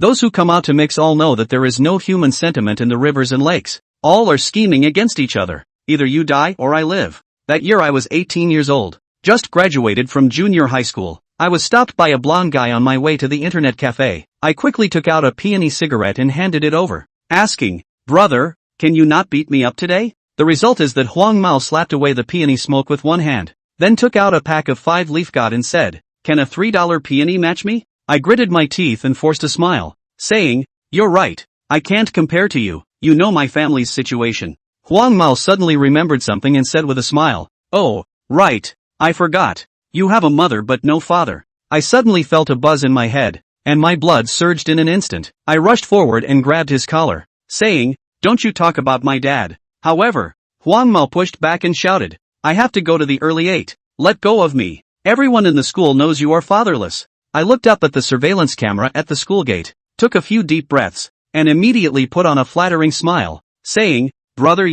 Those who come out to mix all know that there is no human sentiment in the rivers and lakes. All are scheming against each other. Either you die or I live. That year I was 18 years old. Just graduated from junior high school. I was stopped by a blonde guy on my way to the internet cafe. I quickly took out a peony cigarette and handed it over, asking, "Brother, can you not beat me up today?" The result is that Huang Mao slapped away the peony smoke with one hand, then took out a pack of 5 leaf god and said, "Can a $3 peony match me?" I gritted my teeth and forced a smile, saying, "You're right. I can't compare to you. You know my family's situation." Huang Mao suddenly remembered something and said with a smile, "Oh, right. I forgot. You have a mother but no father." I suddenly felt a buzz in my head, and my blood surged in an instant. I rushed forward and grabbed his collar, saying, "Don't you talk about my dad." However, Huang Mao pushed back and shouted, "I have to go to the early 8. Let go of me. Everyone in the school knows you are fatherless." I looked up at the surveillance camera at the school gate, took a few deep breaths, and immediately put on a flattering smile, saying, "Brother,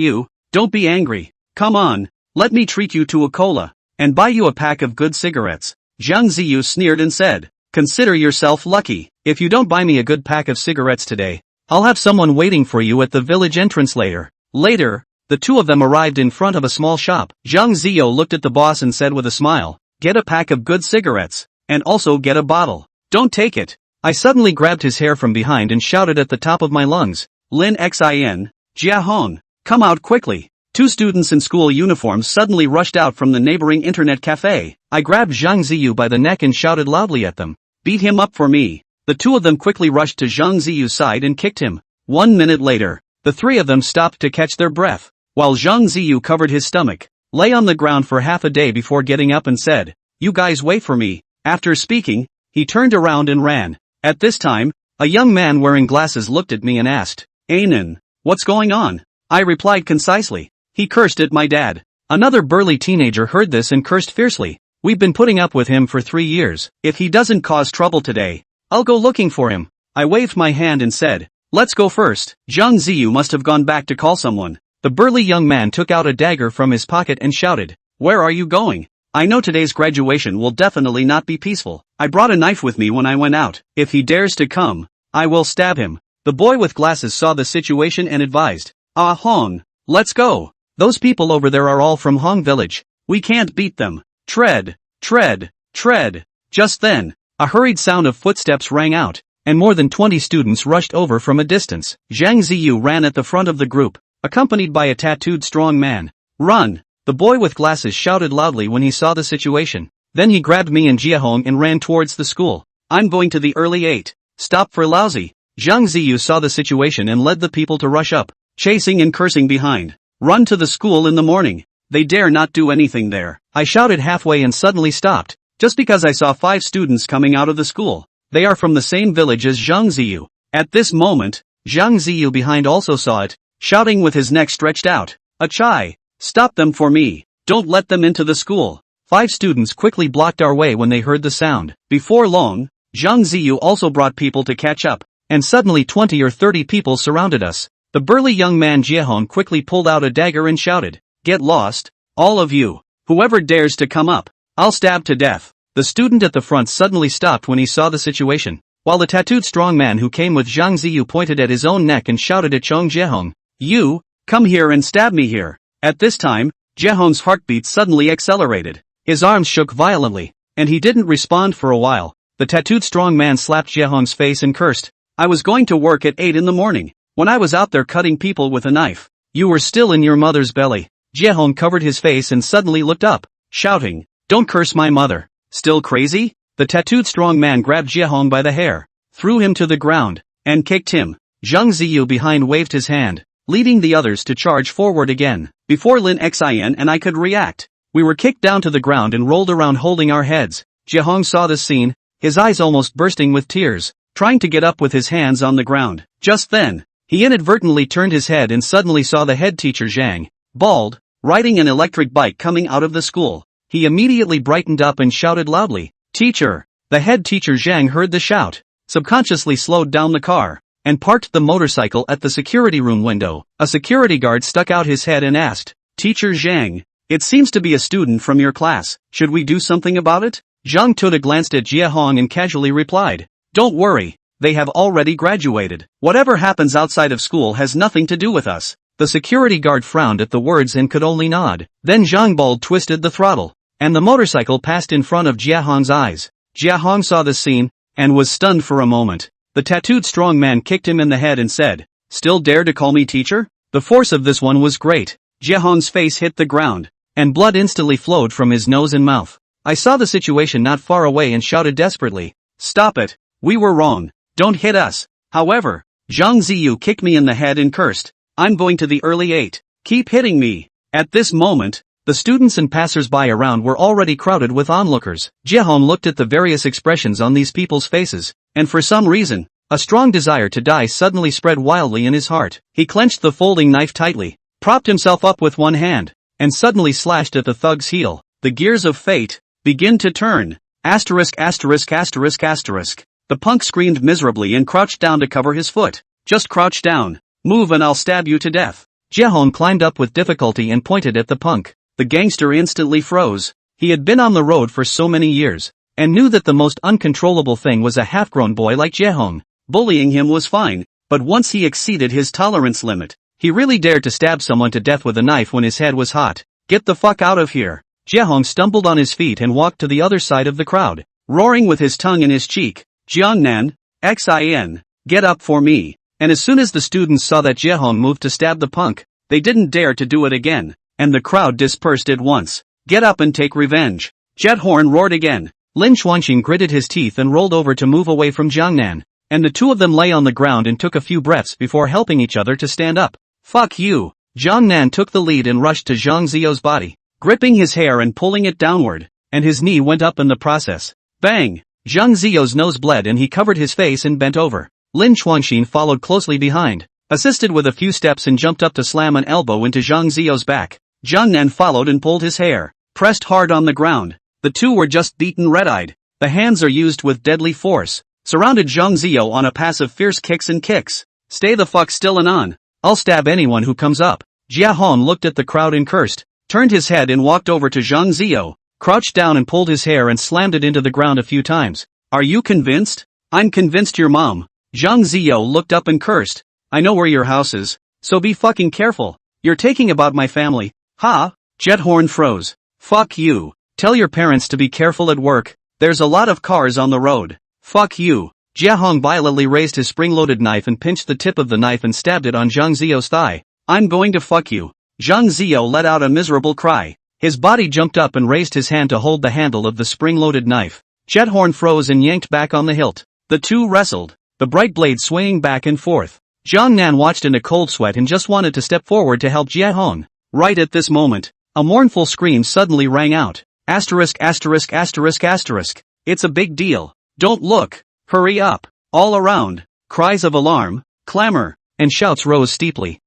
don't be angry. Come on, let me treat you to a cola, and buy you a pack of good cigarettes." Zhang Ziyu sneered and said, "Consider yourself lucky. If you don't buy me a good pack of cigarettes today, I'll have someone waiting for you at the village entrance later." Later, the two of them arrived in front of a small shop. Zhang Ziyu looked at the boss and said with a smile, "Get a pack of good cigarettes, and also get a bottle. Don't take it." I suddenly grabbed his hair from behind and shouted at the top of my lungs, "Lin Xin, Jiehong, come out quickly." 2 students in school uniforms suddenly rushed out from the neighboring internet cafe. I grabbed Zhang Ziyu by the neck and shouted loudly at them, "Beat him up for me." The 2 of them quickly rushed to Zhang Ziyu's side and kicked him. 1 minute later, the 3 of them stopped to catch their breath, while Zhang Ziyu covered his stomach, lay on the ground for half a day before getting up and said, "You guys wait for me." After speaking, he turned around and ran. At this time, a young man wearing glasses looked at me and asked, "Anan, what's going on?" I replied concisely, "He cursed at my dad." Another burly teenager heard this and cursed fiercely, "We've been putting up with him for 3 years. If he doesn't cause trouble today, I'll go looking for him." I waved my hand and said, "Let's go first." Zhang Ziyu must have gone back to call someone. The burly young man took out a dagger from his pocket and shouted, "Where are you going? I know today's graduation will definitely not be peaceful. I brought a knife with me when I went out. If he dares to come, I will stab him." The boy with glasses saw the situation and advised, "Ah Hong, let's go. Those people over there are all from Hong village. We can't beat them. Tread, tread, tread." Just then, a hurried sound of footsteps rang out, and more than 20 students rushed over from a distance. Zhang Ziyu ran at the front of the group, accompanied by a tattooed strong man. "Run!" the boy with glasses shouted loudly when he saw the situation. Then he grabbed me and Jiehong and ran towards the school. "I'm going to the early 8. Stop for lousy." Zhang Ziyu saw the situation and led the people to rush up, chasing and cursing behind. "Run to the school in the morning. They dare not do anything there." I shouted halfway and suddenly stopped, just because I saw 5 students coming out of the school. They are from the same village as Zhang Ziyu. At this moment, Zhang Ziyu behind also saw it, shouting with his neck stretched out, "Achai! Stop them for me. Don't let them into the school." 5 students quickly blocked our way when they heard the sound. Before long, Zhang Ziyu also brought people to catch up, and suddenly 20 or 30 people surrounded us. The burly young man Jiehong quickly pulled out a dagger and shouted, "Get lost, all of you. Whoever dares to come up, I'll stab to death." The student at the front suddenly stopped when he saw the situation, while the tattooed strong man who came with Zhang Ziyu pointed at his own neck and shouted at Jiehong, "You, come here and stab me here." At this time, Jiehong's heartbeat suddenly accelerated. His arms shook violently, and he didn't respond for a while. The tattooed strong man slapped Jiehong's face and cursed, "I was going to work at 8 in the morning. When I was out there cutting people with a knife, you were still in your mother's belly." Jiehong covered his face and suddenly looked up, shouting, "Don't curse my mother. Still crazy?" The tattooed strong man grabbed Jiehong by the hair, threw him to the ground, and kicked him. Zhang Ziyu behind waved his hand, leading the others to charge forward again. Before Lin Xin and I could react, we were kicked down to the ground and rolled around holding our heads. Jiehong saw this scene, his eyes almost bursting with tears, trying to get up with his hands on the ground. Just then, he inadvertently turned his head and suddenly saw the head teacher Zhang, bald, riding an electric bike coming out of the school. He immediately brightened up and shouted loudly, "Teacher!" The head teacher Zhang heard the shout, subconsciously slowed down the car, and parked the motorcycle at the security room window. A security guard stuck out his head and asked, "Teacher Zhang, it seems to be a student from your class. Should we do something about it?" Zhang Tuda glanced at Jiehong and casually replied, "Don't worry, they have already graduated. Whatever happens outside of school has nothing to do with us. The security guard frowned at the words and could only nod. Then Zhang Bald twisted the throttle, and the motorcycle passed in front of Jiehong's eyes. Jiehong saw the scene, and was stunned for a moment. The tattooed strong man kicked him in the head and said, "Still dare to call me teacher?" The force of this one was great. Jiehong's face hit the ground, and blood instantly flowed from his nose and mouth. I saw the situation not far away and shouted desperately, "Stop it, we were wrong, don't hit us." However, Zhang Ziyu kicked me in the head and cursed, "I'm going to the early 8, keep hitting me." At this moment, the students and passers-by around were already crowded with onlookers. Jiehong looked at the various expressions on these people's faces, and for some reason, a strong desire to die suddenly spread wildly in his heart. He clenched the folding knife tightly, propped himself up with one hand, and suddenly slashed at the thug's heel. The gears of fate begin to turn. Asterisk asterisk asterisk asterisk. The punk screamed miserably and crouched down to cover his foot. "Just crouch down. Move and I'll stab you to death." Jiehong climbed up with difficulty and pointed at the punk. The gangster instantly froze. He had been on the road for so many years, and knew that the most uncontrollable thing was a half-grown boy like Jiehong. Bullying him was fine, but once he exceeded his tolerance limit, he really dared to stab someone to death with a knife when his head was hot. "Get the fuck out of here." Jiehong stumbled on his feet and walked to the other side of the crowd, roaring with his tongue in his cheek, "Jiangnan, Xin, get up for me." And as soon as the students saw that Jiehong moved to stab the punk, they didn't dare to do it again, and the crowd dispersed at once. "Get up and take revenge." Jethorn roared again. Lin Xuanxing gritted his teeth and rolled over to move away from Jiangnan, and the two of them lay on the ground and took a few breaths before helping each other to stand up. "Fuck you." Jiangnan took the lead and rushed to Zhang Ziyou's body, gripping his hair and pulling it downward, and his knee went up in the process. Bang! Zhang Ziyou's nose bled and he covered his face and bent over. Lin Xuanxing followed closely behind, assisted with a few steps and jumped up to slam an elbow into Zhang Ziyou's back. Jiangnan followed and pulled his hair, pressed hard on the ground. The two were just beaten red-eyed. The hands are used with deadly force, surrounded Zhang Ziyou on a pass of fierce kicks and kicks. "Stay the fuck still and on. I'll stab anyone who comes up." Jiehong looked at the crowd and cursed, turned his head and walked over to Zhang Ziyou, crouched down and pulled his hair and slammed it into the ground a few times. "Are you convinced?" "I'm convinced your mom." Zhang Ziyou looked up and cursed, "I know where your house is, so be fucking careful. You're taking about my family." "Ha?" Jethorn froze. "Fuck you. Tell your parents to be careful at work. There's a lot of cars on the road." "Fuck you." Jiehong violently raised his spring-loaded knife and pinched the tip of the knife and stabbed it on Zhang Ziyou's thigh. "I'm going to fuck you." Zhang Ziyou let out a miserable cry. His body jumped up and raised his hand to hold the handle of the spring-loaded knife. Jethorn froze and yanked back on the hilt. The two wrestled, the bright blade swaying back and forth. Jiangnan watched in a cold sweat and just wanted to step forward to help Jiehong. Right at this moment, a mournful scream suddenly rang out. Asterisk asterisk asterisk asterisk. "It's a big deal. Don't look. Hurry up." All around, cries of alarm, clamor, and shouts rose steeply.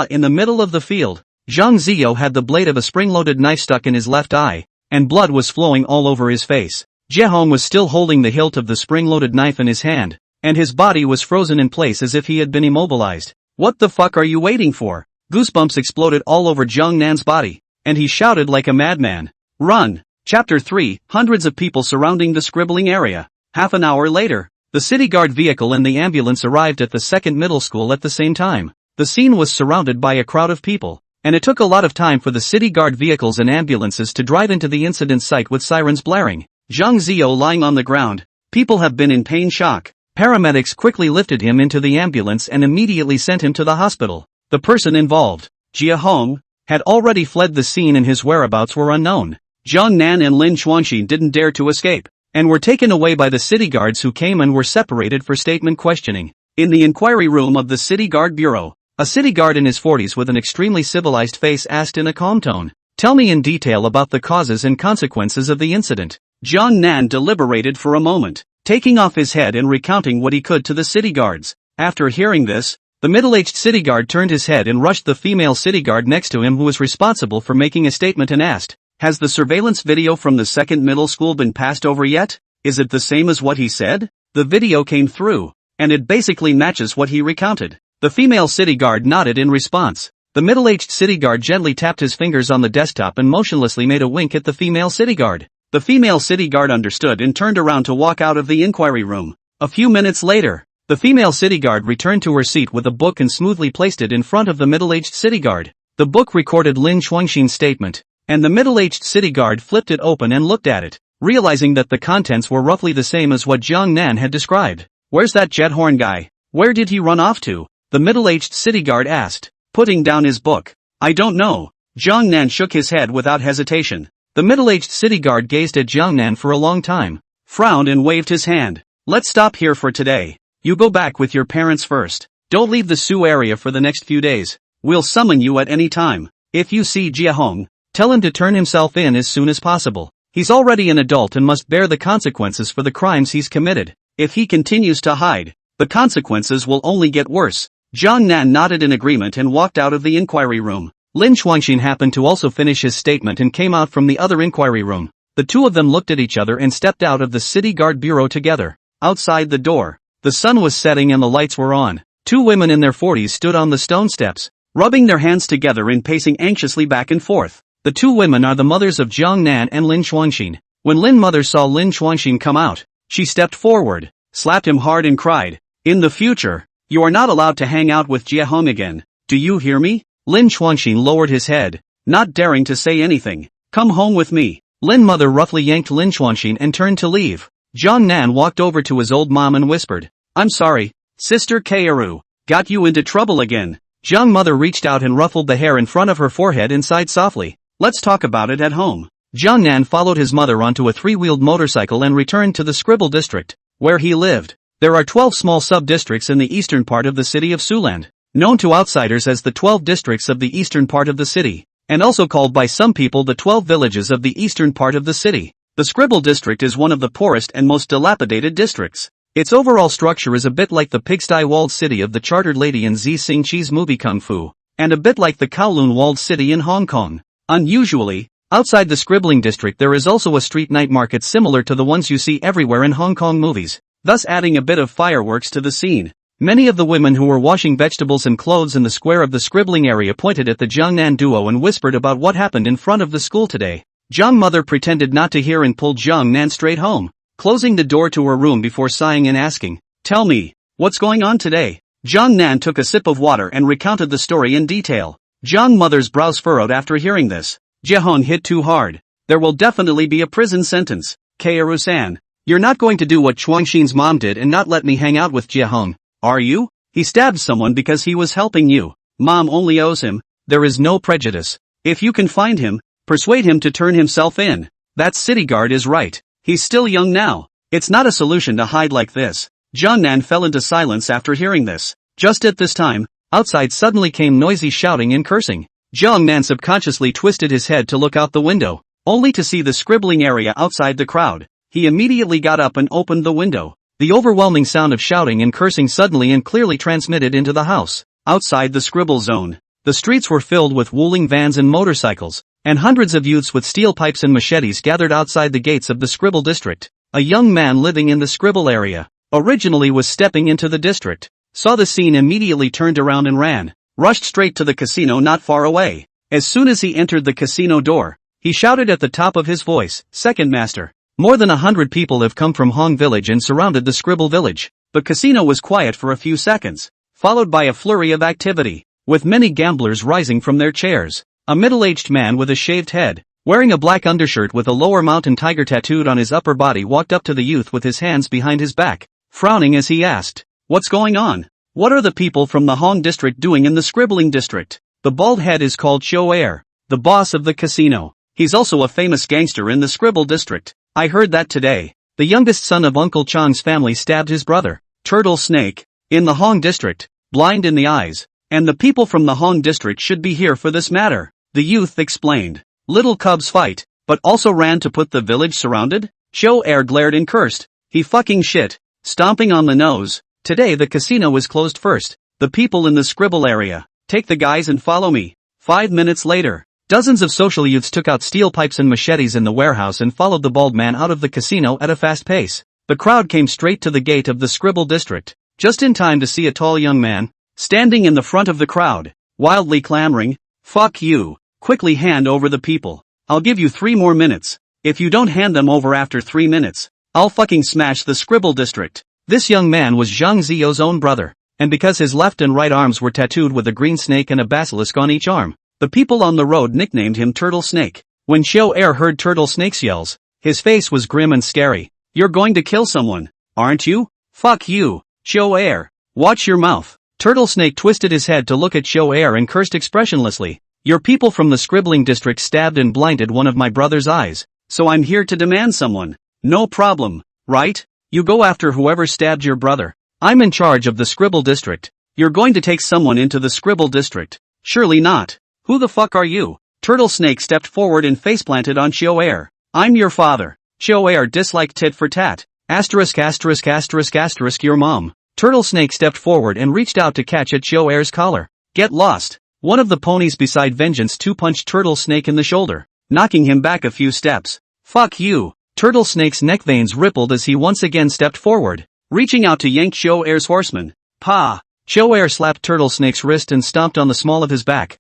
In the middle of the field, Zhang Ziyou had the blade of a spring-loaded knife stuck in his left eye, and blood was flowing all over his face. Jiehong was still holding the hilt of the spring-loaded knife in his hand, and his body was frozen in place as if he had been immobilized. "What the fuck are you waiting for?" Goosebumps exploded all over Jiangnan's body, and he shouted like a madman. "Run!" Chapter 3, Hundreds of people surrounding the scribbling area. Half an hour later, the city guard vehicle and the ambulance arrived at the second middle school at the same time. The scene was surrounded by a crowd of people, and it took a lot of time for the city guard vehicles and ambulances to drive into the incident site with sirens blaring. Zhang Ziyou lying on the ground. People have been in pain shock. Paramedics quickly lifted him into the ambulance and immediately sent him to the hospital. The person involved, Jiehong, had already fled the scene and his whereabouts were unknown. Jiangnan and Lin Xuanxi didn't dare to escape, and were taken away by the city guards who came and were separated for statement questioning. In the inquiry room of the city guard bureau, a city guard in his 40s with an extremely civilized face asked in a calm tone, "Tell me in detail about the causes and consequences of the incident." Jiangnan deliberated for a moment, taking off his head and recounting what he could to the city guards. After hearing this, the middle-aged city guard turned his head and rushed the female city guard next to him who was responsible for making a statement and asked, "Has the surveillance video from the second middle school been passed over yet? Is it the same as what he said?" The video came through, and it basically matches what he recounted. The female city guard nodded in response. The middle-aged city guard gently tapped his fingers on the desktop and motionlessly made a wink at the female city guard. The female city guard understood and turned around to walk out of the inquiry room. A few minutes later, The female city guard returned to her seat with a book and smoothly placed it in front of the middle-aged city guard. The book recorded Lin Xuanxin's statement, and the middle-aged city guard flipped it open and looked at it, realizing that the contents were roughly the same as what Jiang Nan had described. "Where's that Jiehong guy? Where did he run off to?" the middle-aged city guard asked, putting down his book. "I don't know." Jiang Nan shook his head without hesitation. The middle-aged city guard gazed at Jiang Nan for a long time, frowned and waved his hand. "Let's stop here for today. You go back with your parents first. Don't leave the Sioux area for the next few days. We'll summon you at any time. If you see Jiehong, tell him to turn himself in as soon as possible. He's already an adult and must bear the consequences for the crimes he's committed. If he continues to hide, the consequences will only get worse." Jiang Nan nodded in agreement and walked out of the inquiry room. Lin Xuanxin happened to also finish his statement and came out from the other inquiry room. The two of them looked at each other and stepped out of the city guard bureau together. Outside the door, the sun was setting and the lights were on. Two women in their 40s stood on the stone steps, rubbing their hands together and pacing anxiously back and forth. The two women are the mothers of Jiang Nan and Lin Xuanxin. When Lin mother saw Lin Xuanxin come out, she stepped forward, slapped him hard and cried, "In the future, you are not allowed to hang out with Jiehong again. Do you hear me?" Lin Xuanxin lowered his head, not daring to say anything. "Come home with me." Lin mother roughly yanked Lin Xuanxin and turned to leave. Jiang Nan walked over to his old mom and whispered, "I'm sorry, Sister Kaoru, got you into trouble again." Jiang mother reached out and ruffled the hair in front of her forehead and sighed softly. "Let's talk about it at home." Jiang Nan followed his mother onto a three-wheeled motorcycle and returned to the Scribble district, where he lived. There are 12 small sub-districts in the eastern part of the city of Siouxland, known to outsiders as the 12 districts of the eastern part of the city, and also called by some people the 12 villages of the eastern part of the city. The Scribble district is one of the poorest and most dilapidated districts. Its overall structure is a bit like the pigsty walled city of the chartered lady in Zi Xingqi's movie Kung Fu, and a bit like the Kowloon walled city in Hong Kong. Unusually, outside the Scribbling district there is also a street night market similar to the ones you see everywhere in Hong Kong movies, thus adding a bit of fireworks to the scene. Many of the women who were washing vegetables and clothes in the square of the Scribbling area pointed at the Jiang Nan duo and whispered about what happened in front of the school today. Jiang mother pretended not to hear and pulled Jiang Nan straight home, closing the door to her room before sighing and asking, "Tell me, what's going on today?" Jiang Nan took a sip of water and recounted the story in detail. Jiang mother's brows furrowed after hearing this. Jiehong hit too hard. There will definitely be a prison sentence. Kaoru-san, you're not going to do what Xuanxin's mom did and not let me hang out with Jiehong, are you? He stabbed someone because he was helping you. Mom only owes him. There is no prejudice. If you can find him, persuade him to turn himself in. That city guard is right. He's still young now. It's not a solution to hide like this. Jiang Nan fell into silence after hearing this. Just at this time, outside suddenly came noisy shouting and cursing. Jiang Nan subconsciously twisted his head to look out the window, only to see the Scribbling area outside the crowd. He immediately got up and opened the window. The overwhelming sound of shouting and cursing suddenly and clearly transmitted into the house. Outside the Scribble zone, the streets were filled with wooling vans and motorcycles, and hundreds of youths with steel pipes and machetes gathered outside the gates of the Scribble district. A young man living in the Scribble area, originally was stepping into the district, saw the scene, immediately turned around and ran, rushed straight to the casino not far away. As soon as he entered the casino door, he shouted at the top of his voice, "Second master." More than 100 people have come from Hong village and surrounded the Scribble village. The casino was quiet for a few seconds, followed by a flurry of activity, with many gamblers rising from their chairs. A middle-aged man with a shaved head, wearing a black undershirt with a lower mountain tiger tattooed on his upper body, walked up to the youth with his hands behind his back, frowning as he asked, "What's going on? What are the people from the Hong district doing in the Scribbling district?" The bald head is called Cho Air, the boss of the casino. He's also a famous gangster in the Scribble district. "I heard that today, the youngest son of Uncle Chang's family stabbed his brother, Turtle Snake, in the Hong district, blind in the eyes, and the people from the Hong district should be here for this matter," the youth explained. "Little cubs fight, but also ran to put the village surrounded?" Cho Air glared and cursed. "He fucking shit. Stomping on the nose. Today the casino is closed first. The people in the Scribble area, take the guys and follow me." 5 minutes later, dozens of social youths took out steel pipes and machetes in the warehouse and followed the bald man out of the casino at a fast pace. The crowd came straight to the gate of the Scribble district, just in time to see a tall young man, standing in the front of the crowd, wildly clamoring, "Fuck you, quickly hand over the people. I'll give you 3 more minutes. If you don't hand them over after 3 minutes, I'll fucking smash the Scribble district." This young man was Zhang Ziyou's own brother, and because his left and right arms were tattooed with a green snake and a basilisk on each arm, the people on the road nicknamed him Turtle Snake. When Xiao Er heard Turtle Snake's yells, his face was grim and scary. "You're going to kill someone, aren't you? Fuck you, Xiao Er. Watch your mouth." Turtle Snake twisted his head to look at Xiao Er and cursed expressionlessly. "Your people from the Scribbling district stabbed and blinded one of my brother's eyes, so I'm here to demand someone. No problem, right? You go after whoever stabbed your brother. I'm in charge of the Scribble district. You're going to take someone into the Scribble district. Surely not. Who the fuck are you?" Turtle Snake stepped forward and faceplanted on Xiao Er. "I'm your father." Xiao Er disliked tit for tat. ****** Your mom. Turtle Snake stepped forward and reached out to catch at Xiao Er's collar. "Get lost." One of the ponies beside Vengeance 2 punched Turtle Snake in the shoulder, knocking him back a few steps. "Fuck you." Turtle Snake's neck veins rippled as he once again stepped forward, reaching out to yank Xiao Er's horseman. "Pa!" Xiao Er slapped Turtle Snake's wrist and stomped on the small of his back.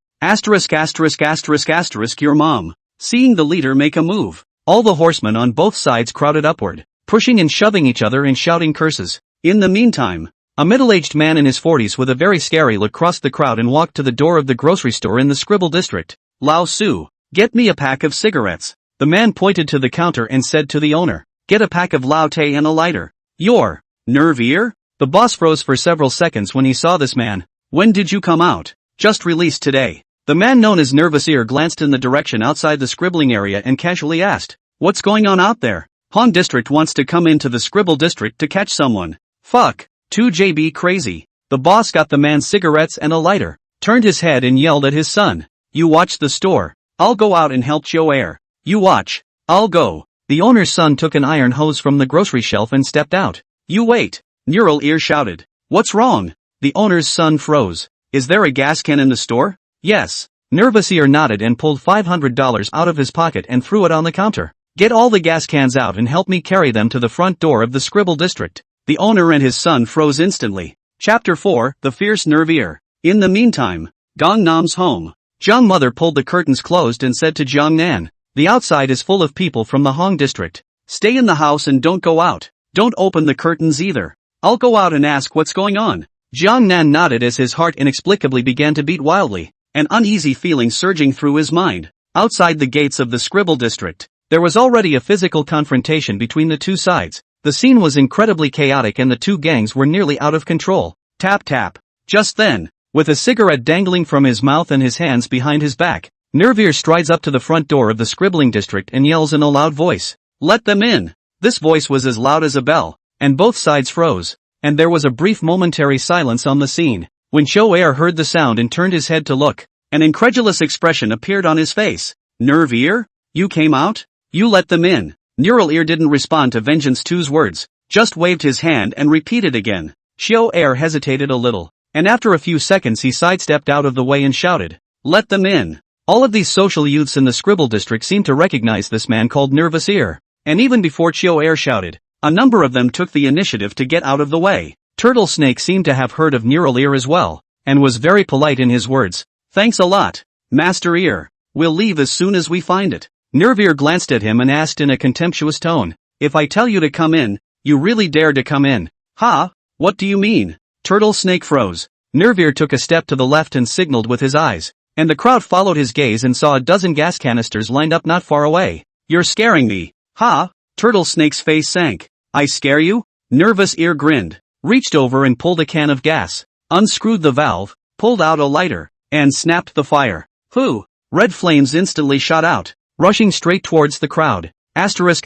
Your mom. Seeing the leader make a move, all the horsemen on both sides crowded upward, pushing and shoving each other and shouting curses. In the meantime, a middle-aged man in his 40s with a very scary look crossed the crowd and walked to the door of the grocery store in the Scribble district. "Lao Su, get me a pack of cigarettes." The man pointed to the counter and said to the owner, "Get a pack of Lao Te and a lighter." "Your nerve ear?" The boss froze for several seconds when he saw this man. "When did you come out?" "Just released today." The man known as Nervous Ear glanced in the direction outside the scribbling area and casually asked, "What's going on out there?" "Hong District wants to come into the Scribble District to catch someone." "Fuck. 2JB crazy." The boss got the man cigarettes and a lighter, turned his head and yelled at his son, "You watch the store. I'll go out and help Xiao Er." "You watch. I'll go." The owner's son took an iron hose from the grocery shelf and stepped out. "You wait." Neural Ear shouted. "What's wrong?" The owner's son froze. "Is there a gas can in the store?" "Yes." Nervous Ear nodded and pulled $500 out of his pocket and threw it on the counter. "Get all the gas cans out and help me carry them to the front door of the Scribble district." The owner and his son froze instantly. Chapter 4, The Fierce Nerve Ear. In the meantime, Gong Nam's home. Jiang mother pulled the curtains closed and said to Jiang Nan, "The outside is full of people from the Hong district. Stay in the house and don't go out. Don't open the curtains either. I'll go out and ask what's going on." Jiang Nan nodded as his heart inexplicably began to beat wildly, an uneasy feeling surging through his mind. Outside the gates of the Scribble district, there was already a physical confrontation between the two sides. The scene was incredibly chaotic and the two gangs were nearly out of control. Tap tap. Just then, with a cigarette dangling from his mouth and his hands behind his back, Nervier strides up to the front door of the Scribbling district and yells in a loud voice, "Let them in." This voice was as loud as a bell, and both sides froze, and there was a brief momentary silence on the scene. When Xiao Er heard the sound and turned his head to look, an incredulous expression appeared on his face. "Nerve Ear? You came out? You let them in?" Neural Ear didn't respond to Vengeance 2's words, just waved his hand and repeated again. Xiao Er hesitated a little, and after a few seconds he sidestepped out of the way and shouted, "Let them in." All of these social youths in the Scribble district seemed to recognize this man called Nervous Ear, and even before Xiao Er shouted, a number of them took the initiative to get out of the way. Turtle Snake seemed to have heard of Neural Ear as well, and was very polite in his words. "Thanks a lot, Master Ear. We'll leave as soon as we find it." Nerve Ear glanced at him and asked in a contemptuous tone, "If I tell you to come in, you really dare to come in?" "Ha? What do you mean?" Turtle Snake froze. Nerve Ear took a step to the left and signaled with his eyes, and the crowd followed his gaze and saw a dozen gas canisters lined up not far away. "You're scaring me." "Ha?" Turtle Snake's face sank. "I scare you?" Nervous Ear grinned, reached over and pulled a can of gas, unscrewed the valve, pulled out a lighter, and snapped the fire. Phew! Red flames instantly shot out, rushing straight towards the crowd. Asterisk.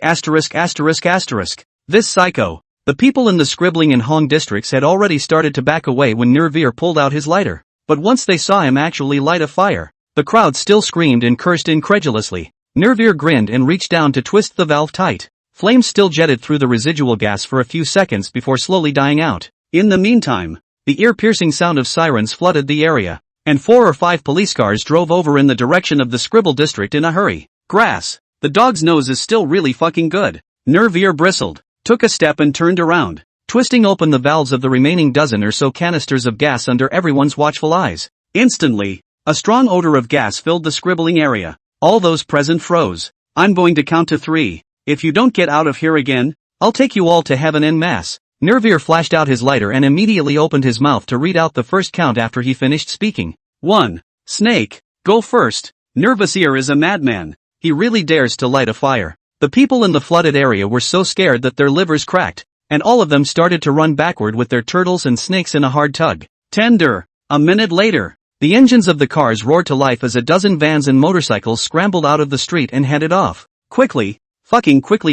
This psycho. The people in the Scribbling and Hong districts had already started to back away when Nerve Ear pulled out his lighter, but once they saw him actually light a fire, the crowd still screamed and cursed incredulously. Nerve Ear grinned and reached down to twist the valve tight. Flames still jetted through the residual gas for a few seconds before slowly dying out. In the meantime, the ear-piercing sound of sirens flooded the area, and 4 or 5 police cars drove over in the direction of the Scribble district in a hurry. Grass. The dog's nose is still really fucking good. Nerve Ear bristled, took a step and turned around, twisting open the valves of the remaining dozen or so canisters of gas under everyone's watchful eyes. Instantly, a strong odor of gas filled the Scribbling area. All those present froze. "I'm going to count to 3. If you don't get out of here again, I'll take you all to heaven en masse." Nervir flashed out his lighter and immediately opened his mouth to read out the first count after he finished speaking. 1. Snake, go first. Nervir is a madman. He really dares to light a fire. The people in the flooded area were so scared that their livers cracked, and all of them started to run backward with their turtles and snakes in a hard tug. Tender. A minute later, the engines of the cars roared to life as a dozen vans and motorcycles scrambled out of the street and headed off. Quickly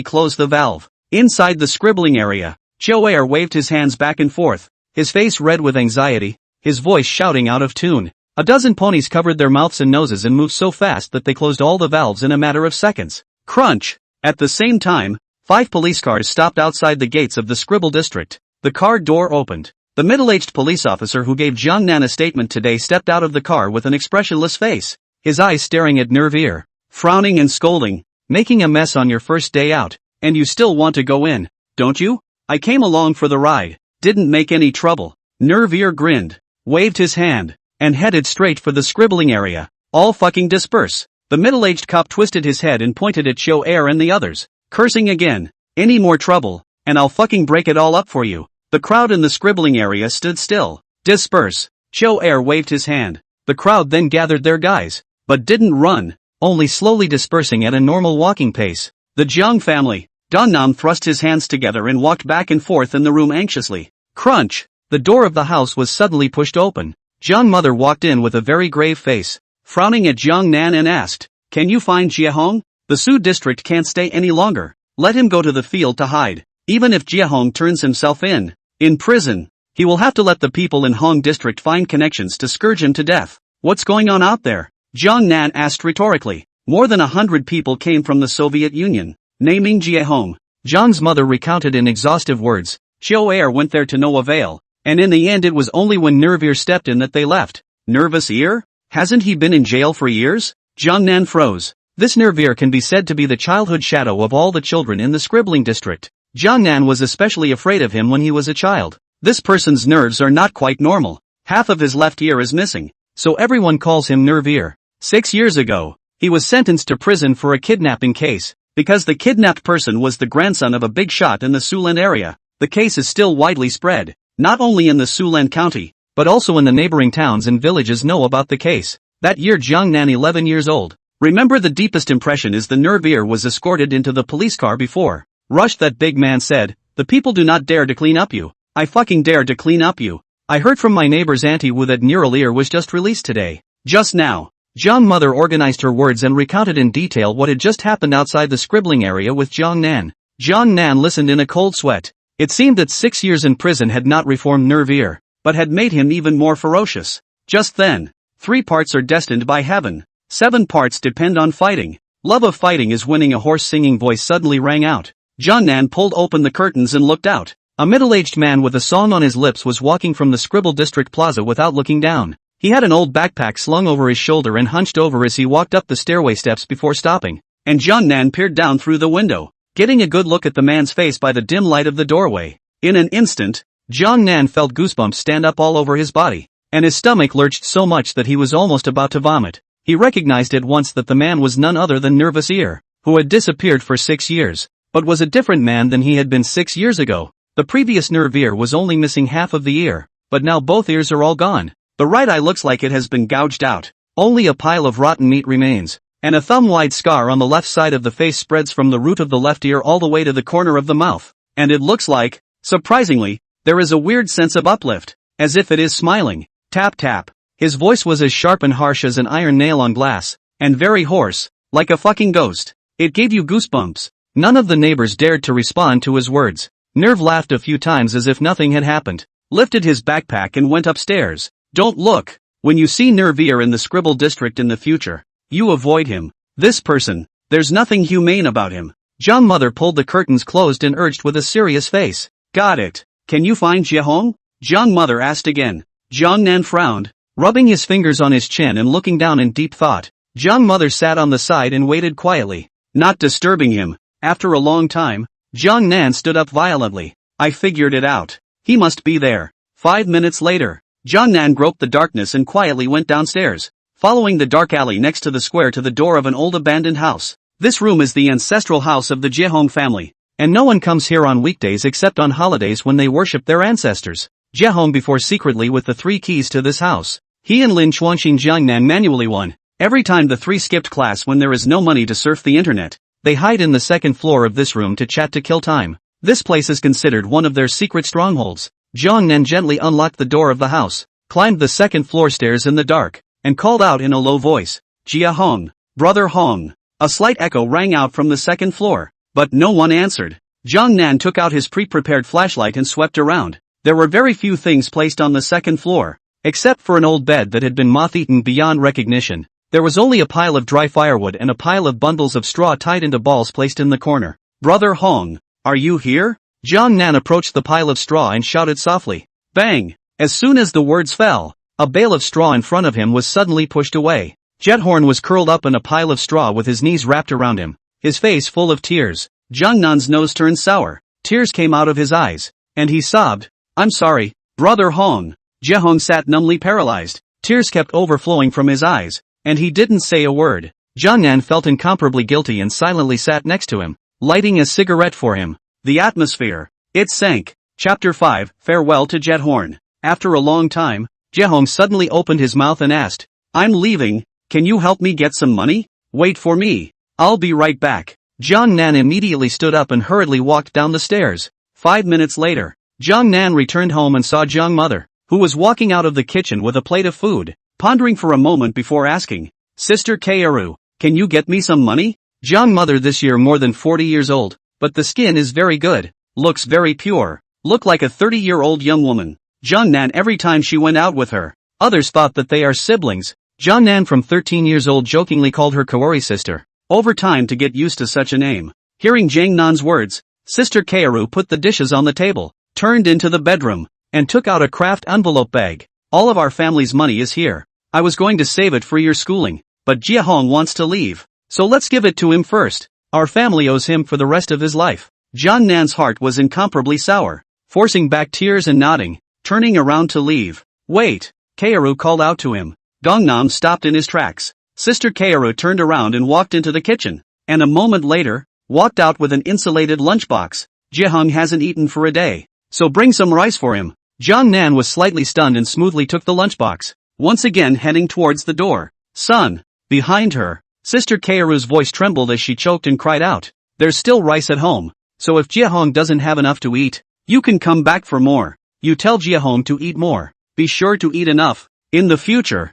close the valve. Inside the scribbling area, Cho'er waved his hands back and forth, his face red with anxiety, his voice shouting out of tune. A dozen ponies covered their mouths and noses and moved so fast that they closed all the valves in a matter of seconds. Crunch! At the same time, 5 police cars stopped outside the gates of the Scribble district. The car door opened. The middle-aged police officer who gave Jiehong a statement today stepped out of the car with an expressionless face, his eyes staring at Nervir, frowning and scolding. Making a mess on your first day out, and you still want to go in, don't you? I came along for the ride, didn't make any trouble. Nervir grinned, waved his hand, and headed straight for the scribbling area. All fucking disperse. The middle-aged cop twisted his head and pointed at Cho'er and the others, cursing again. Any more trouble, and I'll fucking break it all up for you. The crowd in the scribbling area stood still. Disperse. Cho'er waved his hand. The crowd then gathered their guys, but didn't run, only slowly dispersing at a normal walking pace. The Jiehong family. Donnam thrust his hands together and walked back and forth in the room anxiously. Crunch! The door of the house was suddenly pushed open. Jiehong mother walked in with a very grave face, frowning at Jiehong and asked, "Can you find Jiehong? The Su district can't stay any longer. Let him go to the field to hide. Even if Jiehong turns himself in prison, he will have to let the people in Hong district find connections to scourge him to death." What's going on out there? Jiehong asked rhetorically. More than 100 people came from the Soviet Union, naming Jiehong. Jiehong's mother recounted in exhaustive words. Cho'er went there to no avail, and in the end it was only when Nervir stepped in that they left. Nervir? Hasn't he been in jail for years? Jiehong froze. This Nervir can be said to be the childhood shadow of all the children in the scribbling district. Jiehong was especially afraid of him when he was a child. This person's nerves are not quite normal. Half of his left ear is missing, so everyone calls him Nervir. 6 years ago, he was sentenced to prison for a kidnapping case. Because the kidnapped person was the grandson of a big shot in the Suland area, the case is still widely spread. Not only in the Suland County, but also in the neighboring towns and villages know about the case. That year Jiehong 11 years old. Remember, the deepest impression is the Nervir was escorted into the police car before rushed. That big man said, "The people do not dare to clean up you. I fucking dare to clean up you. I heard from my neighbor's auntie Wu that Neural was just released today. Just now." Jiehong mother organized her words and recounted in detail what had just happened outside the scribbling area with Jiehong. Jiehong listened in a cold sweat. It seemed that 6 years in prison had not reformed Nervir, but had made him even more ferocious. Just then, 3 parts are destined by heaven. 7 parts depend on fighting. Love of fighting is winning. A hoarse singing voice suddenly rang out. Jiehong pulled open the curtains and looked out. A middle-aged man with a song on his lips was walking from the Scribble District Plaza without looking down. He had an old backpack slung over his shoulder and hunched over as he walked up the stairway steps before stopping. And Jiehong peered down through the window, getting a good look at the man's face by the dim light of the doorway. In an instant, Jiehong felt goosebumps stand up all over his body, and his stomach lurched so much that he was almost about to vomit. He recognized at once that the man was none other than Nervir, who had disappeared for 6 years, but was a different man than he had been 6 years ago. The previous Nervir was only missing half of the ear, but now both ears are all gone. The right eye looks like it has been gouged out. Only a pile of rotten meat remains, and a thumb-wide scar on the left side of the face spreads from the root of the left ear all the way to the corner of the mouth. And it looks like, surprisingly, there is a weird sense of uplift, as if it is smiling. Tap tap. His voice was as sharp and harsh as an iron nail on glass, and very hoarse, like a fucking ghost. It gave you goosebumps. None of the neighbors dared to respond to his words. Nerv laughed a few times as if nothing had happened, lifted his backpack and went upstairs. Don't look. When you see Nervir in the Scribble district in the future, you avoid him. This person, there's nothing humane about him. Jiehong mother pulled the curtains closed and urged with a serious face. Got it. Can you find Jiehong? Jiehong mother asked again. Jiehong frowned, rubbing his fingers on his chin and looking down in deep thought. Jiehong mother sat on the side and waited quietly, not disturbing him. After a long time, Jiehong stood up violently. I figured it out. He must be there. 5 minutes later, Jiehong groped the darkness and quietly went downstairs, following the dark alley next to the square to the door of an old abandoned house. This room is the ancestral house of the Jiehong family. And no one comes here on weekdays except on holidays when they worship their ancestors. Jiehong before secretly with the 3 keys to this house. He and Lin Chuanxin Jiangnan manually won. Every time the 3 skipped class when there is no money to surf the internet. They hide in the second floor of this room to chat to kill time. This place is considered one of their secret strongholds. Jiangnan gently unlocked the door of the house, climbed the second floor stairs in the dark, and called out in a low voice, Jiehong, brother Hong. A slight echo rang out from the second floor, but no one answered. Jiangnan took out his pre-prepared flashlight and swept around. There were very few things placed on the second floor, except for an old bed that had been moth-eaten beyond recognition. There was only a pile of dry firewood and a pile of bundles of straw tied into balls placed in the corner. Brother Hong, are you here? Jiangnan approached the pile of straw and shouted softly. Bang! As soon as the words fell, a bale of straw in front of him was suddenly pushed away. Jiehong was curled up in a pile of straw with his knees wrapped around him, his face full of tears. Jiangnan's nose turned sour, tears came out of his eyes, and he sobbed. I'm sorry, brother Hong. Jiehong sat numbly paralyzed, tears kept overflowing from his eyes, and he didn't say a word. Jiangnan felt incomparably guilty and silently sat next to him, lighting a cigarette for him. The atmosphere. It sank. Chapter 5, Farewell to Jiehong. After a long time, Jiehong suddenly opened his mouth and asked, I'm leaving, can you help me get some money? Wait for me. I'll be right back. Jiangnan immediately stood up and hurriedly walked down the stairs. 5 minutes later, Jiangnan returned home and saw Jiang's mother, who was walking out of the kitchen with a plate of food, pondering for a moment before asking, Sister Kaoru, can you get me some money? Jiang's mother this year more than 40 years old, but the skin is very good, looks very pure, look like a 30-year-old young woman. Jiangnan every time she went out with her. Others thought that they are siblings. Jiangnan from 13 years old jokingly called her Kaori sister. Over time to get used to such a name. Hearing Jiangnan's words, Sister Kaoru put the dishes on the table, turned into the bedroom, and took out a craft envelope bag. All of our family's money is here. I was going to save it for your schooling, but Jiehong wants to leave. So let's give it to him first. Our family owes him for the rest of his life. Jiangnan's heart was incomparably sour, forcing back tears and nodding, turning around to leave. Wait, Kaoru called out to him. Gangnam stopped in his tracks. Sister Kaoru turned around and walked into the kitchen, and a moment later, walked out with an insulated lunchbox. Jiehong hasn't eaten for a day, so bring some rice for him. Jiangnan was slightly stunned and smoothly took the lunchbox, once again heading towards the door. Son! Behind her, Sister Kaoru's voice trembled as she choked and cried out. There's still rice at home, so if Jiehong doesn't have enough to eat, you can come back for more. You tell Jiehong to eat more. Be sure to eat enough. In the future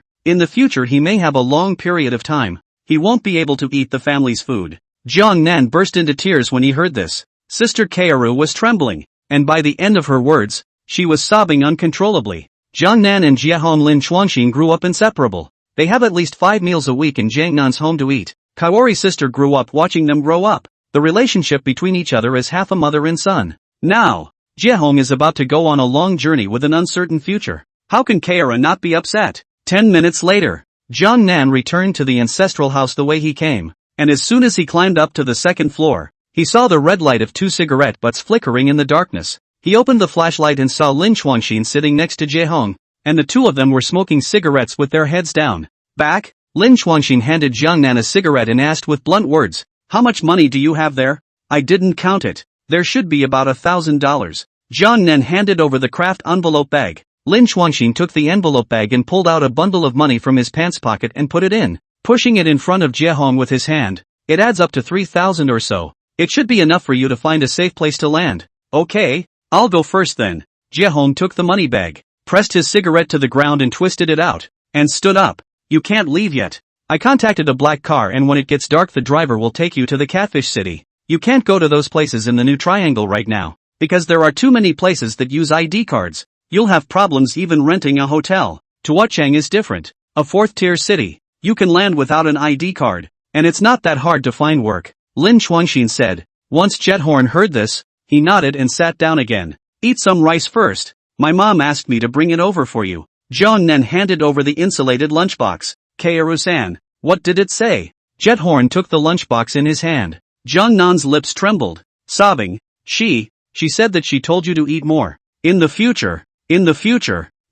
he may have a long period of time. He won't be able to eat the family's food. Jiangnan burst into tears when he heard this. Sister Kaoru was trembling, and by the end of her words, she was sobbing uncontrollably. Jiangnan and Jiehong Lin Chuanxin grew up inseparable. They have at least 5 meals a week in Jiangnan's home to eat. Kaori's sister grew up watching them grow up. The relationship between each other is half a mother and son. Now, Jiehong is about to go on a long journey with an uncertain future. How can Kaora not be upset? 10 minutes later, Jiangnan returned to the ancestral house the way he came, and as soon as he climbed up to the second floor, he saw the red light of 2 cigarette butts flickering in the darkness. He opened the flashlight and saw Lin Chuanxin sitting next to Jiehong, and the two of them were smoking cigarettes with their heads down. Back, Lin Chuanxin handed Jiangnan a cigarette and asked with blunt words, How much money do you have there? I didn't count it. There should be about $1,000. Jiangnan handed over the craft envelope bag. Lin Chuanxin took the envelope bag and pulled out a bundle of money from his pants pocket and put it in, pushing it in front of Jiehong with his hand. It adds up to 3,000 or so. It should be enough for you to find a safe place to land. Okay, I'll go first then. Jiehong took the money bag, pressed his cigarette to the ground and twisted it out, and stood up. You can't leave yet. I contacted a black car and when it gets dark the driver will take you to the Catfish City. You can't go to those places in the new triangle right now, because there are too many places that use ID cards. You'll have problems even renting a hotel. Tuachang is different. A 4th-tier city. You can land without an ID card, and it's not that hard to find work. Lin Chuanxin said. Once Jiehong heard this, he nodded and sat down again. Eat some rice first. My mom asked me to bring it over for you. Jiangnan handed over the insulated lunchbox. Kaoru-san, what did it say? Jiehong took the lunchbox in his hand. Jiangnan's lips trembled, sobbing. She said that she told you to eat more. In the future,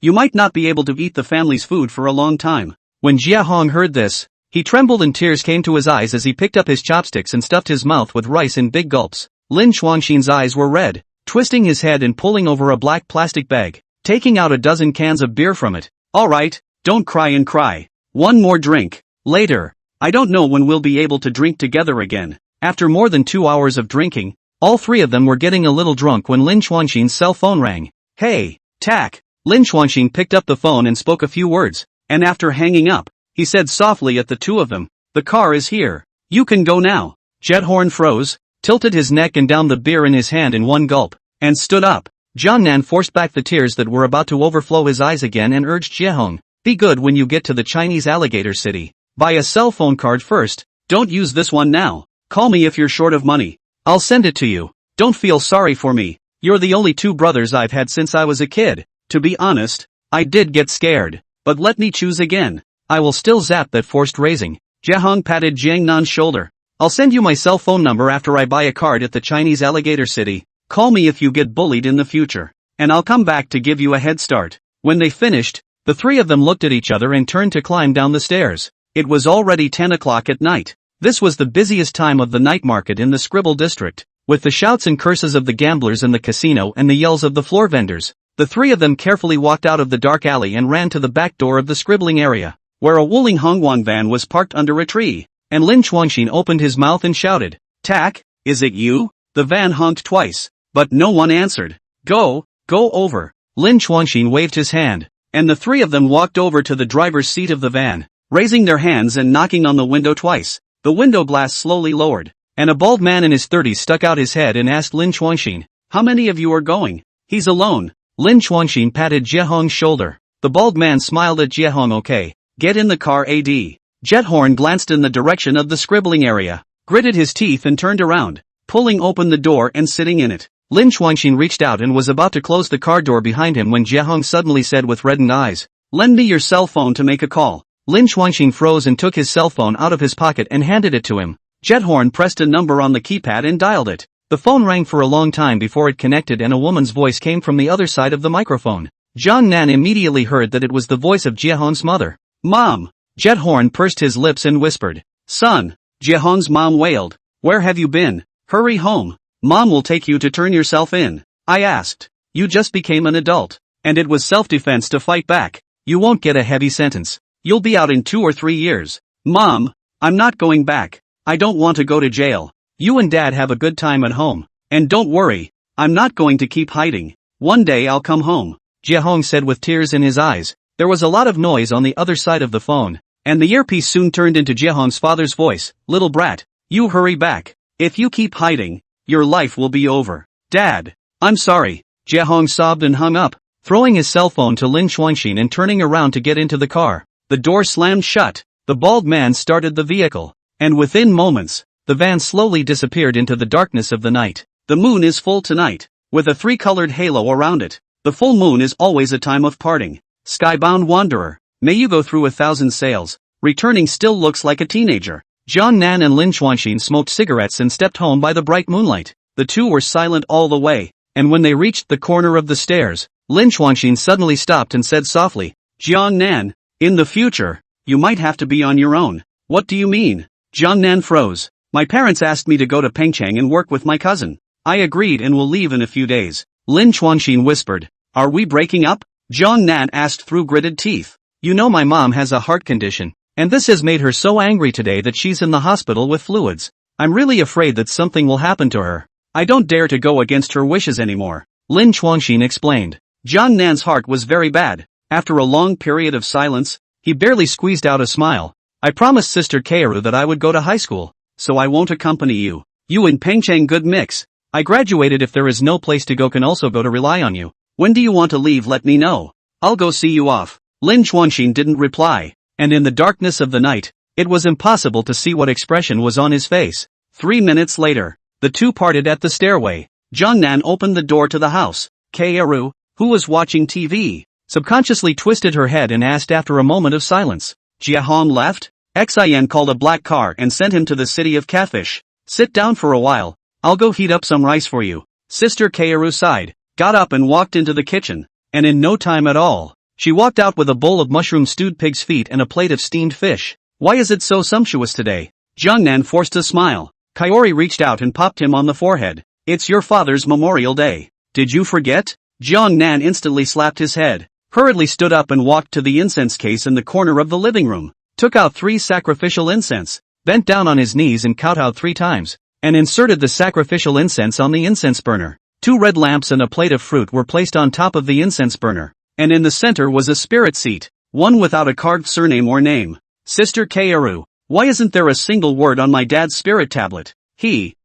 you might not be able to eat the family's food for a long time. When Jiehong heard this, he trembled and tears came to his eyes as he picked up his chopsticks and stuffed his mouth with rice in big gulps. Lin Xuanxin's eyes were red, twisting his head and pulling over a black plastic bag, taking out a dozen cans of beer from it. Alright, don't cry and cry. One more drink. Later. I don't know when we'll be able to drink together again. After more than 2 hours of drinking, all three of them were getting a little drunk when Lin Xuanxin's cell phone rang. Hey, Tak. Lin Xuanxin picked up the phone and spoke a few words, and after hanging up, he said softly at the two of them, "The car is here. You can go now." Jiehong froze, tilted his neck and downed the beer in his hand in one gulp, and stood up. Jiangnan forced back the tears that were about to overflow his eyes again and urged Jiehong, "Be good when you get to the Chinese alligator city. Buy a cell phone card first, don't use this one now. Call me if you're short of money. I'll send it to you. Don't feel sorry for me. You're the only two brothers I've had since I was a kid. To be honest, I did get scared, but let me choose again. I will still zap that forced raising." Jiehong patted Jiangnan's shoulder. "I'll send you my cell phone number after I buy a card at the Chinese alligator city. Call me if you get bullied in the future, and I'll come back to give you a head start." When they finished, the three of them looked at each other and turned to climb down the stairs. It was already 10 o'clock at night. This was the busiest time of the night market in the Scribble district, with the shouts and curses of the gamblers in the casino and the yells of the floor vendors. The three of them carefully walked out of the dark alley and ran to the back door of the scribbling area, where a Wuling Hongguang van was parked under a tree, and Lin Xuanxin opened his mouth and shouted, "Tak, is it you?" The van honked twice, but no one answered. Go over." Lin Xuanxin waved his hand, and the three of them walked over to the driver's seat of the van, raising their hands and knocking on the window twice. The window glass slowly lowered, and a bald man in his 30s stuck out his head and asked Lin Xuanxin, "How many of you are going?" "He's alone." Lin Xuanxin patted Jiehong's shoulder. The bald man smiled at Jiehong. "Okay, get in the car AD." Jiehong glanced in the direction of the scribbling area, gritted his teeth and turned around, pulling open the door and sitting in it. Lin Xuanxin reached out and was about to close the car door behind him when Jiehong suddenly said with reddened eyes, "Lend me your cell phone to make a call." Lin Xuanxin froze and took his cell phone out of his pocket and handed it to him. Jiehong pressed a number on the keypad and dialed it. The phone rang for a long time before it connected and a woman's voice came from the other side of the microphone. Jiangnan immediately heard that it was the voice of Jiehong's mother. "Mom!" Jiehong pursed his lips and whispered. "Son!" Jiehong's mom wailed. "Where have you been? Hurry home. Mom will take you to turn yourself in." I asked. "You just became an adult, and it was self-defense to fight back. You won't get a heavy sentence. You'll be out in 2 or 3 years. Mom, I'm not going back. I don't want to go to jail. You and Dad have a good time at home. And don't worry, I'm not going to keep hiding. One day I'll come home," Jiehong said with tears in his eyes. There was a lot of noise on the other side of the phone, and the earpiece soon turned into Jiehong's father's voice. "Little brat, you hurry back. If you keep hiding, your life will be over." "Dad, I'm sorry," Jiehong sobbed and hung up, throwing his cell phone to Lin Xuanxin and turning around to get into the car. The door slammed shut, the bald man started the vehicle, and within moments, the van slowly disappeared into the darkness of the night. The moon is full tonight, with a 3-colored halo around it. The full moon is always a time of parting. Skybound wanderer, may you go through 1,000 sails. Returning still looks like a teenager. Jiangnan and Lin Xuanxin smoked cigarettes and stepped home by the bright moonlight. The two were silent all the way, and when they reached the corner of the stairs, Lin Xuanxin suddenly stopped and said softly, "Jiangnan, in the future, you might have to be on your own." "What do you mean?" Jiangnan froze. "My parents asked me to go to Pengcheng and work with my cousin. I agreed and will leave in a few days." Lin Xuanxin whispered. "Are we breaking up?" Jiangnan asked through gritted teeth. "You know my mom has a heart condition, and this has made her so angry today that she's in the hospital with fluids. I'm really afraid that something will happen to her. I don't dare to go against her wishes anymore," Lin Xuanxin explained. Jiangnan's heart was very bad. After a long period of silence, he barely squeezed out a smile. "I promised Sister Kaoru that I would go to high school, so I won't accompany you. You and Pengcheng good mix. I graduated. If there is no place to go, can also go to rely on you. When do you want to leave? Let me know. I'll go see you off." Lin Xuanxin didn't reply, and in the darkness of the night, it was impossible to see what expression was on his face. 3 minutes later, the two parted at the stairway. Jiangnan opened the door to the house. Kaoru, who was watching TV, subconsciously twisted her head and asked after a moment of silence. "Jiehong left?" Xin called a black car and sent him to the city of Catfish. "Sit down for a while. I'll go heat up some rice for you." Sister Kaoru sighed, got up and walked into the kitchen, and in no time at all, she walked out with a bowl of mushroom stewed pig's feet and a plate of steamed fish. "Why is it so sumptuous today?" Jiangnan forced a smile. Kaori reached out and popped him on the forehead. It's your father's Memorial Day. Did you forget? Jiehong Nan instantly slapped his head, hurriedly stood up and walked to the incense case in the corner of the living room, took out 3 sacrificial incense, bent down on his knees and kowtowed 3 times, and inserted the sacrificial incense on the incense burner. 2 red lamps and a plate of fruit were placed on top of the incense burner, and in the center was a spirit seat, one without a carved surname or name. Sister Kaoru, why isn't there a single word on my dad's spirit tablet?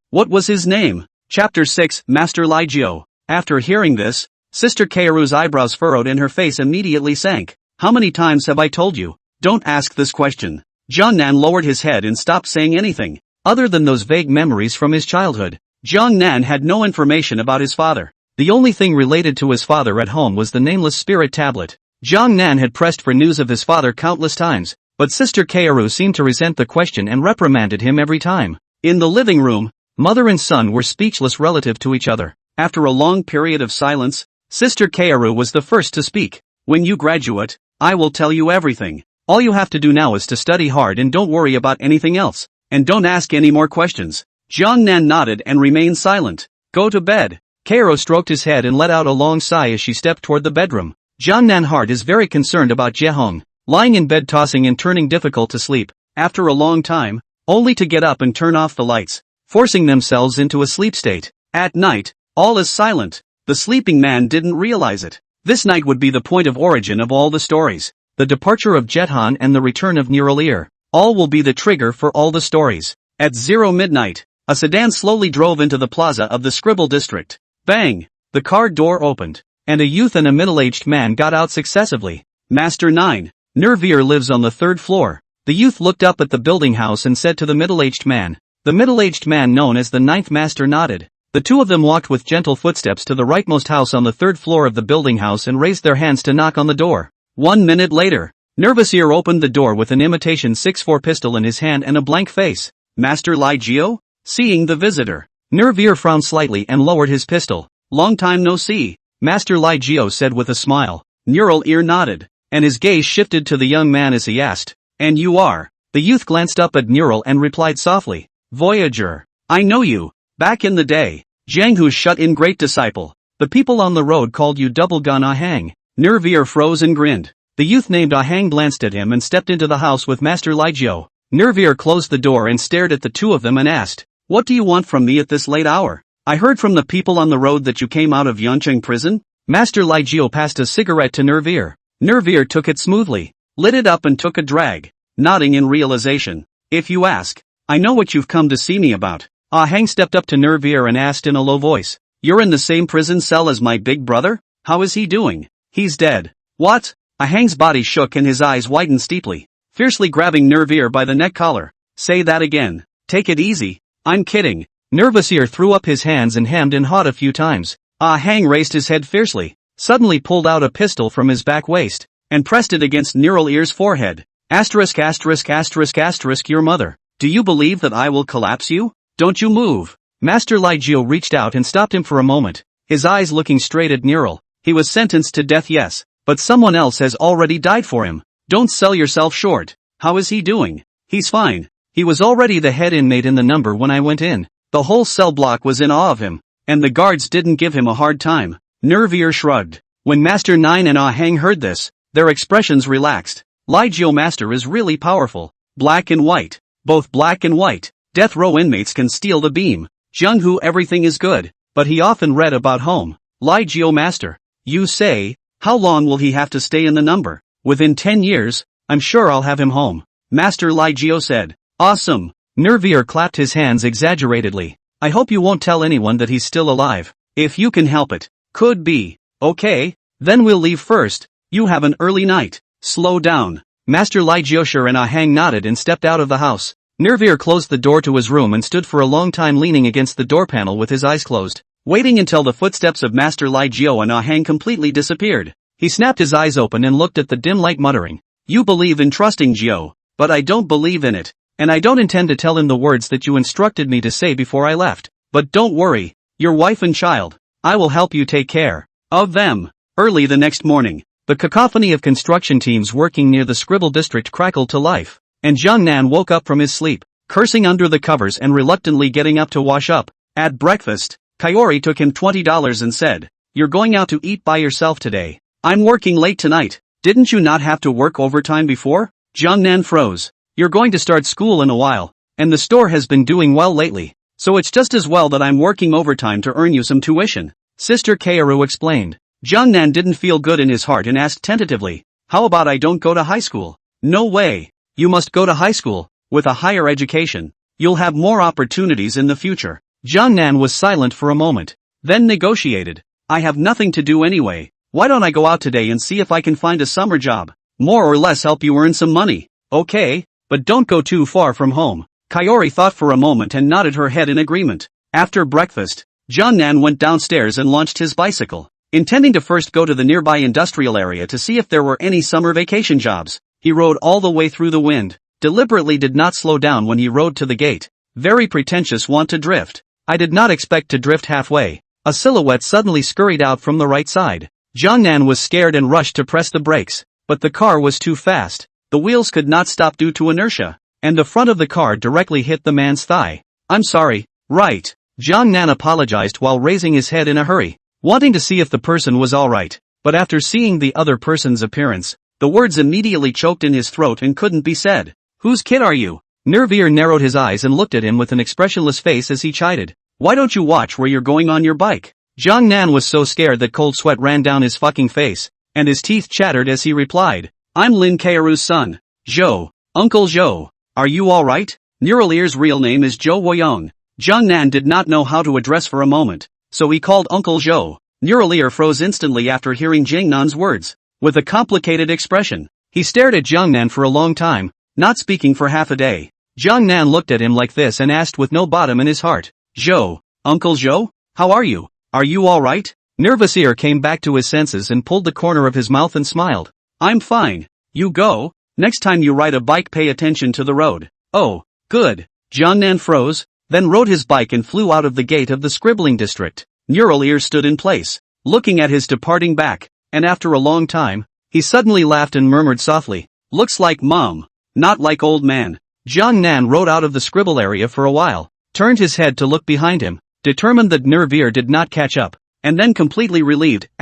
What was his name? Chapter 6, Master Lai Jiao. After hearing this, Sister Kaoru's eyebrows furrowed and her face immediately sank. How many times have I told you? Don't ask this question. Jiehong Nan lowered his head and stopped saying anything. Other than those vague memories from his childhood, Jiehong Nan had no information about his father. The only thing related to his father at home was the nameless spirit tablet. Jiehong Nan had pressed for news of his father countless times, but Sister Kaoru seemed to resent the question and reprimanded him every time. In the living room, mother and son were speechless relative to each other. After a long period of silence, Sister Kaoru was the first to speak. When you graduate, I will tell you everything. All you have to do now is to study hard and don't worry about anything else. And don't ask any more questions. Jiehong Nan nodded and remained silent. Go to bed. Kaoru stroked his head and let out a long sigh as she stepped toward the bedroom. Jiehong Nan's heart is very concerned about Jiehong, lying in bed tossing and turning difficult to sleep, after a long time, only to get up and turn off the lights, forcing themselves into a sleep state. At night, all is silent. The sleeping man didn't realize it. This night would be the point of origin of all the stories. The departure of Jiehong and the return of Neural. All will be the trigger for all the stories. At 0 midnight, a sedan slowly drove into the plaza of the Scribble district. Bang! The car door opened, and a youth and a middle-aged man got out successively. Master 9. Nervier lives on the 3rd floor. The youth looked up at the building house and said to the middle-aged man. The middle-aged man known as the 9th master nodded. The two of them walked with gentle footsteps to the rightmost house on the 3rd floor of the building house and raised their hands to knock on the door. 1 minute later, Nervier opened the door with an imitation 6.4 pistol in his hand and a blank face. Master Lai Jiao? Seeing the visitor, Nervier frowned slightly and lowered his pistol. Long time no see, Master Lai Jiao said with a smile. Neural nodded, and his gaze shifted to the young man as he asked, and you are? The youth glanced up at Neural and replied softly, Voyager. I know you. Back in the day, Jiang Hu's shut-in great disciple. The people on the road called you Double Gun Ahang. Nervier froze and grinned. The youth named Ahang glanced at him and stepped into the house with Master Lai Jiao. Nervier closed the door and stared at the two of them and asked, what do you want from me at this late hour? I heard from the people on the road that you came out of Yancheng prison. Master Lai Jiao passed a cigarette to Nervier. Nervier took it smoothly, lit it up and took a drag, nodding in realization. If you ask, I know what you've come to see me about. Ahang stepped up to Nervier and asked in a low voice, you're in the same prison cell as my big brother? How is he doing? He's dead. What? Ahang's body shook and his eyes widened steeply, fiercely grabbing Nervier by the neck collar. Say that again. Take it easy. I'm kidding. Nervier threw up his hands and hemmed and hawed a few times. Ahang raised his head fiercely, suddenly pulled out a pistol from his back waist, and pressed it against Neural's forehead. Asterisk asterisk asterisk asterisk your mother. Do you believe that I will collapse you? Don't you move. Master Lai Jiao reached out and stopped him for a moment, his eyes looking straight at Neural. He was sentenced to death, yes, but someone else has already died for him. Don't sell yourself short. How is he doing? He's fine. He was already the head inmate in the number when I went in. The whole cell block was in awe of him, and the guards didn't give him a hard time. Nervier shrugged. When Master 9 and Ahang heard this, their expressions relaxed. Lai Jiao Master is really powerful. Black and white. Both black and white. Death row inmates can steal the beam. Jiang Hu everything is good, but he often read about home. Lai Jiao Master. You say, how long will he have to stay in the number? Within 10 years, I'm sure I'll have him home. Master Lai Jiao said. Awesome. Nervier clapped his hands exaggeratedly. I hope you won't tell anyone that he's still alive. If you can help it. Could be. Okay, then we'll leave first. You have an early night. Slow down. Master Lai Jiao and Ahang nodded and stepped out of the house. Nervier closed the door to his room and stood for a long time leaning against the door panel with his eyes closed, waiting until the footsteps of Master Lai Jiao and Ahang completely disappeared. He snapped his eyes open and looked at the dim light muttering, you believe in trusting Jiao, but I don't believe in it, and I don't intend to tell him the words that you instructed me to say before I left. But don't worry, your wife and child, I will help you take care of them. Early the next morning, the cacophony of construction teams working near the Scribble district crackled to life, and Jiang Nan woke up from his sleep, cursing under the covers and reluctantly getting up to wash up. At breakfast, Kaori took him $20 and said, "You're going out to eat by yourself today. I'm working late tonight. Didn't you not have to work overtime before?" Jiangnan froze. "You're going to start school in a while, and the store has been doing well lately, so it's just as well that I'm working overtime to earn you some tuition," Sister Kaoru explained. Jiangnan didn't feel good in his heart and asked tentatively, "How about I don't go to high school?" "No way. You must go to high school. With a higher education, you'll have more opportunities in the future." Jiangnan was silent for a moment, then negotiated. "I have nothing to do anyway. Why don't I go out today and see if I can find a summer job? More or less help you earn some money." "Okay, but don't go too far from home." Kaori thought for a moment and nodded her head in agreement. After breakfast, Jiangnan went downstairs and launched his bicycle, intending to first go to the nearby industrial area to see if there were any summer vacation jobs. He rode all the way through the wind, deliberately did not slow down when he rode to the gate. Very pretentious, want to drift. "I did not expect to drift halfway." A silhouette suddenly scurried out from the right side. Jiangnan was scared and rushed to press the brakes, but the car was too fast. The wheels could not stop due to inertia, and the front of the car directly hit the man's thigh. "I'm sorry." "Right." Jiangnan apologized while raising his head in a hurry, wanting to see if the person was alright, but after seeing the other person's appearance, the words immediately choked in his throat and couldn't be said. "Whose kid are you?" Nervier narrowed his eyes and looked at him with an expressionless face as he chided. "Why don't you watch where you're going on your bike?" Jiangnan was so scared that cold sweat ran down his fucking face, and his teeth chattered as he replied, "I'm Lin Kaoru's son, Zhou, Uncle Zhou. Are you alright?" Neuralier's real name is Zhou Huayong. Jiangnan did not know how to address for a moment, so he called Uncle Zhou. Neuralier froze instantly after hearing Jiangnan's words. With a complicated expression, he stared at Jiangnan for a long time, not speaking for half a day. Jiangnan looked at him like this and asked with no bottom in his heart, "Zhou, Uncle Zhou, how are you? Are you alright?" Nervousier came back to his senses and pulled the corner of his mouth and smiled. "I'm fine. You go. Next time you ride a bike, pay attention to the road." "Oh, good." Jiangnan froze, then rode his bike and flew out of the gate of the scribbling district. Neuralier stood in place, looking at his departing back, and after a long time, he suddenly laughed and murmured softly, "Looks like mom, not like old man." Jiangnan rode out of the scribble area for a while, turned his head to look behind him, determined that Nervier did not catch up, and then completely relieved, *******.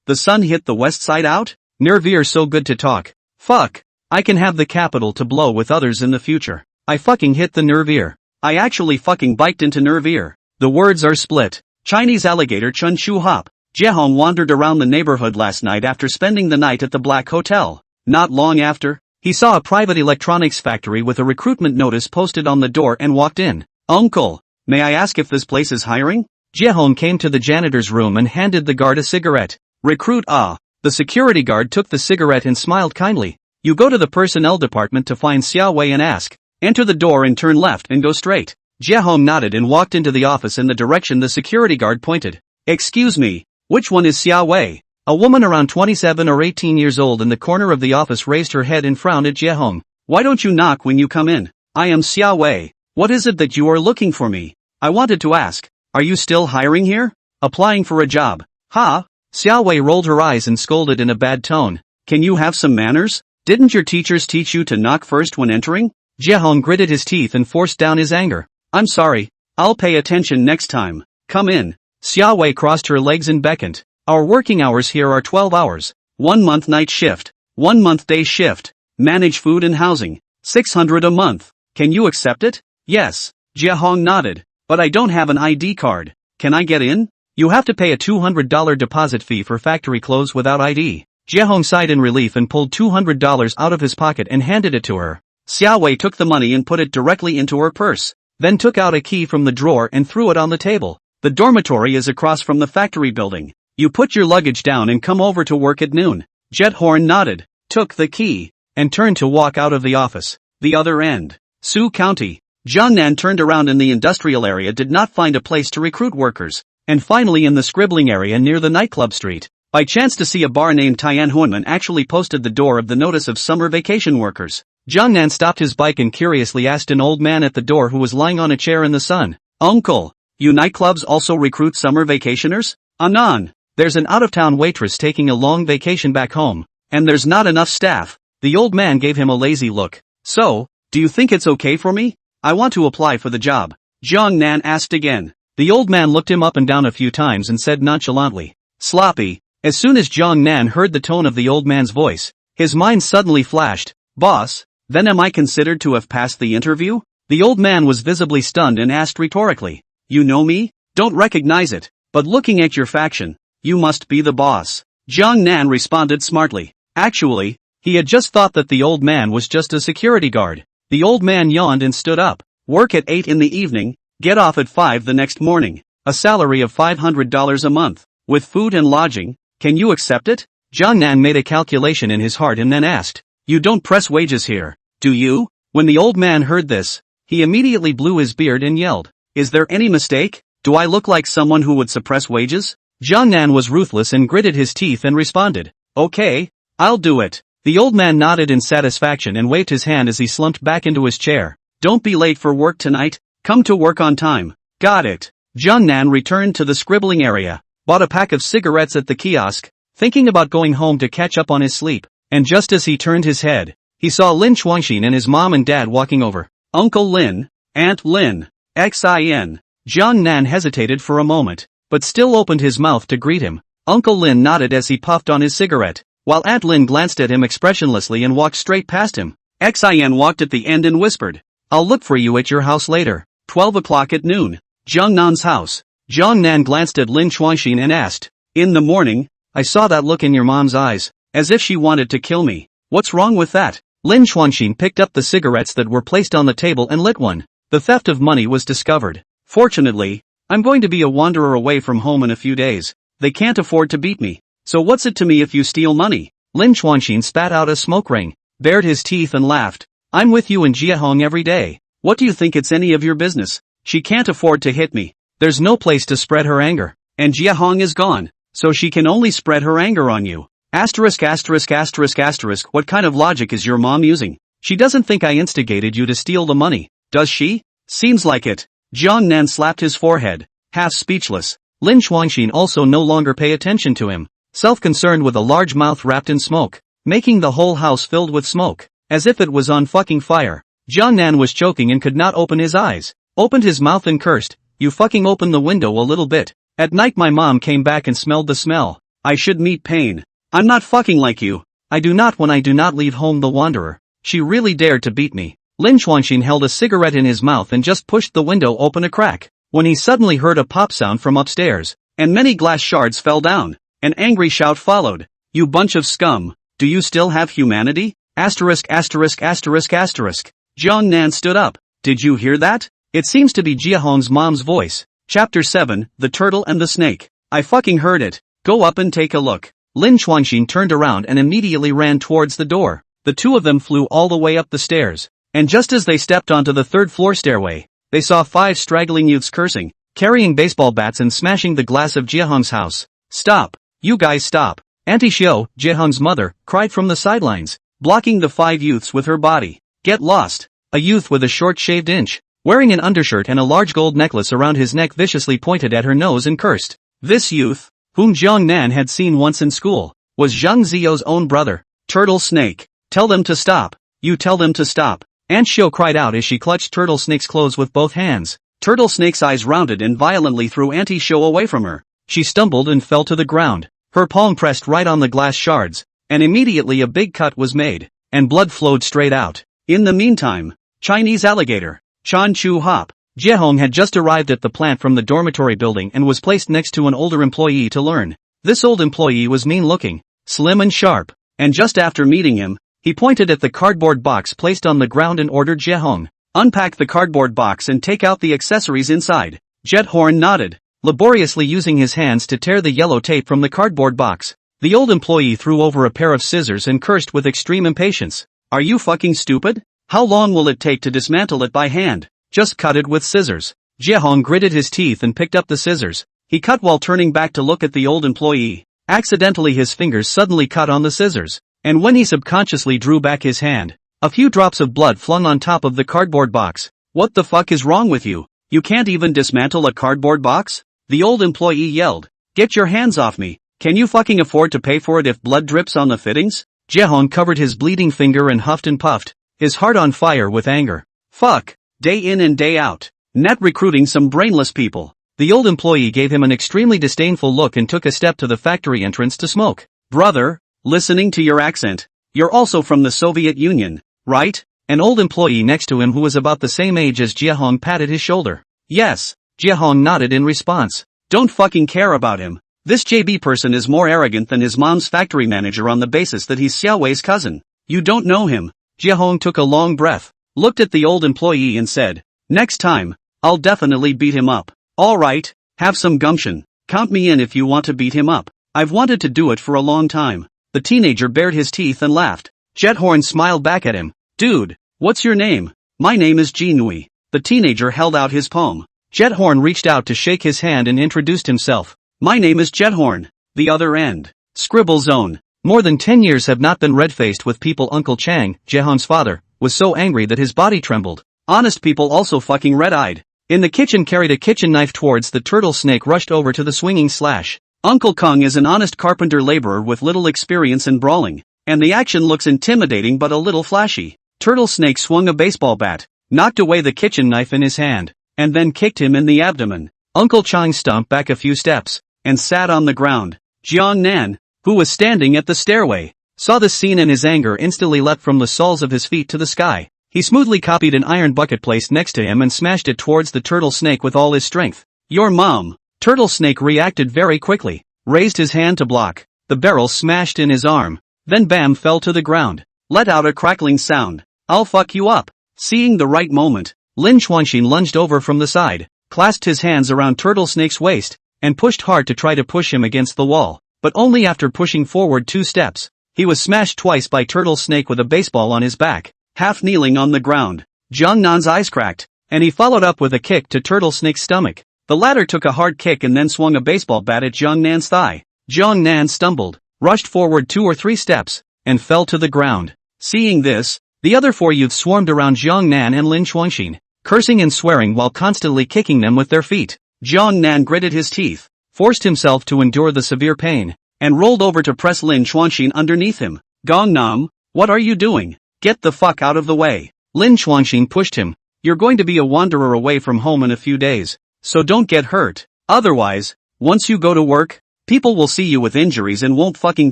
The sun hit the west side out? Nervier so good to talk. Fuck. I can have the capital to blow with others in the future. I fucking hit the Nervier. I actually fucking biked into Nervier. The words are split. Chinese alligator Chun Shu Hop. Jiehong wandered around the neighborhood last night after spending the night at the Black Hotel. Not long after, he saw a private electronics factory with a recruitment notice posted on the door and walked in. "Uncle, may I ask if this place is hiring?" Jiehong came to the janitor's room and handed the guard a cigarette. "Recruit ah." The security guard took the cigarette and smiled kindly. "You go to the personnel department to find Xiao Wei and ask. Enter the door and turn left and go straight." Jiehong nodded and walked into the office in the direction the security guard pointed. "Excuse me, which one is Xiao Wei?" A woman around 27 or 18 years old in the corner of the office raised her head and frowned at Jiehong. "Why don't you knock when you come in? I am Xiao Wei. What is it that you are looking for me? I wanted to ask, are you still hiring here? Applying for a job?" "Ha?" Xiao Wei rolled her eyes and scolded in a bad tone. "Can you have some manners? Didn't your teachers teach you to knock first when entering?" Jiehong gritted his teeth and forced down his anger. "I'm sorry. I'll pay attention next time. Come in." Xiao Wei crossed her legs and beckoned. "Our working hours here are 12 hours. 1 month night shift, 1 month day shift. Manage food and housing. 600 a month. Can you accept it?" "Yes." Jiehong nodded. "But I don't have an ID card. Can I get in?" "You have to pay a $200 deposit fee for factory clothes without ID." Jiehong sighed in relief and pulled $200 out of his pocket and handed it to her. Xiao Wei took the money and put it directly into her purse, then took out a key from the drawer and threw it on the table. "The dormitory is across from the factory building. You put your luggage down and come over to work at noon." Jethorn nodded, took the key, and turned to walk out of the office. The other end. Sioux County. Jiangnan turned around in the industrial area, did not find a place to recruit workers, and finally in the scribbling area near the nightclub street, by chance to see a bar named Tianhuanmen actually posted the door of the notice of summer vacation workers. Jiangnan stopped his bike and curiously asked an old man at the door who was lying on a chair in the sun, "Uncle, you nightclubs also recruit summer vacationers?" "Anan. There's an out-of-town waitress taking a long vacation back home, and there's not enough staff." The old man gave him a lazy look. "So, do you think it's okay for me? I want to apply for the job." Jiang Nan asked again. The old man looked him up and down a few times and said nonchalantly, sloppy. As soon as Jiang Nan heard the tone of the old man's voice, his mind suddenly flashed, boss, then am I considered to have passed the interview? The old man was visibly stunned and asked rhetorically, you know me? Don't recognize it, but looking at your faction, you must be the boss. Jiang Nan responded smartly. Actually, he had just thought that the old man was just a security guard. The old man yawned and stood up. Work at 8 in the evening, get off at 5 the next morning. A salary of $500 a month, with food and lodging, can you accept it? Jiang Nan made a calculation in his heart and then asked, you don't press wages here, do you? When the old man heard this, he immediately blew his beard and yelled, is there any mistake? Do I look like someone who would suppress wages? Jiang Nan was ruthless and gritted his teeth and responded, okay, I'll do it. The old man nodded in satisfaction and waved his hand as he slumped back into his chair. Don't be late for work tonight, come to work on time. Got it. Jiang Nan returned to the scribbling area, bought a pack of cigarettes at the kiosk, thinking about going home to catch up on his sleep, and just as he turned his head, he saw Lin Chuanxin and his mom and dad walking over. Uncle Lin, Aunt Lin, Xin. Jiang Nan hesitated for a moment, but still opened his mouth to greet him. Uncle Lin nodded as he puffed on his cigarette, while Aunt Lin glanced at him expressionlessly and walked straight past him. Xin walked at the end and whispered, I'll look for you at your house later, 12 o'clock at noon. Jiang Nan's house. Jiang Nan glanced at Lin Chuanxin and asked, in the morning, I saw that look in your mom's eyes, as if she wanted to kill me. What's wrong with that? Lin Chuanxin picked up the cigarettes that were placed on the table and lit one. The theft of money was discovered. Fortunately, I'm going to be a wanderer away from home in a few days. They can't afford to beat me. So what's it to me if you steal money? Lin Chuanxin spat out a smoke ring, bared his teeth and laughed. I'm with you and Jiehong every day. What do you think it's any of your business? She can't afford to hit me. There's no place to spread her anger. And Jiehong is gone, so she can only spread her anger on you. Asterisk asterisk asterisk asterisk. What kind of logic is your mom using? She doesn't think I instigated you to steal the money, does she? Seems like it. Jiang Nan slapped his forehead, half speechless. Lin Chuanxin also no longer pay attention to him, self-concerned with a large mouth wrapped in smoke, making the whole house filled with smoke, as if it was on fucking fire. Jiang Nan was choking and could not open his eyes, opened his mouth and cursed, you fucking open the window a little bit. At night my mom came back and smelled the smell. I should meet pain. I'm not fucking like you. I do not when I do not leave home the wanderer. She really dared to beat me. Lin Chuanxin held a cigarette in his mouth and just pushed the window open a crack, when he suddenly heard a pop sound from upstairs, and many glass shards fell down. An angry shout followed. You bunch of scum, do you still have humanity? Asterisk asterisk asterisk asterisk. Jiang Nan stood up. Did you hear that? It seems to be Jiehong's mom's voice. Chapter 7, The Turtle and the Snake. I fucking heard it. Go up and take a look. Lin Chuanxin turned around and immediately ran towards the door. The two of them flew all the way up the stairs, and just as they stepped onto the third-floor stairway, they saw 5 straggling youths cursing, carrying baseball bats and smashing the glass of Jiehong's house. Stop! You guys stop! Auntie Xiao, Jiehong's mother, cried from the sidelines, blocking the 5 youths with her body. Get lost! A youth with a short-shaved inch, wearing an undershirt and a large gold necklace around his neck viciously pointed at her nose and cursed. This youth, whom Jiang Nan had seen once in school, was Zhang Ziyou's own brother, Turtle Snake. Tell them to stop. You tell them to stop. Aunt Xiao cried out as she clutched Turtle Snake's clothes with both hands. Turtle Snake's eyes rounded and violently threw Auntie Xiao away from her. She stumbled and fell to the ground. Her palm pressed right on the glass shards, and immediately a big cut was made, and blood flowed straight out. In the meantime, Chinese alligator, Chan Chu Hop, Jiehong had just arrived at the plant from the dormitory building and was placed next to an older employee to learn. This old employee was mean-looking, slim and sharp, and just after meeting him, he pointed at the cardboard box placed on the ground and ordered Jiehong, unpack the cardboard box and take out the accessories inside. Jiehong nodded, laboriously using his hands to tear the yellow tape from the cardboard box. The old employee threw over a pair of scissors and cursed with extreme impatience. Are you fucking stupid? How long will it take to dismantle it by hand? Just cut it with scissors. Jiehong gritted his teeth and picked up the scissors. He cut while turning back to look at the old employee. Accidentally his fingers suddenly cut on the scissors, and when he subconsciously drew back his hand, a few drops of blood flung on top of the cardboard box. What the fuck is wrong with you? You can't even dismantle a cardboard box? The old employee yelled. Get your hands off me. Can you fucking afford to pay for it if blood drips on the fittings? Jiehong covered his bleeding finger and huffed and puffed, his heart on fire with anger. Fuck. Day in and day out. Net recruiting some brainless people. The old employee gave him an extremely disdainful look and took a step to the factory entrance to smoke. Brother, listening to your accent, you're also from the Soviet Union, right? An old employee next to him who was about the same age as Jiehong patted his shoulder. Yes, Jiehong nodded in response. Don't fucking care about him. This JB person is more arrogant than his mom's factory manager on the basis that he's Xiaowei's cousin. You don't know him. Jiehong took a long breath, looked at the old employee and said, next time, I'll definitely beat him up. Alright, have some gumption. Count me in if you want to beat him up. I've wanted to do it for a long time. The teenager bared his teeth and laughed. Jiehong smiled back at him. Dude, what's your name? My name is Jinui. The teenager held out his palm. Jiehong reached out to shake his hand and introduced himself. My name is Jiehong. The other end. Scribble zone. More than 10 years have not been red-faced with people. Uncle Chang, Jiehong's father, was so angry that his body trembled. Honest people also fucking red-eyed. In the kitchen carried a kitchen knife towards the turtle snake rushed over to the swinging slash. Uncle Kong is an honest carpenter laborer with little experience in brawling, and the action looks intimidating but a little flashy. Turtle snake swung a baseball bat, knocked away the kitchen knife in his hand, and then kicked him in the abdomen. Uncle Chang stumped back a few steps, and sat on the ground. Jiang Nan, who was standing at the stairway, saw this scene and his anger instantly leapt from the soles of his feet to the sky. He smoothly copied an iron bucket placed next to him and smashed it towards the turtle snake with all his strength. Your mom. Turtle snake reacted very quickly, raised his hand to block. The barrel smashed in his arm, then bam fell to the ground. Let out a crackling sound. I'll fuck you up. Seeing the right moment, Lin Xuanxin lunged over from the side, clasped his hands around Turtle Snake's waist, and pushed hard to try to push him against the wall, but only after pushing forward 2 steps. He was smashed twice by Turtle Snake with a baseball on his back, half kneeling on the ground. Jiang Nan's eyes cracked, and he followed up with a kick to Turtle Snake's stomach. The latter took a hard kick and then swung a baseball bat at Jiang Nan's thigh. Jiang Nan stumbled, rushed forward 2 or 3 steps, and fell to the ground. Seeing this, the other 4 youths swarmed around Jiang Nan and Lin Xuanxin, cursing and swearing while constantly kicking them with their feet. Jiang Nan gritted his teeth, forced himself to endure the severe pain, and rolled over to press Lin Xuanxin underneath him. Gong Nam, what are you doing? Get the fuck out of the way. Lin Xuanxin pushed him. You're going to be a wanderer away from home in a few days, so don't get hurt. Otherwise, once you go to work, people will see you with injuries and won't fucking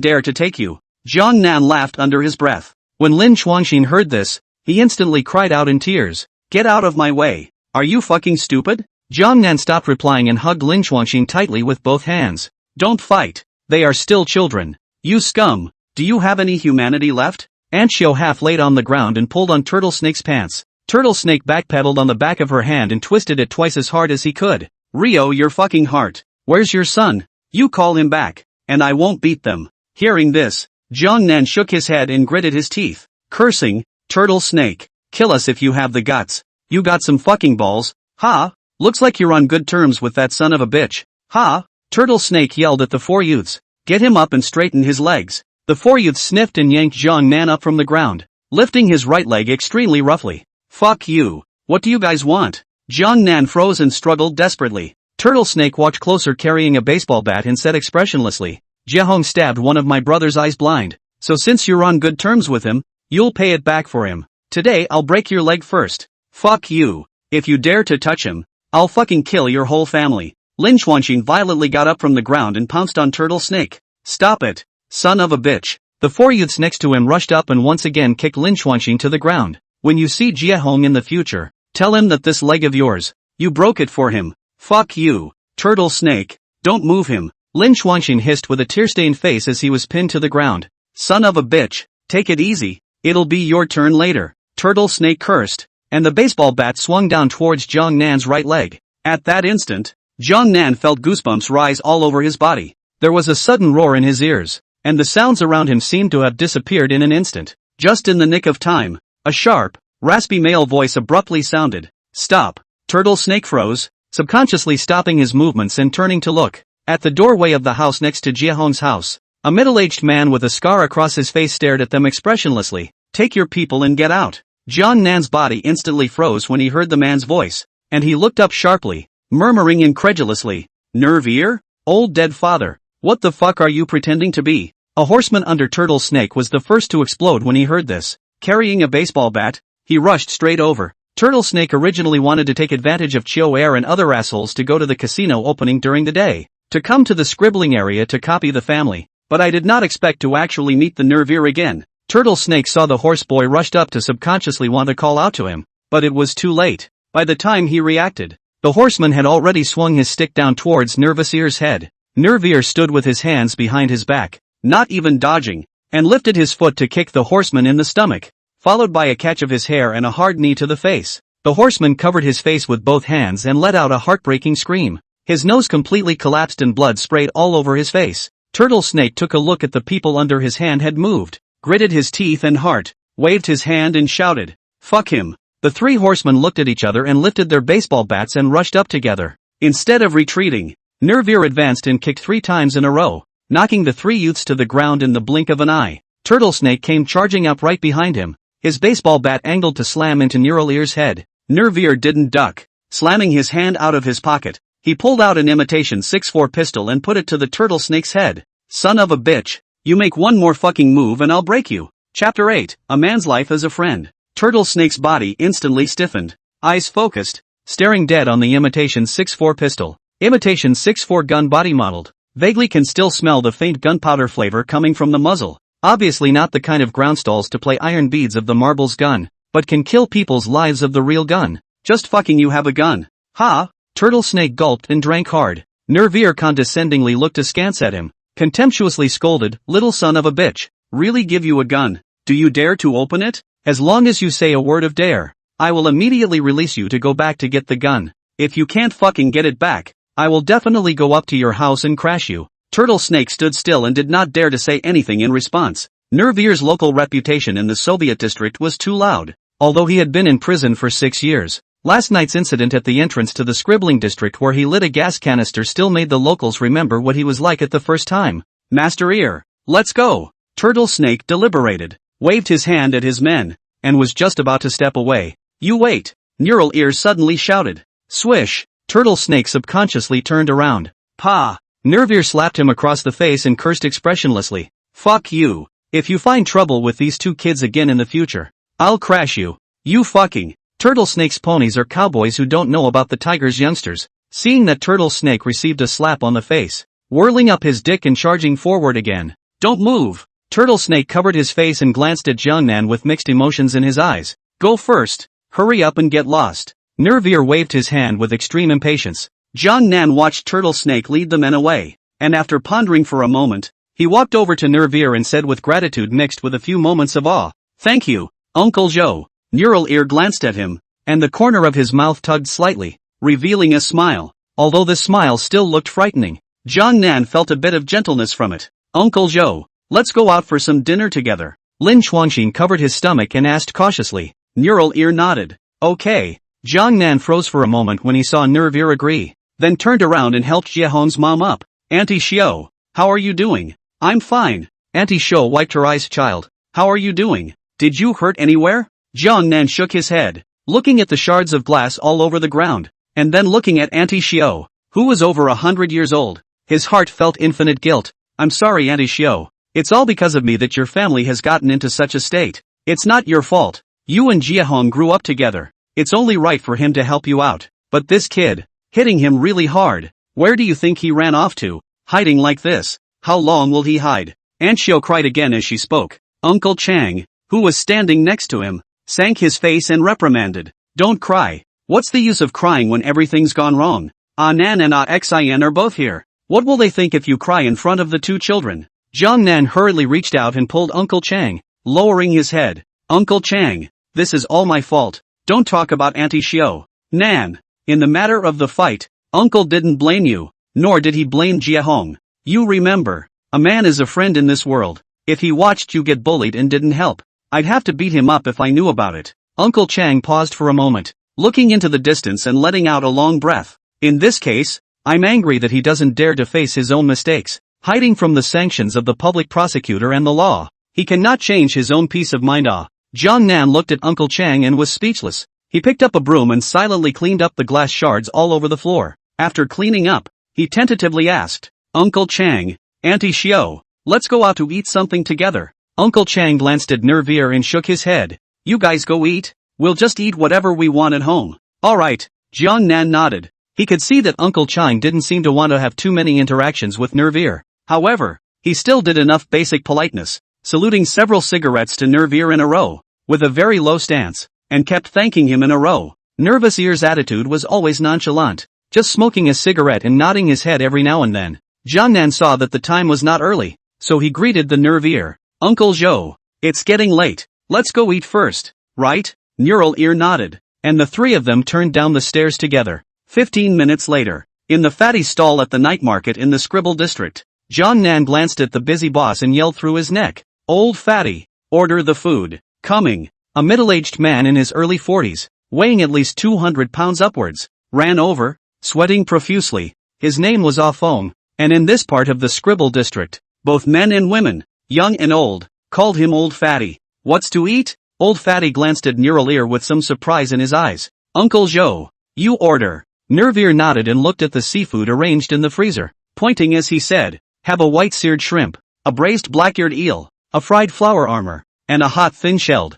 dare to take you. Jiang Nan laughed under his breath. When Lin Xuanxin heard this, he instantly cried out in tears. Get out of my way. Are you fucking stupid? Jiang Nan stopped replying and hugged Lin Xuanxin tightly with both hands. Don't fight. They are still children. You scum. Do you have any humanity left? Aunt Xiao half laid on the ground and pulled on Turtle Snake's pants. Turtle Snake backpedaled on the back of her hand and twisted it twice as hard as he could. Rio, your fucking heart. Where's your son? You call him back, and I won't beat them. Hearing this, Jiang Nan shook his head and gritted his teeth, cursing, Turtle Snake, kill us if you have the guts. You got some fucking balls, ha? Looks like you're on good terms with that son of a bitch, ha? Turtle Snake yelled at the 4 youths. Get him up and straighten his legs. The 4 youths sniffed and yanked Jiang Nan up from the ground, lifting his right leg extremely roughly. Fuck you. What do you guys want? Jiang Nan froze and struggled desperately. Turtle Snake walked closer carrying a baseball bat and said expressionlessly, Jiehong stabbed one of my brother's eyes blind, so since you're on good terms with him, you'll pay it back for him. Today I'll break your leg first. Fuck you. If you dare to touch him, I'll fucking kill your whole family. Lin Xuanxin violently got up from the ground and pounced on Turtle Snake. Stop it, son of a bitch. The 4 youths next to him rushed up and once again kicked Lin Xuanxin to the ground. When you see Jiehong in the future, tell him that this leg of yours, you broke it for him. Fuck you, Turtle Snake, don't move him. Lin Xuanxin hissed with a tear-stained face as he was pinned to the ground. Son of a bitch, take it easy, it'll be your turn later. Turtle Snake cursed, and the baseball bat swung down towards Jiang Nan's right leg. At that instant, Jiang Nan felt goosebumps rise all over his body. There was a sudden roar in his ears, and the sounds around him seemed to have disappeared in an instant. Just in the nick of time, a sharp, raspy male voice abruptly sounded. Stop. Turtle Snake froze, subconsciously stopping his movements and turning to look. At the doorway of the house next to Jiehong's house, a middle-aged man with a scar across his face stared at them expressionlessly. Take your people and get out. Jiang Nan's body instantly froze when he heard the man's voice, and he looked up sharply, murmuring incredulously, Nerve ear? Old dead father, what the fuck are you pretending to be? A horseman under Turtle Snake was the first to explode when he heard this. Carrying a baseball bat, he rushed straight over, Turtle Snake originally wanted to take advantage of Chio Air and other assholes to go to the casino opening during the day, to come to the scribbling area to copy the family, but I did not expect to actually meet the Nervir again. Turtle Snake saw the horse boy rushed up to subconsciously want to call out to him, but it was too late. By the time he reacted, the horseman had already swung his stick down towards Nervisir's head. Nervir stood with his hands behind his back, not even dodging, and lifted his foot to kick the horseman in the stomach, followed by a catch of his hair and a hard knee to the face. The horseman covered his face with both hands and let out a heartbreaking scream. His nose completely collapsed and blood sprayed all over his face. Turtle Snake took a look at the people under his hand had moved, gritted his teeth and heart, waved his hand and shouted, "Fuck him." The three horsemen looked at each other and lifted their baseball bats and rushed up together. Instead of retreating, Nervir advanced and kicked 3 times in a row, knocking the 3 youths to the ground in the blink of an eye. Turtle Snake came charging up right behind him, his baseball bat angled to slam into Nervier's head. Nervir didn't duck. Slamming his hand out of his pocket, he pulled out an imitation 6.4 pistol and put it to the Turtle Snake's head. "Son of a bitch, you make one more fucking move and I'll break you." Chapter 8, A Man's Life as a Friend. Turtle Snake's body instantly stiffened, eyes focused, staring dead on the imitation 6.4 pistol. Imitation 6.4 gun body modeled. Vaguely can still smell the faint gunpowder flavor coming from the muzzle. Obviously not the kind of groundstalls to play iron beads of the marbles gun, but can kill people's lives of the real gun. Just fucking you have a gun. Ha! Turtle Snake gulped and drank hard. Nervir condescendingly looked askance at him, contemptuously scolded, "Little son of a bitch, really give you a gun? Do you dare to open it? As long as you say a word of dare, I will immediately release you to go back to get the gun. If you can't fucking get it back, I will definitely go up to your house and crash you." Turtle Snake stood still and did not dare to say anything in response. Nervir's local reputation in the Soviet district was too loud. Although he had been in prison for 6 years, last night's incident at the entrance to the scribbling district where he lit a gas canister still made the locals remember what he was like at the first time. "Master Ear, let's go." Turtle Snake deliberated, waved his hand at his men, and was just about to step away. "You wait," Neural Ear suddenly shouted. Swish! Turtle Snake subconsciously turned around. "Pa!" Nervir slapped him across the face and cursed expressionlessly. "Fuck you. If you find trouble with these 2 kids again in the future, I'll crash you. You fucking..." Turtle Snake's ponies are cowboys who don't know about the tiger's youngsters. Seeing that Turtle Snake received a slap on the face, whirling up his dick and charging forward again. "Don't move." Turtle Snake covered his face and glanced at Jiehong with mixed emotions in his eyes. "Go first. Hurry up and get lost." Nervir waved his hand with extreme impatience. Jiehong watched Turtle Snake lead the men away, and after pondering for a moment, he walked over to Nervir and said with gratitude mixed with a few moments of awe, "Thank you, Uncle Joe." Neural Ear glanced at him, and the corner of his mouth tugged slightly, revealing a smile. Although the smile still looked frightening, Jiehong felt a bit of gentleness from it. "Uncle Joe, let's go out for some dinner together." Lin Chuangxin covered his stomach and asked cautiously. Neural Ear nodded. "Okay." Jiehong froze for a moment when he saw Nervir agree, then turned around and helped Jiehong's mom up. "Auntie Xiao, how are you doing?" "I'm fine." Auntie Xiao wiped her eyes. "Child, how are you doing? Did you hurt anywhere?" Jiehong shook his head, looking at the shards of glass all over the ground, and then looking at Auntie Xiao, who was over 100 years old. His heart felt infinite guilt. "I'm sorry, Auntie Xiao. It's all because of me that your family has gotten into such a state. It's not your fault. You and Jiehong grew up together. It's only right for him to help you out. But this kid, hitting him really hard. Where do you think he ran off to? Hiding like this? How long will he hide?" Aunt Xiao cried again as she spoke. Uncle Chang, who was standing next to him, sank his face and reprimanded. "Don't cry. What's the use of crying when everything's gone wrong? Nan and Xin are both here. What will they think if you cry in front of the 2 children?" Jiehong hurriedly reached out and pulled Uncle Chang, lowering his head. "Uncle Chang, this is all my fault. Don't talk about Auntie Xiao. Nan, in the matter of the fight, Uncle didn't blame you, nor did he blame Jiehong. You remember, a man is a friend in this world. If he watched you get bullied and didn't help, I'd have to beat him up if I knew about it." Uncle Chang paused for a moment, looking into the distance and letting out a long breath. "In this case, I'm angry that he doesn't dare to face his own mistakes, hiding from the sanctions of the public prosecutor and the law. He cannot change his own peace of mind." Jiehong looked at Uncle Chang and was speechless. He picked up a broom and silently cleaned up the glass shards all over the floor. After cleaning up, he tentatively asked, "Uncle Chang, Auntie Xiao, let's go out to eat something together." Uncle Chang glanced at Nervir and shook his head. "You guys go eat. We'll just eat whatever we want at home. Alright, Jiehong Nan nodded. He could see that Uncle Chang didn't seem to want to have too many interactions with Nervier. However, he still did enough basic politeness, saluting several cigarettes to Nervier in a row, with a very low stance, and kept thanking him in a row. Nervous Ear's attitude was always nonchalant, just smoking a cigarette and nodding his head every now and then. Jiehong Nan saw that the time was not early, so he greeted the Nervier. Uncle Zhou, it's getting late. Let's go eat first, right? Neural Ear nodded, and the three of them turned down the stairs together. 15 minutes later, in the fatty stall at the night market in the Scribble district, Jiehong Nan glanced at the busy boss and yelled through his neck, "Old fatty, order the food." Coming, a middle-aged man in his early 40s, weighing at least 200 pounds upwards, ran over, sweating profusely. His name was Ah Feng, and in this part of the Scribble district, both men and women, young and old, called him Old Fatty. What's to eat? Old Fatty glanced at Neural Ear with some surprise in his eyes. Uncle Zhou, you order. Nervier nodded and looked at the seafood arranged in the freezer, pointing as he said, have a white seared shrimp, a braised black-eared eel, a fried flower armor, and a hot thin-shelled,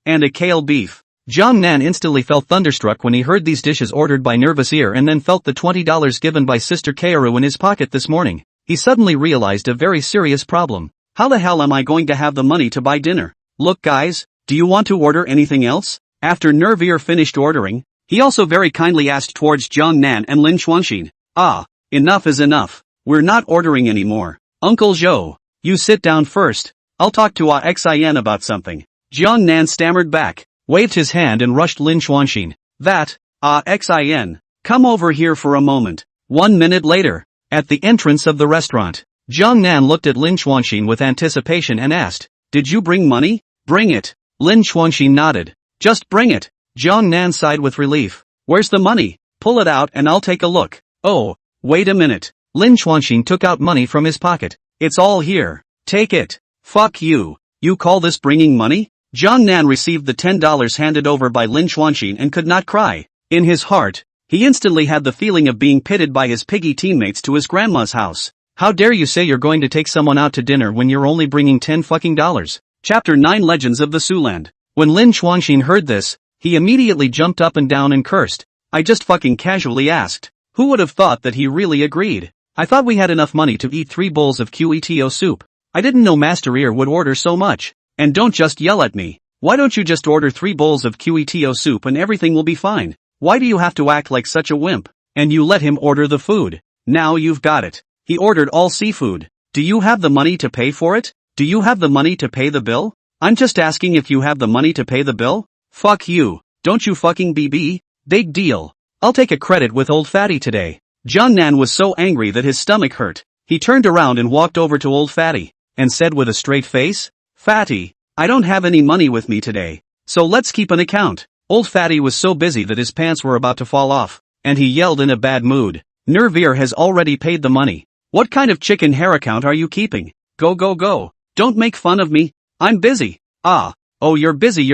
and a kale beef. Jiehong Nan instantly felt thunderstruck when he heard these dishes ordered by Nervous Ear and then felt the $20 given by Sister Kaoru in his pocket this morning. He suddenly realized a very serious problem. How the hell am I going to have the money to buy dinner? Look guys, do you want to order anything else? After Nervier finished ordering, he also very kindly asked towards Jiehong Nan and Lin Xuanxin. Ah, enough is enough. We're not ordering anymore. Uncle Zhou, you sit down first. I'll talk to Xin about something. Jiehong Nan stammered back, waved his hand and rushed Lin Xuanxin. That, Xin, come over here for a moment. 1 minute later, at the entrance of the restaurant, Jiehong Nan looked at Lin Xuanxin with anticipation and asked, did you bring money? Bring it. Lin Xuanxin nodded. Just bring it. Jiehong Nan sighed with relief. Where's the money? Pull it out and I'll take a look. Oh, wait a minute. Lin Xuanxin took out money from his pocket. It's all here. Take it. Fuck you. You call this bringing money? Jiehong Nan received the $10 handed over by Lin Xuanxin and could not cry. In his heart, he instantly had the feeling of being pitted by his piggy teammates to his grandma's house. How dare you say you're going to take someone out to dinner when you're only bringing $10. Chapter 9 Legends of the Suland. When Lin Xuanxin heard this, he immediately jumped up and down and cursed. I just fucking casually asked. Who would have thought that he really agreed? I thought we had enough money to eat 3 bowls of QETO soup. I didn't know Master Ear would order so much. And don't just yell at me. Why don't you just order 3 bowls of QETO soup and everything will be fine? Why do you have to act like such a wimp? And you let him order the food. Now you've got it. He ordered all seafood. Do you have the money to pay for it? Do you have the money to pay the bill? I'm just asking if you have the money to pay the bill? Fuck you. Don't you fucking BB? Big deal. I'll take a credit with Old Fatty today. Jiehong Nan was so angry that his stomach hurt. He turned around and walked over to Old Fatty, and said with a straight face, Fatty, I don't have any money with me today, so let's keep an account. Old Fatty was so busy that his pants were about to fall off, and he yelled in a bad mood, Nervier has already paid the money. What kind of chicken hair account are you keeping? Go go go. Don't make fun of me. I'm busy. Ah. Oh you're busy.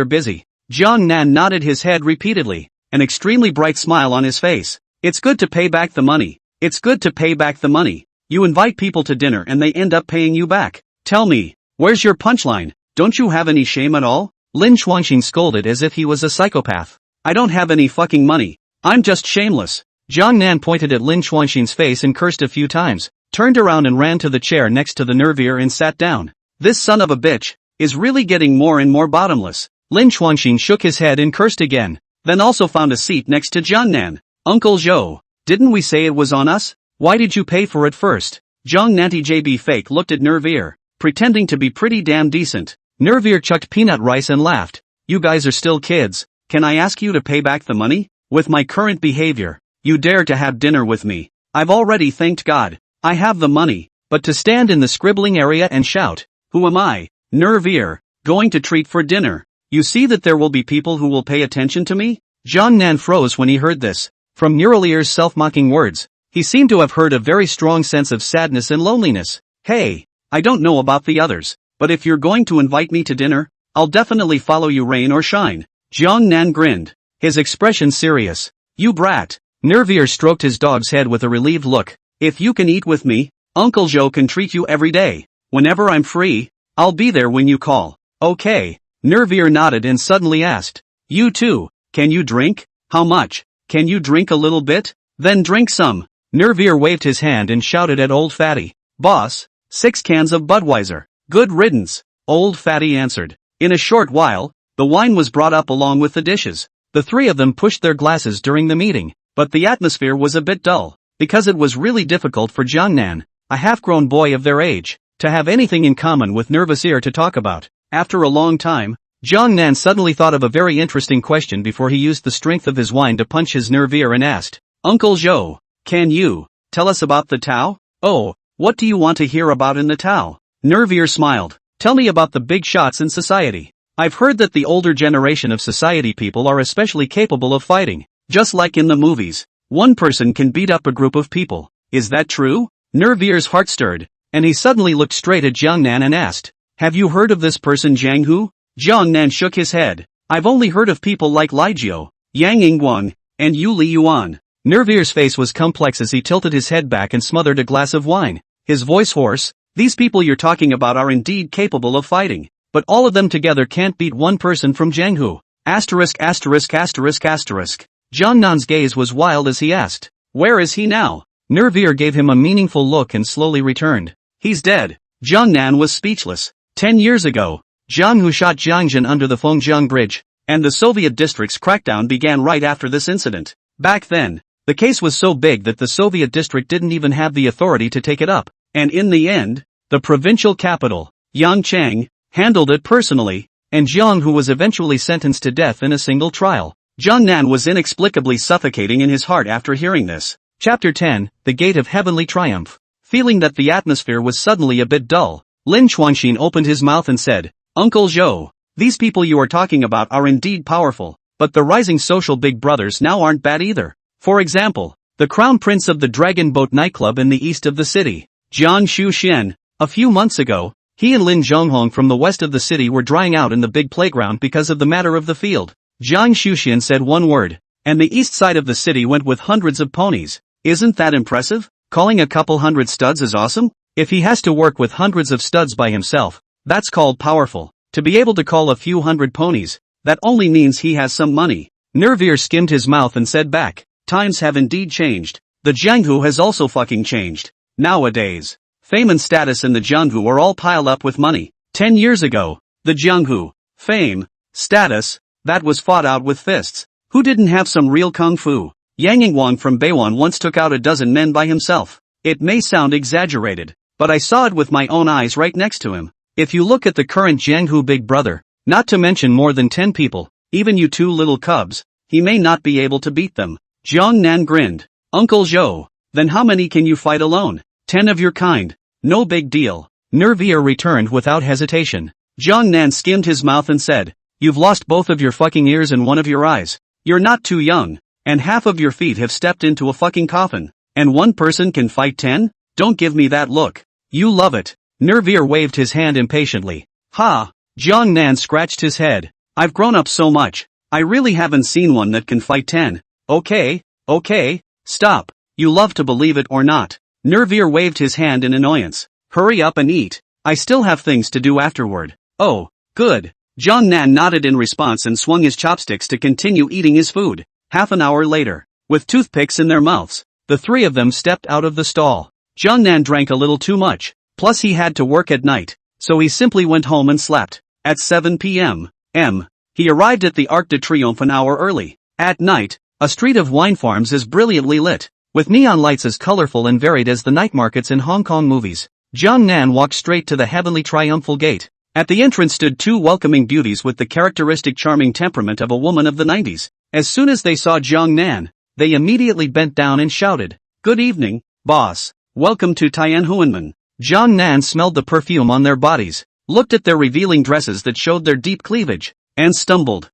Jiehong Nan nodded his head repeatedly, an extremely bright smile on his face. It's good to pay back the money. It's good to pay back the money. You invite people to dinner and they end up paying you back. Tell me, where's your punchline? Don't you have any shame at all? Lin Xuanxin scolded as if he was a psychopath. I don't have any fucking money. I'm just shameless. Jiehong Nan pointed at Lin Xuanxin's face and cursed a few times, turned around and ran to the chair next to the Nervier and sat down. This son of a bitch is really getting more and more bottomless. Lin Xuanxin shook his head and cursed again, then also found a seat next to Jiehong Nan. Uncle Zhou, didn't we say it was on us? Why did you pay for it first? Jiehong Nanti JB fake looked at Nervier, pretending to be pretty damn decent. Nervier chucked peanut rice and laughed. You guys are still kids. Can I ask you to pay back the money? With my current behavior, you dare to have dinner with me. I've already thanked God. I have the money. But to stand in the scribbling area and shout, who am I, Nervier, going to treat for dinner? You see that there will be people who will pay attention to me? Jiehong Nan froze when he heard this. From Neural Ear's self-mocking words, he seemed to have heard a very strong sense of sadness and loneliness. Hey, I don't know about the others, but if you're going to invite me to dinner, I'll definitely follow you rain or shine. Jiehong Nan grinned, his expression serious. You brat. Nervier stroked his dog's head with a relieved look. If you can eat with me, Uncle Zhou can treat you every day. Whenever I'm free, I'll be there when you call. Okay. Nervier nodded and suddenly asked, You too. Can you drink? How much? Can you drink a little bit? Then drink some. Nervier waved his hand and shouted at Old Fatty. Boss, 6 cans of Budweiser. Good riddance. Old Fatty answered. In a short while, the wine was brought up along with the dishes. The three of them pushed their glasses during the meeting, but the atmosphere was a bit dull, because it was really difficult for Jiangnan, a half-grown boy of their age, to have anything in common with Nervous Ear to talk about. After a long time, Jiangnan suddenly thought of a very interesting question before he used the strength of his wine to punch his Nervier and asked, Uncle Zhou, can you tell us about the Tao? Oh, what do you want to hear about in the Tao? Nervier smiled. Tell me about the big shots in society. I've heard that the older generation of society people are especially capable of fighting. Just like in the movies, one person can beat up a group of people. Is that true? Nervier's heart stirred, and he suddenly looked straight at Jiangnan and asked, Have you heard of this person Jiang Hu? Jiangnan shook his head. I've only heard of people like Li Jiao, Yang Yingguang, and Yu Li Yuan. Nervier's face was complex as he tilted his head back and smothered a glass of wine. His voice hoarse. These people you're talking about are indeed capable of fighting, but all of them together can't beat one person from Jianghu. Asterisk asterisk asterisk asterisk. Jiangnan's gaze was wild as he asked, Where is he now? Nervier gave him a meaningful look and slowly returned. He's dead. Jiangnan was speechless. 10 years ago, Jianghu shot Jiangjin under the Fengjiang Bridge, and the Soviet district's crackdown began right after this incident. Back then, the case was so big that the Soviet district didn't even have the authority to take it up. And in the end, the provincial capital, Yangchang, handled it personally, and Jianghu was eventually sentenced to death in a single trial. Jiangnan was inexplicably suffocating in his heart after hearing this. Chapter 10, The Gate of Heavenly Triumph. Feeling that the atmosphere was suddenly a bit dull, Lin Chuanxin opened his mouth and said, Uncle Zhou, these people you are talking about are indeed powerful, but the rising social big brothers now aren't bad either. For example, the crown prince of the Dragon Boat nightclub in the east of the city, Jiang Shuxian. A few months ago, he and Lin Zhonghong from the west of the city were drying out in the big playground because of the matter of the field. Jiang Shuxian said one word, and the east side of the city went with hundreds of ponies. Isn't that impressive? Calling a couple hundred studs is awesome? If he has to work with hundreds of studs by himself, that's called powerful. To be able to call a few hundred ponies, that only means he has some money. Nervier skimmed his mouth and said back, Times have indeed changed. The Jianghu has also fucking changed. Nowadays, fame and status in the Jianghu are all piled up with money. 10 years ago, the Jianghu, fame, status, that was fought out with fists. Who didn't have some real kung fu? Yang Yingguang from Beiwan once took out a dozen men by himself. It may sound exaggerated, but I saw it with my own eyes right next to him. If you look at the current Jianghu big brother, not to mention more than 10 people, even you two little cubs, he may not be able to beat them. Jiangnan grinned. Uncle Zhou, then how many can you fight alone? 10 of your kind. No big deal. Nervier returned without hesitation. Jiangnan skimmed his mouth and said, You've lost both of your fucking ears and one of your eyes. You're not too young, and half of your feet have stepped into a fucking coffin. And one person can fight 10? Don't give me that look. You love it. Nervier waved his hand impatiently. Ha! Jiangnan scratched his head. I've grown up so much. I really haven't seen one that can fight 10. Okay, stop. You love to believe it or not. Nervier waved his hand in annoyance. Hurry up and eat. I still have things to do afterward. Oh, good. Jiangnan nodded in response and swung his chopsticks to continue eating his food. Half an hour later, with toothpicks in their mouths, the three of them stepped out of the stall. Jiangnan drank a little too much, plus he had to work at night, so he simply went home and slept. At 7 p.m., he arrived at the Arc de Triomphe an hour early. At night, a street of wine farms is brilliantly lit, with neon lights as colorful and varied as the night markets in Hong Kong movies. Jiangnan walked straight to the heavenly triumphal gate. At the entrance stood two welcoming beauties with the characteristic charming temperament of a woman of the 90s. As soon as they saw Jiangnan, they immediately bent down and shouted, Good evening, boss. Welcome to Tianhuanmen. Jiangnan smelled the perfume on their bodies, looked at their revealing dresses that showed their deep cleavage, and stumbled.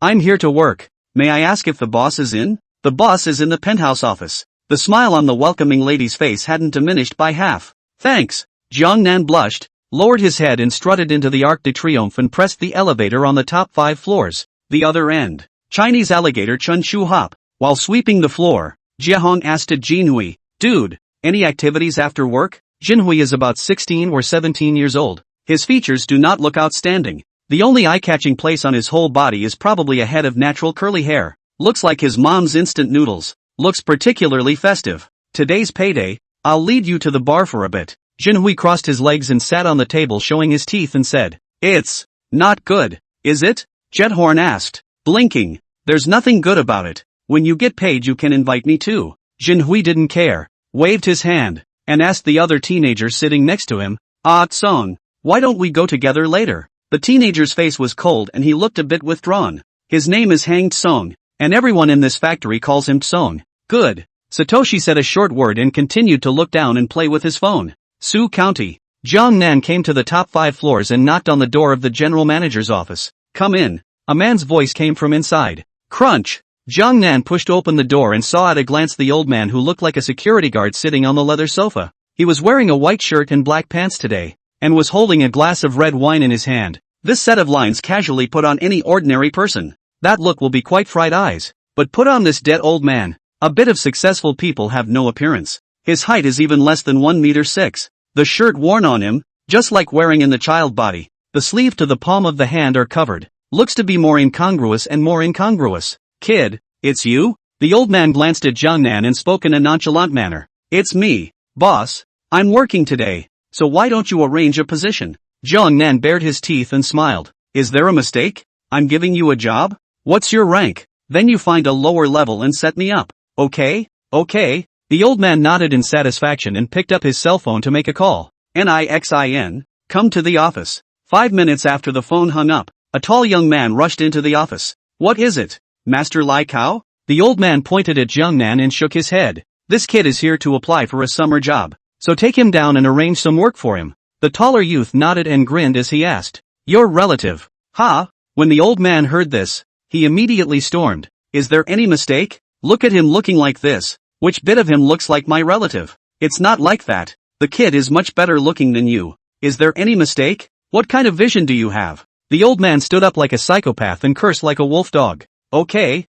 I'm here to work. May I ask if the boss is in? The boss is in the penthouse office. The smile on the welcoming lady's face hadn't diminished by half. Thanks. Jiangnan blushed, lowered his head and strutted into the Arc de Triomphe and pressed the elevator on the top 5 floors. The other end. Chinese alligator Chun Shu Hop. While sweeping the floor, Jiehong asked at Jinhui, Dude, any activities after work? Jinhui is about 16 or 17 years old. His features do not look outstanding, The only eye-catching place on his whole body is probably a head of natural curly hair. Looks like his mom's instant noodles. Looks particularly festive. Today's payday. I'll lead you to the bar for a bit. Jiehong crossed his legs and sat on the table showing his teeth and said, "It's not good, is it?" Jiehong asked, blinking. "There's nothing good about it. When you get paid you can invite me too." Jiehong didn't care, waved his hand, and asked the other teenager sitting next to him, Song, why don't we go together later?" The teenager's face was cold and he looked a bit withdrawn. "His name is Hang Tsong, and everyone in this factory calls him Tsong." "Good." Satoshi said a short word and continued to look down and play with his phone. Sioux County. Jiang came to the top 5 floors and knocked on the door of the general manager's office. "Come in." A man's voice came from inside. Crunch. Jiang pushed open the door and saw at a glance the old man who looked like a security guard sitting on the leather sofa. He was wearing a white shirt and black pants today, and was holding a glass of red wine in his hand. This set of lines casually put on any ordinary person. That look will be quite fried eyes. But put on this dead old man. A bit of successful people have no appearance. His height is even less than 1 meter 6. The shirt worn on him, just like wearing in the child body. The sleeve to the palm of the hand are covered. Looks to be more incongruous and more incongruous. "Kid, it's you?" The old man glanced at Jiang and spoke in a nonchalant manner. "It's me, boss. I'm working today, so why don't you arrange a position?" Jiang bared his teeth and smiled. "Is there a mistake? I'm giving you a job? What's your rank? Then you find a lower level and set me up. Okay? The old man nodded in satisfaction and picked up his cell phone to make a call. "Nixin, come to the office." 5 minutes after the phone hung up, a tall young man rushed into the office. "What is it, Master Lai Kao?" The old man pointed at Jiang and shook his head. "This kid is here to apply for a summer job, so take him down and arrange some work for him." The taller youth nodded and grinned as he asked, "Your relative?" "Ha?" When the old man heard this, he immediately stormed. "Is there any mistake? Look at him looking like this. Which bit of him looks like my relative? It's not like that. The kid is much better looking than you. Is there any mistake? What kind of vision do you have?" The old man stood up like a psychopath and cursed like a wolf dog. Okay,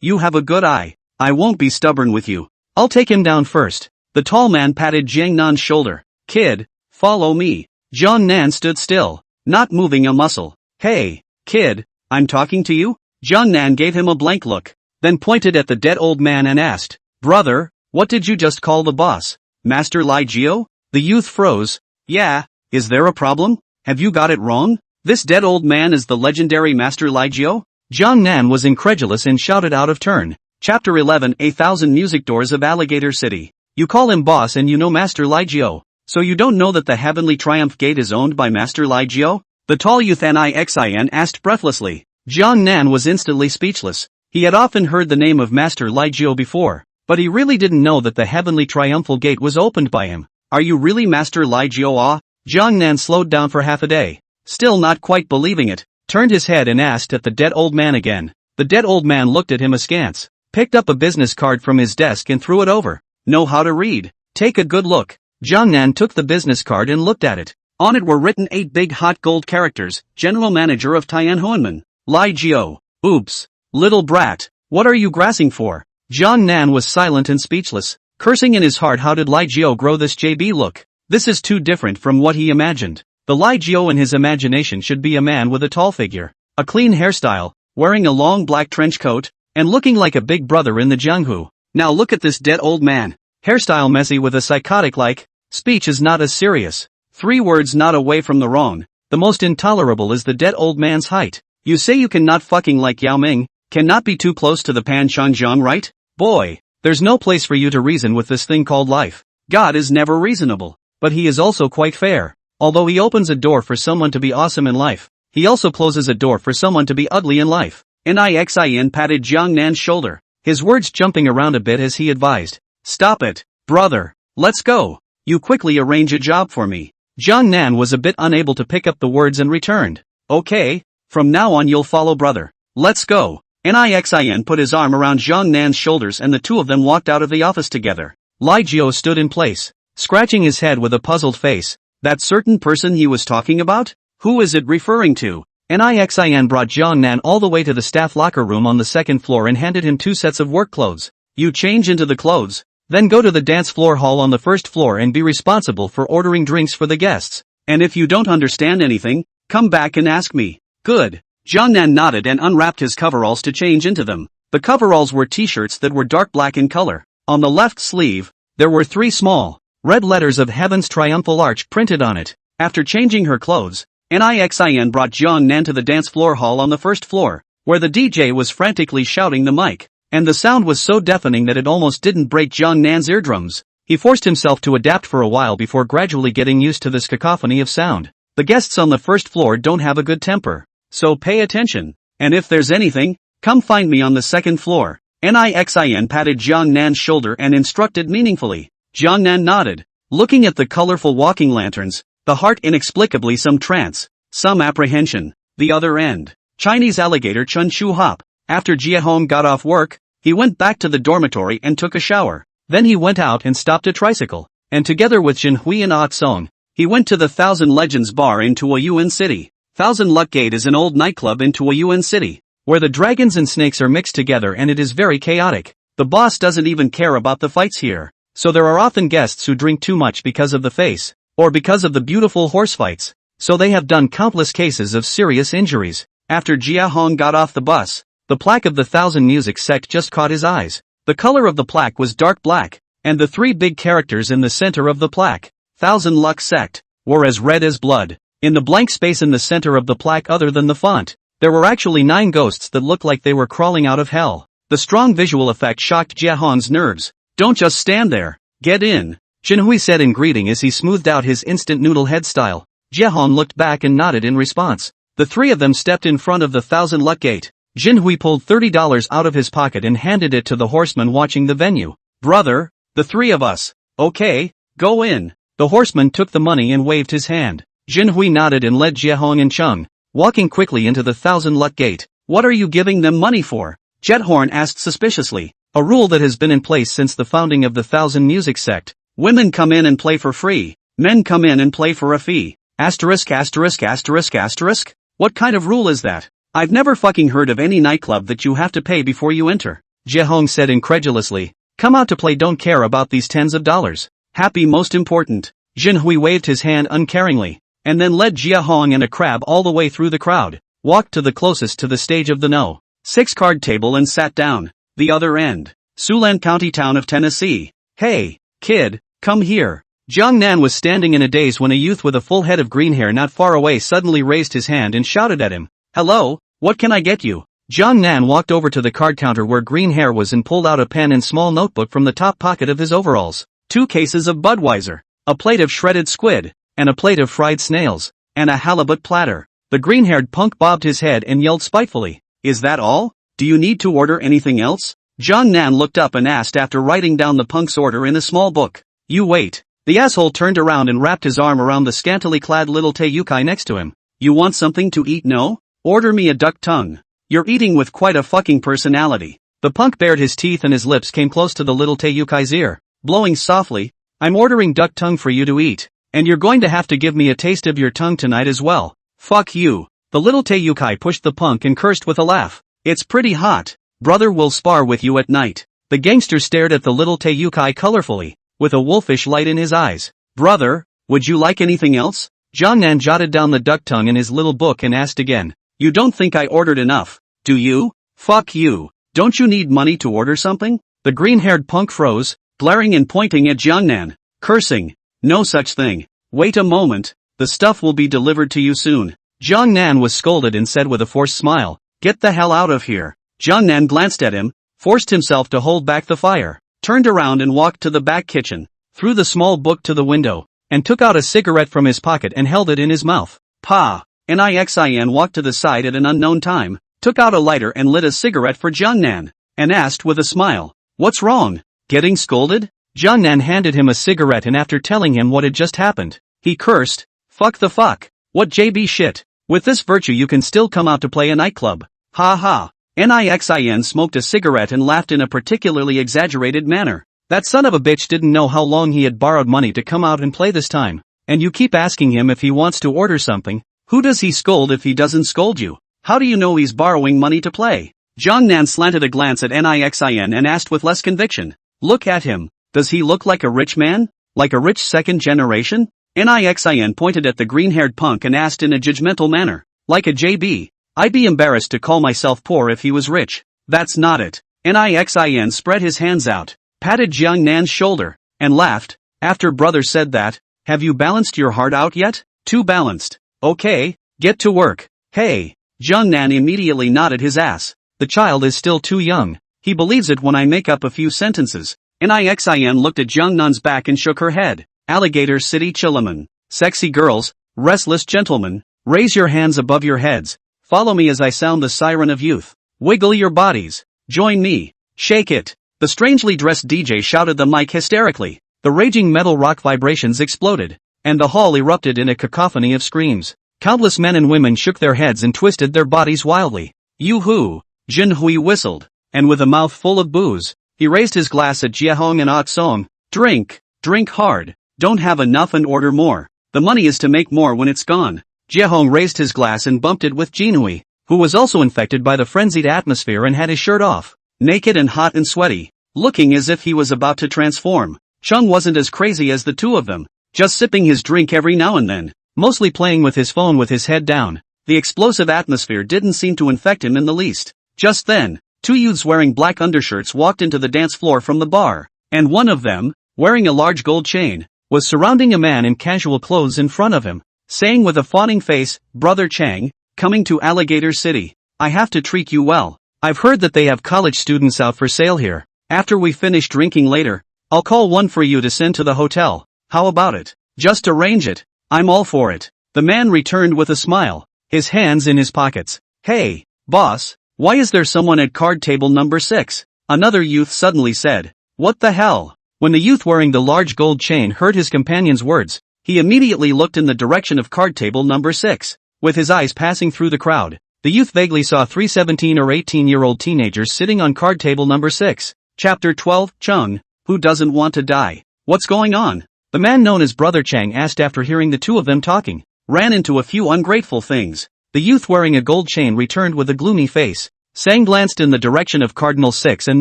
you have a good eye. I won't be stubborn with you. I'll take him down first." The tall man patted Jiang Nan's shoulder. "Kid, follow me." Jiang Nan stood still, not moving a muscle. "Hey, kid, I'm talking to you?" Jiang Nan gave him a blank look, then pointed at the dead old man and asked, "Brother, what did you just call the boss? Master Lai Jio?" The youth froze. "Yeah, is there a problem? Have you got it wrong? This dead old man is the legendary Master Lai Jio?" Jiang Nan was incredulous and shouted out of turn. Chapter 11 A,000 Music Doors of Alligator City. "You call him boss and you know Master Lai Jio, so you don't know that the Heavenly Triumph Gate is owned by Master Lai Jio?" The tall youth Nixin asked breathlessly. Jiang Nan was instantly speechless. He had often heard the name of Master Lai Jio before, but he really didn't know that the Heavenly Triumphal Gate was opened by him. "Are you really Master Lai Jio? Jiang Nan slowed down for half a day, still not quite believing it, turned his head and asked at the dead old man again. The dead old man looked at him askance, picked up a business card from his desk and threw it over. "Know how to read? Take a good look." Jiang Nan took the business card and looked at it. On it were written 8 big hot gold characters, General Manager of Tianhuanmen, Lai Jio. "Oops. Little brat, what are you grasping for?" Jiang Nan was silent and speechless, cursing in his heart how did Lai Jio grow this JB look. This is too different from what he imagined. The Lai Jio in his imagination should be a man with a tall figure, a clean hairstyle, wearing a long black trench coat, and looking like a big brother in the Jianghu. Now look at this dead old man. Hairstyle messy with a psychotic-like, speech is not as serious. 3 words not away from the wrong. The most intolerable is the dead old man's height. "You say you cannot fucking like Yao Ming, cannot be too close to the Pan Changjiang, right? Boy, there's no place for you to reason with this thing called life. God is never reasonable, but he is also quite fair. Although he opens a door for someone to be awesome in life, he also closes a door for someone to be ugly in life." Nixin patted Jiang Nan's shoulder, his words jumping around a bit as he advised. "Stop it, brother. Let's go. You quickly arrange a job for me." Jiang Nan was a bit unable to pick up the words and returned. "Okay, from now on you'll follow brother. Let's go." Nixin put his arm around Jiang Nan's shoulders and the two of them walked out of the office together. Lai Jio stood in place, scratching his head with a puzzled face. That certain person he was talking about? Who is it referring to? Nixin brought Jiang Nan all the way to the staff locker room on the 2nd floor and handed him 2 sets of work clothes. "You change into the clothes, then go to the dance floor hall on the 1st floor and be responsible for ordering drinks for the guests. And if you don't understand anything, Come back and ask me. Good. Jiehong nodded and unwrapped his coveralls to change into them. The coveralls were t-shirts that were dark black in color. On the left sleeve, there were 3 small, red letters of Heaven's Triumphal Arch printed on it. After changing her clothes, Nixin brought Jiehong to the dance floor hall on the first floor, where the DJ was frantically shouting the mic, and the sound was so deafening that it almost didn't break Jiehong's eardrums. He forced himself to adapt for a while before gradually getting used to this cacophony of sound. The guests on the first floor don't have a good temper, so pay attention, and if there's anything, come find me on the second floor. Nixin patted Jiehong's shoulder and instructed meaningfully. Jiehong nodded, looking at the colorful walking lanterns, the heart inexplicably some trance, some apprehension. The other end. Chinese alligator Chun Chu Hop. After Jiehong got off work, he went back to the dormitory and took a shower. Then he went out and stopped a tricycle, and together with Jinhui and Ah Song, he went to the Thousand Legends bar in Tuoyuan City. Thousand Luck Gate is an old nightclub in Tuoyuan City, where the dragons and snakes are mixed together and it is very chaotic. The boss doesn't even care about the fights here, so there are often guests who drink too much because of the face, or because of the beautiful horse fights, so they have done countless cases of serious injuries. After Jiehong got off the bus, the plaque of the Thousand Music sect just caught his eyes. The color of the plaque was dark black, and the 3 big characters in the center of the plaque, Thousand Luck Sect, were as red as blood. In the blank space in the center of the plaque other than the font, there were actually 9 ghosts that looked like they were crawling out of hell. The strong visual effect shocked Jiehong's nerves. Don't just stand there. Get in, Jinhui said in greeting as he smoothed out his instant noodle head style. Jiehong looked back and nodded in response. The 3 of them stepped in front of the Thousand Luck Gate. Jinhui pulled $30 out of his pocket and handed it to the horseman watching the venue. Brother, the 3 of us. Okay, go in. The horseman took the money and waved his hand. Jinhui nodded and led Jiehong and Chung, walking quickly into the Thousand Luck Gate. What are you giving them money for? Jiehong asked suspiciously. A rule that has been in place since the founding of the Thousand Music sect. Women come in and play for free. Men come in and play for a fee. Asterisk asterisk asterisk asterisk? What kind of rule is that? I've never fucking heard of any nightclub that you have to pay before you enter. Jiehong said incredulously. Come out to play, don't care about these tens of dollars. Happy most important. Jinhui waved his hand uncaringly, and then led Jiehong and a crab all the way through the crowd, walked to the closest to the stage of the No. 6 card table and sat down. The other end. Siouxland County town of Tennessee. Hey, kid, come here. Jiehong was standing in a daze when a youth with a full head of green hair not far away suddenly raised his hand and shouted at him. Hello, what can I get you? Jiehong walked over to the card counter where green hair was and pulled out a pen and small notebook from the top pocket of his overalls. 2 cases of Budweiser, a plate of shredded squid, and a plate of fried snails, and a halibut platter. The green-haired punk bobbed his head and yelled spitefully. Is that all? Do you need to order anything else? Jiehong looked up and asked after writing down the punk's order in a small book. You wait. The asshole turned around and wrapped his arm around the scantily clad little Taeyukai next to him. You want something to eat? No? Order me a duck tongue. You're eating with quite a fucking personality. The punk bared his teeth and his lips came close to the little Taeyukai's ear, blowing softly. I'm ordering duck tongue for you to eat, and you're going to have to give me a taste of your tongue tonight as well. Fuck you. The little Taeyukai pushed the punk and cursed with a laugh. It's pretty hot. Brother will spar with you at night. The gangster stared at the little Taeyukai colorfully, with a wolfish light in his eyes. Brother, would you like anything else? Jiehong jotted down the duck tongue in his little book and asked again. You don't think I ordered enough, do you? Fuck you. Don't you need money to order something? The green-haired punk froze, glaring and pointing at Jiehong, cursing. No such thing. Wait a moment, the stuff will be delivered to you soon. Jiehong was scolded and said with a forced smile, get the hell out of here. Jiehong glanced at him, forced himself to hold back the fire, turned around and walked to the back kitchen, threw the small book to the window, and took out a cigarette from his pocket and held it in his mouth. Pa! Nixin walked to the side at an unknown time, took out a lighter and lit a cigarette for Jiehong, and asked with a smile, what's wrong? Getting scolded? Jiehong handed him a cigarette and after telling him what had just happened, he cursed, fuck the fuck, what JB shit, with this virtue you can still come out to play a nightclub. Ha ha. Nixin smoked a cigarette and laughed in a particularly exaggerated manner. That son of a bitch didn't know how long he had borrowed money to come out and play this time, and you keep asking him if he wants to order something. Who does he scold if he doesn't scold you? How do you know he's borrowing money to play? Jiehong slanted a glance at Nixin and asked with less conviction. Look at him. Does he look like a rich man? Like a rich second generation? Nixin pointed at the green-haired punk and asked in a judgmental manner. Like a JB. I'd be embarrassed to call myself poor if he was rich. That's not it. Nixin spread his hands out, patted Jiang Nan's shoulder, and laughed. After brother said that, have you balanced your heart out yet? Too balanced. Okay, get to work. Hey. Jiang Nan immediately nodded his ass. The child is still too young. He believes it when I make up a few sentences. Nixin looked at Jiang Nan's back and shook her head. Alligator City Chillaman. Sexy girls, restless gentlemen, raise your hands above your heads. Follow me as I sound the siren of youth. Wiggle your bodies. Join me. Shake it. The strangely dressed DJ shouted the mic hysterically. The raging metal rock vibrations exploded, and the hall erupted in a cacophony of screams. Countless men and women shook their heads and twisted their bodies wildly. Yoo-hoo! Jinhui whistled, and with a mouth full of booze, he raised his glass at Jiehong and Oksong. Drink. Drink hard. Don't have enough and order more. The money is to make more when it's gone. Jiehong raised his glass and bumped it with Jinhui, who was also infected by the frenzied atmosphere and had his shirt off, naked and hot and sweaty, looking as if he was about to transform. Chung wasn't as crazy as the two of them, just sipping his drink every now and then, mostly playing with his phone with his head down. The explosive atmosphere didn't seem to infect him in the least. Just then, two youths wearing black undershirts walked into the dance floor from the bar, and one of them, wearing a large gold chain, was surrounding a man in casual clothes in front of him, saying with a fawning face, "Brother Chang, coming to Alligator City. I have to treat you well. I've heard that they have college students out for sale here. After we finish drinking later, I'll call one for you to send to the hotel. How about it? Just arrange it. I'm all for it." The man returned with a smile, his hands in his pockets. "Hey, boss, why is there someone at card table number 6? Another youth suddenly said. "What the hell?" When the youth wearing the large gold chain heard his companion's words, he immediately looked in the direction of card table number 6. With his eyes passing through the crowd, the youth vaguely saw 3 17 or 18-year-old teenagers sitting on card table number 6. Chapter 12, Chung, who doesn't want to die? What's going on? The man known as Brother Chang asked after hearing the two of them talking. Ran into a few ungrateful things. The youth wearing a gold chain returned with a gloomy face. Sang glanced in the direction of Cardinal 6 and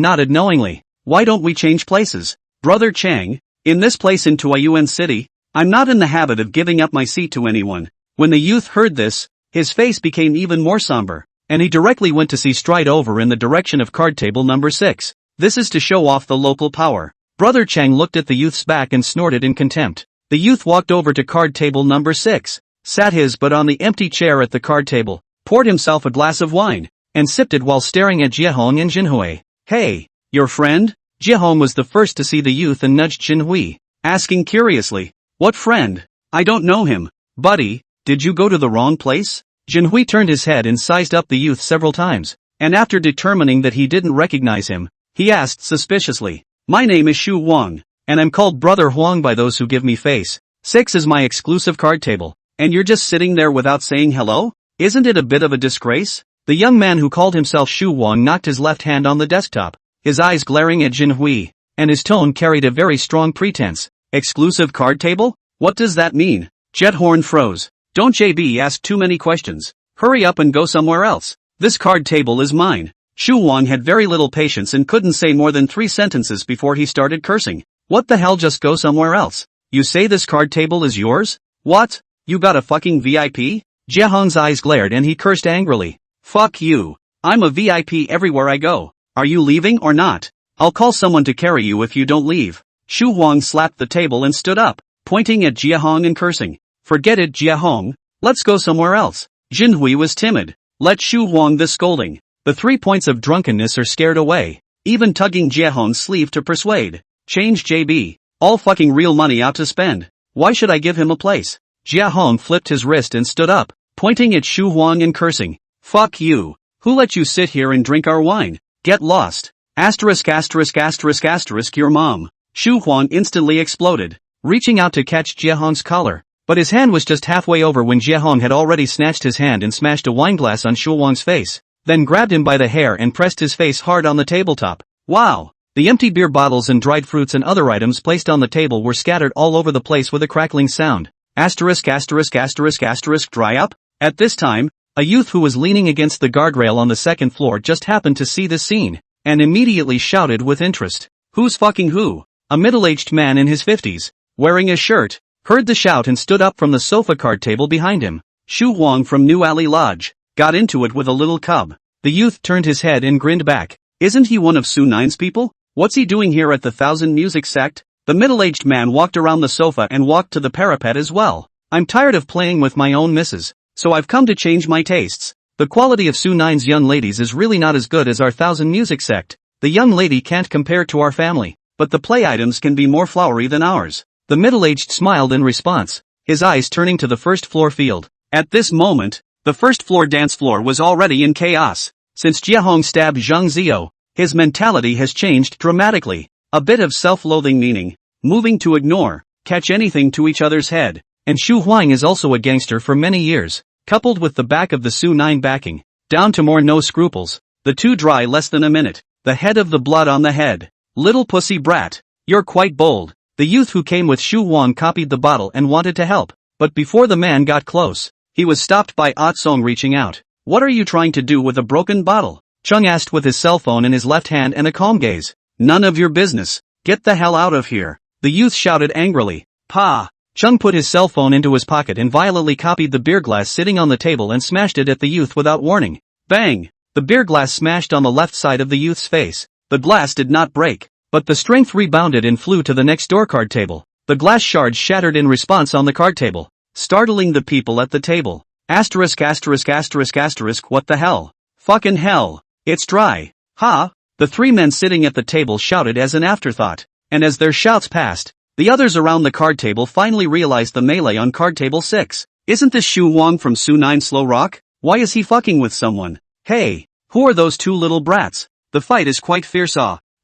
nodded knowingly. Why don't we change places? Brother Chang, in this place in Tuayuan City, I'm not in the habit of giving up my seat to anyone. When the youth heard this, his face became even more somber, and he directly went to see stride over in the direction of card table number 6. This is to show off the local power. Brother Chang looked at the youth's back and snorted in contempt. The youth walked over to card table number 6, sat his butt on the empty chair at the card table, poured himself a glass of wine, and sipped it while staring at Jiehong and Jinhui. Hey, your friend? Jiehong was the first to see the youth and nudged Jinhui, asking curiously, what friend? I don't know him. Buddy, did you go to the wrong place? Jinhui turned his head and sized up the youth several times, and after determining that he didn't recognize him, he asked suspiciously, my name is Shu Wang, and I'm called Brother Huang by those who give me face. 6 is my exclusive card table, and you're just sitting there without saying hello? Isn't it a bit of a disgrace? The young man who called himself Shu Wang knocked his left hand on the desktop, his eyes glaring at Jinhui, and his tone carried a very strong pretense. Exclusive card table? What does that mean? Jethorn froze. Don't JB ask too many questions. Hurry up and go somewhere else. This card table is mine. Shu Wang had very little patience and couldn't say more than 3 sentences before he started cursing. What the hell, just go somewhere else? You say this card table is yours? What? You got a fucking VIP? Jiehong's eyes glared and he cursed angrily. Fuck you. I'm a VIP everywhere I go. Are you leaving or not? I'll call someone to carry you if you don't leave. Shu Wang slapped the table and stood up, pointing at Jiehong and cursing. Forget it, Jiehong. Let's go somewhere else. Jinhui was timid. Let Shu Wang this scolding. The 3 points of drunkenness are scared away. Even tugging Jiehong's sleeve to persuade. Change JB. All fucking real money out to spend. Why should I give him a place? Jiehong flipped his wrist and stood up, pointing at Shu Wang and cursing. Fuck you. Who let you sit here and drink our wine? Get lost. Asterisk asterisk asterisk asterisk your mom. Shu Wang instantly exploded, reaching out to catch Jiehong's collar. But his hand was just halfway over when Jiehong had already snatched his hand and smashed a wineglass on Shu Wang's face, then grabbed him by the hair and pressed his face hard on the tabletop. Wow! The empty beer bottles and dried fruits and other items placed on the table were scattered all over the place with a crackling sound. Asterisk asterisk asterisk asterisk dry up? At this time, a youth who was leaning against the guardrail on the 2nd floor just happened to see this scene, and immediately shouted with interest. Who's fucking who? A middle-aged man in his 50s, wearing a shirt, heard the shout and stood up from the sofa card table behind him. Shu Huang from New Alley Lodge. Got into it with a little cub. The youth turned his head and grinned back. Isn't he one of Su Nine's people? What's he doing here at the Thousand Music Sect? The middle-aged man walked around the sofa and walked to the parapet as well. I'm tired of playing with my own missus, so I've come to change my tastes. The quality of Su Nine's young ladies is really not as good as our Thousand Music Sect. The young lady can't compare to our family, but the play items can be more flowery than ours. The middle-aged smiled in response, his eyes turning to the first floor field. At this moment, the first floor dance floor was already in chaos. Since Jiehong stabbed Zhang Ziyou, his mentality has changed dramatically. A bit of self-loathing meaning, moving to ignore, catch anything to each other's head. And Shu Huang is also a gangster for many years, coupled with the back of the Su Nine backing, down to more no scruples. The two dry less than a minute. The head of the blood on the head. Little pussy brat, you're quite bold. The youth who came with Shu Huang copied the bottle and wanted to help, but before the man got close, he was stopped by Ah Song reaching out. What are you trying to do with a broken bottle? Chung asked with his cell phone in his left hand and a calm gaze. None of your business. Get the hell out of here. The youth shouted angrily. Pa! Chung put his cell phone into his pocket and violently copied the beer glass sitting on the table and smashed it at the youth without warning. Bang! The beer glass smashed on the left side of the youth's face. The glass did not break, but the strength rebounded and flew to the next door card table. The glass shards shattered in response on the card table, startling the people at the table. Asterisk asterisk asterisk asterisk what the hell? Fucking hell! It's dry. Ha! The three men sitting at the table shouted as an afterthought, and as their shouts passed, the others around the card table finally realized the melee on card table 6. Isn't this Shu Huang from Su Nine Slow Rock? Why is he fucking with someone? Hey, who are those two little brats? The fight is quite fierce.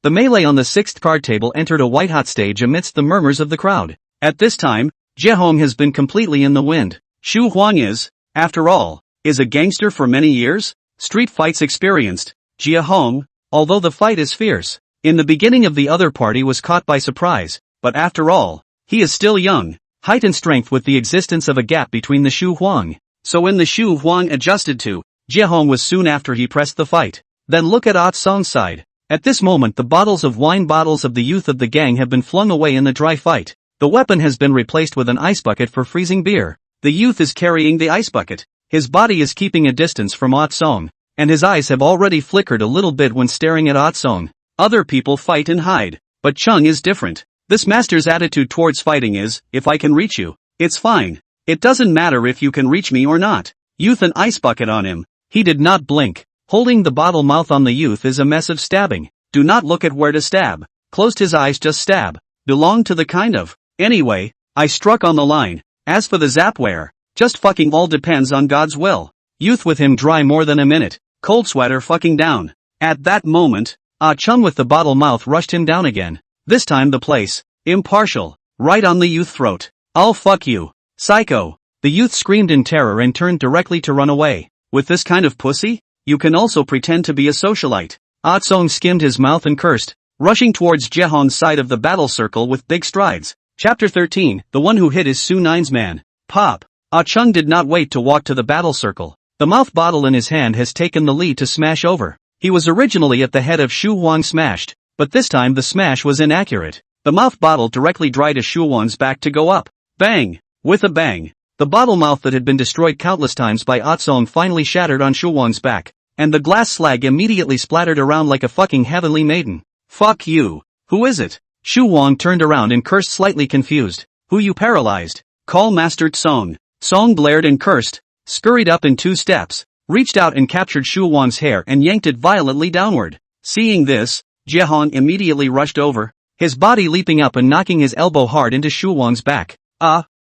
The melee on the 6th card table entered a white-hot stage amidst the murmurs of the crowd. At this time, Jiehong has been completely in the wind. Shu Huang is, after all, a gangster for many years, street fights experienced. Jiehong, although the fight is fierce, in the beginning of the other party was caught by surprise, but after all, he is still young, height and strength with the existence of a gap between the Shu Huang. So when the Shu Huang adjusted to, Jiehong was soon after he pressed the fight. Then look at Ah Song's side. At this moment the bottles of the youth of the gang have been flung away in the dry fight. The weapon has been replaced with an ice bucket for freezing beer. The youth is carrying the ice bucket. His body is keeping a distance from Ah Song, and his eyes have already flickered a little bit when staring at Ah Song. Other people fight and hide, but Chung is different. This master's attitude towards fighting is, if I can reach you, it's fine. It doesn't matter if you can reach me or not. Youth an ice bucket on him. He did not blink. Holding the bottle mouth on the youth is a mess of stabbing. Do not look at where to stab. Closed his eyes, just stab. Belong to the kind of. Anyway, I struck on the line. As for the zapware, just fucking all depends on God's will. Youth with him dry more than a minute. Cold sweater fucking down. At that moment, Ah Chung with the bottle mouth rushed him down again. This time the place. Impartial. Right on the youth throat. I'll fuck you. Psycho. The youth screamed in terror and turned directly to run away. With this kind of pussy? You can also pretend to be a socialite. Ah Song skimmed his mouth and cursed, rushing towards Jiehong's side of the battle circle with big strides. Chapter 13, the one who hit is Su Nine's man. Pop. Ah Chung did not wait to walk to the battle circle. The mouth bottle in his hand has taken the lead to smash over. He was originally at the head of Shu Huang smashed, but this time the smash was inaccurate. The mouth bottle directly dried Shu Huang's back to go up. Bang! With a bang. The bottle mouth that had been destroyed countless times by Ah Song finally shattered on Shu Huang's back, and the glass slag immediately splattered around like a fucking heavenly maiden. Fuck you. Who is it? Shu Huang turned around and cursed, slightly confused. Who you paralyzed? Call Master Song. Song blared and cursed, scurried up in 2 steps, reached out and captured Shu Huang's hair and yanked it violently downward. Seeing this, Jiehong immediately rushed over, his body leaping up and knocking his elbow hard into Shu Huang's back.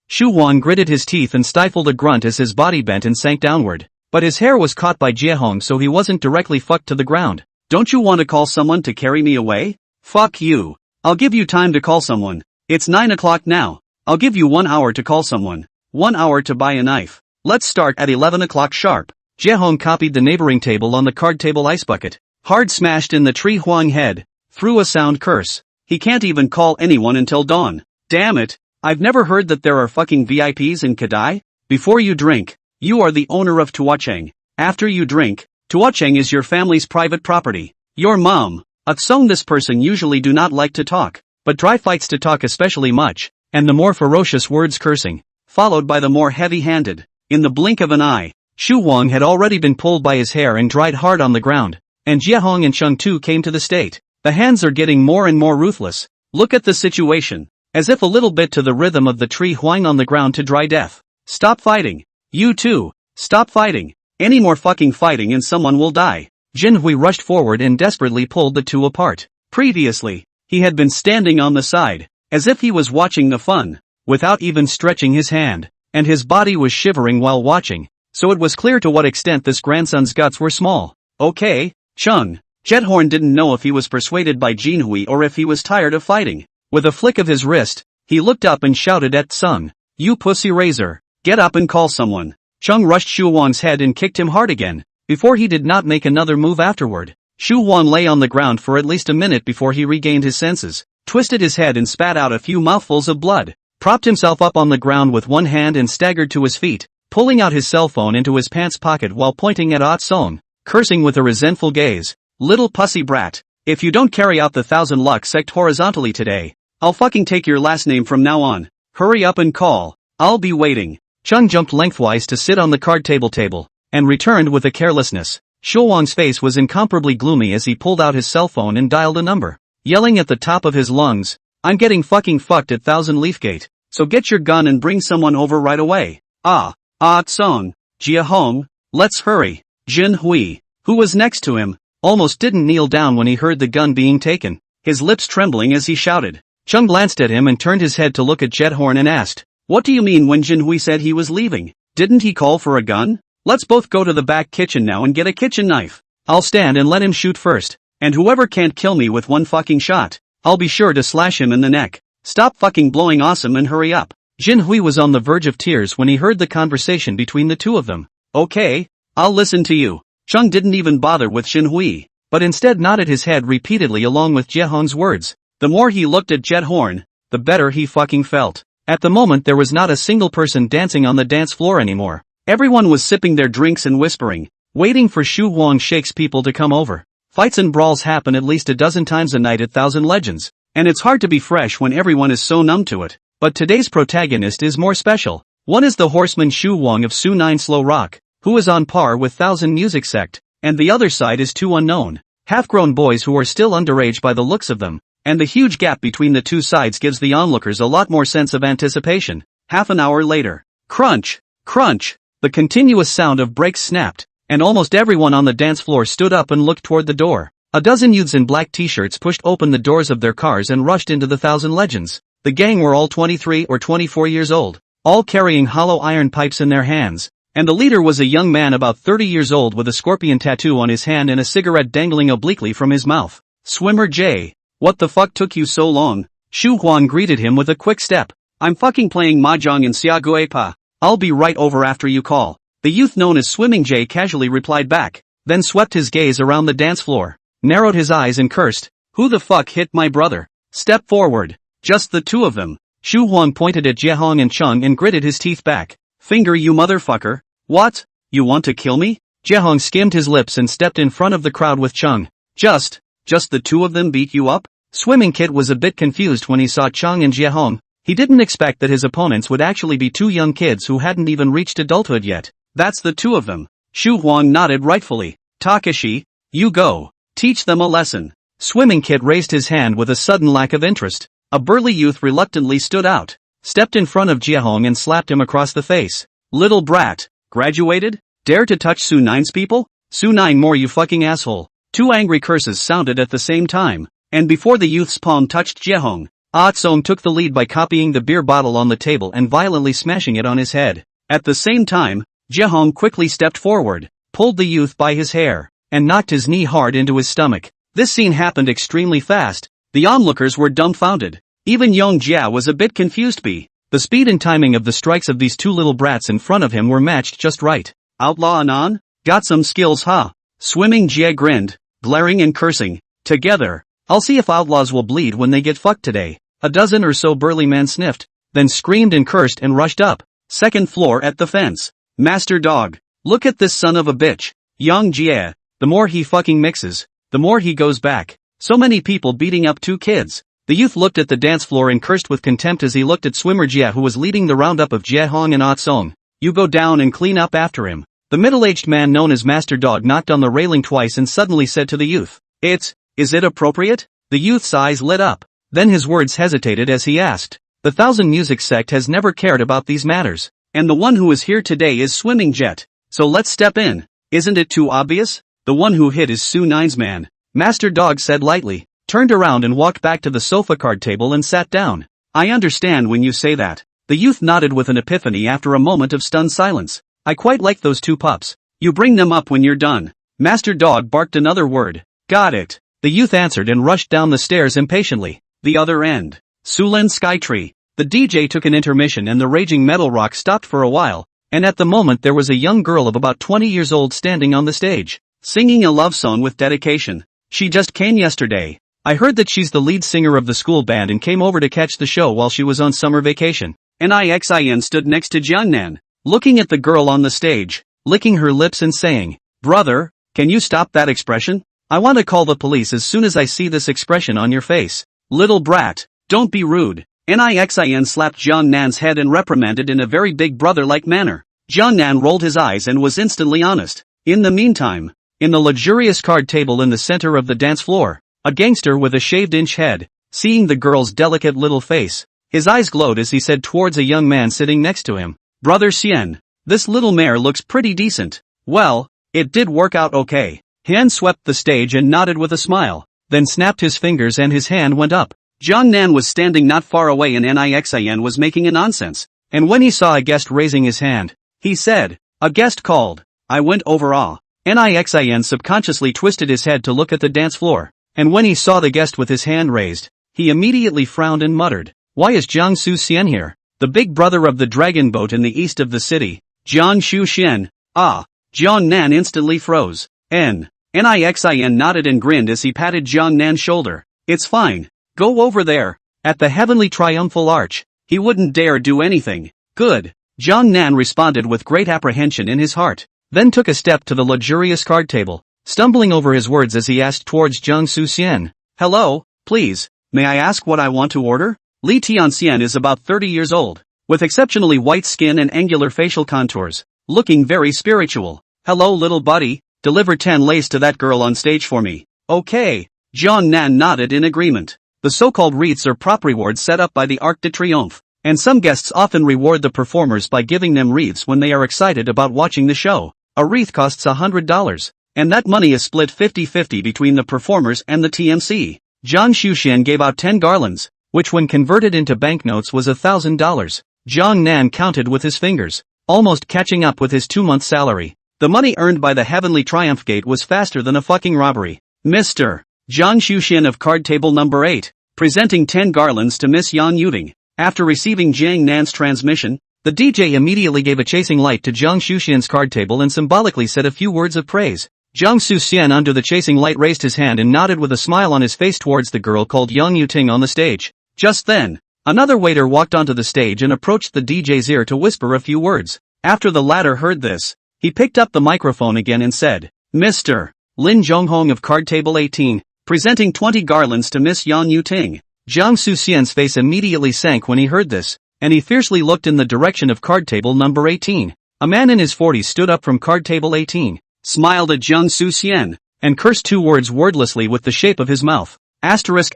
Shu Huang gritted his teeth and stifled a grunt as his body bent and sank downward. But his hair was caught by Jiehong, so he wasn't directly fucked to the ground. Don't you want to call someone to carry me away? Fuck you. I'll give you time to call someone. It's 9 o'clock now. I'll give you 1 hour to call someone. 1 hour to buy a knife. Let's start at 11 o'clock sharp. Jiehong copied the neighboring table on the card table ice bucket. Hard smashed in the tree Huang head. Threw a sound curse. He can't even call anyone until dawn. Damn it. I've never heard that there are fucking VIPs in Kadai. Before you drink, you are the owner of Tuacheng. After you drink, Tuacheng is your family's private property. Your mom. Atsong, this person usually do not like to talk, but dry fights to talk especially much, and the more ferocious words cursing, followed by the more heavy-handed. In the blink of an eye, Shu Huang had already been pulled by his hair and dried hard on the ground, and Jiehong and Chung too came to the state. The hands are getting more and more ruthless. Look at the situation. As if a little bit to the rhythm of the tree whine on the ground to dry death. Stop fighting. You too. Stop fighting. Any more fucking fighting and someone will die. Jinhui rushed forward and desperately pulled the two apart. Previously, he had been standing on the side, as if he was watching the fun, without even stretching his hand, and his body was shivering while watching, so it was clear to what extent this grandson's guts were small. Okay, Chung. Jiehong didn't know if he was persuaded by Jinhui or if he was tired of fighting. With a flick of his wrist, he looked up and shouted at Tsung. You pussy razor, get up and call someone. Chung rushed Shu Huang's head and kicked him hard again, before he did not make another move afterward. Shu Huang lay on the ground for at least a minute before he regained his senses, twisted his head and spat out a few mouthfuls of blood, propped himself up on the ground with one hand and staggered to his feet, pulling out his cell phone into his pants pocket while pointing at Ah Tsung, cursing with a resentful gaze. Little pussy brat, if you don't carry out the 1,000 Lux sect horizontally today, I'll fucking take your last name from now on. Hurry up and call. I'll be waiting. Chung jumped lengthwise to sit on the card table, and returned with a carelessness. Shu Huang's face was incomparably gloomy as he pulled out his cell phone and dialed a number, yelling at the top of his lungs, I'm getting fucking fucked at 1,000 Leafgate, so get your gun and bring someone over right away. Tsung, Jiehong, let's hurry. Jinhui, who was next to him, almost didn't kneel down when he heard the gun being taken, his lips trembling as he shouted. Chung glanced at him and turned his head to look at Jiehong and asked, what do you mean when Jinhui said he was leaving? Didn't he call for a gun? Let's both go to the back kitchen now and get a kitchen knife. I'll stand and let him shoot first, and whoever can't kill me with one fucking shot, I'll be sure to slash him in the neck. Stop fucking blowing awesome and hurry up. Jinhui was on the verge of tears when he heard the conversation between the two of them. Okay, I'll listen to you. Chung didn't even bother with Jinhui, but instead nodded his head repeatedly along with Jiehong's words. The more he looked at Jiehong, the better he fucking felt. At the moment there was not a single person dancing on the dance floor anymore. Everyone was sipping their drinks and whispering, waiting for Shu Huang Shakes people to come over. Fights and brawls happen at least a dozen times a night at Thousand Legends, and it's hard to be fresh when everyone is so numb to it. But today's protagonist is more special. One is the horseman Shu Huang of Su 9 Slow Rock, who is on par with Thousand Music Sect, and the other side is two unknown, half-grown boys who are still underage by the looks of them, and the huge gap between the two sides gives the onlookers a lot more sense of anticipation. Half an hour later, crunch, crunch, the continuous sound of brakes snapped, and almost everyone on the dance floor stood up and looked toward the door. A dozen youths in black t-shirts pushed open the doors of their cars and rushed into the Thousand Legends. The gang were all 23 or 24 years old, all carrying hollow iron pipes in their hands, and the leader was a young man about 30 years old with a scorpion tattoo on his hand and a cigarette dangling obliquely from his mouth. Swimmer J. What the fuck took you so long? Shu Huang greeted him with a quick step. I'm fucking playing mahjong in Xiaguipa. I'll be right over after you call. The youth known as Swimming Jay casually replied back, then swept his gaze around the dance floor, narrowed his eyes and cursed, who the fuck hit my brother? Step forward. Just the two of them. Shu Huang pointed at Jiehong and Chung and gritted his teeth back. Finger you motherfucker. What? You want to kill me? Jiehong skimmed his lips and stepped in front of the crowd with Chung. Just the two of them beat you up? Swimming Kit was a bit confused when he saw Chung and Jiehong. He didn't expect that his opponents would actually be two young kids who hadn't even reached adulthood yet. That's the two of them. Shu Huang nodded rightfully. Takashi, you go. Teach them a lesson. Swimming Kit raised his hand with a sudden lack of interest. A burly youth reluctantly stood out, stepped in front of Jiehong and slapped him across the face. Little brat, graduated? Dare to touch Su 9's people? Su 9 more you fucking asshole. Two angry curses sounded at the same time, and before the youth's palm touched Jiehong, Ah Tsung took the lead by copying the beer bottle on the table and violently smashing it on his head. At the same time, Jiehong quickly stepped forward, pulled the youth by his hair, and knocked his knee hard into his stomach. This scene happened extremely fast. The onlookers were dumbfounded. Even Yong Jia was a bit confused. The speed and timing of the strikes of these two little brats in front of him were matched just right. Outlaw Anon? Got some skills, huh? Swimming Jia grinned, glaring and cursing. Together, I'll see if outlaws will bleed when they get fucked today. A dozen or so burly men sniffed, then screamed and cursed and rushed up. Second floor at the fence. Master dog. Look at this son of a bitch. Yong Jia. The more he fucking mixes, the more he goes back. So many people beating up two kids. The youth looked at the dance floor and cursed with contempt as he looked at swimmer Jia, who was leading the roundup of Jiehong and Atsong. You go down and clean up after him. The middle-aged man known as Master Dog knocked on the railing twice and suddenly said to the youth, Is it appropriate? The youth's eyes lit up. Then his words hesitated as he asked, The Thousand Music sect has never cared about these matters. And the one who is here today is Swimming Jet. So let's step in. Isn't it too obvious? The one who hit is Su Nine's man. Master Dog said lightly, turned around and walked back to the sofa card table and sat down. I understand when you say that. The youth nodded with an epiphany after a moment of stunned silence. I quite like those two pups. You bring them up when you're done. Master Dog barked another word. Got it. The youth answered and rushed down the stairs impatiently. The other end. Sulin Skytree. The DJ took an intermission and the raging metal rock stopped for a while, and at the moment there was a young girl of about 20 years old standing on the stage, singing a love song with dedication. She just came yesterday. I heard that she's the lead singer of the school band and came over to catch the show while she was on summer vacation. Nixin stood next to Jiangnan, looking at the girl on the stage, licking her lips and saying, Brother, can you stop that expression? I want to call the police as soon as I see this expression on your face. Little brat, don't be rude. Nixin slapped Jiangnan's head and reprimanded in a very big brother-like manner. Jiangnan rolled his eyes and was instantly honest. In the meantime, in the luxurious card table in the center of the dance floor, a gangster with a shaved-inch head, seeing the girl's delicate little face, his eyes glowed as he said towards a young man sitting next to him, Brother Xian, this little mare looks pretty decent. Well, it did work out okay. Hian swept the stage and nodded with a smile, then snapped his fingers and his hand went up. Jiangnan was standing not far away and Nixin was making a nonsense, and when he saw a guest raising his hand, he said, A guest called. I went over awe. Nixin subconsciously twisted his head to look at the dance floor, and when he saw the guest with his hand raised, he immediately frowned and muttered, Why is Jiang Su Xian here? The big brother of the dragon boat in the east of the city, Jiang Shu Xian. Ah, Jiangnan instantly froze. Nixin nodded and grinned as he patted Jiangnan's shoulder. It's fine. Go over there. At the heavenly triumphal arch. He wouldn't dare do anything. Good. Jiangnan responded with great apprehension in his heart, then took a step to the luxurious card table, stumbling over his words as he asked towards Jiang Su Xian. Hello, please, may I ask what I want to order? Li Tianxian is about 30 years old, with exceptionally white skin and angular facial contours, looking very spiritual. Hello little buddy, deliver 10 lays to that girl on stage for me. Okay. Jiangnan nodded in agreement. The so-called wreaths are prop rewards set up by the Arc de Triomphe, and some guests often reward the performers by giving them wreaths when they are excited about watching the show. A wreath costs $100, and that money is split 50-50 between the performers and the TMC. Jiang Shuxian gave out 10 garlands, which when converted into banknotes was $1,000. Jiangnan counted with his fingers, almost catching up with his 2-month salary. The money earned by the Heavenly Triumph Gate was faster than a fucking robbery. Mr. Jiang Shuxian of card table number 8, presenting 10 garlands to Miss Yan Yuting. After receiving Jiangnan's transmission, the DJ immediately gave a chasing light to Jiang Shuxian's card table and symbolically said a few words of praise. Jiang Shuxian under the chasing light raised his hand and nodded with a smile on his face towards the girl called Yang Yuting on the stage. Just then, another waiter walked onto the stage and approached the DJ's ear to whisper a few words. After the latter heard this, he picked up the microphone again and said, Mr. Lin Zhonghong of card table 18, presenting 20 garlands to Miss Yan Yuting. Jiang Shuxian's face immediately sank when he heard this, and he fiercely looked in the direction of card table number 18. A man in his 40s stood up from card table 18, smiled at Jiang Shuxian, and cursed 2 words wordlessly with the shape of his mouth. Asterisk.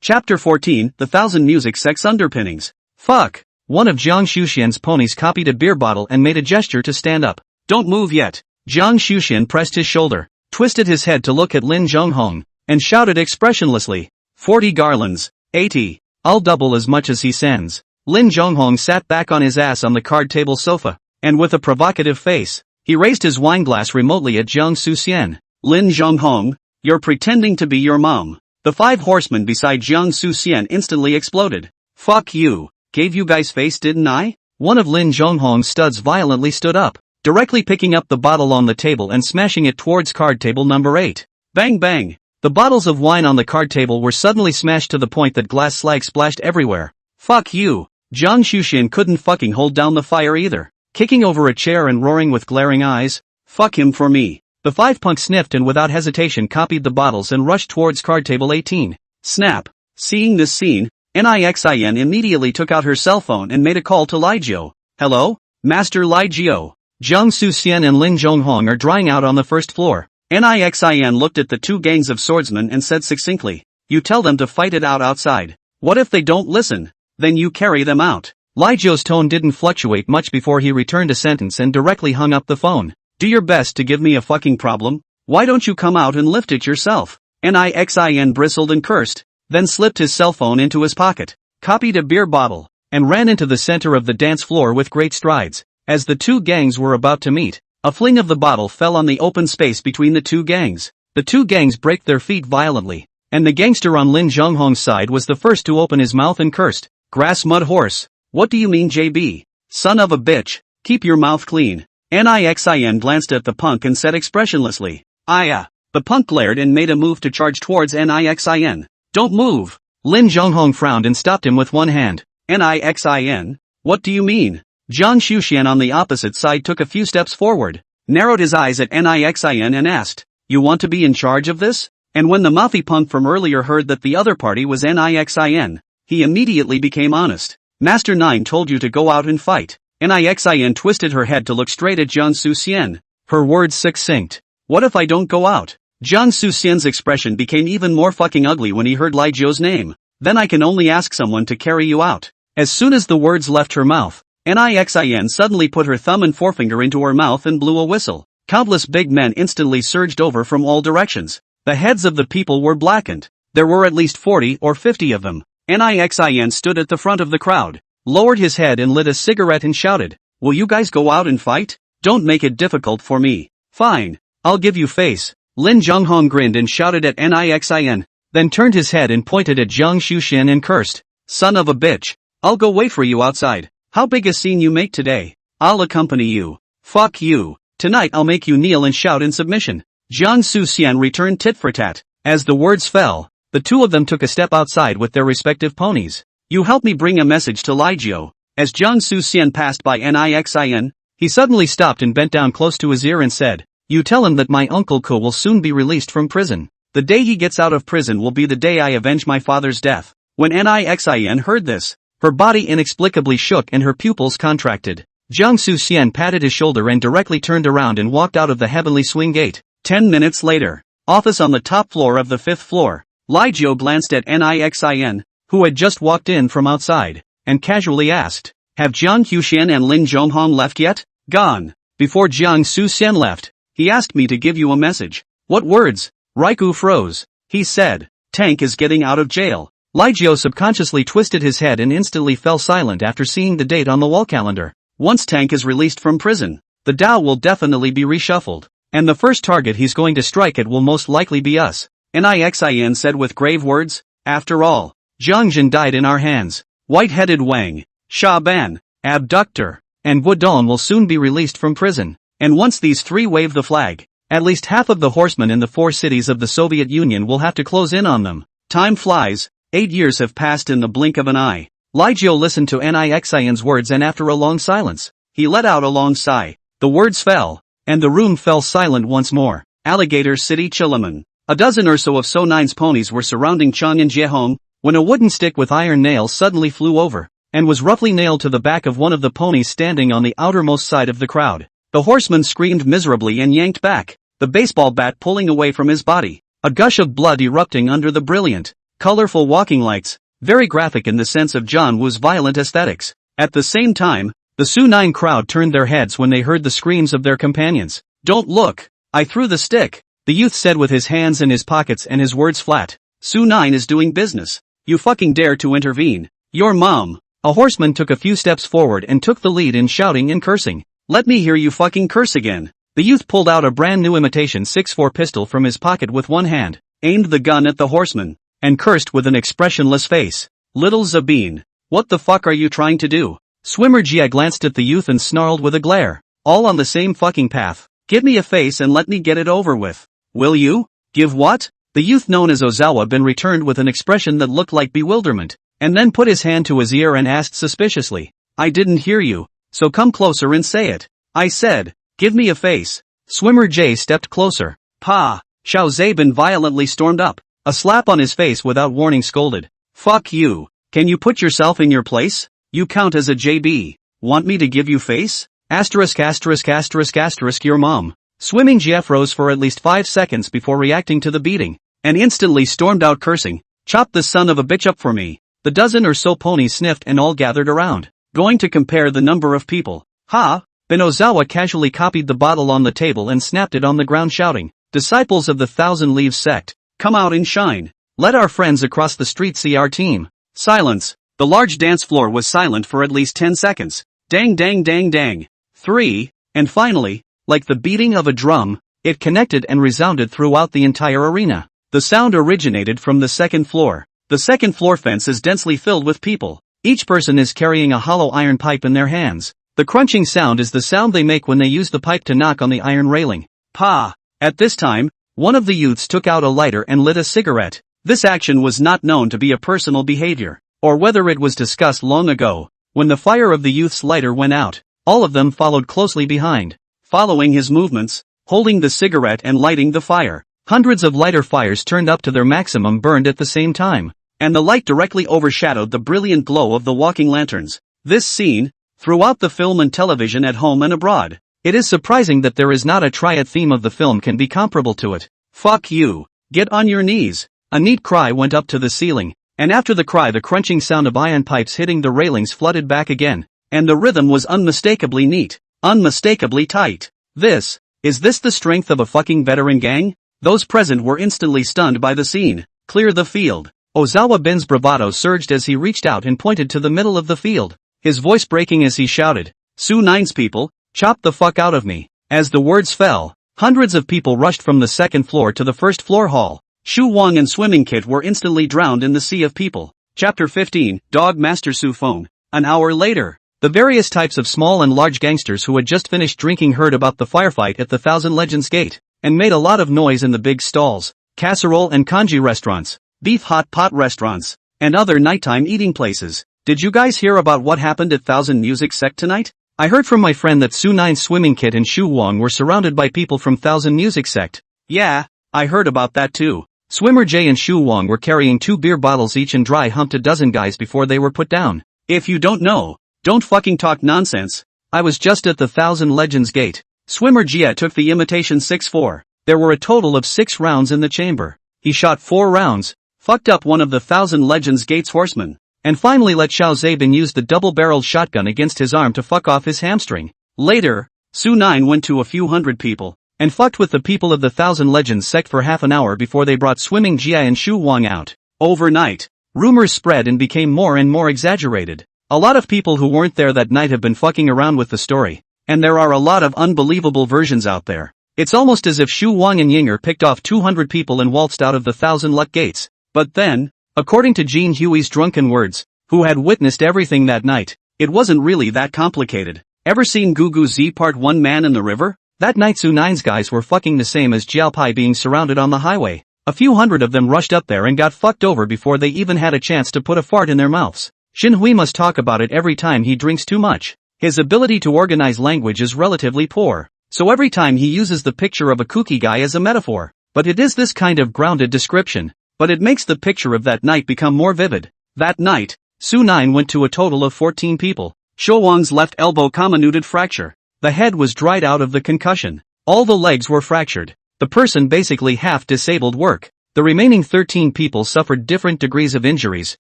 Chapter 14, The Thousand Music Sects Underpinnings. Fuck. One of Jiang Shuxian's ponies copied a beer bottle and made a gesture to stand up. Don't move yet. Jiang Shuxian pressed his shoulder, twisted his head to look at Lin Zhonghong, and shouted expressionlessly, 40 garlands, 80. I'll double as much as he sends. Lin Zhonghong sat back on his ass on the card table sofa, and with a provocative face, he raised his wineglass remotely at Jiang Shuxian. Lin Zhonghong, you're pretending to be your mom. The 5 horsemen beside Jiang Shuxian instantly exploded. Fuck you. Gave you guys face didn't I? One of Lin Zhonghong's studs violently stood up, directly picking up the bottle on the table and smashing it towards card table number 8. Bang bang. The bottles of wine on the card table were suddenly smashed to the point that glass slag splashed everywhere. Fuck you. Jiang Shuxian couldn't fucking hold down the fire either, kicking over a chair and roaring with glaring eyes. Fuck him for me. The 5 punks sniffed and without hesitation copied the bottles and rushed towards card table 18. Snap. Seeing this scene, Nixin immediately took out her cell phone and made a call to Li Jiao. Hello? Master Li Jiao. Jiang Suxian and Lin Zhonghong are drying out on the first floor. Nixin looked at the two gangs of swordsmen and said succinctly, you tell them to fight it out outside. What if they don't listen? Then you carry them out. Li Jiao's tone didn't fluctuate much before he returned a sentence and directly hung up the phone. Do your best to give me a fucking problem. Why don't you come out and lift it yourself? Nixin bristled and cursed, then slipped his cell phone into his pocket, copied a beer bottle, and ran into the center of the dance floor with great strides. As the two gangs were about to meet, a fling of the bottle fell on the open space between the two gangs. The two gangs braked their feet violently, and the gangster on Lin Zhonghong's side was the first to open his mouth and cursed, grass mud horse. What do you mean JB? Son of a bitch, keep your mouth clean. Nixin glanced at the punk and said expressionlessly, The punk glared and made a move to charge towards Nixin. Don't move. Lin Zhonghong frowned and stopped him with one hand. Nixin? What do you mean? Jiang Xuxian on the opposite side took a few steps forward, narrowed his eyes at Nixin and asked, you want to be in charge of this? And when the mouthy punk from earlier heard that the other party was Nixin, he immediately became honest. Master Nine told you to go out and fight. Nixin twisted her head to look straight at Jiang Xuxian. Her words succinct. What if I don't go out? Jiang Xuxian's expression became even more fucking ugly when he heard Li Jiao's name. Then I can only ask someone to carry you out. As soon as the words left her mouth, Nixin suddenly put her thumb and forefinger into her mouth and blew a whistle. Countless big men instantly surged over from all directions. The heads of the people were blackened. There were at least 40 or 50 of them. Nixin stood at the front of the crowd, lowered his head and lit a cigarette and shouted, will you guys go out and fight? Don't make it difficult for me. Fine. I'll give you face. Lin Zhonghong grinned and shouted at Nixin, then turned his head and pointed at Jiang Xuxian and cursed, son of a bitch. I'll go wait for you outside. How big a scene you make today? I'll accompany you. Fuck you. Tonight I'll make you kneel and shout in submission. Jiang Xuxian returned tit for tat. As the words fell, the two of them took a step outside with their respective ponies. You help me bring a message to Li Jiao. As Jiang Xuxian passed by Nixin, he suddenly stopped and bent down close to his ear and said, you tell him that my uncle Ko will soon be released from prison. The day he gets out of prison will be the day I avenge my father's death. When Nixin heard this, her body inexplicably shook and her pupils contracted. Jiang Xuxian patted his shoulder and directly turned around and walked out of the heavenly swing gate. 10 minutes later, office on the top floor of the 5th floor. Li Jiao glanced at Nixin, who had just walked in from outside, and casually asked, have Jiang Xuxian and Lin Zhonghong left yet? Gone. Before Jiang Xuxian left, he asked me to give you a message. What words? Raikou froze. He said, Tank is getting out of jail. Li Jiao subconsciously twisted his head and instantly fell silent after seeing the date on the wall calendar. Once Tank is released from prison, the Tao will definitely be reshuffled, and the first target he's going to strike at will most likely be us. Nixin said with grave words, after all, Jiang Jin died in our hands. White-headed Wang, Shaban, Abductor, and Wudong will soon be released from prison, and once these three wave the flag, at least half of the horsemen in the 4 cities of the Soviet Union will have to close in on them. Time flies. 8 years have passed in the blink of an eye. Li Jiao listened to Nixin's words and after a long silence, he let out a long sigh. The words fell, and the room fell silent once more. Alligator City Chillaman. A dozen or so of So Nine's ponies were surrounding Chang and Jiehong, when a wooden stick with iron nails suddenly flew over, and was roughly nailed to the back of one of the ponies standing on the outermost side of the crowd. The horseman screamed miserably and yanked back, the baseball bat pulling away from his body, a gush of blood erupting under the brilliant, colorful walking lights, very graphic in the sense of John Woo's violent aesthetics. At the same time, the Su Nine crowd turned their heads when they heard the screams of their companions. Don't look, I threw the stick, the youth said with his hands in his pockets and his words flat. Su Nine is doing business. You fucking dare to intervene. Your mom. A horseman took a few steps forward and took the lead in shouting and cursing. Let me hear you fucking curse again. The youth pulled out a brand new imitation 6.4 pistol from his pocket with one hand, aimed the gun at the horseman, and cursed with an expressionless face. Little Zabine. What the fuck are you trying to do? Swimmer Jia glanced at the youth and snarled with a glare. All on the same fucking path. Give me a face and let me get it over with. Will you? Give what? The youth known as Ozawa Ben returned with an expression that looked like bewilderment, and then put his hand to his ear and asked suspiciously. I didn't hear you, so come closer and say it. I said, give me a face. Swimmer J stepped closer. Pa! Xiao Zabin violently stormed up. A slap on his face without warning scolded. Fuck you. Can you put yourself in your place? You count as a JB. Want me to give you face? Asterisk asterisk asterisk asterisk your mom. Swimming Jieh froze for at least 5 seconds before reacting to the beating, and instantly stormed out cursing. Chop the son of a bitch up for me. The dozen or so ponies sniffed and all gathered around, going to compare the number of people. Ha! Ben Ozawa casually copied the bottle on the table and snapped it on the ground shouting, Disciples of the Thousand Leaves sect, come out and shine. Let our friends across the street see our team. Silence. The large dance floor was silent for at least 10 seconds. Dang dang dang dang. 3, and finally, like the beating of a drum, it connected and resounded throughout the entire arena. The sound originated from the second floor. The second floor fence is densely filled with people. Each person is carrying a hollow iron pipe in their hands. The crunching sound is the sound they make when they use the pipe to knock on the iron railing. Pa! At this time, one of the youths took out a lighter and lit a cigarette. This action was not known to be a personal behavior, or whether it was discussed long ago. When the fire of the youth's lighter went out, all of them followed closely behind, following his movements, holding the cigarette and lighting the fire. Hundreds of lighter fires turned up to their maximum burned at the same time, and the light directly overshadowed the brilliant glow of the walking lanterns. This scene, throughout the film and television at home and abroad. It is surprising that there is not a triad theme of the film can be comparable to it. Fuck you. Get on your knees. A neat cry went up to the ceiling, and after the cry the crunching sound of iron pipes hitting the railings flooded back again, and the rhythm was unmistakably neat, unmistakably tight. Is this the strength of a fucking veteran gang? Those present were instantly stunned by the scene. Clear the field. Ozawa Ben's bravado surged as he reached out and pointed to the middle of the field, his voice breaking as he shouted, Su-9's people, chop the fuck out of me. As the words fell, hundreds of people rushed from the second floor to the first floor hall. Shu Wang and Swimming Kit were instantly drowned in the sea of people. Chapter 15, Dog Master Su Feng. An hour later, the various types of small and large gangsters who had just finished drinking heard about the firefight at the Thousand Legends Gate, and made a lot of noise in the big stalls, casserole and kanji restaurants, beef hot pot restaurants, and other nighttime eating places. Did you guys hear about what happened at Thousand Music Sect tonight? I heard from my friend that Su-9's Swimming Kit and Shu Wang were surrounded by people from Thousand Music Sect. Yeah, I heard about that too. Swimmer Jay and Shu Wang were carrying 2 beer bottles each and dry humped a dozen guys before they were put down. If you don't know, don't fucking talk nonsense. I was just at the Thousand Legends Gate. Swimmer Jia took the imitation 6-4. There were a total of 6 rounds in the chamber. He shot 4 rounds, fucked up one of the Thousand Legends Gate's horsemen, and finally let Xiao Zabin use the double-barreled shotgun against his arm to fuck off his hamstring. Later, Su-9 went to a few hundred people, and fucked with the people of the Thousand Legends sect for half an hour before they brought Swimming Jia and Shu Wang out. Overnight, rumors spread and became more and more exaggerated. A lot of people who weren't there that night have been fucking around with the story, and there are a lot of unbelievable versions out there. It's almost as if Shu Wang and Yinger picked off 200 people and waltzed out of the Thousand Luck Gates. But then, according to Jean Huey's drunken words, who had witnessed everything that night, it wasn't really that complicated. Ever seen Gugu Z Part 1 Man in the River? That night Su-9's guys were fucking the same as Jiao Pai being surrounded on the highway. A few hundred of them rushed up there and got fucked over before they even had a chance to put a fart in their mouths. Xin Hui must talk about it every time he drinks too much. His ability to organize language is relatively poor, so every time he uses the picture of a kooky guy as a metaphor. But it is this kind of grounded description, but it makes the picture of that night become more vivid. That night, Su-9 went to a total of 14 people. Shu Wang's left elbow comminuted fracture. The head was dried out of the concussion. All the legs were fractured. The person basically half disabled work. The remaining 13 people suffered different degrees of injuries.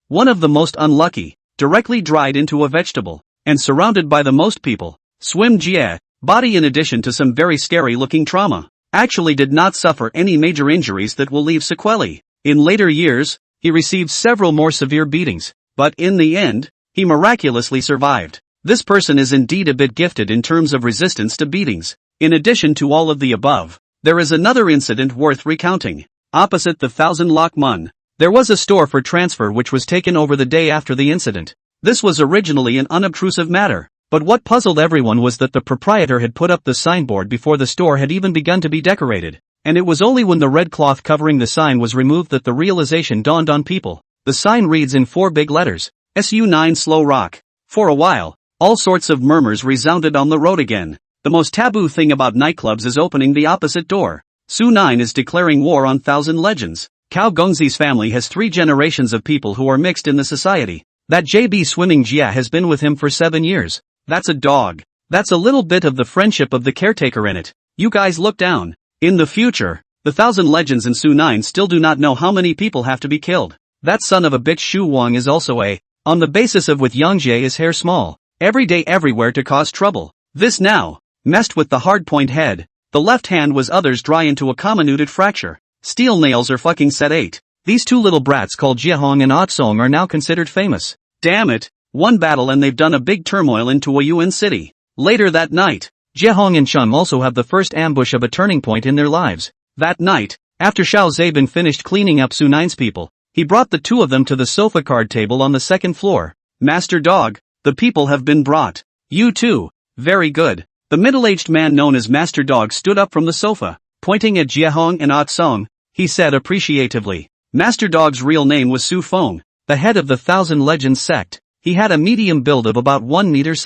One of the most unlucky, directly dried into a vegetable, and surrounded by the most people. Swim Jie, body in addition to some very scary looking trauma, actually did not suffer any major injuries that will leave sequelae. In later years, he received several more severe beatings, but in the end, he miraculously survived. This person is indeed a bit gifted in terms of resistance to beatings. In addition to all of the above, there is another incident worth recounting. Opposite the Thousand Lock Mun, there was a store for transfer which was taken over the day after the incident. This was originally an unobtrusive matter, but what puzzled everyone was that the proprietor had put up the signboard before the store had even begun to be decorated, and it was only when the red cloth covering the sign was removed that the realization dawned on people. The sign reads in 4 big letters, SU9 Slow Rock. For a while, all sorts of murmurs resounded on the road again. The most taboo thing about nightclubs is opening the opposite door. Su-9 is declaring war on Thousand Legends. Cao Gongzi's family has 3 generations of people who are mixed in the society. That JB swimming Jia has been with him for 7 years. That's a dog. That's a little bit of the friendship of the caretaker in it. You guys look down. In the future, the Thousand Legends and Su 9 still do not know how many people have to be killed. That son of a bitch Shu Wang is also on the basis of with Yangjie is hair small. Every day everywhere to cause trouble. This now. Messed with the hardpoint head. The left hand was others dry into a comminuted fracture. Steel nails are fucking set 8. These 2 little brats called Jiehong and Atsong are now considered famous. Damn it. One battle and they've done a big turmoil into a Yuan city. Later that night, Jiehong and Chung also have the first ambush of a turning point in their lives. That night, after Xiao Zabin finished cleaning up Su 9's people, he brought the 2 of them to the sofa card table on the 2nd floor. Master Dog, the people have been brought. You too. Very good. The middle-aged man known as Master Dog stood up from the sofa, pointing at Jiehong and Atsong. He said appreciatively. Master Dog's real name was Su Feng, the head of the Thousand Legends sect. He had a medium build of about 1.7 meters,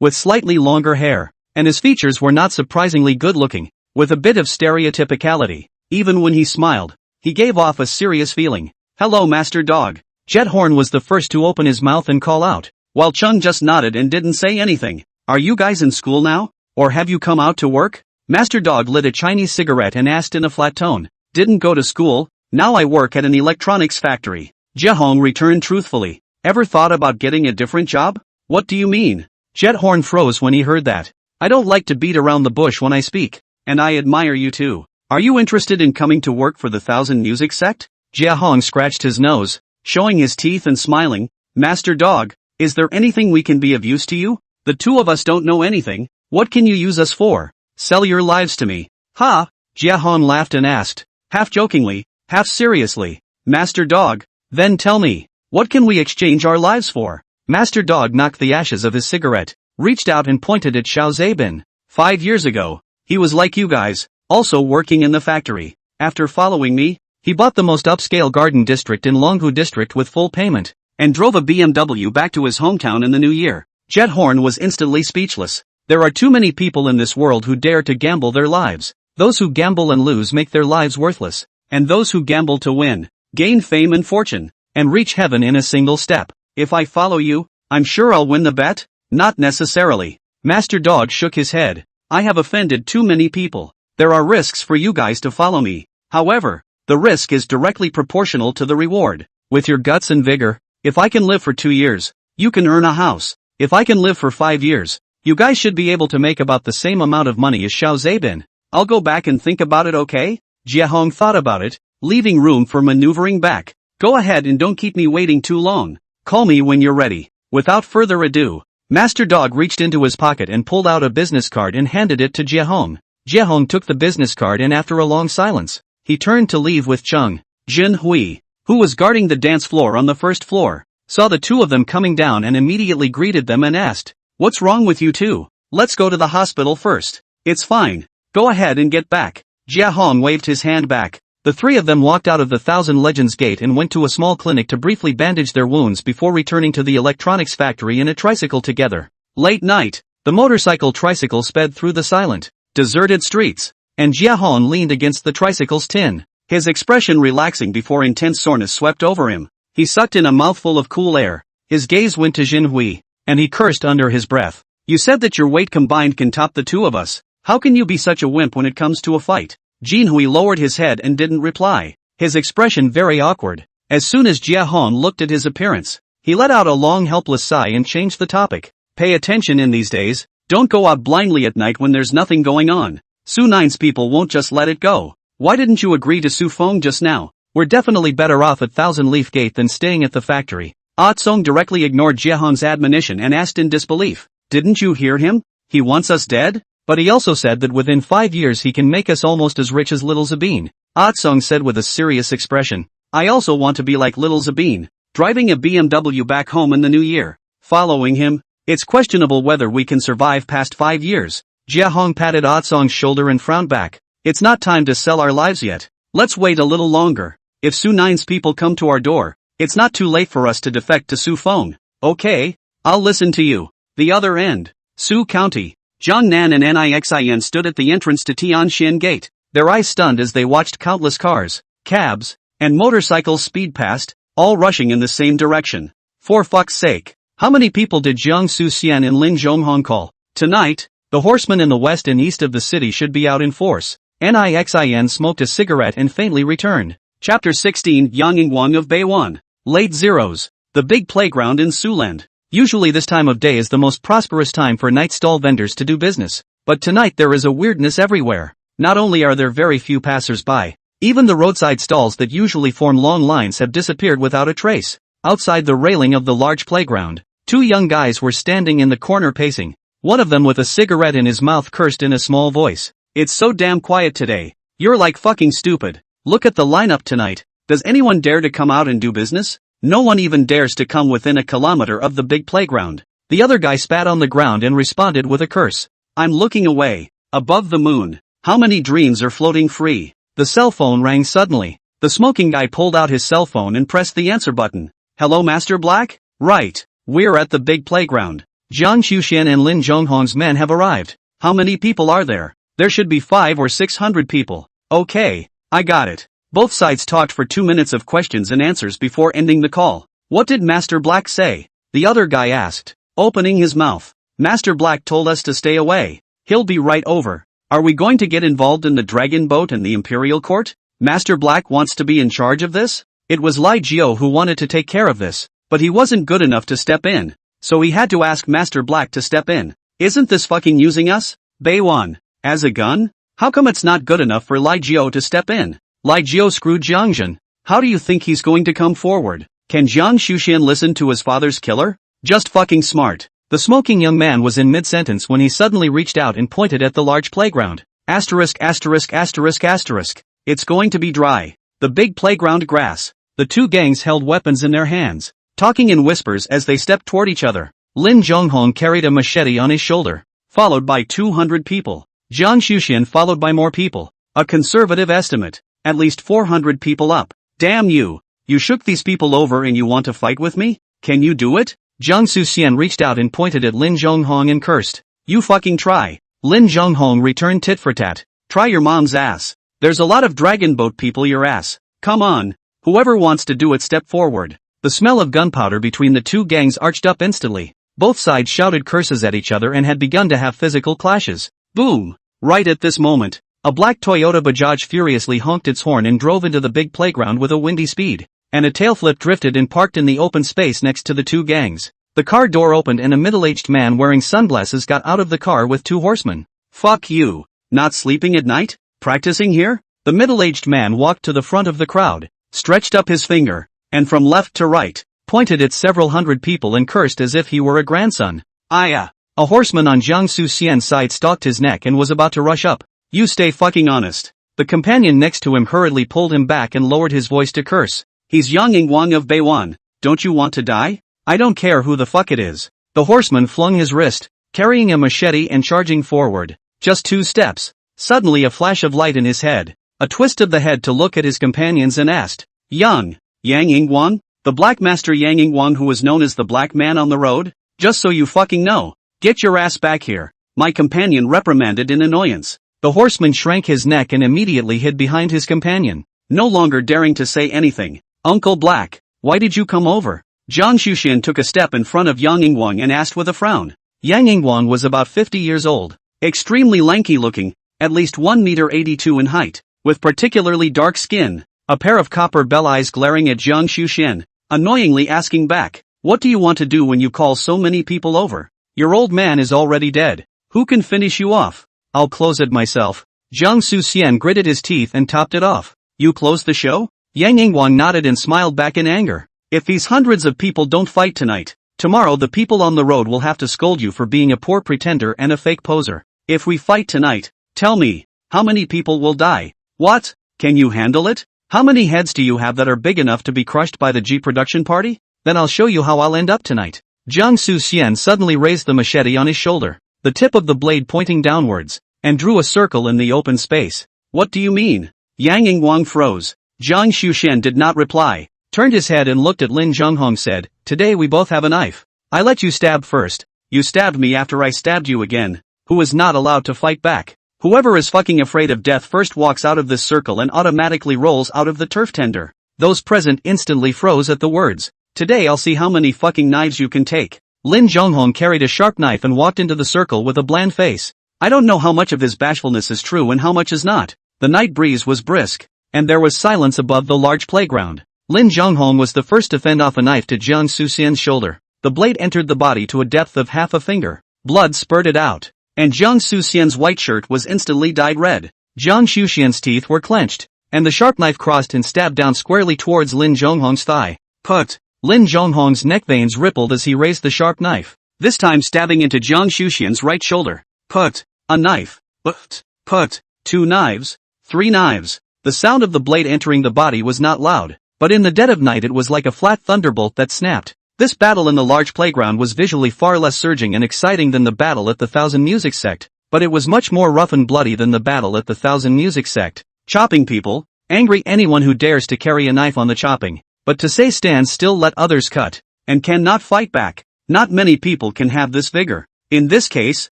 with slightly longer hair, and his features were not surprisingly good-looking, with a bit of stereotypicality. Even when he smiled, he gave off a serious feeling. Hello Master Dog. Jethorn was the first to open his mouth and call out, while Chung just nodded and didn't say anything. Are you guys in school now? Or have you come out to work? Master Dog lit a Chinese cigarette and asked in a flat tone. Didn't go to school, now I work at an electronics factory. Jiehong returned truthfully. Ever thought about getting a different job? What do you mean? Jethorn froze when he heard that. I don't like to beat around the bush when I speak, and I admire you too. Are you interested in coming to work for the Thousand Music sect? Jiehong scratched his nose, showing his teeth and smiling. Master Dog, is there anything we can be of use to you? The 2 of us don't know anything. What can you use us for? Sell your lives to me. Ha! Jiehong laughed and asked, half jokingly, half seriously. Master Dog, then tell me, what can we exchange our lives for? Master Dog knocked the ashes of his cigarette, reached out and pointed at Xiao Zabin. 5 years ago, he was like you guys, also working in the factory. After following me, he bought the most upscale garden district in Longhu district with full payment, and drove a BMW back to his hometown in the new year. Jethorn was instantly speechless. There are too many people in this world who dare to gamble their lives. Those who gamble and lose make their lives worthless, and those who gamble to win, gain fame and fortune, and reach heaven in a single step. If I follow you, I'm sure I'll win the bet? Not necessarily. Master Dog shook his head. I have offended too many people. There are risks for you guys to follow me. However, the risk is directly proportional to the reward. With your guts and vigor, if I can live for 2 years, you can earn a house. If I can live for 5 years, you guys should be able to make about the same amount of money as Xiao Zabin. I'll go back and think about it, okay? Jiehong thought about it, leaving room for maneuvering back. Go ahead and don't keep me waiting too long. Call me when you're ready. Without further ado, Master Dog reached into his pocket and pulled out a business card and handed it to Jiehong. Jiehong took the business card and after a long silence, he turned to leave with Chung. Jin Hui, who was guarding the dance floor on the 1st floor, saw the 2 of them coming down and immediately greeted them and asked, "What's wrong with you two? Let's go to the hospital first." "It's fine. Go ahead and get back." Jiehong waved his hand back. The 3 of them walked out of the Thousand Legends gate and went to a small clinic to briefly bandage their wounds before returning to the electronics factory in a tricycle together. Late night, the motorcycle tricycle sped through the silent, deserted streets, and Jiehong leaned against the tricycle's tin, his expression relaxing before intense soreness swept over him. He sucked in a mouthful of cool air. His gaze went to Jin Hui, and he cursed under his breath. "You said that your weight combined can top the 2 of us. How can you be such a wimp when it comes to a fight?" Jin Hui lowered his head and didn't reply, his expression very awkward. As soon as Jiehong looked at his appearance, he let out a long helpless sigh and changed the topic. "Pay attention in these days. Don't go out blindly at night when there's nothing going on. Su 9's people won't just let it go. Why didn't you agree to Su Feng just now? We're definitely better off at Thousand Leaf Gate than staying at the factory." Atsong directly ignored Jiehong's admonition and asked in disbelief, "Didn't you hear him? He wants us dead? But he also said that within 5 years he can make us almost as rich as Little Zabin." Atsong said with a serious expression, "I also want to be like Little Zabin, driving a BMW back home in the new year. Following him, it's questionable whether we can survive past 5 years. Jiehong patted Atsong's shoulder and frowned back. "It's not time to sell our lives yet. Let's wait a little longer. If Su 9's people come to our door, it's not too late for us to defect to Su Feng. Okay, I'll listen to you." The other end, Su County. Jiangnan and Nixin stood at the entrance to Tianxian Gate, their eyes stunned as they watched countless cars, cabs, and motorcycles speed past, all rushing in the same direction. For fuck's sake, how many people did Jiang Suxian and Lin Zhonghong call? Tonight, the horsemen in the west and east of the city should be out in force. Nixin smoked a cigarette and faintly returned. Chapter 16 Yang Yingwang of Beiwan. Late Zeros. The big playground in Suland. Usually this time of day is the most prosperous time for night stall vendors to do business. But tonight there is a weirdness everywhere. Not only are there very few passers-by, even the roadside stalls that usually form long lines have disappeared without a trace. Outside the railing of the large playground, two young guys were standing in the corner pacing. One of them with a cigarette in his mouth cursed in a small voice. It's so damn quiet today. You're like fucking stupid. Look at the lineup tonight. Does anyone dare to come out and do business? No one even dares to come within a kilometer of the big playground. The other guy spat on the ground and responded with a curse. I'm looking away. Above the moon. How many dreams are floating free? The cell phone rang suddenly. The smoking guy pulled out his cell phone and pressed the answer button. Hello Master Black? Right. We're at the big playground. Jiang Xuxian and Lin Zhonghong's men have arrived. How many people are there? There should be 500 or 600 people. Okay, I got it. Both sides talked for 2 minutes of questions and answers before ending the call. What did Master Black say? The other guy asked, opening his mouth. Master Black told us to stay away. He'll be right over. Are we going to get involved in the dragon boat and the imperial court? Master Black wants to be in charge of this? It was Lai Jiao who wanted to take care of this, but he wasn't good enough to step in. So he had to ask Master Black to step in. Isn't this fucking using us? Beiwan. As a gun? How come it's not good enough for Lai Jiao to step in? Lai Jiao screwed Jiangzhen. How do you think he's going to come forward? Can Jiang Xuxian listen to his father's killer? Just fucking smart. The smoking young man was in mid-sentence when he suddenly reached out and pointed at the large playground. Asterisk asterisk asterisk asterisk. It's going to be dry. The big playground grass. The two gangs held weapons in their hands, talking in whispers as they stepped toward each other. Lin Zhonghong carried a machete on his shoulder, followed by 200 people. Jiang Xuxian followed by more people. A conservative estimate. At least 400 people up. Damn you. You shook these people over and you want to fight with me? Can you do it? Jiang Xuxian reached out and pointed at Lin Zhonghong and cursed. You fucking try. Lin Zhonghong returned tit for tat. Try your mom's ass. There's a lot of dragon boat people your ass. Come on. Whoever wants to do it step forward. The smell of gunpowder between the two gangs arched up instantly. Both sides shouted curses at each other and had begun to have physical clashes. Boom. Right at this moment, a black Toyota Bajaj furiously honked its horn and drove into the big playground with a windy speed, and a tail flip drifted and parked in the open space next to the two gangs. The car door opened and a middle-aged man wearing sunglasses got out of the car with two horsemen. Fuck you. Not sleeping at night? Practicing here? The middle-aged man walked to the front of the crowd, stretched up his finger, and from left to right, pointed at several hundred people and cursed as if he were a grandson. Aya. A horseman on Jiang Xuxian's side stalked his neck and was about to rush up. You stay fucking honest. The companion next to him hurriedly pulled him back and lowered his voice to curse. He's Yang Yingwang of Beiwan. Don't you want to die? I don't care who the fuck it is. The horseman flung his wrist, carrying a machete and charging forward. Just 2 steps. Suddenly a flash of light in his head. A twist of the head to look at his companions and asked, Yang Yingwang? The Black Master Yang Yingwang who was known as the Black Man on the Road? Just so you fucking know. Get your ass back here. My companion reprimanded in annoyance. The horseman shrank his neck and immediately hid behind his companion, no longer daring to say anything. Uncle Black, why did you come over? Jiang Xuxian took a step in front of Yang Yingwang and asked with a frown. Yang Yingwang was about 50 years old, extremely lanky looking, at least 1.82 meters in height, with particularly dark skin, a pair of copper bell eyes glaring at Jiang Xuxian, annoyingly asking back, what do you want to do when you call so many people over? Your old man is already dead. Who can finish you off? I'll close it myself. Jiang Xuxian gritted his teeth and topped it off. You close the show? Yang Yingwang nodded and smiled back in anger. If these hundreds of people don't fight tonight, tomorrow the people on the road will have to scold you for being a poor pretender and a fake poser. If we fight tonight, tell me, how many people will die? What? Can you handle it? How many heads do you have that are big enough to be crushed by the G production party? Then I'll show you how I'll end up tonight. Jiang Xuxian suddenly raised the machete on his shoulder, the tip of the blade pointing downwards, and drew a circle in the open space. What do you mean? Yang Yingwang froze. Jiang Xuxian did not reply, turned his head and looked at Lin Zhonghong said, Today we both have a knife. I let you stab first. You stabbed me after I stabbed you again. Who is not allowed to fight back? Whoever is fucking afraid of death first walks out of this circle and automatically rolls out of the turf tender. Those present instantly froze at the words. Today I'll see how many fucking knives you can take. Lin Jiehong carried a sharp knife and walked into the circle with a bland face. I don't know how much of his bashfulness is true and how much is not. The night breeze was brisk, and there was silence above the large playground. Lin Jiehong was the first to fend off a knife to Jiang Xuxian's shoulder. The blade entered the body to a depth of half a finger. Blood spurted out, and Jiang Xuxian's white shirt was instantly dyed red. Jiang Xuxian's teeth were clenched, and the sharp knife crossed and stabbed down squarely towards Lin Jiehong's thigh. Put! Lin Jiehong's neck veins rippled as he raised the sharp knife, this time stabbing into Jiang Xuxian's right shoulder. Put! A knife. Put! 2 knives. 3 knives. The sound of the blade entering the body was not loud, but in the dead of night it was like a flat thunderbolt that snapped. This battle in the large playground was visually far less surging and exciting than the battle at the Thousand Music Sect, but it was much more rough and bloody than the battle at the Thousand Music Sect. Chopping people, angry anyone who dares to carry a knife on the chopping, but to say stand still let others cut, and cannot fight back. Not many people can have this vigor. In this case,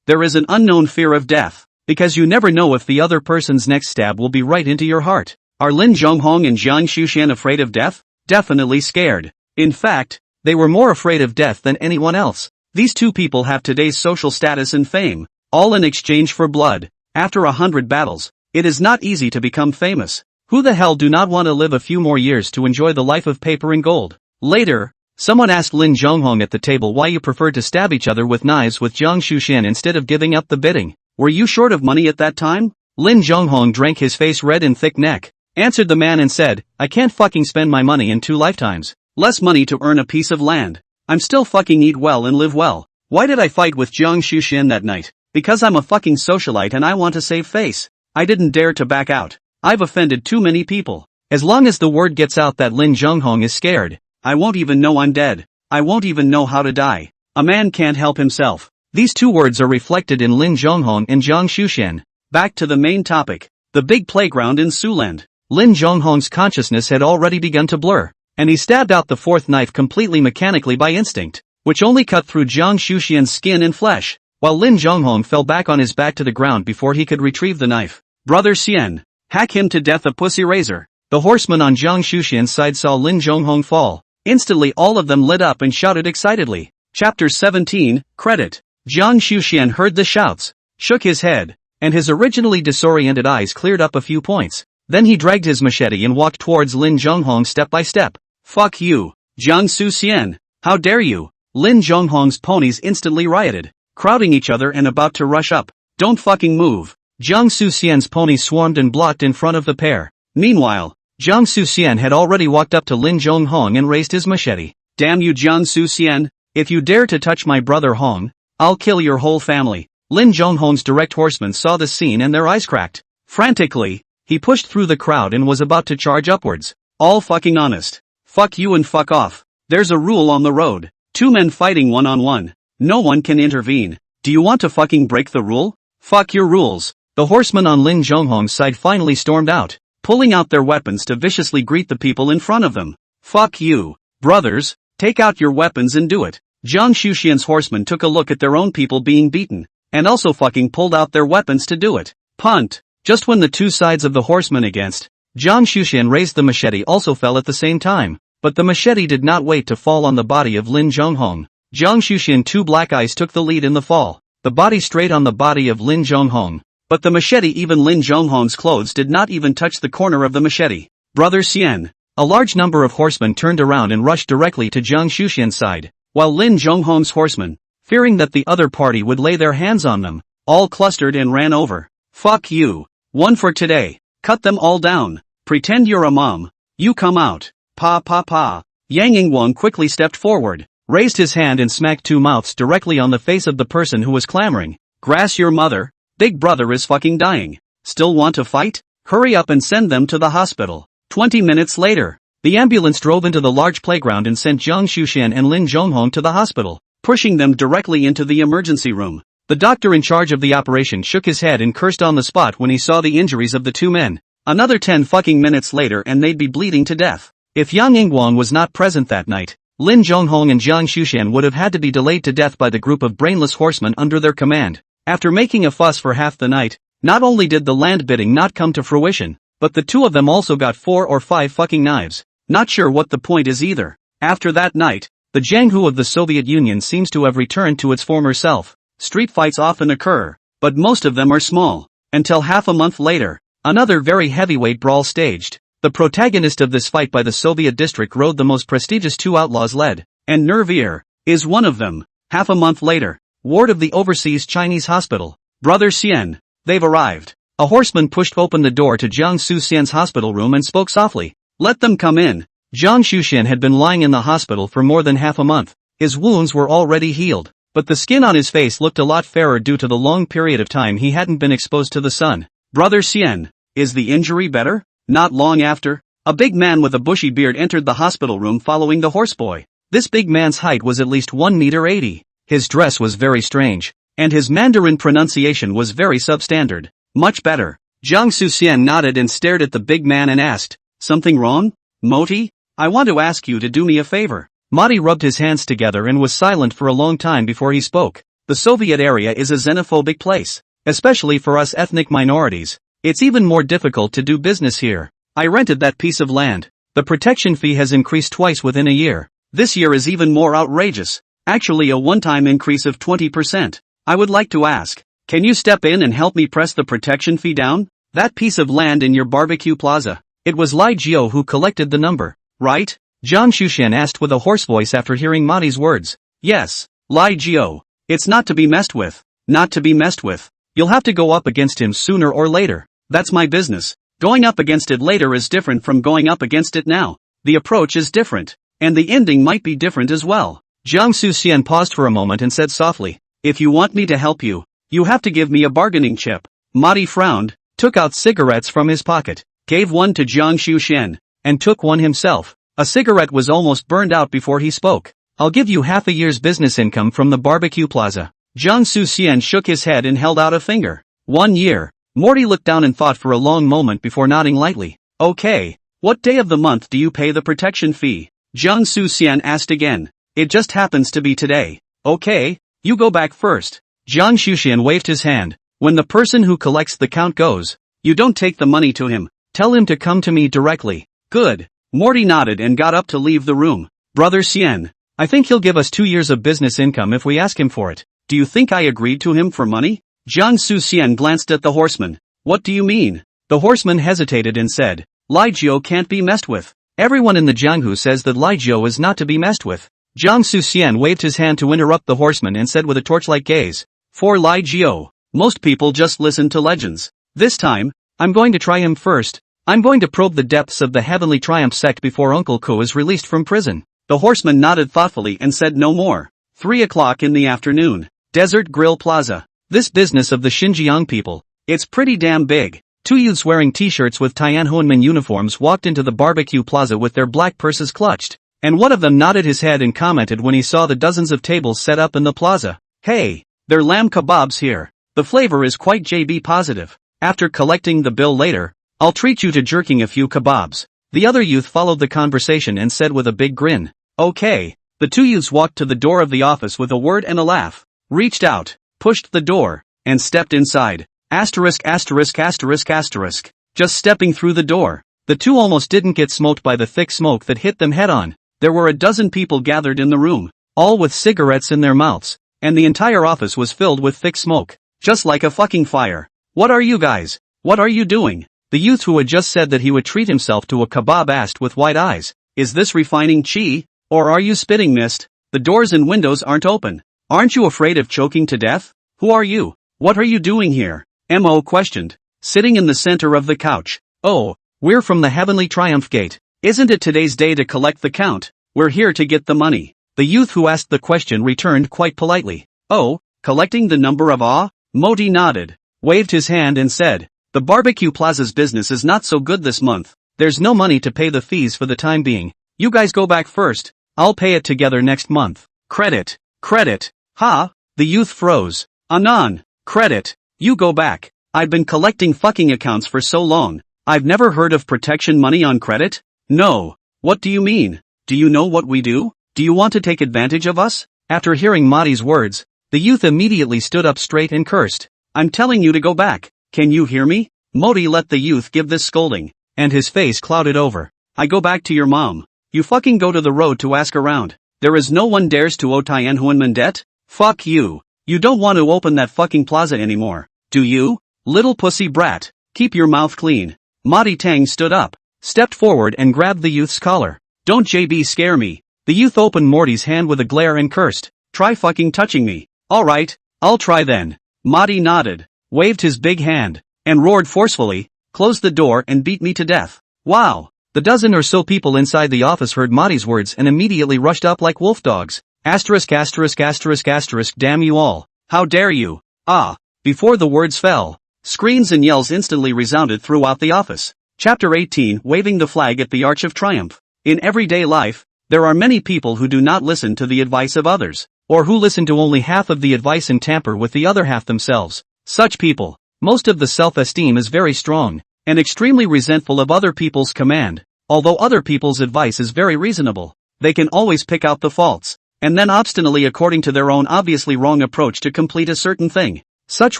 there is an unknown fear of death, because you never know if the other person's next stab will be right into your heart. Are Lin Jiehong and Jiang Xuxian afraid of death? Definitely scared. In fact, they were more afraid of death than anyone else. These two people have today's social status and fame, all in exchange for blood. After 100 battles, it is not easy to become famous. Who the hell do not want to live a few more years to enjoy the life of paper and gold? Later, someone asked Lin Jiehong at the table why you preferred to stab each other with knives with Jiang Xuxian instead of giving up the bidding. Were you short of money at that time? Lin Jiehong drank his face red and thick neck, answered the man and said, I can't fucking spend my money in 2 lifetimes. Less money to earn a piece of land. I'm still fucking eat well and live well. Why did I fight with Jiang Xuxian that night? Because I'm a fucking socialite and I want to save face. I didn't dare to back out. I've offended too many people. As long as the word gets out that Lin Jiehong is scared, I won't even know I'm dead. I won't even know how to die. A man can't help himself. These 2 words are reflected in Lin Jiehong and Jiang Xuxian. Back to the main topic. The big playground in Suland. Lin Jiehong's consciousness had already begun to blur, and he stabbed out the 4th knife completely mechanically by instinct, which only cut through Jiang Xuxian's skin and flesh, while Lin Jiehong fell back on his back to the ground before he could retrieve the knife. Brother Xian, hack him to death, a pussy razor. The horsemen on Jiang Xuxian's side saw Lin Jiehong fall. Instantly all of them lit up and shouted excitedly. Chapter 17, Credit. Jiang Xuxian heard the shouts, shook his head, and his originally disoriented eyes cleared up a few points. Then he dragged his machete and walked towards Lin Jiehong step by step. Fuck you, Jiang Xuxian. How dare you? Lin Jiehong's ponies instantly rioted, crowding each other and about to rush up. Don't fucking move. Jiang Xuxian's ponies swarmed and blocked in front of the pair. Meanwhile, Jiang Xuxian had already walked up to Lin Jiehong and raised his machete. Damn you, Jiang Xuxian. If you dare to touch my brother Hong, I'll kill your whole family. Lin Jiehong's direct horsemen saw the scene and their eyes cracked. Frantically, he pushed through the crowd and was about to charge upwards. All fucking honest. Fuck you and fuck off. There's a rule on the road. 2 men fighting one-on-one. No one can intervene. Do you want to fucking break the rule? Fuck your rules. The horsemen on Lin Jiehong's side finally stormed out, pulling out their weapons to viciously greet the people in front of them. Fuck you. Brothers, take out your weapons and do it. Jiang Xuxian's horsemen took a look at their own people being beaten, and also fucking pulled out their weapons to do it. Punt. Just when the 2 sides of the horsemen against Jiang Xuxian raised the machete also fell at the same time, but the machete did not wait to fall on the body of Lin Jiehong. Jiang Xuxian 2 black eyes took the lead in the fall, the body straight on the body of Lin Jiehong. But the machete, even Lin Jiehong's clothes did not even touch the corner of the machete. Brother Xian. A large number of horsemen turned around and rushed directly to Jiang Xuxian's side, while Lin Jiehong's horsemen, fearing that the other party would lay their hands on them, all clustered and ran over. Fuck you. One for today. Cut them all down. Pretend you're a mom. You come out. Pa pa pa. Yang Yingguang quickly stepped forward, raised his hand and smacked 2 mouths directly on the face of the person who was clamoring. Grass your mother. Big brother is fucking dying. Still want to fight? Hurry up and send them to the hospital. 20 minutes later, the ambulance drove into the large playground and sent Jiang Xuxian and Lin Jiehong to the hospital, pushing them directly into the emergency room. The doctor in charge of the operation shook his head and cursed on the spot when he saw the injuries of the 2 men. Another 10 fucking minutes later and they'd be bleeding to death. If Yang Yingguang was not present that night, Lin Jiehong and Jiang Xuxian would have had to be delayed to death by the group of brainless horsemen under their command. After making a fuss for half the night, not only did the land bidding not come to fruition, but the 2 of them also got 4 or 5 fucking knives. Not sure what the point is either. After that night, the Jiehong of the Soviet Union seems to have returned to its former self. Street fights often occur, but most of them are small. Until half a month later, another very heavyweight brawl staged. The protagonist of this fight by the Soviet district rode the most prestigious two outlaws led, and Nervier is one of them. Half a month later, ward of the overseas Chinese hospital. Brother Xian, they've arrived. A horseman pushed open the door to Jiang Xian's hospital room and spoke softly. Let them come in. Jiang Xian had been lying in the hospital for more than half a month. His wounds were already healed, but the skin on his face looked a lot fairer due to the long period of time he hadn't been exposed to the sun. Brother Xian, is the injury better? Not long after, a big man with a bushy beard entered the hospital room following the horseboy. This big man's height was at least 1 meter 80. His dress was very strange, and his Mandarin pronunciation was very substandard. Much better. Jiang Xian nodded and stared at the big man and asked, something wrong? Moti? I want to ask you to do me a favor. Moti rubbed his hands together and was silent for a long time before he spoke. The Soviet area is a xenophobic place, especially for us ethnic minorities. It's even more difficult to do business here. I rented that piece of land. The protection fee has increased twice within a year. This year is even more outrageous. Actually a one-time increase of 20%. I would like to ask, can you step in and help me press the protection fee down? That piece of land in your barbecue plaza. It was Li Jiao who collected the number, right? Jiang Xian asked with a hoarse voice after hearing Moti's words. Yes, Li Jiao. It's not to be messed with. Not to be messed with. You'll have to go up against him sooner or later. That's my business. Going up against it later is different from going up against it now. The approach is different. And the ending might be different as well. Jiang Xian paused for a moment and said softly, if you want me to help you, you have to give me a bargaining chip. Moti frowned, took out cigarettes from his pocket, gave one to Jiang Xian, and took one himself. A cigarette was almost burned out before he spoke. I'll give you half a year's business income from the barbecue plaza. Jiang Xian shook his head and held out a finger. 1 year. Morty looked down and thought for a long moment before nodding lightly. Okay. What day of the month do you pay the protection fee? Jiang Xian asked again. It just happens to be today. Okay. You go back first. Jiang Xian waved his hand. When the person who collects the count goes, you don't take the money to him. Tell him to come to me directly. Good. Morty nodded and got up to leave the room. Brother Xian, I think he'll give us 2 years of business income if we ask him for it. Do you think I agreed to him for money? Jiang Xian glanced at the horseman. What do you mean? The horseman hesitated and said, Li Jiao can't be messed with. Everyone in the Jianghu says that Li Jiao is not to be messed with. Jiang Xian waved his hand to interrupt the horseman and said with a torch-like gaze, for Li Jiao, most people just listen to legends. This time, I'm going to try him first. I'm going to probe the depths of the Heavenly Triumph sect before Uncle Ko is released from prison. The horseman nodded thoughtfully and said no more. 3 o'clock in the afternoon. Desert Grill Plaza. This business of the Xinjiang people, it's pretty damn big. 2 youths wearing t-shirts with Tiananmen uniforms walked into the barbecue plaza with their black purses clutched, and one of them nodded his head and commented when he saw the dozens of tables set up in the plaza. Hey, they're lamb kebabs here. The flavor is quite JB positive. After collecting the bill later, I'll treat you to jerking a few kebabs. The other youth followed the conversation and said with a big grin, okay. The 2 youths walked to the door of the office with a word and a laugh, reached out, pushed the door, and stepped inside. Asterisk asterisk asterisk asterisk. Just stepping through the door, the two almost didn't get smoked by the thick smoke that hit them head on. There were a dozen people gathered in the room, all with cigarettes in their mouths, and the entire office was filled with thick smoke, just like a fucking fire. What are you guys? What are you doing? The youth who had just said that he would treat himself to a kebab asked with wide eyes, is this refining chi? Or are you spitting mist? The doors and windows aren't open. Aren't you afraid of choking to death? Who are you? What are you doing here? Mo questioned, sitting in the center of the couch. Oh, we're from the Heavenly Triumph Gate. Isn't it today's day to collect the count? We're here to get the money. The youth who asked the question returned quite politely. Oh, collecting the number of awe? Moti nodded, waved his hand and said, the barbecue plaza's business is not so good this month. There's no money to pay the fees for the time being. You guys go back first. I'll pay it together next month. Credit. Credit. Ha? The youth froze. Anan. Credit. You go back. I've been collecting fucking accounts for so long. I've never heard of protection money on credit? No. What do you mean? Do you know what we do? Do you want to take advantage of us? After hearing Moti's words, the youth immediately stood up straight and cursed. I'm telling you to go back. Can you hear me? Moti let the youth give this scolding, and his face clouded over. I go back to your mom. You fucking go to the road to ask around. There is no one dares to otai Anhuanman det? Fuck you. You don't want to open that fucking plaza anymore, do you? Little pussy brat. Keep your mouth clean. Madi Tang stood up, stepped forward and grabbed the youth's collar. Don't JB scare me. The youth opened Morty's hand with a glare and cursed. Try fucking touching me. Alright, I'll try then. Madi nodded, waved his big hand, and roared forcefully, close the door and beat me to death. Wow. The dozen or so people inside the office heard Madi's words and immediately rushed up like wolf dogs. Asterisk asterisk asterisk asterisk damn you all. How dare you? Ah. Before the words fell, screams and yells instantly resounded throughout the office. Chapter 18 Waving the Flag at the Arch of Triumph. In everyday life, there are many people who do not listen to the advice of others, or who listen to only half of the advice and tamper with the other half themselves. Such people, most of the self-esteem is very strong, and extremely resentful of other people's command. Although other people's advice is very reasonable, they can always pick out the faults, and then obstinately according to their own obviously wrong approach to complete a certain thing. Such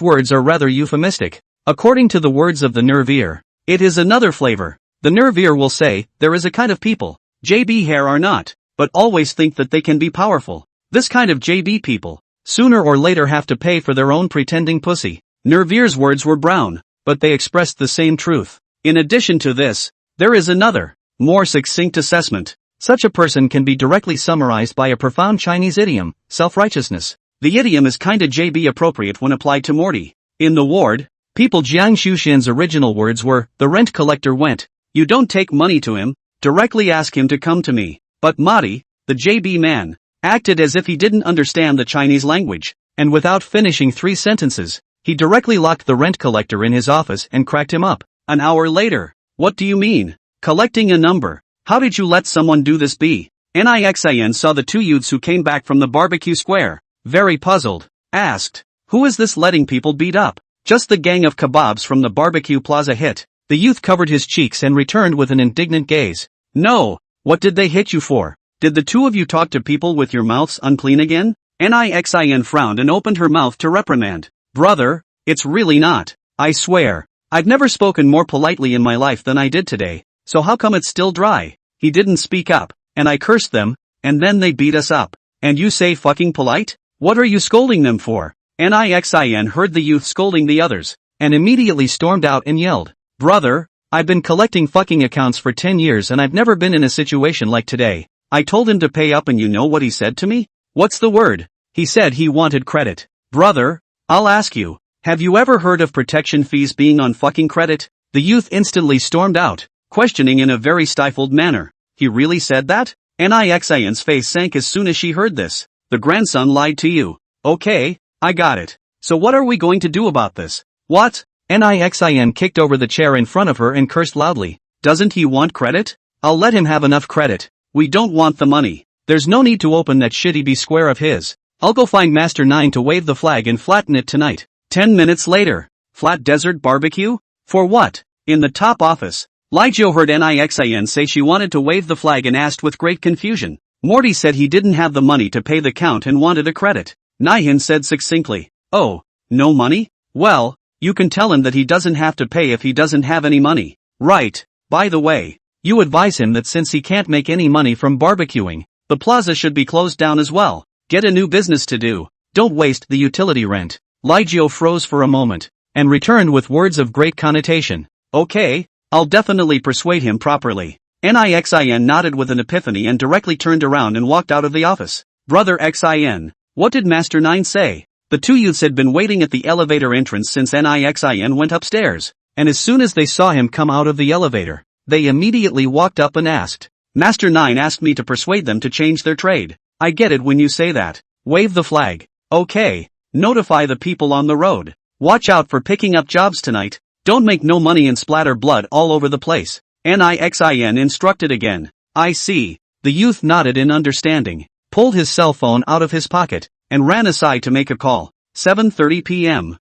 words are rather euphemistic. According to the words of the nerve-ear, it is another flavor. The nerve-ear will say, there is a kind of people, JB hair are not, but always think that they can be powerful. This kind of JB people, sooner or later have to pay for their own pretending pussy. Nerve-ear's words were brown, but they expressed the same truth. In addition to this, there is another, more succinct assessment. Such a person can be directly summarized by a profound Chinese idiom, self-righteousness. The idiom is kinda JB appropriate when applied to Morty. In the ward, people Jiang Xuxian's original words were, the rent collector went. You don't take money to him, directly ask him to come to me. But Madi, the JB man, acted as if he didn't understand the Chinese language, and without finishing 3 sentences, he directly locked the rent collector in his office and cracked him up. An hour later, what do you mean? Collecting a number. How did you let someone do this be? Nixin saw the 2 youths who came back from the barbecue square, very puzzled, asked, who is this letting people beat up? Just the gang of kebabs from the barbecue plaza hit. The youth covered his cheeks and returned with an indignant gaze. No, what did they hit you for? Did the 2 of you talk to people with your mouths unclean again? Nixin frowned and opened her mouth to reprimand. Brother, it's really not. I swear, I've never spoken more politely in my life than I did today, so how come it's still dry? He didn't speak up, and I cursed them, and then they beat us up. And you say fucking polite? What are you scolding them for? Nixin heard the youth scolding the others, and immediately stormed out and yelled, Brother, I've been collecting fucking accounts for 10 years and I've never been in a situation like today. I told him to pay up and you know what he said to me? What's the word? He said he wanted credit. Brother, I'll ask you, have you ever heard of protection fees being on fucking credit? The youth instantly stormed out, questioning in a very stifled manner. He really said that? Nixin's face sank as soon as she heard this. The grandson lied to you. Okay, I got it. So what are we going to do about this? What? Nixin kicked over the chair in front of her and cursed loudly. Doesn't he want credit? I'll let him have enough credit. We don't want the money. There's no need to open that shitty B square of his. I'll go find Master 9 to wave the flag and flatten it tonight. 10 minutes later. Flat desert barbecue? For what? In the top office. Lijiao heard Nixin say she wanted to wave the flag and asked with great confusion. Morty said he didn't have the money to pay the count and wanted a credit. Naihin said succinctly. Oh, no money? Well, you can tell him that he doesn't have to pay if he doesn't have any money. Right. By the way, you advise him that since he can't make any money from barbecuing, the plaza should be closed down as well. Get a new business to do. Don't waste the utility rent. Lijiao froze for a moment, and returned with words of great connotation. Okay, I'll definitely persuade him properly. Nixin nodded with an epiphany and directly turned around and walked out of the office. Brother Xin, what did Master 9 say? The 2 youths had been waiting at the elevator entrance since Nixin went upstairs, and as soon as they saw him come out of the elevator, they immediately walked up and asked. Master 9 asked me to persuade them to change their trade. I get it when you say that. Wave the flag. Okay. Notify the people on the road. Watch out for picking up jobs tonight. Don't make no money and splatter blood all over the place. Nixin instructed again. I see. The youth nodded in understanding, pulled his cell phone out of his pocket, and ran aside to make a call. 7:30 p.m.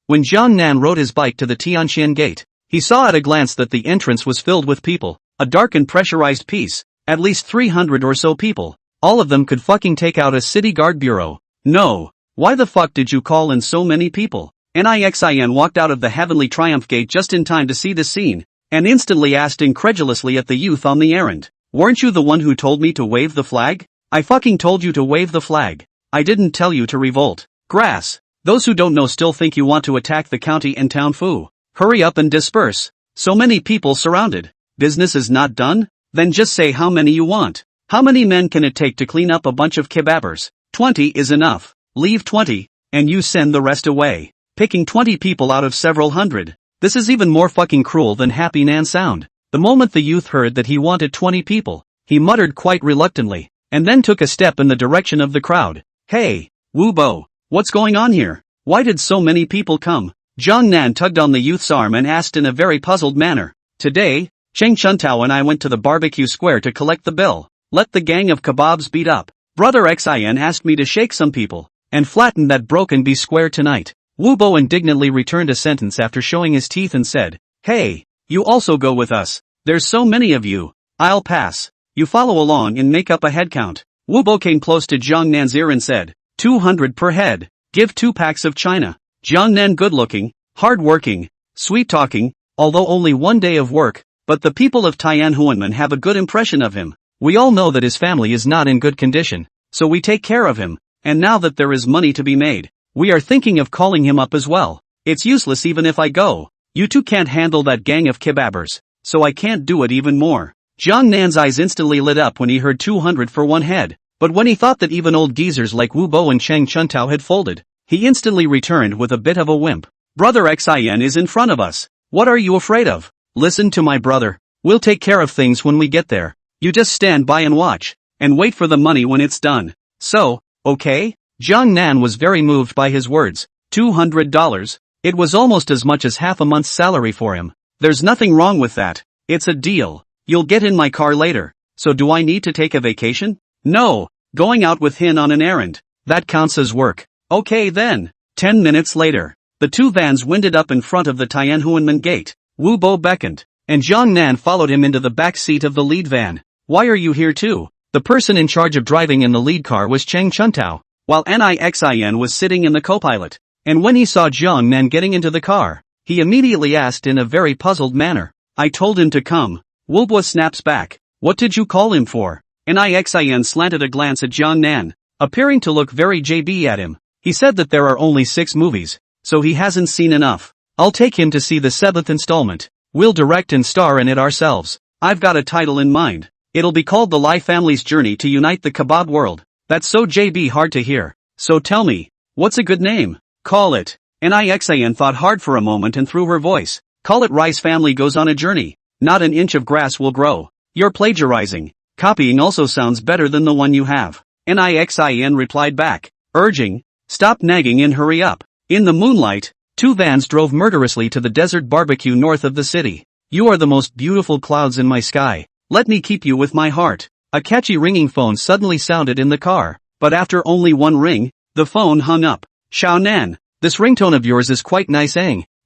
When Jiang Nan rode his bike to the Tianxian gate, he saw at a glance that the entrance was filled with people. A dark and pressurized piece. At least 300 or so people. All of them could fucking take out a city guard bureau. No. Why the fuck did you call in so many people? Nixin walked out of the heavenly triumph gate just in time to see the scene. and instantly asked incredulously at the youth on the errand. Weren't you the one who told me to wave the flag? I fucking told you to wave the flag. I didn't tell you to revolt. Grass. Those who don't know still think you want to attack the county and town foo. Hurry up and disperse. So many people surrounded. Business is not done? Then just say how many you want. How many men can it take to clean up a bunch of kebabbers? 20 is enough. Leave 20, and you send the rest away. Picking 20 people out of several hundred. This is even more fucking cruel than Happy Nan sound. The moment the youth heard that he wanted 20 people, he muttered quite reluctantly, and then took a step in the direction of the crowd. Hey, Wu Bo, what's going on here? Why did so many people come? Jiang Nan tugged on the youth's arm and asked in a very puzzled manner. Today, Cheng Chuntao and I went to the barbecue square to collect the bill. Let the gang of kebabs beat up. Brother Xin asked me to shake some people, and flatten that broken B square tonight. Wu Bo indignantly returned a sentence after showing his teeth and said, Hey, you also go with us. There's so many of you. I'll pass. You follow along and make up a head count. Wu Bo came close to Jiang Nan's ear and said, 200 per head. Give 2 packs of China. Jiang Nan good-looking, hard-working, sweet-talking, although only 1 day of work, but the people of Tianhuanmen have a good impression of him. We all know that his family is not in good condition, so we take care of him, and now that there is money to be made, we are thinking of calling him up as well. It's useless even if I go. You two can't handle that gang of kebabbers, so I can't do it even more. Jiang Nan's eyes instantly lit up when he heard 200 for 1 head, but when he thought that even old geezers like Wu Bo and Cheng Chuntao had folded, he instantly returned with a bit of a wimp. Brother Xin is in front of us. What are you afraid of? Listen to my brother. We'll take care of things when we get there. You just stand by and watch, and wait for the money when it's done. So, okay? Jiang Nan was very moved by his words. $200? It was almost as much as half a month's salary for him. There's nothing wrong with that. It's a deal. You'll get in my car later. So do I need to take a vacation? No. Going out with Hin on an errand. That counts as work. Okay then. 10 minutes later, the 2 vans winded up in front of the Tianhuanmen gate. Wu Bo beckoned, and Jiang Nan followed him into the back seat of the lead van. Why are you here too? The person in charge of driving in the lead car was Cheng Chuntao, while Xin was sitting in the co-pilot. And when he saw Jiang Nan getting into the car, he immediately asked in a very puzzled manner. I told him to come. Wu Bo snaps back. What did you call him for? Xin slanted a glance at Jiang Nan, appearing to look very JB at him. He said that there are only 6 movies, so he hasn't seen enough. I'll take him to see the 7th installment. We'll direct and star in it ourselves. I've got a title in mind. It'll be called The Lai Family's Journey to Unite the Kebab World. That's so JB hard to hear. So tell me, what's a good name? Call it. Xin thought hard for a moment and threw her voice. Call it Rice Family Goes on a Journey. Not an inch of grass will grow. You're plagiarizing. Copying also sounds better than the one you have. Xin replied back, urging, stop nagging and hurry up. In the moonlight, 2 vans drove murderously to the desert barbecue north of the city. You are the most beautiful clouds in my sky. Let me keep you with my heart. A catchy ringing phone suddenly sounded in the car, but after only 1 ring, the phone hung up. Xiao Nan, this ringtone of yours is quite nice,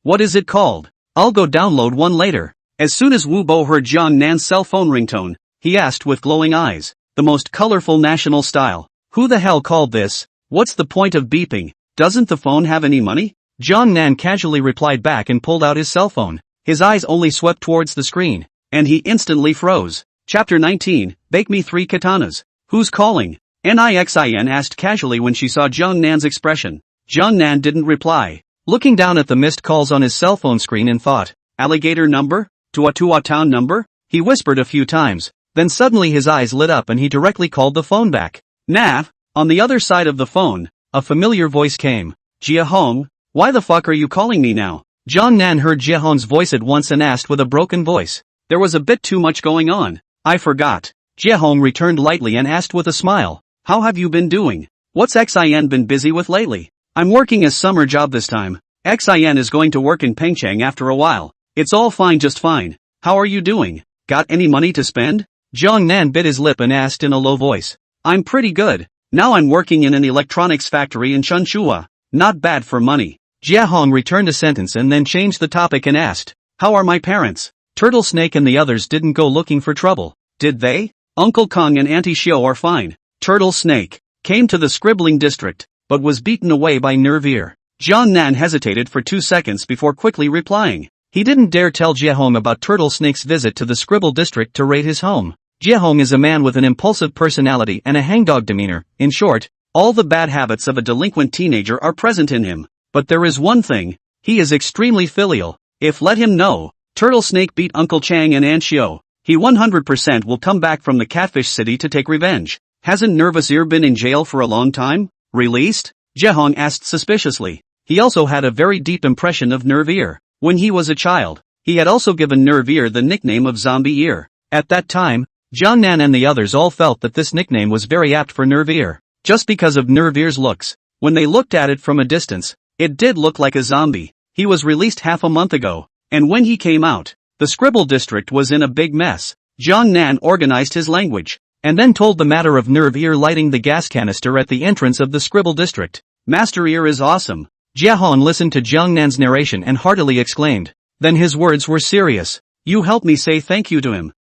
What is it called? I'll go download one later. As soon as Wu Bo heard Jiang Nan's cell phone ringtone, he asked with glowing eyes, the most colorful national style. Who the hell called this? What's the point of beeping? Doesn't the phone have any money? Jiang Nan casually replied back and pulled out his cell phone. His eyes only swept towards the screen, and he instantly froze. Chapter 19, Bake Me 3 Katanas. Who's calling? Xin asked casually when she saw Jiang Nan's expression. Jiang Nan didn't reply, looking down at the missed calls on his cell phone screen and thought, alligator number? Tua town number? He whispered a few times, then suddenly his eyes lit up and he directly called the phone back. Nav? On the other side of the phone, a familiar voice came. Jiehong? Why the fuck are you calling me now? Jiang Nan heard Jiehong's voice at once and asked with a broken voice. There was a bit too much going on. I forgot. Jiehong returned lightly and asked with a smile. How have you been doing? What's Xin been busy with lately? I'm working a summer job this time. Xin is going to work in Pengcheng after a while. It's all fine, just fine. How are you doing? Got any money to spend? Jiang Nan bit his lip and asked in a low voice. I'm pretty good. Now I'm working in an electronics factory in Chunshua. Not bad for money. Jiehong returned a sentence and then changed the topic and asked, how are my parents? Turtle Snake and the others didn't go looking for trouble, did they? Uncle Kong and Auntie Xiao are fine. Turtle Snake came to the scribbling district, but was beaten away by Nervier. Jiang Nan hesitated for 2 seconds before quickly replying. He didn't dare tell Jiehong about Turtle Snake's visit to the Scribble district to raid his home. Jiehong is a man with an impulsive personality and a hangdog demeanor. In short, all the bad habits of a delinquent teenager are present in him. But there is one thing, he is extremely filial. If let him know, Turtle Snake beat Uncle Chang and Aunt Xiao, he 100% will come back from the Catfish City to take revenge. Hasn't Nervous Ear been in jail for a long time? Released? Jiehong asked suspiciously. He also had a very deep impression of Nerve Ear. When he was a child, he had also given Nerve Ear the nickname of Zombie Ear. At that time, Jiangnan and the others all felt that this nickname was very apt for Nerve Ear, just because of Nerve Ear's looks. When they looked at it from a distance, it did look like a zombie. He was released half a month ago, and when he came out, the Scribble district was in a big mess. Jiangnan organized his language, and then told the matter of Nerve Ear lighting the gas canister at the entrance of the Scribble district. Master Ear is awesome. Jiehong listened to Jiangnan's narration and heartily exclaimed. Then his words were serious. You help me say thank you to him.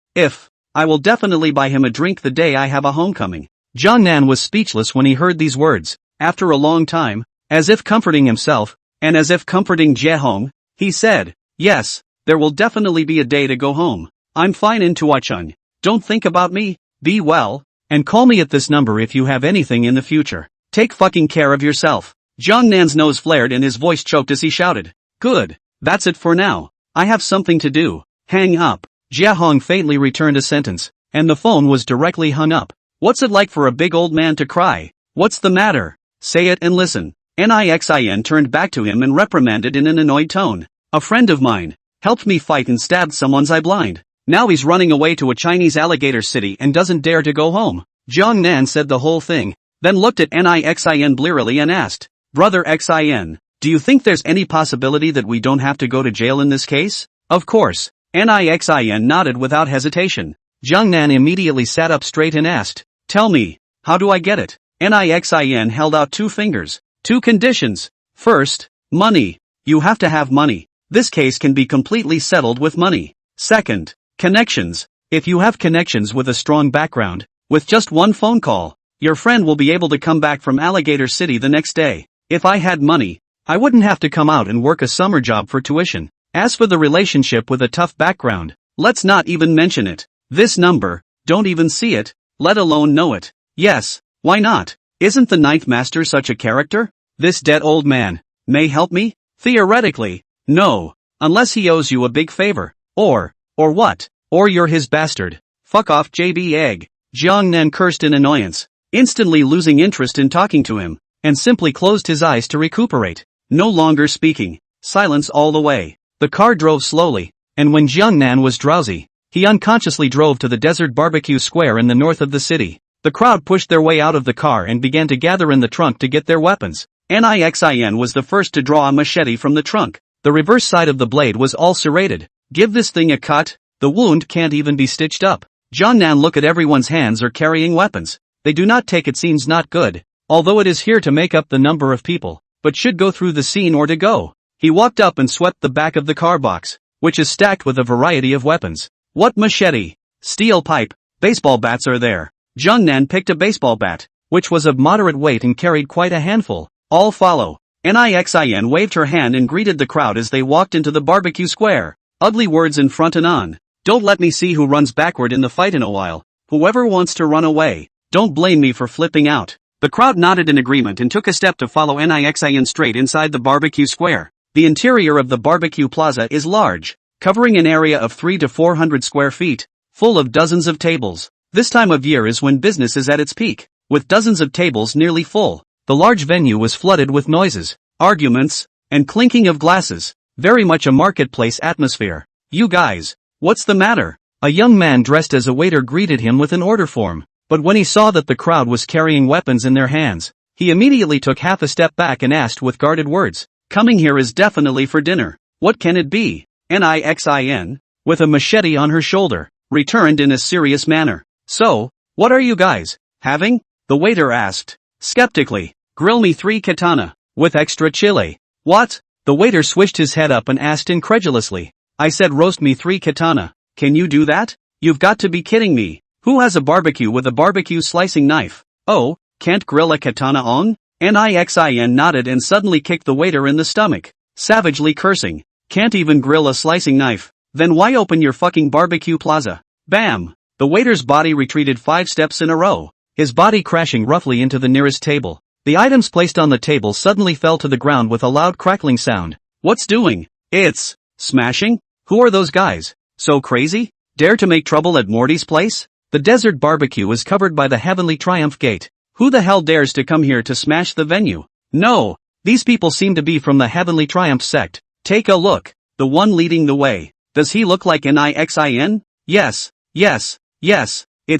I will definitely buy him a drink the day I have a homecoming. Jiangnan was speechless when he heard these words. After a long time, as if comforting himself, and as if comforting Jiehong, he said, yes, there will definitely be a day to go home. I'm fine in Tuacheng. Don't think about me, be well, and call me at this number if you have anything in the future. Take fucking care of yourself. Jiangnan's nose flared and his voice choked as he shouted. Good, that's it for now. I have something to do. Hang up. Jiehong faintly returned a sentence, and the phone was directly hung up. What's it like for a big old man to cry? What's the matter? Say it and listen. Nixin turned back to him and reprimanded in an annoyed tone. A friend of mine helped me fight and stabbed someone's eye blind. Now he's running away to a Chinese alligator city and doesn't dare to go home. Jiangnan said the whole thing, then looked at Nixin blearily and asked, Brother Xin, do you think there's any possibility that we don't have to go to jail in this case? Of course. Nixin nodded without hesitation. Jiangnan immediately sat up straight and asked, tell me, how do I get it? Nixin held out 2 fingers. 2 conditions. First, money. You have to have money. This case can be completely settled with money. Second, connections. If you have connections with a strong background, with just 1 phone call, your friend will be able to come back from Alligator City the next day. If I had money, I wouldn't have to come out and work a summer job for tuition. As for the relationship with a tough background, let's not even mention it. This number, don't even see it, let alone know it. Yes, why not? Isn't the Ninth Master such a character? This dead old man may help me? Theoretically, no, unless he owes you a big favor. Or what? Or you're his bastard. Fuck off JB Egg. Jiangnan cursed in annoyance, instantly losing interest in talking to him, and simply closed his eyes to recuperate. No longer speaking. Silence all the way. The car drove slowly, and when Jiangnan was drowsy, he unconsciously drove to the desert barbecue square in the north of the city. The crowd pushed their way out of the car and began to gather in the trunk to get their weapons. Nixin was the first to draw a machete from the trunk. The reverse side of the blade was all serrated. Give this thing a cut, the wound can't even be stitched up. Jiangnan look at everyone's hands are carrying weapons. They do not take it seems not good, although it is here to make up the number of people, but should go through the scene or to go. He walked up and swept the back of the car box, which is stacked with a variety of weapons. What machete, steel pipe, baseball bats are there? Jiangnan picked a baseball bat, which was of moderate weight and carried quite a handful. All follow. Nixin waved her hand and greeted the crowd as they walked into the barbecue square. Ugly words in front and on. Don't let me see who runs backward in the fight in a while. Whoever wants to run away, don't blame me for flipping out. The crowd nodded in agreement and took a step to follow Nixin straight inside the barbecue square. The interior of the barbecue plaza is large, covering an area of 300 to 400 square feet, full of dozens of tables. This time of year is when business is at its peak, with dozens of tables nearly full. The large venue was flooded with noises, arguments, and clinking of glasses, very much a marketplace atmosphere. You guys, what's the matter? A young man dressed as a waiter greeted him with an order form, but when he saw that the crowd was carrying weapons in their hands, he immediately took half a step back and asked with guarded words, coming here is definitely for dinner. What can it be? Nixin, with a machete on her shoulder, returned in a serious manner. So, what are you guys having? The waiter asked, skeptically. Grill me 3 katana, with extra chili. What? The waiter swished his head up and asked incredulously. I said roast me 3 katana. Can you do that? You've got to be kidding me. Who has a barbecue with a barbecue slicing knife? Oh, can't grill a katana on? Nixin nodded and suddenly kicked the waiter in the stomach, savagely cursing. Can't even grill a slicing knife. Then why open your fucking barbecue plaza? Bam! The waiter's body retreated 5 steps in a row, his body crashing roughly into the nearest table. The items placed on the table suddenly fell to the ground with a loud crackling sound. What's doing? It's smashing? Who are those guys? So crazy? Dare to make trouble at Morty's place? The desert barbecue is covered by the Heavenly Triumph Gate. Who the hell dares to come here to smash the venue? No! These people seem to be from the Heavenly Triumph sect. Take a look. The one leading the way. Does he look like Nixin? Yes. It's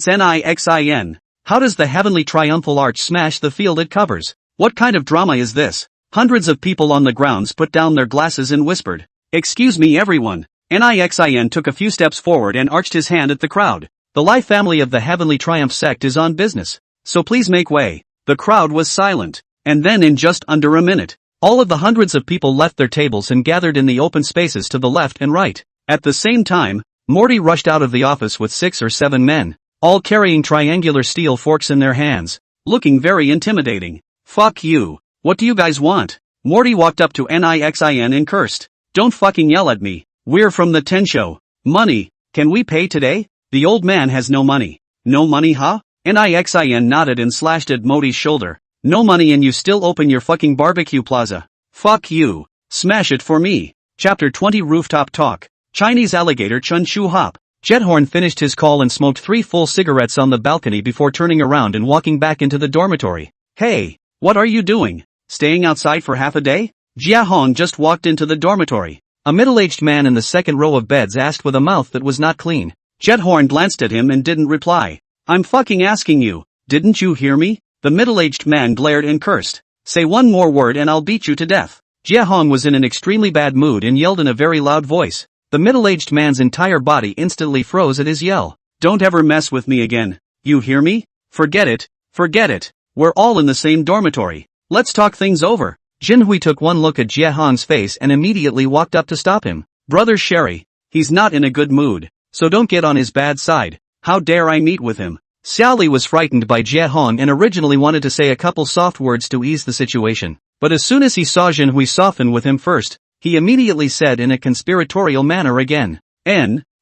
Nixin. How does the Heavenly Triumphal Arch smash the field it covers? What kind of drama is this? Hundreds of people on the grounds put down their glasses and whispered. Excuse me everyone. Nixin took a few steps forward and arched his hand at the crowd. The life family of the Heavenly Triumph sect is on business. So please make way. The crowd was silent. And then in just under a minute, all of the hundreds of people left their tables and gathered in the open spaces to the left and right. At the same time, Morty rushed out of the office with 6 or 7 men, all carrying triangular steel forks in their hands, looking very intimidating. Fuck you. What do you guys want? Morty walked up to Nixin and cursed. Don't fucking yell at me. We're from the Tensho. Money. Can we pay today? The old man has no money. No money, huh? Nixin nodded and slashed at Morty's shoulder. No money and you still open your fucking barbecue plaza. Fuck you. Smash it for me. Chapter 20 Rooftop Talk. Chinese alligator Chun Chu Hop. Jiehong finished his call and smoked 3 full cigarettes on the balcony before turning around and walking back into the dormitory. Hey, what are you doing? Staying outside for half a day? Jiehong just walked into the dormitory. A middle-aged man in the second row of beds asked with a mouth that was not clean. Jiehong glanced at him and didn't reply. I'm fucking asking you, didn't you hear me? The middle-aged man glared and cursed. Say one more word and I'll beat you to death. Jiehong was in an extremely bad mood and yelled in a very loud voice. The middle-aged man's entire body instantly froze at his yell. Don't ever mess with me again. You hear me? Forget it. We're all in the same dormitory. Let's talk things over. Jinhui took one look at Jiehong's face and immediately walked up to stop him. Brother Sherry. He's not in a good mood, so don't get on his bad side. How dare I meet with him? Xiaoli was frightened by Jiehong and originally wanted to say a couple soft words to ease the situation. But as soon as he saw Jinhui soften with him first, he immediately said in a conspiratorial manner again.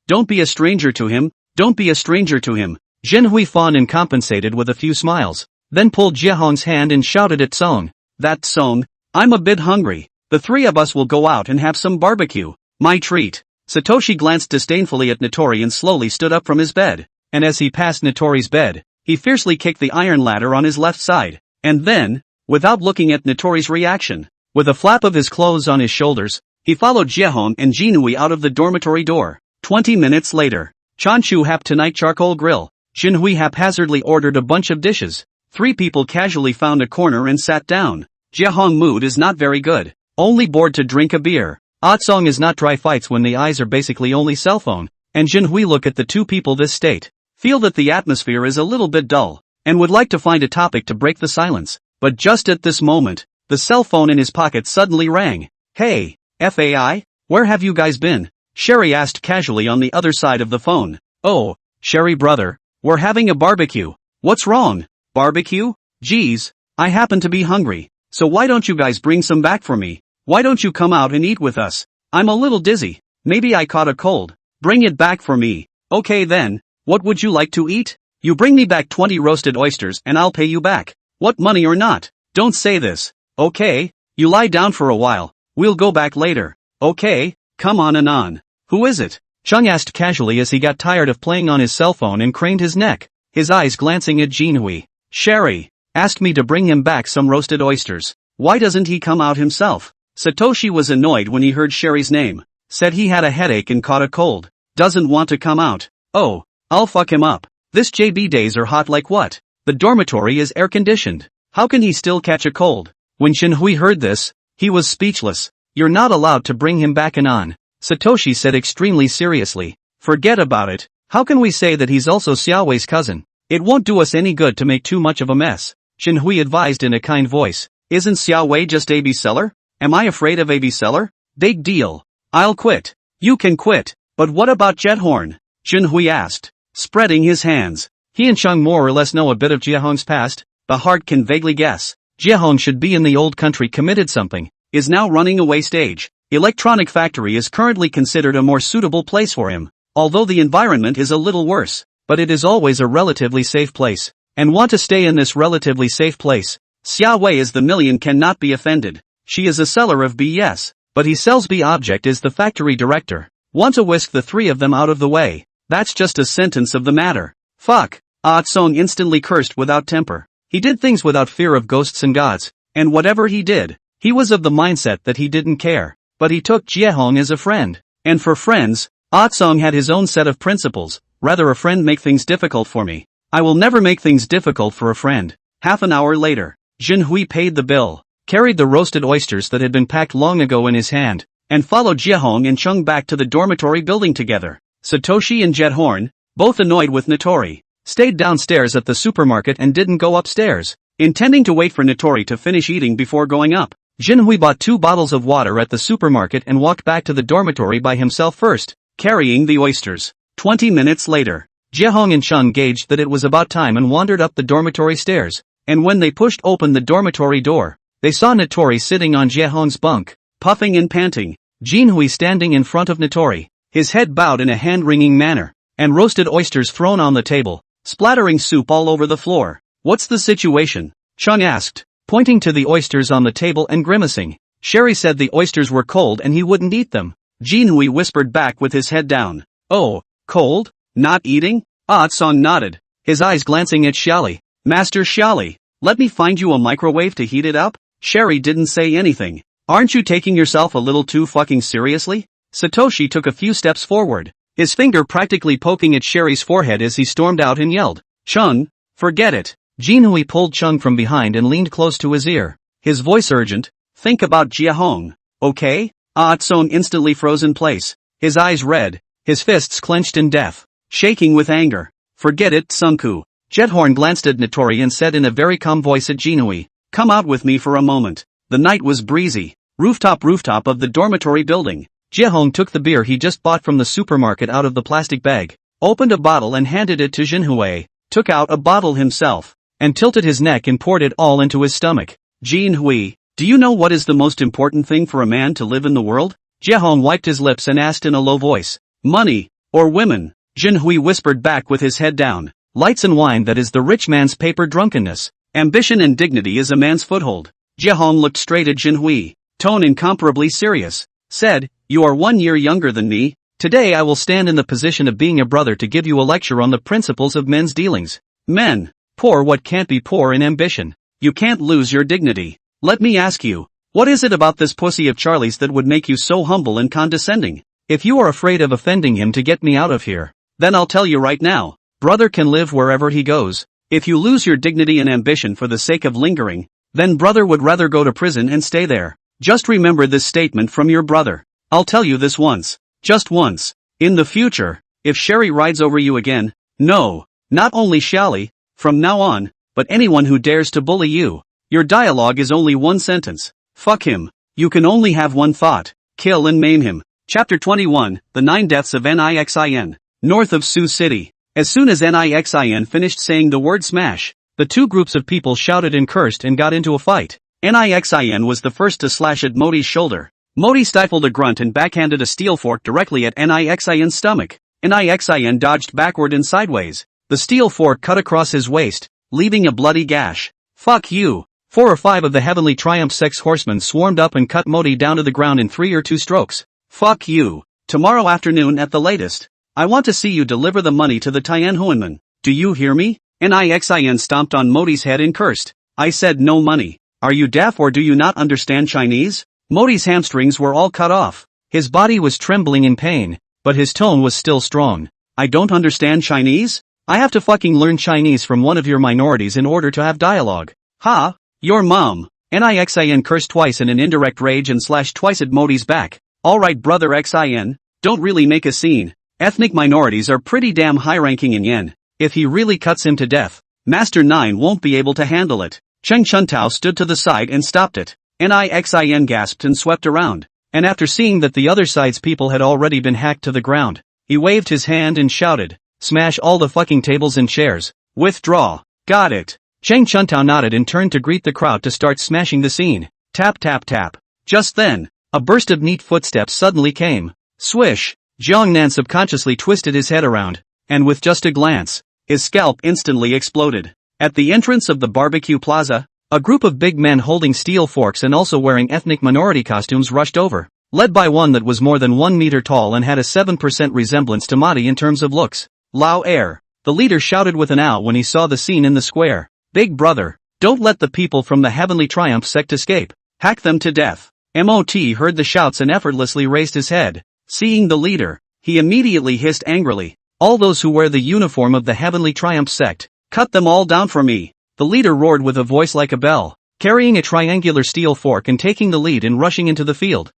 Don't be a stranger to him. Jinhui fawned and compensated with a few smiles, then pulled Jiehong's hand and shouted at Song. That Song, I'm a bit hungry. The 3 of us will go out and have some barbecue. My treat. Satoshi glanced disdainfully at Notori and slowly stood up from his bed. And as he passed Notori's bed, he fiercely kicked the iron ladder on his left side. And then, without looking at Notori's reaction, with a flap of his clothes on his shoulders, he followed Jiehong and Jinhui out of the dormitory door. 20 minutes later, Chanchu Hap Tonight Charcoal Grill. Jinhui haphazardly ordered a bunch of dishes. 3 people casually found a corner and sat down. Jiehong mood is not very good. Only bored to drink a beer. Song is not dry fights when the eyes are basically only cell phone. And Jinhui look at the 2 people this state. Feel that the atmosphere is a little bit dull, and would like to find a topic to break the silence. But just at this moment, the cell phone in his pocket suddenly rang. Hey, FAI? Where have you guys been? Sherry asked casually on the other side of the phone. Oh, Sherry brother, we're having a barbecue. What's wrong? Barbecue? Geez, I happen to be hungry, so why don't you guys bring some back for me? Why don't you come out and eat with us? I'm a little dizzy. Maybe I caught a cold. Bring it back for me. Okay then. What would you like to eat? You bring me back 20 roasted oysters and I'll pay you back. What, money or not? Don't say this. Okay, you lie down for a while. We'll go back later. Okay, come on and on. Who is it? Chung asked casually as he got tired of playing on his cell phone and craned his neck, his eyes glancing at Jinhui. Sherry asked me to bring him back some roasted oysters. Why doesn't he come out himself? Satoshi was annoyed when he heard Sherry's name. Said he had a headache and caught a cold. Doesn't want to come out. Oh, I'll fuck him up. This JB days are hot like what? The dormitory is air-conditioned. How can he still catch a cold? When Jinhui heard this, he was speechless. You're not allowed to bring him back on. Satoshi said extremely seriously. Forget about it. How can we say that he's also Xiaowei's cousin? It won't do us any good to make too much of a mess. Jinhui advised in a kind voice. Isn't Xiaowei just AB seller? Am I afraid of AB seller? Big deal. I'll quit. You can quit. But what about Jiehong? Jinhui asked, spreading his hands. He and Chung more or less know a bit of Jiehong's past. The heart can vaguely guess. Jiehong should be in the old country, committed something, is now running away stage. Electronic Factory is currently considered a more suitable place for him, although the environment is a little worse, but it is always a relatively safe place, and want to stay in this relatively safe place. Xia Wei is the million cannot be offended. She is a seller of BS, but he sells B. Object is the factory director. Want to whisk the three of them out of the way. That's just a sentence of the matter. Fuck. Ah Tsong instantly cursed without temper. He did things without fear of ghosts and gods, and whatever he did, he was of the mindset that he didn't care. But he took Jiehong as a friend. And for friends, Ah Tsong had his own set of principles. Rather a friend make things difficult for me. I will never make things difficult for a friend. Half an hour later, Jinhui paid the bill, carried the roasted oysters that had been packed long ago in his hand, and followed Jiehong and Chung back to the dormitory building together. Satoshi and Jethorn, both annoyed with Notori, stayed downstairs at the supermarket and didn't go upstairs, intending to wait for Notori to finish eating before going up. Jinhui bought 2 bottles of water at the supermarket and walked back to the dormitory by himself first, carrying the oysters. 20 minutes later, Jiehong and Chung gauged that it was about time and wandered up the dormitory stairs, and when they pushed open the dormitory door, they saw Notori sitting on Jiehong's bunk, puffing and panting, Jinhui standing in front of Notori, his head bowed in a hand-wringing manner, and roasted oysters thrown on the table, splattering soup all over the floor. What's the situation? Chung asked, pointing to the oysters on the table and grimacing. Sherry said the oysters were cold and he wouldn't eat them. Jinhui whispered back with his head down. Oh, cold? Not eating? Ah Tsong nodded, his eyes glancing at Xiali. Master Xiali, let me find you a microwave to heat it up? Sherry didn't say anything. Aren't you taking yourself a little too fucking seriously? Satoshi took a few steps forward, his finger practically poking at Sherry's forehead as he stormed out and yelled, Chung, forget it. Jinhui pulled Chung from behind and leaned close to his ear, his voice urgent, think about Jiehong, okay? Ah Tsong instantly froze in place, his eyes red, his fists clenched in death, shaking with anger. Forget it, Sunku. Jethorn glanced at Notori and said in a very calm voice at Jinhui, come out with me for a moment. The night was breezy. Rooftop of the dormitory building. Jiehong took the beer he just bought from the supermarket out of the plastic bag, opened a bottle and handed it to Jinhui, took out a bottle himself, and tilted his neck and poured it all into his stomach. Jinhui, do you know what is the most important thing for a man to live in the world? Jiehong wiped his lips and asked in a low voice, money, or women? Jinhui whispered back with his head down, lights and wine, that is the rich man's paper drunkenness. Ambition and dignity is a man's foothold. Jiehong looked straight at Jinhui, tone incomparably serious, said, you are 1 year younger than me. Today I will stand in the position of being a brother to give you a lecture on the principles of men's dealings. Men, poor what can't be poor in ambition. You can't lose your dignity. Let me ask you, what is it about this pussy of Charlie's that would make you so humble and condescending? If you are afraid of offending him to get me out of here, then I'll tell you right now, brother can live wherever he goes. If you lose your dignity and ambition for the sake of lingering, then brother would rather go to prison and stay there. Just remember this statement from your brother. I'll tell you this once. Just once. In the future, if Sherry rides over you again, no, not only Xiali, from now on, but anyone who dares to bully you, your dialogue is only one sentence. Fuck him. You can only have one thought. Kill and maim him. Chapter 21, The 9 Deaths of Nixin. North of Sioux City. As soon as Nixin finished saying the word smash, the two groups of people shouted and cursed and got into a fight. Nixin was the first to slash at Modi's shoulder. Modi stifled a grunt and backhanded a steel fork directly at Nixin's stomach. Nixin dodged backward and sideways. The steel fork cut across his waist, leaving a bloody gash. Fuck you. 4 or 5 of the Heavenly Triumph sex horsemen swarmed up and cut Modi down to the ground in 3 or 2 strokes. Fuck you. Tomorrow afternoon at the latest. I want to see you deliver the money to the Tianhuanmen. Do you hear me? Nixin stomped on Modi's head and cursed. I said no money. Are you deaf or do you not understand Chinese? Modi's hamstrings were all cut off. His body was trembling in pain, but his tone was still strong. I don't understand Chinese? I have to fucking learn Chinese from one of your minorities in order to have dialogue. Ha! Your mom. Nixin cursed twice in an indirect rage and slashed twice at Modi's back. Alright brother Xin, don't really make a scene. Ethnic minorities are pretty damn high-ranking in Yen. If he really cuts him to death, Master 9 won't be able to handle it. Cheng Chuntao stood to the side and stopped it. Nixin gasped and swept around, and after seeing that the other side's people had already been hacked to the ground, he waved his hand and shouted, smash all the fucking tables and chairs. Withdraw. Got it. Cheng Chuntao nodded and turned to greet the crowd to start smashing the scene. Tap tap tap. Just then, A burst of neat footsteps suddenly came. Swish! Jiehong subconsciously twisted his head around, and with just a glance, his scalp instantly exploded. At the entrance of the barbecue plaza, a group of big men holding steel forks and also wearing ethnic minority costumes rushed over, led by one that was more than 1 meter tall and had a 7% resemblance to Mahdi in terms of looks. Lao air, the leader shouted with an owl when he saw the scene in the square. Big brother, don't let the people from the Heavenly Triumph sect escape. Hack them to death. MOT heard the shouts and effortlessly raised his head. Seeing the leader, he immediately hissed angrily, all those who wear the uniform of the Heavenly Triumph sect, cut them all down for me. The leader roared with a voice like a bell, carrying a triangular steel fork and taking the lead in rushing into the field.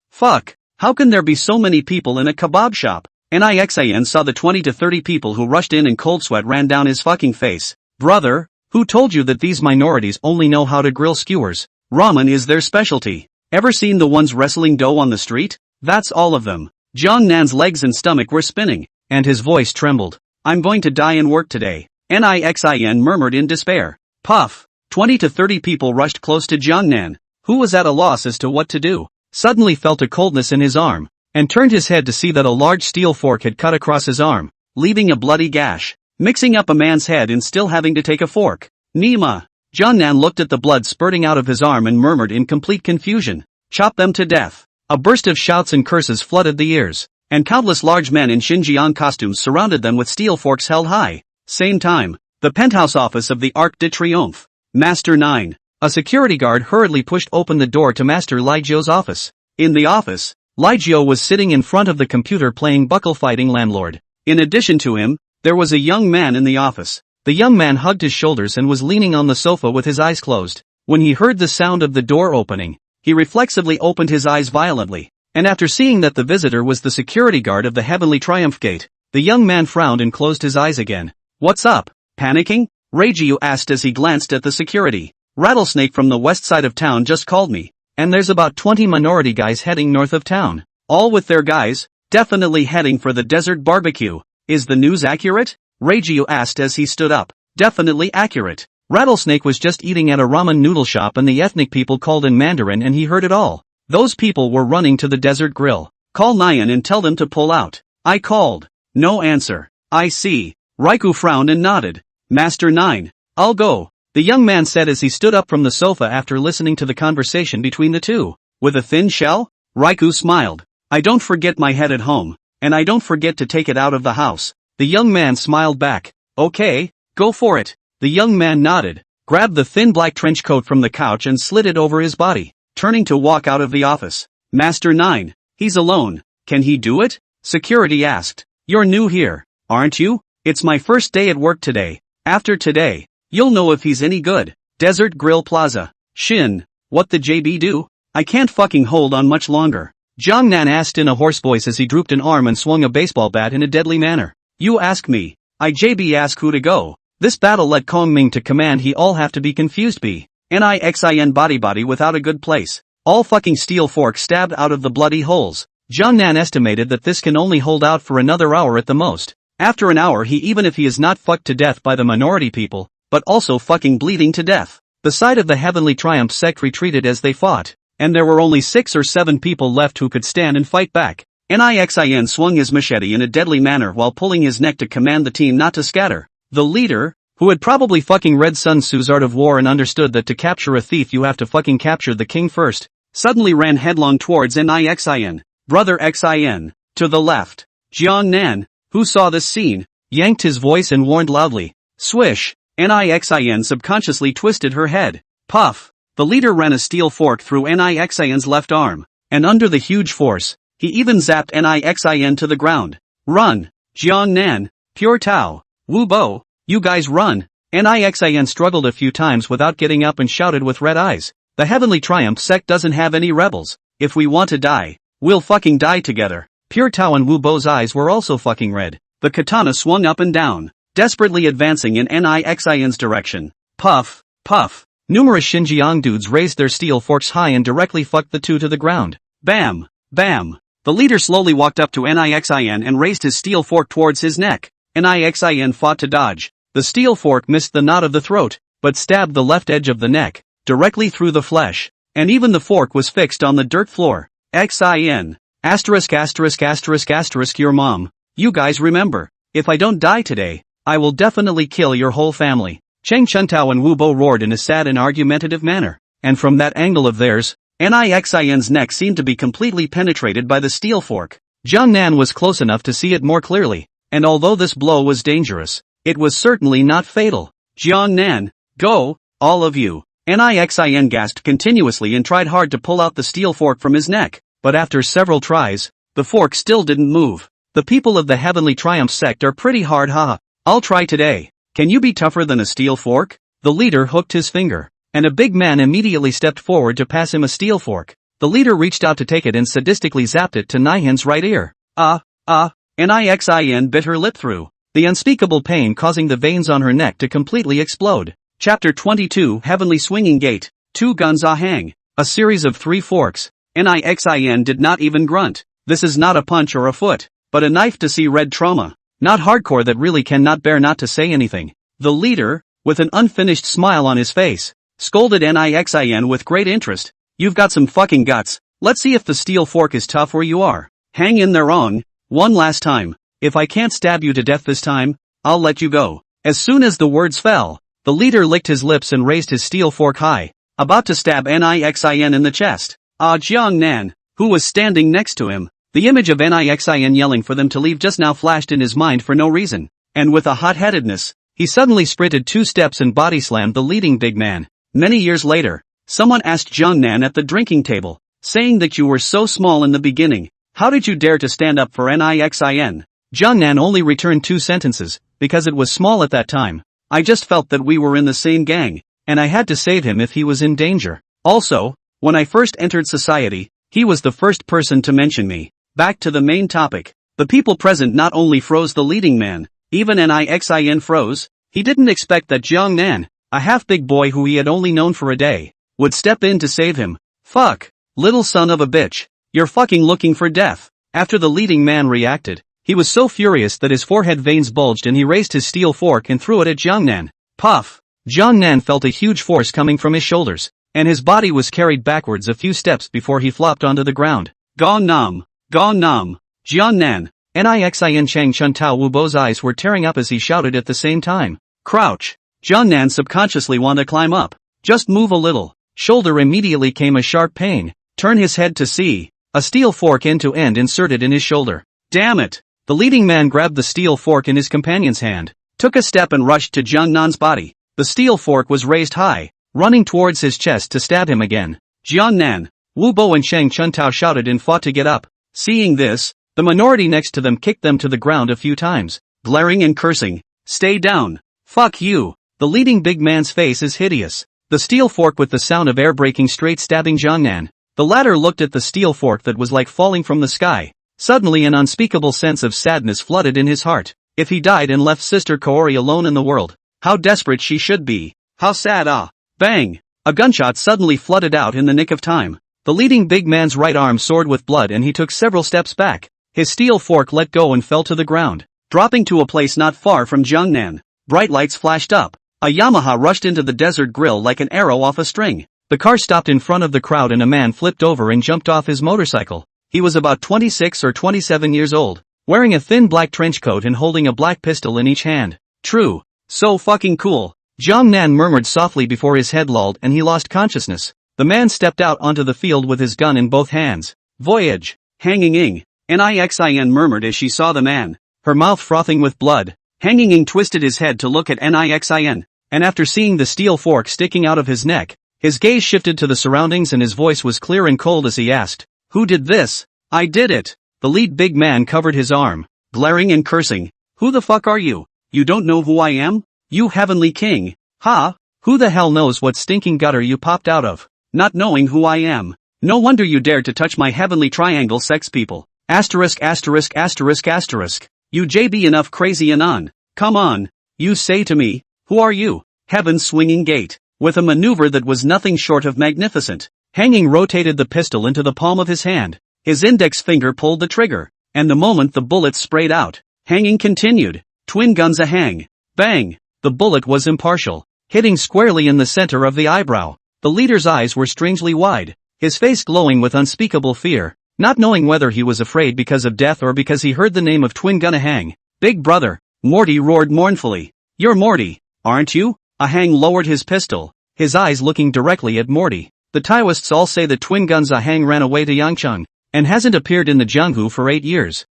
Fuck, how can there be so many people in a kebab shop? Nixan saw the 20 to 30 people who rushed in and cold sweat ran down his fucking face. Brother, who told you that these minorities only know how to grill skewers? Ramen is their specialty. Ever seen the ones wrestling dough on the street? That's all of them. Jiehong's legs and stomach were spinning, and his voice trembled. I'm going to die in work today. Nixin murmured in despair. Puff. 20 to 30 people rushed close to Jiehong, who was at a loss as to what to do. Suddenly felt a coldness in his arm, and turned his head to see that a large steel fork had cut across his arm, leaving a bloody gash. Mixing up a man's head and still having to take a fork. Nima. Jiehong looked at the blood spurting out of his arm and murmured in complete confusion. Chop them to death. A burst of shouts and curses flooded the ears, and countless large men in Xinjiang costumes surrounded them with steel forks held high. Same time, the penthouse office of the Arc de Triomphe. Master 9. A security guard hurriedly pushed open the door to Master Lijiu's office. In the office, Lijiu was sitting in front of the computer playing buckle-fighting landlord. In addition to him, there was a young man in the office. The young man hugged his shoulders and was leaning on the sofa with his eyes closed. When he heard the sound of the door opening, he reflexively opened his eyes violently, and after seeing that the visitor was the security guard of the Heavenly Triumph Gate, the young man frowned and closed his eyes again. What's up? Panicking? Lijiu asked as he glanced at the security. Rattlesnake from the west side of town just called me, and there's about 20 minority guys heading north of town. All with their guys, definitely heading for the desert barbecue. Is the news accurate? Lijiu asked as he stood up. Definitely accurate. Rattlesnake was just eating at a ramen noodle shop and the ethnic people called in Mandarin and he heard it all. Those people were running to the desert grill. Call Nyan and tell them to pull out. I called. No answer. I see. Raikou frowned and nodded. Master 9. I'll go, the young man said as he stood up from the sofa after listening to the conversation between the two. With a thin shell? Raikou smiled. I don't forget my head at home, and I don't forget to take it out of the house. The young man smiled back. Okay, go for it. The young man nodded, grabbed the thin black trench coat from the couch and slid it over his body, turning to walk out of the office. Master 9. He's alone. Can he do it? Security asked. You're new here, aren't you? It's my first day at work today. After today, you'll know if he's any good. Desert Grill Plaza. Shin. What the JB do? I can't fucking hold on much longer. Jiehong asked in a hoarse voice as he drooped an arm and swung a baseball bat in a deadly manner. You ask me. I JB ask who to go. This battle let Kong Ming to command he all have to be confused be. Nixin body without a good place. All fucking steel forks stabbed out of the bloody holes. Jiehong estimated that this can only hold out for another hour at the most. After an hour even if he is not fucked to death by the minority people, but also fucking bleeding to death. The side of the Heavenly Triumph sect retreated as they fought, and there were only 6 or 7 people left who could stand and fight back. Nixin swung his machete in a deadly manner while pulling his neck to command the team not to scatter. The leader, who had probably fucking read Sun Tzu's Art of War and understood that to capture a thief you have to fucking capture the king first, suddenly ran headlong towards Nixin. Brother Xin. To the left. Jiehong, who saw this scene, yanked his voice and warned loudly. Swish. Nixin subconsciously twisted her head. Puff. The leader ran a steel fork through Nixin's left arm, and under the huge force, he even zapped Nixin to the ground. Run. Jiehong, Pure Tao. Wu Bo, you guys run. Nixin struggled a few times without getting up and shouted with red eyes. The Heavenly Triumph sect doesn't have any rebels. If we want to die, we'll fucking die together. Pure Tao and Wu Bo's eyes were also fucking red. The katana swung up and down, desperately advancing in Nixin's direction. Puff, puff. Numerous Xinjiang dudes raised their steel forks high and directly fucked the two to the ground. Bam, bam. The leader slowly walked up to Nixin and raised his steel fork towards his neck. Nixin fought to dodge. The steel fork missed the knot of the throat, but stabbed the left edge of the neck, directly through the flesh. and even the fork was fixed on the dirt floor. XIN. ****** Your mom. You guys remember. If I don't die today, I will definitely kill your whole family. Cheng Chuntao and Wu Bo roared in a sad and argumentative manner, and from that angle of theirs, Nixin's neck seemed to be completely penetrated by the steel fork. Jiang Nan was close enough to see it more clearly, and although this blow was dangerous, it was certainly not fatal. Jiang Nan, go, all of you. Nixin gasped continuously and tried hard to pull out the steel fork from his neck, but after several tries, the fork still didn't move. The people of the Heavenly Triumph sect are pretty hard, haha. I'll try today. Can you be tougher than a steel fork? The leader hooked his finger, and a big man immediately stepped forward to pass him a steel fork. The leader reached out to take it and sadistically zapped it to Nihan's right ear. Nixin bit her lip through, the unspeakable pain causing the veins on her neck to completely explode. Chapter 22 Heavenly Swinging Gate, 2 Guns Ahang. A series of 3 forks. Nixin did not even grunt. This is not a punch or a foot, but a knife to see red trauma. Not hardcore that really cannot bear not to say anything. The leader, with an unfinished smile on his face, scolded Nixin with great interest. You've got some fucking guts. Let's see if the steel fork is tough where you are. Hang in there on. One last time. If I can't stab you to death this time, I'll let you go. As soon as the words fell, the leader licked his lips and raised his steel fork high, about to stab Nixin in the chest. Jiang Nan, who was standing next to him, the image of Nixin yelling for them to leave just now flashed in his mind for no reason, and with a hot-headedness, he suddenly sprinted 2 steps and body-slammed the leading big man. Many years later, someone asked Jiang Nan at the drinking table, saying that you were so small in the beginning, how did you dare to stand up for Nixin? Jiang Nan only returned 2 sentences, because it was small at that time. I just felt that we were in the same gang, and I had to save him if he was in danger. Also, when I first entered society, he was the first person to mention me. Back to the main topic. The people present not only froze the leading man, even Nixin froze. He didn't expect that Jiang Nan, a half-big boy who he had only known for a day, would step in to save him. Fuck, little son of a bitch, you're fucking looking for death. After the leading man reacted, he was so furious that his forehead veins bulged and he raised his steel fork and threw it at Jiang Nan. Puff! Jiang Nan felt a huge force coming from his shoulders, and his body was carried backwards a few steps before he flopped onto the ground. Gong nam! Gong nam! Jiang Nan! Nixin Cheng Chuntao Wu Bo's eyes were tearing up as he shouted at the same time. Crouch! Jiang Nan subconsciously wanted to climb up. Just move a little. Shoulder immediately came a sharp pain. Turn his head to see. A steel fork end to end inserted in his shoulder. Damn it! The leading man grabbed the steel fork in his companion's hand, took a step and rushed to Jiang Nan's body. The steel fork was raised high, running towards his chest to stab him again. Jiang Nan, Wu Bo and Cheng Chuntao shouted and fought to get up. Seeing this, the minority next to them kicked them to the ground a few times, glaring and cursing. Stay down. Fuck you. The leading big man's face is hideous. The steel fork with the sound of air breaking straight stabbing Jiang Nan. The latter looked at the steel fork that was like falling from the sky. Suddenly an unspeakable sense of sadness flooded in his heart. If he died and left Sister Kaori alone in the world, how desperate she should be. How sad. Bang! A gunshot suddenly flooded out in the nick of time. The leading big man's right arm soared with blood and he took several steps back. His steel fork let go and fell to the ground, dropping to a place not far from Jiang Nan. Bright lights flashed up. A Yamaha rushed into the desert grill like an arrow off a string. The car stopped in front of the crowd and a man flipped over and jumped off his motorcycle. He was about 26 or 27 years old, wearing a thin black trench coat and holding a black pistol in each hand. True. So fucking cool. Jiang Nan murmured softly before his head lulled and he lost consciousness. The man stepped out onto the field with his gun in both hands. Voyage. Hanging Ing. Nixin murmured as she saw the man, her mouth frothing with blood. Hanging Ing twisted his head to look at Nixin, and after seeing the steel fork sticking out of his neck, his gaze shifted to the surroundings and his voice was clear and cold as he asked, who did this? I did it. The lead big man covered his arm, glaring and cursing. Who the fuck are you? You don't know who I am? You heavenly king. Ha? Who the hell knows what stinking gutter you popped out of? Not knowing who I am. No wonder you dared to touch my heavenly triangle sex people. *********. You JB enough crazy anon. Come on. You say to me, who are you? Heaven's swinging gate. With a maneuver that was nothing short of magnificent, Hanging rotated the pistol into the palm of his hand. His index finger pulled the trigger, and the moment the bullets sprayed out, Hanging continued. Twin guns a hang. Bang! The bullet was impartial, hitting squarely in the center of the eyebrow. The leader's eyes were strangely wide, his face glowing with unspeakable fear, not knowing whether he was afraid because of death or because he heard the name of twin gun Ahang. Big brother, Morty roared mournfully. You're Morty, aren't you? Ahang lowered his pistol, his eyes looking directly at Morty. The Taoists all say that twin guns Ahang ran away to Yangcheng, and hasn't appeared in the Jianghu for 8 years.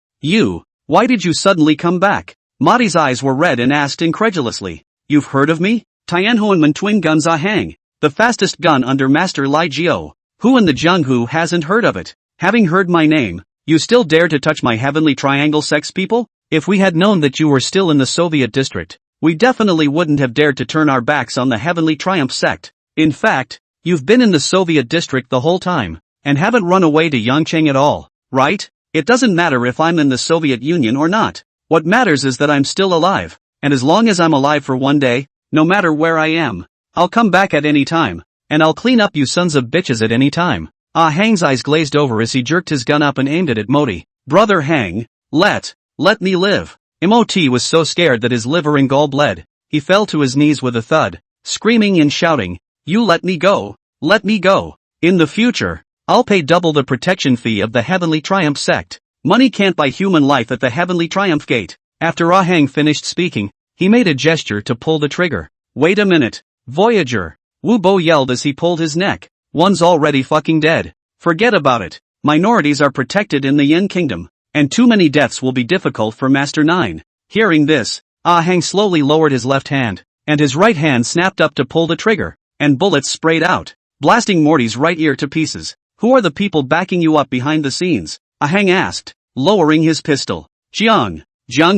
Why did you suddenly come back? Morty's eyes were red and asked incredulously. You've heard of me? Tianhuanmen twin guns Ahang, the fastest gun under Master Lai Jiao. Who in the Jianghu hasn't heard of it? Having heard my name, you still dare to touch my heavenly triangle sex people? If we had known that you were still in the Soviet district, we definitely wouldn't have dared to turn our backs on the Heavenly Triumph sect. In fact, you've been in the Soviet district the whole time, and haven't run away to Yangcheng at all, right? It doesn't matter if I'm in the Soviet Union or not. What matters is that I'm still alive, and as long as I'm alive for one day, no matter where I am, I'll come back at any time, and I'll clean up you sons of bitches at any time. Hang's eyes glazed over as he jerked his gun up and aimed it at Moti. Brother Hang, let me live. Moti was so scared that his liver and gall bled. He fell to his knees with a thud, screaming and shouting, you let me go, let me go. In the future, I'll pay double the protection fee of the Heavenly Triumph sect. Money can't buy human life at the Heavenly Triumph gate. After Ahang finished speaking, he made a gesture to pull the trigger. Wait a minute, Voyager, Wu Bo yelled as he pulled his neck. One's already fucking dead. Forget about it. Minorities are protected in the Yin Kingdom, and too many deaths will be difficult for Master 9. Hearing this, Ahang slowly lowered his left hand, and his right hand snapped up to pull the trigger, and bullets sprayed out, blasting Morty's right ear to pieces. Who are the people backing you up behind the scenes? Ahang asked, lowering his pistol. Jiehong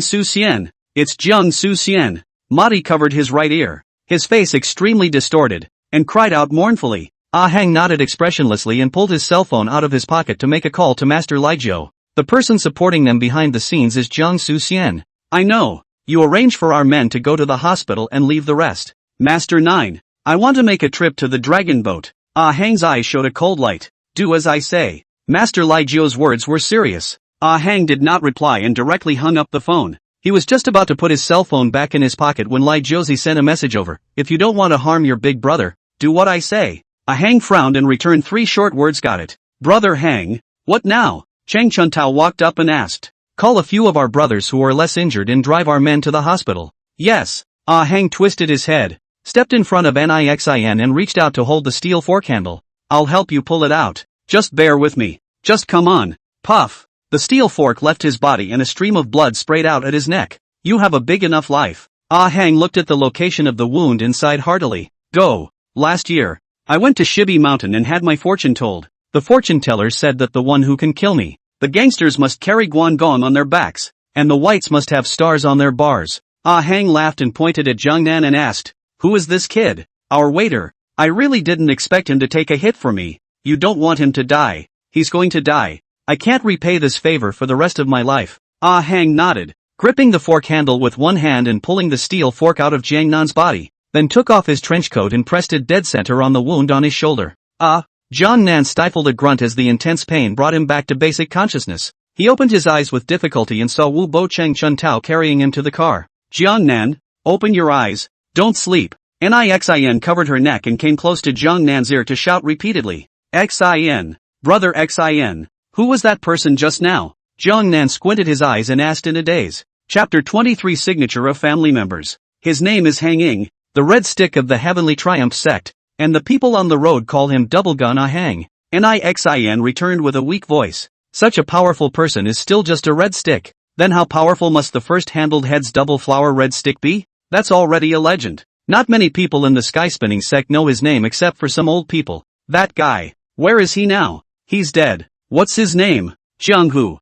Su Xian. It's Jiehong Su Xian. Morty covered his right ear, his face extremely distorted, and cried out mournfully. Ahang nodded expressionlessly and pulled his cell phone out of his pocket to make a call to Master Lai Jiao. The person supporting them behind the scenes is Jiehong Su Xian. I know. You arrange for our men to go to the hospital and leave the rest. Master 9. I want to make a trip to the dragon boat. Ahang's eyes showed a cold light. Do as I say. Master Lai Jiao's words were serious. Ahang did not reply and directly hung up the phone. He was just about to put his cell phone back in his pocket when Lai Jiao sent a message over. If you don't want to harm your big brother, do what I say. Ahang frowned and returned 3 short words. Got it. Brother Hang, what now? Chang Chuntao walked up and asked. Call a few of our brothers who are less injured and drive our men to the hospital. Yes. Ahang twisted his head, stepped in front of Nixin and reached out to hold the steel fork handle. I'll help you pull it out. Just bear with me. Just come on. Puff. The steel fork left his body and a stream of blood sprayed out at his neck. You have a big enough life. Ahang looked at the location of the wound and sighed heartily. Go. Last year, I went to Shibi Mountain and had my fortune told. The fortune teller said that the one who can kill me, the gangsters must carry Guangdong on their backs, and the whites must have stars on their bars. Ahang laughed and pointed at Jiangnan and asked, who is this kid? Our waiter. I really didn't expect him to take a hit for me. You don't want him to die. He's going to die. I can't repay this favor for the rest of my life. Ahang nodded, gripping the fork handle with one hand and pulling the steel fork out of Jiangnan's body, then took off his trench coat and pressed it dead center on the wound on his shoulder. Jiangnan stifled a grunt as the intense pain brought him back to basic consciousness. He opened his eyes with difficulty and saw Wu Bo Cheng Chuntao carrying him to the car. Jiangnan, open your eyes, don't sleep. Nixin covered her neck and came close to Jiangnan's ear to shout repeatedly. Xin. Brother Xin. Who was that person just now? Jiangnan squinted his eyes and asked in a daze. Chapter 23 Signature of Family Members. His name is Hang Ying, the Red Stick of the Heavenly Triumph sect, and the people on the road call him Double Gun Ahang. Nixin returned with a weak voice. Such a powerful person is still just a red stick. Then how powerful must the first handled head's double flower red stick be? That's already a legend. Not many people in the sky-spinning sect know his name except for some old people. That guy. Where is he now? He's dead. What's his name? Jianghu.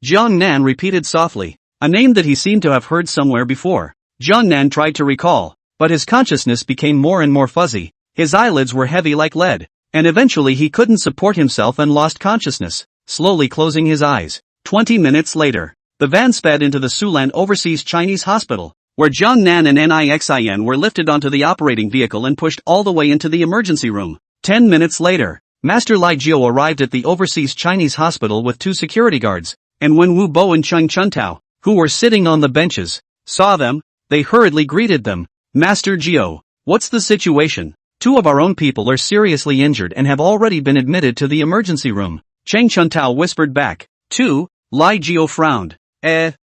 Jiangnan repeated softly. A name that he seemed to have heard somewhere before. Jiangnan tried to recall, but his consciousness became more and more fuzzy. His eyelids were heavy like lead, and eventually he couldn't support himself and lost consciousness, slowly closing his eyes. 20 minutes later, the van sped into the Sulan Overseas Chinese Hospital, where Jiangnan and Nixin were lifted onto the operating vehicle and pushed all the way into the emergency room. 10 minutes later, Master Lai Jiao arrived at the Overseas Chinese Hospital with 2 security guards, and when Wu Bo and Cheng Chuntao, who were sitting on the benches, saw them, they hurriedly greeted them. Master Jiao, what's the situation? 2 of our own people are seriously injured and have already been admitted to the emergency room. Chang Chuntao whispered back. 2, Lai Jiao frowned.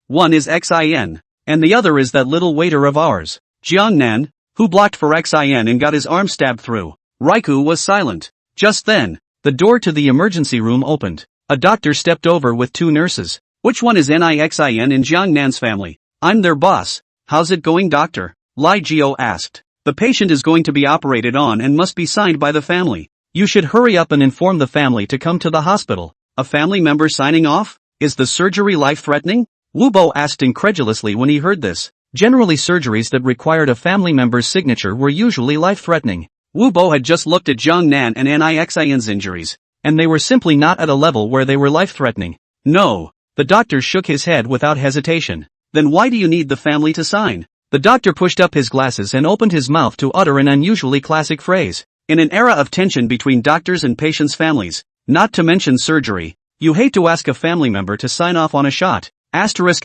One is Xin. And the other is that little waiter of ours, Jiangnan, who blocked for Xin and got his arm stabbed through. Raiku was silent. Just then, the door to the emergency room opened. A doctor stepped over with 2 nurses. Which one is Xin in Jiangnan's family? I'm their boss. How's it going, doctor? Lai Jiao asked. The patient is going to be operated on and must be signed by the family. You should hurry up and inform the family to come to the hospital. A family member signing off? Is the surgery life-threatening? Wu Bo asked incredulously when he heard this. Generally surgeries that required a family member's signature were usually life-threatening. Wu Bo had just looked at Jiangnan and Xin's injuries, and they were simply not at a level where they were life-threatening. No. The doctor shook his head without hesitation. Then why do you need the family to sign? The doctor pushed up his glasses and opened his mouth to utter an unusually classic phrase. In an era of tension between doctors and patients' families, not to mention surgery, you hate to ask a family member to sign off on a shot. Asterisk.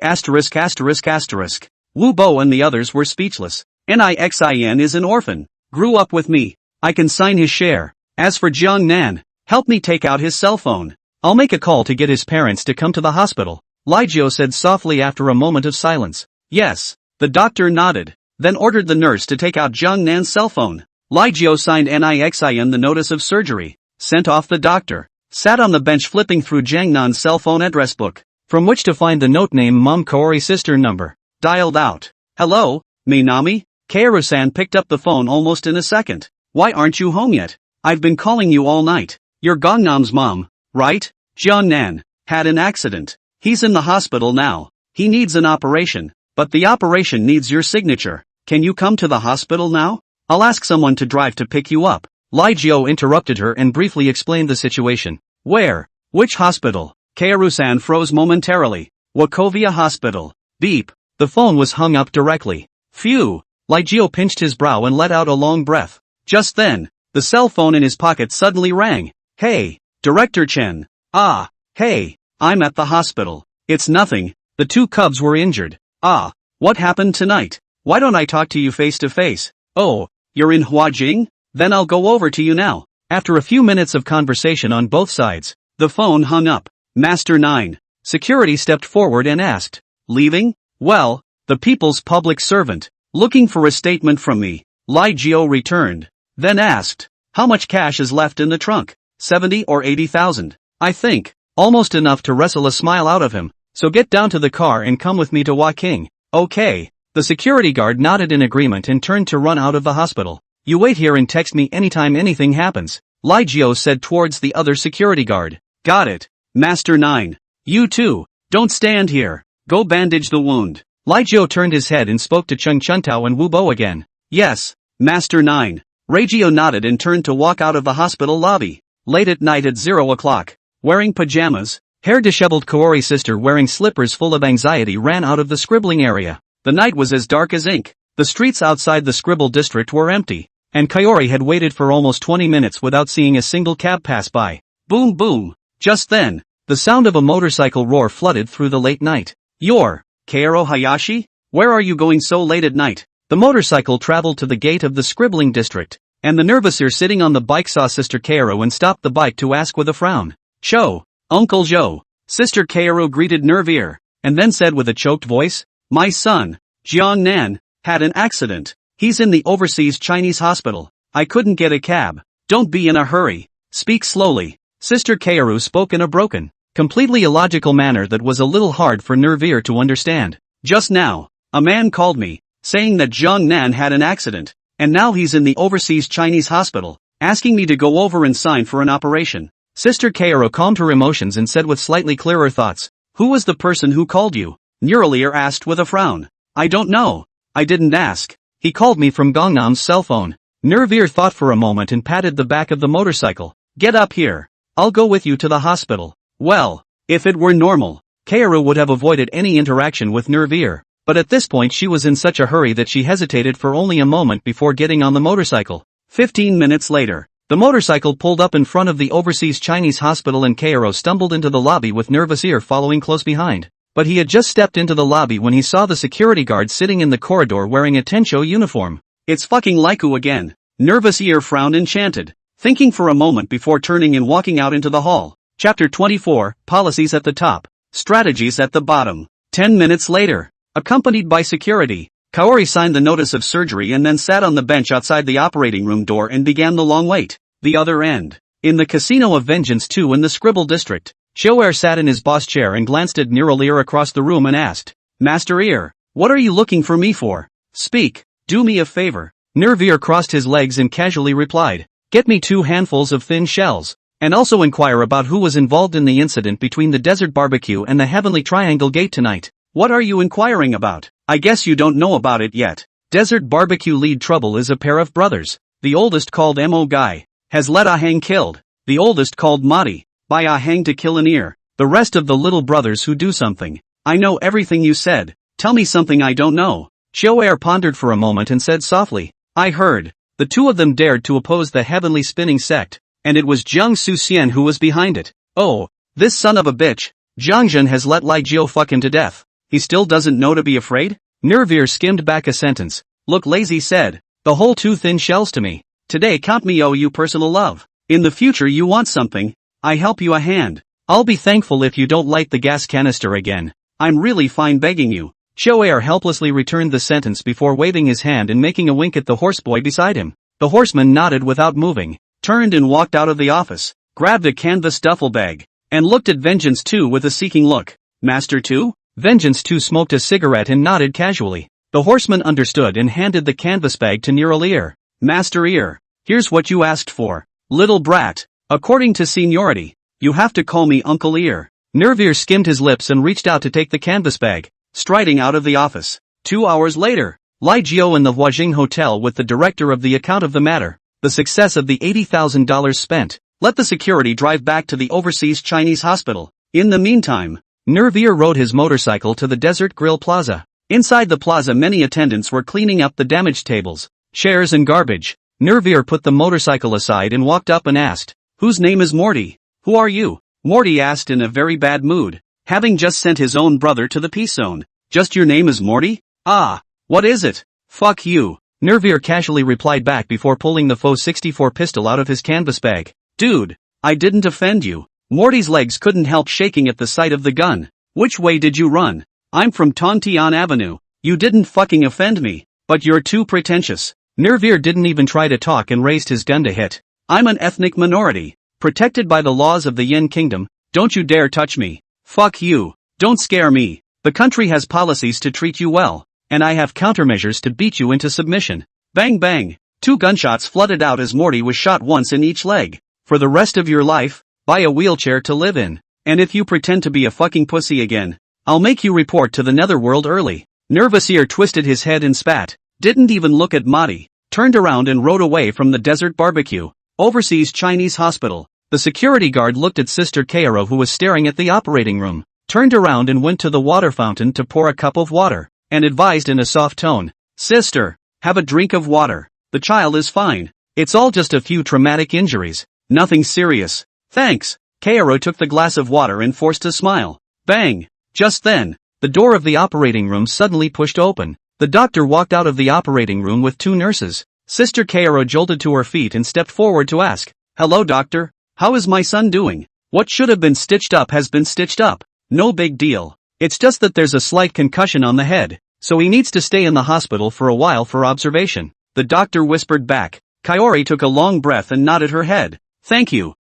Wu Bo and the others were speechless. Xin is an orphan. Grew up with me. I can sign his share. As for Jiangnan, help me take out his cell phone. I'll make a call to get his parents to come to the hospital. Lai Jiao said softly after a moment of silence. Yes. The doctor nodded, then ordered the nurse to take out Jiangnan's cell phone. Lai Jiao signed Xin the notice of surgery, sent off the doctor, sat on the bench flipping through Jiangnan's cell phone address book, from which to find the note name Mom Kaori sister number. Dialed out. Hello, Minami? Kaoru-san picked up the phone almost in a second. Why aren't you home yet? I've been calling you all night. You're Gangnam's mom, right? Jiangnan had an accident. He's in the hospital now. He needs an operation. But the operation needs your signature. Can you come to the hospital now? I'll ask someone to drive to pick you up. Lai Jiao interrupted her and briefly explained the situation. Where? Which hospital? Kaoru-san froze momentarily. Wachovia Hospital. Beep. The phone was hung up directly. Phew. Lai Jiao pinched his brow and let out a long breath. Just then, the cell phone in his pocket suddenly rang. Hey, Director Chen. Ah, hey, I'm at the hospital. It's nothing. The 2 cubs were injured. Ah, what happened tonight? Why don't I talk to you face to face? Oh, you're in Huajing? Then I'll go over to you now. After a few minutes of conversation on both sides, the phone hung up. Master 9. Security stepped forward and asked. Leaving? Well, the people's public servant. Looking for a statement from me. Lai Jiao returned. Then asked. How much cash is left in the trunk? 70 or 80,000. I think. Almost enough to wrestle a smile out of him. So get down to the car and come with me to Waking. Okay. The security guard nodded in agreement and turned to run out of the hospital. You wait here and text me anytime anything happens, Lai Jiao said towards the other security guard. Got it. Master 9. You too. Don't stand here. Go bandage the wound. Lai Jiao turned his head and spoke to Cheng Chuntao and Wu Bo again. Yes, Master 9. Reggio nodded and turned to walk out of the hospital lobby. Late at night at 0 o'clock. Wearing pajamas, hair disheveled Kaori sister wearing slippers full of anxiety ran out of the scribbling area. The night was as dark as ink. The streets outside the scribble district were empty, and Kaori had waited for almost 20 minutes without seeing a single cab pass by. Boom boom. Just then, the sound of a motorcycle roar flooded through the late night. You're Kaoru Hayashi? Where are you going so late at night? The motorcycle traveled to the gate of the scribbling district, and the nervous ear sitting on the bike saw Sister Kaoru and stopped the bike to ask with a frown. Cho, Uncle Joe. Sister Kaoru greeted Nervier, and then said with a choked voice, my son, Jiangnan, had an accident. He's in the overseas Chinese hospital. I couldn't get a cab. Don't be in a hurry. Speak slowly. Sister Kaoru spoke in a broken, completely illogical manner that was a little hard for Nervier to understand. Just now, a man called me, saying that Jiangnan had an accident, and now he's in the overseas Chinese hospital, asking me to go over and sign for an operation. Sister Kaoru calmed her emotions and said with slightly clearer thoughts, who was the person who called you? Nervier asked with a frown. I don't know. I didn't ask. He called me from Gangnam's cell phone. Nervier thought for a moment and patted the back of the motorcycle. Get up here. I'll go with you to the hospital. Well, if it were normal, Kaoru would have avoided any interaction with Nervier, but at this point she was in such a hurry that she hesitated for only a moment before getting on the motorcycle. 15 minutes later, the motorcycle pulled up in front of the overseas Chinese hospital and Kaoru stumbled into the lobby with Nervier following close behind. But he had just stepped into the lobby when he saw the security guard sitting in the corridor wearing a Tencho uniform. It's fucking Laiku again. Nervous ear frowned enchanted, thinking for a moment before turning and walking out into the hall. Chapter 24, Policies at the top, Strategies at the bottom. 10 minutes later, accompanied by security, Kaori signed the notice of surgery and then sat on the bench outside the operating room door and began the long wait. The other end. In the Casino of Vengeance 2 in the Scribble District, Shoer sat in his boss chair and glanced at Neralier across the room and asked, Master Ear, what are you looking for me for? Speak, do me a favor. Nervier crossed his legs and casually replied, get me 2 handfuls of thin shells, and also inquire about who was involved in the incident between the Desert Barbecue and the Heavenly Triangle Gate tonight. What are you inquiring about? I guess you don't know about it yet. Desert Barbecue lead trouble is a pair of brothers. The oldest, called Mo Guy, has let Ahang killed. The oldest, called Madi, by Ahang to kill an ear. The rest of the little brothers who do something. I know everything you said. Tell me something I don't know. Shoer pondered for a moment and said softly, I heard. The 2 of them dared to oppose the Heavenly Spinning Sect, and it was Jiang Suxian who was behind it. Oh, this son of a bitch. Jiangzhen has let Li Jiao fuck him to death. He still doesn't know to be afraid? Nervier skimmed back a sentence. Look, lazy said. The whole 2 thin shells to me. Today count me owe you personal love. In the future you want something, I help you a hand. I'll be thankful if you don't light the gas canister again. I'm really fine begging you. Shoer helplessly returned the sentence before waving his hand and making a wink at the horseboy beside him. The horseman nodded without moving, turned and walked out of the office, grabbed a canvas duffel bag, and looked at Vengeance 2 with a seeking look. Master 2? Vengeance 2 smoked a cigarette and nodded casually. The horseman understood and handed the canvas bag to Neralier. Master Ear, here's what you asked for. Little brat, according to seniority, you have to call me Uncle Ear. Nervier skimmed his lips and reached out to take the canvas bag, striding out of the office. 2 hours later, Li Jiao in the Huajing Hotel with the director of the account of the matter. The success of the $80,000 spent. Let the security drive back to the overseas Chinese hospital. In the meantime, Nervier rode his motorcycle to the Desert Grill Plaza. Inside the plaza many attendants were cleaning up the damaged tables, chairs and garbage. Nervier put the motorcycle aside and walked up and asked, whose name is Morty? Who are you? Morty asked in a very bad mood, having just sent his own brother to the peace zone. Just your name is Morty? Ah, what is it? Fuck you. Nervier casually replied back before pulling the faux 64 pistol out of his canvas bag. Dude, I didn't offend you. Morty's legs couldn't help shaking at the sight of the gun. Which way did you run? I'm from Tontian Avenue. You didn't fucking offend me, but you're too pretentious. Nervier didn't even try to talk and raised his gun to hit. I'm an ethnic minority, protected by the laws of the Yin Kingdom. Don't you dare touch me. Fuck you. Don't scare me. The country has policies to treat you well, and I have countermeasures to beat you into submission. Bang bang. 2 gunshots flooded out as Morty was shot once in each leg. For the rest of your life, buy a wheelchair to live in. And if you pretend to be a fucking pussy again, I'll make you report to the netherworld early. Nervous Ear twisted his head and spat, didn't even look at Madi, turned around and rode away from the Desert Barbecue, overseas Chinese hospital. The security guard looked at Sister Kaoro who was staring at the operating room, turned around and went to the water fountain to pour a cup of water, and advised in a soft tone, Sister, have a drink of water. The child is fine. It's all just a few traumatic injuries. Nothing serious. Thanks. Kaoro took the glass of water and forced a smile. Bang! Just then, the door of the operating room suddenly pushed open. The doctor walked out of the operating room with 2 nurses. Sister Kaoro jolted to her feet and stepped forward to ask, Hello doctor, how is my son doing? What should have been stitched up has been stitched up. No big deal. It's just that there's a slight concussion on the head, so he needs to stay in the hospital for a while for observation. The doctor whispered back. Kaori took a long breath and nodded her head. Thank you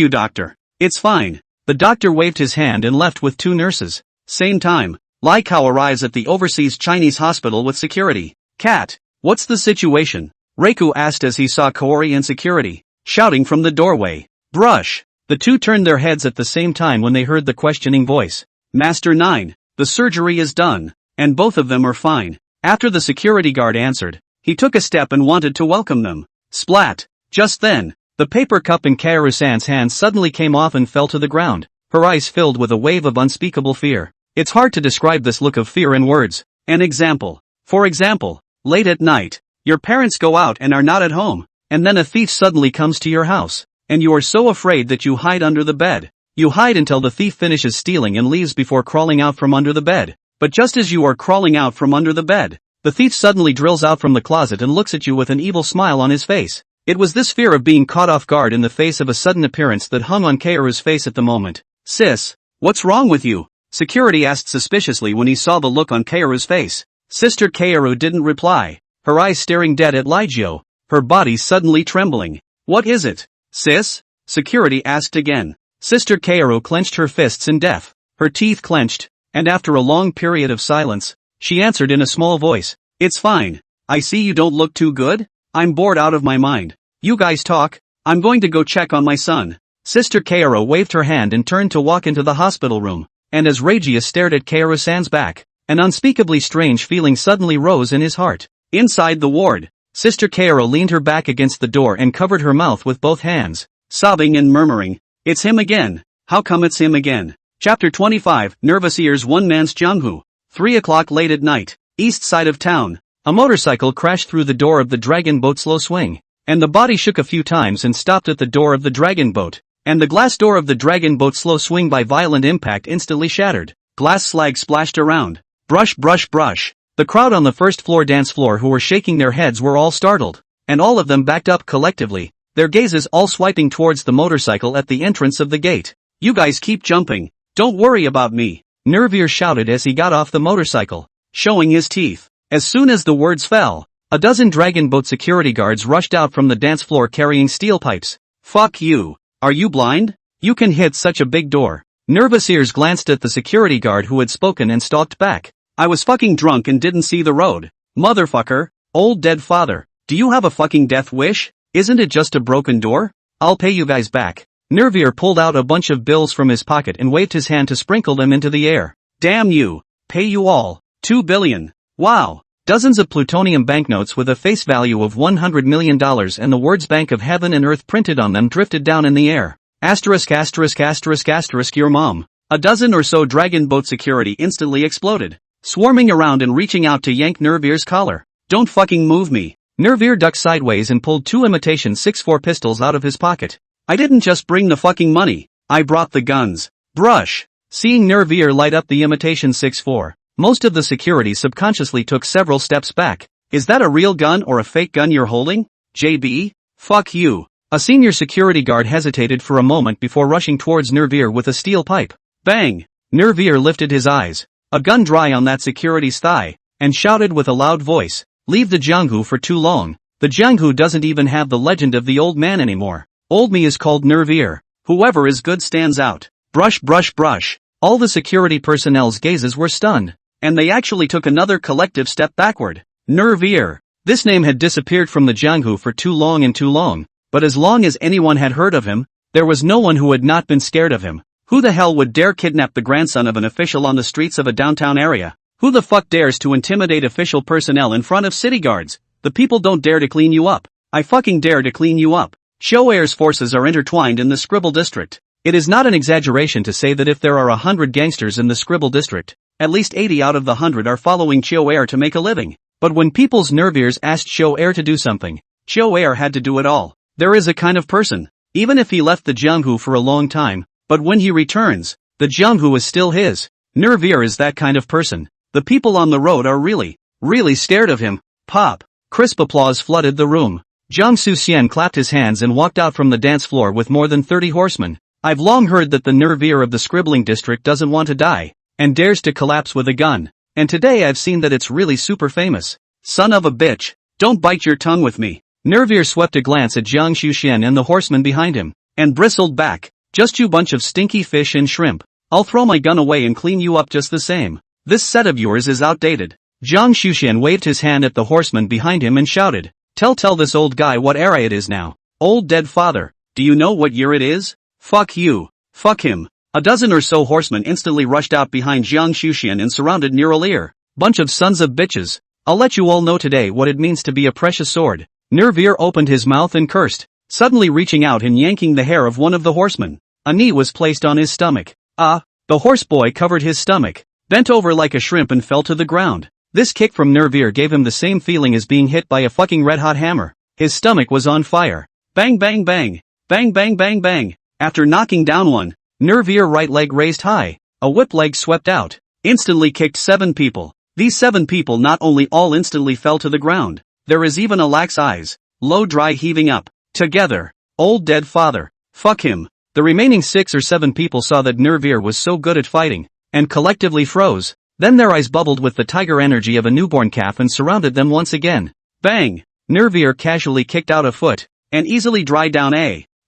doctor. It's fine. The doctor waved his hand and left with 2 nurses. Same time, Lai Kao arrives at the overseas Chinese hospital with security. Cat, what's the situation? Reiku asked as he saw Kaori and security, shouting from the doorway. Brush. The 2 turned their heads at the same time when they heard the questioning voice. Master 9, the surgery is done, and both of them are fine. After the security guard answered, he took a step and wanted to welcome them. Splat. Just then, the paper cup in Kaoru-san's hand suddenly came off and fell to the ground, her eyes filled with a wave of unspeakable fear. It's hard to describe this look of fear in words. An example. For example, late at night, your parents go out and are not at home, and then a thief suddenly comes to your house, and you are so afraid that you hide under the bed. You hide until the thief finishes stealing and leaves before crawling out from under the bed. But just as you are crawling out from under the bed, The thief suddenly drills out from the closet and looks at you with an evil smile on his face. It was this fear of being caught off guard in the face of a sudden appearance that hung on Kaoru's face at the moment. "Sis, what's wrong with you?" Security asked suspiciously when he saw the look on Kaoru's face. Sister Kaoru didn't reply, her eyes staring dead at Lijiao, her body suddenly trembling. "What is it, sis?" Security asked again. Sister Kaoru clenched her fists in death, her teeth clenched, and after a long period of silence, she answered in a small voice, "It's fine. I see you don't look too good. I'm bored out of my mind. You guys talk. I'm going to go check on my son." Sister Kaoru waved her hand and turned to walk into the hospital room, and as Regia stared at Kaoru-san's back, an unspeakably strange feeling suddenly rose in his heart. Inside the ward, Sister Kaoru leaned her back against the door and covered her mouth with both hands, sobbing and murmuring, "It's him again. How come it's him again?" Chapter 25, Nervous Ears. One man's Jiehong. 3 o'clock late at night, east side of town. A motorcycle crashed through the door of the dragon boat slow swing, and the body shook a few times and stopped at the door of the dragon boat, and the glass door of the dragon boat slow swing by violent impact instantly shattered. Glass slag splashed around. Brush, brush, brush. The crowd on the first floor dance floor who were shaking their heads were all startled, and all of them backed up collectively, their gazes all swiping towards the motorcycle at the entrance of the gate. "You guys keep jumping. Don't worry about me," Nervier shouted as he got off the motorcycle, showing his teeth. As soon as the words fell, a dozen dragon boat security guards rushed out from the dance floor carrying steel pipes. "Fuck you. Are you blind? You can hit such a big door." Nervous Ears glanced at the security guard who had spoken and stalked back. "I was fucking drunk and didn't see the road. Motherfucker, old dead father, do you have a fucking death wish? Isn't it just a broken door? I'll pay you guys back." Nervier pulled out a bunch of bills from his pocket and waved his hand to sprinkle them into the air. "Damn you. Pay you all. 2 billion. Wow." Dozens of plutonium banknotes with a face value of $100 million and the words Bank of Heaven and Earth printed on them drifted down in the air. Asterisk asterisk asterisk asterisk your mom. A dozen or so dragon boat security instantly exploded, swarming around and reaching out to yank Nervier's collar. "Don't fucking move me." Nervier ducked sideways and pulled 2 imitation 6.4 pistols out of his pocket. "I didn't just bring the fucking money. I brought the guns." Brush. Seeing Nervier light up the imitation 6.4, most of the security subconsciously took several steps back. "Is that a real gun or a fake gun you're holding, JB? Fuck you." A senior security guard hesitated for a moment before rushing towards Nervier with a steel pipe. Bang! Nervier lifted his eyes, a gun dry on that security's thigh, and shouted with a loud voice, "Leave the Jiehong for too long. The Jiehong doesn't even have the legend of the old man anymore. Old me is called Nervier. Whoever is good stands out." Brush, brush, brush. All the security personnel's gazes were stunned, and they actually took another collective step backward. Nervier. This name had disappeared from the Jiehong for too long, but as long as anyone had heard of him, there was no one who had not been scared of him. Who the hell would dare kidnap the grandson of an official on the streets of a downtown area? Who the fuck dares to intimidate official personnel in front of city guards? The people don't dare to clean you up. I fucking dare to clean you up. Choair's forces are intertwined in the Scribble district. It is not an exaggeration to say that if there are 100 gangsters in the Scribble district, at least 80 out of the 100 are following Choair to make a living. But when people's Nerviers asked Choair to do something, Choair had to do it all. There is a kind of person, even if he left the Jiehong for a long time, but when he returns, the Jiehong is still his. Nervier is that kind of person. The people on the road are really scared of him. Pop. Crisp applause flooded the room. Jiang Xuxian clapped his hands and walked out from the dance floor with more than 30 horsemen. "I've long heard that the Nervier of the Scribbling district doesn't want to die, and dares to collapse with a gun. And today I've seen that it's really super famous. Son of a bitch, don't bite your tongue with me." Nervier swept a glance at Jiang Xuxian and the horsemen behind him, and bristled back. "Just you bunch of stinky fish and shrimp. I'll throw my gun away and clean you up just the same. This set of yours is outdated." Jiang Xuxian waved his hand at the horseman behind him and shouted, Tell this old guy what era it is now. Old dead father, do you know what year it is? Fuck you. Fuck him." A dozen or so horsemen instantly rushed out behind Jiang Xuxian and surrounded Nervier. "Bunch of sons of bitches. I'll let you all know today what it means to be a precious sword." Nervier opened his mouth and cursed, suddenly reaching out and yanking the hair of one of the horsemen. A knee was placed on his stomach. The horse boy covered his stomach, bent over like a shrimp and fell to the ground. This kick from Nervier gave him the same feeling as being hit by a fucking red-hot hammer. His stomach was on fire. Bang bang bang. Bang bang bang bang. After knocking down one, Nervier right leg raised high. A whip leg swept out, instantly kicked 7 people. These 7 people not only all instantly fell to the ground, there is even a lax eyes, low dry heaving up, together, old dead father, fuck him. The remaining 6 or 7 people saw that Nervir was so good at fighting, and collectively froze, then their eyes bubbled with the tiger energy of a newborn calf and surrounded them once again. Bang! Nervir casually kicked out a foot, and easily dried down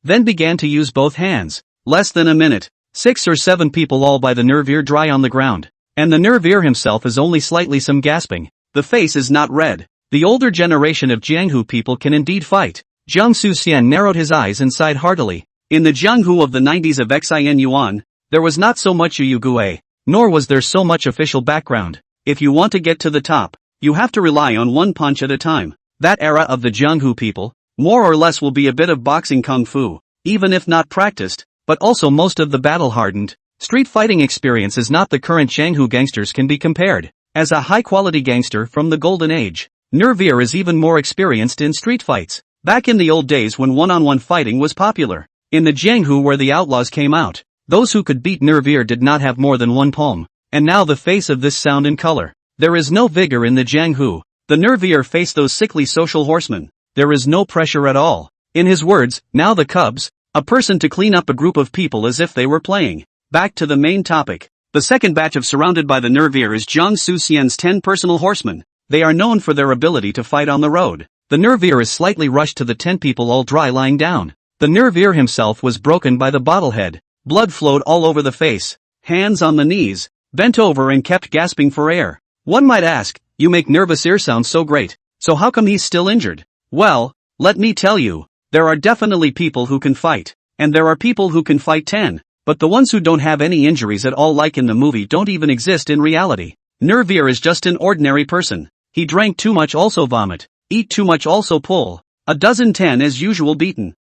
then began to use both hands. Less than a minute, 6 or 7 people all by the Nervir dry on the ground, and the Nervir himself is only slightly some gasping. The face is not red. The older generation of Jianghu people can indeed fight. Jiang Suxian narrowed his eyes and sighed heartily. In the Jianghu of the 90s of Xin Yuan, there was not so much Yu nor was there so much official background. If you want to get to the top, you have to rely on one punch at a time. That era of the Jianghu people, more or less will be a bit of boxing kung fu, even if not practiced, but also most of the battle-hardened. Street fighting experience is not the current Jianghu gangsters can be compared. As a high-quality gangster from the golden age, Nervir is even more experienced in street fights. Back in the old days when one-on-one fighting was popular, in the Jianghu where the outlaws came out, those who could beat Nervir did not have more than one palm, and now the face of this sound and color. There is no vigor in the Jianghu. The Nervir face those sickly social horsemen. There is no pressure at all. In his words, now the cubs, a person to clean up a group of people as if they were playing. Back to the main topic. The second batch of surrounded by the Nervir is Jiang Suxian's 10 personal horsemen. They are known for their ability to fight on the road. The Nervir is slightly rushed to the 10 people all dry lying down. The Nervir himself was broken by the bottlehead. Blood flowed all over the face. Hands on the knees, bent over and kept gasping for air. One might ask, you make Nervir sound so great, so how come he's still injured? Well, let me tell you, there are definitely people who can fight, and there are people who can fight 10, but the ones who don't have any injuries at all like in the movie don't even exist in reality. Nervir is just an ordinary person. He drank too much also vomit, eat too much also pull, a dozen 10 as usual beaten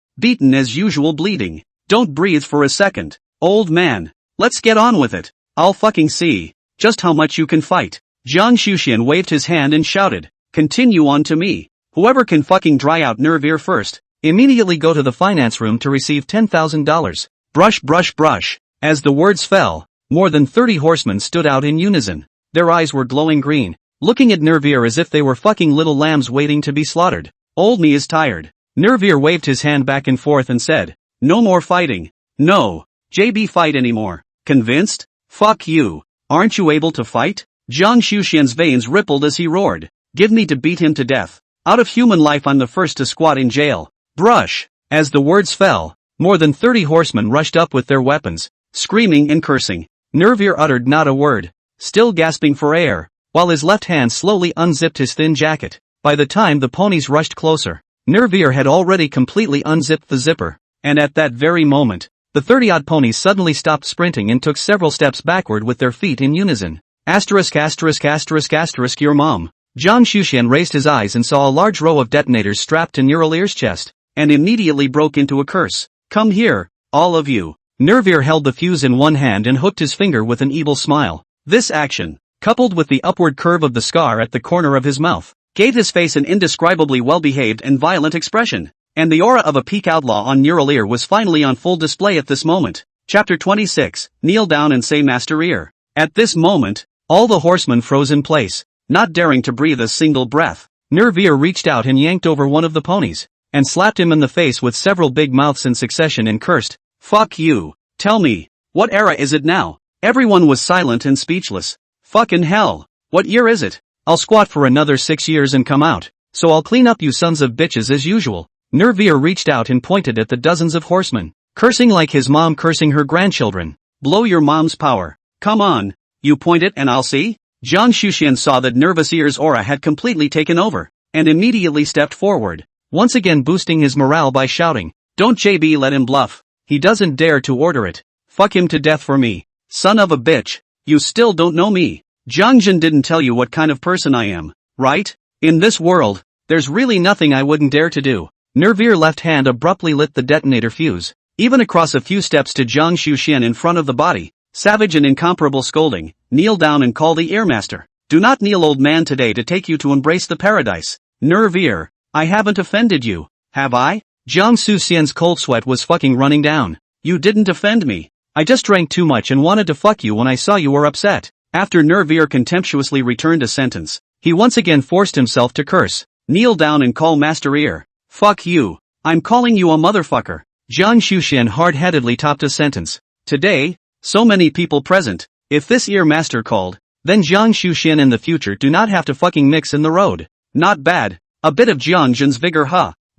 as usual bleeding. Don't breathe for a second, old man. Let's get on with it. I'll fucking see just how much you can fight. Jiang Xuxian waved his hand and shouted, continue on to me. Whoever can fucking dry out Nervir first, immediately go to the finance room to receive $10,000. Brush brush brush. As the words fell, more than 30 horsemen stood out in unison. Their eyes were glowing green, looking at Nervir as if they were fucking little lambs waiting to be slaughtered. Old me is tired. Nervir waved his hand back and forth and said, no more fighting. No. JB fight anymore. Convinced? Fuck you. Aren't you able to fight? Jiang Xuxian's veins rippled as he roared. Give me to beat him to death. Out of human life I'm the first to squat in jail. Brush. As the words fell, more than 30 horsemen rushed up with their weapons, screaming and cursing. Nervir uttered not a word, still gasping for air, while his left hand slowly unzipped his thin jacket. By the time the ponies rushed closer, Nervir had already completely unzipped the zipper, and at that very moment, the 30-odd ponies suddenly stopped sprinting and took several steps backward with their feet in unison. Asterisk asterisk asterisk asterisk your mom. Jiang Xuxian raised his eyes and saw a large row of detonators strapped to Nervir's chest, and immediately broke into a curse. Come here, all of you. Nervir held the fuse in one hand and hooked his finger with an evil smile. This action, coupled with the upward curve of the scar at the corner of his mouth, gave his face an indescribably well-behaved and violent expression, and the aura of a peak outlaw on Nervir was finally on full display at this moment. Chapter 26, Kneel down and say Master Ear. At this moment, all the horsemen froze in place, not daring to breathe a single breath. Nervir reached out and yanked over one of the ponies, and slapped him in the face with several big mouths in succession and cursed, fuck you. Tell me, what era is it now? Everyone was silent and speechless. Fucking hell. What year is it? I'll squat for another 6 years and come out, so I'll clean up you sons of bitches as usual. Nervir reached out and pointed at the dozens of horsemen, cursing like his mom cursing her grandchildren. Blow your mom's power. Come on. You point it and I'll see? Jiang Xuxian saw that Nervir's aura had completely taken over, and immediately stepped forward, once again boosting his morale by shouting, don't JB let him bluff. He doesn't dare to order it. Fuck him to death for me. Son of a bitch. You still don't know me. Jiangjin didn't tell you what kind of person I am, right? In this world, there's really nothing I wouldn't dare to do. Nervir's left hand abruptly lit the detonator fuse, even across a few steps to Jiang Xuxian in front of the body. Savage and incomparable scolding, kneel down and call the earmaster. Do not kneel old man today to take you to embrace the paradise. Nervir, I haven't offended you, have I? Jiang Xuxian's cold sweat was fucking running down. You didn't offend me. I just drank too much and wanted to fuck you when I saw you were upset. After Nervier contemptuously returned a sentence, he once again forced himself to curse. Kneel down and call Master Ear. Fuck you. I'm calling you a motherfucker. Jiang Xuxian hard-headedly topped a sentence. Today, so many people present. If this Ear Master called, then Jiang Xuxian in the future do not have to fucking mix in the road. Not bad. A bit of Jiangjin's vigor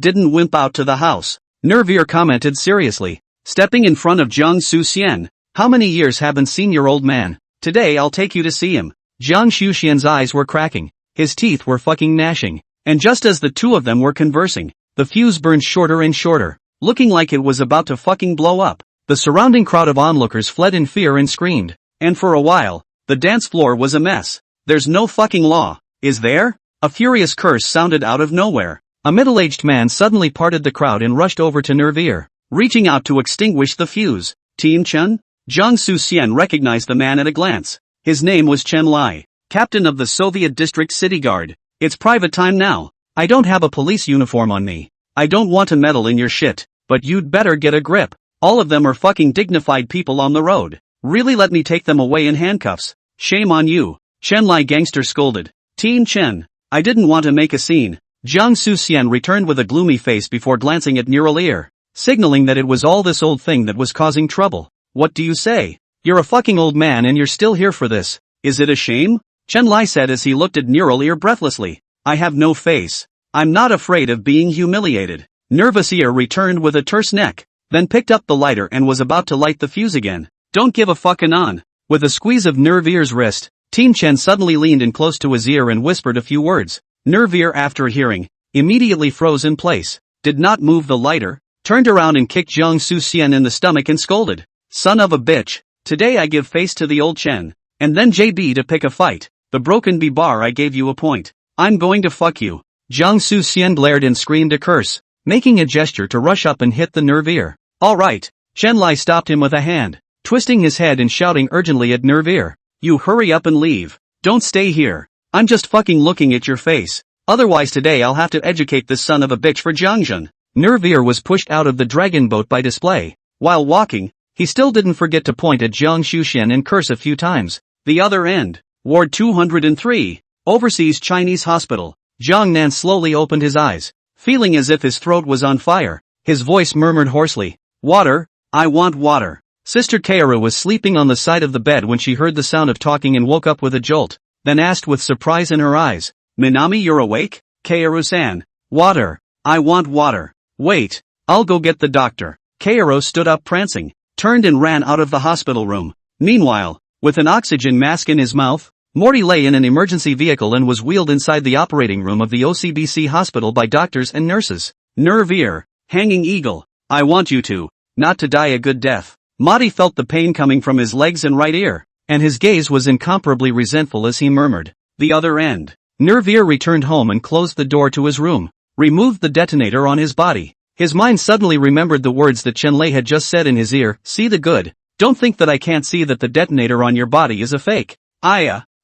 didn't wimp out to the house. Nervier commented seriously, stepping in front of Jiang Xuxian. How many years haven't seen your old man? Today I'll take you to see him. Jiang Xuxian's eyes were cracking. His teeth were fucking gnashing. And just as the two of them were conversing, the fuse burned shorter and shorter, looking like it was about to fucking blow up. The surrounding crowd of onlookers fled in fear and screamed. And for a while, the dance floor was a mess. There's no fucking law, is there? A furious curse sounded out of nowhere. A middle-aged man suddenly parted the crowd and rushed over to Nervier, reaching out to extinguish the fuse. Team Chen? Jiang Xuxian recognized the man at a glance. His name was Chen Lai, captain of the Soviet District City Guard. It's private time now. I don't have a police uniform on me. I don't want to meddle in your shit, but you'd better get a grip. All of them are fucking dignified people on the road. Really let me take them away in handcuffs. Shame on you. Chen Lai gangster scolded. Team Chen. I didn't want to make a scene. Jiang Xuxian returned with a gloomy face before glancing at Neural Ear, signaling that it was all this old thing that was causing trouble. What do you say? You're a fucking old man and you're still here for this. Is it a shame? Chen Lai said as he looked at Neural Ear breathlessly. I have no face. I'm not afraid of being humiliated. Nervous Ear returned with a terse neck, then picked up the lighter and was about to light the fuse again. Don't give a fucking on. With a squeeze of Nervier's wrist, Team Chen suddenly leaned in close to his ear and whispered a few words. Nervier, after hearing, immediately froze in place, did not move the lighter, turned around and kicked Jiang Xuxian in the stomach and scolded. Son of a bitch, today I give face to the old Chen, and then JB to pick a fight. The broken B bar I gave you a point. I'm going to fuck you. Jiang Xuxian glared and screamed a curse, making a gesture to rush up and hit the Nervier. Alright. Chen Lai stopped him with a hand, twisting his head and shouting urgently at Nervier. You hurry up and leave. Don't stay here. I'm just fucking looking at your face. Otherwise today I'll have to educate this son of a bitch for Jiangjin. Nervier was pushed out of the dragon boat by display. While walking, he still didn't forget to point at Jiang Xuxian and curse a few times. The other end. Ward 203. Overseas Chinese Hospital. Jiang Nan slowly opened his eyes, feeling as if his throat was on fire. His voice murmured hoarsely. Water. I want water. Sister Kaoru was sleeping on the side of the bed when she heard the sound of talking and woke up with a jolt, then asked with surprise in her eyes. Minami, you're awake? Kaoru-san. Water. I want water. Wait. I'll go get the doctor. Kaoru stood up prancing, turned and ran out of the hospital room. Meanwhile, with an oxygen mask in his mouth, Morty lay in an emergency vehicle and was wheeled inside the operating room of the OCBC hospital by doctors and nurses. Nervier. Hanging Eagle. I want you to. Not to die a good death. Morty felt the pain coming from his legs and right ear, and his gaze was incomparably resentful as he murmured. The other end. Nervier returned home and closed the door to his room, removed the detonator on his body. His mind suddenly remembered the words that Chen Lei had just said in his ear. See the good. Don't think that I can't see that the detonator on your body is a fake.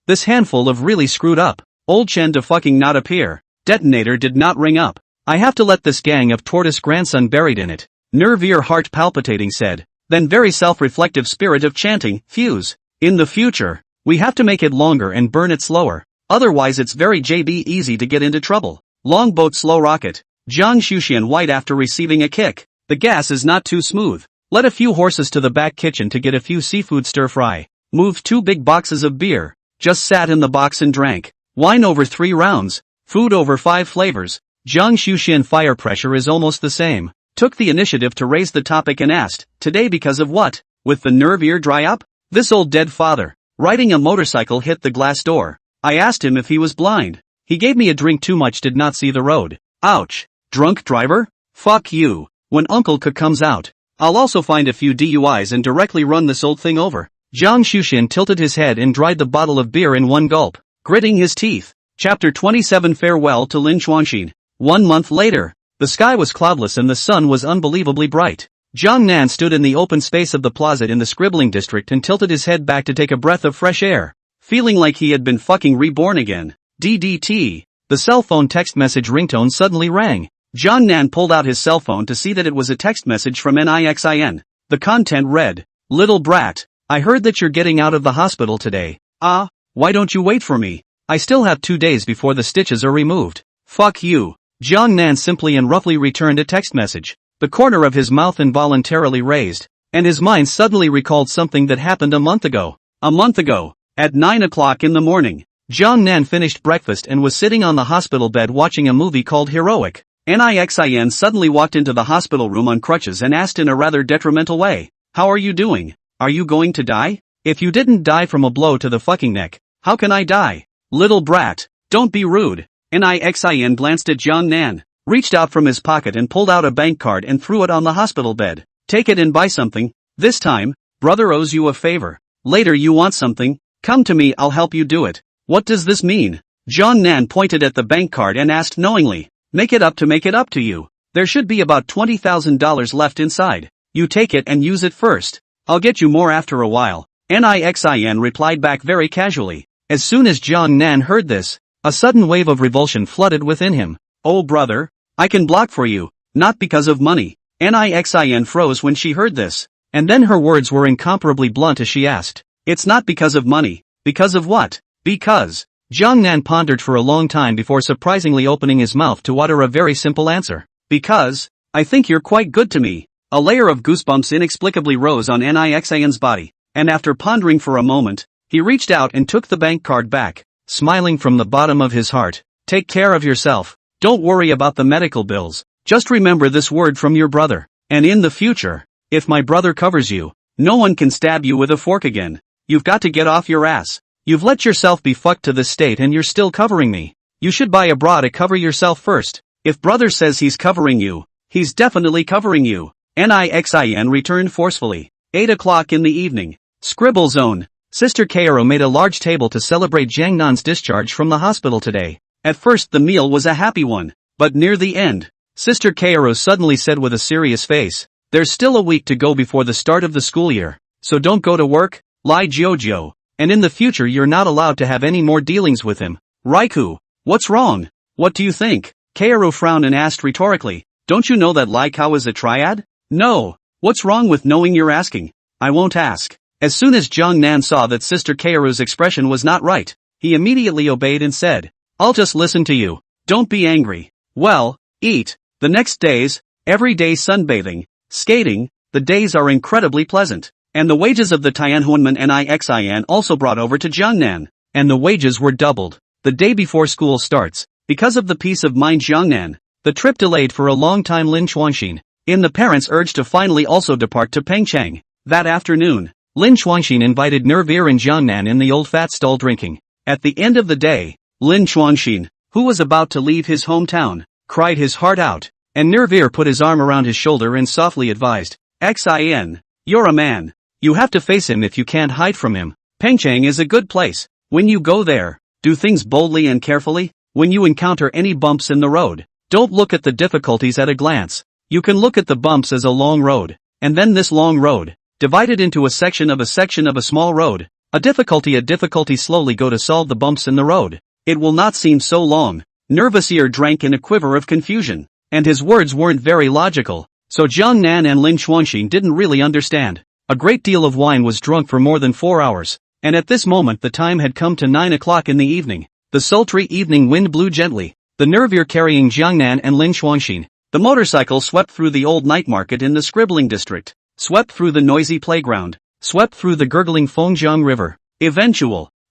This handful of really screwed up. Old Chen to fucking not appear. Detonator did not ring up. I have to let this gang of tortoise grandson buried in it. Nervier, heart palpitating, said. Then very self-reflective spirit of chanting, fuse. In the future, we have to make it longer and burn it slower. Otherwise it's very JB easy to get into trouble. Long boat, slow rocket. Jiang Xuxian white after receiving a kick. The gas is not too smooth. Led a few horses to the back kitchen to get a few seafood stir fry. Moved 2 big boxes of beer. Just sat in the box and drank. Wine over 3 rounds. Food over 5 flavors. Jiang Xuxian fire pressure is almost the same. Took the initiative to raise the topic and asked, today because of what? With the Nervier dry up? This old dead father, riding a motorcycle, hit the glass door. I asked him if he was blind. He gave me a drink too much, did not see the road. Ouch. Drunk driver? Fuck you. When Uncle K comes out, I'll also find a few DUIs and directly run this old thing over. Jiang Xuxian tilted his head and dried the bottle of beer in one gulp, gritting his teeth. Chapter 27. Farewell to Lin Chuanxin. 1 month later. The sky was cloudless and the sun was unbelievably bright. Jiang Nan stood in the open space of the plaza in the scribbling district and tilted his head back to take a breath of fresh air, feeling like he had been fucking reborn again. DDT. The cell phone text message ringtone suddenly rang. Jiang Nan pulled out his cell phone to see that it was a text message from Nixin. The content read, Little brat, I heard that you're getting out of the hospital today. Why don't you wait for me? I still have 2 days before the stitches are removed. Fuck you. Jiang Nan simply and roughly returned a text message, the corner of his mouth involuntarily raised, and his mind suddenly recalled something that happened a month ago. A month ago, at 9 o'clock in the morning, Jiang Nan finished breakfast and was sitting on the hospital bed watching a movie called Heroic. Nixin suddenly walked into the hospital room on crutches and asked in a rather detrimental way, "How are you doing? Are you going to die? If you didn't die from a blow to the fucking neck, how can I die? Little brat, don't be rude." Nixin glanced at Jiang Nan, reached out from his pocket and pulled out a bank card and threw it on the hospital bed. "Take it and buy something. This time, brother owes you a favor. Later you want something, come to me, I'll help you do it." "What does this mean?" Jiang Nan pointed at the bank card and asked knowingly. Make it up to you. There should be about $20,000 left inside. You take it and use it first. I'll get you more after a while. Nixin replied back very casually. As soon as Jiang Nan heard this, a sudden wave of revulsion flooded within him. "Oh brother, I can block for you, not because of money." Nixin froze when she heard this, and then her words were incomparably blunt as she asked, "It's not because of money. Because of what?" "Because." Jiang Nan pondered for a long time before surprisingly opening his mouth to utter a very simple answer. "Because, I think you're quite good to me." A layer of goosebumps inexplicably rose on Nixin's body, and after pondering for a moment, he reached out and took the bank card back, smiling from the bottom of his heart. "Take care of yourself. Don't worry about the medical bills. Just remember this word from your brother. And in the future, if my brother covers you, no one can stab you with a fork again. You've got to get off your ass. You've let yourself be fucked to this state and you're still covering me. You should buy a bra to cover yourself first. If brother says he's covering you, he's definitely covering you." Nixin returned forcefully. 8 o'clock in the evening. Scribble zone. Sister Kaoru made a large table to celebrate Jiang Nan's discharge from the hospital today. At first the meal was a happy one, but near the end, Sister Kaoru suddenly said with a serious face, "There's still a week to go before the start of the school year, so don't go to work, Lai Jojo. And in the future you're not allowed to have any more dealings with him." "Raiku, what's wrong? What do you think?" Kaoru frowned and asked rhetorically, "Don't you know that Lai Kao is a triad?" "No. What's wrong with knowing you're asking?" "I won't ask." As soon as Jiang Nan saw that Sister Kaoru's expression was not right, he immediately obeyed and said, "I'll just listen to you. Don't be angry. Well, eat." The next days, every day sunbathing, skating, the days are incredibly pleasant. And the wages of the Tianhuanman Nixin also brought over to Jiang Nan, and the wages were doubled. The day before school starts, because of the peace of mind Jiang Nan, the trip delayed for a long time Lin Chuanxin, in the parents' urge to finally also depart to Pengcheng. That afternoon, Lin Chuanxin invited Nervir and Jiang Nan in the old fat stall drinking. At the end of the day, Lin Chuanxin, who was about to leave his hometown, cried his heart out, and Nervir put his arm around his shoulder and softly advised, "Xin, you're a man. You have to face him if you can't hide from him. Pengcheng is a good place. When you go there, do things boldly and carefully. When you encounter any bumps in the road, don't look at the difficulties at a glance. You can look at the bumps as a long road, and then this long road, divided into a section of a small road. A difficulty slowly go to solve the bumps in the road. It will not seem so long." Nervous ear drank in a quiver of confusion, and his words weren't very logical, so Jiang Nan and Lin Chuanxin didn't really understand. A great deal of wine was drunk for more than 4 hours, and at this moment the time had come to 9 o'clock in the evening. The sultry evening wind blew gently, the Nervir carrying Jiang Nan and Lin Chuanxin. The motorcycle swept through the old night market in the scribbling district, swept through the noisy playground, swept through the gurgling Fengjiang River,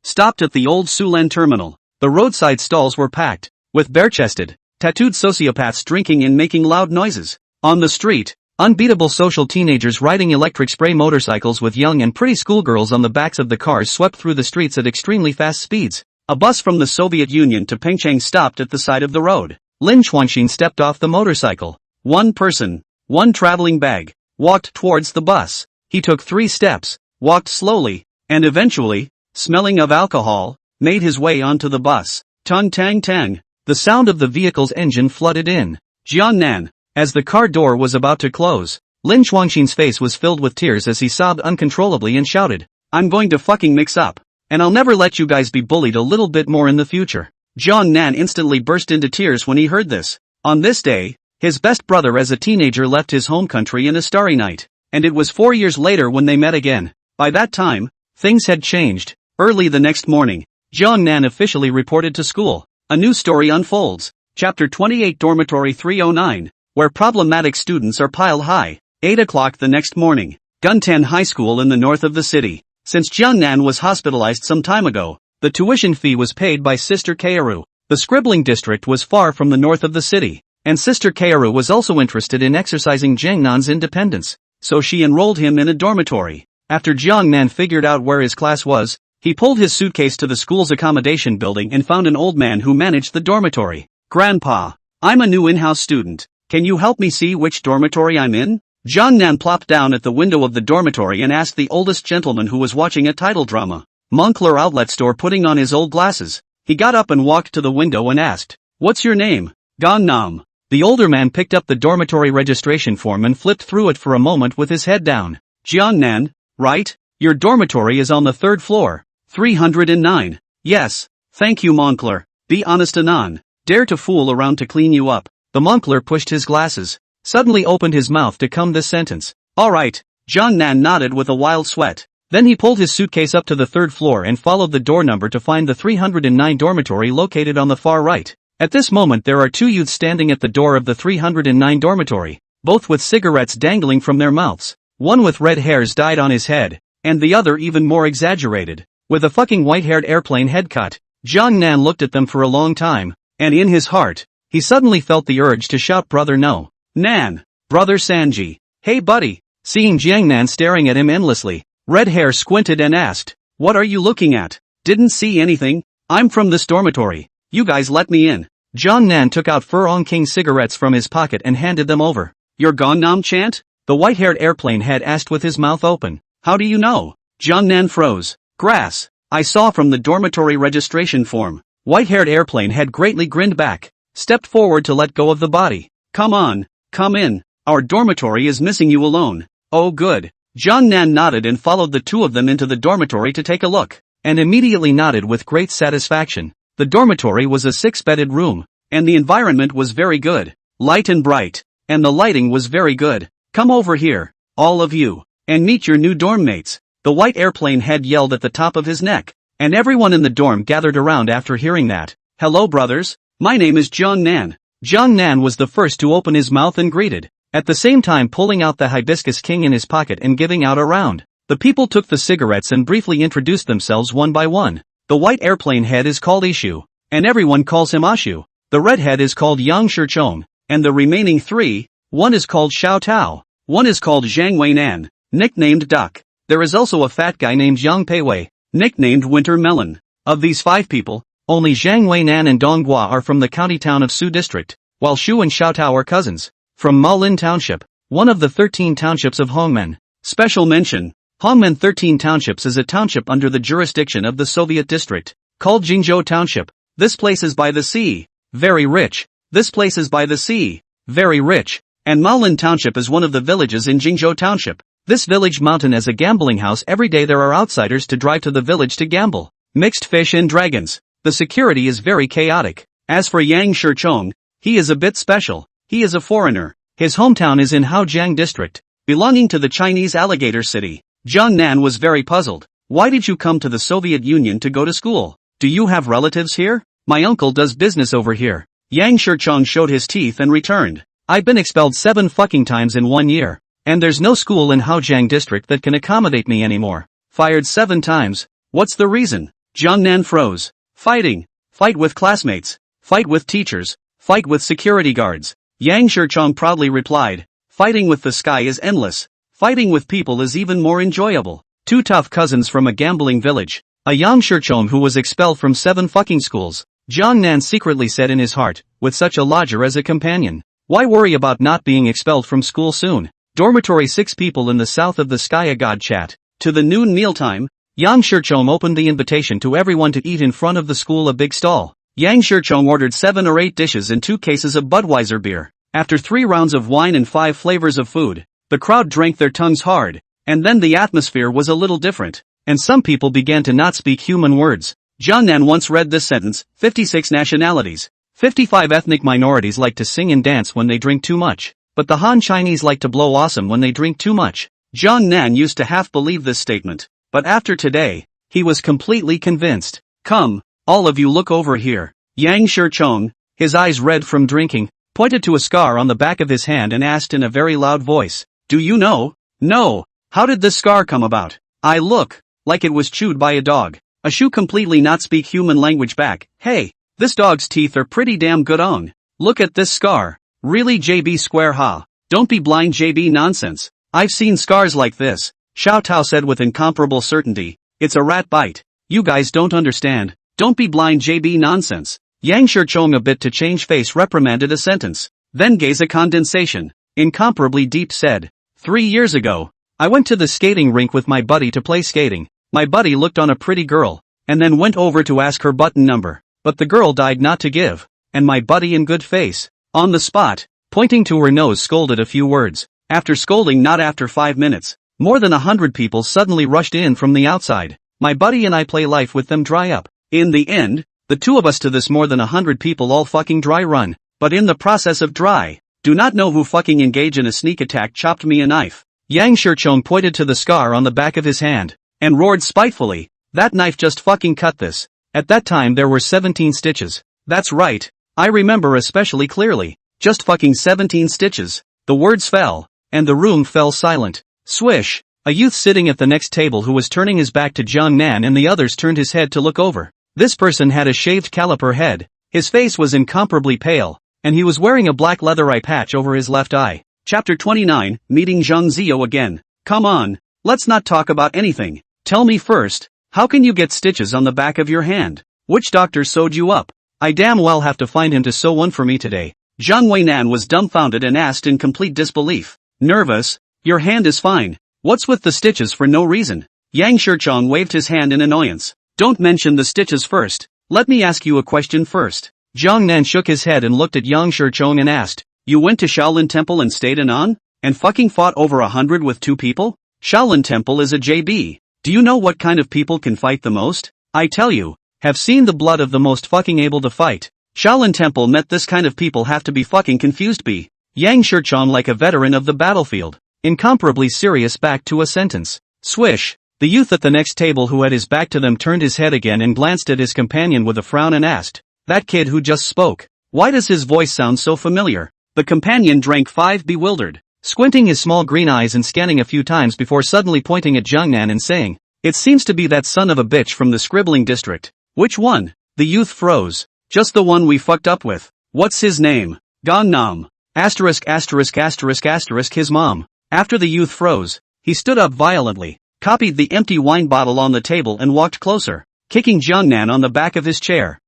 stopped at the old Sulen terminal. The roadside stalls were packed, with bare-chested, tattooed sociopaths drinking and making loud noises. On the street, unbeatable social teenagers riding electric spray motorcycles with young and pretty schoolgirls on the backs of the cars swept through the streets at extremely fast speeds. A bus from the Soviet Union to Pengcheng stopped at the side of the road. Lin Chuanxin stepped off the motorcycle. One person, one traveling bag, walked towards the bus. He took 3 steps, walked slowly, and eventually, smelling of alcohol, made his way onto the bus. Tung tang tang. The sound of the vehicle's engine flooded in. Jiang Nan. As the car door was about to close, Lin Chuanxin's face was filled with tears as he sobbed uncontrollably and shouted, "I'm going to fucking mix up. And I'll never let you guys be bullied a little bit more in the future." Jiang Nan instantly burst into tears when he heard this. On this day, his best brother as a teenager left his home country in a starry night, and it was 4 years later when they met again. By that time, things had changed. Early the next morning, Jiehong Nan officially reported to school. A new story unfolds. Chapter 28 Dormitory 309, where problematic students are piled high. 8 o'clock the next morning. Guntan High School in the north of the city. Since Jiehong Nan was hospitalized some time ago, the tuition fee was paid by Sister Kaoru. The scribbling district was far from the north of the city, and Sister Kaoru was also interested in exercising Jiehong Nan's independence, so she enrolled him in a dormitory. After Jiehong Nan figured out where his class was, he pulled his suitcase to the school's accommodation building and found an old man who managed the dormitory. "Grandpa, I'm a new in-house student. Can you help me see which dormitory I'm in?" Jiehong Nan plopped down at the window of the dormitory and asked the oldest gentleman who was watching a title drama. Moncler outlet store putting on his old glasses. He got up and walked to the window and asked, "What's your name?" "Gonnam." The older man picked up the dormitory registration form and flipped through it for a moment with his head down. "Jiehong Nan, right? Your dormitory is on the 3rd floor. 309. Yes. Thank you, Moncler. Be honest, Anon. Dare to fool around to clean you up." The Moncler pushed his glasses, suddenly opened his mouth to cum this sentence. "All right." Jiehong Nan nodded with a wild sweat. Then he pulled his suitcase up to the 3rd floor and followed the door number to find the 309 dormitory located on the far right. At this moment there are 2 youths standing at the door of the 309 dormitory, both with cigarettes dangling from their mouths. One with red hairs dyed on his head, and the other even more exaggerated, with a fucking white-haired airplane head cut. Jiehong Nan looked at them for a long time, and in his heart, he suddenly felt the urge to shout, "Brother no. Nan. Brother Sanji. Hey buddy." Seeing Jiehong Nan staring at him endlessly, Red Hair squinted and asked, "What are you looking at?" "Didn't see anything. I'm from this dormitory. You guys let me in." Jiehong Nan took out Furong King cigarettes from his pocket and handed them over. "Your Gonnam chant?" the white-haired airplane head asked with his mouth open. "How do you know?" Jiehong Nan froze. "Grass. I saw from the dormitory registration form." White-haired airplane head greatly grinned back, stepped forward to let go of the body. "Come on, come in. Our dormitory is missing you alone." "Oh good." Jiehong Nan nodded and followed the 2 of them into the dormitory to take a look, and immediately nodded with great satisfaction. The dormitory was a 6-bedded room, and the environment was very good, light and bright, and the lighting was very good. "Come over here, all of you, and meet your new dorm mates," the white airplane head yelled at the top of his neck, and everyone in the dorm gathered around after hearing that. "Hello brothers, my name is Jiehong Nan." Jiehong Nan was the first to open his mouth and greeted, at the same time pulling out the hibiscus king in his pocket and giving out a round. The people took the cigarettes and briefly introduced themselves one by one. The white airplane head is called Ishu, and everyone calls him Ashu. The red head is called Yang Shichong, and the remaining 3, one is called Xiao Tao, one is called Zhang Weinan, nicknamed Duck. There is also a fat guy named Yang Peiwei, nicknamed Winter Melon. Of these 5 people, only Zhang Weinan and Donghua are from the county town of Su District, while Shu and Xiao Tao are cousins. From Malin Township, one of the 13 townships of Hongmen. Special mention, Hongmen 13 Townships is a township under the jurisdiction of the Soviet district, called Jingzhou Township. This place is by the sea, very rich. This place is by the sea, very rich. And Malin Township is one of the villages in Jingzhou Township. This village mountain is a gambling house. Every day there are outsiders to drive to the village to gamble. Mixed fish and dragons. The security is very chaotic. As for Yang Shichong, he is a bit special. He is a foreigner. His hometown is in Haojiang district, belonging to the Chinese alligator city. Jiehong Nan was very puzzled. "Why did you come to the Soviet Union to go to school? Do you have relatives here?" "My uncle does business over here." Yang Shichong showed his teeth and returned. "I've been expelled 7 fucking times in 1 year, and there's no school in Haojiang district that can accommodate me anymore." "Fired 7 times. What's the reason?" Jiehong Nan froze. "Fighting. Fight with classmates. Fight with teachers. Fight with security guards." Yang Shichong proudly replied, "Fighting with the sky is endless. Fighting with people is even more enjoyable." 2 tough cousins from a gambling village. A Yang Shichong who was expelled from 7 fucking schools. Jiehong Nan secretly said in his heart, with such a lodger as a companion, why worry about not being expelled from school soon? Dormitory 6 people in the south of the sky. A god chat. To the noon mealtime, Yang Shichong opened the invitation to everyone to eat in front of the school, a big stall. Yang Shichong ordered 7 or 8 dishes and 2 cases of Budweiser beer. After 3 rounds of wine and 5 flavors of food, the crowd drank their tongues hard, and then the atmosphere was a little different, and some people began to not speak human words. Jiehong Nan once read this sentence: 56 nationalities, 55 ethnic minorities like to sing and dance when they drink too much, but the Han Chinese like to blow awesome when they drink too much. Jiehong Nan used to half believe this statement, but after today, He was completely convinced. Come, all of you look over here. Yang Shichong, his eyes red from drinking, pointed to a scar on the back of his hand and asked in a very loud voice, "Do you know?" "No. How did this scar come about?" "I look like it was chewed by a dog." A shoe completely not speak human language back. "Hey, this dog's teeth are pretty damn good on. Look at this scar. Really JB square ha. Don't be blind JB nonsense. I've seen scars like this." Xiao Tao said with incomparable certainty. "It's a rat bite. You guys don't understand. Don't be blind JB nonsense." Yang Shichong a bit to change face reprimanded a sentence. Then gaze a condensation. Incomparably deep said. 3 years ago, I went to the skating rink with my buddy to play skating. My buddy looked on a pretty girl, and then went over to ask her button number, but the girl died not to give, and my buddy in good face, on the spot, pointing to her nose scolded a few words. After scolding not after 5 minutes, more than 100 people suddenly rushed in from the outside. My buddy and I play life with them dry up. In the end, the two of us to this more than 100 people all fucking dry run, but in the process of dry, do not know who fucking engage in a sneak attack chopped me a knife. Yang Shichong pointed to the scar on the back of his hand, and roared spitefully, "That knife just fucking cut this." At that time there were 17 stitches. That's right, I remember especially clearly. Just fucking 17 stitches. The words fell, and the room fell silent. Swish! A youth sitting at the next table who was turning his back to Jiang Nan and the others turned his head to look over. This person had a shaved caliper head, his face was incomparably pale, and he was wearing a black leather eye patch over his left eye. Chapter 29, Meeting Zhang Ziyo again. Come on, let's not talk about anything. Tell me first, how can you get stitches on the back of your hand? Which doctor sewed you up? I damn well have to find him to sew one for me today. Zhang Weinan was dumbfounded and asked in complete disbelief. Nervous? Your hand is fine. What's with the stitches for no reason? Yang Shichong waved his hand in annoyance. Don't mention the stitches first. Let me ask you a question first. Jiang Nan shook his head and looked at Yang Shichong and asked, "You went to Shaolin Temple and stayed in on? And fucking fought over 100 with 2 people? Shaolin Temple is a JB. Do you know what kind of people can fight the most? I tell you, have seen the blood of the most fucking able to fight. Shaolin Temple met this kind of people have to be fucking confused be." Yang Shichong like a veteran of the battlefield, incomparably serious back to a sentence. Swish! The youth at the next table who had his back to them turned his head again and glanced at his companion with a frown and asked, "That kid who just spoke, why does his voice sound so familiar?" The companion drank 5 bewildered, squinting his small green eyes and scanning a few times before suddenly pointing at Jiangnan and saying, "It seems to be that son of a bitch from the scribbling district." "Which one?" The youth froze. "Just the one we fucked up with." "What's his name?" "Gangnam. ******* his mom." After the youth froze, he stood up violently, copied the empty wine bottle on the table and walked closer, kicking Jiangnan on the back of his chair.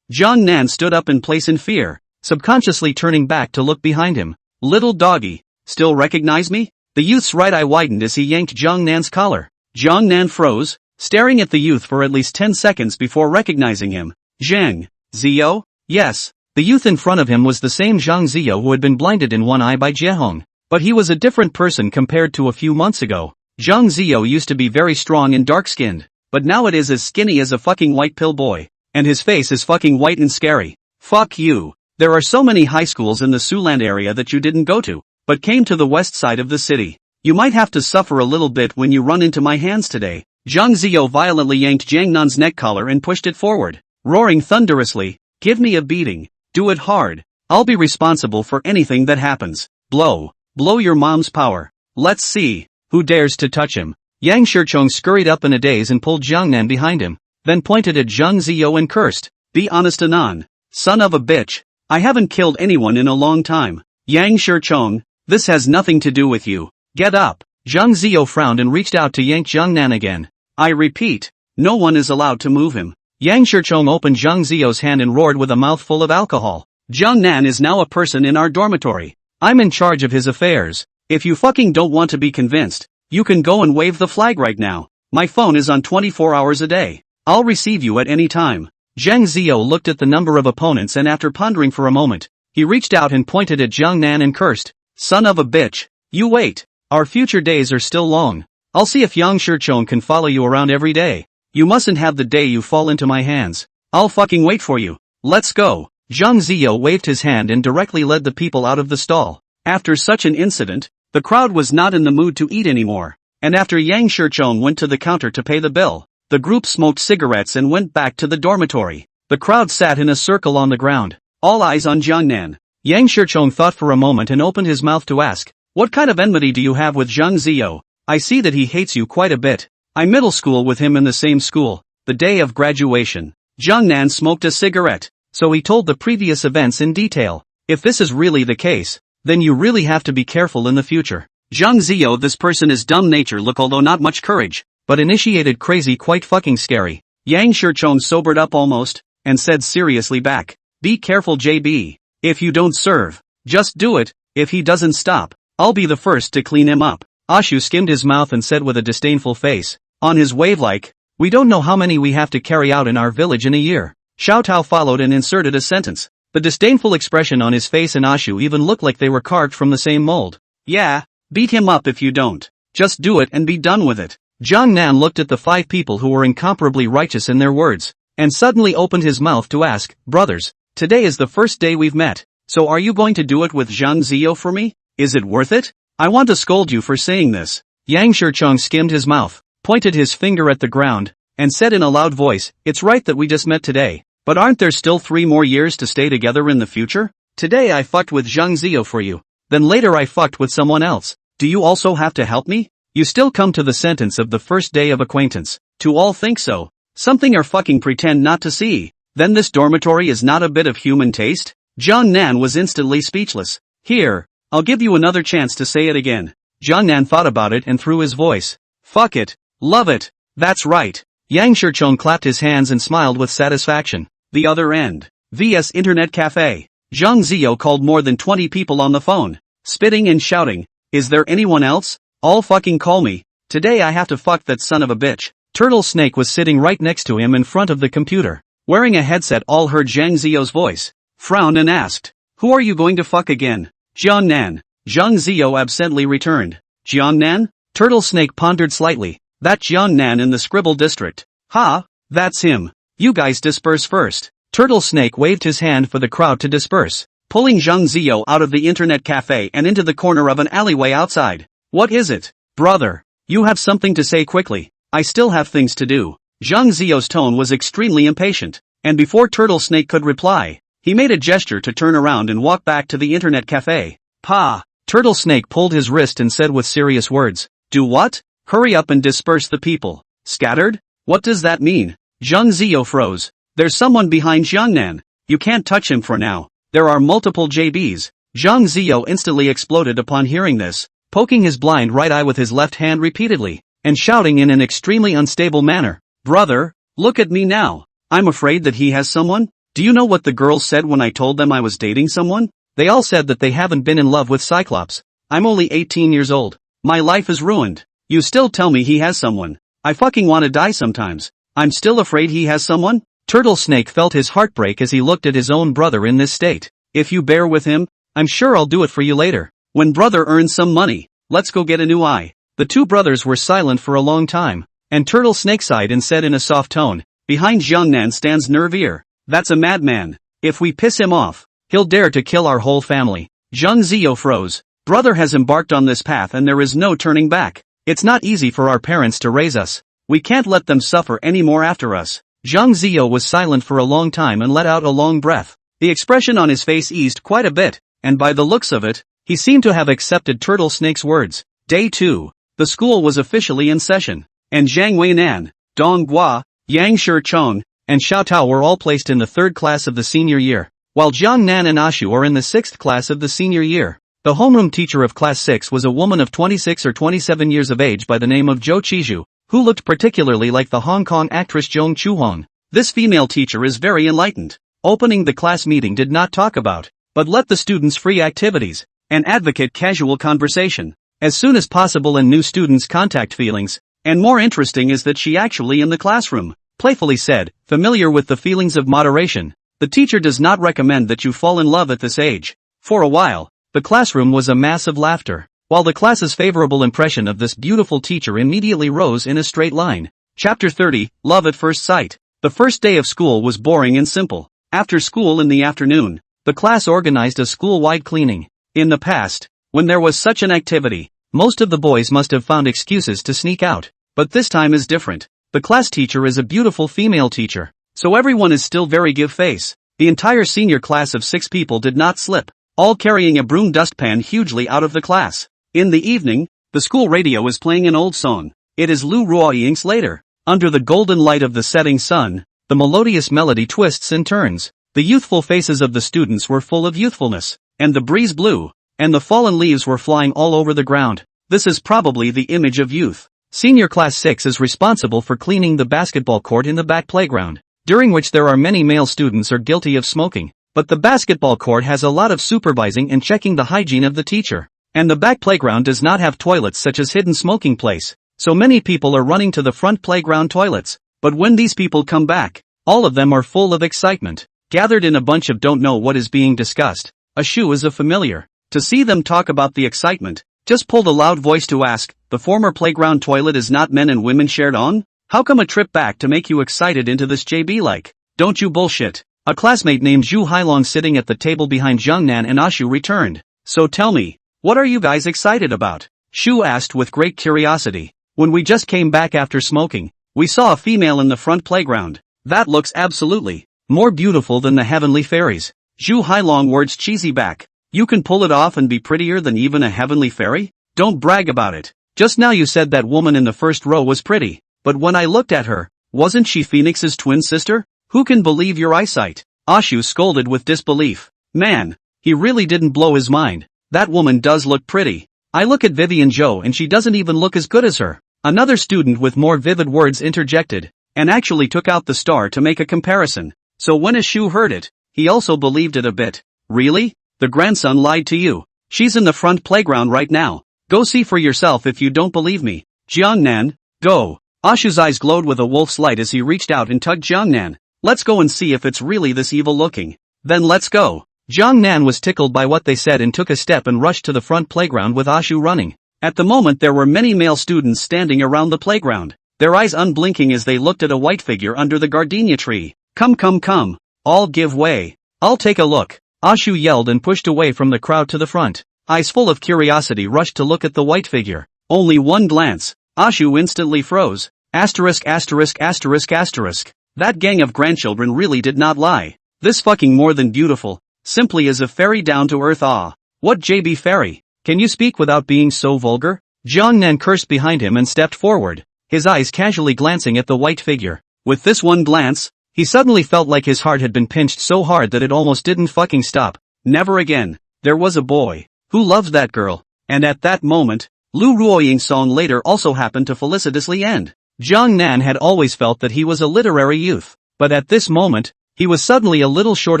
Jiangnan stood up in place in fear, subconsciously turning back to look behind him. "Little doggy, still recognize me?" The youth's right eye widened as he yanked Jiangnan's collar. Jiangnan froze, staring at the youth for at least 10 seconds before recognizing him. "Zhang Ziyo?" Yes, the youth in front of him was the same Zhang Ziyo who had been blinded in one eye by Jiehong. But he was a different person compared to a few months ago. Zhang Ziyo used to be very strong and dark-skinned, but now it is as skinny as a fucking white pill boy. And his face is fucking white and scary. Fuck you. There are so many high schools in the Suland area that you didn't go to, but came to the west side of the city. You might have to suffer a little bit when you run into my hands today. Zhang Ziyo violently yanked Jiangnan's neck collar and pushed it forward, roaring thunderously, "Give me a beating. Do it hard. I'll be responsible for anything that happens. Blow. Blow your mom's power. Let's see. Who dares to touch him?" Yang Shichong scurried up in a daze and pulled Jiangnan behind him, then pointed at Zhang Ziyo and cursed, "Be honest Anan. Son of a bitch. I haven't killed anyone in a long time. Yang Shichong, this has nothing to do with you. Get up." Zhang Ziyo frowned and reached out to yank Jiangnan again. "I repeat, no one is allowed to move him." Yang Shichong opened Zhang Ziyo's hand and roared with a mouthful of alcohol. "Jiangnan is now a person in our dormitory. I'm in charge of his affairs. If you fucking don't want to be convinced, you can go and wave the flag right now. My phone is on 24 hours a day. I'll receive you at any time." Zhang Ziyo looked at the number of opponents and after pondering for a moment, he reached out and pointed at Jiangnan and cursed, "Son of a bitch. You wait. Our future days are still long. I'll see if Yang Shichong can follow you around every day. You mustn't have the day you fall into my hands. I'll fucking wait for you. Let's go." Zhang Ziyo waved his hand and directly led the people out of the stall. After such an incident, the crowd was not in the mood to eat anymore. and after Yang Shirchong went to the counter to pay the bill, the group smoked cigarettes and went back to the dormitory. The crowd sat in a circle on the ground, all eyes on Jiangnan. Yang Shirchong thought for a moment and opened his mouth to ask, "What kind of enmity do you have with Zhang Ziyo? I see that he hates you quite a bit. I middle school with him in the same school, the day of graduation." Jiangnan smoked a cigarette, so he told the previous events in detail. "If this is really the case, then you really have to be careful in the future. Zhang Ziyo, this person is dumb nature look although not much courage, but initiated crazy quite fucking scary." Yang Shirchong sobered up almost, and said seriously back, "Be careful JB. If you don't serve, just do it. If he doesn't stop, I'll be the first to clean him up." Ashu skimmed his mouth and said with a disdainful face, on his wave like, "We don't know how many we have to carry out in our village in a year." Xiao Tao followed and inserted a sentence. The disdainful expression on his face and Ashu even looked like they were carved from the same mold. "Yeah, beat him up if you don't. Just do it and be done with it." Jiang Nan looked at the 5 people who were incomparably righteous in their words, and suddenly opened his mouth to ask, "Brothers, today is the first day we've met, so are you going to do it with Zhang Ziyo for me? Is it worth it? I want to scold you for saying this." Yang Shirchong skimmed his mouth, pointed his finger at the ground, and said in a loud voice, "It's right that we just met today, but aren't there still 3 more years to stay together in the future? Today I fucked with Zhang Ziyo for you, then later I fucked with someone else. Do you also have to help me? You still come to the sentence of the first day of acquaintance. To all think so. Something or fucking pretend not to see. Then this dormitory is not a bit of human taste?" Jiang Nan was instantly speechless. "Here, I'll give you another chance to say it again." Jiang Nan thought about it and threw his voice. "Fuck it. Love it. That's right." Yang Shirchong clapped his hands and smiled with satisfaction. The other end. VS Internet Cafe. Zhang Ziyo called more than 20 people on the phone, spitting and shouting, "Is there anyone else? All fucking call me. Today I have to fuck that son of a bitch." Turtle Snake was sitting right next to him in front of the computer. Wearing a headset, all heard Zhang Ziyo's voice, frowned and asked, "Who are you going to fuck again?" "Jiang Nan." Zhang Ziyo absently returned. "Jiang Nan?" Turtle Snake pondered slightly. "That Jiang Nan in the Scribble district. Ha, that's him. You guys disperse first." Turtle Snake waved his hand for the crowd to disperse, pulling Zhang Ziyo out of the internet cafe and into the corner of an alleyway outside. "What is it, brother? You have something to say quickly. I still have things to do." Zhang Ziyo's tone was extremely impatient, and before Turtle Snake could reply, he made a gesture to turn around and walk back to the internet cafe. "Pa!" Turtle Snake pulled his wrist and said with serious words, "Do what? Hurry up and disperse the people." "Scattered? What does that mean?" Zhang Ziyo froze. "There's someone behind Jiangnan. You can't touch him for now. There are multiple JBs. Zhang Ziyo instantly exploded upon hearing this, poking his blind right eye with his left hand repeatedly, and shouting in an extremely unstable manner, "Brother, look at me now. I'm afraid that he has someone. Do you know what the girls said when I told them I was dating someone? They all said that they haven't been in love with Cyclops. I'm only 18 years old. My life is ruined. You still tell me he has someone. I fucking wanna die sometimes. I'm still afraid he has someone?" Turtle Snake felt his heart break as he looked at his own brother in this state. "If you bear with him, I'm sure I'll do it for you later. When brother earns some money, let's go get a new eye." The two brothers were silent for a long time, and Turtle Snake sighed and said in a soft tone, "Behind Jiangnan stands Nervier. That's a madman. If we piss him off, he'll dare to kill our whole family." Zhang Ziyo froze. Brother has embarked on this path and there is no turning back. It's not easy for our parents to raise us. We can't let them suffer any more after us. Zhang Ziyo was silent for a long time and let out a long breath. The expression on his face eased quite a bit, and by the looks of it, he seemed to have accepted Turtle Snake's words. Day 2. The school was officially in session, and Zhang Weinan, Dong Gua, Yang Shirchong, and Xiao Tao were all placed in the 3rd class of the senior year, while Jiang Nan and Ashu are in the 6th class of the senior year. The homeroom teacher of class 6 was a woman of 26 or 27 years of age by the name of Zhou Qizhu, who looked particularly like the Hong Kong actress Jiehong Chuhong. This female teacher is very enlightened. Opening the class meeting did not talk about, but let the students free activities, and advocate casual conversation, as soon as possible and new students contact feelings, and more interesting is that she actually in the classroom, playfully said, familiar with the feelings of moderation. The teacher does not recommend that you fall in love at this age. For a while, the classroom was a mass of laughter, while the class's favorable impression of this beautiful teacher immediately rose in a straight line. Chapter 30, Love at First Sight. The first day of school was boring and simple. After school in the afternoon, the class organized a school-wide cleaning. In the past, when there was such an activity, Most of the boys must have found excuses to sneak out. But this time is different. The class teacher is a beautiful female teacher. So everyone is still very give face. The entire senior class of 6 people did not slip, all carrying a broom dustpan hugely out of the class. In the evening, the school radio is playing an old song. It is Lu Ruoying's Later. Under the golden light of the setting sun, the melodious melody twists and turns. The youthful faces of the students were full of youthfulness, and the breeze blew, and the fallen leaves were flying all over the ground. This is probably the image of youth. Senior class 6 is responsible for cleaning the basketball court in the back playground, during which there are many male students are guilty of smoking. But the basketball court has a lot of supervising and checking the hygiene of the teacher. And the back playground does not have toilets such as hidden smoking place. So many people are running to the front playground toilets. But when these people come back, all of them are full of excitement, gathered in a bunch of don't know what is being discussed. A shoe is a familiar. To see them talk about the excitement, just pull the loud voice to ask, the former playground toilet is not men and women shared on? How come a trip back to make you excited into this JB like? Don't you bullshit. A classmate named Zhu Hailong sitting at the table behind Jiangnan and Ashu returned. So tell me, what are you guys excited about? Shu asked with great curiosity. When we just came back after smoking, we saw a female in the front playground. That looks absolutely more beautiful than the heavenly fairies. Zhu Hailong words cheesy back. You can pull it off and be prettier than even a heavenly fairy? Don't brag about it. Just now you said that woman in the first row was pretty. But when I looked at her, wasn't she Phoenix's twin sister? Who can believe your eyesight? Ashu scolded with disbelief. Man, he really didn't blow his mind. That woman does look pretty. I look at Vivian Zhou and she doesn't even look as good as her. Another student with more vivid words interjected, and actually took out the star to make a comparison. So when Ashu heard it, he also believed it a bit. Really? The grandson lied to you. She's in the front playground right now. Go see for yourself if you don't believe me. Jiangnan, go. Ashu's eyes glowed with a wolf's light as he reached out and tugged Jiangnan. Let's go and see if it's really this evil looking. Then let's go. Jiangnan was tickled by what they said and took a step and rushed to the front playground with Ashu running. At the moment there were many male students standing around the playground, their eyes unblinking as they looked at a white figure under the gardenia tree. Come come come. All give way. I'll take a look. Ashu yelled and pushed away from the crowd to the front. Eyes full of curiosity rushed to look at the white figure. Only one glance. Ashu instantly froze. Asterisk asterisk asterisk asterisk. That gang of grandchildren really did not lie. This fucking more than beautiful. Simply as a fairy down to earth. Ah. What JB fairy? Can you speak without being so vulgar? Jiangnan cursed behind him and stepped forward, his eyes casually glancing at the white figure. With this one glance, he suddenly felt like his heart had been pinched so hard that it almost didn't fucking stop. Never again. There was a boy who loved that girl. And at that moment, Lu Ruoying's song Later also happened to felicitously end. Jiangnan had always felt that he was a literary youth, but at this moment, he was suddenly a little short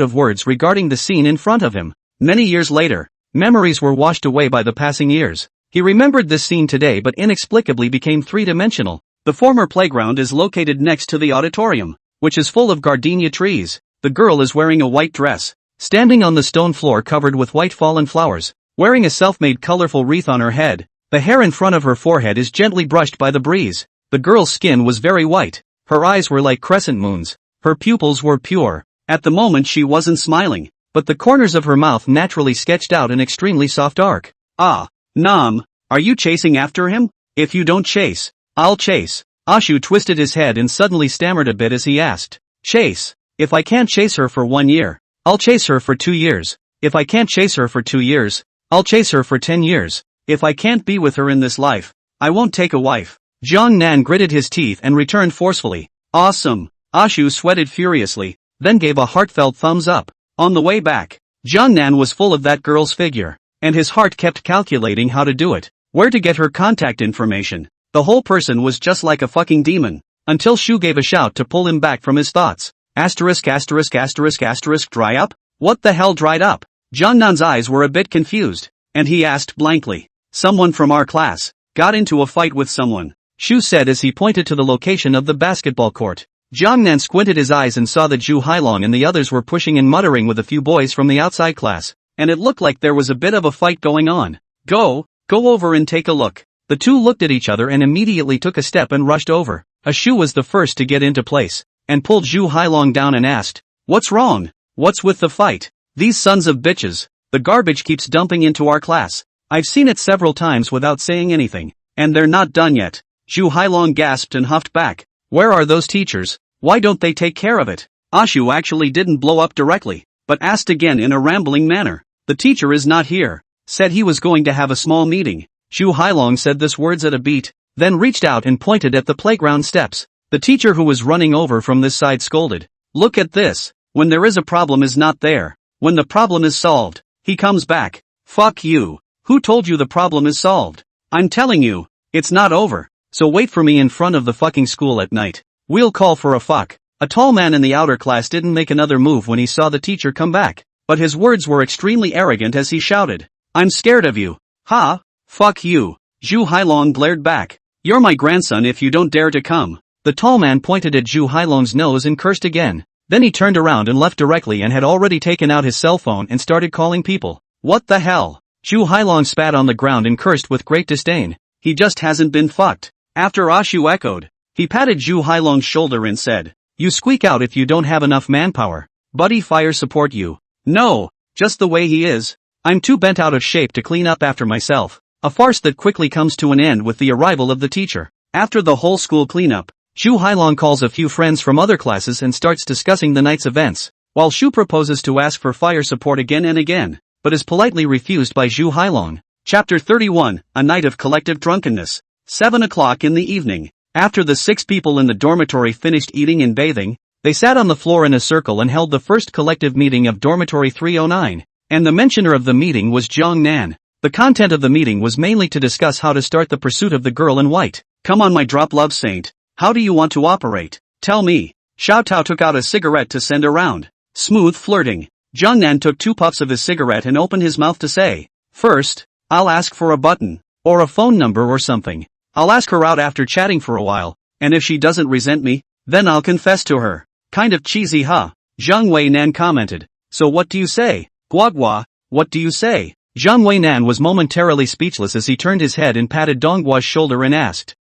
of words regarding the scene in front of him. Many years later, memories were washed away by the passing years. He remembered this scene today but inexplicably became three-dimensional. The former playground is located next to the auditorium, which is full of gardenia trees. The girl is wearing a white dress, standing on the stone floor covered with white fallen flowers, wearing a self-made colorful wreath on her head. The hair in front of her forehead is gently brushed by the breeze. The girl's skin was very white. Her eyes were like crescent moons. Her pupils were pure. At the moment she wasn't smiling, but the corners of her mouth naturally sketched out an extremely soft arc. Ah, Nam, are you chasing after him? If you don't chase, I'll chase. Ashu twisted his head and suddenly stammered a bit as he asked. Chase? If I can't chase her for 1 year, I'll chase her for 2 years. If I can't chase her for 2 years, I'll chase her for 10 years. If I can't be with her in this life, I won't take a wife. Jiangnan gritted his teeth and returned forcefully. Awesome. Ashu sweated furiously, then gave a heartfelt thumbs up. On the way back, Jiangnan was full of that girl's figure, and his heart kept calculating how to do it, where to get her contact information. The whole person was just like a fucking demon, until Shu gave a shout to pull him back from his thoughts. Asterisk asterisk asterisk asterisk dry up? What the hell dried up? Jiangnan's eyes were a bit confused, and he asked blankly. Someone from our class got into a fight with someone, Shu said as he pointed to the location of the basketball court. Jiangnan squinted his eyes and saw that Zhu Hailong and the others were pushing and muttering with a few boys from the outside class, and it looked like there was a bit of a fight going on. Go over and take a look. The two looked at each other and immediately took a step and rushed over. Shu was the first to get into place, and pulled Zhu Hailong down and asked, "What's wrong? What's with the fight? These sons of bitches, the garbage keeps dumping into our class." I've seen it several times without saying anything. And they're not done yet. Zhu Hailong gasped and huffed back. Where are those teachers? Why don't they take care of it? Ashu actually didn't blow up directly, but asked again in a rambling manner. The teacher is not here. Said he was going to have a small meeting. Zhu Hailong said these words at a beat, then reached out and pointed at the playground steps. The teacher who was running over from this side scolded. Look at this. When there is a problem is not there. When the problem is solved, he comes back. Fuck you. Who told you the problem is solved? I'm telling you, it's not over. So wait for me in front of the fucking school at night. We'll call for a fuck. A tall man in the outer class didn't make another move when he saw the teacher come back, but his words were extremely arrogant as he shouted. I'm scared of you. Ha? Fuck you. Zhu Hailong glared back. You're my grandson if you don't dare to come. The tall man pointed at Zhu Hailong's nose and cursed again. Then he turned around and left directly and had already taken out his cell phone and started calling people. What the hell? Zhu Hailong spat on the ground and cursed with great disdain. He just hasn't been fucked. After Ashu echoed, he patted Zhu Hailong's shoulder and said, You squeak out if you don't have enough manpower. Buddy fire support you. No, just the way he is. I'm too bent out of shape to clean up after myself. A farce that quickly comes to an end with the arrival of the teacher. After the whole school cleanup, Zhu Hailong calls a few friends from other classes and starts discussing the night's events, while Shu proposes to ask for fire support again and again, but is politely refused by Zhu Hailong. Chapter 31, A Night of Collective Drunkenness. 7 o'clock in the evening. After the 6 people in the dormitory finished eating and bathing, they sat on the floor in a circle and held the first collective meeting of Dormitory 309, and the mentioner of the meeting was Jiehong Nan. The content of the meeting was mainly to discuss how to start the pursuit of the girl in white. Come on my drop love saint. How do you want to operate? Tell me. Xiao Tao took out a cigarette to send around. Smooth flirting. Jiehong Nan took 2 puffs of his cigarette and opened his mouth to say, First, I'll ask for a button, or a phone number or something. I'll ask her out after chatting for a while, and if she doesn't resent me, then I'll confess to her. Kind of cheesy huh? Zhang Wei Nan commented. So what do you say? Guagua, what do you say? Zhang Wei Nan was momentarily speechless as he turned his head and patted Donggua's shoulder and asked,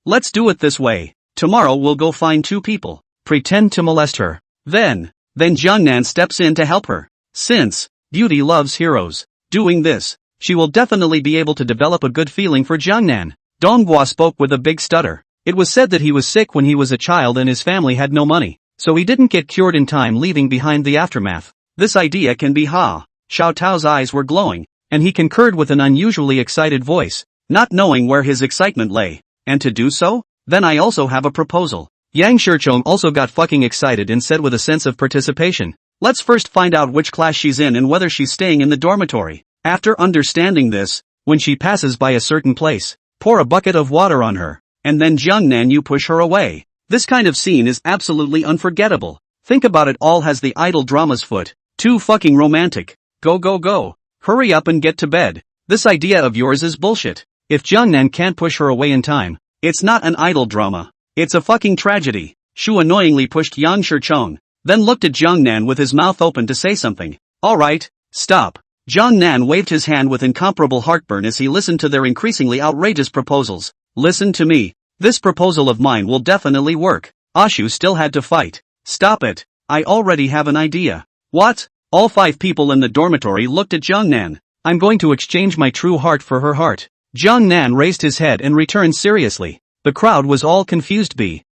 Let's do it this way. Tomorrow we'll go find 2 people. Pretend to molest her. Then Jiehong Nan steps in to help her. Since beauty loves heroes. Doing this, she will definitely be able to develop a good feeling for Jiehong Nan. Donghua spoke with a big stutter. It was said that he was sick when he was a child and his family had no money, so he didn't get cured in time, leaving behind the aftermath. This idea can be ha. Xiao Tao's eyes were glowing, and he concurred with an unusually excited voice, not knowing where his excitement lay. And to do so? Then I also have a proposal. Yang Shichong also got fucking excited and said with a sense of participation, Let's first find out which class she's in and whether she's staying in the dormitory. After understanding this, when she passes by a certain place, pour a bucket of water on her, and then Jiehong Nan you push her away. This kind of scene is absolutely unforgettable. Think about it, all has the idol drama's foot. Too fucking romantic. Go go go. Hurry up and get to bed. This idea of yours is bullshit. If Jiehong Nan can't push her away in time, it's not an idol drama. It's a fucking tragedy. Shu annoyingly pushed Yang Shichong, then looked at Jiehong Nan with his mouth open to say something. Alright, stop. Jiehong Nan waved his hand with incomparable heartburn as he listened to their increasingly outrageous proposals. Listen to me. This proposal of mine will definitely work. Ashu still had to fight. Stop it. I already have an idea. What? All 5 people in the dormitory looked at Jiehong Nan. I'm going to exchange my true heart for her heart. Jiehong Nan raised his head and returned seriously. The crowd was all confused.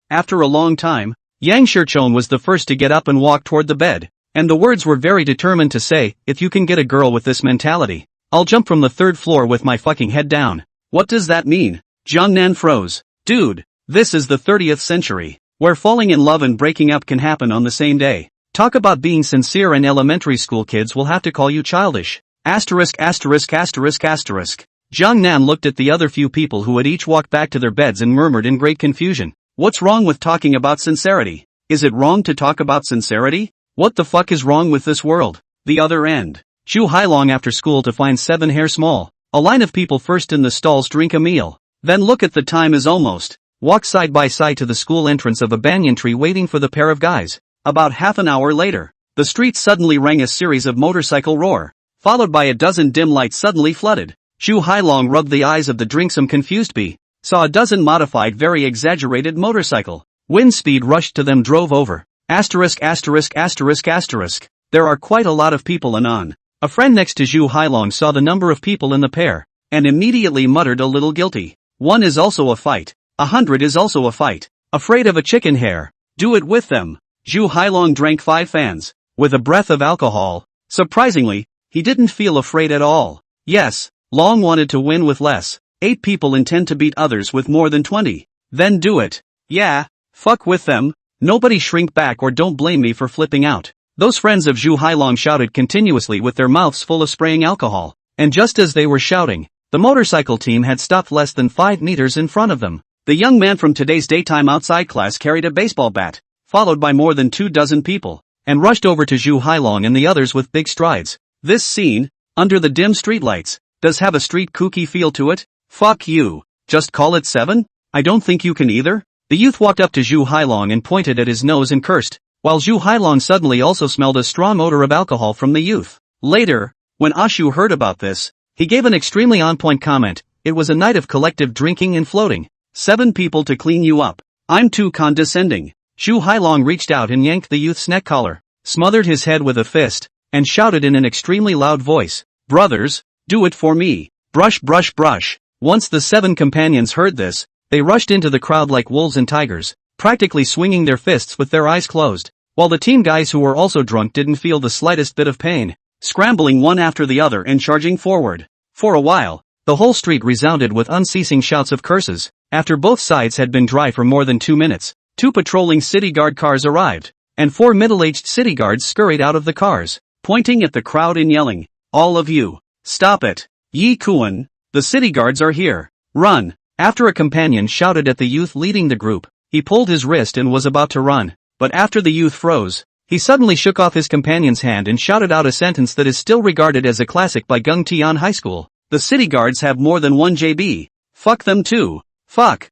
After a long time, Yang Shichong was the first to get up and walk toward the bed, and the words were very determined to say, if you can get a girl with this mentality, I'll jump from the 3rd floor with my fucking head down. What does that mean? Jiehong Nan froze. Dude, this is the 30th century, where falling in love and breaking up can happen on the same day. Talk about being sincere, and elementary school kids will have to call you childish. Asterisk asterisk asterisk asterisk. Jiehong Nan looked at the other few people who had each walked back to their beds and murmured in great confusion. What's wrong with talking about sincerity? Is it wrong to talk about sincerity? What the fuck is wrong with this world? The other end. Zhu Hailong after school to find 7 hair small. A line of people first in the stalls drink a meal. Then look at the time is almost. Walk side by side to the school entrance of a banyan tree waiting for the pair of guys. About half an hour later, the streets suddenly rang a series of motorcycle roar, followed by a dozen dim lights suddenly flooded. Zhu Hailong rubbed the eyes of the drinksome confused bee, saw a dozen modified very exaggerated motorcycle. Wind speed rushed to them, drove over. Asterisk asterisk asterisk asterisk. There are quite a lot of people and on. A friend next to Zhu Hailong saw the number of people in the pair, and immediately muttered a little guilty. 1 is also a fight. 100 is also a fight. Afraid of a chicken hair? Do it with them. Zhu Hailong drank 5 fans, with a breath of alcohol. Surprisingly, he didn't feel afraid at all. Yes, Long wanted to win with less. 8 people intend to beat others with more than 20. Then do it. Yeah, fuck with them. Nobody shrink back or don't blame me for flipping out. Those friends of Zhu Hailong shouted continuously with their mouths full of spraying alcohol. And just as they were shouting, the motorcycle team had stopped less than 5 meters in front of them. The young man from today's daytime outside class carried a baseball bat, followed by more than 24 people, and rushed over to Zhu Hailong and the others with big strides. This scene, under the dim streetlights, does have a street kooky feel to it. Fuck you. Just call it 7? I don't think you can either. The youth walked up to Zhu Hailong and pointed at his nose and cursed, while Zhu Hailong suddenly also smelled a strong odor of alcohol from the youth. Later, when Ashu heard about this, he gave an extremely on-point comment. It was a night of collective drinking and floating. 7 people to clean you up. I'm too condescending. Zhu Hailong reached out and yanked the youth's neck collar, smothered his head with a fist, and shouted in an extremely loud voice, "Brothers, do it for me. Brush brush brush." Once the 7 companions heard this, they rushed into the crowd like wolves and tigers, practically swinging their fists with their eyes closed, while the team guys who were also drunk didn't feel the slightest bit of pain, scrambling one after the other and charging forward. For a while, the whole street resounded with unceasing shouts of curses. After both sides had been dry for more than 2 minutes, 2 patrolling city guard cars arrived, and 4 middle-aged city guards scurried out of the cars, pointing at the crowd and yelling, "All of you, stop it. Yi Kuan, the city guards are here. Run." After a companion shouted at the youth leading the group, he pulled his wrist and was about to run, but after the youth froze, he suddenly shook off his companion's hand and shouted out a sentence that is still regarded as a classic by Gungtian High School. "The city guards have more than 1 JB. Fuck them too. Fuck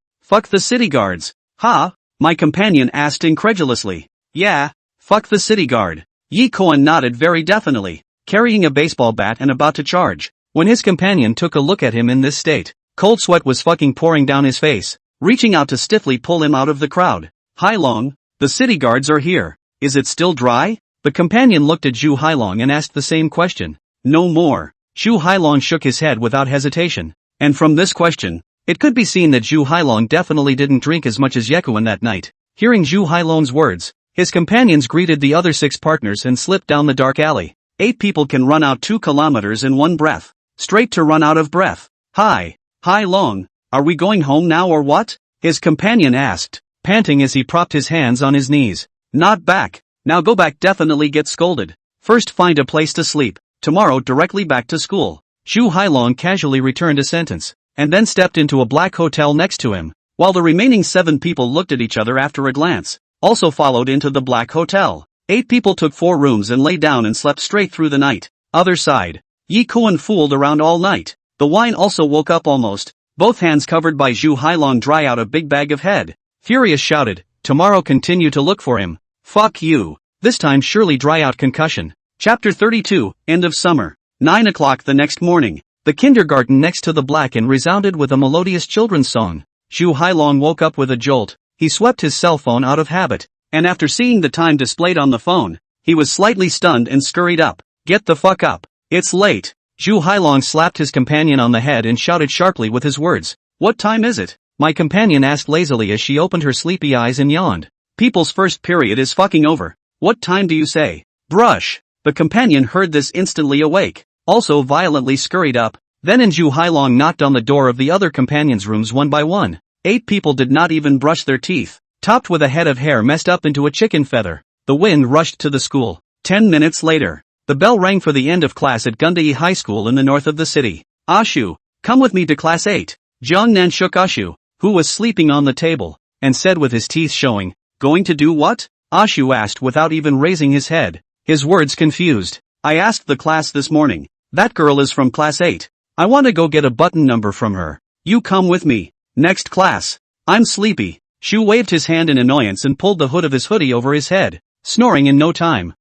the city guards." "Huh?" my companion asked incredulously. "Yeah, fuck the city guard." Yi Kuan nodded very definitely, carrying a baseball bat and about to charge, when his companion took a look at him in this state. Cold sweat was fucking pouring down his face, reaching out to stiffly pull him out of the crowd. "Hailong, the city guards are here. Is it still dry?" The companion looked at Zhu Hailong and asked the same question. "No more." Zhu Hailong shook his head without hesitation, and from this question, it could be seen that Zhu Hailong definitely didn't drink as much as Yekuan that night. Hearing Zhu Hailong's words, his companions greeted the other 6 partners and slipped down the dark alley. 8 people can run out 2 kilometers in one breath. Straight to run out of breath. "Hi, Hailong, are we going home now or what?" his companion asked, panting as he propped his hands on his knees. "Not back. Now go back, definitely get scolded. First find a place to sleep. Tomorrow directly back to school." Zhu Hailong casually returned a sentence, and then stepped into a black hotel next to him, while the remaining 7 people looked at each other after a glance, also followed into the black hotel. 8 people took 4 rooms and lay down and slept straight through the night. Other side. Yi Kuan fooled around all night. The wine also woke up almost, both hands covered by Zhu Hailong dry out a big bag of head. Furious shouted, "Tomorrow continue to look for him. Fuck you. This time surely dry out concussion." Chapter 32, End of Summer. 9 o'clock the next morning. The kindergarten next to the black inn resounded with a melodious children's song. Zhu Hailong woke up with a jolt. He swept his cell phone out of habit, and after seeing the time displayed on the phone, he was slightly stunned and scurried up. "Get the fuck up. It's late." Zhu Hailong slapped his companion on the head and shouted sharply with his words. "What time is it?" my companion asked lazily as she opened her sleepy eyes and yawned. "People's first period is fucking over. What time do you say?" "Brush." The companion heard this instantly awake, also violently scurried up. Then Zhu Hailong knocked on the door of the other companions' rooms one by one. 8 people did not even brush their teeth, topped with a head of hair messed up into a chicken feather. The wind rushed to the school. 10 minutes later, the bell rang for the end of class at Gundai High School in the north of the city. "Ashu, come with me to class 8. Jiang Nan shook Ashu, who was sleeping on the table, and said with his teeth showing, "Going to do what?" Ashu asked without even raising his head, his words confused. "I asked the class this morning. That girl is from class 8. I want to go get a button number from her. You come with me. Next class. I'm sleepy." Shu waved his hand in annoyance and pulled the hood of his hoodie over his head, snoring in no time.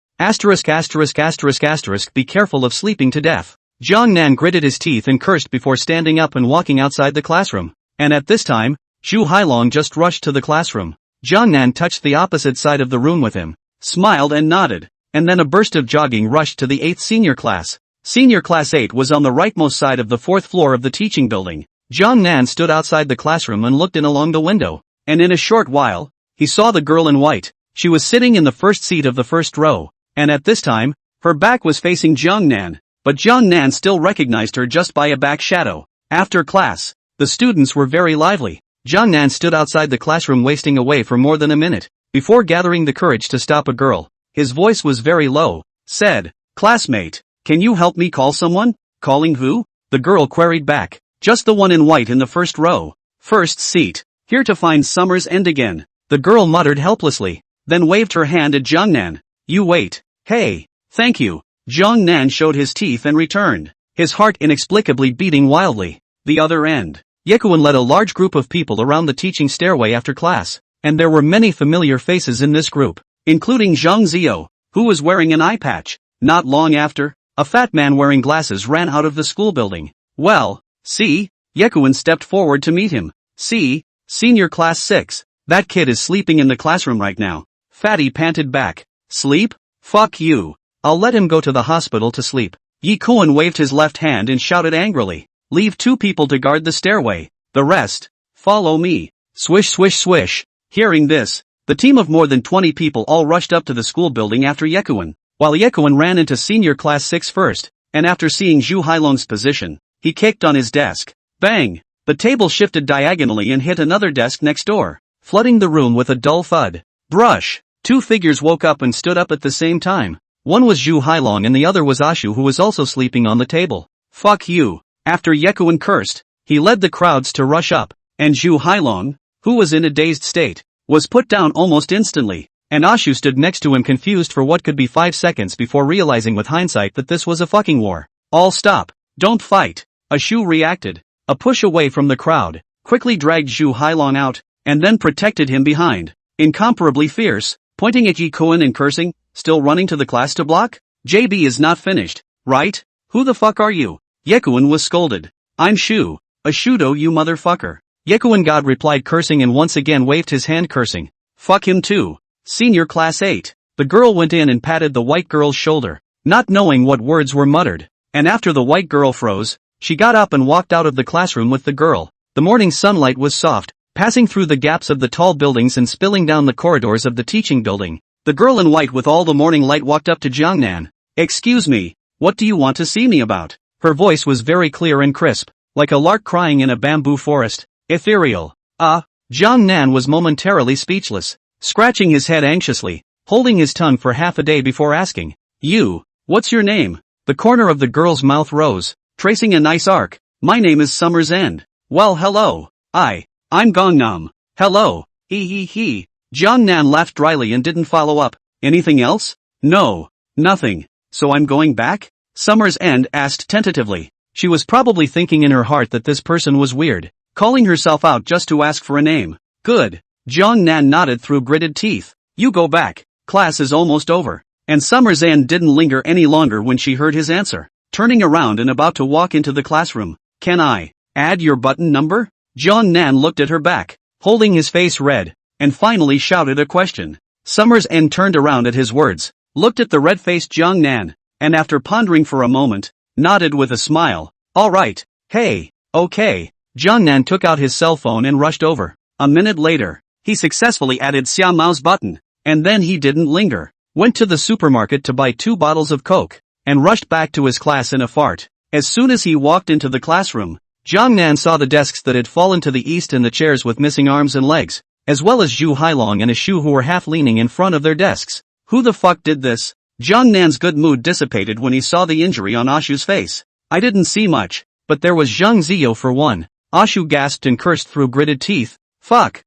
Be careful of sleeping to death. Jiang Nan gritted his teeth and cursed before standing up and walking outside the classroom. And at this time, Zhu Hailong just rushed to the classroom. Jiang Nan touched the opposite side of the room with him, smiled and nodded, and then a burst of jogging rushed to the 8th senior class. Senior Class 8 was on the rightmost side of the fourth floor of the teaching building. Jiang Nan stood outside the classroom and looked in along the window, and in a short while, he saw the girl in white. She was sitting in the first seat of the first row, and at this time, her back was facing Jiang Nan, but Jiang Nan still recognized her just by a back shadow. After class, the students were very lively. Jiang Nan stood outside the classroom wasting away for more than a minute, before gathering the courage to stop a girl. His voice was very low, said, "Classmate, can you help me call someone?" "Calling who?" the girl queried back. "Just the one in white in the first row. First seat. Here to find Summer's End again." The girl muttered helplessly, then waved her hand at Jiang Nan. "You wait." "Hey, thank you." Jiang Nan showed his teeth and returned, his heart inexplicably beating wildly. The other end. Yekuan led a large group of people around the teaching stairway after class, and there were many familiar faces in this group, including Zhang Ziyou, who was wearing an eye patch. Not long after, a fat man wearing glasses ran out of the school building. "Well, see?" Yekuan stepped forward to meet him. "See, Senior Class 6, that kid is sleeping in the classroom right now." Fatty panted back. "Sleep? Fuck you. I'll let him go to the hospital to sleep." Yekuan waved his left hand and shouted angrily, "Leave 2 people to guard the stairway. The rest, follow me." Swish swish swish. Hearing this, the team of more than 20 people all rushed up to the school building after Yekuan, while Yekuan ran into Senior Class 6 first, and after seeing Zhu Hailong's position, he kicked on his desk. Bang! The table shifted diagonally and hit another desk next door, flooding the room with a dull thud. Brush! 2 figures woke up and stood up at the same time. One was Zhu Hailong and the other was Ashu, who was also sleeping on the table. "Fuck you." After Yekuan cursed, he led the crowds to rush up, and Zhu Hailong, who was in a dazed state, was put down almost instantly, and Ashu stood next to him confused for what could be 5 seconds before realizing with hindsight that this was a fucking war. "All stop. Don't fight." Ashu reacted. A push away from the crowd, quickly dragged Zhu Hailong out, and then protected him behind. Incomparably fierce, pointing at Yekuan and cursing, "Still running to the class to block? JB is not finished, right? Who the fuck are you?" Yekuan was scolded. "I'm Shu. Ashudo, you motherfucker." Yekuan God replied cursing and once again waved his hand cursing. "Fuck him too. Senior Class 8. The girl went in and patted the white girl's shoulder, not knowing what words were muttered, and after the white girl froze, she got up and walked out of the classroom with the girl. The morning sunlight was soft, passing through the gaps of the tall buildings and spilling down the corridors of the teaching building. The girl in white with all the morning light walked up to Jiang Nan. "Excuse me, what do you want to see me about?" Her voice was very clear and crisp, like a lark crying in a bamboo forest. Ethereal. Jiang Nan was momentarily speechless, scratching his head anxiously, holding his tongue for half a day before asking, "You, what's your name?" The corner of the girl's mouth rose, tracing a nice arc. "My name is Summer's End." "Well, hello. I'm Gangnam." "Hello. He. Jiang Nan laughed dryly and didn't follow up. "Anything else?" "No, nothing." "So I'm going back?" Summer's End asked tentatively. She was probably thinking in her heart that this person was weird, calling herself out just to ask for a name. "Good." Jiang Nan nodded through gritted teeth. "You go back. Class is almost over." And Summer's End didn't linger any longer when she heard his answer. Turning around and about to walk into the classroom. "Can I add your button number?" Jiang Nan looked at her back, holding his face red, and finally shouted a question. Summer's End turned around at his words, looked at the red-faced Jiang Nan, and after pondering for a moment, nodded with a smile. "All right. Hey, okay." Jiang Nan took out his cell phone and rushed over. A minute later, he successfully added Xiao Mao's button, and then he didn't linger, went to the supermarket to buy 2 bottles of Coke, and rushed back to his class in a fart. As soon as he walked into the classroom, Jiang Nan saw the desks that had fallen to the east and the chairs with missing arms and legs, as well as Zhu Hailong and Ashu who were half leaning in front of their desks. Who the fuck did this? Jiang Nan's good mood dissipated when he saw the injury on Ashu's face. "I didn't see much, but there was Zhang Ziyou for one." Ashu gasped and cursed through gritted teeth. Fuck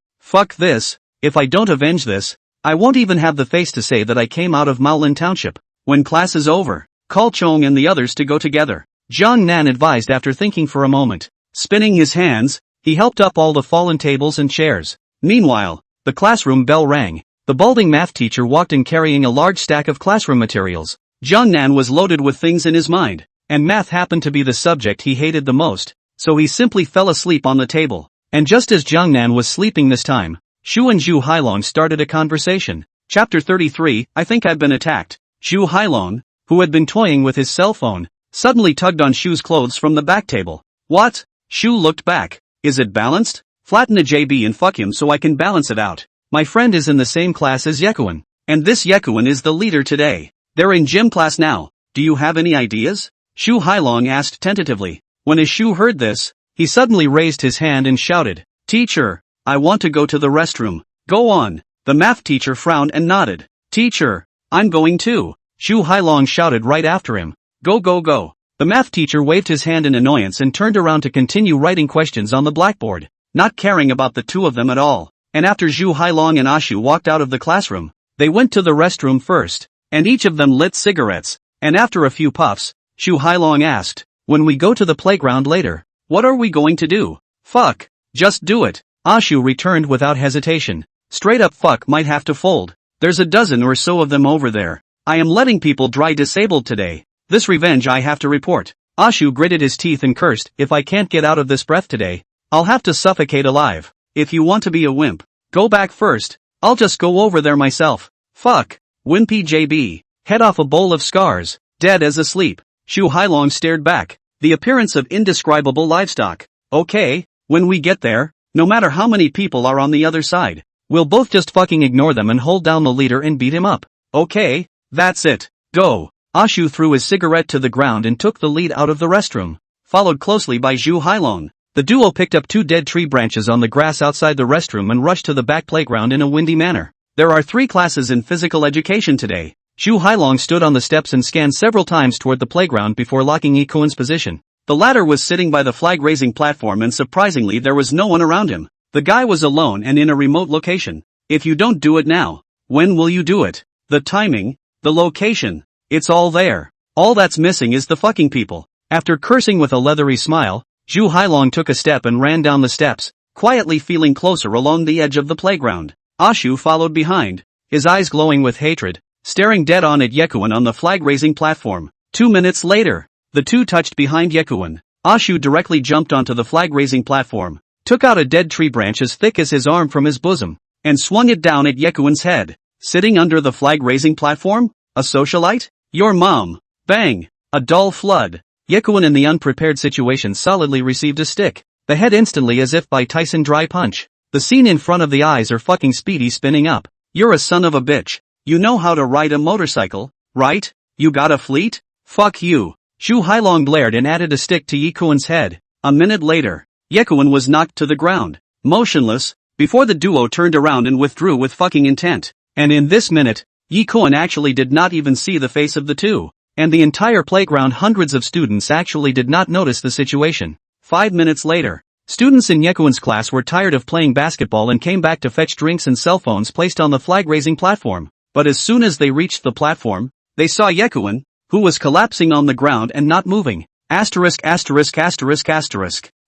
this. If I don't avenge this, I won't even have the face to say that I came out of Maolin Township. When class is over, call Chong and the others to go together," Jiang Nan advised after thinking for a moment. Spinning his hands, he helped up all the fallen tables and chairs. Meanwhile, the classroom bell rang. The balding math teacher walked in carrying a large stack of classroom materials. Jiang Nan was loaded with things in his mind, and math happened to be the subject he hated the most, so he simply fell asleep on the table. And just as Jiang Nan was sleeping this time, Shu and Zhu Hailong started a conversation. Chapter 33, I think I've been attacked. Zhu Hailong, who had been toying with his cell phone, suddenly tugged on Shu's clothes from the back table. What? Shu looked back. Is it balanced? Flatten a JB and fuck him so I can balance it out. My friend is in the same class as Yekuan. And this Yekuan is the leader today. They're in gym class now. Do you have any ideas? Shu Hailong asked tentatively. When Shu heard this, he suddenly raised his hand and shouted, Teacher, I want to go to the restroom. Go on. The math teacher frowned and nodded. Teacher, I'm going too. Shu Hailong shouted right after him. Go go go. The math teacher waved his hand in annoyance and turned around to continue writing questions on the blackboard, not caring about the two of them at all. And after Zhu Hailong and Ashu walked out of the classroom, they went to the restroom first, and each of them lit cigarettes, and after a few puffs, Zhu Hailong asked, when we go to the playground later, what are we going to do? Fuck. Just do it. Ashu returned without hesitation. Straight up fuck might have to fold. There's a dozen or so of them over there. I am letting people dry disabled today. This revenge I have to report. Ashu gritted his teeth and cursed, if I can't get out of this breath today, I'll have to suffocate alive. If you want to be a wimp, go back first. I'll just go over there myself. Fuck. Wimpy JB. Head off a bowl of scars. Dead as asleep. Shu Hailong stared back. The appearance of indescribable livestock. Okay, when we get there, no matter how many people are on the other side, we'll both just fucking ignore them and hold down the leader and beat him up. Okay, that's it. Go. Ashu threw his cigarette to the ground and took the lead out of the restroom, followed closely by Zhu Hailong. The duo picked up 2 dead tree branches on the grass outside the restroom and rushed to the back playground in a windy manner. There are 3 classes in physical education today. Zhu Hailong stood on the steps and scanned several times toward the playground before locking Ikuan's position. The latter was sitting by the flag-raising platform and surprisingly there was no one around him. The guy was alone and in a remote location. If you don't do it now, when will you do it? The timing, the location, it's all there. All that's missing is the fucking people. After cursing with a leathery smile, Zhu Hailong took a step and ran down the steps, quietly feeling closer along the edge of the playground. Ashu followed behind, his eyes glowing with hatred, staring dead on at Yekuan on the flag-raising platform. 2 minutes later, the two touched behind Yekuan. Ashu directly jumped onto the flag-raising platform, took out a dead tree branch as thick as his arm from his bosom, and swung it down at Yekuan's head. Sitting under the flag-raising platform? A socialite? Your mom. Bang. A dull flood. Yekuan in the unprepared situation solidly received a stick. The head instantly as if by Tyson dry punch. The scene in front of the eyes are fucking speedy spinning up. You're a son of a bitch. You know how to ride a motorcycle, right? You got a fleet? Fuck you. Zhu Hailong blared and added a stick to Yekuan's head. A minute later, Yekuan was knocked to the ground, motionless, before the duo turned around and withdrew with fucking intent. And in this minute, Yekuan actually did not even see the face of the two. And the entire playground, hundreds of students actually did not notice the situation. 5 minutes later, students in Yekuan's class were tired of playing basketball and came back to fetch drinks and cell phones placed on the flag-raising platform. But as soon as they reached the platform, they saw Yekuan, who was collapsing on the ground and not moving. Asterisk.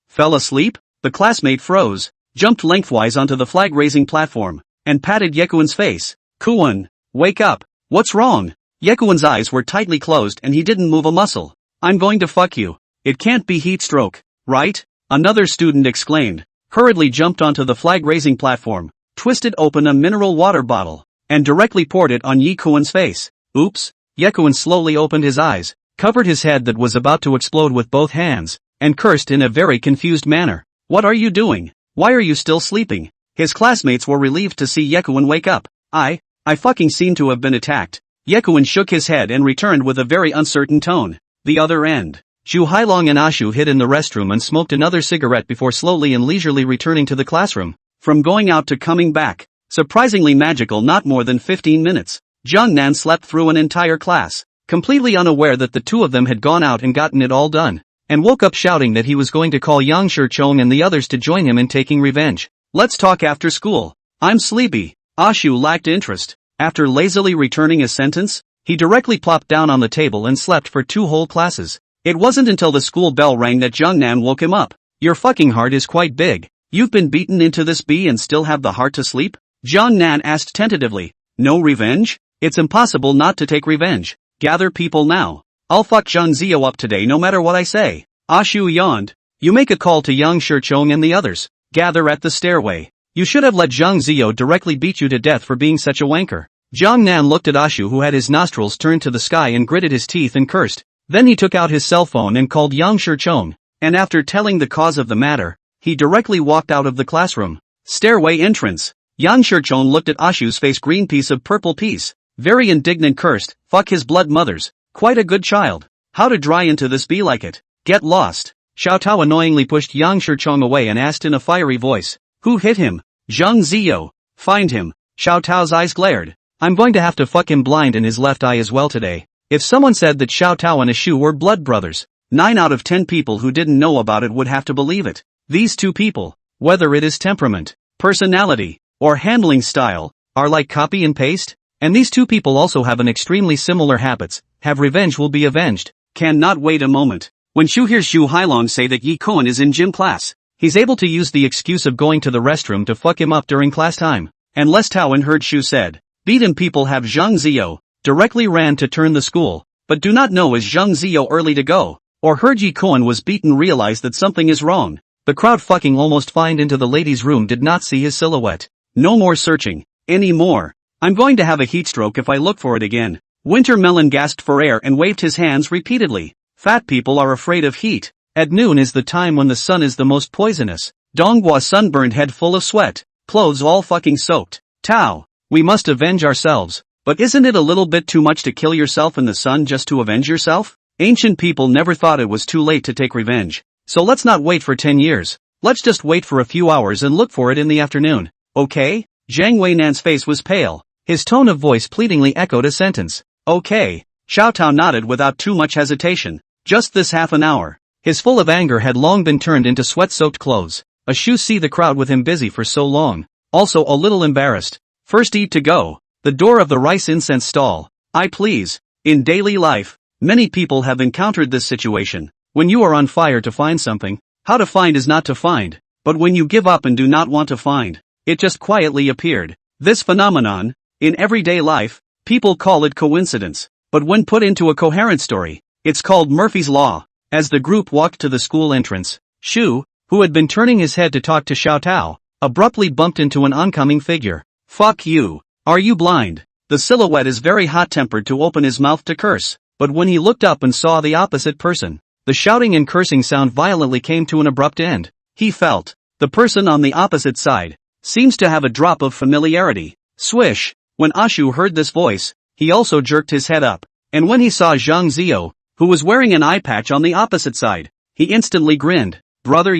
Fell asleep? The classmate froze, jumped lengthwise onto the flag-raising platform, and patted Yekuan's face. Kuan, wake up. What's wrong? Yekuan's eyes were tightly closed and he didn't move a muscle. I'm going to fuck you. It can't be heat stroke, right? Another student exclaimed, hurriedly jumped onto the flag-raising platform, twisted open a mineral water bottle, and directly poured it on Yekuan's face. Oops. Yekuan slowly opened his eyes, covered his head that was about to explode with both hands, and cursed in a very confused manner. What are you doing? Why are you still sleeping? His classmates were relieved to see Yekuan wake up. I fucking seem to have been attacked. Yekuan shook his head and returned with a very uncertain tone. The other end. Zhu Hailong and Ashu hid in the restroom and smoked another cigarette before slowly and leisurely returning to the classroom. From going out to coming back, surprisingly magical, not more than 15 minutes. Jiangnan slept through an entire class, completely unaware that the two of them had gone out and gotten it all done, and woke up shouting that he was going to call Yang Shichong and the others to join him in taking revenge. Let's talk after school. I'm sleepy. Ashu lacked interest. After lazily returning a sentence, he directly plopped down on the table and slept for 2 whole classes. It wasn't until the school bell rang that Jiangnan woke him up. Your fucking heart is quite big. You've been beaten into this bee and still have the heart to sleep? Jiangnan asked tentatively. No revenge? It's impossible not to take revenge. Gather people now. I'll fuck Zhang Ziyou up today no matter what I say. Ashu yawned. You make a call to Yang Shichong and the others. Gather at the stairway. You should have let Zhang Ziyou directly beat you to death for being such a wanker. Jiangnan looked at Ashu, who had his nostrils turned to the sky and gritted his teeth and cursed. Then he took out his cell phone and called Yang Shichong, and after telling the cause of the matter, he directly walked out of the classroom. Stairway entrance. Yang Shichong looked at Ashu's face, green piece of purple piece. Very indignant, cursed, fuck his blood mothers. Quite a good child. How to dry into this be like it. Get lost. Xiao Tao annoyingly pushed Yang Shichong away and asked in a fiery voice. Who hit him? Zhang Ziyo. Find him. Xiao Tao's eyes glared. I'm going to have to fuck him blind in his left eye as well today. If someone said that Xiao Tao and Ashu were blood brothers, 9 out of 10 people who didn't know about it would have to believe it. These two people, whether it is temperament, personality, or handling style, are like copy and paste, and these two people also have an extremely similar habits. Have revenge will be avenged. Cannot wait a moment. When Shu hears Xu Hailong say that Yi Koan is in gym class, he's able to use the excuse of going to the restroom to fuck him up during class time. And Les Tao and heard Shu said, beat him. People have Zhang Ziyo, directly ran to turn the school, but do not know is Zhang Ziyo early to go, or heard Yi Koan was beaten, realized that something is wrong. The crowd fucking almost fined into the ladies' room did not see his silhouette. No more searching. Anymore. I'm going to have a heatstroke if I look for it again. Winter Melon gasped for air and waved his hands repeatedly. Fat people are afraid of heat. At noon is the time when the sun is the most poisonous. Donghua sunburned, head full of sweat, clothes all fucking soaked. Tao, we must avenge ourselves. But isn't it a little bit too much to kill yourself in the sun just to avenge yourself? Ancient people never thought it was too late to take revenge. So let's not wait for 10 years. Let's just wait for a few hours and look for it in the afternoon. Okay? Zhang Weinan's face was pale. His tone of voice pleadingly echoed a sentence. Okay. Xiao Tao nodded without too much hesitation. Just this half an hour. His full of anger had long been turned into sweat-soaked clothes. Ashu see the crowd with him busy for so long. Also a little embarrassed. First eat to go. The door of the rice incense stall. I please. In daily life, many people have encountered this situation. When you are on fire to find something, how to find is not to find. But when you give up and do not want to find, it just quietly appeared. This phenomenon, in everyday life, people call it coincidence. But when put into a coherent story, it's called Murphy's Law. As the group walked to the school entrance, Shu, who had been turning his head to talk to Xiao Tao, abruptly bumped into an oncoming figure. Fuck you. Are you blind? The silhouette is very hot-tempered to open his mouth to curse, but when he looked up and saw the opposite person, the shouting and cursing sound violently came to an abrupt end. He felt, the person on the opposite side, seems to have a drop of familiarity. Swish. When Ashu heard this voice, he also jerked his head up, and when he saw Zhang Ziyo, who was wearing an eye patch on the opposite side, he instantly grinned. Brother,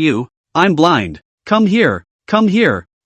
I'm blind. Come here,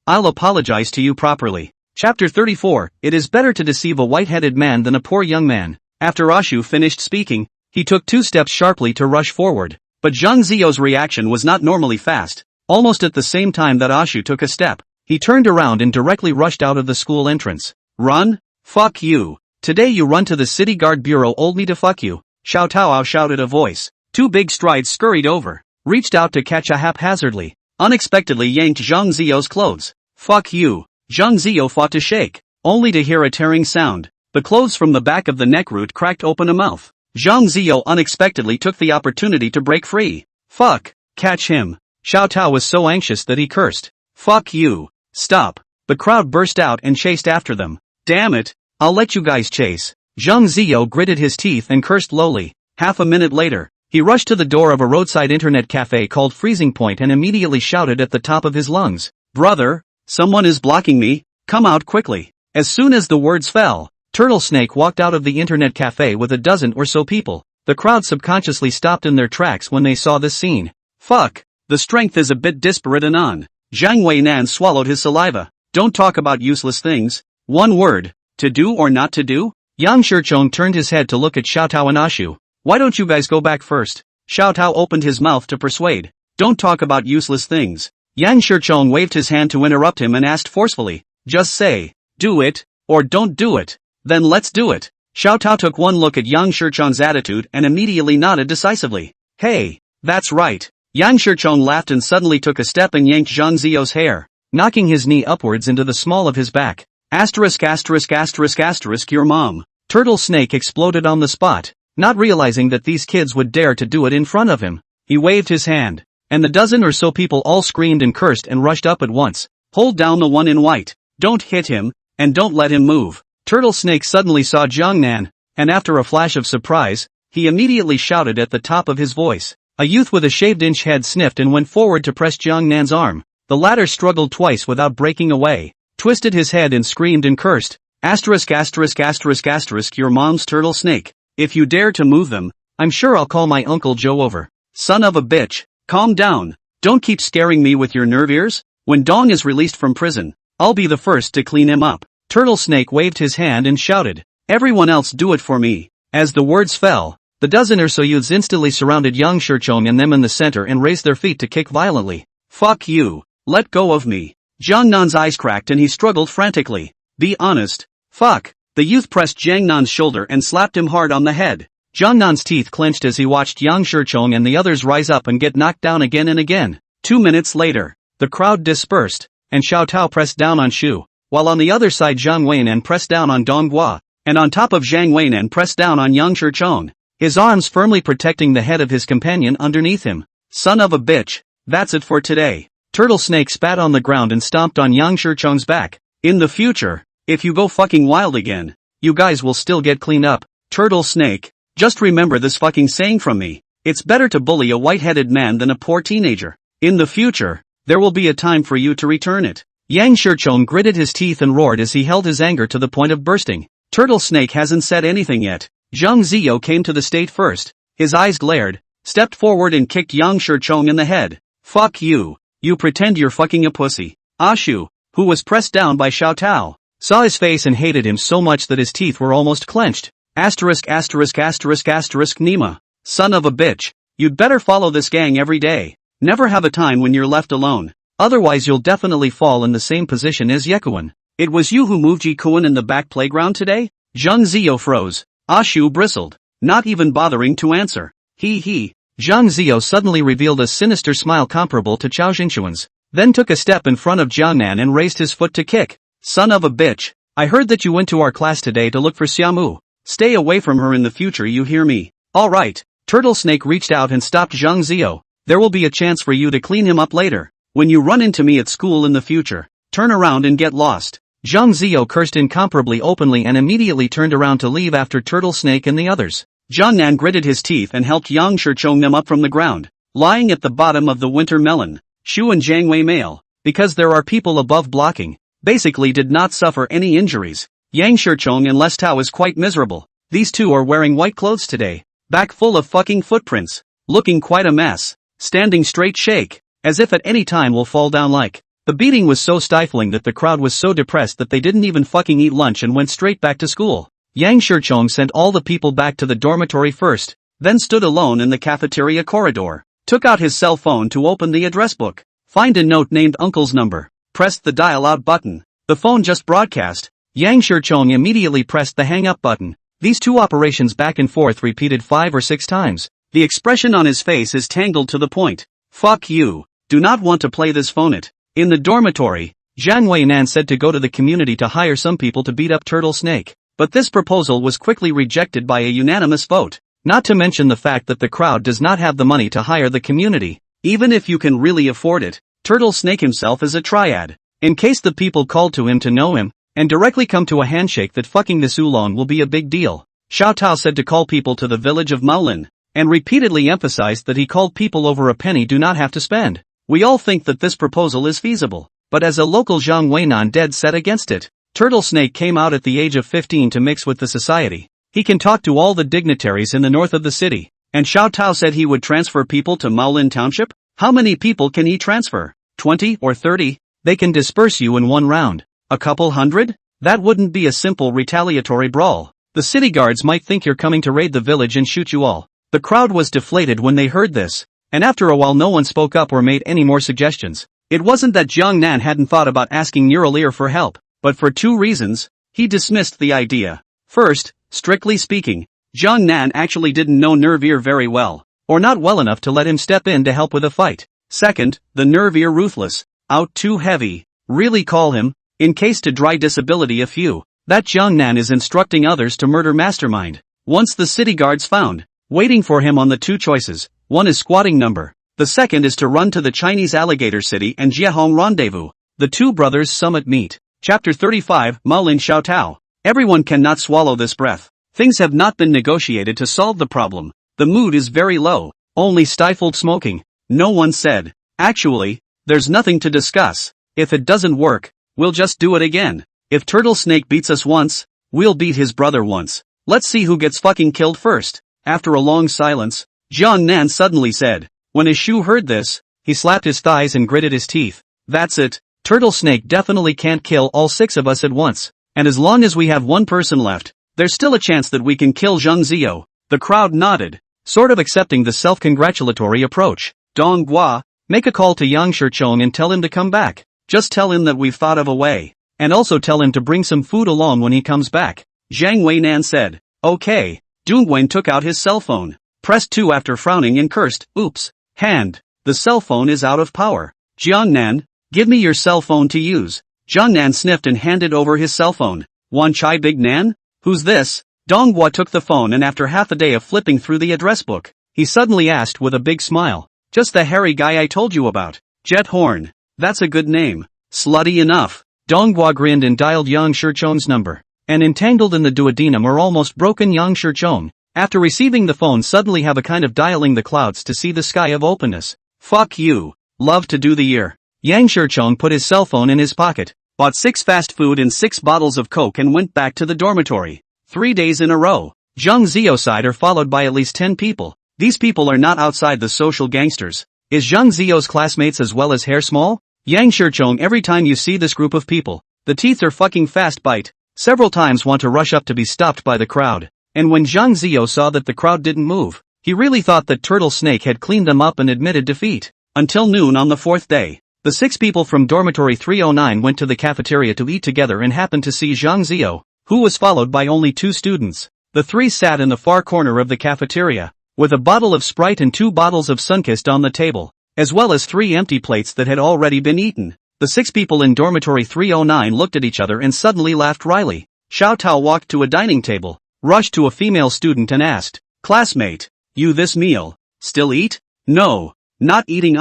I'll apologize to you properly. Chapter 34, It is better to deceive a white-headed man than a poor young man. After Ashu finished speaking, he took 2 steps sharply to rush forward, but Zhang Ziyo's reaction was not normally fast. Almost at the same time that Ashu took a step, he turned around and directly rushed out of the school entrance. Run? Fuck you. Today you run to the city guard bureau, old me to fuck you. Xiao Tao shouted a voice. 2 big strides scurried over, reached out to catch a haphazardly, unexpectedly yanked Zhang Ziyo's clothes. Fuck you. Zhang Ziyo fought to shake, only to hear a tearing sound. The clothes from the back of the neck root cracked open a mouth. Zhang Ziyo unexpectedly took the opportunity to break free. Fuck. Catch him. Xiao Tao was so anxious that he cursed. Fuck you. Stop. The crowd burst out and chased after them. Damn it. I'll let you guys chase. Zhang Ziyo gritted his teeth and cursed lowly. Half a minute later, he rushed to the door of a roadside internet cafe called Freezing Point and immediately shouted at the top of his lungs. Brother, someone is blocking me. Come out quickly. As soon as the words fell, Turtle Snake walked out of the internet cafe with a dozen or so people. The crowd subconsciously stopped in their tracks when they saw this scene. Fuck. The strength is a bit disparate and on. Zhang Weinan swallowed his saliva. Don't talk about useless things. One word. To do or not to do? Yang Shichong turned his head to look at Xiao Tao and Ashu. Why don't you guys go back first? Xiao Tao opened his mouth to persuade. Don't talk about useless things. Yang Shichong waved his hand to interrupt him and asked forcefully. Just say, do it, or don't do it. Then let's do it. Xiao Tao took one look at Yang Shichong's attitude and immediately nodded decisively. Hey, that's right. Yang Shichong laughed and suddenly took a step and yanked Zhang Ziyo's hair, knocking his knee upwards into the small of his back. Asterisk asterisk asterisk asterisk your mom. Turtle Snake exploded on the spot, not realizing that these kids would dare to do it in front of him. He waved his hand, and the dozen or so people all screamed and cursed and rushed up at once. Hold down the one in white. Don't hit him, and don't let him move. Turtle Snake suddenly saw Jiangnan, and after a flash of surprise, he he immediately shouted at the top of his voice. A youth with a shaved-inch head sniffed and went forward to press Jiang Nan's arm. The latter struggled twice without breaking away, twisted his head and screamed and cursed. Asterisk asterisk asterisk asterisk your mom's turtle snake. If you dare to move them, I'm sure I'll call my Uncle Joe over. Son of a bitch, calm down. Don't keep scaring me with your nerve ears. When Dong is released from prison, I'll be the first to clean him up. Turtle Snake waved his hand and shouted, everyone else do it for me. As the words fell, the dozen or so youths instantly surrounded Yang Shichong and them in the center and raised their feet to kick violently. Fuck you, let go of me. Jiang Nan's eyes cracked and he struggled frantically. Be honest. Fuck. The youth pressed Jiang Nan's shoulder and slapped him hard on the head. Jiang Nan's teeth clenched as he watched Yang Shichong and the others rise up and get knocked down again and again. 2 minutes later, the crowd dispersed, and Xiao Tao pressed down on Shu, while on the other side Zhang Weinan pressed down on Dong Gua, and on top of Zhang Weinan pressed down on Yang Shichong, his arms firmly protecting the head of his companion underneath him. Son of a bitch, that's it for today. Turtle Snake spat on the ground and stomped on Yang Shichong's back. In the future, if you go fucking wild again, you guys will still get cleaned up. Turtle Snake, just remember this fucking saying from me. It's better to bully a white-headed man than a poor teenager. In the future, there will be a time for you to return it. Yang Shichong gritted his teeth and roared as he held his anger to the point of bursting. Turtle Snake hasn't said anything yet. Zhang Ziyo came to the stage first. His eyes glared, stepped forward and kicked Yang Shichong in the head. Fuck you. You pretend you're fucking a pussy. Ashu, who was pressed down by Xiao Tao, saw his face and hated him so much that his teeth were almost clenched. Asterisk asterisk asterisk asterisk Nima. Son of a bitch. You'd better follow this gang every day. Never have a time when you're left alone. Otherwise you'll definitely fall in the same position as Yekuan. It was you who moved Jikuan in the back playground today? Zhang Ziyo froze. Ashu bristled, not even bothering to answer. He. Zhang Ziyo suddenly revealed a sinister smile comparable to Chao Jingxuan's, then took a step in front of Jiang Nan and raised his foot to kick. Son of a bitch. I heard that you went to our class today to look for Xiamu. Stay away from her in the future, you hear me? Alright. Turtle Snake reached out and stopped Zhang Ziyo. There will be a chance for you to clean him up later. When you run into me at school in the future, turn around and get lost. Zhang Ziyo cursed incomparably openly and immediately turned around to leave after Turtle Snake and the others. Jiang Nan gritted his teeth and helped Yang Shichong them up from the ground. Lying at the bottom of the winter melon, Shu and Jiang Wei Male, because there are people above blocking, basically did not suffer any injuries. Yang Shichong and Les Tao is quite miserable. These two are wearing white clothes today, back full of fucking footprints, looking quite a mess, standing straight shake, as if at any time will fall down like. The beating was so stifling that the crowd was so depressed that they didn't even fucking eat lunch and went straight back to school. Yang Shichong sent all the people back to the dormitory first, then stood alone in the cafeteria corridor, took out his cell phone to open the address book, find a note named Uncle's number, pressed the dial out button. The phone just broadcast. Yang Shichong immediately pressed the hang up button. These two operations back and forth repeated 5 or 6 times. The expression on his face is tangled to the point. Fuck you. Do not want to play this phone it. In the dormitory, Zhang Weinan said to go to the community to hire some people to beat up Turtle Snake. But this proposal was quickly rejected by a unanimous vote. Not to mention the fact that the crowd does not have the money to hire the community. Even if you can really afford it, Turtle Snake himself is a triad. In case the people called to him to know him, and directly come to a handshake that fucking this oolong will be a big deal. Xiao Tao said to call people to the village of Maolin, and repeatedly emphasized that he called people over a penny do not have to spend. We all think that this proposal is feasible, but as a local Zhang Weinan dead set against it. Turtle Snake came out at the age of 15 to mix with the society. He can talk to all the dignitaries in the north of the city, and Xiao Tao said he would transfer people to Maolin Township? How many people can he transfer? 20 or 30? They can disperse you in one round. A couple hundred? That wouldn't be a simple retaliatory brawl. The city guards might think you're coming to raid the village and shoot you all. The crowd was deflated when they heard this, and after a while no one spoke up or made any more suggestions. It wasn't that Jiang Nan hadn't thought about asking Neural for help, but for 2 reasons, he dismissed the idea. First, strictly speaking, Jiang Nan actually didn't know Nerve very well, or not well enough to let him step in to help with a fight. Second, the Nerve ruthless, out too heavy, really call him, in case to dry disability a few, that Jiang Nan is instructing others to murder mastermind. Once the city guards found, waiting for him on the 2 choices, one is squatting number, the second is to run to the Chinese alligator city and Jiehong rendezvous. The 2 brothers summit meet. Chapter 35, Maolin Xiao Tao. Everyone cannot swallow this breath. Things have not been negotiated to solve the problem. The mood is very low, only stifled smoking. No one said, actually, there's nothing to discuss. If it doesn't work, we'll just do it again. If Turtle Snake beats us once, we'll beat his brother once. Let's see who gets fucking killed first. After a long silence, Jiang Nan suddenly said. When his Shu heard this, he slapped his thighs and gritted his teeth. That's it. Turtle Snake definitely can't kill all 6 of us at once. And as long as we have one person left, there's still a chance that we can kill Zhang Ziyo. The crowd nodded, sort of accepting the self-congratulatory approach. Dong Gua, make a call to Yang Shichong and tell him to come back. Just tell him that we've thought of a way. And also tell him to bring some food along when he comes back. Zhang Weinan said. Okay. Dongwen took out his cell phone, pressed 2 after frowning and cursed, oops, hand, the cell phone is out of power. Jiangnan, give me your cell phone to use. Jiangnan sniffed and handed over his cell phone. Wan Chai Big Nan? Who's this? Donghua took the phone and after half a day of flipping through the address book, he suddenly asked with a big smile. Just the hairy guy I told you about. Jet Horn. That's a good name. Slutty enough. Donghua grinned and dialed Yang Shichong's number. And entangled in the duodenum or almost broken Yang Shichong, after receiving the phone suddenly have a kind of dialing the clouds to see the sky of openness. Fuck you. Love to do the year. Yang Shichong put his cell phone in his pocket, bought 6 fast food and 6 bottles of Coke and went back to the dormitory. 3 days in a row. Zhang Ziyo side are followed by at least 10 people. These people are not outside the social gangsters. Is Zhang Ziyo's classmates as well as hair small? Yang Shichong, every time you see this group of people, the teeth are fucking fast bite. Several times want to rush up to be stopped by the crowd. And when Zhang Ziyo saw that the crowd didn't move, he really thought that Turtle Snake had cleaned them up and admitted defeat. Until noon on the 4th day, the 6 people from dormitory 309 went to the cafeteria to eat together and happened to see Zhang Ziyo, who was followed by only 2 students. The 3 sat in the far corner of the cafeteria, with a bottle of Sprite and 2 bottles of Sunkist on the table, as well as 3 empty plates that had already been eaten. The 6 people in dormitory 309 looked at each other and suddenly laughed wryly. Xiao Tao walked to a dining table, rushed to a female student and asked, classmate, you this meal, still eat? No, not eating.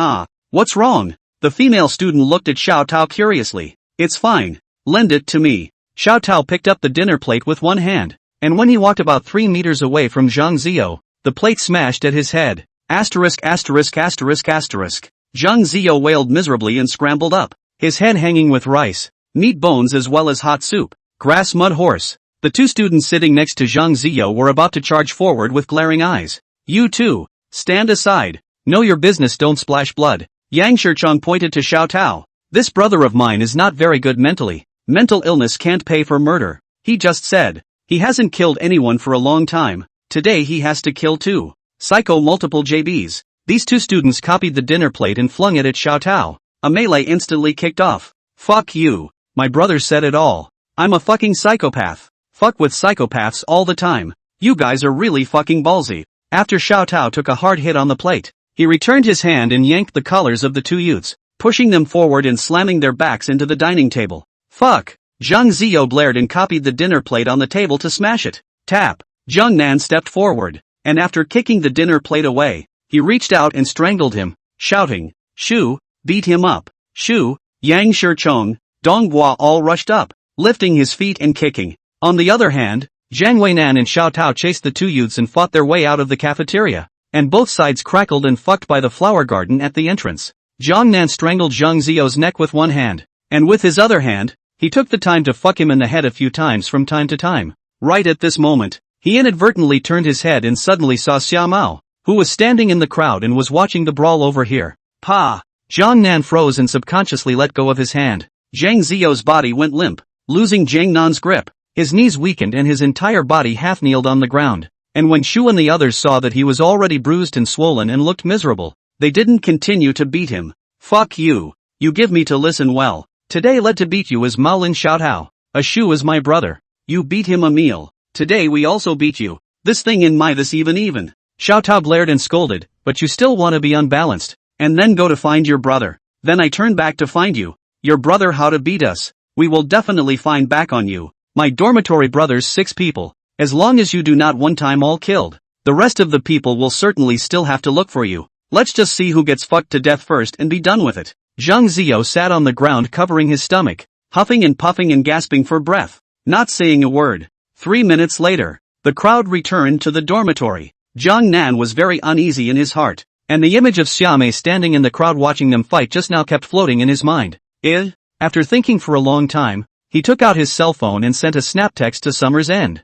What's wrong? The female student looked at Xiao Tao curiously. It's fine, lend it to me. Xiao Tao picked up the dinner plate with one hand, and when he walked about 3 meters away from Zhang Ziyo, the plate smashed at his head. Asterisk asterisk asterisk asterisk. Zhang Ziyo wailed miserably and scrambled up, his head hanging with rice, meat bones as well as hot soup. Grass mud horse. The 2 students sitting next to Zhang Ziyo were about to charge forward with glaring eyes. You too. Stand aside. Know your business, don't splash blood. Yang Shichong pointed to Xiao Tao. This brother of mine is not very good mentally. Mental illness can't pay for murder. He just said. He hasn't killed anyone for a long time. Today he has to kill 2. Psycho multiple JBs. These 2 students copied the dinner plate and flung it at Xiao Tao. A melee instantly kicked off. Fuck you. My brother said it all. I'm a fucking psychopath. Fuck with psychopaths all the time. You guys are really fucking ballsy. After Xiao Tao took a hard hit on the plate, he returned his hand and yanked the collars of the 2 youths, pushing them forward and slamming their backs into the dining table. Fuck. Zhang Ziyo blared and copied the dinner plate on the table to smash it. Tap. Zhang Nan stepped forward, and after kicking the dinner plate away, he reached out and strangled him, shouting, Shu, beat him up. Shu, Yang Shichong, Donghua all rushed up, lifting his feet and kicking. On the other hand, Zhang Weinan and Xiao Tao chased the 2 youths and fought their way out of the cafeteria, and both sides crackled and fucked by the flower garden at the entrance. Jiang Nan strangled Zhang Ziyo's neck with one hand, and with his other hand, he took the time to fuck him in the head a few times from time to time. Right at this moment, he inadvertently turned his head and suddenly saw Xiao Mao, who was standing in the crowd and was watching the brawl over here. Pa! Jiang Nan froze and subconsciously let go of his hand. Zhang Ziyo's body went limp, losing Jiang Nan's grip. His knees weakened and his entire body half-kneeled on the ground. And when Shu and the others saw that he was already bruised and swollen and looked miserable, they didn't continue to beat him. Fuck you. You give me to listen well. Today led to beat you is Maolin Xiaotao. A Shu is my brother. You beat him a meal. Today we also beat you. This thing in my this even. Xiaotao blared and scolded, but you still want to be unbalanced. And then go to find your brother. Then I turn back to find you. Your brother how to beat us. We will definitely find back on you. My dormitory brothers 6 people. As long as you do not one time all killed. The rest of the people will certainly still have to look for you. Let's just see who gets fucked to death first and be done with it. Zhang Ziyo sat on the ground covering his stomach, huffing and puffing and gasping for breath, not saying a word. 3 minutes later, The crowd returned to the dormitory. Jiang Nan was very uneasy in his heart, and the image of Xiamei standing in the crowd watching them fight just now kept floating in his mind. After thinking for a long time, he took out his cell phone and sent a snap text to Summer's End.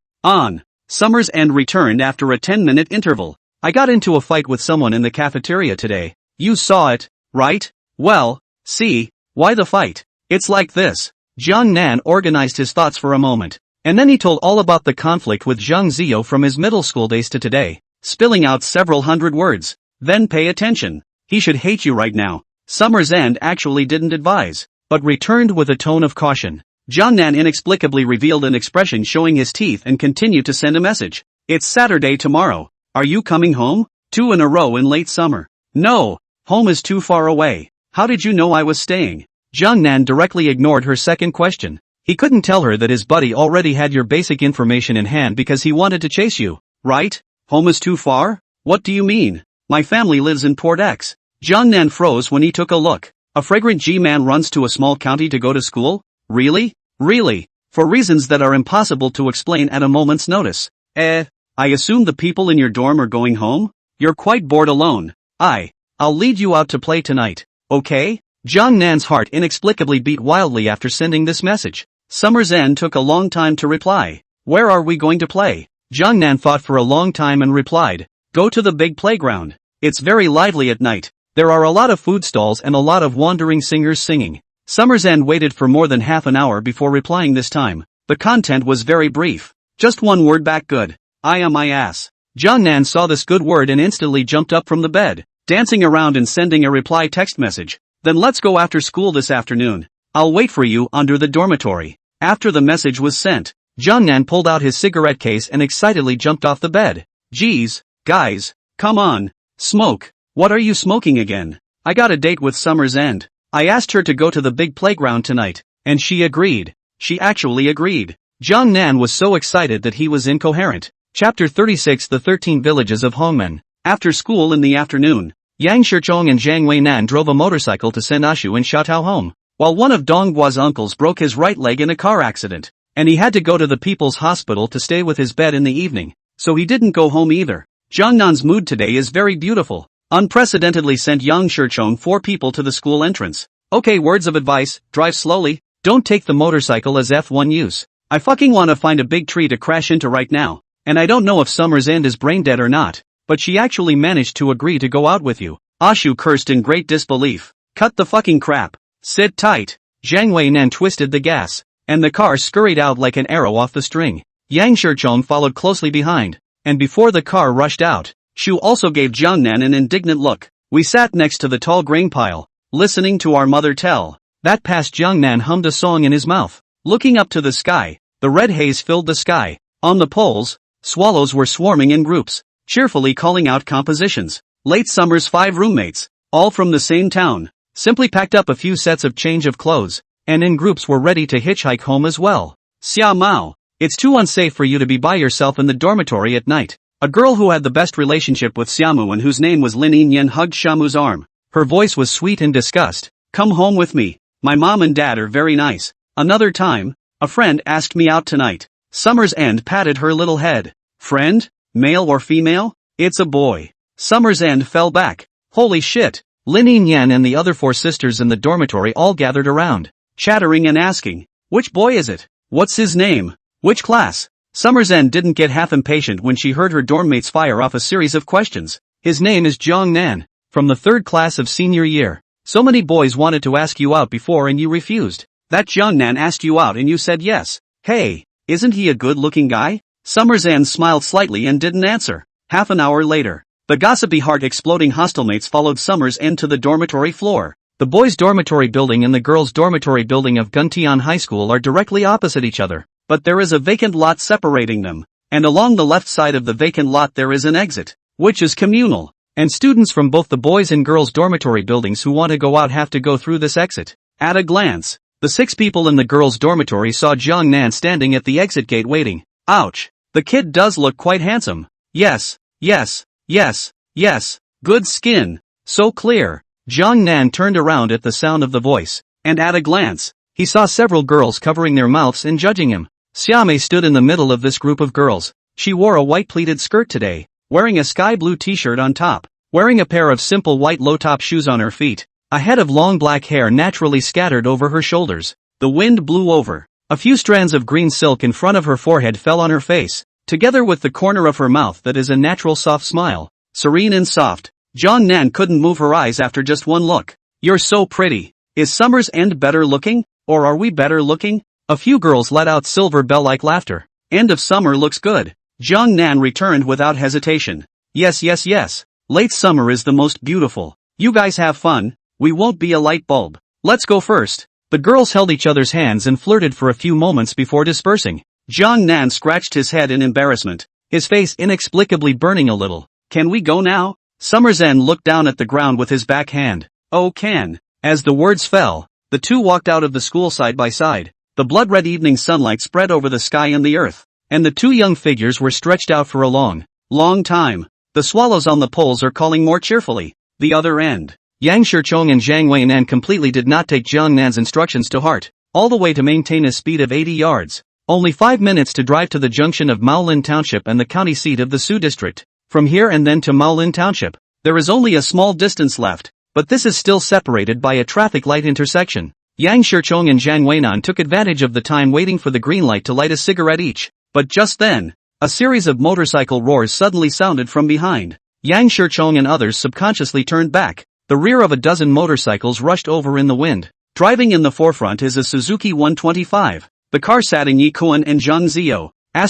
Summer's End returned after a 10-minute interval. I got into a fight with someone in the cafeteria today. You saw it, right? Well, see, why the fight? It's like this. Jiang Nan organized his thoughts for a moment, and then he told all about the conflict with Zhang Ziyou from his middle school days to today, spilling out several hundred words. Then pay attention. He should hate you right now. Summer's End actually didn't advise, but returned with a tone of caution. Jiang Nan inexplicably revealed an expression showing his teeth and continued to send a message. It's Saturday tomorrow. Are you coming home? 2 in a row in late summer. No, home is too far away. How did you know I was staying? Jiang Nan directly ignored her second question. He couldn't tell her that his buddy already had your basic information in hand because he wanted to chase you, right? Home is too far? What do you mean? My family lives in Port X. Jiang Nan froze when he took a look. A fragrant G-man runs to a small county to go to school? Really? Really? For reasons that are impossible to explain at a moment's notice. I assume the people in your dorm are going home? You're quite bored alone. I'll lead you out to play tonight, okay? Jiang Nan's heart inexplicably beat wildly after sending this message. Summer's End took a long time to reply. Where are we going to play? Jiang Nan thought for a long time and replied. Go to the big playground. It's very lively at night. There are a lot of food stalls and a lot of wandering singers singing. Summer's End waited for more than half an hour before replying this time. The content was very brief. Just one word back: good. I am my ass. Jiang Nan saw this good word and instantly jumped up from the bed, dancing around and sending a reply text message. Then let's go after school this afternoon. I'll wait for you under the dormitory. After the message was sent, Jiang Nan pulled out his cigarette case and excitedly jumped off the bed. Geez, guys, come on, smoke. What are you smoking again? I got a date with Summer's End. I asked her to go to the big playground tonight, and she agreed. She actually agreed. Jiang Nan was so excited that he was incoherent. Chapter 36: The 13 Villages of Hongmen. After school in the afternoon, Yang Shichong and Zhang Weinan drove a motorcycle to send Ashu and Xiaotao home, while one of Donggua's uncles broke his right leg in a car accident, and he had to go to the people's hospital to stay with his bed in the evening, so he didn't go home either. Jiang Nan's mood today is very beautiful. Unprecedentedly sent Yang Shichong 4 people to the school entrance. Okay, words of advice: drive slowly, don't take the motorcycle as F1 use. I fucking wanna find a big tree to crash into right now, and I don't know if Summer's End is brain dead or not, but she actually managed to agree to go out with you. Ashu cursed in great disbelief. Cut the fucking crap. Sit tight. Zhang Weinan twisted the gas, and the car scurried out like an arrow off the string. Yang Shichong followed closely behind, and before the car rushed out, Shu also gave Jiang Nan an indignant look. We sat next to the tall grain pile, listening to our mother tell. That past Jiang Nan hummed a song in his mouth. Looking up to the sky, the red haze filled the sky. On the poles, swallows were swarming in groups, cheerfully calling out compositions. Late summer's 5 roommates, all from the same town, simply packed up a few sets of change of clothes, and in groups were ready to hitchhike home as well. Xia Mao, it's too unsafe for you to be by yourself in the dormitory at night. A girl who had the best relationship with Xiamu and whose name was Lin Yinyan hugged Xiamu's arm. Her voice was sweet in disgust. Come home with me. My mom and dad are very nice. Another time, a friend asked me out tonight. Summer's End patted her little head. Friend? Male or female? It's a boy. Summer's End fell back. Holy shit. Lin Yinyan and the other 4 sisters in the dormitory all gathered around, chattering and asking, which boy is it? What's his name? Which class? Summer's End didn't get half impatient when she heard her dorm mates fire off a series of questions. His name is Jiang Nan, from the 3rd class of senior year. So many boys wanted to ask you out before and you refused. That Jiang Nan asked you out and you said yes. Hey, isn't he a good-looking guy? Summer's End smiled slightly and didn't answer. Half an hour later, the gossipy heart-exploding hostelmates followed Summer's End to the dormitory floor. The boys' dormitory building and the girls' dormitory building of Guntian High School are directly opposite each other, but there is a vacant lot separating them, and along the left side of the vacant lot there is an exit, which is communal, and students from both the boys' and girls' dormitory buildings who want to go out have to go through this exit. At a glance, the 6 people in the girls' dormitory saw Jiang Nan standing at the exit gate waiting. Ouch! The kid does look quite handsome. Yes, yes, yes, yes, good skin, so clear. Jiang Nan turned around at the sound of the voice, and at a glance, he saw several girls covering their mouths and judging him. Xiamei stood in the middle of this group of girls, She wore a white pleated skirt today, wearing a sky blue t-shirt on top, wearing a pair of simple white low-top shoes on her feet, a head of long black hair naturally scattered over her shoulders. The wind blew over. A few strands of green silk in front of her forehead fell on her face, together with the corner of her mouth that is a natural soft smile, serene and soft. Jiang Nan couldn't move her eyes after just one look. You're so pretty. Is summer's end better looking? Or are we better looking? A few girls let out silver bell-like laughter. End of summer looks good. Jiang Nan returned without hesitation. Yes. Late summer is the most beautiful. You guys have fun. We won't be a light bulb. Let's go first. The girls held each other's hands and flirted for a few moments before dispersing. Jiang Nan scratched his head in embarrassment, his face inexplicably burning a little. Can we go now? Summer Zen looked down at the ground with his back hand. Oh can. As the words fell, the two walked out of the school side by side. The blood-red evening sunlight spread over the sky and the earth, and the two young figures were stretched out for a long time. The swallows on the poles are calling more cheerfully. The other end. Yang Shichong and Zhang Weinan completely did not take Jiang Nan's instructions to heart, all the way to maintain a speed of 80 yards. Only 5 minutes to drive to the junction of Maolin Township and the county seat of the Su District. From here and then to Maolin Township, there is only a small distance left, but this is still separated by a traffic light intersection. Yang Shichong and Zhang Weinan took advantage of the time waiting for the green light to light a cigarette each. But just then, a series of motorcycle roars suddenly sounded from behind. Yang Shichong and others subconsciously turned back. The rear of a dozen motorcycles rushed over in the wind. Driving in the forefront is a Suzuki 125. The car sat in Yi Kuan and Zhang Zio. Yang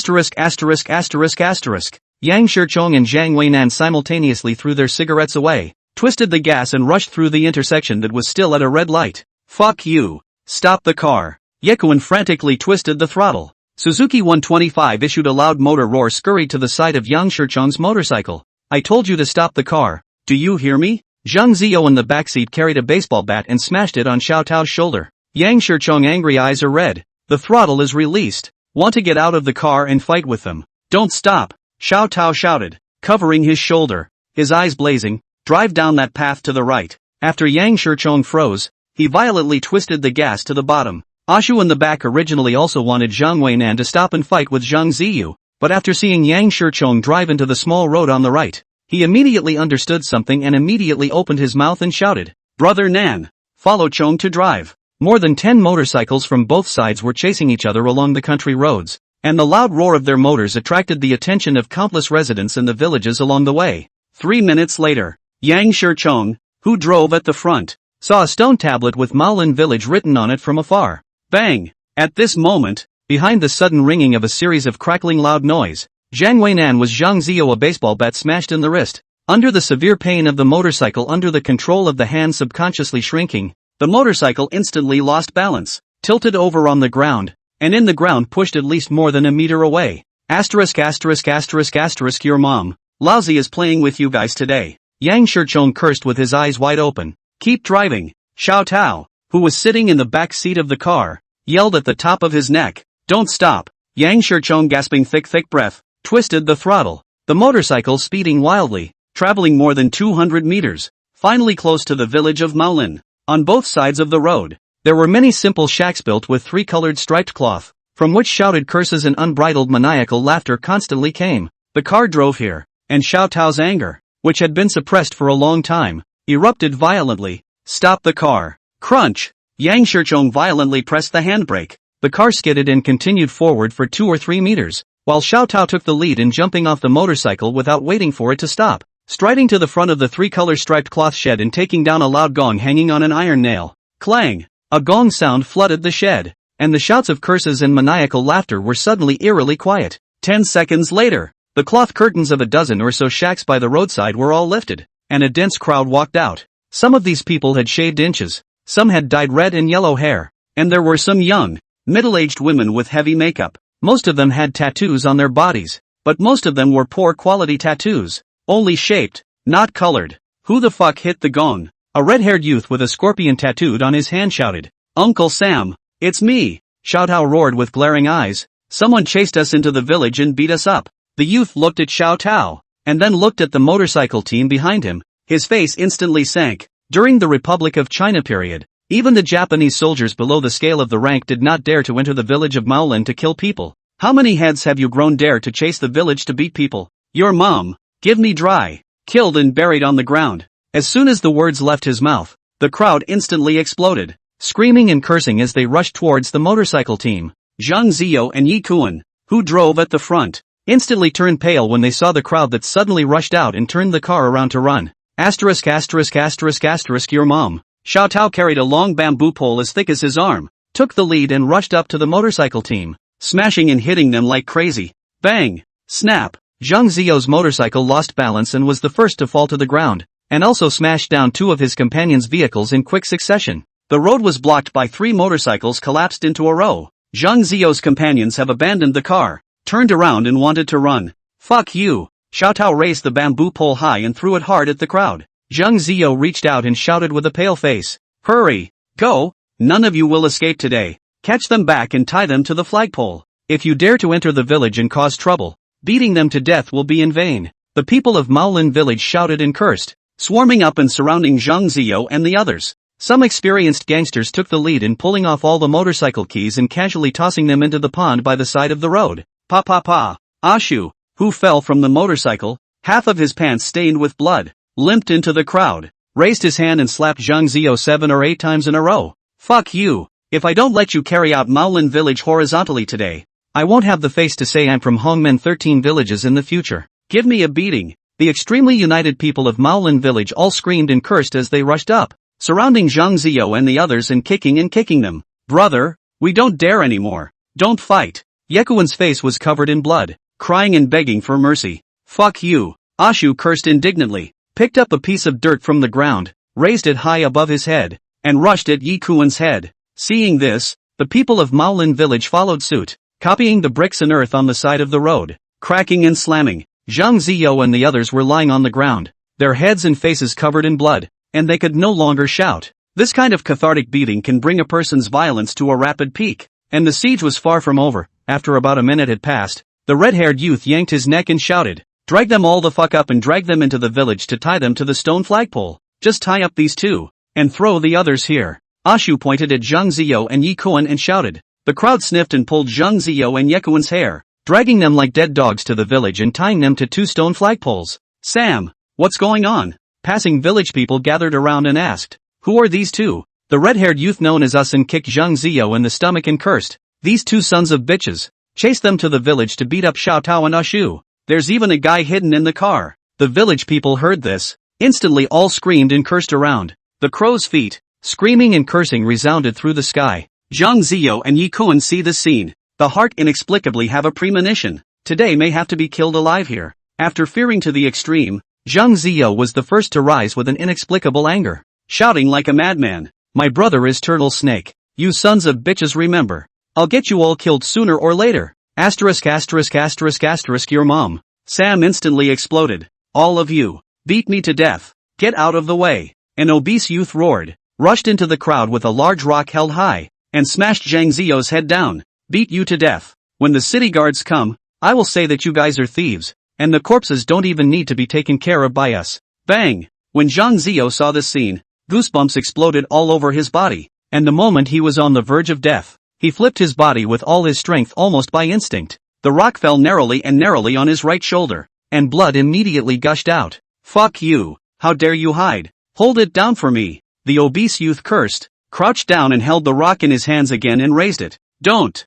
Shichong and Zhang Weinan simultaneously threw their cigarettes away, twisted the gas and rushed through the intersection that was still at a red light. Fuck you. Stop the car. Yi Kuan frantically twisted the throttle. Suzuki 125 issued a loud motor roar, scurried to the side of Yang Shichong's motorcycle. I told you to stop the car. Do you hear me? Zhang Zio in the backseat carried a baseball bat and smashed it on Xiao Tao's shoulder. Yang Shichong angry eyes are red. The throttle is released. Want to get out of the car and fight with them? Don't stop. Xiao Tao shouted, covering his shoulder, his eyes blazing. Drive down that path to the right. After Yang Shichong froze, he violently twisted the gas to the bottom. Ashu in the back originally also wanted Zhang Weinan to stop and fight with Zhang Ziyu, but after seeing Yang Shichong drive into the small road on the right, he immediately understood something and immediately opened his mouth and shouted, Brother Nan, follow Chong to drive. More than 10 motorcycles from both sides were chasing each other along the country roads, and the loud roar of their motors attracted the attention of countless residents in the villages along the way. 3 minutes later, Yang Shichong, who drove at the front, saw a stone tablet with Maolin Village written on it from afar. Bang! At this moment, behind the sudden ringing of a series of crackling loud noise, Zhang Weinan was Zhang Zio, a baseball bat smashed in the wrist. Under the severe pain of the motorcycle, under the control of the hand subconsciously shrinking, the motorcycle instantly lost balance, tilted over on the ground, and in the ground pushed at least more than a meter away. Your mom, lousy, is playing with you guys today. Yang Shichong cursed with his eyes wide open. Keep driving. Xiao Tao, who was sitting in the back seat of the car, yelled at the top of his neck. Don't stop. Yang Shichong, gasping thick breath, twisted the throttle. The motorcycle speeding wildly, traveling more than 200 meters, finally close to the village of Maolin. On both sides of the road, there were many simple shacks built with 3-colored striped cloth, from which shouted curses and unbridled maniacal laughter constantly came. The car drove here, and Xiao Tao's anger, which had been suppressed for a long time, erupted violently. Stop the car. Crunch! Yang Shichong violently pressed the handbrake. The car skidded and continued forward for 2 or 3 meters, while Xiao Tao took the lead in jumping off the motorcycle without waiting for it to stop, striding to the front of the 3-color striped cloth shed and taking down a loud gong hanging on an iron nail. Clang! A gong sound flooded the shed, and the shouts of curses and maniacal laughter were suddenly eerily quiet. 10 seconds later, the cloth curtains of a dozen or so shacks by the roadside were all lifted, and a dense crowd walked out. Some of these people had shaved inches, some had dyed red and yellow hair, and there were some young, middle-aged women with heavy makeup. Most of them had tattoos on their bodies, but most of them were poor quality tattoos, only shaped, not colored. Who the fuck hit the gong? A red-haired youth with a scorpion tattooed on his hand shouted, Uncle Sam, it's me. Xiao Tao roared with glaring eyes. Someone chased us into the village and beat us up. The youth looked at Xiao Tao, and then looked at the motorcycle team behind him. His face instantly sank. During the Republic of China period, even the Japanese soldiers below the scale of the rank did not dare to enter the village of Maolin to kill people. How many heads have you grown dare to chase the village to beat people? Your mom. Give me dry. Killed and buried on the ground. As soon as the words left his mouth, the crowd instantly exploded, screaming and cursing as they rushed towards the motorcycle team. Zhang Ziyo and Yi Kuan, who drove at the front, instantly turned pale when they saw the crowd that suddenly rushed out and turned the car around to run. Asterisk asterisk asterisk asterisk your mom. Xiao Tao carried a long bamboo pole as thick as his arm, took the lead and rushed up to the motorcycle team, smashing and hitting them like crazy. Bang! Snap! Zhang Ziyo's motorcycle lost balance and was the first to fall to the ground, and also smashed down two of his companions' vehicles in quick succession. The road was blocked by three motorcycles collapsed into a row. Zhang Ziyo's companions have abandoned the car, turned around and wanted to run. Fuck you! Xiao Tao raised the bamboo pole high and threw it hard at the crowd. Zhang Ziyo reached out and shouted with a pale face. Hurry! Go! None of you will escape today. Catch them back and tie them to the flagpole. If you dare to enter the village and cause trouble, beating them to death will be in vain. The people of Maolin village shouted and cursed, swarming up and surrounding Zhang Ziyo and the others. Some experienced gangsters took the lead in pulling off all the motorcycle keys and casually tossing them into the pond by the side of the road. Pa pa pa. Ashu, who fell from the motorcycle, half of his pants stained with blood, limped into the crowd, raised his hand and slapped Zhang Ziyo 7 or 8 times in a row. Fuck you. If I don't let you carry out Maolin village horizontally today, I won't have the face to say I'm from Hongmen 13 villages in the future. Give me a beating. The extremely united people of Maolin village all screamed and cursed as they rushed up, surrounding Zhang Ziyo and the others and kicking them. Brother, we don't dare anymore. Don't fight. Yekuan's face was covered in blood, crying and begging for mercy. Fuck you. Ashu cursed indignantly, picked up a piece of dirt from the ground, raised it high above his head, and rushed at Yekuan's head. Seeing this, the people of Maolin village followed suit, copying the bricks and earth on the side of the road, cracking and slamming. Zhang Ziyo and the others were lying on the ground, their heads and faces covered in blood, and they could no longer shout. This kind of cathartic beating can bring a person's violence to a rapid peak, and the siege was far from over. After about a minute had passed, the red-haired youth yanked his neck and shouted, "Drag them all the fuck up and drag them into the village to tie them to the stone flagpole. Just tie up these two, and throw the others here." Ashu pointed at Zhang Ziyo and Yi Kuan and shouted. The crowd sniffed and pulled Zhang Ziyo and Yekuan's hair, dragging them like dead dogs to the village and tying them to 2 stone flagpoles. Sam, what's going on? Passing village people gathered around and asked, who are these two? The red-haired youth known as Us and kicked Zhang Ziyo in the stomach and cursed, these 2 sons of bitches. Chase them to the village to beat up Xiao Tao and Ashu. There's even a guy hidden in the car. The village people heard this. Instantly all screamed and cursed around. The crow's feet, screaming and cursing resounded through the sky. Zhang Ziyo and Yi Kuan see the scene. The heart inexplicably have a premonition. Today may have to be killed alive here. After fearing to the extreme, Zhang Ziyo was the first to rise with an inexplicable anger, shouting like a madman, "My brother is Turtle Snake. You sons of bitches, remember. I'll get you all killed sooner or later. Asterisk asterisk asterisk asterisk your mom." Sam instantly exploded. "All of you. Beat me to death. Get out of the way." An obese youth roared, rushed into the crowd with a large rock held high, and smashed Zhang Ziyo's head down. "Beat you to death. When the city guards come, I will say that you guys are thieves, and the corpses don't even need to be taken care of by us." Bang! When Zhang Ziyo saw this scene, goosebumps exploded all over his body, and the moment he was on the verge of death, he flipped his body with all his strength almost by instinct. The rock fell narrowly on his right shoulder, and blood immediately gushed out. "Fuck you, how dare you hide? Hold it down for me." The obese youth cursed, crouched down and held the rock in his hands again and raised it. Don't,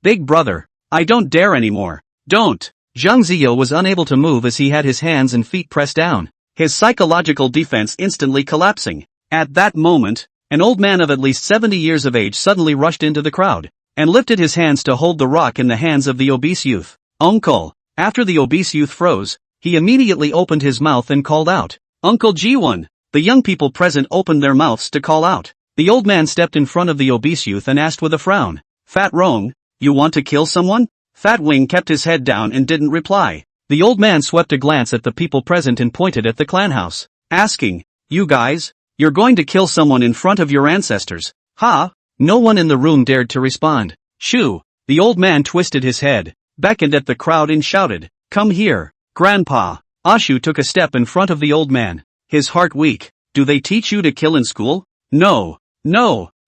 big brother, I don't dare anymore, don't." Zhang Ziyo was unable to move as he had his hands and feet pressed down, his psychological defense instantly collapsing. At that moment, an old man of at least 70 years of age suddenly rushed into the crowd, and lifted his hands to hold the rock in the hands of the obese youth. "Uncle." After the obese youth froze, he immediately opened his mouth and called out, "Uncle Jiehong." The young people present opened their mouths to call out. The old man stepped in front of the obese youth and asked with a frown, "Fat Rong, you want to kill someone?" Fat Wing kept his head down and didn't reply. The old man swept a glance at the people present and pointed at the clan house, asking, "You guys, you're going to kill someone in front of your ancestors, huh?" No one in the room dared to respond. "Shoo!" The old man twisted his head, beckoned at the crowd and shouted, "Come here, Grandpa." Ashu took a step in front of the old man, his heart weak. "Do they teach you to kill in school?" No.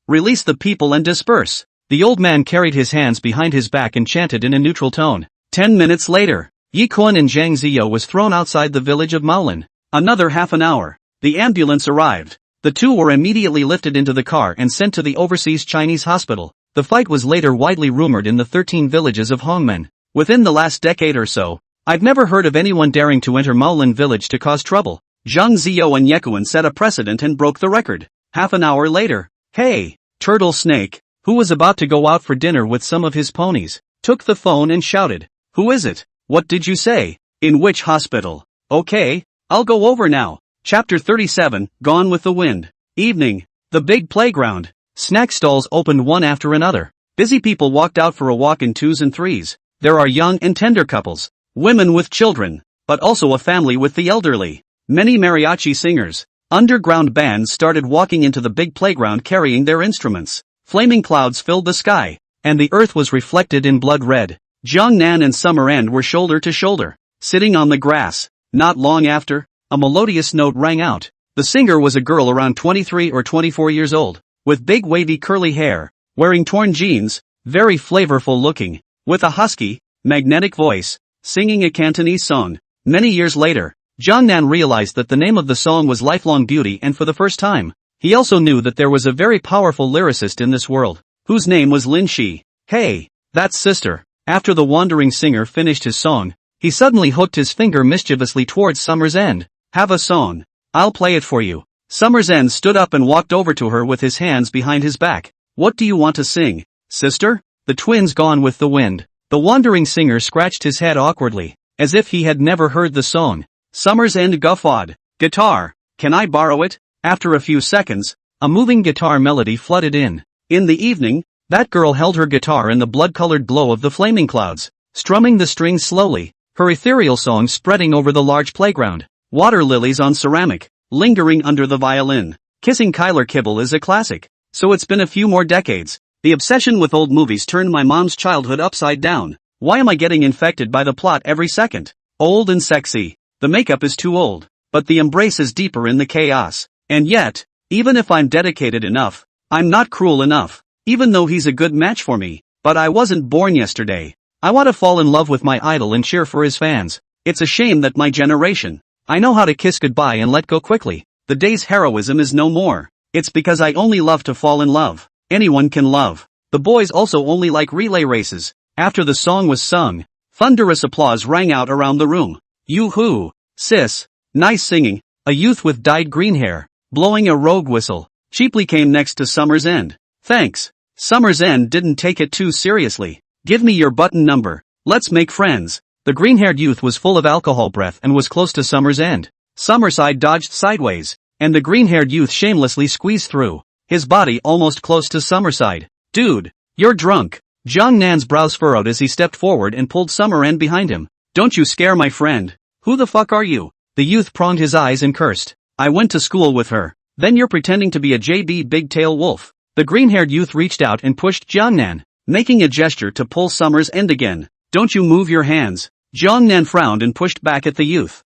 Release the people and disperse." The old man carried his hands behind his back and chanted in a neutral tone. 10 minutes later, Yi Kun and Zhang Ziyo was thrown outside the village of Maolin. Another half an hour. The ambulance arrived. The two were immediately lifted into the car and sent to the overseas Chinese hospital. The fight was later widely rumored in the 13 villages of Hongmen. Within the last decade or so, I've never heard of anyone daring to enter Maolin village to cause trouble. Zhang Ziyo and Yekuan set a precedent and broke the record. Half an hour later, hey, Turtle Snake, who was about to go out for dinner with some of his ponies, took the phone and shouted, "Who is it? What did you say? In which hospital? Okay, I'll go over now." Chapter 37, Gone with the Wind. Evening. The big playground. Snack stalls opened one after another. Busy people walked out for a walk in twos and threes. There are young and tender couples, women with children, but also a family with the elderly. Many mariachi singers, underground bands started walking into the big playground carrying their instruments. Flaming clouds filled the sky, and the earth was reflected in blood red. Jiangnan and Summer End were shoulder to shoulder, sitting on the grass. Not long after, a melodious note rang out. The singer was a girl around 23 or 24 years old, with big wavy curly hair, wearing torn jeans, very flavorful looking, with a husky, magnetic voice, singing a Cantonese song. Many years later, Jiangnan realized that the name of the song was Lifelong Beauty, and for the first time, he also knew that there was a very powerful lyricist in this world, whose name was Lin Shi. Hey, that's sister. After the wandering singer finished his song, he suddenly hooked his finger mischievously towards Summer's End. Have a song. I'll play it for you. Summer's End stood up and walked over to her with his hands behind his back. What do you want to sing, sister? The twins Gone with the Wind. The wandering singer scratched his head awkwardly, as if he had never heard the song. Summer's End guffawed. Guitar, can I borrow it? After a few seconds, a moving guitar melody flooded in. In the evening, that girl held her guitar in the blood-colored glow of the flaming clouds, strumming the strings slowly, her ethereal song spreading over the large playground. Water lilies on ceramic, lingering under the violin. Kissing Kyler Kibble is a classic, so it's been a few more decades. The obsession with old movies turned my mom's childhood upside down. Why am I getting infected by the plot every second? Old and sexy. The makeup is too old, but the embrace is deeper in the chaos. And yet, even if I'm dedicated enough, I'm not cruel enough. Even though he's a good match for me, but I wasn't born yesterday. I want to fall in love with my idol and cheer for his fans. It's a shame that my generation, I know how to kiss goodbye and let go quickly. The day's heroism is no more. It's because I only love to fall in love. Anyone can love. The boys also only like relay races. After the song was sung, thunderous applause rang out around the room. Yoo-hoo, sis, nice singing. A youth with dyed green hair, blowing a rogue whistle, cheaply came next to Summer's End. Thanks. Summer's End didn't take it too seriously. Give me your button number. Let's make friends. The green-haired youth was full of alcohol breath and was close to Summer's End. Summerside dodged sideways, and the green-haired youth shamelessly squeezed through, his body almost close to Summerside. Dude, you're drunk. Jiangnan's brows furrowed as he stepped forward and pulled Summer End behind him. Don't you scare my friend. Who the fuck are you? The youth pronged his eyes and cursed. I went to school with her. Then you're pretending to be a JB Big-Tail Wolf. The green-haired youth reached out and pushed Jiangnan, making a gesture to pull Summer's End again. Don't you move your hands. Jiangnan frowned and pushed back at the youth.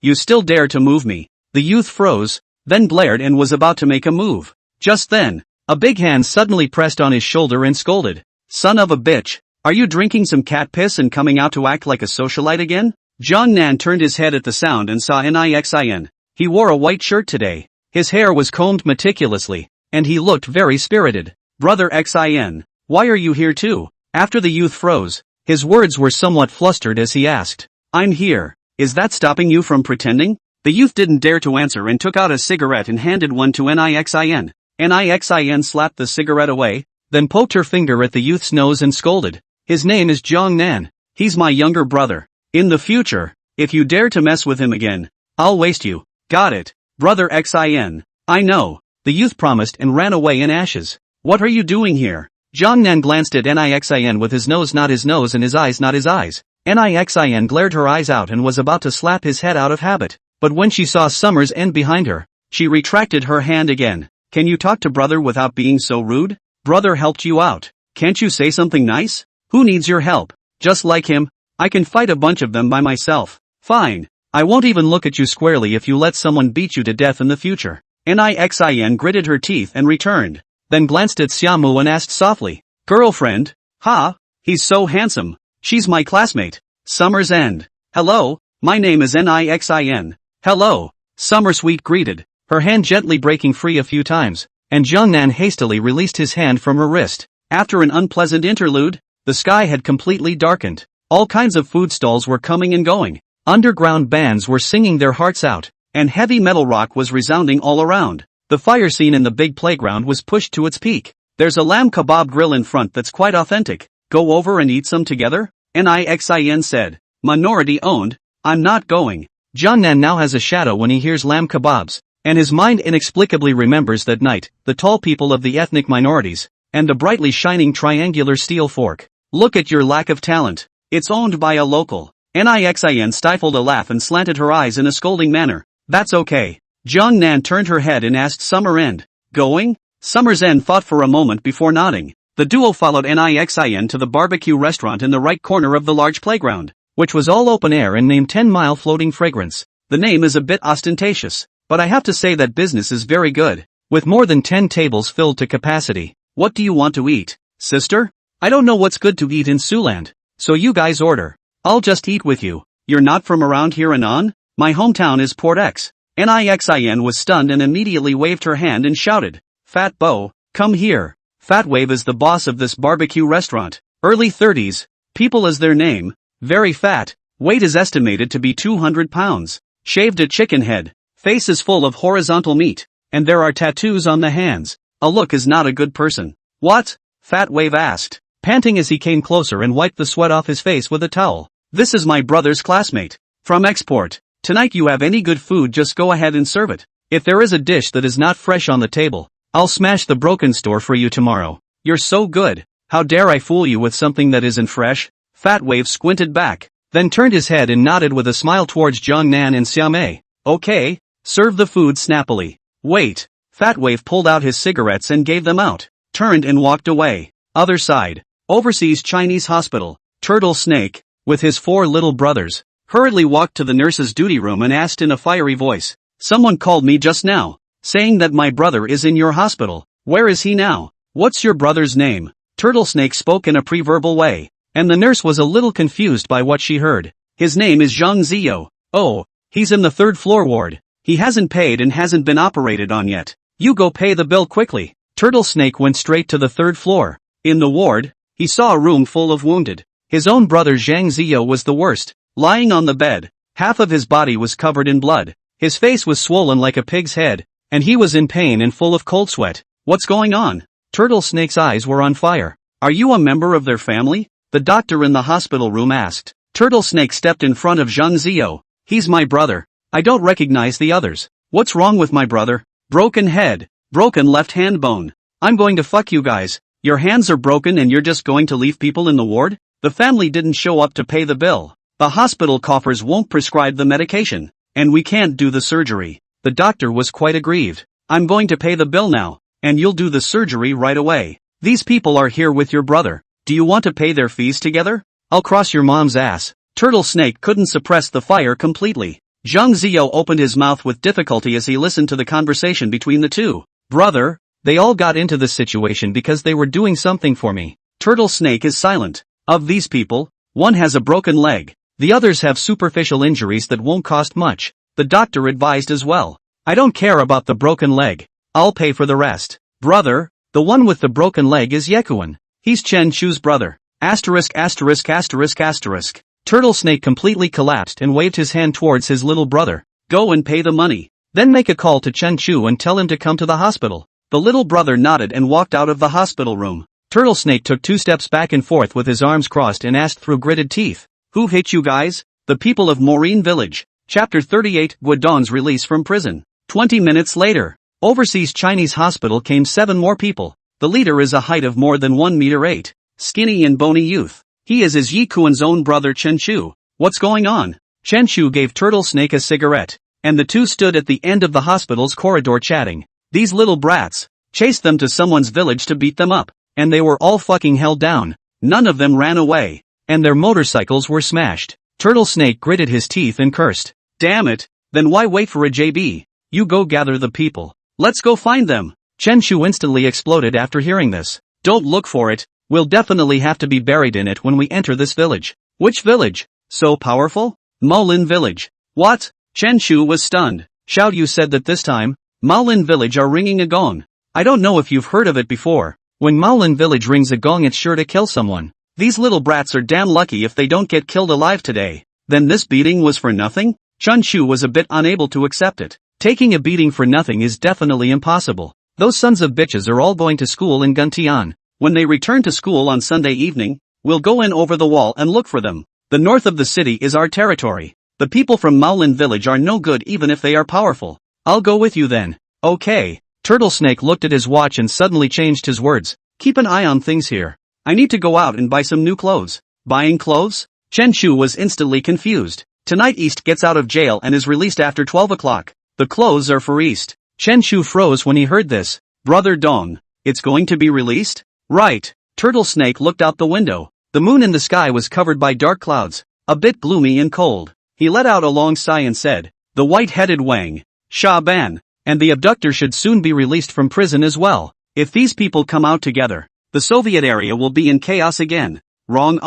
You still dare to move me. The youth froze, then glared and was about to make a move. Just then, a big hand suddenly pressed on his shoulder and scolded. Son of a bitch, are you drinking some cat piss and coming out to act like a socialite again? Jiangnan turned his head at the sound and saw Nixin. He wore a white shirt today. His hair was combed meticulously, and he looked very spirited. Brother Xin, why are you here too? After the youth froze, his words were somewhat flustered as he asked. I'm here. Is that stopping you from pretending? The youth didn't dare to answer and took out a cigarette and handed one to Nixin. Nixin slapped the cigarette away, then poked her finger at the youth's nose and scolded. His name is Jiangnan. He's my younger brother. In the future, if you dare to mess with him again, I'll waste you. Got it, Brother Xin. I know. The youth promised and ran away in ashes. What are you doing here? Jiangnan glanced at Nixin with his nose not his nose and his eyes not his eyes. Nixin glared her eyes out and was about to slap his head out of habit. But when she saw Summer's End behind her, she retracted her hand again. Can you talk to brother without being so rude? Brother helped you out. Can't you say something nice? Who needs your help? Just like him, I can fight a bunch of them by myself. Fine. I won't even look at you squarely if you let someone beat you to death in the future. Nixin gritted her teeth and returned, then glanced at Xiaomu and asked softly, Girlfriend? Ha! He's so handsome. She's my classmate. Summer's End. Hello, my name is Nixin. Hello. Summer Sweet greeted, her hand gently breaking free a few times, and Jiangnan hastily released his hand from her wrist. After an unpleasant interlude, the sky had completely darkened. All kinds of food stalls were coming and going. Underground bands were singing their hearts out, and heavy metal rock was resounding all around. The fire scene in the big playground was pushed to its peak. There's a lamb kebab grill in front that's quite authentic. Go over and eat some together? Nixin said. Minority owned. I'm not going. Jiangnan now has a shadow when he hears lamb kebabs, and his mind inexplicably remembers that night, the tall people of the ethnic minorities, and the brightly shining triangular steel fork. Look at your lack of talent. It's owned by a local. Nixin stifled a laugh and slanted her eyes in a scolding manner. That's okay. Jiangnan turned her head and asked Summer End. Going? Summer's End thought for a moment before nodding. The duo followed Nixin to the barbecue restaurant in the right corner of the large playground, which was all open air and named 10 Mile Floating Fragrance. The name is a bit ostentatious, but I have to say that business is very good, with more than 10 tables filled to capacity. What do you want to eat, sister? I don't know what's good to eat in Siouxland, so you guys order. I'll just eat with you. You're not from around here Anon? My hometown is Port X. Nixin was stunned and immediately waved her hand and shouted, Fat Bo, come here. Fat Wave is the boss of this barbecue restaurant. Early 30s, people is their name, very fat, weight is estimated to be 200 pounds, shaved a chicken head, face is full of horizontal meat, and there are tattoos on the hands. A look is not a good person. What? Fat Wave asked, panting as he came closer and wiped the sweat off his face with a towel. This is my brother's classmate. From Export. Tonight you have any good food, just go ahead and serve it. If there is a dish that is not fresh on the table, I'll smash the broken store for you tomorrow. You're so good. How dare I fool you with something that isn't fresh? Fat Wave squinted back, then turned his head and nodded with a smile towards Jiangnan and Xiaomei. Okay, serve the food snappily. Wait. Fat Wave pulled out his cigarettes and gave them out, turned and walked away. Other side. Overseas Chinese hospital. Turtle Snake, with his 4 little brothers, hurriedly walked to the nurse's duty room and asked in a fiery voice, Someone called me just now, saying that my brother is in your hospital. Where is he now? What's your brother's name? Turtle Snake spoke in a pre-verbal way, and the nurse was a little confused by what she heard. His name is Zhang Ziyo. Oh, he's in the 3rd floor ward. He hasn't paid and hasn't been operated on yet. You go pay the bill quickly. Turtle Snake went straight to the 3rd floor. In the ward, he saw a room full of wounded. His own brother Zhang Ziyo was the worst, lying on the bed. Half of his body was covered in blood. His face was swollen like a pig's head, and he was in pain and full of cold sweat. What's going on? Turtle Snake's eyes were on fire. Are you a member of their family? The doctor in the hospital room asked. Turtle Snake stepped in front of Zhang Ziyo. He's my brother. I don't recognize the others. What's wrong with my brother? Broken head. Broken left hand bone. I'm going to fuck you guys. Your hands are broken and you're just going to leave people in the ward? The family didn't show up to pay the bill. The hospital coffers won't prescribe the medication, and we can't do the surgery. The doctor was quite aggrieved. I'm going to pay the bill now, and you'll do the surgery right away. These people are here with your brother. Do you want to pay their fees together? I'll cross your mom's ass. Turtle Snake couldn't suppress the fire completely. Zhang Ziyo opened his mouth with difficulty as he listened to the conversation between the two. Brother, they all got into this situation because they were doing something for me. Turtle Snake is silent. Of these people, one has a broken leg. The others have superficial injuries that won't cost much. The doctor advised as well. I don't care about the broken leg. I'll pay for the rest. Brother, the one with the broken leg is Yekuan. He's Chen Chu's brother. Asterisk asterisk asterisk asterisk. Turtle Snake completely collapsed and waved his hand towards his little brother. Go and pay the money. Then make a call to Chen Chu and tell him to come to the hospital. The little brother nodded and walked out of the hospital room. Turtle Snake took 2 steps back and forth with his arms crossed and asked through gritted teeth. Who hit you guys? The people of Maureen Village. Chapter 38, Guodong's release from prison. 20 minutes later, overseas Chinese hospital came 7 more people. The leader is a height of more than 1 meter 8. Skinny and bony youth. He is his Yikuan's own brother Chen Chu. What's going on? Chen Chu gave Turtle Snake a cigarette, and the two stood at the end of the hospital's corridor chatting. These little brats chased them to someone's village to beat them up, and they were all fucking held down. None of them ran away, and their motorcycles were smashed. Turtle Snake gritted his teeth and cursed. Damn it, then why wait for a JB? You go gather the people. Let's go find them. Chen Chu instantly exploded after hearing this. Don't look for it, We'll definitely have to be buried in it when we enter this village. Which village? So powerful? Maolin village. What? Chen Shu was stunned. Xiao Yu said that this time, Maolin village are ringing a gong. I don't know if you've heard of it before. When Maolin village rings a gong, it's sure to kill someone. These little brats are damn lucky if they don't get killed alive today. Then this beating was for nothing? Chen Shu was a bit unable to accept it. Taking a beating for nothing is definitely impossible. Those sons of bitches are all going to school in Guntian. When they return to school on Sunday evening, we'll go in over the wall and look for them. The north of the city is our territory. The people from Maolin village are no good even if they are powerful. I'll go with you then. Okay. Turtle Snake looked at his watch and suddenly changed his words. Keep an eye on things here. I need to go out and buy some new clothes. Buying clothes? Chen Shu was instantly confused. Tonight East gets out of jail and is released after 12 o'clock. The clothes are for East. Chen Shu froze when he heard this. Brother Dong. It's going to be released? Right. Turtle Snake looked out the window. The moon in the sky was covered by dark clouds, a bit gloomy and cold. He let out a long sigh and said, the white-headed Wang, Sha Ban, and the abductor should soon be released from prison as well. If these people come out together, the Soviet area will be in chaos again. Wrong?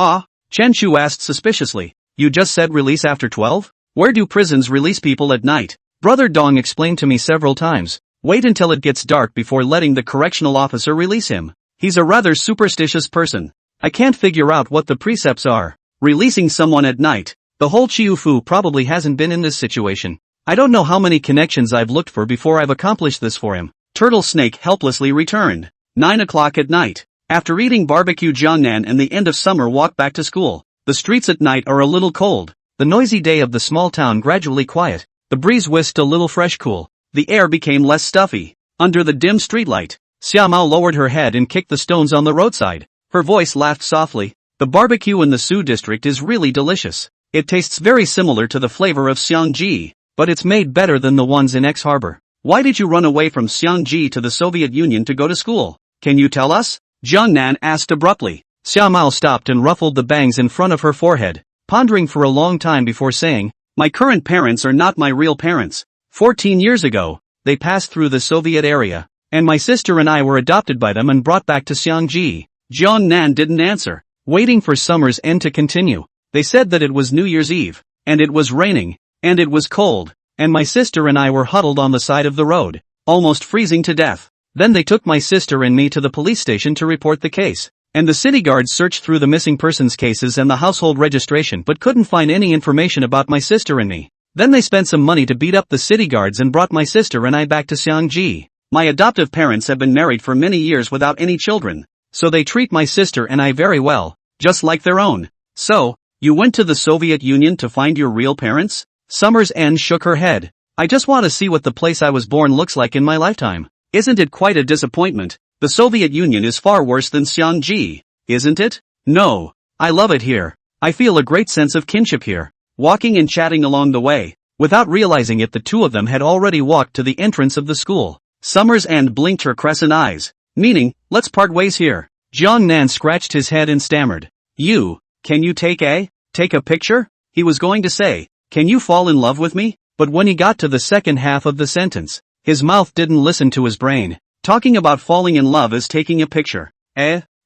Chen Shu asked suspiciously. You just said release after 12? Where do prisons release people at night? Brother Dong explained to me several times. Wait until it gets dark before letting the correctional officer release him. He's a rather superstitious person. I can't figure out what the precepts are. Releasing someone at night. The whole Chiufu probably hasn't been in this situation. I don't know how many connections I've looked for before I've accomplished this for him. Turtle Snake helplessly returned. 9 o'clock at night. After eating barbecue, Jiangnan and the end of summer walk back to school. The streets at night are a little cold. The noisy day of the small town gradually quiet. The breeze whisked a little fresh cool. The air became less stuffy. Under the dim streetlight, Xiaomao lowered her head and kicked the stones on the roadside. Her voice laughed softly. The barbecue in the Su district is really delicious. It tastes very similar to the flavor of Xiangji, but it's made better than the ones in X Harbor. Why did you run away from Xiangji to the Soviet Union to go to school? Can you tell us? Jiangnan asked abruptly. Xiaomao stopped and ruffled the bangs in front of her forehead, pondering for a long time before saying, my current parents are not my real parents. 14 years ago, they passed through the Soviet area, and my sister and I were adopted by them and brought back to Xiangji. Jiangnan didn't answer, waiting for summer's end to continue. They said that it was New Year's Eve, and it was raining, and it was cold, and my sister and I were huddled on the side of the road, almost freezing to death. Then they took my sister and me to the police station to report the case, and the city guards searched through the missing persons cases and the household registration but couldn't find any information about my sister and me. Then they spent some money to beat up the city guards and brought my sister and I back to Xiangji. My adoptive parents have been married for many years without any children, so they treat my sister and I very well, just like their own. So, you went to the Soviet Union to find your real parents? Summer's End shook her head. I just want to see what the place I was born looks like in my lifetime. Isn't it quite a disappointment? The Soviet Union is far worse than Xiangji, isn't it? No. I love it here. I feel a great sense of kinship here. Walking and chatting along the way. Without realizing it, the two of them had already walked to the entrance of the school. Summer's End blinked her crescent eyes, meaning, let's part ways here. Jiangnan scratched his head and stammered. Can you take a picture? He was going to say, can you fall in love with me? But when he got to the second half of the sentence, his mouth didn't listen to his brain. Talking about falling in love is taking a picture.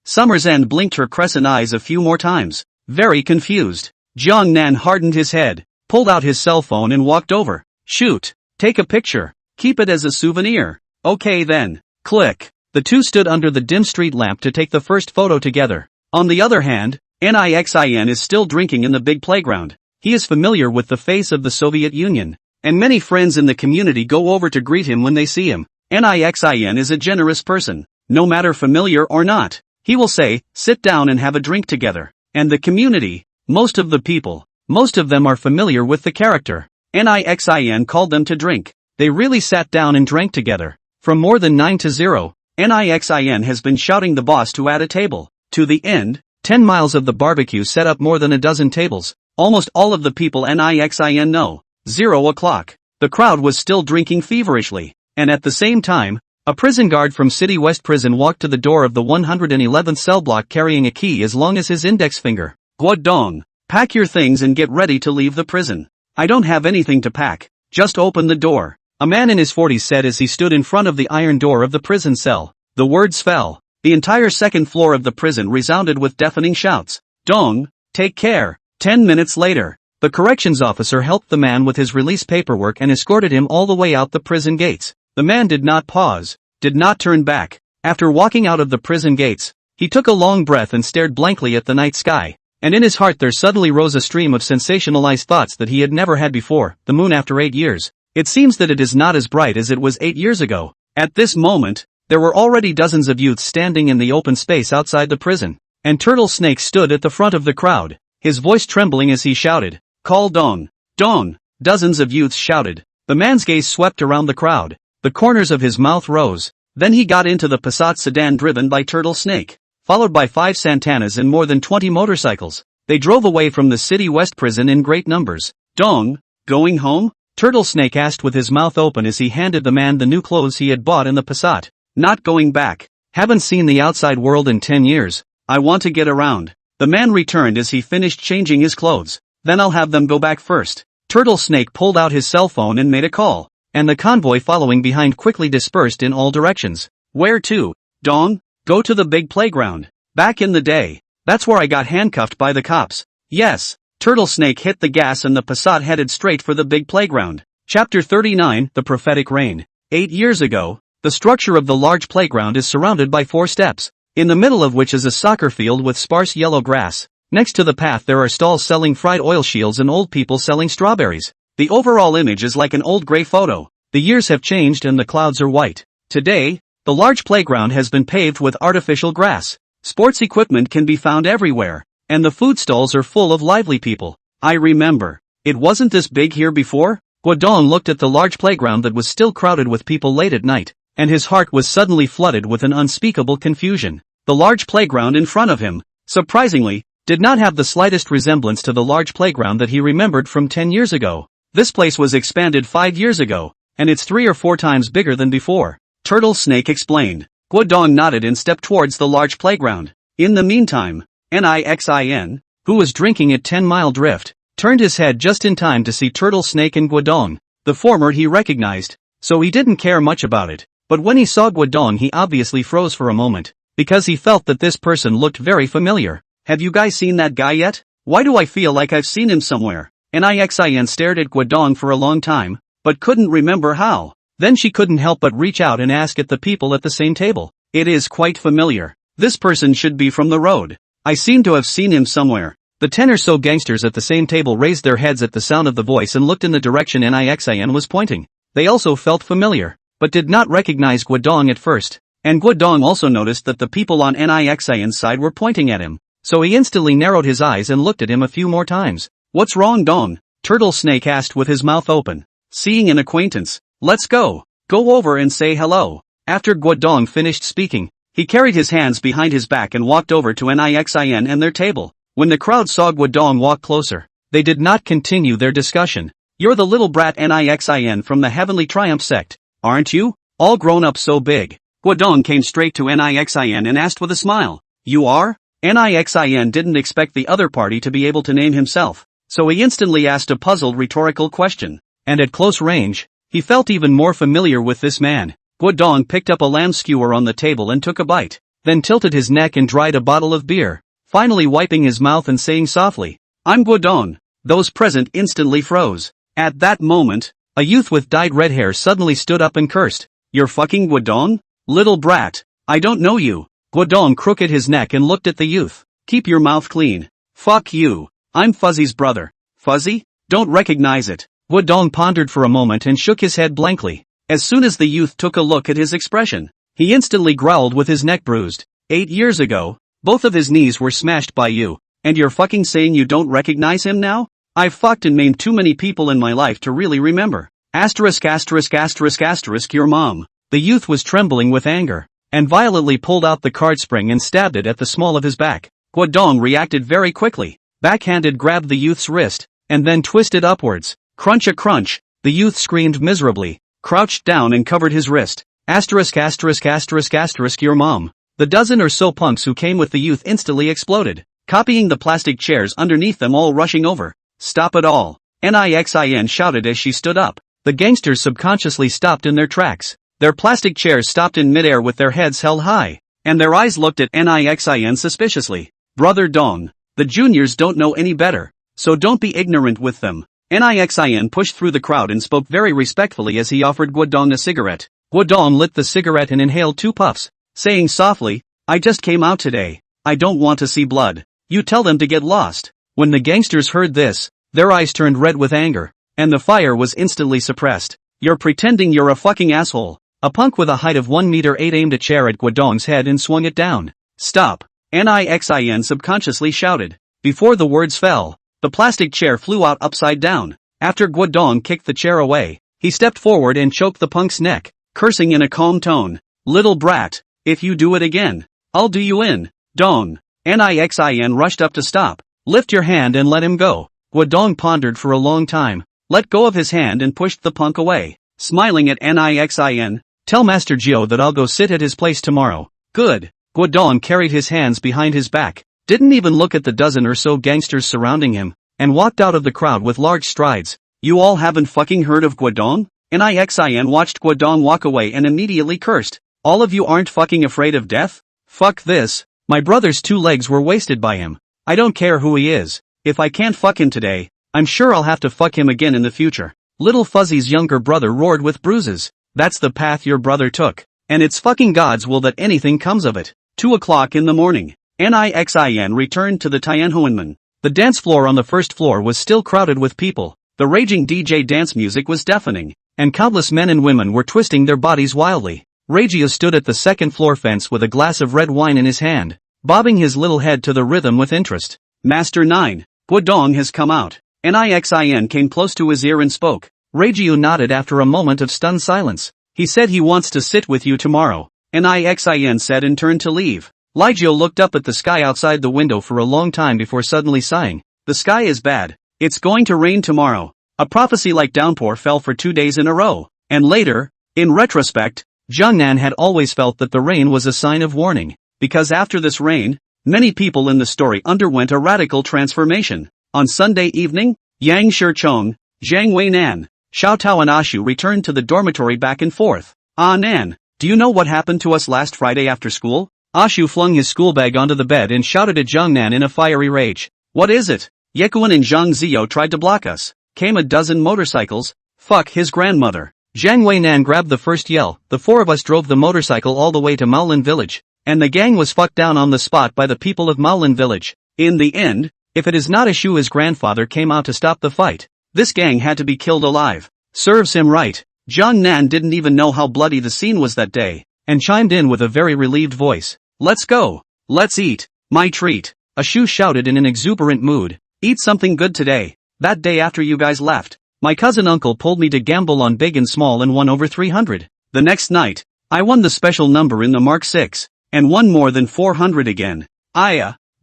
Summer's End blinked her crescent eyes a few more times, very confused. Jiangnan hardened his head, pulled out his cell phone and walked over. Shoot. Take a picture. Keep it as a souvenir. Okay then. Click. The two stood under the dim street lamp to take the first photo together. On the other hand, Nixin is still drinking in the big playground. He is familiar with the face of the Soviet Union, and many friends in the community go over to greet him when they see him. Nixin is a generous person, no matter familiar or not. He will say, sit down and have a drink together. And the community, most of the people, most of them are familiar with the character. Nixin called them to drink. They really sat down and drank together. From more than 9-0, Nixin has been shouting the boss to add a table. To the end, 10 miles of the barbecue set up more than a dozen tables. Almost all of the people Nixin know. 0 o'clock. The crowd was still drinking feverishly. And at the same time, a prison guard from City West Prison walked to the door of the 111th cell block carrying a key as long as his index finger. Guodong, pack your things and get ready to leave the prison. I don't have anything to pack. Just open the door. A man in his 40s said as he stood in front of the iron door of the prison cell. The words fell. the entire second floor of the prison resounded with deafening shouts. "Dong, take care." 10 minutes later, the corrections officer helped the man with his release paperwork and escorted him all the way out the prison gates. The man did not pause, did not turn back. After walking out of the prison gates, he took a long breath and stared blankly at the night sky. And in his heart there suddenly rose a stream of sensationalized thoughts that he had never had before. The moon after 8 years. It seems that it is not as bright as it was 8 years ago. At this moment, there were already dozens of youths standing in the open space outside the prison. And Turtle Snake stood at the front of the crowd, his voice trembling as he shouted, "Call Dong! Dong!" Dozens of youths shouted. The man's gaze swept around the crowd. The corners of his mouth rose. Then he got into the Passat sedan driven by Turtle Snake, followed by 5 Santanas and more than 20 motorcycles. They drove away from the City West prison in great numbers. "Dong, going home?" Turtle Snake asked with his mouth open as he handed the man the new clothes he had bought in the Passat. "Not going back. Haven't seen the outside world in 10 years. I want to get around." The man returned as he finished changing his clothes. "Then I'll have them go back first." Turtle Snake pulled out his cell phone and made a call, and the convoy following behind quickly dispersed in all directions. "Where to, Dong?" "Go to the big playground. Back in the day, that's where I got handcuffed by the cops." "Yes." Turtle Snake hit the gas and the Passat headed straight for the big playground. Chapter 39, The Prophetic Rain. 8 years ago, the structure of the large playground is surrounded by 4 steps, in the middle of which is a soccer field with sparse yellow grass. Next to the path there are stalls selling fried oil shields and old people selling strawberries. The overall image is like an old gray photo. The years have changed and the clouds are white. Today, the large playground has been paved with artificial grass. Sports equipment can be found everywhere, and the food stalls are full of lively people. "I remember. It wasn't this big here before?" Guodong looked at the large playground that was still crowded with people late at night, and his heart was suddenly flooded with an unspeakable confusion. The large playground in front of him, surprisingly, did not have the slightest resemblance to the large playground that he remembered from 10 years ago. This place was expanded 5 years ago, and it's 3 or 4 times bigger than before. Turtle Snake explained. Guodong nodded and stepped towards the large playground. In the meantime, Nixin, who was drinking at 10 Mile Drift, turned his head just in time to see Turtle Snake and Guodong. The former he recognized, so he didn't care much about it. But when he saw Guodong he obviously froze for a moment, because he felt that this person looked very familiar. "Have you guys seen that guy yet? Why do I feel like I've seen him somewhere?" Nixin stared at Guodong for a long time, but couldn't remember how. Then she couldn't help but reach out and ask at the people at the same table. "It is quite familiar. This person should be from the road. I seem to have seen him somewhere." The 10 or so gangsters at the same table raised their heads at the sound of the voice and looked in the direction Nixin was pointing. They also felt familiar, but did not recognize Guodong at first. And Guodong also noticed that the people on Nixin's side were pointing at him, so he instantly narrowed his eyes and looked at him a few more times. "What's wrong, Dong?" Turtle Snake asked with his mouth open. "Seeing an acquaintance. Let's go. Go over and say hello." After Guodong finished speaking, he carried his hands behind his back and walked over to Nixin and their table. When the crowd saw Guodong walk closer, they did not continue their discussion. "You're the little brat Nixin from the Heavenly Triumph sect, aren't you? All grown up so big." Guodong came straight to Nixin and asked with a smile. "You are?" Nixin didn't expect the other party to be able to name himself, so he instantly asked a puzzled rhetorical question. And at close range, he felt even more familiar with this man. Guodong picked up a lamb skewer on the table and took a bite, then tilted his neck and dried a bottle of beer, finally wiping his mouth and saying softly, "I'm Guodong." Those present instantly froze. At that moment, a youth with dyed red hair suddenly stood up and cursed. "You're fucking Guodong? Little brat, I don't know you." Guodong crooked his neck and looked at the youth. "Keep your mouth clean." "Fuck you. I'm Fuzzy's brother." "Fuzzy? Don't recognize it." Guodong pondered for a moment and shook his head blankly. As soon as the youth took a look at his expression, he instantly growled with his neck bruised. 8 years ago, both of his knees were smashed by you, and you're fucking saying you don't recognize him now? I've fucked and maimed too many people in my life to really remember. Asterisk asterisk asterisk asterisk your mom. The youth was trembling with anger, and violently pulled out the card spring and stabbed it at the small of his back. Guodong reacted very quickly, backhanded grabbed the youth's wrist, and then twisted upwards. Crunch a crunch, the youth screamed miserably, crouched down and covered his wrist. Asterisk asterisk asterisk asterisk your mom. The dozen or so punks who came with the youth instantly exploded, copying the plastic chairs underneath them all rushing over. "Stop it all," Nixin shouted as she stood up. The gangsters subconsciously stopped in their tracks. Their plastic chairs stopped in midair with their heads held high. and their eyes looked at Nixin suspiciously. Brother Dong. The juniors don't know any better, so don't be ignorant with them. Nixin pushed through the crowd and spoke very respectfully as he offered Guodong a cigarette. Guodong lit the cigarette and inhaled 2 puffs, saying softly, I just came out today. I don't want to see blood. You tell them to get lost. When the gangsters heard this, their eyes turned red with anger, and the fire was instantly suppressed. You're pretending you're a fucking asshole. A punk with a height of 1 meter 8 aimed a chair at Guodong's head and swung it down. Stop. Nixin subconsciously shouted. Before the words fell, the plastic chair flew out upside down. After Guodong kicked the chair away, he stepped forward and choked the punk's neck, cursing in a calm tone. Little brat, if you do it again, I'll do you in. Dong. Nixin rushed up to stop. Lift your hand and let him go. Guodong pondered for a long time, let go of his hand and pushed the punk away. Smiling at Nixin, tell Master Jiehong that I'll go sit at his place tomorrow. Good. Guodong carried his hands behind his back, didn't even look at the dozen or so gangsters surrounding him, and walked out of the crowd with large strides. You all haven't fucking heard of Guodong? Nixin watched Guodong walk away and immediately cursed. All of you aren't fucking afraid of death? Fuck this. My brother's 2 legs were wasted by him. I don't care who he is. If I can't fuck him today, I'm sure I'll have to fuck him again in the future. Little Fuzzy's younger brother roared with bruises. That's the path your brother took. And it's fucking God's will that anything comes of it. 2 o'clock in the morning. Nixin returned to the Tiananmen. The dance floor on the first floor was still crowded with people. The raging DJ dance music was deafening, and countless men and women were twisting their bodies wildly. Regio stood at the second floor fence with a glass of red wine in his hand, bobbing his little head to the rhythm with interest. Master 9, Guodong has come out. Nixin came close to his ear and spoke. Regio nodded after a moment of stunned silence. He said he wants to sit with you tomorrow. Nixin said and turned to leave. Ligio looked up at the sky outside the window for a long time before suddenly sighing. The sky is bad. It's going to rain tomorrow. A prophecy-like downpour fell for 2 days in a row. And later, in retrospect, Jiangnan had always felt that the rain was a sign of warning. Because after this rain, many people in the story underwent a radical transformation. On Sunday evening, Yang Shichong, Zhang Weinan, Xiao Tao and Ashu returned to the dormitory back and forth. Ah Nan, do you know what happened to us last Friday after school? Ashu flung his school bag onto the bed and shouted at Jiangnan in a fiery rage. What is it? Yekuan and Zhang Ziyo tried to block us. Came a dozen motorcycles. Fuck his grandmother. Zhang Weinan grabbed the first yell. The 4 of us drove the motorcycle all the way to Maolin village, and the gang was fucked down on the spot by the people of Maolin village. In the end, if it is not Ashu, his grandfather came out to stop the fight. This gang had to be killed alive. Serves him right. Jiangnan didn't even know how bloody the scene was that day, and chimed in with a very relieved voice. Let's go. Let's eat. My treat. Ashu shouted in an exuberant mood. Eat something good today. That day after you guys left, my cousin uncle pulled me to gamble on big and small and won over 300. The next night, I won the special number in the Mark 6, and won more than 400 again.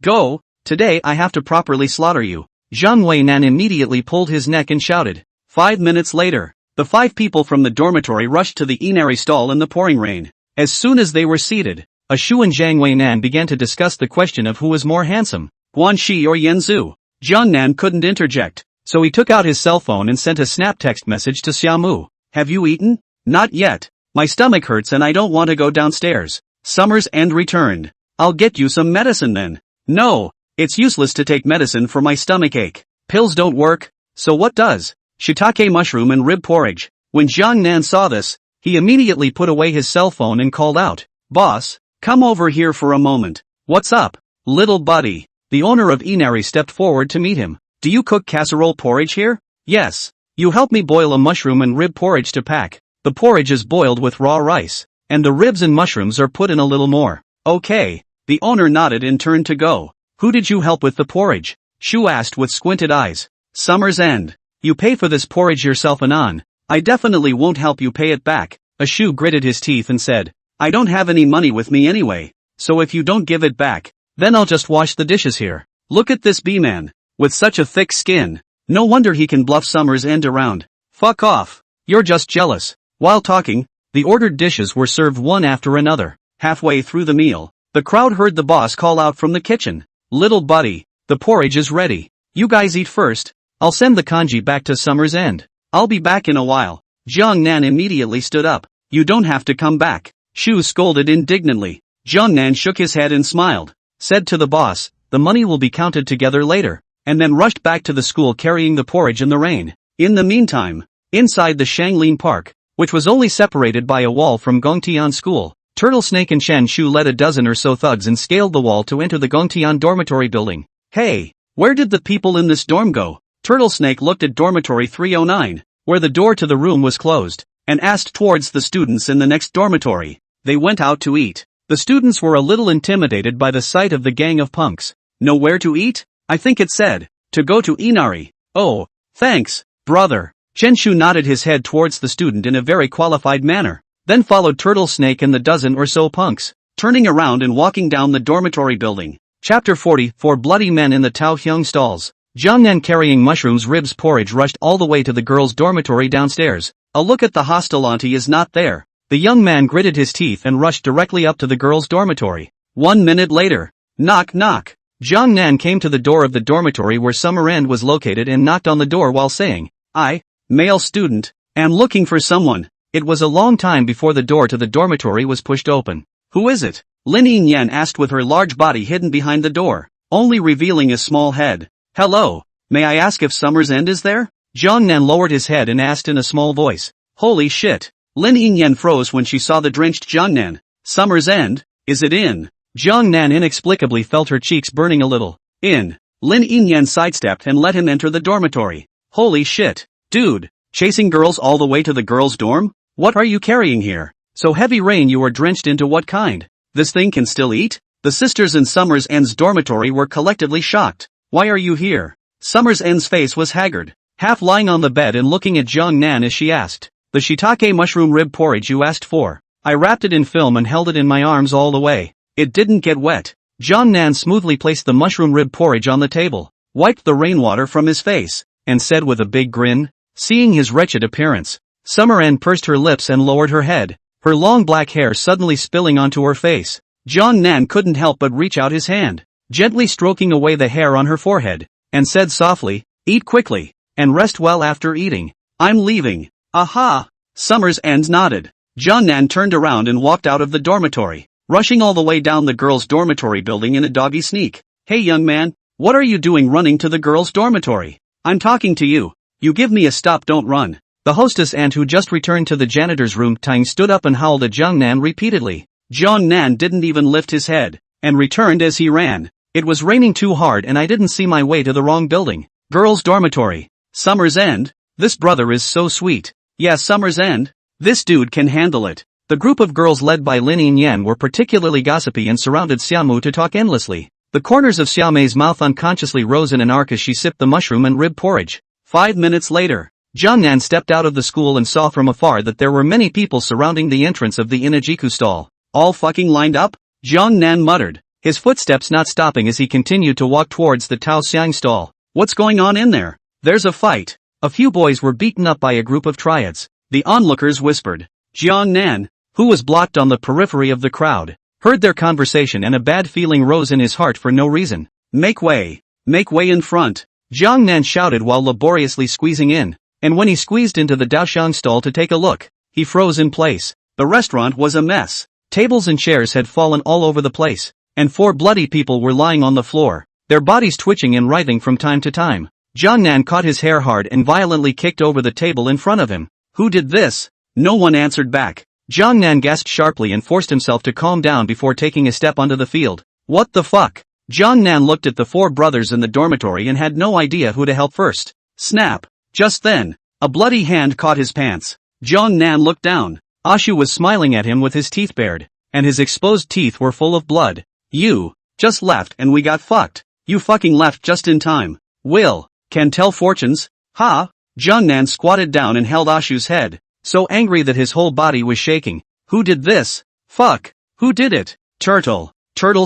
Go. Today I have to properly slaughter you. Zhang Weinan immediately pulled his neck and shouted. 5 minutes later, the 5 people from the dormitory rushed to the inari stall in the pouring rain. As soon as they were seated, Ashu and Zhang Weinan began to discuss the question of who was more handsome, Guanxi or Yanzu. Jiangnan couldn't interject, so he took out his cell phone and sent a snap text message to Xiaomu. Have you eaten? Not yet. My stomach hurts and I don't want to go downstairs. Summer's End returned. I'll get you some medicine then. No, it's useless to take medicine for my stomach ache. Pills don't work, so what does? Shiitake mushroom and rib porridge. When Jiangnan saw this, he immediately put away his cell phone and called out. Boss, come over here for a moment. What's up, little buddy? The owner of Inari stepped forward to meet him. Do you cook casserole porridge here? Yes. You help me boil a mushroom and rib porridge to pack. The porridge is boiled with raw rice, and the ribs and mushrooms are put in a little more. Okay. The owner nodded and turned to go. Who did you help with the porridge? Shu asked with squinted eyes. Summer's End. You pay for this porridge yourself, Anon. I definitely won't help you pay it back. Ashu gritted his teeth and said. I don't have any money with me anyway, so if you don't give it back, then I'll just wash the dishes here. Look at this B-man, with such a thick skin. No wonder he can bluff Summer's End around. Fuck off. You're just jealous. While talking, the ordered dishes were served one after another. Halfway through the meal, the crowd heard the boss call out from the kitchen. Little buddy, the porridge is ready. You guys eat first. I'll send the kanji back to Summer's End. I'll be back in a while. Jiangnan immediately stood up. You don't have to come back. Shu scolded indignantly. Jiehong shook his head and smiled, said to the boss, "The money will be counted together later," and then rushed back to the school carrying the porridge in the rain. In the meantime, inside the Shanglin Park, which was only separated by a wall from Gongtian School, Turtle Snake and Shen Shu led a dozen or so thugs and scaled the wall to enter the Gongtian dormitory building. "Hey, where did the people in this dorm go?" Turtle Snake looked at dormitory 309, where the door to the room was closed, and asked towards the students in the next dormitory. "They went out to eat." The students were a little intimidated by the sight of the gang of punks. "Nowhere to eat? I think it said, to go to Inari." "Oh, thanks, brother." Shen Shu nodded his head towards the student in a very qualified manner. Then followed Turtle Snake and the dozen or so punks, turning around and walking down the dormitory building. Chapter 40, 4 Bloody Men in the Tao Hyung Stalls. Jiehong carrying mushrooms ribs porridge rushed all the way to the girls' dormitory downstairs. A look at the hostel auntie is not there. The young man gritted his teeth and rushed directly up to the girls' dormitory. 1 minute later. Knock knock. Jiehong came to the door of the dormitory where Summer End was located and knocked on the door while saying, "I, male student, am looking for someone." It was a long time before the door to the dormitory was pushed open. "Who is it?" Lin Yinyan asked with her large body hidden behind the door, only revealing a small head. "Hello, may I ask if Summer's End is there?" Jiehong lowered his head and asked in a small voice. "Holy shit." Lin Yinyan froze when she saw the drenched Jiehong. "Summer's End? Is it in?" Jiehong inexplicably felt her cheeks burning a little. "In." Lin Yinyan sidestepped and let him enter the dormitory. "Holy shit. Dude, chasing girls all the way to the girls' dorm? What are you carrying here? So heavy rain you are drenched into what kind? This thing can still eat?" The sisters in Summer's End's dormitory were collectively shocked. "Why are you here?" Summer's End's face was haggard, half lying on the bed and looking at Jiehong as she asked. "The shiitake mushroom rib porridge you asked for. I wrapped it in film and held it in my arms all the way. It didn't get wet." Jiehong smoothly placed the mushroom rib porridge on the table, wiped the rainwater from his face, and said with a big grin, seeing his wretched appearance. Summer End pursed her lips and lowered her head, her long black hair suddenly spilling onto her face. Jiehong couldn't help but reach out his hand, gently stroking away the hair on her forehead, and said softly, "Eat quickly, and rest well after eating. I'm leaving." "Aha!" Summer's End nodded. Jiehong turned around and walked out of the dormitory, rushing all the way down the girls' dormitory building in a doggy sneak. "Hey young man, what are you doing running to the girls' dormitory? I'm talking to you. You give me a stop, don't run." The hostess aunt who just returned to the janitor's room Tang stood up and howled at Jiehong repeatedly. Jiehong didn't even lift his head, and returned as he ran. "It was raining too hard and I didn't see my way to the wrong building." Girls' dormitory. Summer's End? This brother is so sweet. Yeah, Summer's End? This dude can handle it. The group of girls led by Lin Yinyan were particularly gossipy and surrounded Xiaomu to talk endlessly. The corners of Xiaomei's mouth unconsciously rose in an arc as she sipped the mushroom and rib porridge. 5 minutes later, Jiehong stepped out of the school and saw from afar that there were many people surrounding the entrance of the Inajiku stall. "All fucking lined up?" Jiehong muttered, his footsteps not stopping as he continued to walk towards the Tao Xiang stall. "What's going on in there?" "There's a fight. A few boys were beaten up by a group of triads," the onlookers whispered. Jiehong, who was blocked on the periphery of the crowd, heard their conversation and a bad feeling rose in his heart for no reason. Make way in front," Jiehong shouted while laboriously squeezing in, and when he squeezed into the Daoxiang stall to take a look, he froze in place. The restaurant was a mess. Tables and chairs had fallen all over the place, and 4 bloody people were lying on the floor, their bodies twitching and writhing from time to time. Jiehong caught his hair hard and violently kicked over the table in front of him. "Who did this?" No one answered back. Jiehong gasped sharply and forced himself to calm down before taking a step onto the field. "What the fuck?" Jiehong looked at the 4 brothers in the dormitory and had no idea who to help first. Snap! Just then, a bloody hand caught his pants. Jiehong looked down. Ashu was smiling at him with his teeth bared, and his exposed teeth were full of blood. "You just left and we got fucked. You fucking left just in time. Will can tell fortunes? Ha!" Jiehong squatted down and held Ashu's head, so angry that his whole body was shaking. "Who did this? Fuck! Who did it?" Turtle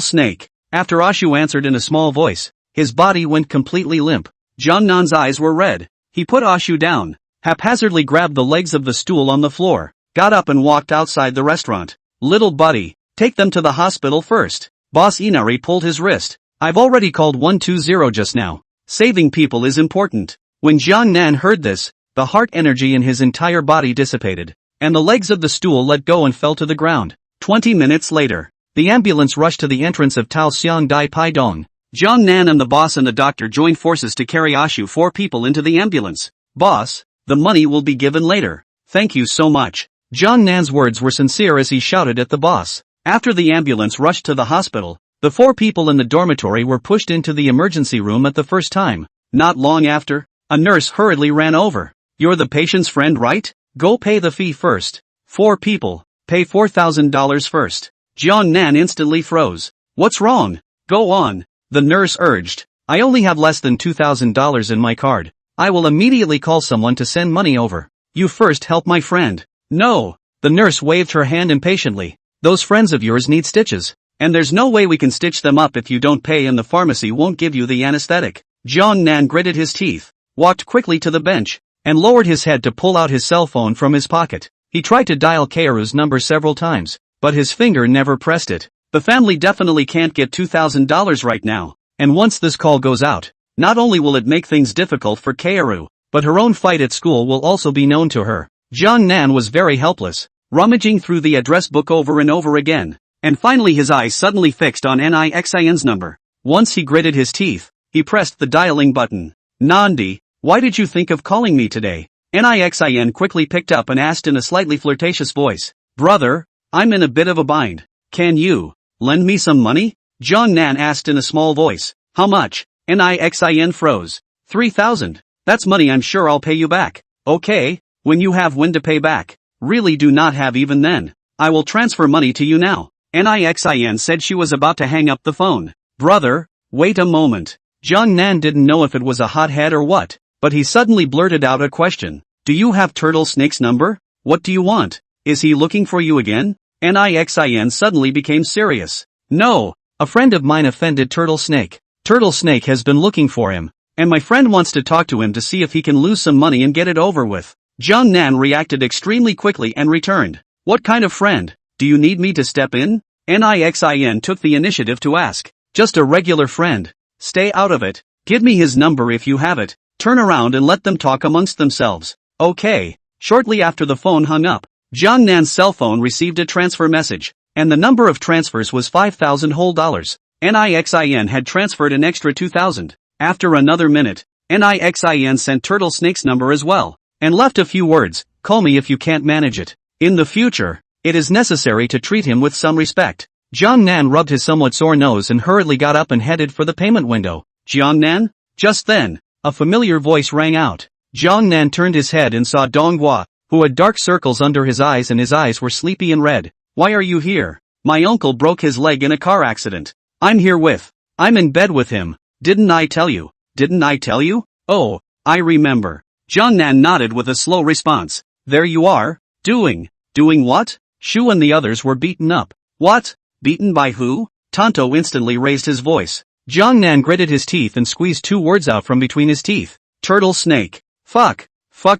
Snake." After Ashu answered in a small voice, his body went completely limp. Jiehong's eyes were red. He put Ashu down, haphazardly grabbed the legs of the stool on the floor, got up and walked outside the restaurant. "Little buddy, take them to the hospital first." Boss Inari pulled his wrist. "I've already called 120 just now. Saving people is important." When Jiehong heard this, the heart energy in his entire body dissipated, and the legs of the stool let go and fell to the ground. 20 minutes later, The ambulance rushed to the entrance of Tao Xiang Dai Pai Dong. Jiang Nan and the boss and the doctor joined forces to carry Ashu 4 people into the ambulance. Boss, the money will be given later. Thank you so much. Jiang Nan's words were sincere as he shouted at the boss. After the ambulance rushed to the hospital, the 4 people in the dormitory were pushed into the emergency room at the first time. Not long after, a nurse hurriedly ran over. You're the patient's friend, right? Go pay the fee first. 4 people, pay $4,000 first. Jiang Nan instantly froze. What's wrong? Go on, the nurse urged. I only have less than $2,000 in my card. I will immediately call someone to send money over. You first help my friend. No, the nurse waved her hand impatiently. Those friends of yours need stitches. And there's no way we can stitch them up if you don't pay, and the pharmacy won't give you the anesthetic. Jiang Nan gritted his teeth, walked quickly to the bench, and lowered his head to pull out his cell phone from his pocket. He tried to dial Keiru's number several times, but his finger never pressed it. The family definitely can't get $2,000 right now, and once this call goes out, not only will it make things difficult for Keiru, but her own fight at school will also be known to her. Jiang Nan was very helpless, rummaging through the address book over and over again, and finally his eyes suddenly fixed on Nixin's number. Once he gritted his teeth, he pressed the dialing button. Nandi, why did you think of calling me today? Nixin quickly picked up and asked in a slightly flirtatious voice. Brother, I'm in a bit of a bind. Can you lend me some money? Jiang Nan asked in a small voice. How much? Nixin froze. 3,000. That's money I'm sure I'll pay you back. Okay, when you have when to pay back. Really do not have even then. I will transfer money to you now. Nixin said she was about to hang up the phone. Brother, wait a moment. Jiang Nan didn't know if it was a hothead or what, but he suddenly blurted out a question. Do you have Turtle Snake's number? What do you want? Is he looking for you again? Nixin suddenly became serious. No, a friend of mine offended Turtle Snake. Turtle Snake has been looking for him, and my friend wants to talk to him to see if he can lose some money and get it over with. Jiang Nan reacted extremely quickly and returned. What kind of friend? Do you need me to step in? Nixin took the initiative to ask. Just a regular friend. Stay out of it. Give me his number if you have it. Turn around and let them talk amongst themselves. Okay. Shortly after the phone hung up, Jiang Nan's cell phone received a transfer message, and the number of transfers was $5,000 whole. Nixin had transferred an extra 2,000. After another minute, Nixin sent Turtle Snake's number as well, and left a few words. Call me if you can't manage it. In the future, it is necessary to treat him with some respect. Jiang Nan rubbed his somewhat sore nose and hurriedly got up and headed for the payment window. Jiang Nan? Just then, a familiar voice rang out. Jiang Nan turned his head and saw Dong Hua, who had dark circles under his eyes and his eyes were sleepy and red. Why are you here? My uncle broke his leg in a car accident. I'm in bed with him. Didn't I tell you? Didn't I tell you? Oh, I remember. Jiang Nan nodded with a slow response. There you are. Doing what? Shu and the others were beaten up. What? Beaten by who? Tonto instantly raised his voice. Jiang Nan gritted his teeth and squeezed 2 words out from between his teeth. Turtle Snake. Fuck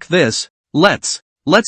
this. Let's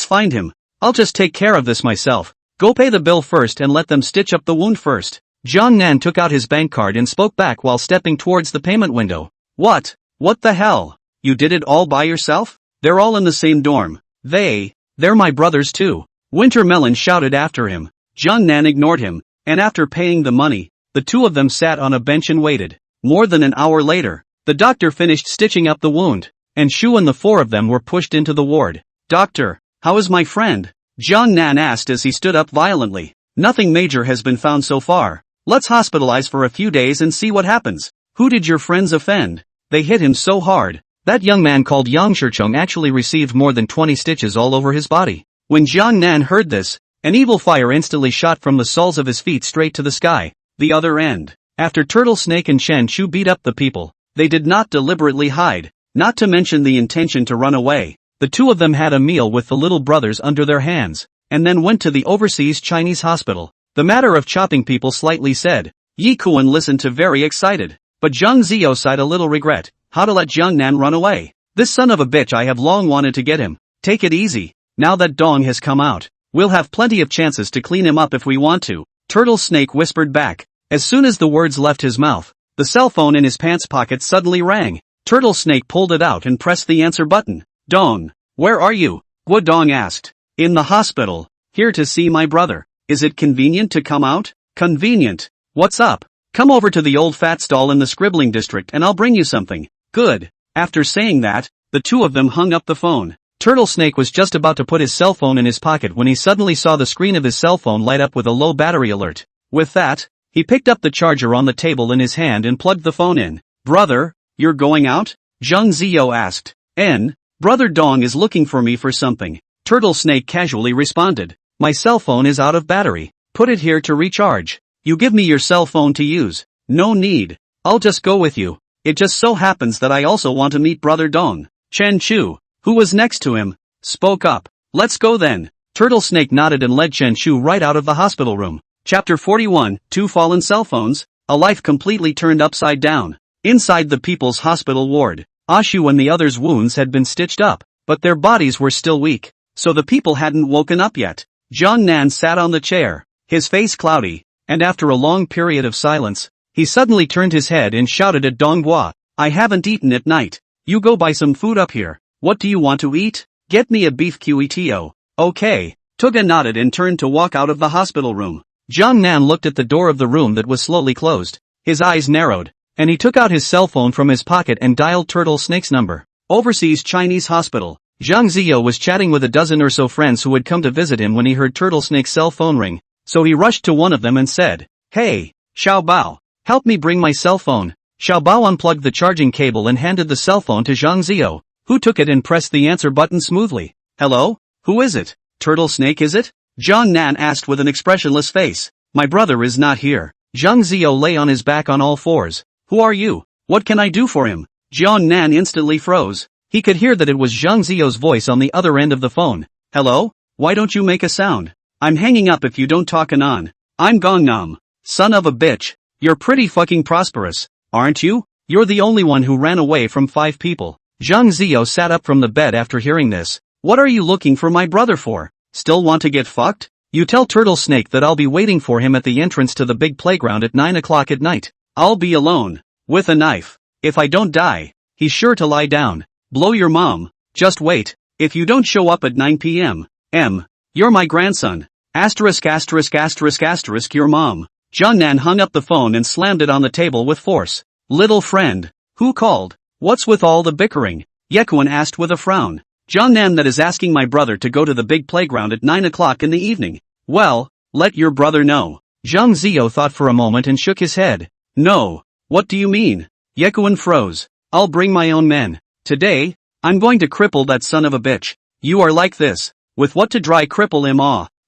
find him. I'll just take care of this myself. Go pay the bill first and let them stitch up the wound first. Jiang Nan took out his bank card and spoke back while stepping towards the payment window. What the hell? You did it all by yourself? They're all in the same dorm. They're my brothers too. Wintermelon shouted after him. Jiang Nan ignored him, and after paying the money, the 2 of them sat on a bench and waited. More than an hour later, the doctor finished stitching up the wound, and Shu and the 4 of them were pushed into the ward. Doctor, how is my friend? Jiang Nan asked as he stood up violently. Nothing major has been found so far. Let's hospitalize for a few days and see what happens. Who did your friends offend? They hit him so hard. That young man called Yang Shichong actually received more than 20 stitches all over his body. When Jiang Nan heard this, an evil fire instantly shot from the soles of his feet straight to the sky. The other end. After Turtle Snake and Shen Chu beat up the people, they did not deliberately hide, not to mention the intention to run away. The 2 of them had a meal with the little brothers under their hands, and then went to the overseas Chinese hospital. The matter of chopping people slightly said. Yi Kuan listened to very excited, but Zhang Zio sighed a little regret. How to let Jiang Nan run away? This son of a bitch, I have long wanted to get him. Take it easy. Now that Dong has come out, we'll have plenty of chances to clean him up if we want to. Turtle Snake whispered back. As soon as the words left his mouth, the cell phone in his pants pocket suddenly rang. Turtle Snake pulled it out and pressed the answer button. Dong, where are you? Guo Dong asked. In the hospital. Here to see my brother. Is it convenient to come out? Convenient. What's up? Come over to the old fat stall in the scribbling district and I'll bring you something. Good. After saying that, the two of them hung up the phone. Turtle Snake was just about to put his cell phone in his pocket when he suddenly saw the screen of his cell phone light up with a low battery alert. With that, he picked up the charger on the table in his hand and plugged the phone in. Brother, you're going out? Zhang Ziyo asked. Brother Dong is looking for me for something. Turtle Snake casually responded. My cell phone is out of battery. Put it here to recharge. You give me your cell phone to use. No need. I'll just go with you. It just so happens that I also want to meet Brother Dong. Chen Chu, who was next to him, spoke up. Let's go then. Turtle Snake nodded and led Chen Chu right out of the hospital room. Chapter 41, Two Fallen Cell Phones, a life completely turned upside down. Inside the People's Hospital ward, Ashu and the others' wounds had been stitched up, but their bodies were still weak, so the people hadn't woken up yet. Jiang Nan sat on the chair, his face cloudy, and after a long period of silence, he suddenly turned his head and shouted at Donghua, I haven't eaten at night. You go buy some food up here. What do you want to eat? Get me a beef QETO. Okay. Tuga nodded and turned to walk out of the hospital room. Jiang Nan looked at the door of the room that was slowly closed. His eyes narrowed, and he took out his cell phone from his pocket and dialed Turtle Snake's number. Overseas Chinese Hospital. Zhang Ziyo was chatting with a dozen or so friends who had come to visit him when he heard Turtle Snake's cell phone ring, so he rushed to one of them and said, Hey, Xiao Bao, help me bring my cell phone. Xiao Bao unplugged the charging cable and handed the cell phone to Zhang Ziyo, who took it and pressed the answer button smoothly. Hello? Who is it? Turtle Snake is it? Jiang Nan asked with an expressionless face. My brother is not here. Zhang Ziyo lay on his back on all fours. Who are you? What can I do for him? Jiang Nan instantly froze. He could hear that it was Zhang Ziyo's voice on the other end of the phone. Hello? Why don't you make a sound? I'm hanging up if you don't talk anon. I'm Gangnam. Son of a bitch. You're pretty fucking prosperous, aren't you? You're the only one who ran away from 5 people. Zhang Ziyo sat up from the bed after hearing this. What are you looking for my brother for? Still want to get fucked? You tell Turtle Snake that I'll be waiting for him at the entrance to the big playground at 9 o'clock at night. I'll be alone. With a knife. If I don't die, he's sure to lie down. Blow your mom. Just wait. If you don't show up at 9 p.m. You're my grandson. Asterisk your mom. Jiang Nan hung up the phone and slammed it on the table with force. Little friend. Who called? What's with all the bickering? Yekuan asked with a frown. Jiang Nan that is asking my brother to go to the big playground at 9 o'clock in the evening. Well, let your brother know. Zhang Ziyo thought for a moment and shook his head. No. What do you mean? Yekuan froze. I'll bring my own men. Today, I'm going to cripple that son of a bitch. You are like this. With what to dry cripple him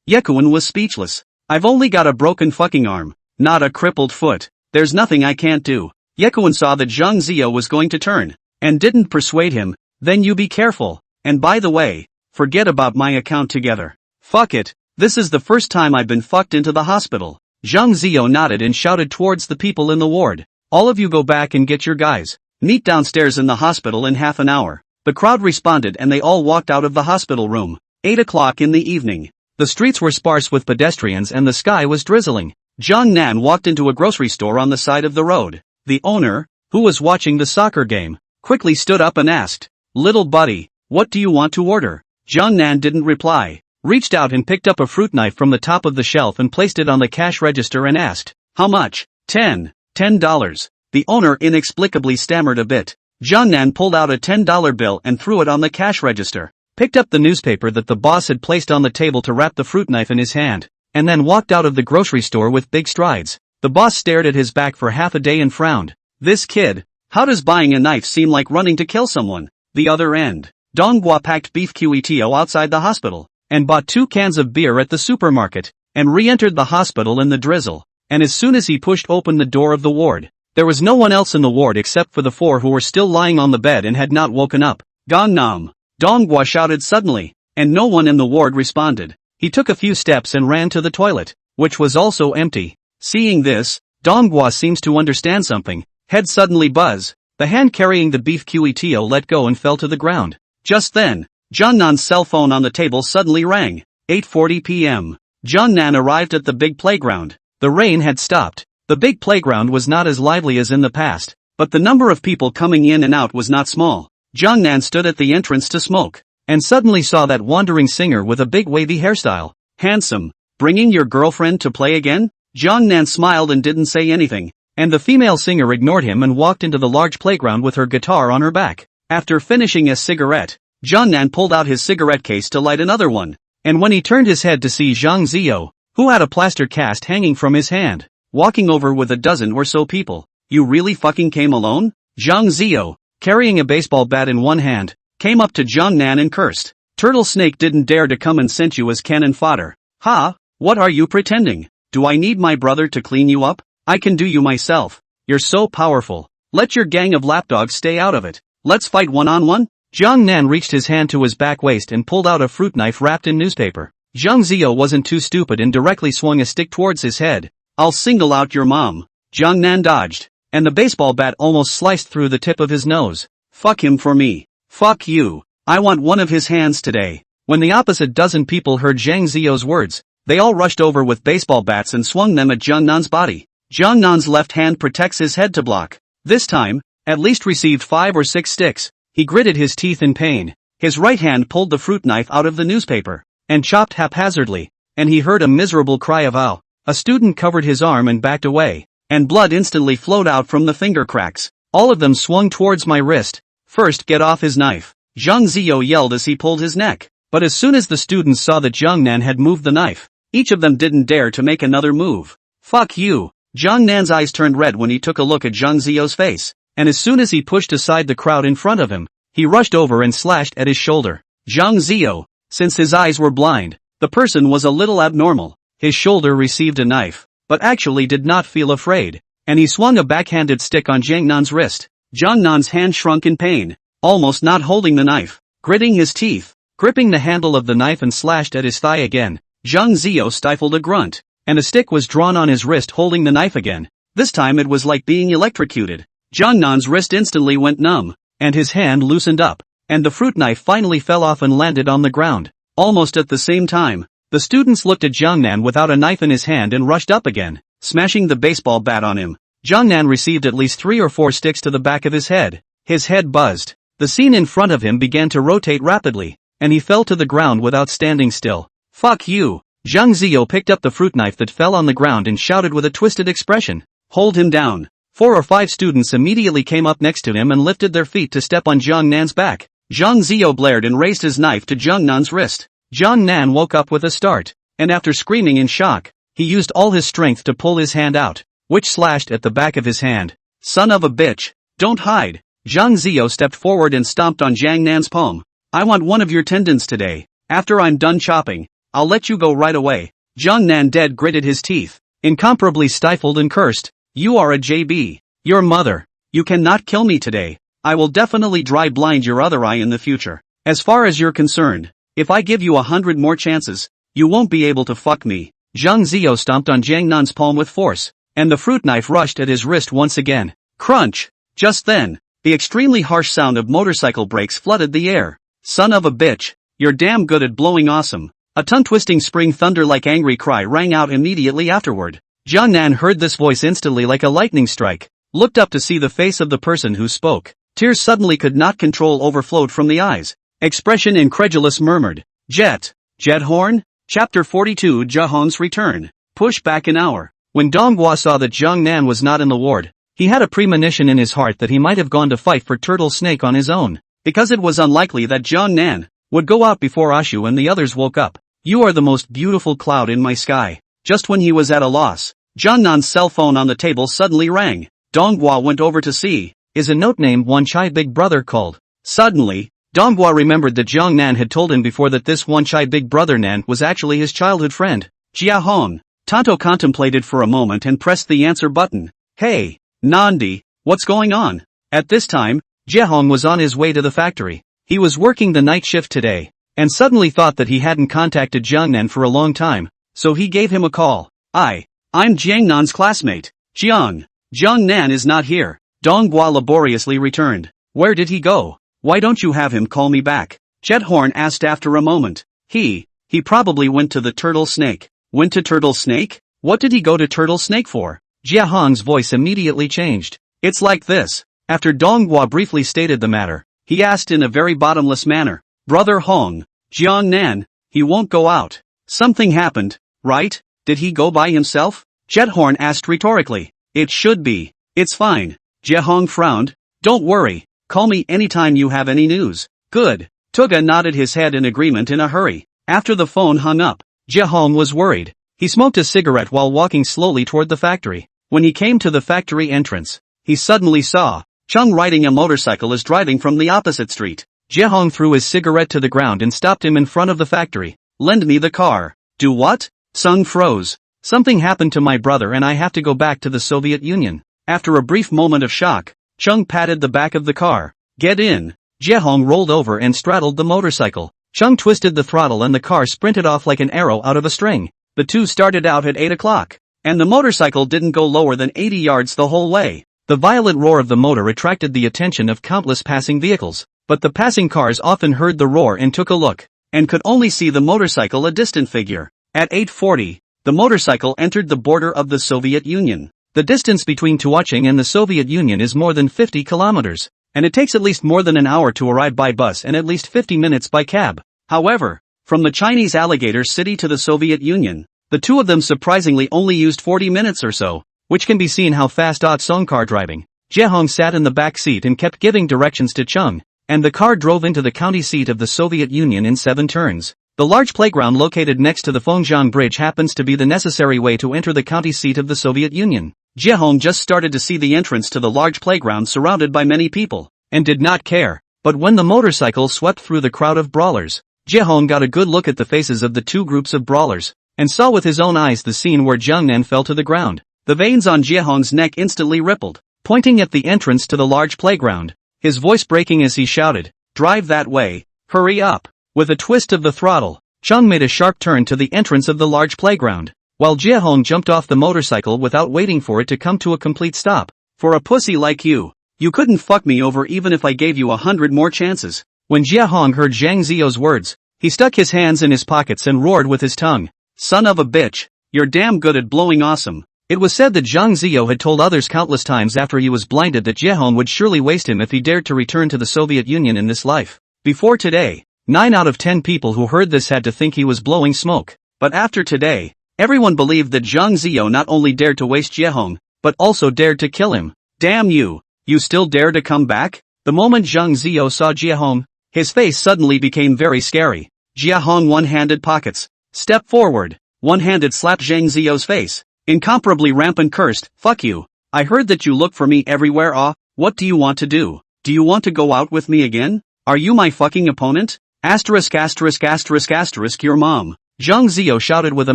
Yekuan was speechless. I've only got a broken fucking arm, not a crippled foot. There's nothing I can't do. Yekuan saw that Zhang Ziyo was going to turn, and didn't persuade him. Then you be careful. And by the way, forget about my account together. Fuck it. This is the first time I've been fucked into the hospital. Zhang Ziyo nodded and shouted towards the people in the ward. All of you go back and get your guys. Meet downstairs in the hospital in half an hour. The crowd responded and they all walked out of the hospital room. 8 o'clock in the evening. The streets were sparse with pedestrians and the sky was drizzling. Jiang Nan walked into a grocery store on the side of the road. The owner, who was watching the soccer game, quickly stood up and asked, Little buddy, what do you want to order? Jiang Nan didn't reply, reached out and picked up a fruit knife from the top of the shelf and placed it on the cash register and asked, How much? $10. The owner inexplicably stammered a bit. Jiang Nan pulled out a $10 bill and threw it on the cash register, picked up the newspaper that the boss had placed on the table to wrap the fruit knife in his hand, and then walked out of the grocery store with big strides. The boss stared at his back for half a day and frowned. This kid, how does buying a knife seem like running to kill someone? The other end. Donghua packed beef QETO outside the hospital, and bought 2 cans of beer at the supermarket, and re-entered the hospital in the drizzle, and as soon as he pushed open the door of the ward, there was no one else in the ward except for the 4 who were still lying on the bed and had not woken up. Gangnam! Donghua shouted suddenly, and no one in the ward responded. He took a few steps and ran to the toilet, which was also empty. Seeing this, Donghua seems to understand something. Head suddenly buzz. The hand carrying the beef QETO let go and fell to the ground. Just then, Jiang Nan's cell phone on the table suddenly rang. 8:40 p.m. Jiang Nan arrived at the big playground. The rain had stopped. The big playground was not as lively as in the past, but the number of people coming in and out was not small. Jiang Nan stood at the entrance to smoke, and suddenly saw that wandering singer with a big wavy hairstyle. Handsome. Bringing your girlfriend to play again? Jiang Nan smiled and didn't say anything, and the female singer ignored him and walked into the large playground with her guitar on her back. After finishing a cigarette, Jiang Nan pulled out his cigarette case to light another one, and when he turned his head to see Zhang Ziyo, who had a plaster cast hanging from his hand, walking over with a dozen or so people. You really fucking came alone? Zhang Ziyo, carrying a baseball bat in one hand, came up to Jiang Nan and cursed. Turtle Snake didn't dare to come and sent you as cannon fodder. Ha, what are you pretending? Do I need my brother to clean you up? I can do you myself. You're so powerful. Let your gang of lapdogs stay out of it. Let's fight one-on-one? Jiang Nan reached his hand to his back waist and pulled out a fruit knife wrapped in newspaper. Zhang Ziyo wasn't too stupid and directly swung a stick towards his head. I'll single out your mom. Jiang Nan dodged, and the baseball bat almost sliced through the tip of his nose. Fuck him for me. Fuck you. I want one of his hands today. When the opposite dozen people heard Zhang Ziyo's words, they all rushed over with baseball bats and swung them at Jiang Nan's body. Jiang Nan's left hand protects his head to block. This time, at least received 5 or 6 sticks. He gritted his teeth in pain. His right hand pulled the fruit knife out of the newspaper and chopped haphazardly, and he heard a miserable cry of ow. A student covered his arm and backed away, and blood instantly flowed out from the finger cracks. All of them swung towards my wrist. First, get off his knife. Zhang Ziyo yelled as he pulled his neck. But as soon as the students saw that Jiang Nan had moved the knife, each of them didn't dare to make another move. Fuck you. Jiang Nan's eyes turned red when he took a look at Zhang Ziyo's face, and as soon as he pushed aside the crowd in front of him, he rushed over and slashed at his shoulder. Zhang Ziyo, since his eyes were blind, the person was a little abnormal. His shoulder received a knife, but actually did not feel afraid, and he swung a backhanded stick on Jiang Nan's wrist. Jiang Nan's hand shrunk in pain, almost not holding the knife, gritting his teeth, gripping the handle of the knife and slashed at his thigh again. Zhang Ziyo stifled a grunt, and a stick was drawn on his wrist holding the knife again. This time it was like being electrocuted. Jiang Nan's wrist instantly went numb, and his hand loosened up, and the fruit knife finally fell off and landed on the ground. Almost at the same time, the students looked at Jiang Nan without a knife in his hand and rushed up again, smashing the baseball bat on him. Jiang Nan received at least 3 or 4 sticks to the back of his head. His head buzzed. The scene in front of him began to rotate rapidly, and he fell to the ground without standing still. Fuck you. Zhang Ziyo picked up the fruit knife that fell on the ground and shouted with a twisted expression. Hold him down. 4 or 5 students immediately came up next to him and lifted their feet to step on Jiang Nan's back. Zhang Ziyo blared and raised his knife to Jiang Nan's wrist. Jiang Nan woke up with a start, and after screaming in shock, he used all his strength to pull his hand out, which slashed at the back of his hand. Son of a bitch, don't hide. Zhang Ziyo stepped forward and stomped on Jiang Nan's palm. I want one of your tendons today. After I'm done chopping, I'll let you go right away. Jiang Nan dead gritted his teeth, incomparably stifled and cursed. You are a JB. Your mother. You cannot kill me today. I will definitely dry blind your other eye in the future. As far as you're concerned, if I give you 100 more chances, you won't be able to fuck me. Zhang Ziyo stomped on Jiang Nan's palm with force, and the fruit knife rushed at his wrist once again. Crunch! Just then, the extremely harsh sound of motorcycle brakes flooded the air. Son of a bitch, you're damn good at blowing awesome. A tongue-twisting spring thunder-like angry cry rang out immediately afterward. Jiang Nan heard this voice instantly like a lightning strike, looked up to see the face of the person who spoke. Tears suddenly could not control overflowed from the eyes. Expression incredulous murmured. Jet Horn? Chapter 42 Jiehong's Return. Push back an hour. When Donghua saw that Jiang Nan was not in the ward, he had a premonition in his heart that he might have gone to fight for Turtle Snake on his own, because it was unlikely that Jiang Nan would go out before Ashu and the others woke up. You are the most beautiful cloud in my sky. Just when he was at a loss, Jiang Nan's cell phone on the table suddenly rang. Donghua went over to see. Is a note named Wanchai Big Brother called. Suddenly, Donghua remembered that Jiang Nan had told him before that this Wanchai Big Brother Nan was actually his childhood friend, Jiehong. Tonto contemplated for a moment and pressed the answer button. Hey, Nandi, what's going on? At this time, Jiehong was on his way to the factory. He was working the night shift today, and suddenly thought that he hadn't contacted Jiang Nan for a long time, so he gave him a call. I'm Jiang Nan's classmate, Jiang. Jiang Nan is not here. Donghua laboriously returned. Where did he go? Why don't you have him call me back? Horn asked after a moment. He probably went to the Turtle Snake. Went to Turtle Snake? What did he go to Turtle Snake for? Jiehong's voice immediately changed. It's like this. After Donghua briefly stated the matter, he asked in a very bottomless manner. Brother Hong, Jiang Nan, he won't go out. Something happened, right? Did he go by himself? Jiehong asked rhetorically. It should be. It's fine. Jiehong frowned. Don't worry. Call me anytime you have any news. Good. Tuga nodded his head in agreement in a hurry. After the phone hung up, Jiehong was worried. He smoked a cigarette while walking slowly toward the factory. When he came to the factory entrance, he suddenly saw Chung riding a motorcycle is driving from the opposite street. Jiehong threw his cigarette to the ground and stopped him in front of the factory. Lend me the car. Do what? Chung froze. Something happened to my brother and I have to go back to the Soviet Union. After a brief moment of shock, Chung patted the back of the car. Get in. Jiehong rolled over and straddled the motorcycle. Chung twisted the throttle and the car sprinted off like an arrow out of a string. The two started out at 8 o'clock. And the motorcycle didn't go lower than 80 yards the whole way. The violent roar of the motor attracted the attention of countless passing vehicles. But the passing cars often heard the roar and took a look, and could only see the motorcycle a distant figure. At 8:40, the motorcycle entered the border of the Soviet Union. The distance between Tuaching and the Soviet Union is more than 50 kilometers, and it takes at least more than an hour to arrive by bus and at least 50 minutes by cab. However, from the Chinese alligator city to the Soviet Union, the two of them surprisingly only used 40 minutes or so, which can be seen how fast Song car driving. Jiehong sat in the back seat and kept giving directions to Chung, and the car drove into the county seat of the Soviet Union in 7 turns. The large playground located next to the Fengjiang Bridge happens to be the necessary way to enter the county seat of the Soviet Union. Jiehong just started to see the entrance to the large playground surrounded by many people, and did not care. But when the motorcycle swept through the crowd of brawlers, Jiehong got a good look at the faces of the two groups of brawlers, and saw with his own eyes the scene where Jiangnan fell to the ground. The veins on Jiehong's neck instantly rippled, pointing at the entrance to the large playground, his voice breaking as he shouted, "Drive that way, hurry up." With a twist of the throttle, Chung made a sharp turn to the entrance of the large playground, while Jiehong jumped off the motorcycle without waiting for it to come to a complete stop. For a pussy like you couldn't fuck me over even if I gave you 100 more chances. When Jiehong heard Zhang Ziyou's words, he stuck his hands in his pockets and roared with his tongue, "Son of a bitch, you're damn good at blowing awesome." It was said that Zhang Ziyou had told others countless times after he was blinded that Jiehong would surely waste him if he dared to return to the Soviet Union in this life. Before today, 9 out of 10 people who heard this had to think he was blowing smoke. But after today, everyone believed that Zhang Ziyou not only dared to waste Jiehong, but also dared to kill him. Damn you! You still dare to come back? The moment Zhang Ziyou saw Jiehong, his face suddenly became very scary. Jiehong one-handed pockets, stepped forward, one-handed slapped Zhang Ziyou's face. Incomparably rampant cursed, "Fuck you. I heard that you look for me everywhere. What do you want to do? Do you want to go out with me again? Are you my fucking opponent? Asterisk asterisk asterisk asterisk your mom." Zhang Ziyou shouted with a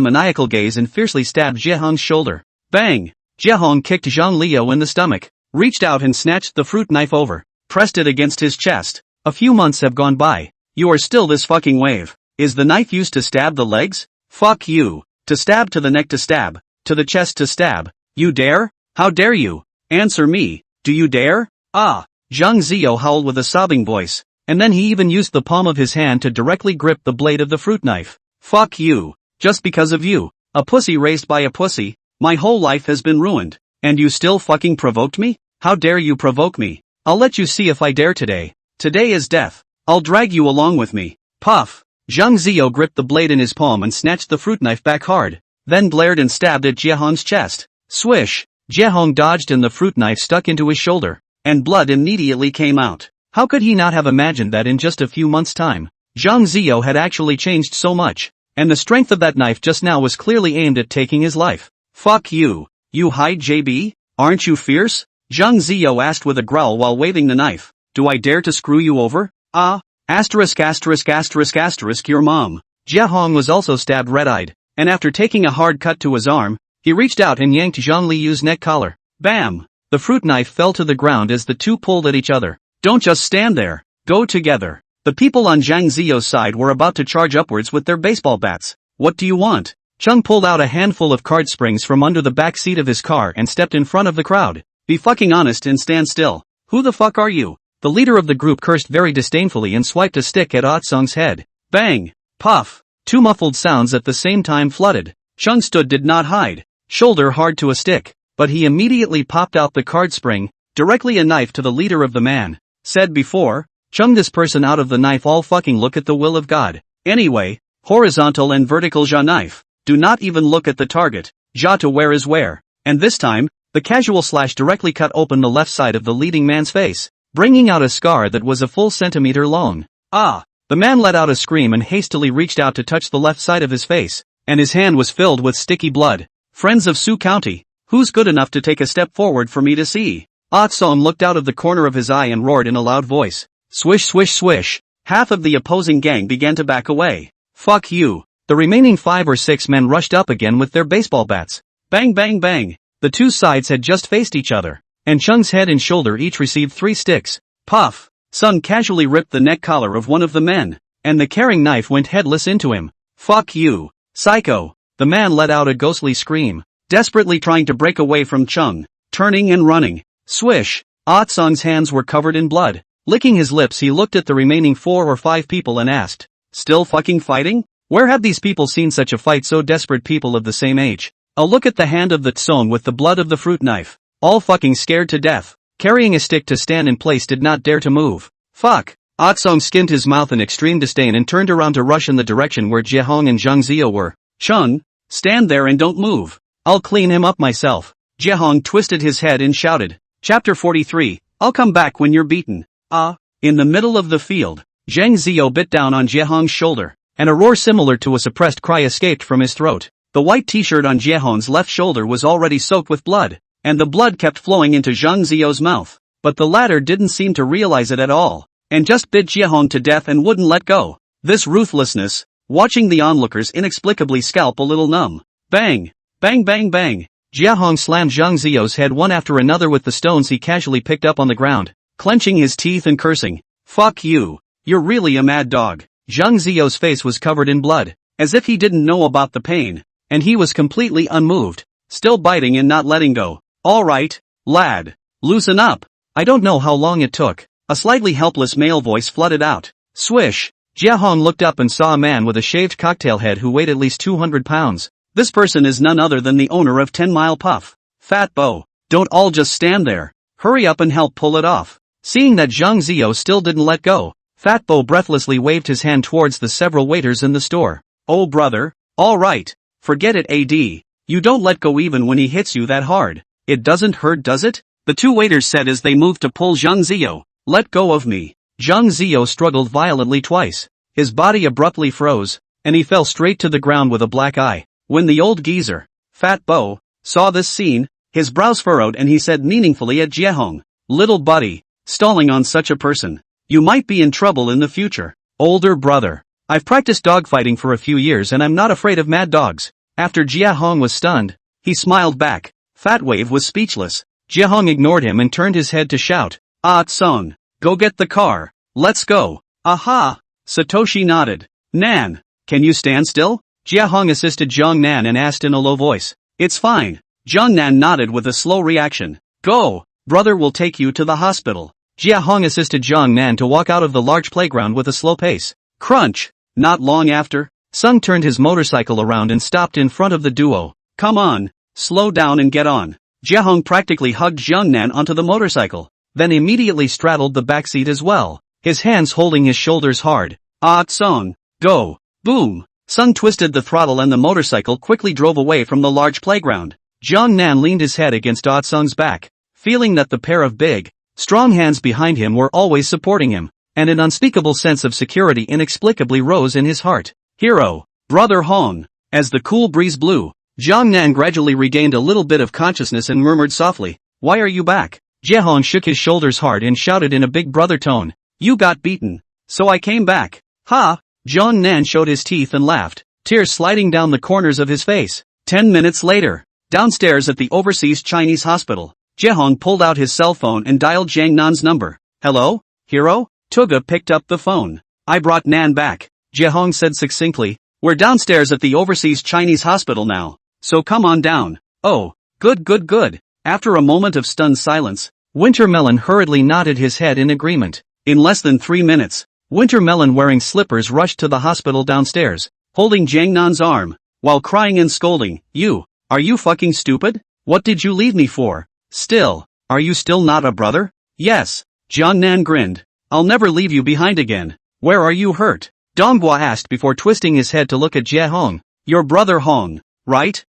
maniacal gaze and fiercely stabbed Jiehong's shoulder. Bang! Jiehong kicked Zhang Liu in the stomach, reached out and snatched the fruit knife over, pressed it against his chest. A few months have gone by. You are still this fucking wave. Is the knife used to stab the legs? Fuck you. To stab, to the neck, to stab. To the chest, to stab. You dare? How dare you? Answer me. Do you dare? Ah! Zhang Ziyou howled with a sobbing voice, and then he even used the palm of his hand to directly grip the blade of the fruit knife. Fuck you. Just because of you, a pussy raised by a pussy, my whole life has been ruined. And you still fucking provoked me? How dare you provoke me? I'll let you see if I dare today. Today is death. I'll drag you along with me. Puff! Zhang Ziyou gripped the blade in his palm and snatched the fruit knife back hard, then glared and stabbed at Jiehong's chest. Swish! Jiehong dodged and the fruit knife stuck into his shoulder, and blood immediately came out. How could he not have imagined that in just a few months' time, Zhang Ziyou had actually changed so much, and the strength of that knife just now was clearly aimed at taking his life. Fuck you. You hide JB? Aren't you fierce? Zhang Ziyou asked with a growl while waving the knife. Do I dare to screw you over? Asterisk asterisk asterisk asterisk your mom. Jiehong was also stabbed red-eyed, and after taking a hard cut to his arm, he reached out and yanked Zhang Liu's neck collar. Bam! The fruit knife fell to the ground as the two pulled at each other. Don't just stand there. Go together. The people on Zhang Ziyou's side were about to charge upwards with their baseball bats. What do you want? Chung pulled out a handful of card springs from under the back seat of his car and stepped in front of the crowd. Be fucking honest and stand still. Who the fuck are you? The leader of the group cursed very disdainfully and swiped a stick at Song's head. Bang! Puff! Two muffled sounds at the same time flooded. Chung stood did not hide, shoulder hard to a stick, but he immediately popped out the card spring, directly a knife to the leader of the man. Said before, Chung this person out of the knife all fucking look at the will of God. Anyway, horizontal and vertical knife. Do not even look at the target. Ja to where is where. And this time, the casual slash directly cut open the left side of the leading man's face, bringing out a scar that was a full centimeter long. Ah! The man let out a scream and hastily reached out to touch the left side of his face, and his hand was filled with sticky blood. Friends of Sioux County, who's good enough to take a step forward for me to see? Ah Song looked out of the corner of his eye and roared in a loud voice. Swish swish swish. Half of the opposing gang began to back away. Fuck you. The remaining 5 or 6 men rushed up again with their baseball bats. Bang bang bang. The two sides had just faced each other, and Chung's head and shoulder each received 3 sticks. Puff. Sung casually ripped the neck collar of one of the men, and the carrying knife went headless into him. Fuck you. Psycho. The man let out a ghostly scream, desperately trying to break away from Chung, turning and running. Swish. Ah Sung's hands were covered in blood. Licking his lips, he looked at the remaining 4 or 5 people and asked, still fucking fighting? Where have these people seen such a fight, so desperate people of the same age? A look at the hand of the Tsong with the blood of the fruit knife. All fucking scared to death. Carrying a stick to stand in place, did not dare to move. Fuck. Ah Song skinned his mouth in extreme disdain and turned around to rush in the direction where Jiehong and Zhang Zio were. Chung, stand there and don't move. I'll clean him up myself. Jiehong twisted his head and shouted. Chapter 43, I'll come back when you're beaten. In the middle of the field, Zhang Zio bit down on Jiehong's shoulder, and a roar similar to a suppressed cry escaped from his throat. The white t-shirt on Jiehong's left shoulder was already soaked with blood, and the blood kept flowing into Zhang Zio's mouth, but the latter didn't seem to realize it at all, and just bit Jiehong to death and wouldn't let go. This ruthlessness, watching the onlookers inexplicably scalp a little numb. Bang! Bang bang bang! Jiehong slammed Zhang Zio's head one after another with the stones he casually picked up on the ground, clenching his teeth and cursing. Fuck you. You're really a mad dog. Zhang Zio's face was covered in blood, as if he didn't know about the pain, and he was completely unmoved, still biting and not letting go. Alright, lad. Loosen up. I don't know how long it took. A slightly helpless male voice flooded out. Swish. Jiehong looked up and saw a man with a shaved cocktail head who weighed at least 200 pounds. This person is none other than the owner of 10 Mile Puff. Fat Bo. Don't all just stand there. Hurry up and help pull it off. Seeing that Zhang Zio still didn't let go, Fat Bo breathlessly waved his hand towards the several waiters in the store. Oh brother, alright. Forget it, AD. You don't let go even when he hits you that hard. It doesn't hurt, does it? The two waiters said as they moved to pull Zhang Zio. Let go of me. Zhang Zio struggled violently twice. His body abruptly froze, and he fell straight to the ground with a black eye. When the old geezer, Fat Bo, saw this scene, his brows furrowed and he said meaningfully at Jiehong, little buddy, stalling on such a person, you might be in trouble in the future. Older brother, I've practiced dogfighting for a few years and I'm not afraid of mad dogs. After Jiehong was stunned, he smiled back. Fat Wave was speechless. Jiehong ignored him and turned his head to shout, Ah Tsong, go get the car, let's go. Aha! Satoshi nodded. Nan, can you stand still? Jiehong assisted Zhang Nan and asked in a low voice. It's fine. Zhang Nan nodded with a slow reaction. Go, brother will take you to the hospital. Jiehong assisted Zhang Nan to walk out of the large playground with a slow pace. Crunch! Not long after, Sung turned his motorcycle around and stopped in front of the duo. Come on, slow down and get on. Jiehong practically hugged Zhang Nan onto the motorcycle, then immediately straddled the backseat as well, his hands holding his shoulders hard. Ah Tsong, go! Boom! Sung twisted the throttle and the motorcycle quickly drove away from the large playground. Zhang Nan leaned his head against Ah Tsung's back, feeling that the pair of big, strong hands behind him were always supporting him, and an unspeakable sense of security inexplicably rose in his heart. Hero, brother Hong. As the cool breeze blew, Zhang Nan gradually regained a little bit of consciousness and murmured softly, why are you back? Jiehong shook his shoulders hard and shouted in a big brother tone, you got beaten, so I came back. Ha! Zhang Nan showed his teeth and laughed, tears sliding down the corners of his face. 10 minutes later, downstairs at the overseas Chinese hospital, Jiehong pulled out his cell phone and dialed Zhang Nan's number. Hello, hero? Tuga picked up the phone. I brought Nan back, Jiehong said succinctly. We're downstairs at the overseas Chinese hospital now, so come on down. Oh, good good good. After a moment of stunned silence, Wintermelon hurriedly nodded his head in agreement. In less than 3 minutes, Wintermelon wearing slippers rushed to the hospital downstairs, holding Zhang Nan's arm, while crying and scolding, are you fucking stupid? What did you leave me for? Still, are you still not a brother? Yes, Zhang Nan grinned. I'll never leave you behind again. Where are you hurt? Donghua asked before twisting his head to look at Jiehong. Your brother Hong, right?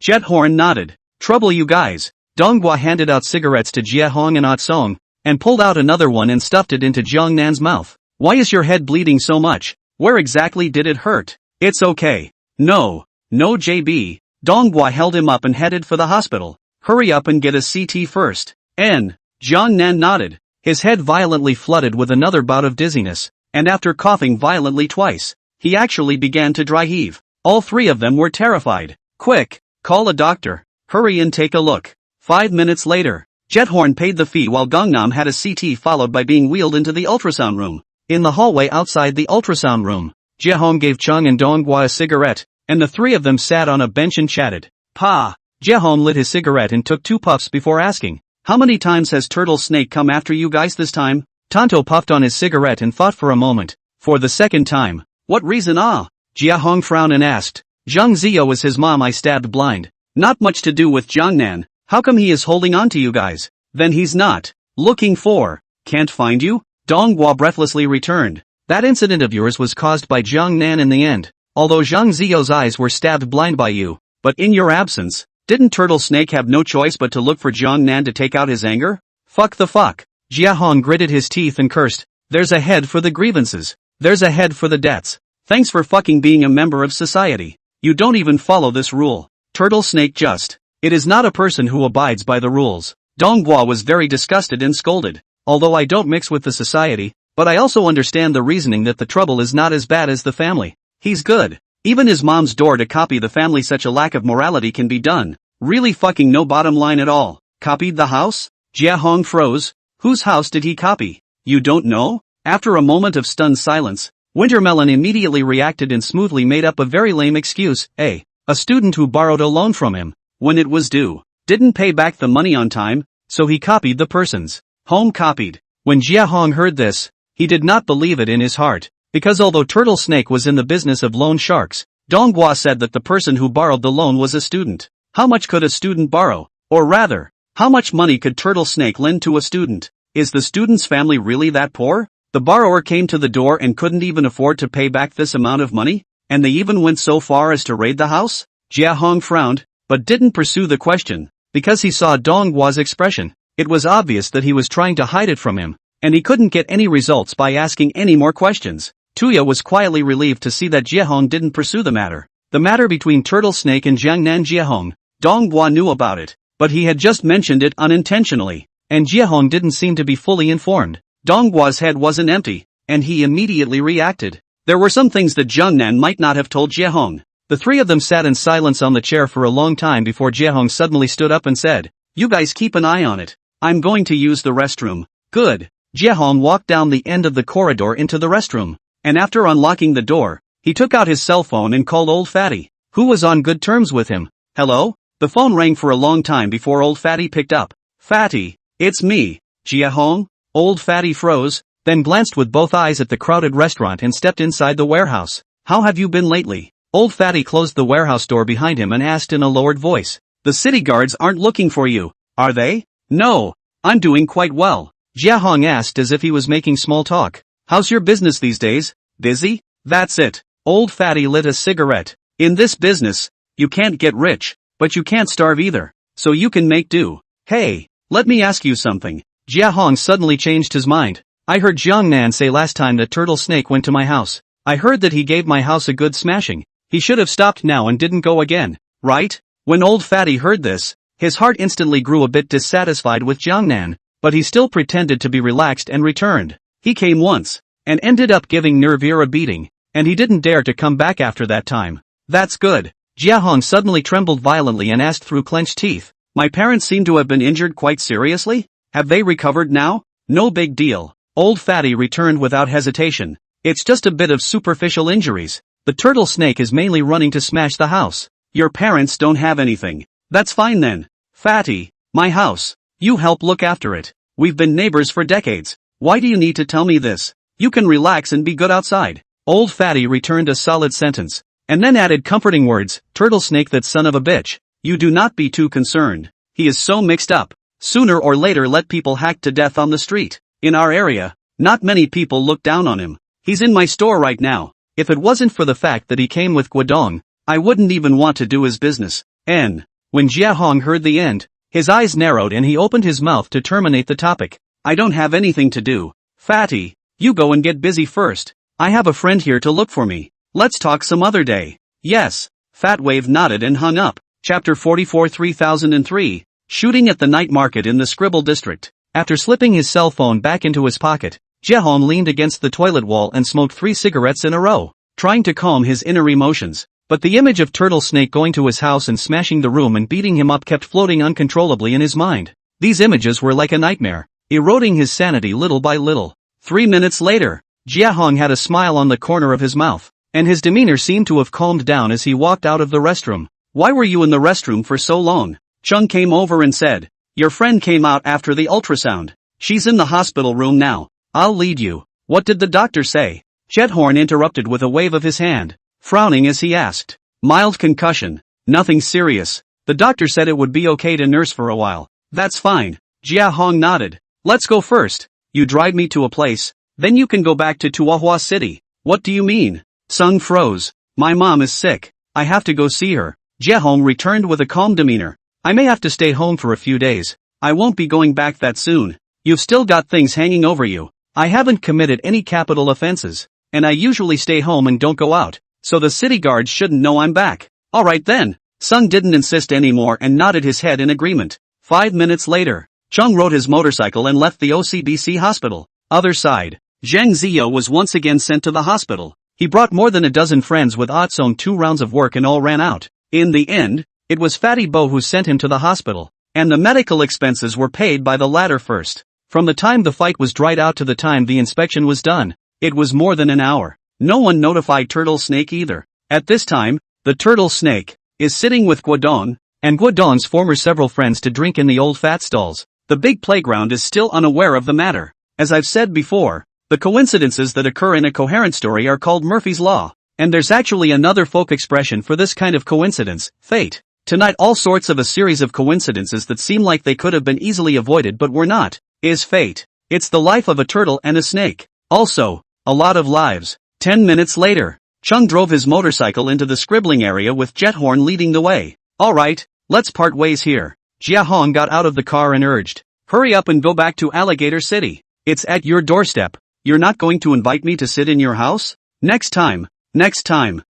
Jiehong nodded. Trouble you guys. Donghua handed out cigarettes to Jiehong and Atsong, and pulled out another one and stuffed it into Jiangnan's mouth. Why is your head bleeding so much? Where exactly did it hurt? It's okay. No, JB. Donghua held him up and headed for the hospital. Hurry up and get a CT first. Jiangnan nodded. His head violently flooded with another bout of dizziness, and after coughing violently twice, he actually began to dry heave. All three of them were terrified. Quick, call a doctor. Hurry and take a look. 5 minutes later, Jiehong paid the fee while Gangnam had a CT followed by being wheeled into the ultrasound room. In the hallway outside the ultrasound room, Jiehong gave Chung and Donghua a cigarette, and the three of them sat on a bench and chatted. Pa! Jiehong lit his cigarette and took 2 puffs before asking, how many times has Turtle Snake come after you guys this time? Tonto puffed on his cigarette and thought for a moment. For the second time. What reason? Jiehong frowned and asked. Zhang Zio was his mom I stabbed blind. Not much to do with Jiangnan. How come he is holding on to you guys? Then he's not. Looking for. Can't find you? Donghua breathlessly returned. That incident of yours was caused by Jiangnan in the end. Although Zhang Zio's eyes were stabbed blind by you. But in your absence, didn't Turtle Snake have no choice but to look for Jiangnan to take out his anger? Fuck. Jiehong gritted his teeth and cursed. There's a head for the grievances. There's a head for the debts. Thanks for fucking being a member of society. You don't even follow this rule. Turtle Snake just. It is not a person who abides by the rules. Donghua was very disgusted and scolded. Although I don't mix with the society, but I also understand the reasoning that the trouble is not as bad as the family. He's good. Even his mom's door to copy the family, such a lack of morality can be done. Really fucking no bottom line at all. Copied the house? Jiehong froze. Whose house did he copy? You don't know? After a moment of stunned silence, Wintermelon immediately reacted and smoothly made up a very lame excuse. A student who borrowed a loan from him, when it was due, didn't pay back the money on time, so he copied the person's home copied. When Jiehong heard this, he did not believe it in his heart, because although Turtle Snake was in the business of loan sharks, Donghua said that the person who borrowed the loan was a student. How much could a student borrow? Or rather, how much money could Turtle Snake lend to a student? Is the student's family really that poor? The borrower came to the door and couldn't even afford to pay back this amount of money? And they even went so far as to raid the house? Jiehong frowned, but didn't pursue the question, because he saw Donghua's expression. It was obvious that he was trying to hide it from him, and he couldn't get any results by asking any more questions. Tuya was quietly relieved to see that Jiehong didn't pursue the matter. The matter between Turtle Snake and Jiangnan Jiehong, Donghua knew about it, but he had just mentioned it unintentionally, and Jiehong didn't seem to be fully informed. Donghua's head wasn't empty, and he immediately reacted. There were some things that Jiangnan might not have told Jiehong. The three of them sat in silence on the chair for a long time before Jiehong suddenly stood up and said, "You guys keep an eye on it. I'm going to use the restroom." Good. Jiehong walked down the end of the corridor into the restroom, and after unlocking the door, he took out his cell phone and called Old Fatty, who was on good terms with him. Hello? The phone rang for a long time before Old Fatty picked up. Fatty, it's me, Jiehong. Old Fatty froze, then glanced with both eyes at the crowded restaurant and stepped inside the warehouse. How have you been lately? Old Fatty closed the warehouse door behind him and asked in a lowered voice. The city guards aren't looking for you, are they? No, I'm doing quite well. Jiehong asked as if he was making small talk. How's your business these days? Busy? That's it. Old Fatty lit a cigarette. In this business, you can't get rich, but you can't starve either, so you can make do. Hey, let me ask you something. Jiehong suddenly changed his mind. I heard Jiangnan say last time that Turtle Snake went to my house. I heard that he gave my house a good smashing. He should have stopped now and didn't go again, right? When Old Fatty heard this, his heart instantly grew a bit dissatisfied with Jiangnan, but he still pretended to be relaxed and returned. He came once, and ended up giving Nervir a beating, and he didn't dare to come back after that time. That's good. Jiehong suddenly trembled violently and asked through clenched teeth. My parents seem to have been injured quite seriously? Have they recovered now? No big deal. Old Fatty returned without hesitation. It's just a bit of superficial injuries. The Turtle Snake is mainly running to smash the house. Your parents don't have anything. That's fine then. Fatty, my house. You help look after it. We've been neighbors for decades. Why do you need to tell me this? You can relax and be good outside. Old Fatty returned a solid sentence, and then added comforting words. Turtle Snake, that son of a bitch. You do not be too concerned. He is so mixed up. Sooner or later let people hacked to death on the street. In our area, not many people look down on him. He's in my store right now. If it wasn't for the fact that he came with Guodong, I wouldn't even want to do his business. When Jiehong heard the end, his eyes narrowed and he opened his mouth to terminate the topic. I don't have anything to do. Fatty, you go and get busy first. I have a friend here to look for me. Let's talk some other day. Yes. Fatwave nodded and hung up. Chapter 44 3003, Shooting at the Night Market in the Scribble District. After slipping his cell phone back into his pocket, Jiehong leaned against the toilet wall and smoked 3 cigarettes in a row, trying to calm his inner emotions. But the image of Turtle Snake going to his house and smashing the room and beating him up kept floating uncontrollably in his mind. These images were like a nightmare, eroding his sanity little by little. 3 minutes later, Jiehong had a smile on the corner of his mouth, and his demeanor seemed to have calmed down as he walked out of the restroom. Why were you in the restroom for so long? Chung came over and said. Your friend came out after the ultrasound. She's in the hospital room now. I'll lead you. What did the doctor say? Jiehong interrupted with a wave of his hand, frowning as he asked. Mild concussion. Nothing serious. The doctor said it would be okay to nurse for a while. That's fine. Jiehong nodded. Let's go first. You drive me to a place, then you can go back to Tuahua City. What do you mean? Sung froze. My mom is sick. I have to go see her. Jiehong returned with a calm demeanor. I may have to stay home for a few days. I won't be going back that soon. You've still got things hanging over you. I haven't committed any capital offenses, and I usually stay home and don't go out, so the city guards shouldn't know I'm back. Alright then. Sung didn't insist anymore and nodded his head in agreement. 5 minutes later, Chung rode his motorcycle and left the OCBC hospital. Other side, Zheng Ziyo was once again sent to the hospital. He brought more than a dozen friends with Ott's own 2 rounds of work and all ran out. In the end, it was Fatty Bo who sent him to the hospital, and the medical expenses were paid by the latter first. From the time the fight was dried out to the time the inspection was done, it was more than an hour. No one notified Turtle Snake either. At this time, the Turtle Snake is sitting with Guodong and Guodong's former several friends to drink in the old fat stalls. The big playground is still unaware of the matter. As I've said before, the coincidences that occur in a coherent story are called Murphy's Law. And there's actually another folk expression for this kind of coincidence, fate. Tonight all sorts of a series of coincidences that seem like they could have been easily avoided but were not, is fate. It's the life of a turtle and a snake. Also, a lot of lives. 10 minutes later, Chung drove his motorcycle into the scribbling area with Jiehong leading the way. Alright, let's part ways here. Jiehong got out of the car and urged. Hurry up and go back to Alligator City. It's at your doorstep. You're not going to invite me to sit in your house? Next time.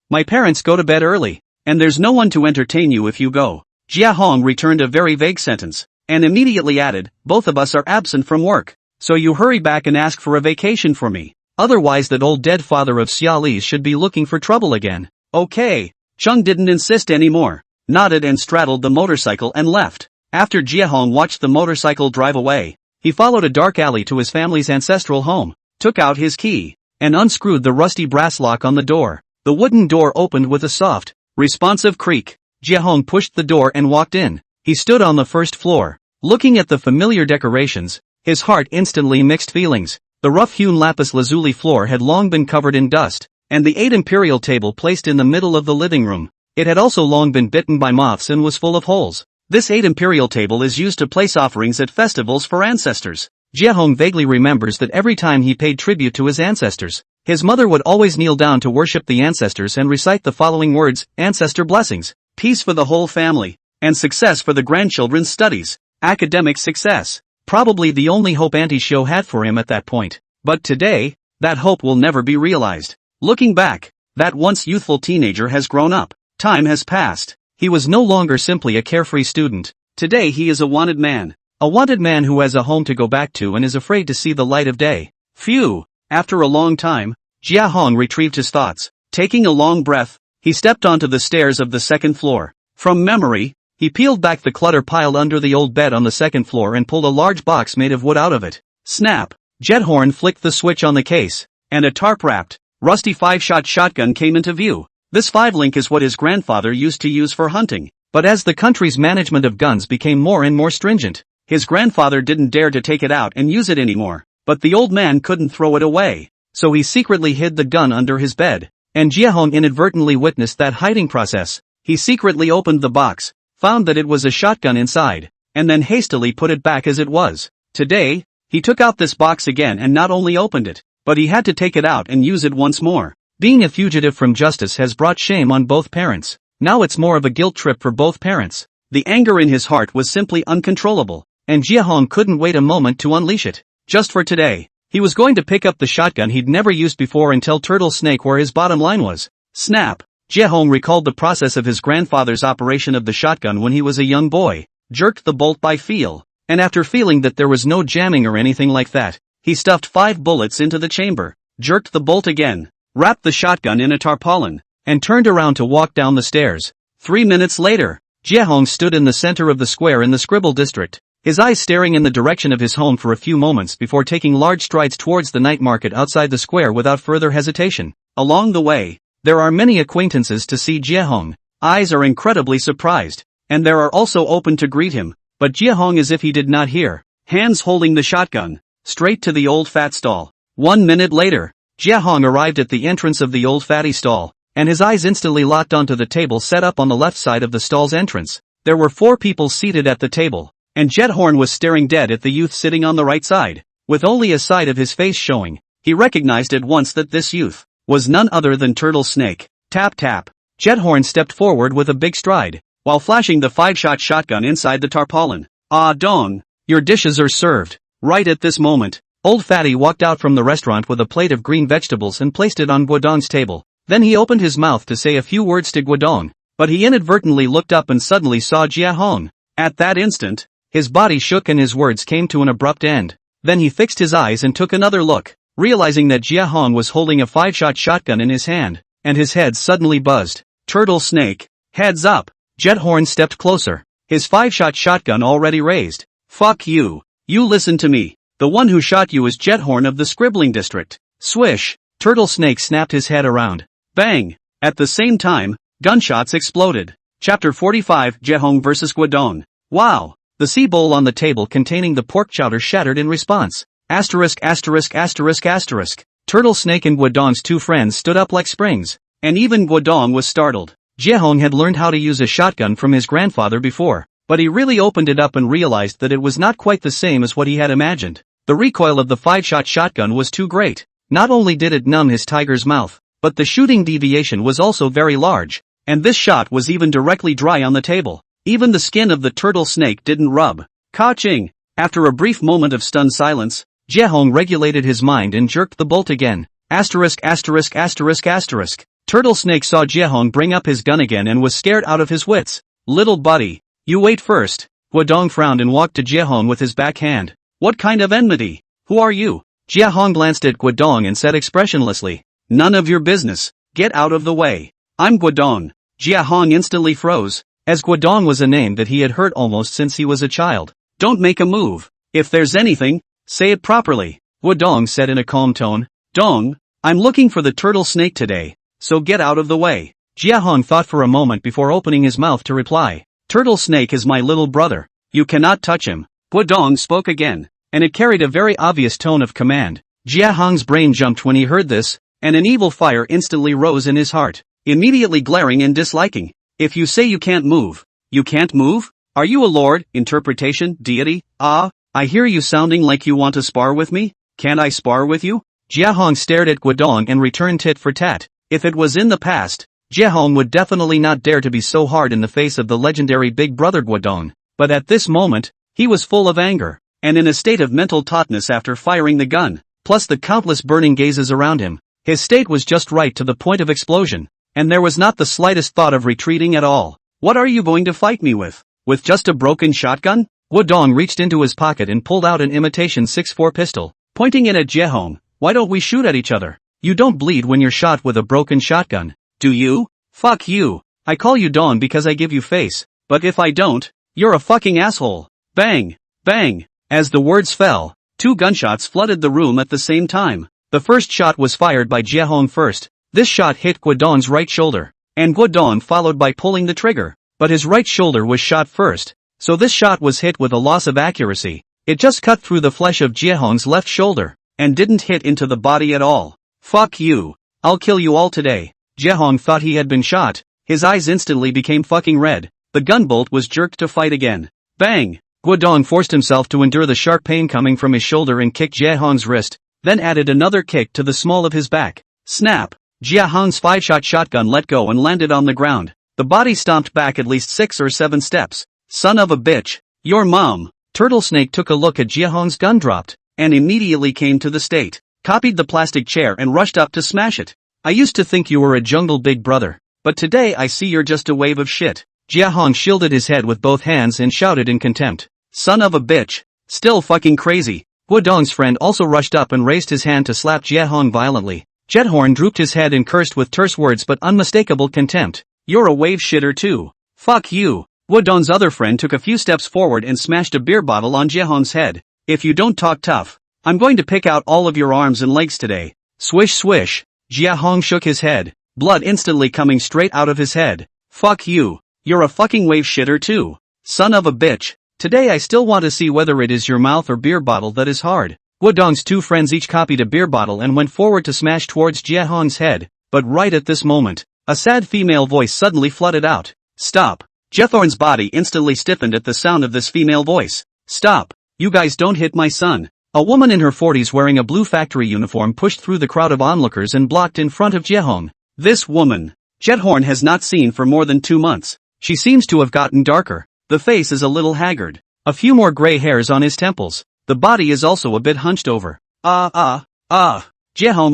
My parents go to bed early, and there's no one to entertain you if you go. Jiehong returned a very vague sentence, and immediately added, both of us are absent from work, so you hurry back and ask for a vacation for me. Otherwise that old dead father of Xiaoli's should be looking for trouble again. Okay. Chung didn't insist anymore, nodded and straddled the motorcycle and left. After Jiehong watched the motorcycle drive away, he followed a dark alley to his family's ancestral home, took out his key, and unscrewed the rusty brass lock on the door. The wooden door opened with a soft, responsive creak. Jiehong pushed the door and walked in. He stood on the first floor, looking at the familiar decorations. His heart instantly mixed feelings. The rough-hewn lapis lazuli floor had long been covered in dust, and the 8 imperial table placed in the middle of the living room. It had also long been bitten by moths and was full of holes. This 8 imperial table is used to place offerings at festivals for ancestors. Jiehong vaguely remembers that every time he paid tribute to his ancestors, his mother would always kneel down to worship the ancestors and recite the following words: ancestor blessings, peace for the whole family, and success for the grandchildren's studies, academic success. Probably the only hope Auntie Shou had for him at that point. But today, that hope will never be realized. Looking back, that once youthful teenager has grown up. Time has passed. He was no longer simply a carefree student. Today he is a wanted man. A wanted man who has a home to go back to and is afraid to see the light of day. Phew! After a long time, Jiehong retrieved his thoughts. Taking a long breath, he stepped onto the stairs of the 2nd floor. From memory, he peeled back the clutter piled under the old bed on the 2nd floor and pulled a large box made of wood out of it. Snap! Jiehong flicked the switch on the case, and a tarp-wrapped, rusty 5-shot shotgun came into view. This 5-link is what his grandfather used to use for hunting. But as the country's management of guns became more and more stringent, his grandfather didn't dare to take it out and use it anymore. But the old man couldn't throw it away, so he secretly hid the gun under his bed. And Jiehong inadvertently witnessed that hiding process. He secretly opened the box, found that it was a shotgun inside, and then hastily put it back as it was. Today, he took out this box again and not only opened it, but he had to take it out and use it once more. Being a fugitive from justice has brought shame on both parents. Now it's more of a guilt trip for both parents. The anger in his heart was simply uncontrollable, and Jiehong couldn't wait a moment to unleash it. Just for today, he was going to pick up the shotgun he'd never used before and tell Turtle Snake where his bottom line was. Snap! Jiehong recalled the process of his grandfather's operation of the shotgun when he was a young boy, jerked the bolt by feel, and after feeling that there was no jamming or anything like that, he stuffed 5 bullets into the chamber, jerked the bolt again, wrapped the shotgun in a tarpaulin, and turned around to walk down the stairs. 3 minutes later, Jiehong stood in the center of the square in the Scribble district, his eyes staring in the direction of his home for a few moments before taking large strides towards the night market outside the square without further hesitation. Along the way, there are many acquaintances to see Jiehong. Eyes are incredibly surprised, and there are also open to greet him, but Jiehong as if he did not hear, hands holding the shotgun, straight to the old fat stall. 1 minute later, Jiehong arrived at the entrance of the old fatty stall, and his eyes instantly locked onto the table set up on the left side of the stall's entrance. There were 4 people seated at the table, and Jiehong was staring dead at the youth sitting on the right side. With only a side of his face showing, he recognized at once that this youth was none other than Turtle Snake. Tap tap. Jiehong stepped forward with a big stride, while flashing the 5-shot shotgun inside the tarpaulin. Ah dong, your dishes are served. Right at this moment, Old Fatty walked out from the restaurant with a plate of green vegetables and placed it on Guodong's table. Then he opened his mouth to say a few words to Guodong, but he inadvertently looked up and suddenly saw Jiehong. At that instant, his body shook and his words came to an abrupt end. Then he fixed his eyes and took another look, realizing that Jiehong was holding a 5-shot shotgun in his hand, and his head suddenly buzzed. Turtle Snake, heads up. Jiehong stepped closer, his 5-shot shotgun already raised. Fuck you. You listen to me. The one who shot you is Jiehong of the Scribbling District. Swish. Turtle Snake snapped his head around. Bang! At the same time, gunshots exploded. Chapter 45 Jiehong vs. Guodong. Wow! The sea bowl on the table containing the pork chowder shattered in response. Asterisk asterisk asterisk asterisk. Turtle Snake and Guodong's 2 friends stood up like springs, and even Guodong was startled. Jiehong had learned how to use a shotgun from his grandfather before, but he really opened it up and realized that it was not quite the same as what he had imagined. The recoil of the 5-shot shotgun was too great. Not only did it numb his tiger's mouth, but the shooting deviation was also very large, and this shot was even directly dry on the table. Even the skin of the Turtle Snake didn't rub. Ka-ching! After a brief moment of stunned silence, Jiehong regulated his mind and jerked the bolt again. Asterisk asterisk asterisk asterisk. Turtle Snake saw Jiehong bring up his gun again and was scared out of his wits. Little buddy, you wait first. Guodong frowned and walked to Jiehong with his back hand. What kind of enmity? Who are you? Jiehong glanced at Guodong and said expressionlessly, none of your business. Get out of the way. I'm Guodong. Jiehong instantly froze, as Guodong was a name that he had heard almost since he was a child. Don't make a move. If there's anything, say it properly. Guodong said in a calm tone. Dong, I'm looking for the Turtle Snake today, so get out of the way. Jiehong thought for a moment before opening his mouth to reply. Turtle Snake is my little brother. You cannot touch him. Guodong spoke again, and it carried a very obvious tone of command. Jiehong's brain jumped when he heard this, and an evil fire instantly rose in his heart, immediately glaring and disliking. If you say you can't move, you can't move? Are you a lord, interpretation, deity? Ah, I hear you sounding like you want to spar with me. Can't I spar with you? Jiehong stared at Guodong and returned tit for tat. If it was in the past, Jiehong would definitely not dare to be so hard in the face of the legendary big brother Guodong, but at this moment, he was full of anger, and in a state of mental tautness after firing the gun, plus the countless burning gazes around him. His state was just right to the point of explosion, and there was not the slightest thought of retreating at all. What are you going to fight me with? With just a broken shotgun? Guodong reached into his pocket and pulled out an imitation 6.4 pistol, pointing it at Jiehong. Why don't we shoot at each other? You don't bleed when you're shot with a broken shotgun, do you? Fuck you. I call you Dong because I give you face, but if I don't, you're a fucking asshole. Bang! Bang! As the words fell, 2 gunshots flooded the room at the same time. The first shot was fired by Jiehong first. This shot hit Guodong's right shoulder, and Guodong followed by pulling the trigger, but his right shoulder was shot first, so this shot was hit with a loss of accuracy. It just cut through the flesh of Jiehong's left shoulder, and didn't hit into the body at all. Fuck you. I'll kill you all today. Jiehong thought he had been shot. His eyes instantly became fucking red. The gunbolt was jerked to fight again. Bang! Guodong forced himself to endure the sharp pain coming from his shoulder and kicked Jiehong's wrist, then added another kick to the small of his back. Snap! Jiehong's 5-shot shotgun let go and landed on the ground. The body stomped back at least 6 or 7 steps, Son of a bitch. Your mom. Turtle Snake took a look at Jiehong's gun dropped, and immediately came to the state, copied the plastic chair and rushed up to smash it. I used to think you were a jungle big brother, but today I see you're just a wave of shit. Jiehong shielded his head with both hands and shouted in contempt. Son of a bitch. Still fucking crazy. Wudong's friend also rushed up and raised his hand to slap Jiehong violently. Jiehong drooped his head and cursed with terse words but unmistakable contempt. You're a wave shitter too. Fuck you. Wudong's other friend took a few steps forward and smashed a beer bottle on Jiehong's head. If you don't talk tough, I'm going to pick out all of your arms and legs today. Swish swish. Jiehong shook his head, blood instantly coming straight out of his head. Fuck you. You're a fucking wave shitter too. Son of a bitch. Today I still want to see whether it is your mouth or beer bottle that is hard. Wudong's two friends each copied a beer bottle and went forward to smash towards Jiehong's head, but right at this moment, a sad female voice suddenly flooded out. Stop. Jiethorn's body instantly stiffened at the sound of this female voice. Stop. You guys don't hit my son. A woman in her 40s wearing a blue factory uniform pushed through the crowd of onlookers and blocked in front of Jiehong. This woman, Jiehong has not seen for more than 2 months. She seems to have gotten darker. The face is a little haggard. A few more gray hairs on his temples. The body is also a bit hunched over. Jiehong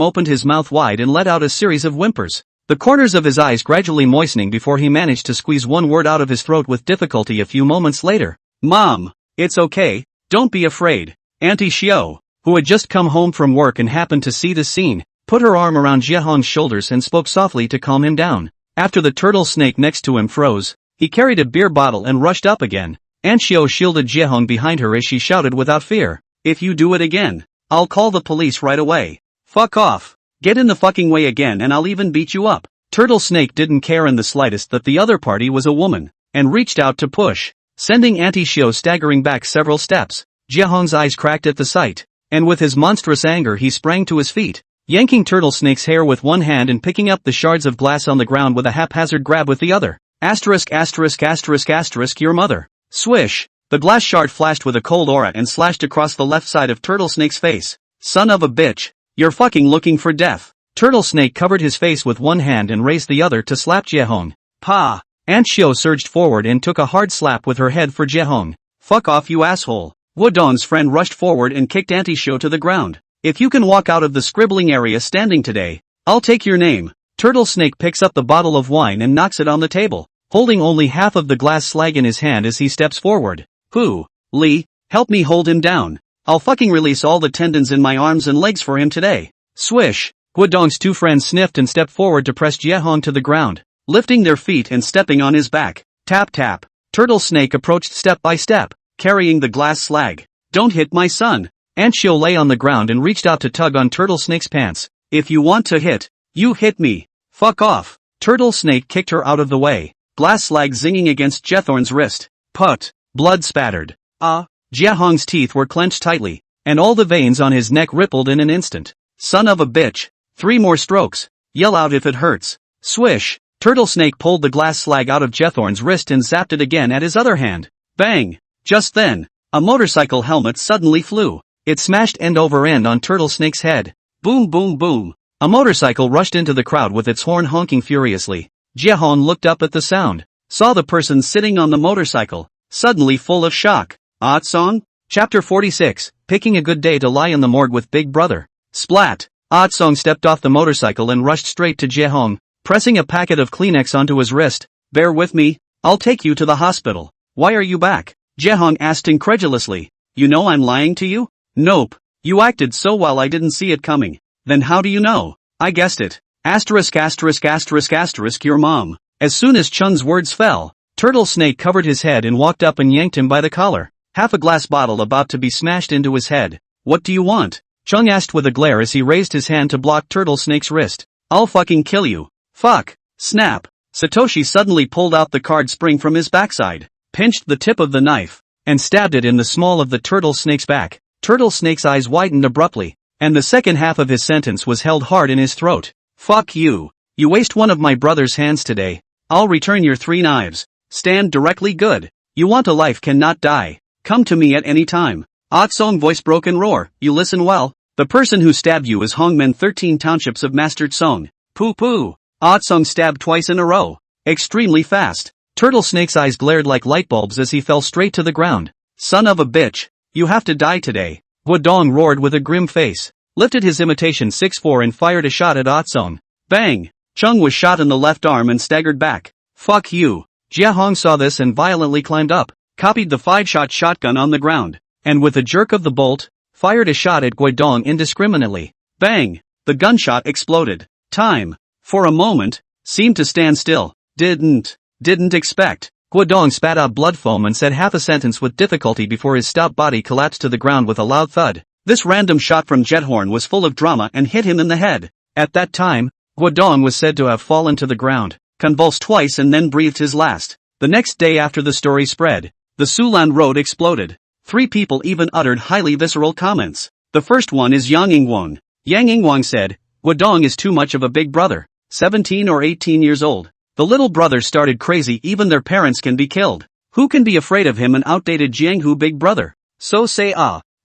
opened his mouth wide and let out a series of whimpers, the corners of his eyes gradually moistening before he managed to squeeze one word out of his throat with difficulty a few moments later. Mom, it's okay, don't be afraid. Auntie Xiao, who had just come home from work and happened to see this scene, put her arm around Jiehong's shoulders and spoke softly to calm him down. After the turtle snake next to him froze, he carried a beer bottle and rushed up again. Aunt Xiao shielded Jiehong behind her as she shouted without fear. If you do it again, I'll call the police right away. Fuck off. Get in the fucking way again and I'll even beat you up. Turtle Snake didn't care in the slightest that the other party was a woman, and reached out to push, sending Auntie Xiao staggering back several steps. Jiehong's eyes cracked at the sight, and with his monstrous anger he sprang to his feet, yanking Turtle Snake's hair with one hand and picking up the shards of glass on the ground with a haphazard grab with the other. Your mother. Swish. The glass shard flashed with a cold aura and slashed across the left side of Turtle Snake's face. Son of a bitch. You're fucking looking for death. Turtle Snake covered his face with one hand and raised the other to slap Jiehong. Pa. Aunt Xiao surged forward and took a hard slap with her head for Jiehong. Fuck off you asshole. Wudong's friend rushed forward and kicked Auntie Xiao to the ground. If you can walk out of the scribbling area standing today, I'll take your name. Turtle Snake picks up the bottle of wine and knocks it on the table, holding only half of the glass slag in his hand as he steps forward. Who? Lee, help me hold him down. I'll fucking release all the tendons in my arms and legs for him today. Swish. Wudong's two friends sniffed and stepped forward to press Jiehong to the ground, lifting their feet and stepping on his back. Tap tap. Turtle Snake approached step by step, carrying the glass slag. Don't hit my son. Aunt Xiao lay on the ground and reached out to tug on Turtle Snake's pants. If you want to hit, you hit me. Fuck off. Turtle Snake kicked her out of the way, glass slag zinging against Jiethorn's wrist. Put. Blood spattered. Jiehong's teeth were clenched tightly, and all the veins on his neck rippled in an instant. Son of a bitch. 3 more strokes. Yell out if it hurts. Swish. Turtle Snake pulled the glass slag out of Jiethorn's wrist and zapped it again at his other hand. Bang. Just then, a motorcycle helmet suddenly flew. It smashed end over end on Turtle Snake's head. Boom boom boom. A motorcycle rushed into the crowd with its horn honking furiously. Jiehong looked up at the sound, saw the person sitting on the motorcycle, suddenly full of shock. Song? Chapter 46, Picking a Good Day to Lie in the Morgue with Big Brother. Splat. Song stepped off the motorcycle and rushed straight to Jiehong, pressing a packet of Kleenex onto his wrist. Bear with me, I'll take you to the hospital. Why are you back? Jiehong asked incredulously. You know I'm lying to you? Nope. You acted so well I didn't see it coming. Then how do you know? I guessed it. Your mom. As soon as Chung's words fell, Turtle Snake covered his head and walked up and yanked him by the collar. Half a glass bottle about to be smashed into his head. What do you want? Chung asked with a glare as he raised his hand to block Turtle Snake's wrist. I'll fucking kill you. Fuck. Snap. Satoshi suddenly pulled out the card spring from his backside, pinched the tip of the knife, and stabbed it in the small of the Turtle Snake's back. Turtle Snake's eyes widened abruptly, and the second half of his sentence was held hard in his throat. Fuck you. You waste one of my brother's hands today. I'll return your 3 knives. Stand directly good. You want a life cannot die. Come to me at any time. Song voice broke in roar. You listen well. The person who stabbed you is Hongmen 13 townships of Mastered Song. Poo poo. Song stabbed twice in a row. Extremely fast. Turtle Snake's eyes glared like light bulbs as he fell straight to the ground. Son of a bitch. You have to die today. Guodong roared with a grim face, lifted his imitation 6-4 and fired a shot at Atsong. Bang! Chung was shot in the left arm and staggered back. Fuck you. Jiehong saw this and violently climbed up, copied the 5-shot shotgun on the ground, and with a jerk of the bolt, fired a shot at Guodong indiscriminately. Bang! The gunshot exploded. Time, for a moment, seemed to stand still. Didn't expect. Guodong spat out blood foam and said half a sentence with difficulty before his stout body collapsed to the ground with a loud thud. This random shot from Jiehong was full of drama and hit him in the head. At that time, Guodong was said to have fallen to the ground, convulsed twice and then breathed his last. The next day after the story spread, the Sulan Road exploded. 3 people even uttered highly visceral comments. The first one is Yang Ingwang. Yang Ingwang said, Guodong is too much of a big brother, 17 or 18 years old. The little brother started crazy, even their parents can be killed. Who can be afraid of him, an outdated Jianghu big brother? So say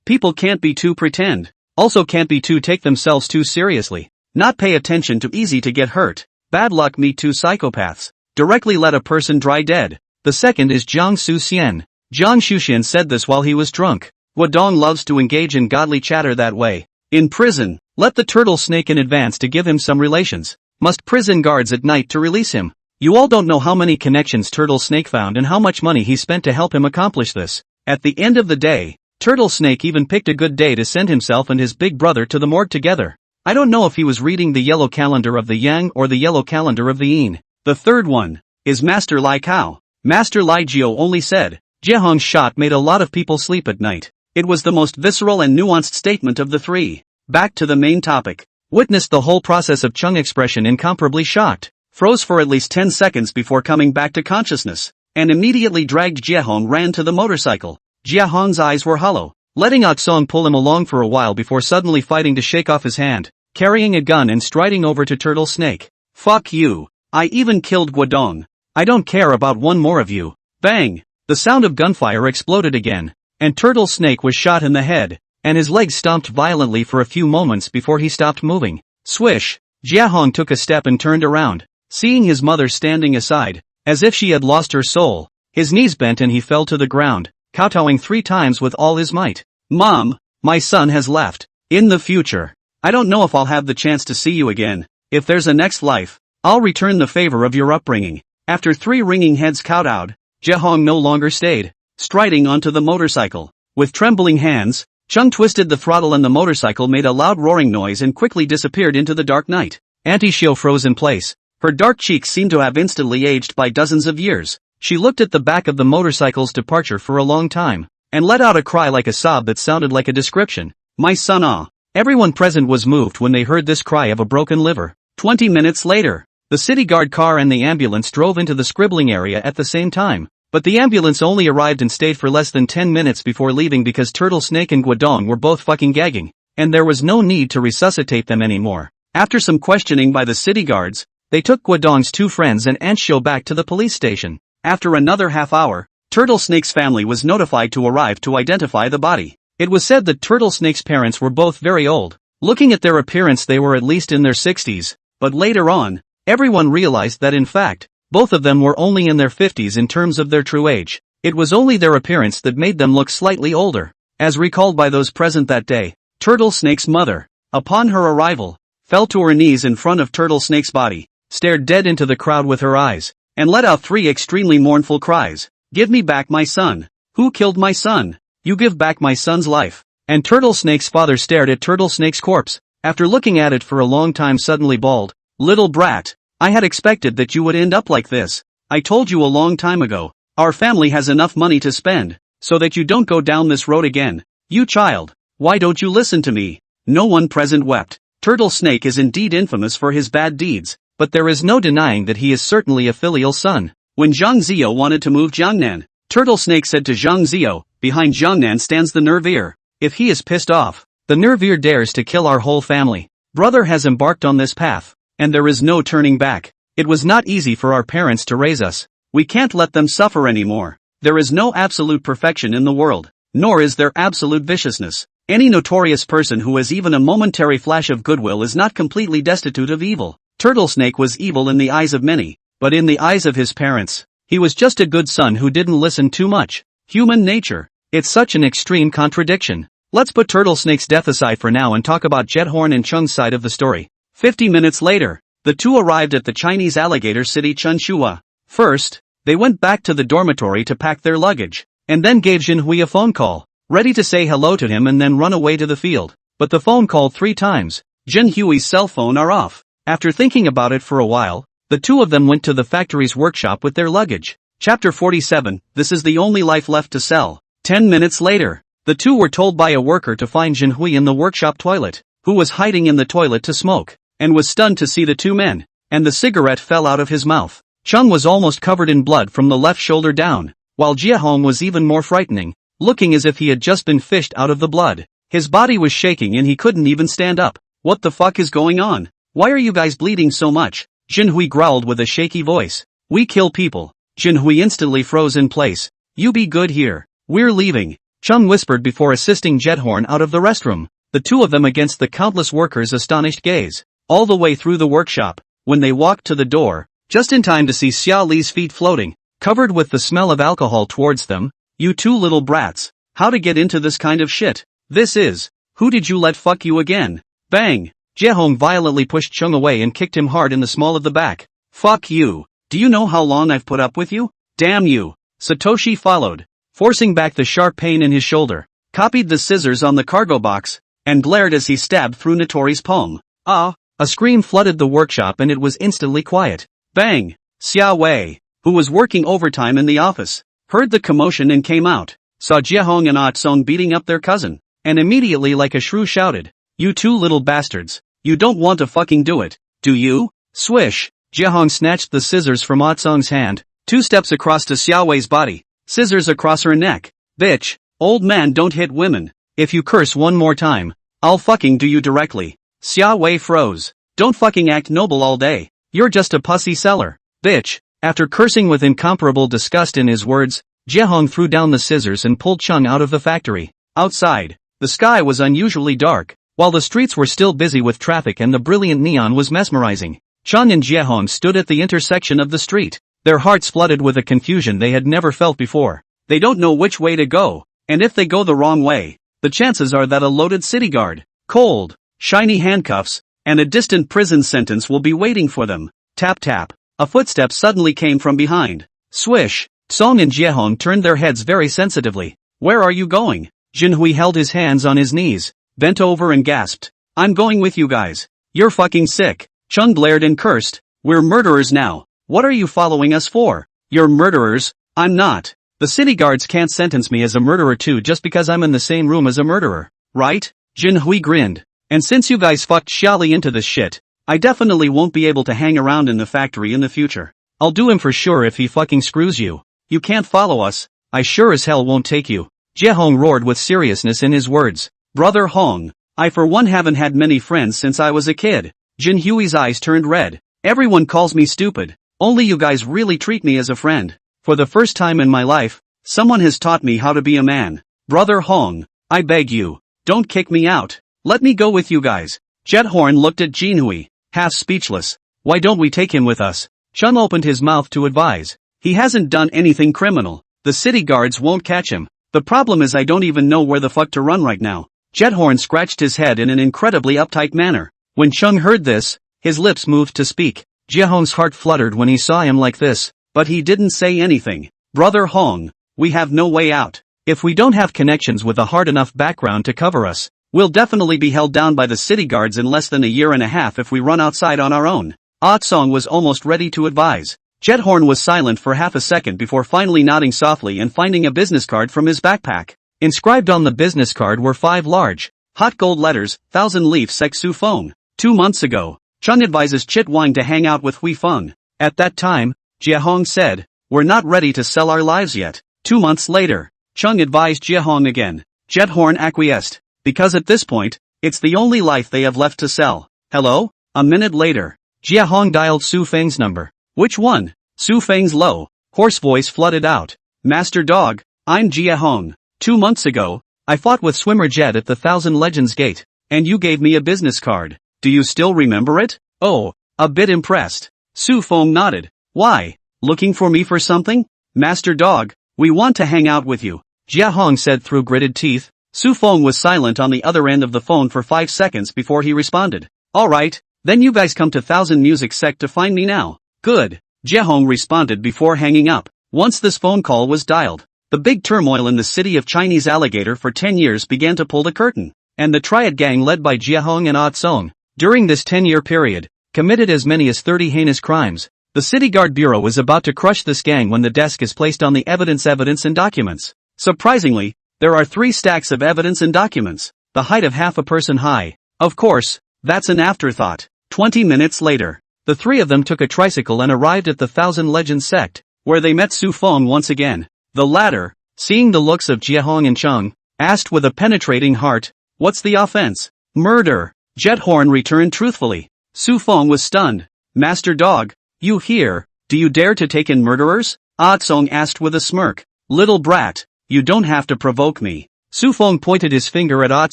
people can't be too pretend. Also can't be too take themselves too seriously. Not pay attention to easy to get hurt. Bad luck meet 2 psychopaths. Directly let a person dry dead. The second is Jiang Su-xian. Jiang Shuxian said this while he was drunk. Guodong loves to engage in godly chatter that way. In prison, let the turtle snake in advance to give him some relations. Must prison guards at night to release him. You all don't know how many connections Turtle Snake found and how much money he spent to help him accomplish this. At the end of the day, Turtle Snake even picked a good day to send himself and his big brother to the morgue together. I don't know if he was reading the yellow calendar of the Yang or the yellow calendar of the Yin. The third one is Master Lai Kao. Master Lai Jiao only said, Jiehong's shot made a lot of people sleep at night. It was the most visceral and nuanced statement of the 3. Back to the main topic. Witnessed the whole process of Chung expression incomparably shocked. Froze for at least 10 seconds before coming back to consciousness, and immediately dragged Jiehong ran to the motorcycle. Jiehong's eyes were hollow, letting Atsong pull him along for a while before suddenly fighting to shake off his hand, carrying a gun and striding over to Turtle Snake. Fuck you. I even killed Guodong. I don't care about one more of you. Bang! The sound of gunfire exploded again, and Turtle Snake was shot in the head, and his legs stomped violently for a few moments before he stopped moving. Swish! Jiehong took a step and turned around, seeing his mother standing aside, as if she had lost her soul. His knees bent and he fell to the ground, kowtowing 3 times with all his might. Mom, my son has left. In the future, I don't know if I'll have the chance to see you again. If there's a next life, I'll return the favor of your upbringing. After 3 ringing heads kowtowed, Jiehong no longer stayed, striding onto the motorcycle. With trembling hands, Chung twisted the throttle and the motorcycle made a loud roaring noise and quickly disappeared into the dark night. Auntie Shio froze in place. Her dark cheeks seemed to have instantly aged by dozens of years. She looked at the back of the motorcycle's departure for a long time, and let out a cry like a sob that sounded like a description. My son ah! Everyone present was moved when they heard this cry of a broken liver. 20 minutes later, the city guard car and the ambulance drove into the scribbling area at the same time. But the ambulance only arrived and stayed for less than 10 minutes before leaving because Turtle Snake and Guodong were both fucking gagging, and there was no need to resuscitate them anymore. After some questioning by the city guards, they took Guodong's 2 friends and Aunt Shio back to the police station. After another half hour, Turtle Snake's family was notified to arrive to identify the body. It was said that Turtle Snake's parents were both very old. Looking at their appearance, they were at least in their 60s, but later on, everyone realized that in fact, both of them were only in their 50s in terms of their true age. It was only their appearance that made them look slightly older. As recalled by those present that day, Turtle Snake's mother, upon her arrival, fell to her knees in front of Turtle Snake's body, stared dead into the crowd with her eyes, and let out 3 extremely mournful cries. Give me back my son. Who killed my son? You give back my son's life. And Turtle Snake's father stared at Turtle Snake's corpse, after looking at it for a long time suddenly bawled, Little brat, I had expected that you would end up like this. I told you a long time ago, our family has enough money to spend, so that you don't go down this road again. You child, why don't you listen to me? No one present wept. Turtle Snake is indeed infamous for his bad deeds, but there is no denying that he is certainly a filial son. When Zhang Ziyo wanted to move Jiangnan, Turtle Snake said to Zhang Ziyo, behind Jiangnan stands the nervier. If he is pissed off, the nervier dares to kill our whole family. Brother has embarked on this path, and there is no turning back. It was not easy for our parents to raise us. We can't let them suffer anymore. There is no absolute perfection in the world, nor is there absolute viciousness. Any notorious person who has even a momentary flash of goodwill is not completely destitute of evil. Turtle Snake was evil in the eyes of many, but in the eyes of his parents, He was just a good son who didn't listen too much. Human nature. It's such an extreme contradiction. Let's put Turtle Snake's death aside for now and talk about Jiehong and Chung's side of the story. 50 minutes later, the two arrived at the Chinese alligator city Chunshua. First, they went back to the dormitory to pack their luggage, and then gave Jinhui a phone call, ready to say hello to him and then run away to the field. But the phone called 3 times. Jinhui's cell phone are off. After thinking about it for a while, the two of them went to the factory's workshop with their luggage. Chapter 47, This is the only life left to sell. 10 minutes later, the two were told by a worker to find Jinhui in the workshop toilet, who was hiding in the toilet to smoke, and was stunned to see the two men, and the cigarette fell out of his mouth. Chung was almost covered in blood from the left shoulder down, while Jiehong was even more frightening, looking as if he had just been fished out of the blood. His body was shaking and he couldn't even stand up. What the fuck is going on? Why are you guys bleeding so much? Jinhui growled with a shaky voice. We kill people. Jinhui instantly froze in place. You be good here. We're leaving. Chung whispered before assisting Jiehong out of the restroom, the two of them against the countless workers' astonished gaze, all the way through the workshop. When they walked to the door, just in time to see Xia Li's feet floating, covered with the smell of alcohol towards them. You two little brats. How to get into this kind of shit? This is. Who did you let fuck you again? Bang! Jiehong violently pushed Chung away and kicked him hard in the small of the back. Fuck you. Do you know how long I've put up with you? Damn you. Satoshi followed, forcing back the sharp pain in his shoulder, copied the scissors on the cargo box, and glared as he stabbed through Notori's palm. Ah! A scream flooded the workshop and it was instantly quiet. Bang! Xia Wei, who was working overtime in the office, heard the commotion and came out, saw Jiehong and Atsong beating up their cousin, and immediately like a shrew shouted, You two little bastards, you don't want to fucking do it, do you? Swish! Jiehong snatched the scissors from Atsong's hand, 2 steps across to Xia Wei's body, scissors across her neck. Bitch, old man don't hit women. If you curse one more time, I'll fucking do you directly. Xia Wei froze. Don't fucking act noble all day. You're just a pussy seller. Bitch. After cursing with incomparable disgust in his words, Jiehong threw down the scissors and pulled Chung out of the factory. Outside, the sky was unusually dark, while the streets were still busy with traffic and the brilliant neon was mesmerizing. Chung and Jiehong stood at the intersection of the street, their hearts flooded with a confusion they had never felt before. They don't know which way to go, and if they go the wrong way, the chances are that a loaded city guard, cold, shiny handcuffs, and a distant prison sentence will be waiting for them. Tap tap. A footstep suddenly came from behind. Swish. Song and Jiehong turned their heads very sensitively. Where are you going? Jinhui held his hands on his knees, bent over and gasped. I'm going with you guys. You're fucking sick. Chung glared and cursed. We're murderers now. What are you following us for? You're murderers. I'm not. The city guards can't sentence me as a murderer too just because I'm in the same room as a murderer, right? Jinhui grinned. And since you guys fucked Xiali into this shit, I definitely won't be able to hang around in the factory in the future. I'll do him for sure if he fucking screws you. You can't follow us. I sure as hell won't take you. Jiehong roared with seriousness in his words. Brother Hong, I for one haven't had many friends since I was a kid. Jinhui's eyes turned red. Everyone calls me stupid. Only you guys really treat me as a friend. For the first time in my life, someone has taught me how to be a man. Brother Hong, I beg you, don't kick me out. Let me go with you guys. Jiehong looked at Jinhui, half speechless. Why don't we take him with us? Chung opened his mouth to advise. He hasn't done anything criminal. The city guards won't catch him. The problem is I don't even know where the fuck to run right now. Jiehong scratched his head in an incredibly uptight manner. When Chung heard this, his lips moved to speak. Jiehong's heart fluttered when he saw him like this, but he didn't say anything. Brother Hong, we have no way out. If we don't have connections with a hard enough background to cover us, we'll definitely be held down by the city guards in less than a year and a half if we run outside on our own. Atsong was almost ready to advise. Jiehong was silent for half a second before finally nodding softly and finding a business card from his backpack. Inscribed on the business card were 5 large, hot gold letters, 1,000 Leaf Sek Su Feng. 2 months ago, Chung advises Chit Wang to hang out with Hui Feng. At that time, Jiehong said, we're not ready to sell our lives yet. 2 months later, Chung advised Jiehong again. Jiehong acquiesced, because at this point, it's the only life they have left to sell. Hello? A minute later, Jiehong dialed Su Feng's number. Which one? Su Feng's low, hoarse voice flooded out. Master Dog, I'm Jiehong. 2 months ago, I fought with Swimmer Jet at the Thousand Legends Gate, and you gave me a business card. Do you still remember it? Oh, a bit impressed. Su Feng nodded. Why? Looking for me for something? Master Dog, we want to hang out with you, Jiehong said through gritted teeth. Su Feng was silent on the other end of the phone for 5 seconds before he responded. Alright, then you guys come to Thousand Music Sect to find me now. Good, Jiehong responded before hanging up. Once this phone call was dialed, the big turmoil in the city of Chinese Alligator for 10 years began to pull the curtain, and the Triad gang led by Jiehong and Song, during this 10-year period, committed as many as 30 heinous crimes. The City Guard Bureau was about to crush this gang when the desk is placed on the evidence and documents. Surprisingly, there are 3 stacks of evidence and documents, the height of half a person high. Of course, that's an afterthought. 20 minutes later, the 3 of them took a tricycle and arrived at the Thousand Legends sect, where they met Su Feng once again. The latter, seeing the looks of Jiehong and Cheng, asked with a penetrating heart, "What's the offense?" "Murder," Jiehong returned truthfully. Su Feng was stunned. "Master Dog, you here, do you dare to take in murderers?" Song asked with a smirk. "Little brat, you don't have to provoke me." Su Feng pointed his finger at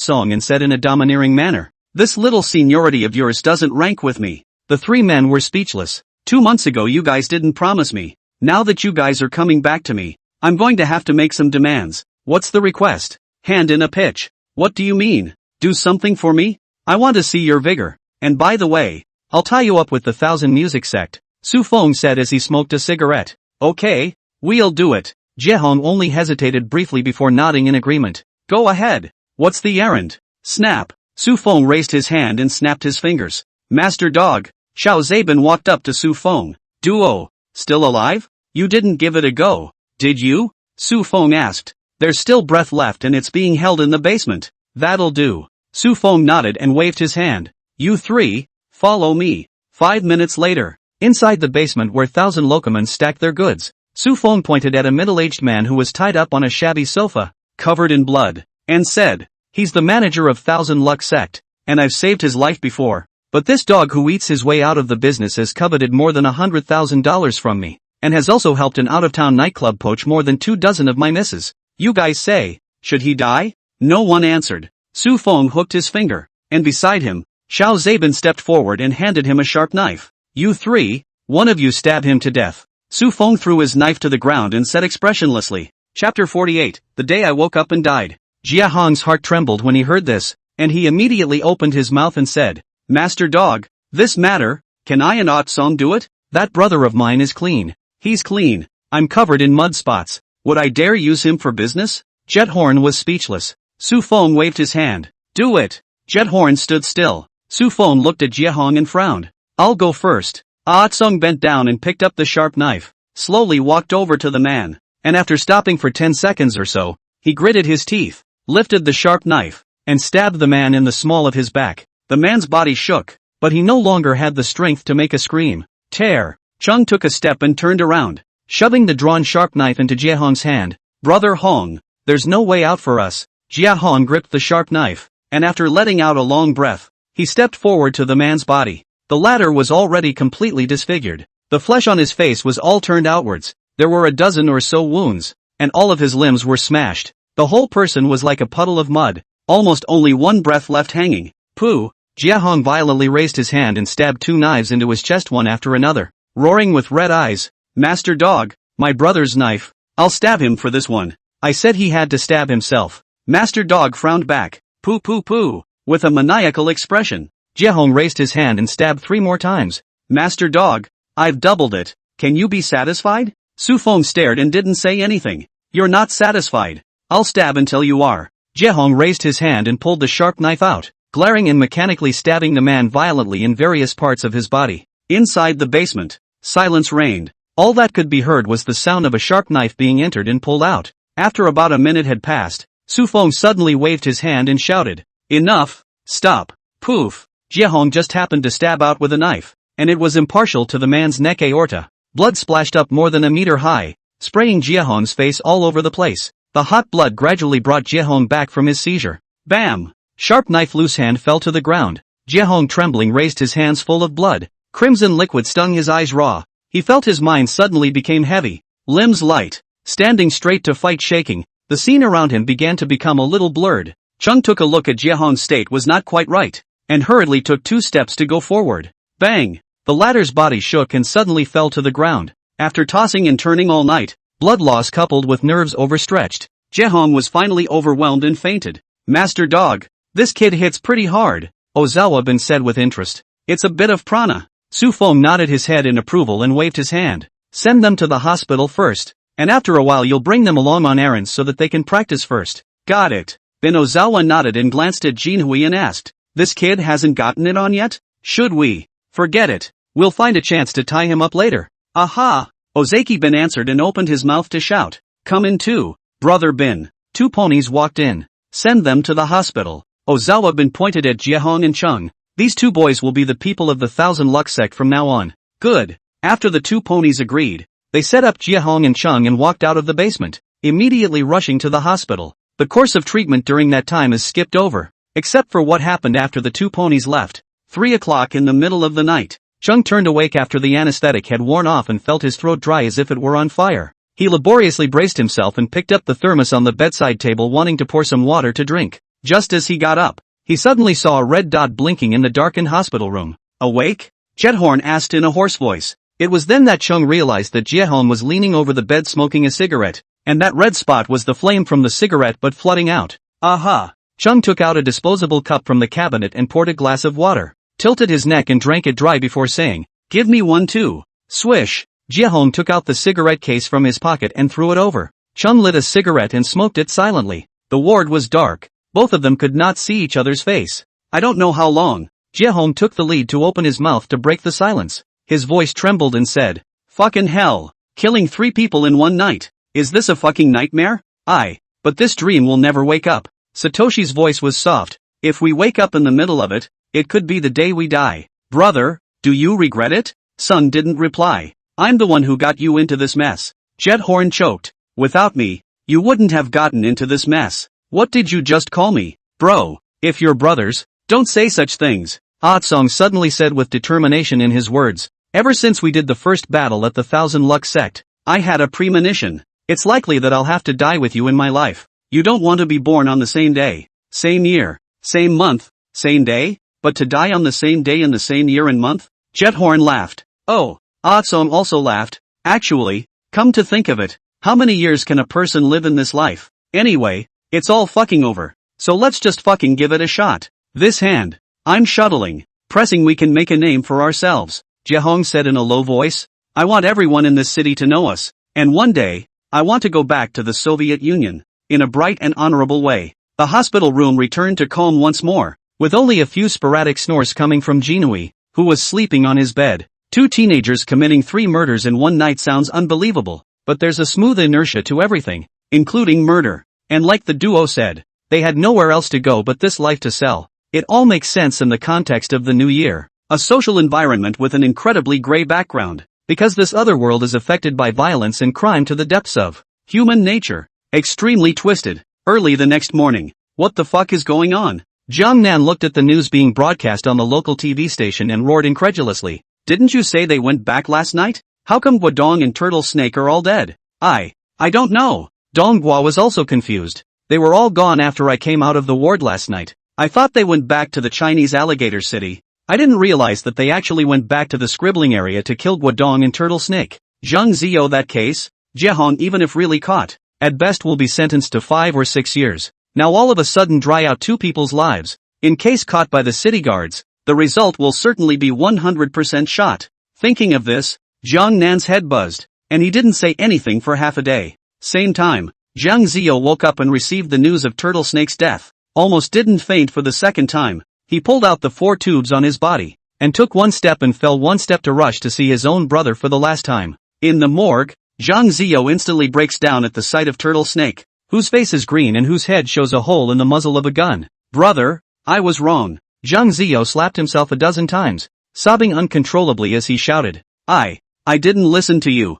Song and said in a domineering manner, "This little seniority of yours doesn't rank with me." The 3 men were speechless. 2 months ago you guys didn't promise me. Now that you guys are coming back to me, I'm going to have to make some demands. What's the request? Hand in a pitch. What do you mean? Do something for me? I want to see your vigor. And by the way, I'll tie you up with the Thousand Music Sect, Su Feng said as he smoked a cigarette. Okay, we'll do it. Jiehong only hesitated briefly before nodding in agreement. Go ahead. What's the errand? Snap. Su Feng raised his hand and snapped his fingers. Master Dog. Xiao Zabin walked up to Su Feng. Duo. Still alive? You didn't give it a go, did you? Su Feng asked. There's still breath left and it's being held in the basement. That'll do. Su Feng nodded and waved his hand. You 3, follow me. 5 minutes later, inside the basement where Thousand Locomans stacked their goods, Su Feng pointed at a middle-aged man who was tied up on a shabby sofa, covered in blood, and said, "He's the manager of Thousand Luck Sect, and I've saved his life before, but this dog who eats his way out of the business has coveted more than $100,000 from me, and has also helped an out-of-town nightclub poach more than 24 of my misses. You guys say, should he die?" No one answered. Su Feng hooked his finger, and beside him, Xiao Zabin stepped forward and handed him a sharp knife. You 3, one of you stab him to death. Su Feng threw his knife to the ground and said expressionlessly. Chapter 48, The Day I Woke Up and Died. Jiehong's heart trembled when he heard this, and he immediately opened his mouth and said, Master Dog, this matter, can I and Song do it? That brother of mine is clean. He's clean. I'm covered in mud spots. Would I dare use him for business? Jiehong was speechless. Su Feng waved his hand. Do it. Jiehong stood still. Su Feng looked at Jiehong and frowned. I'll go first. Song bent down and picked up the sharp knife, slowly walked over to the man, and after stopping for 10 seconds or so, he gritted his teeth, lifted the sharp knife, and stabbed the man in the small of his back. The man's body shook, but he no longer had the strength to make a scream. Tear. Chung took a step and turned around, shoving the drawn sharp knife into Jiehong's hand. Brother Hong, there's no way out for us. Jiehong gripped the sharp knife, and after letting out a long breath, he stepped forward to the man's body. The latter was already completely disfigured. The flesh on his face was all turned outwards. There were a dozen or so wounds, and all of his limbs were smashed. The whole person was like a puddle of mud, almost only one breath left hanging. Pooh! Jiehong violently raised his hand and stabbed 2 knives into his chest one after another, roaring with red eyes. Master Dog, my brother's knife. I'll stab him for this one. I said he had to stab himself. Master Dog frowned back. Pooh pooh pooh, with a maniacal expression. Jiehong raised his hand and stabbed 3 more times. Master Dog, I've doubled it. Can you be satisfied? Su Feng stared and didn't say anything. You're not satisfied. I'll stab until you are. Jiehong raised his hand and pulled the sharp knife out, glaring and mechanically stabbing the man violently in various parts of his body. Inside the basement, silence reigned. All that could be heard was the sound of a sharp knife being entered and pulled out. After about a minute had passed, Su Feng suddenly waved his hand and shouted, Enough! Stop! Poof! Jiehong just happened to stab out with a knife, and it was impartial to the man's neck aorta. Blood splashed up more than a meter high, spraying Jiehong's face all over the place. The hot blood gradually brought Jiehong back from his seizure. Bam! Sharp knife loose hand fell to the ground. Jiehong trembling raised his hands full of blood. Crimson liquid stung his eyes raw. He felt his mind suddenly became heavy, limbs light, standing straight to fight shaking. The scene around him began to become a little blurred. Chung took a look at Jiehong's state was not quite right, and hurriedly took 2 steps to go forward. Bang! The latter's body shook and suddenly fell to the ground. After tossing and turning all night, blood loss coupled with nerves overstretched, Jiehong was finally overwhelmed and fainted. Master Dog, this kid hits pretty hard, Ozawa Bin said with interest. It's a bit of prana. Su Feng nodded his head in approval and waved his hand. Send them to the hospital first, and after a while you'll bring them along on errands so that they can practice first. Got it. Bin Ozawa nodded and glanced at Jinhui and asked, this kid hasn't gotten it on yet? Should we? Forget it. We'll find a chance to tie him up later. Aha! Ozaki Bin answered and opened his mouth to shout. Come in too, Brother Bin. 2 ponies walked in. Send them to the hospital. Ozawa Bin pointed at Jiehong and Chung. These 2 boys will be the people of the Thousand Lux sect from now on. Good. After the 2 ponies agreed, they set up Jiehong and Chung and walked out of the basement, immediately rushing to the hospital. The course of treatment during that time is skipped over, except for what happened after the 2 ponies left. 3 o'clock in the middle of the night. Chung turned awake after the anesthetic had worn off and felt his throat dry as if it were on fire. He laboriously braced himself and picked up the thermos on the bedside table, wanting to pour some water to drink. Just as he got up, he suddenly saw a red dot blinking in the darkened hospital room. Awake? Jethorn asked in a hoarse voice. It was then that Chung realized that Jiehong was leaning over the bed smoking a cigarette, and that red spot was the flame from the cigarette but flooding out. Aha! Chung took out a disposable cup from the cabinet and poured a glass of water, tilted his neck and drank it dry before saying, give me one too. Swish! Jiehong took out the cigarette case from his pocket and threw it over. Chung lit a cigarette and smoked it silently. The ward was dark. Both of them could not see each other's face. I don't know how long. Jiehong took the lead to open his mouth to break the silence. His voice trembled and said, fucking hell. Killing 3 people in one night. Is this a fucking nightmare? But this dream will never wake up. Satoshi's voice was soft. If we wake up in the middle of it, it could be the day we die. Brother, do you regret it? Sun didn't reply. I'm the one who got you into this mess. Jethorn choked. Without me, you wouldn't have gotten into this mess. What did you just call me? Bro, if you're brothers, don't say such things. Atsong suddenly said with determination in his words. Ever since we did the first battle at the Thousand Lux sect, I had a premonition. It's likely that I'll have to die with you in my life. You don't want to be born on the same day, same year, same month, same day, but to die on the same day in the same year and month? Jethorn laughed. Oh, Atsong also laughed. Actually, come to think of it, how many years can a person live in this life? Anyway, it's all fucking over. So let's just fucking give it a shot. This hand. I'm shuttling. Pressing we can make a name for ourselves. Jiehong said in a low voice. I want everyone in this city to know us. And one day, I want to go back to the Soviet Union. In a bright and honorable way. The hospital room returned to calm once more, with only a few sporadic snores coming from Jinhui, who was sleeping on his bed. 2 teenagers committing 3 murders in one night sounds unbelievable, but there's a smooth inertia to everything, including murder. And like the duo said, they had nowhere else to go but this life to sell. It all makes sense in the context of the new year. A social environment with an incredibly gray background, because this other world is affected by violence and crime to the depths of human nature. Extremely twisted. Early the next morning. What the fuck is going on? Jiang Nan looked at the news being broadcast on the local TV station and roared incredulously. Didn't you say they went back last night? How come Guodong and Turtle Snake are all dead? I don't know. Donghua was also confused. They were all gone after I came out of the ward last night. I thought they went back to the Chinese alligator city. I didn't realize that they actually went back to the scribbling area to kill Guodong and Turtle Snake. Zhang Zio that case? Jiehong even if really caught, at best will be sentenced to 5 or 6 years. Now all of a sudden dry out 2 people's lives. In case caught by the city guards, the result will certainly be 100% shot. Thinking of this, Jiang Nan's head buzzed, and he didn't say anything for half a day. Same time, Zhang Zio woke up and received the news of Turtle Snake's death. Almost didn't faint for the second time. He pulled out the 4 tubes on his body, and took 1 step and fell 1 step to rush to see his own brother for the last time. In the morgue, Zhang Zio instantly breaks down at the sight of Turtle Snake, whose face is green and whose head shows a hole in the muzzle of a gun. Brother, I was wrong. Zhang Zio slapped himself a dozen times, sobbing uncontrollably as he shouted. I didn't listen to you.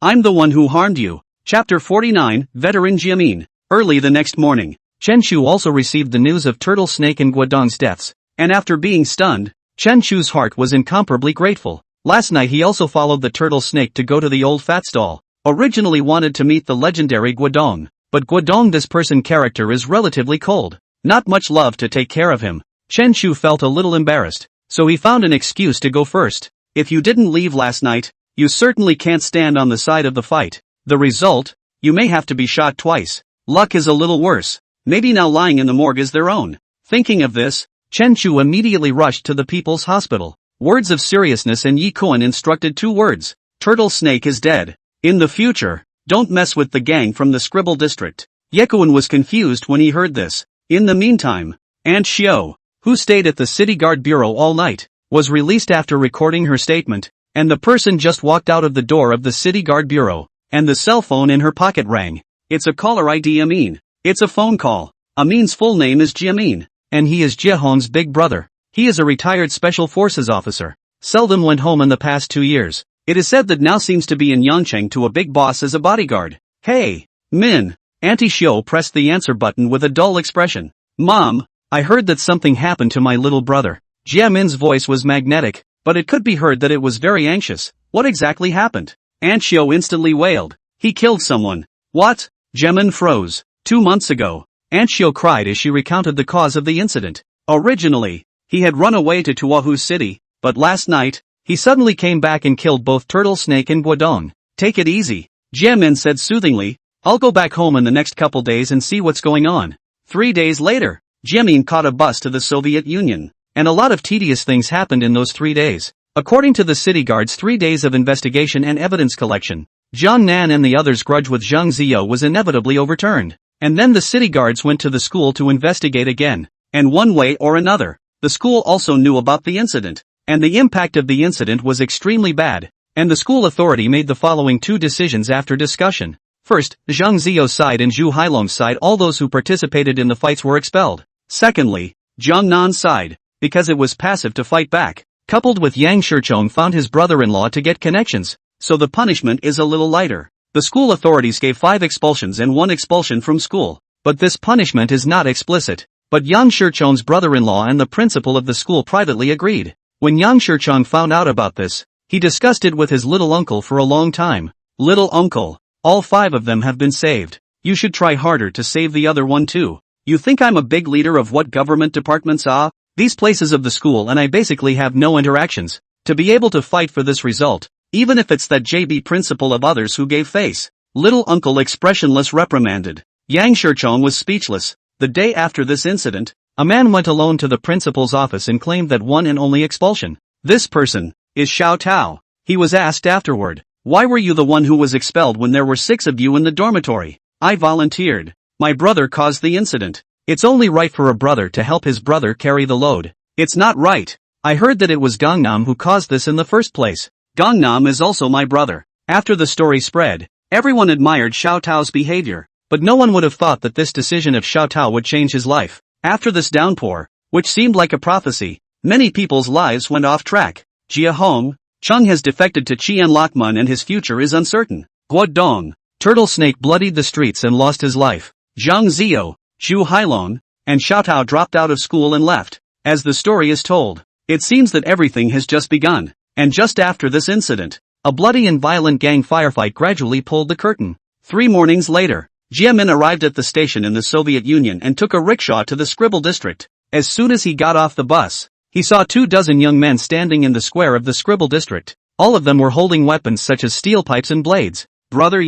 I'm the one who harmed you. Chapter 49, Veteran Jiamin. Early the next morning, Chen Shu also received the news of Turtle Snake and Guodong's deaths, and after being stunned, Chen Shu's heart was incomparably grateful. Last night he also followed the Turtle Snake to go to the old fat stall. Originally wanted to meet the legendary Guodong, but Guodong this person character is relatively cold. Not much love to take care of him. Chen Shu felt a little embarrassed, so he found an excuse to go first. If you didn't leave last night, You certainly can't stand on the side of the fight. The result? You may have to be shot twice. Luck is a little worse. Maybe now lying in the morgue is their own. Thinking of this, Chen Chu immediately rushed to the people's hospital. Words of seriousness, and Yi Kuan instructed 2 words. Turtle Snake is dead. In the future, don't mess with the gang from the Scribble district. Ye Kuan was confused when he heard this. In the meantime, Aunt Xiao, who stayed at the City Guard Bureau all night, was released after recording her statement, and the person just walked out of the door of the City Guard Bureau, and the cell phone in her pocket rang. It's a caller ID Amin. It's a phone call. Amin's full name is Jiamin, and he is Jiehong's big brother. He is a retired Special Forces officer. Seldom went home in the past 2 years. It is said that now seems to be in Yangcheng to a big boss as a bodyguard. Hey, Min. Auntie Xiao pressed the answer button with a dull expression. Mom, I heard that something happened to my little brother. Jia Min's voice was magnetic, but it could be heard that it was very anxious. What exactly happened? Aunt Xiao instantly wailed. He killed someone. What? Jiamin froze. 2 months ago, Aunt Xiao cried as she recounted the cause of the incident. Originally, he had run away to Tuahu City, but last night, he suddenly came back and killed both Turtle Snake and Guodong. Take it easy, Jiamin said soothingly. I'll go back home in the next couple days and see what's going on. 3 days later, Jiamin caught a bus to the Soviet Union, and a lot of tedious things happened in those 3 days. According to the city guards, 3 days of investigation and evidence collection. Jiang Nan and the others' grudge with Zhang Ziyo was inevitably overturned. And then the city guards went to the school to investigate again. And one way or another, the school also knew about the incident. And the impact of the incident was extremely bad. And the school authority made the following 2 decisions after discussion. First, Zhang Ziyo's side and Zhu Hailong's side, all those who participated in the fights were expelled. Secondly, Jiang Nan's side, because it was passive to fight back, coupled with Yang Shichong found his brother-in-law to get connections, so the punishment is a little lighter. The school authorities gave 5 expulsions and 1 expulsion from school, but this punishment is not explicit. But Yang Shichong's brother-in-law and the principal of the school privately agreed. When Yang Shichong found out about this, he discussed it with his little uncle for a long time. Little uncle, all 5 of them have been saved. You should try harder to save the other one too. You think I'm a big leader of what government departments are? These places of the school, and I basically have no interactions. To be able to fight for this result, even if it's that JB principal of others who gave face. Little uncle expressionless reprimanded. Yang Shichong was speechless. The day after this incident, a man went alone to the principal's office and claimed that one and only expulsion. This person is Xiao Tao. He was asked afterward, why were you the one who was expelled when there were 6 of you in the dormitory? I volunteered. My brother caused the incident. It's only right for a brother to help his brother carry the load. It's not right. I heard that it was Gangnam who caused this in the first place. Gangnam is also my brother. After the story spread, everyone admired Xiao Tao's behavior, but no one would have thought that this decision of Xiao Tao would change his life. After this downpour, which seemed like a prophecy, many people's lives went off track. Jiehong, Chung has defected to Qian Lakman and his future is uncertain. Guodong, Turtle Snake bloodied the streets and lost his life. Zhang Ziyo, Zhu Hailong, and Xiao Tao dropped out of school and left. As the story is told, it seems that everything has just begun. And just after this incident, a bloody and violent gang firefight gradually pulled the curtain. 3 mornings later, Jiamin arrived at the station in the Soviet Union and took a rickshaw to the Scribble district. As soon as he got off the bus, he saw 24 young men standing in the square of the Scribble district. All of them were holding weapons such as steel pipes and blades. Brother,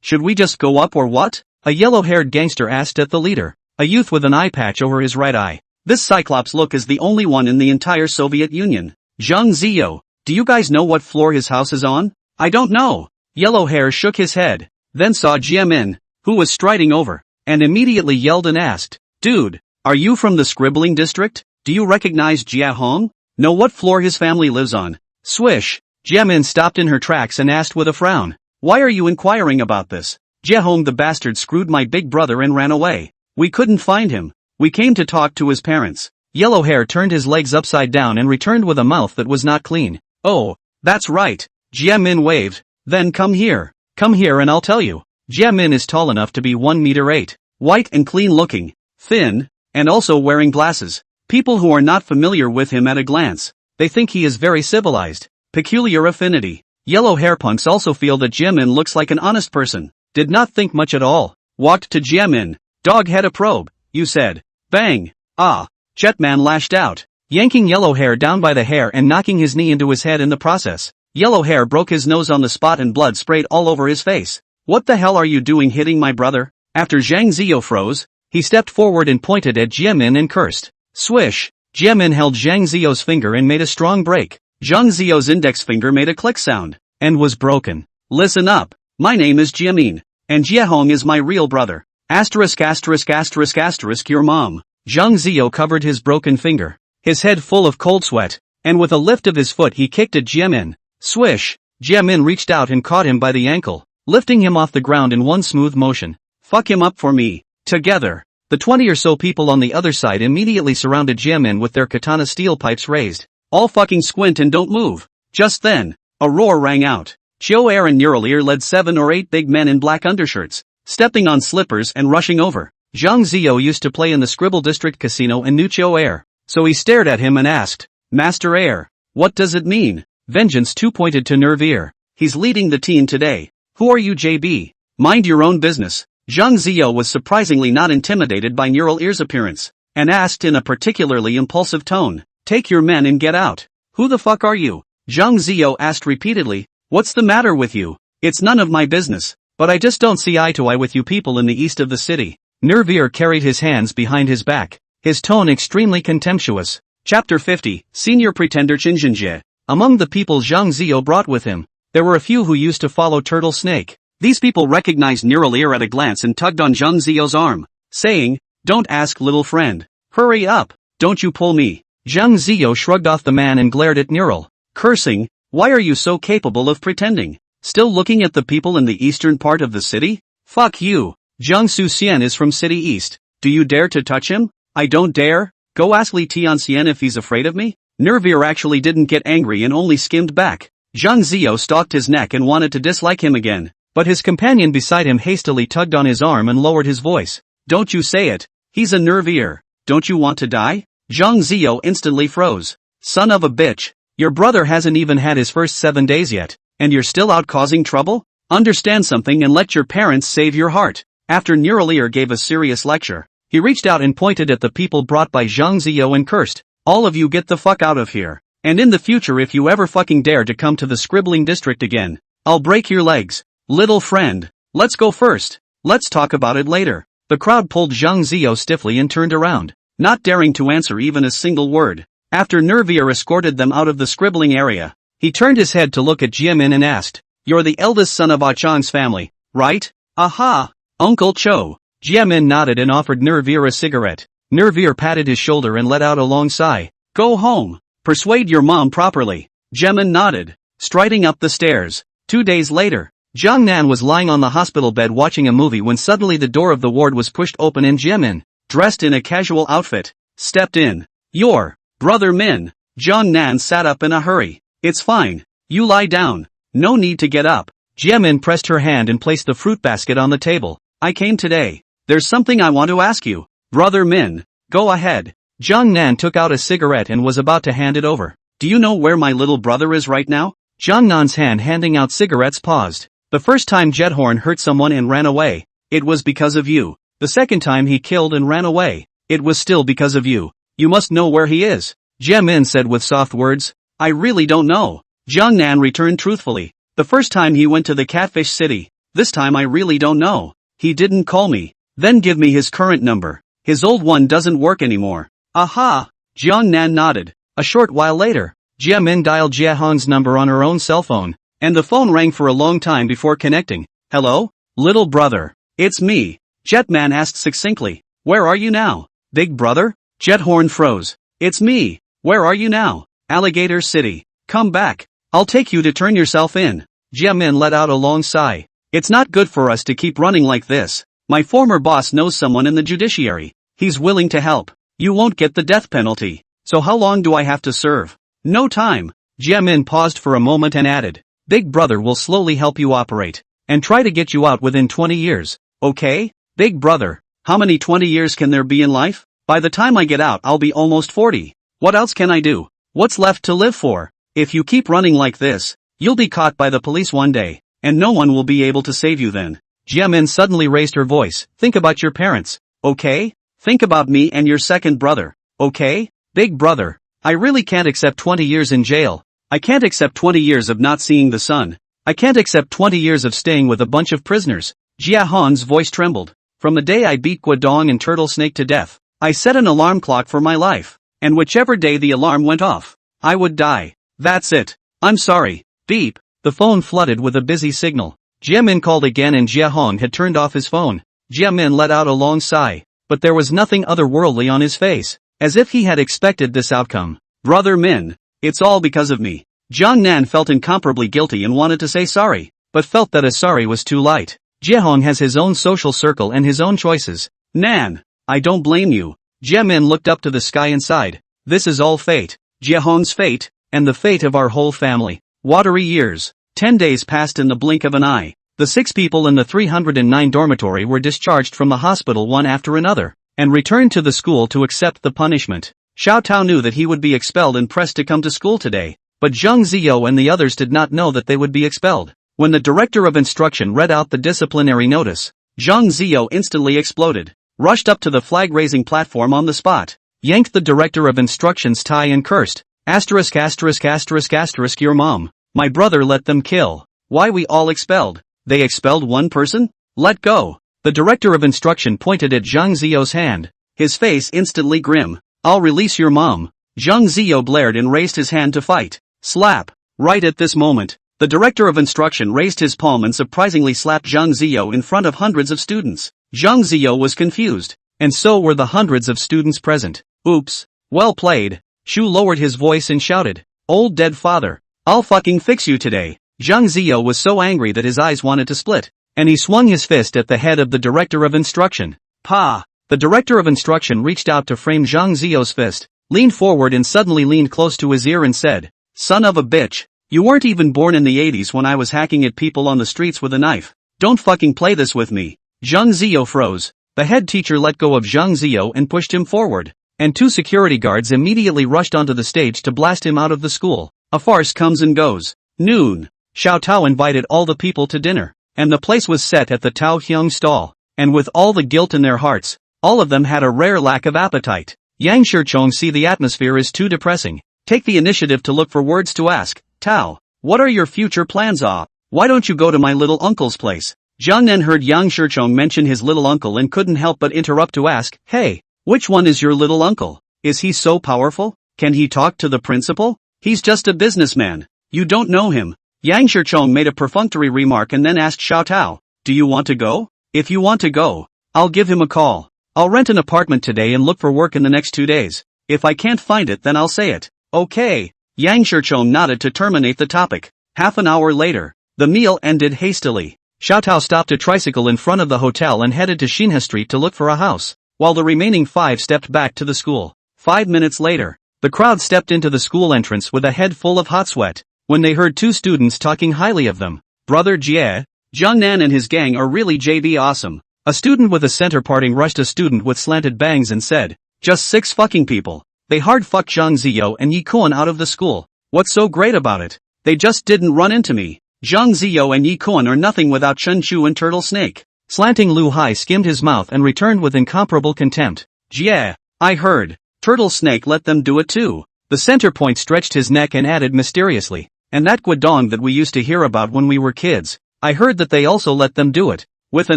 should we just go up or what? A yellow-haired gangster asked at the leader, a youth with an eye patch over his right eye. This Cyclops look is the only one in the entire Soviet Union. Zhang Ziyo, do you guys know what floor his house is on? I don't know. Yellow Hair shook his head, then saw Jiamin, who was striding over, and immediately yelled and asked, dude, are you from the Scribbling district? Do you recognize Jiehong? Know what floor his family lives on? Swish, Jiamin stopped in her tracks and asked with a frown, why are you inquiring about this? Jiehong the bastard screwed my big brother and ran away. We couldn't find him. We came to talk to his parents. Yellow Hair turned his legs upside down and returned with a mouth that was not clean. Oh, that's right. Jiamin waved. Then come here and I'll tell you. Jiamin is tall enough to be 1.8 m, white and clean looking, thin, and also wearing glasses. People who are not familiar with him at a glance, they think he is very civilized. Peculiar affinity. Yellow Hair punks also feel that Jiamin looks like an honest person. Did not think much at all. Walked to Jiamin. Dog had a probe, you said. Bang. Ah. Jetman lashed out, yanking Yellow Hair down by the hair and knocking his knee into his head in the process. Yellow hair broke his nose on the spot and blood sprayed all over his face. What the hell are you doing hitting my brother? After Zhang Ziyo froze, he stepped forward and pointed at Jiehong and cursed. Swish! Jiehong held Zhang Ziyo's finger and made a strong break. Zhang Ziyo's index finger made a click sound, and was broken. Listen up. My name is Jiehong, and Jiehong is my real brother. Asterisk asterisk asterisk asterisk your mom. Zhang Ziyo covered his broken finger, his head full of cold sweat, and with a lift of his foot he kicked at Jiehong. Swish! Jiehong reached out and caught him by the ankle, lifting him off the ground in one smooth motion. Fuck him up for me. Together, the 20 or so people on the other side immediately surrounded Jiehong with their katana steel pipes raised. All fucking squint and don't move. Just then, a roar rang out. Cho Air and Neural Ear led 7 or 8 big men in black undershirts, stepping on slippers and rushing over. Zhang Ziyo used to play in the Scribble District Casino and knew Cho Air, so he stared at him and asked, Master Air, what does it mean? Vengeance 2 pointed to Nerve Ear. He's leading the team today. Who are you, JB? Mind your own business. Zhang Ziyo was surprisingly not intimidated by Neural Ear's appearance, and asked in a particularly impulsive tone, take your men and get out. Who the fuck are you? Zhang Ziyo asked repeatedly, what's the matter with you? It's none of my business, but I just don't see eye to eye with you people in the east of the city. Nerve Ear carried his hands behind his back, his tone extremely contemptuous. Chapter 50, Senior Pretender Chinjinjie. Among the people Zhang Ziyo brought with him, there were a few who used to follow Turtle Snake. These people recognized Neural Ear at a glance and tugged on Zhang Ziyo's arm, saying, don't ask little friend. Hurry up, don't you pull me. Zhang Ziyo shrugged off the man and glared at Neural, cursing, why are you so capable of pretending? Still looking at the people in the eastern part of the city? Fuck you. Jiang Xian is from City East. Do you dare to touch him? I don't dare. Go ask Li Tianxian if he's afraid of me. Nerve Ear actually didn't get angry and only skimmed back. Zhang Ziyo stalked his neck and wanted to dislike him again, but his companion beside him hastily tugged on his arm and lowered his voice. Don't you say it. He's a Nerve Ear. Don't you want to die? Zhang Ziyo instantly froze. Son of a bitch. Your brother hasn't even had his first 7 days yet, and you're still out causing trouble? Understand something and let your parents save your heart. After Neural Ear gave a serious lecture, he reached out and pointed at the people brought by Zhang Ziyo and cursed, all of you get the fuck out of here. And in the future if you ever fucking dare to come to the Scribbling District again, I'll break your legs. Little friend, let's go first. Let's talk about it later. The crowd pulled Zhang Ziyo stiffly and turned around, not daring to answer even a single word. After Nerve Ear escorted them out of the scribbling area, he turned his head to look at Jiehong and asked, you're the eldest son of Ah Chang's family, right? Aha! Uncle Cho. Jiehong nodded and offered Nerve Ear a cigarette. Nerve Ear patted his shoulder and let out a long sigh. Go home. Persuade your mom properly. Jiehong nodded, striding up the stairs. 2 days later, Jiang Nan was lying on the hospital bed watching a movie when suddenly the door of the ward was pushed open and Jiehong, dressed in a casual outfit, stepped in. Your brother Min. Jiang Nan sat up in a hurry. It's fine. You lie down. No need to get up. Jiehong pressed her hand and placed the fruit basket on the table. I came today. There's something I want to ask you. Brother Min, go ahead. Jiang Nan took out a cigarette and was about to hand it over. Do you know where my little brother is right now? Jiang Nan's hand handing out cigarettes paused. The first time Jiehong hurt someone and ran away, it was because of you. The second time he killed and ran away, it was still because of you. You must know where he is. Jiehong said with soft words. I really don't know. Jiang Nan returned truthfully. The first time he went to the Catfish City. This time I really don't know. He didn't call me. Then give me his current number. His old one doesn't work anymore. Aha! Jiang Nan nodded. A short while later, Jiehong dialed Jiehong's number on her own cell phone, and the phone rang for a long time before connecting. Hello? Little brother. It's me. Jetman asked succinctly. Where are you now? Big brother? Jiehong froze. It's me. Where are you now? Alligator City. Come back. I'll take you to turn yourself in. Jiehong let out a long sigh. It's not good for us to keep running like this. My former boss knows someone in the judiciary. He's willing to help. You won't get the death penalty. So how long do I have to serve? No time. Jiehong paused for a moment and added. Big brother will slowly help you operate, and try to get you out within 20 years. Okay? Big brother, how many 20 years can there be in life? By the time I get out I'll be almost 40. What else can I do? What's left to live for? If you keep running like this, you'll be caught by the police one day, and no one will be able to save you then. Jiehong suddenly raised her voice. Think about your parents, okay? Think about me and your second brother, okay? Big brother, I really can't accept 20 years in jail. I can't accept 20 years of not seeing the sun. I can't accept 20 years of staying with a bunch of prisoners. Jiehong's voice trembled. From the day I beat Guodong and Turtle Snake to death, I set an alarm clock for my life, and whichever day the alarm went off, I would die. That's it. I'm sorry. Beep. The phone flooded with a busy signal. Jiamin called again and Jiehong had turned off his phone. Jiamin let out a long sigh, but there was nothing otherworldly on his face, as if he had expected this outcome. Brother Min, it's all because of me. Jiang Nan felt incomparably guilty and wanted to say sorry, but felt that a sorry was too light. Jiehong has his own social circle and his own choices. Nan, I don't blame you. Jiamin looked up to the sky and sighed. This is all fate. Jiehong's fate, and the fate of our whole family. Watery years. 10 days passed in the blink of an eye. The 6 people in the 309 dormitory were discharged from the hospital one after another, and returned to the school to accept the punishment. Xiao Tao knew that he would be expelled and pressed to come to school today, but Zheng Ziyo and the others did not know that they would be expelled. When the director of instruction read out the disciplinary notice, Zheng Ziyo instantly exploded, rushed up to the flag-raising platform on the spot, yanked the director of instruction's tie and cursed, asterisk asterisk asterisk asterisk your mom. My brother let them kill. Why we all expelled? They expelled one person? Let go. The director of instruction pointed at Zheng Ziyo's hand, his face instantly grim. I'll release your mom. Zheng Ziyo blared and raised his hand to fight. Slap. Right at this moment, the director of instruction raised his palm and surprisingly slapped Zheng Ziyo in front of hundreds of students. Zheng Ziyo was confused, and so were the hundreds of students present. Oops. Well played. Shu lowered his voice and shouted, old dead father, I'll fucking fix you today. Zheng Ziyo was so angry that his eyes wanted to split, and he swung his fist at the head of the director of instruction. Pa! The director of instruction reached out to frame Zheng Ziyo's fist, leaned forward and suddenly leaned close to his ear and said, son of a bitch, you weren't even born in the 80s when I was hacking at people on the streets with a knife. Don't fucking play this with me. Zheng Ziyo froze. The head teacher let go of Zheng Ziyo and pushed him forward, and 2 security guards immediately rushed onto the stage to blast him out of the school. A farce comes and goes. Noon. Xiao Tao invited all the people to dinner, and the place was set at the Tao Hyung stall, and with all the guilt in their hearts, all of them had a rare lack of appetite. Yang Shichong see the atmosphere is too depressing. Take the initiative to look for words to ask. Tao, what are your future plans? Why don't you go to my little uncle's place? Jiang Nen heard Yang Shichong mention his little uncle and couldn't help but interrupt to ask, hey, which one is your little uncle? Is he so powerful? Can he talk to the principal? He's just a businessman. You don't know him. Yang Shichong made a perfunctory remark and then asked Xiao Tao, do you want to go? If you want to go, I'll give him a call. I'll rent an apartment today and look for work in the next 2 days. If I can't find it then I'll say it. Okay. Yang Shichong nodded to terminate the topic. Half an hour later, the meal ended hastily. Xiao Tao stopped a tricycle in front of the hotel and headed to Xinhe Street to look for a house, while the remaining 5 stepped back to the school. 5 minutes later, the crowd stepped into the school entrance with a head full of hot sweat, when they heard 2 students talking highly of them. Brother Jie, Jiang Nan and his gang are really JB awesome. A student with a center parting rushed a student with slanted bangs and said, just 6 fucking people. They hard fucked Zhang Ziyo and Yi Kuan out of the school. What's so great about it? They just didn't run into me. Zhang Ziyo and Yi Kuan are nothing without Chen Chu and Turtle Snake. Slanting Lu Hai skimmed his mouth and returned with incomparable contempt. Jie, I heard. Turtle Snake let them do it too. The center point stretched his neck and added mysteriously, and that Guodong that we used to hear about when we were kids, I heard that they also let them do it. With a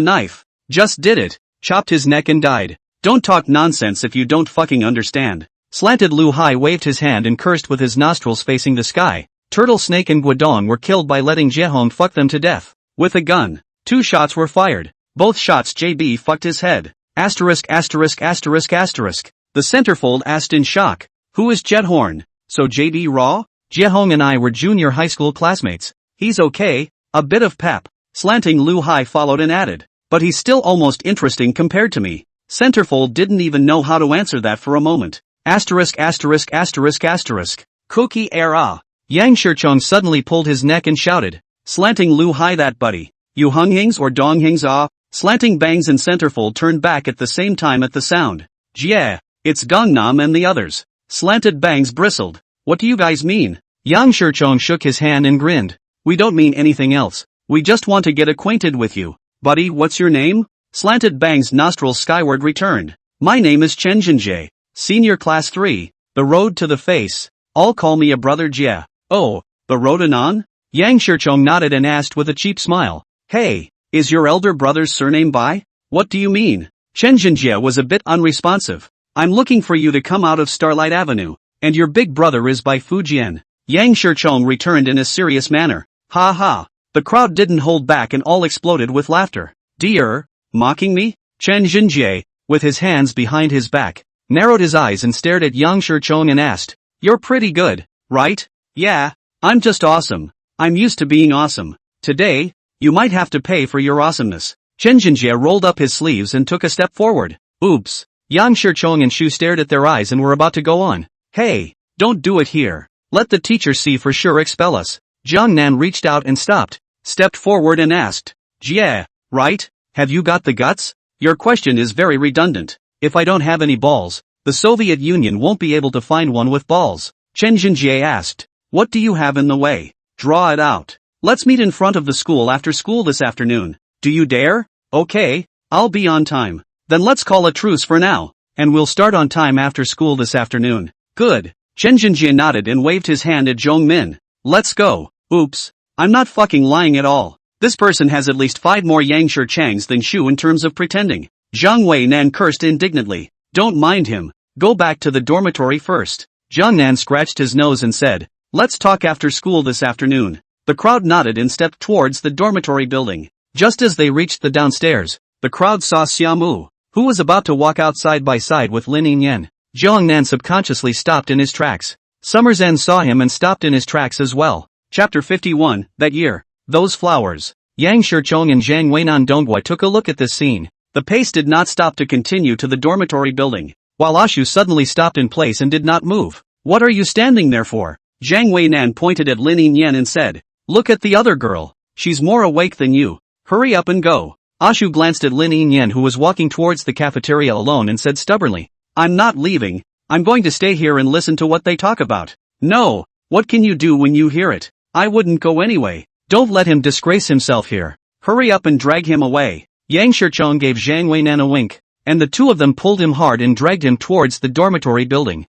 knife. Just did it. Chopped his neck and died. Don't talk nonsense if you don't fucking understand. Slanted Lu Hai waved his hand and cursed with his nostrils facing the sky. Turtle Snake and Guodong were killed by letting Jiehong fuck them to death. With a gun. 2 shots were fired. Both shots JB fucked his head. Asterisk asterisk asterisk asterisk. The centerfold asked in shock. Who is Jiehong? So JB raw? Jiehong and I were junior high school classmates. He's okay. A bit of pep. Slanting Lu Hai followed and added. But he's still almost interesting compared to me. Centerfold didn't even know how to answer that for a moment. Asterisk asterisk asterisk asterisk. Cookie era. Yang Shichong suddenly pulled his neck and shouted. Slanting Lu Hai that buddy. You Hunghings or Donghings ah? Slanting Bangs and Centerfold turned back at the same time at the sound. Jie, it's Gangnam and the others. Slanted Bangs bristled. What do you guys mean? Yang Shichong shook his hand and grinned. We don't mean anything else. We just want to get acquainted with you. Buddy, what's your name? Slanted Bang's nostrils skyward returned. My name is Chen Jinjie. Senior Class 3. The road to the face. All call me a brother Jie. Oh, The road anon? Yang Shirchong nodded and asked with a cheap smile. Hey, is your elder brother's surname Bai? What do you mean? Chen Jinjie was a bit unresponsive. I'm looking for you to come out of Starlight Avenue, and your big brother is Bai Fujian. Yang Shirchong returned in a serious manner. Ha ha. The crowd didn't hold back and all exploded with laughter. Dear, mocking me? Chen Jinjie, with his hands behind his back, narrowed his eyes and stared at Yang Shirchong and asked, You're pretty good, right? Yeah, I'm just awesome. I'm used to being awesome. Today, you might have to pay for your awesomeness. Chen Jinjie rolled up his sleeves and took a step forward. Oops. Yang Shirchong and Shu stared at their eyes and were about to go on. Hey, don't do it here. Let the teacher see for sure expel us. Jiang Nan reached out and stopped, stepped forward and asked. Jie, right? Have you got the guts? Your question is very redundant. If I don't have any balls, the Soviet Union won't be able to find one with balls. Chen Jinjie asked. What do you have in the way? Draw it out. Let's meet in front of the school after school this afternoon. Do you dare? Okay, I'll be on time. Then let's call a truce for now, and we'll start on time after school this afternoon. Good. Chen Jinjie nodded and waved his hand at Zhong Min. Let's go. Oops. I'm not fucking lying at all. This person has at least 5 more Yang Shirchangs than Shu in terms of pretending. Zhang Wei Nan cursed indignantly. Don't mind him. Go back to the dormitory first. Zhang Nan scratched his nose and said, Let's talk after school this afternoon. The crowd nodded and stepped towards the dormitory building. Just as they reached the downstairs, the crowd saw Xiamu, who was about to walk out side by side with Lin Yinyan. Jiang Nan subconsciously stopped in his tracks. Summer Zen saw him and stopped in his tracks as well. Chapter 51, that year. Those flowers. Yang Shirchong and Zhang Weinan Donggui took a look at this scene. The pace did not stop to continue to the dormitory building, while Ashu suddenly stopped in place and did not move. What are you standing there for? Zhang Weinan pointed at Lin Yinyan and said, Look at the other girl. She's more awake than you. Hurry up and go. Ashu glanced at Lin Yinyan who was walking towards the cafeteria alone and said stubbornly, I'm not leaving. I'm going to stay here and listen to what they talk about. No, what can you do when you hear it? I wouldn't go anyway. Don't let him disgrace himself here. Hurry up and drag him away. Yang Shirchong gave Zhang Weinan a wink, and the two of them pulled him hard and dragged him towards the dormitory building.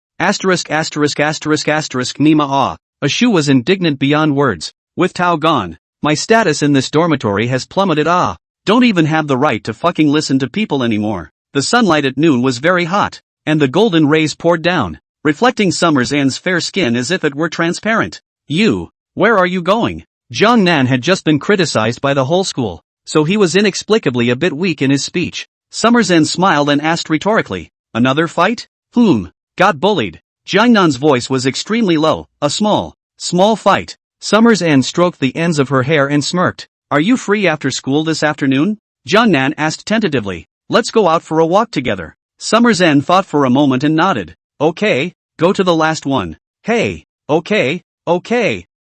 Mima ah. Ashu was indignant beyond words. With Tao gone, my status in this dormitory has plummeted ah. Don't even have the right to fucking listen to people anymore. The sunlight at noon was very hot, and the golden rays poured down, reflecting Summer Zan's fair skin as if it were transparent. You, where are you going? Jiang Nan had just been criticized by the whole school, so he was inexplicably a bit weak in his speech. Summer Zan smiled and asked rhetorically, Another fight? Got bullied. Jiang Nan's voice was extremely low. A small fight. Summer Zan stroked the ends of her hair and smirked. Are you free after school this afternoon? Jiang Nan asked tentatively. Let's go out for a walk together. Summer Zan thought for a moment and nodded. Okay, go to the last one. Hey, okay.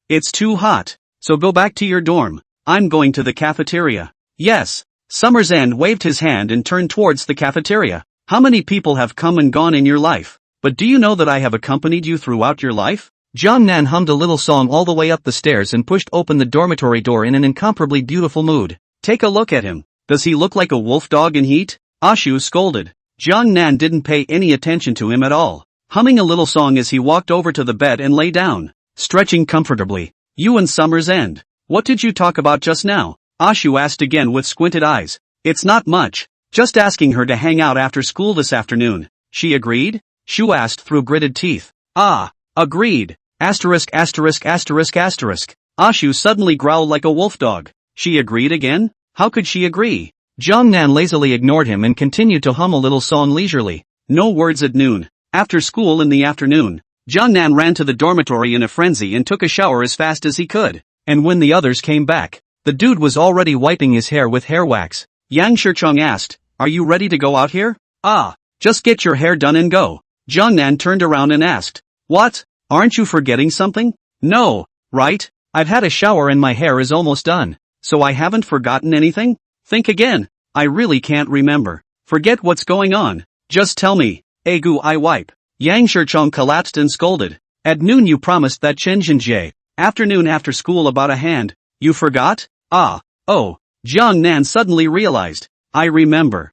It's too hot, so go back to your dorm. I'm going to the cafeteria. Yes. Summer Zan waved his hand and turned towards the cafeteria. How many people have come and gone in your life? But do you know that I have accompanied you throughout your life? Jiang Nan hummed a little song all the way up the stairs and pushed open the dormitory door in an incomparably beautiful mood. Take a look at him. Does he look like a wolf dog in heat? Ashu scolded. Jiang Nan didn't pay any attention to him at all, humming a little song as he walked over to the bed and lay down, stretching comfortably. You and Summer's End. What did you talk about just now? Ashu asked again with squinted eyes. It's not much. Just asking her to hang out after school this afternoon. She agreed? Shu asked through gritted teeth. Ah, agreed. Asterisk. Ashu suddenly growled like a wolf dog. She agreed again? How could she agree? Jiang Nan lazily ignored him and continued to hum a little song leisurely. No words at noon. After school in the afternoon, Jiang Nan ran to the dormitory in a frenzy and took a shower as fast as he could. And when the others came back, the dude was already wiping his hair with hair wax. Yang Shirchong asked, Are you ready to go out here? Ah, just get your hair done and go. Jiang Nan turned around and asked, What? Aren't you forgetting something? No, right? I've had a shower and my hair is almost done, so I haven't forgotten anything? Think again. I really can't remember. Forget what's going on. Just tell me. Egu I wipe. Yang Shirchong collapsed and scolded. At noon you promised that Chen Jinjie. Afternoon after school about a hand. You forgot? Ah, oh. Jiang Nan suddenly realized. I remember.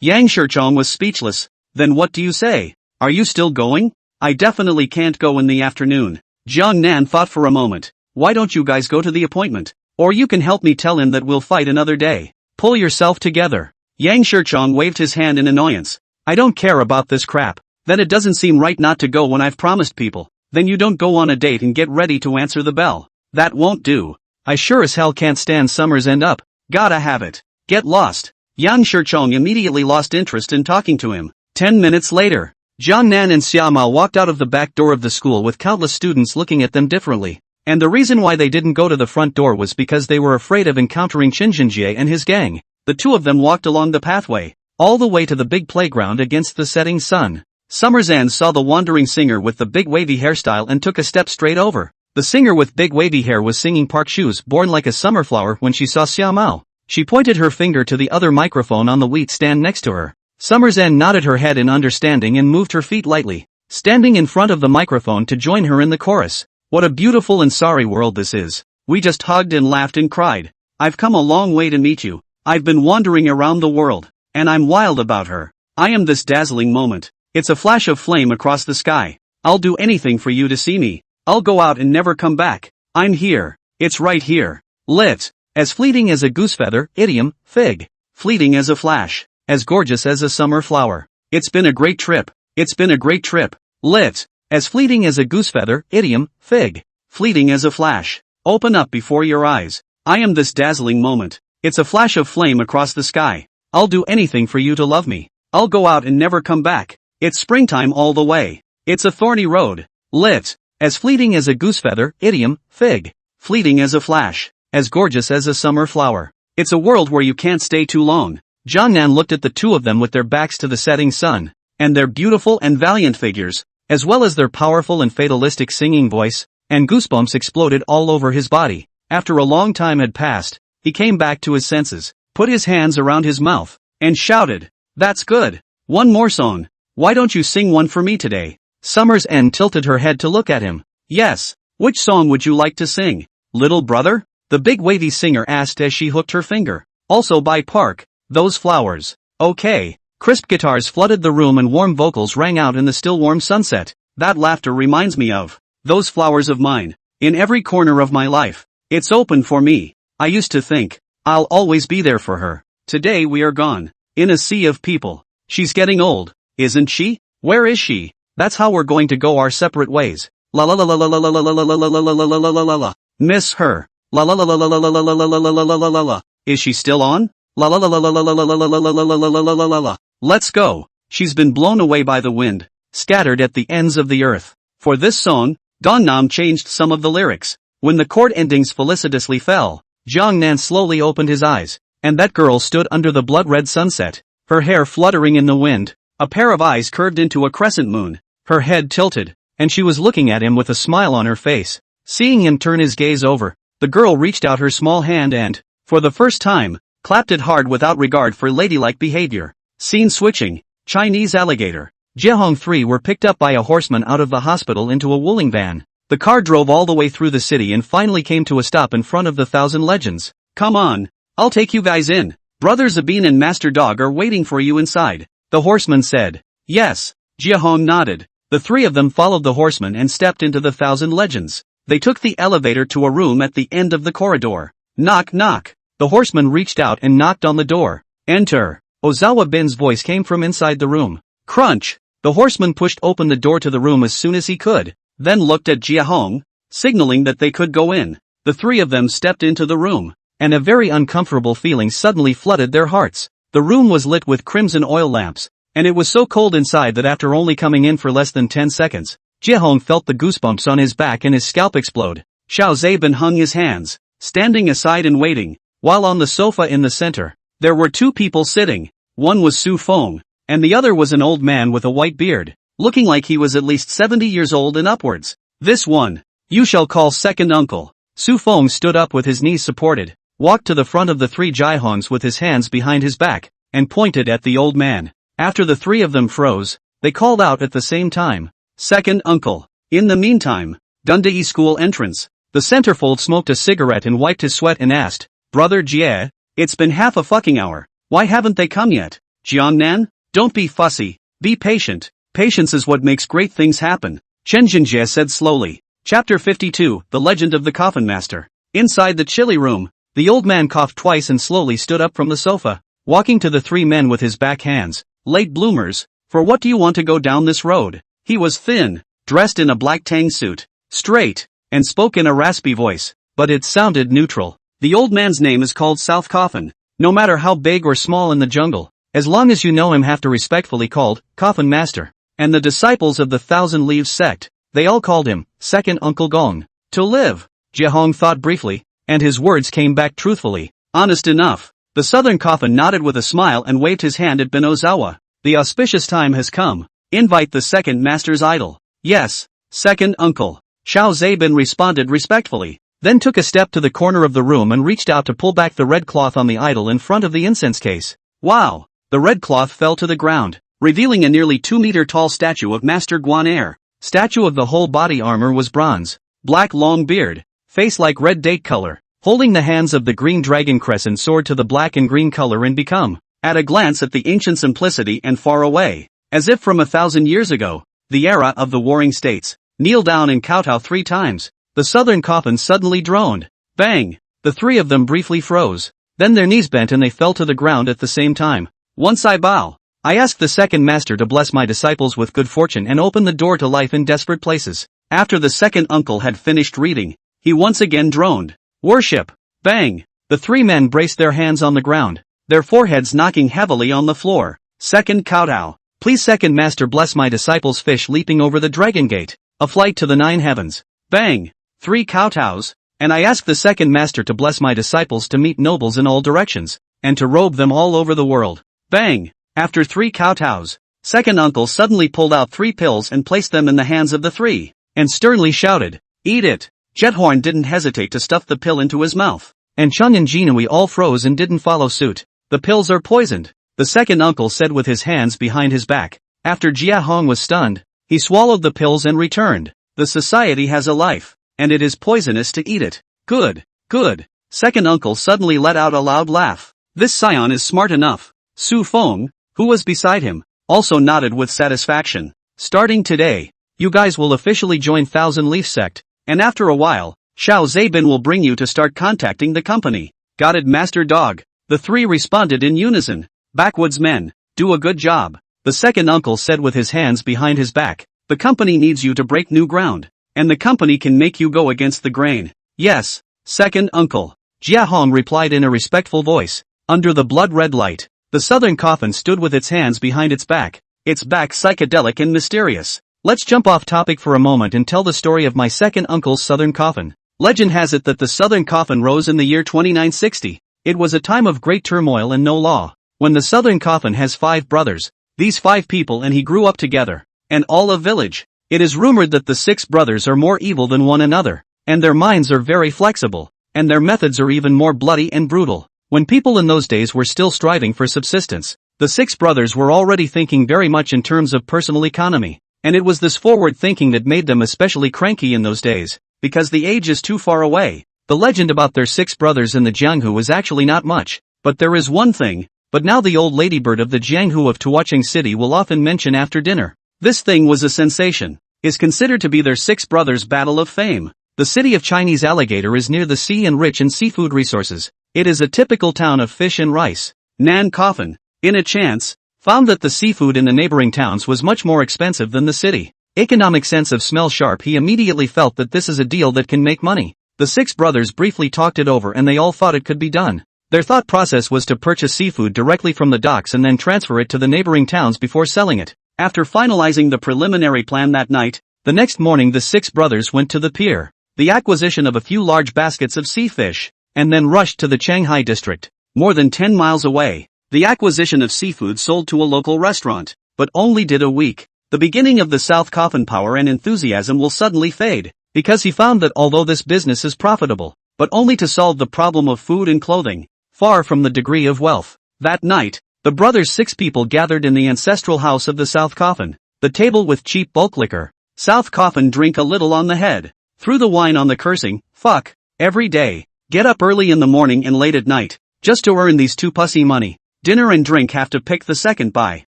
Yang Shirchong was speechless. Then what do you say? Are you still going? I definitely can't go in the afternoon. Jiang Nan thought for a moment. Why don't you guys go to the appointment? Or you can help me tell him that we'll fight another day. Pull yourself together. Yang Shichong waved his hand in annoyance. I don't care about this crap. Then it doesn't seem right not to go when I've promised people. Then you don't go on a date and get ready to answer the bell. That won't do. I sure as hell can't stand Summer's End up. Gotta have it. Get lost. Yang Shichong immediately lost interest in talking to him. 10 minutes later, Jiang Nan and Xiaomao walked out of the back door of the school with countless students looking at them differently. And the reason why they didn't go to the front door was because they were afraid of encountering Qin Jinjie and his gang. The two of them walked along the pathway, all the way to the big playground against the setting sun. Summer's End saw the wandering singer with the big wavy hairstyle and took a step straight over. The singer with big wavy hair was singing Park Shu's Born Like a Summer Flower when she saw Xiaomao. She pointed her finger to the other microphone on the wheat stand next to her. Summer's End nodded her head in understanding and moved her feet lightly, standing in front of the microphone to join her in the chorus. What a beautiful and sorry world this is. We just hugged and laughed and cried. I've come a long way to meet you. I've been wandering around the world, and I'm wild about her. I am this dazzling moment. It's a flash of flame across the sky. I'll do anything for you to see me. I'll go out and never come back. I'm here. It's right here. Lit. As fleeting as a goose feather, idiom, fig. Fleeting as a flash. As gorgeous as a summer flower. It's been a great trip. It's been a great trip. Lit. As fleeting as a goose feather, idiom, fig. Fleeting as a flash. Open up before your eyes. I am this dazzling moment. It's a flash of flame across the sky. I'll do anything for you to love me. I'll go out and never come back. It's springtime all the way. It's a thorny road. Lit. As fleeting as a goose feather, idiom, fig. Fleeting as a flash. As gorgeous as a summer flower. It's a world where you can't stay too long. Jiang Nan looked at the two of them with their backs to the setting sun, and their beautiful and valiant figures, as well as their powerful and fatalistic singing voice, and goosebumps exploded all over his body. After a long time had passed, he came back to his senses, put his hands around his mouth, and shouted, "That's good. One more song. Why don't you sing one for me today?" Summer's End tilted her head to look at him. "Yes. Which song would you like to sing, little brother?" The big wavy singer asked as she hooked her finger. Also by Park, Those Flowers. Okay. Crisp guitars flooded the room and warm vocals rang out in the still warm sunset. That laughter reminds me of those flowers of mine. In every corner of my life. It's open for me. I used to think I'll always be there for her. Today we are gone. In a sea of people. She's getting old, isn't she? Where is she? That's how we're going to go our separate ways. La la la la la la la la la la la la la la la la la la. Miss her. La la la la la la la la la la la la la la la la. Is she still on? La la la la la la la la la la la la la la la la la la. Let's go. She's been blown away by the wind, scattered at the ends of the earth. For this song, Don Nam changed some of the lyrics. When the chord endings felicitously fell, Jiang Nan slowly opened his eyes, and that girl stood under the blood-red sunset, her hair fluttering in the wind, a pair of eyes curved into a crescent moon, her head tilted, and she was looking at him with a smile on her face. Seeing him turn his gaze over, the girl reached out her small hand and, for the first time, clapped it hard without regard for ladylike behavior. Scene switching. Chinese alligator. Jiehong 3 were picked up by a horseman out of the hospital into a wooling van. The car drove all the way through the city and finally came to a stop in front of the Thousand Legends. Come on. I'll take you guys in. Brother Zabine and Master Dog are waiting for you inside. The horseman said. Yes. Jiehong nodded. The three of them followed the horseman and stepped into the Thousand Legends. They took the elevator to a room at the end of the corridor. Knock knock. The horseman reached out and knocked on the door. Enter. Ozawa Bin's voice came from inside the room. Crunch. The horseman pushed open the door to the room as soon as he could, then looked at Jiehong, signaling that they could go in. The three of them stepped into the room, and a very uncomfortable feeling suddenly flooded their hearts. The room was lit with crimson oil lamps, and it was so cold inside that after only coming in for less than 10 seconds, Jiehong felt the goosebumps on his back and his scalp explode. Xiao Zabin hung his hands, standing aside and waiting, while on the sofa in the center, there were two people sitting. One was Su Feng, and the other was an old man with a white beard, looking like he was at least 70 years old and upwards. This one, you shall call second uncle. Su Feng stood up with his knees supported, walked to the front of the three Jiehongs with his hands behind his back, and pointed at the old man. After the three of them froze, they called out at the same time. Second uncle. In the meantime, Dundee school entrance. The centerfold smoked a cigarette and wiped his sweat and asked, Brother Jie, it's been half a fucking hour. Why haven't they come yet? Jiang Nan? Don't be fussy. Be patient. Patience is what makes great things happen. Chen Jinjie said slowly. Chapter 52, The Legend of the Coffin Master. Inside the chilly room, the old man coughed twice and slowly stood up from the sofa, walking to the three men with his back hands. Late bloomers, for what do you want to go down this road? He was thin, dressed in a black tang suit, straight, and spoke in a raspy voice, but it sounded neutral. The old man's name is called South Coffin. No matter how big or small in the jungle, as long as you know him, have to respectfully called Coffin Master. And the disciples of the Thousand Leaves sect, they all called him Second Uncle Gong. To live, Jiehong thought briefly, and his words came back truthfully. Honest enough. The Southern Coffin nodded with a smile and waved his hand at Ben Ozawa. The auspicious time has come. Invite the second master's idol. Yes, second uncle. Xiao Zabin responded respectfully, then took a step to the corner of the room and reached out to pull back the red cloth on the idol in front of the incense case. Wow! The red cloth fell to the ground, revealing a nearly 2-meter tall statue of Master Guan. Statue of the whole body armor was bronze, black long beard, face like red date color, holding the hands of the green dragon crescent sword to the black and green color and become, at a glance at the ancient simplicity and far away, as if from 1,000 years ago, the era of the warring states. Kneel down and kowtow 3 times. The Southern Coffin suddenly droned. Bang! The 3 of them briefly froze. Then their knees bent and they fell to the ground at the same time. Once I bow, I ask the second master to bless my disciples with good fortune and open the door to life in desperate places. After the second uncle had finished reading, he once again droned. Worship! Bang! The 3 men braced their hands on the ground, their foreheads knocking heavily on the floor. Second kowtow. Please second master bless my disciples. Fish leaping over the dragon gate. A flight to the 9 heavens. Bang! 3 kowtows, and I ask the second master to bless my disciples to meet nobles in all directions, and to robe them all over the world. Bang! After 3 kowtows, second uncle suddenly pulled out 3 pills and placed them in the hands of the 3, and sternly shouted, "Eat it!" Jiehong didn't hesitate to stuff the pill into his mouth, and Chung and Jinui all froze and didn't follow suit. The pills are poisoned, the second uncle said with his hands behind his back. After Jiehong was stunned, he swallowed the pills and returned. The society has a life, and it is poisonous to eat it. Good, good. Second uncle suddenly let out a loud laugh. This scion is smart enough. Su Feng, who was beside him, also nodded with satisfaction. Starting today, you guys will officially join Thousand Leaf Sect, and after a while, Xiao Zabin will bring you to start contacting the company. Got it, Master Dog? The 3 responded in unison. Backwoods men, do a good job. The second uncle said with his hands behind his back. The company needs you to break new ground, and the company can make you go against the grain. Yes, second uncle. Jiehong replied in a respectful voice. Under the blood-red light, the Southern Coffin stood with its hands behind its back psychedelic and mysterious. Let's jump off topic for a moment and tell the story of my second uncle's Southern Coffin. Legend has it that the Southern Coffin rose in the year 2960. It was a time of great turmoil and no law. When the Southern Coffin has 5 brothers, these 5 people and he grew up together, and all a village. It is rumored that the 6 brothers are more evil than one another, and their minds are very flexible, and their methods are even more bloody and brutal. When people in those days were still striving for subsistence, the 6 brothers were already thinking very much in terms of personal economy, and it was this forward thinking that made them especially cranky in those days, because the age is too far away. The legend about their 6 brothers in the Jianghu is actually not much, but there is one thing, but now the old ladybird of the Jianghu of Tuocheng City will often mention after dinner. This thing was a sensation, is considered to be their 6 brothers' battle of fame. The city of Chinese Alligator is near the sea and rich in seafood resources. It is a typical town of fish and rice. Nan Coffin, in a chance, found that the seafood in the neighboring towns was much more expensive than the city. Economic sense of smell sharp, he immediately felt that this is a deal that can make money. The 6 brothers briefly talked it over and they all thought it could be done. Their thought process was to purchase seafood directly from the docks and then transfer it to the neighboring towns before selling it. After finalizing the preliminary plan that night, the next morning the 6 brothers went to the pier, the acquisition of a few large baskets of sea fish, and then rushed to the Shanghai district, more than 10 miles away. The acquisition of seafood sold to a local restaurant, but only did a week. The beginning of the South Coffin power and enthusiasm will suddenly fade, because he found that although this business is profitable, but only to solve the problem of food and clothing, far from the degree of wealth. That night, the brothers' 6 people gathered in the ancestral house of the South Coffin, the table with cheap bulk liquor. South Coffin drink a little on the head, threw the wine on the cursing, fuck, every day, get up early in the morning and late at night, just to earn these 2 pussy money. Dinner and drink have to pick the second by.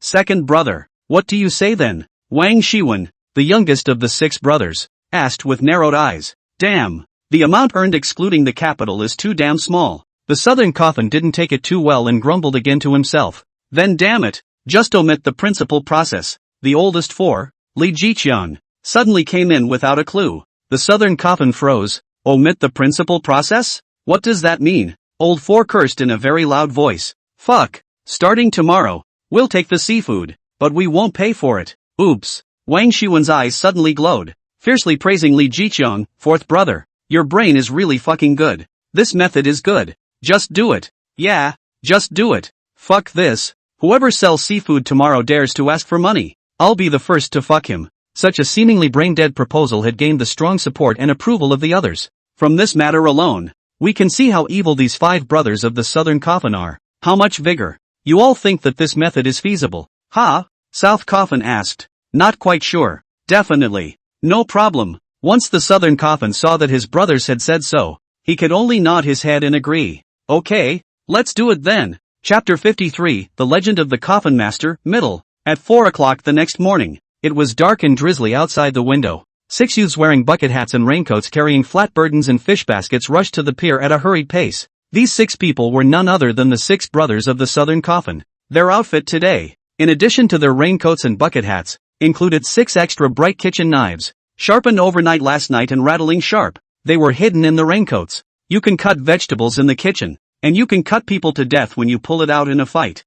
Second brother, what do you say then? Wang Shiwen, the youngest of the 6 brothers, asked with narrowed eyes. Damn. The amount earned excluding the capital is too damn small. The southern coffin didn't take it too well and grumbled again to himself. Then damn it, just omit the principal process. The oldest four, Li Jiehong, suddenly came in without a clue. The southern coffin froze. Omit the principal process? What does that mean? Old four cursed in a very loud voice. Fuck. Starting tomorrow, we'll take the seafood, but we won't pay for it. Oops. Wang Xuan's eyes suddenly glowed, fiercely praising Li Jiehong, fourth brother. Your brain is really fucking good. This method is good. Just do it. Yeah, just do it. Fuck this. Whoever sells seafood tomorrow dares to ask for money. I'll be the first to fuck him. Such a seemingly brain-dead proposal had gained the strong support and approval of the others. From this matter alone, we can see how evil these 5 brothers of the southern coffin are. How much vigor. You all think that this method is feasible? Huh? South coffin asked. Not quite sure. Definitely. No problem. Once the southern coffin saw that his brothers had said so, he could only nod his head and agree. Okay, let's do it then. Chapter 53, The Legend of the Coffin Master, Middle. At 4 o'clock the next morning, it was dark and drizzly outside the window. 6 youths wearing bucket hats and raincoats carrying flat burdens and fish baskets rushed to the pier at a hurried pace. These 6 people were none other than the 6 brothers of the southern coffin. Their outfit today, in addition to their raincoats and bucket hats, included 6 extra bright kitchen knives, sharpened overnight last night and rattling sharp. They were hidden in the raincoats. You can cut vegetables in the kitchen, and you can cut people to death when you pull it out in a fight.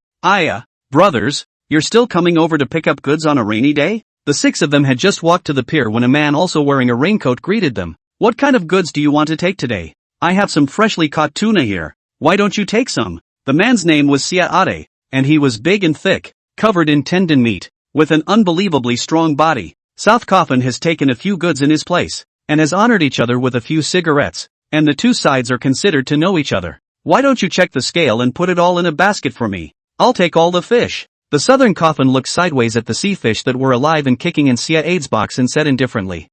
Brothers, you're still coming over to pick up goods on a rainy day? The 6 of them had just walked to the pier when a man also wearing a raincoat greeted them. What kind of goods do you want to take today? I have some freshly caught tuna here. Why don't you take some? The man's name was Xiaode, and he was big and thick, covered in tendon meat, with an unbelievably strong body. South Coffin has taken a few goods in his place, and has honored each other with a few cigarettes, and the 2 sides are considered to know each other. Why don't you check the scale and put it all in a basket for me? I'll take all the fish. The southern coffin looked sideways at the sea fish that were alive and kicking in Xiaode's box and said indifferently.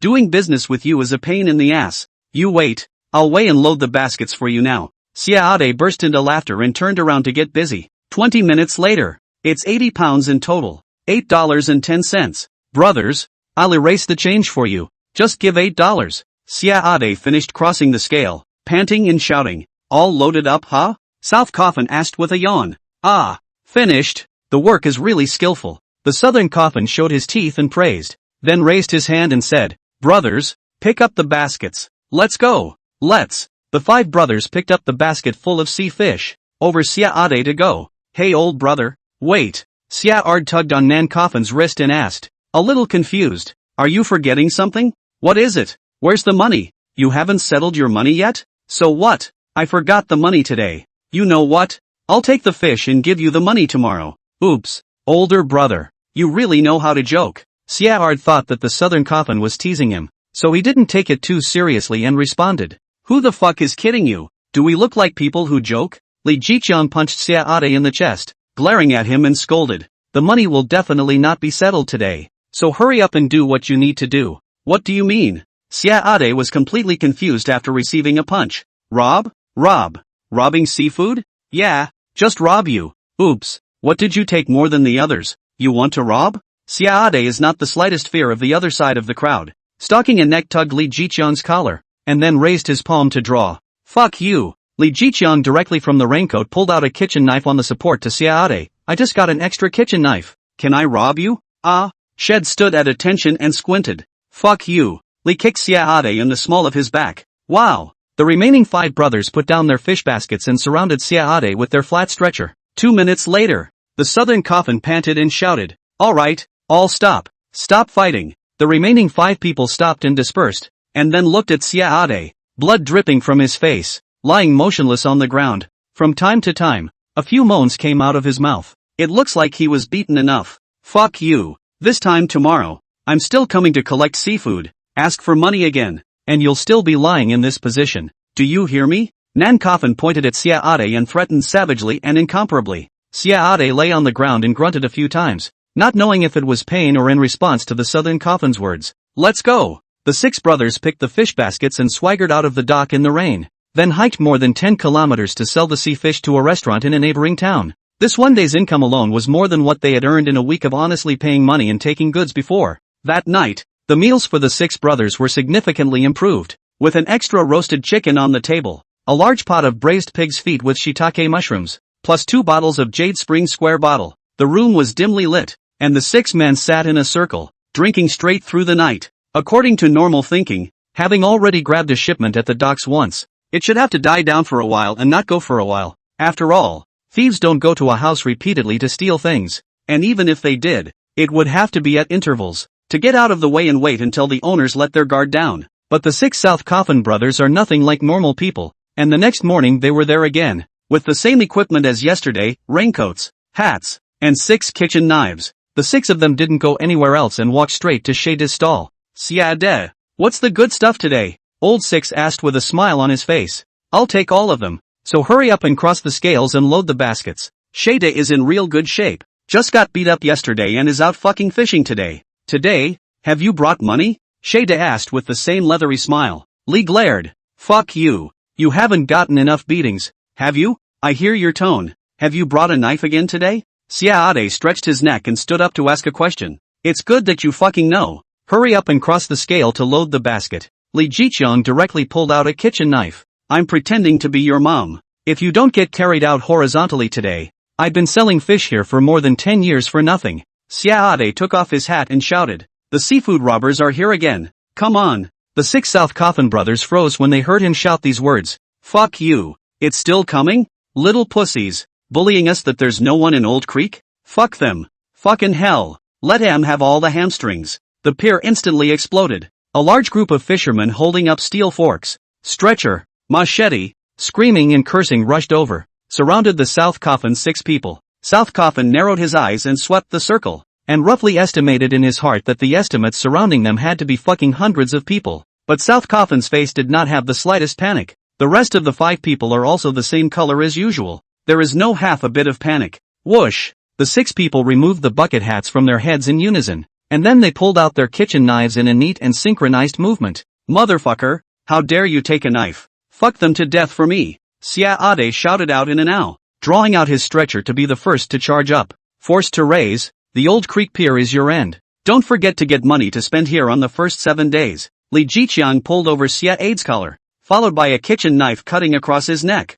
Doing business with you is a pain in the ass. You wait, I'll weigh and load the baskets for you now. Xiaode burst into laughter and turned around to get busy. 20 minutes later, it's 80 pounds in total. $8.10. Brothers, I'll erase the change for you. Just give $8. Xiaode finished crossing the scale, panting and shouting. All loaded up, huh? South Coffin asked with a yawn. Finished. The work is really skillful. The southern coffin showed his teeth and praised, then raised his hand and said, Brothers, pick up the baskets. Let's go. Let's. The 5 brothers picked up the basket full of sea fish. Over Xiaode to go. Hey old brother, wait. Xiaode tugged on Nan Coffin's wrist and asked, a little confused, are you forgetting something? What is it? Where's the money? You haven't settled your money yet? So what? I forgot the money today. You know what? I'll take the fish and give you the money tomorrow. Oops. Older brother. You really know how to joke. Xiaode thought that the southern coffin was teasing him, so he didn't take it too seriously and responded. Who the fuck is kidding you? Do we look like people who joke? Li Jiehong punched Xiaode in the chest, glaring at him and scolded. The money will definitely not be settled today, so hurry up and do what you need to do. What do you mean? Xiaode was completely confused after receiving a punch. Rob? Robbing seafood? Yeah. Just rob you. Oops, what did you take more than the others? You want to rob? Xiaode is not the slightest fear of the other side of the crowd. Stalking a neck tugged Li Jiehong's collar, and then raised his palm to draw. Fuck you. Li Jiehong directly from the raincoat pulled out a kitchen knife on the support to Xiaode. I just got an extra kitchen knife. Can I rob you? Shed stood at attention and squinted. Fuck you. Li kicked Xiaode in the small of his back. Wow. The remaining 5 brothers put down their fish baskets and surrounded Xiaode with their flat stretcher. 2 minutes later, the southern coffin panted and shouted, all right, all stop. Stop fighting. The remaining 5 people stopped and dispersed, and then looked at Xiaode, blood dripping from his face, lying motionless on the ground. From time to time, a few moans came out of his mouth. It looks like he was beaten enough. Fuck you. This time tomorrow, I'm still coming to collect seafood. Ask for money again, and you'll still be lying in this position. Do you hear me? Nan Coffin pointed at Xiaode and threatened savagely and incomparably. Xiaode lay on the ground and grunted a few times, not knowing if it was pain or in response to the southern coffin's words. Let's go. The 6 brothers picked the fish baskets and swaggered out of the dock in the rain, then hiked more than 10 kilometers to sell the sea fish to a restaurant in a neighboring town. This one day's income alone was more than what they had earned in a week of honestly paying money and taking goods before. That night, The meals for the 6 brothers were significantly improved, with an extra roasted chicken on the table, a large pot of braised pig's feet with shiitake mushrooms, plus 2 bottles of Jade Spring Square bottle. The room was dimly lit, and the 6 men sat in a circle, drinking straight through the night. According to normal thinking, having already grabbed a shipment at the docks once, it should have to die down for a while and not go for a while. After all, thieves don't go to a house repeatedly to steal things, and even if they did, it would have to be at intervals, to get out of the way and wait until the owners let their guard down. But the 6 South Coffin brothers are nothing like normal people, and the next morning they were there again, with the same equipment as yesterday, raincoats, hats, and 6 kitchen knives. The 6 of them didn't go anywhere else and walked straight to Shade's stall. "Siade, what's the good stuff today?" Old 6 asked with a smile on his face. "I'll take all of them, so hurry up and cross the scales and load the baskets." Shade is in real good shape, just got beat up yesterday and is out fucking fishing today. "Today, have you brought money?" Shade asked with the same leathery smile. Lee glared. "Fuck you. You haven't gotten enough beatings, have you? I hear your tone. Have you brought a knife again today?" Siade stretched his neck and stood up to ask a question. "It's good that you fucking know. Hurry up and cross the scale to load the basket." Lee Jiehong directly pulled out a kitchen knife. "I'm pretending to be your mom. If you don't get carried out horizontally today, I've been selling fish here for more than 10 years for nothing." Siade took off his hat and shouted, "The seafood robbers are here again. Come on." The 6 South Coffin brothers froze when they heard him shout these words. "Fuck you. It's still coming? Little pussies. Bullying us that there's no one in Old Creek? Fuck them. Fucking hell. Let him have all the hamstrings." The pier instantly exploded. A large group of fishermen holding up steel forks, stretcher, machete, screaming and cursing rushed over, surrounded the South Coffin 6 people. South Coffin narrowed his eyes and swept the circle, and roughly estimated in his heart that the estimates surrounding them had to be fucking hundreds of people. But South Coffin's face did not have the slightest panic. The rest of the 5 people are also the same color as usual. There is no half a bit of panic. Whoosh! The 6 people removed the bucket hats from their heads in unison, and then they pulled out their kitchen knives in a neat and synchronized movement. "Motherfucker, how dare you take a knife? Fuck them to death for me!" Siade shouted out in an owl, drawing out his stretcher to be the first to charge up. "Forced to raise, the Old Creek Pier is your end. Don't forget to get money to spend here on the first 7 days." Lee Jiehong pulled over Siade's collar, followed by a kitchen knife cutting across his neck.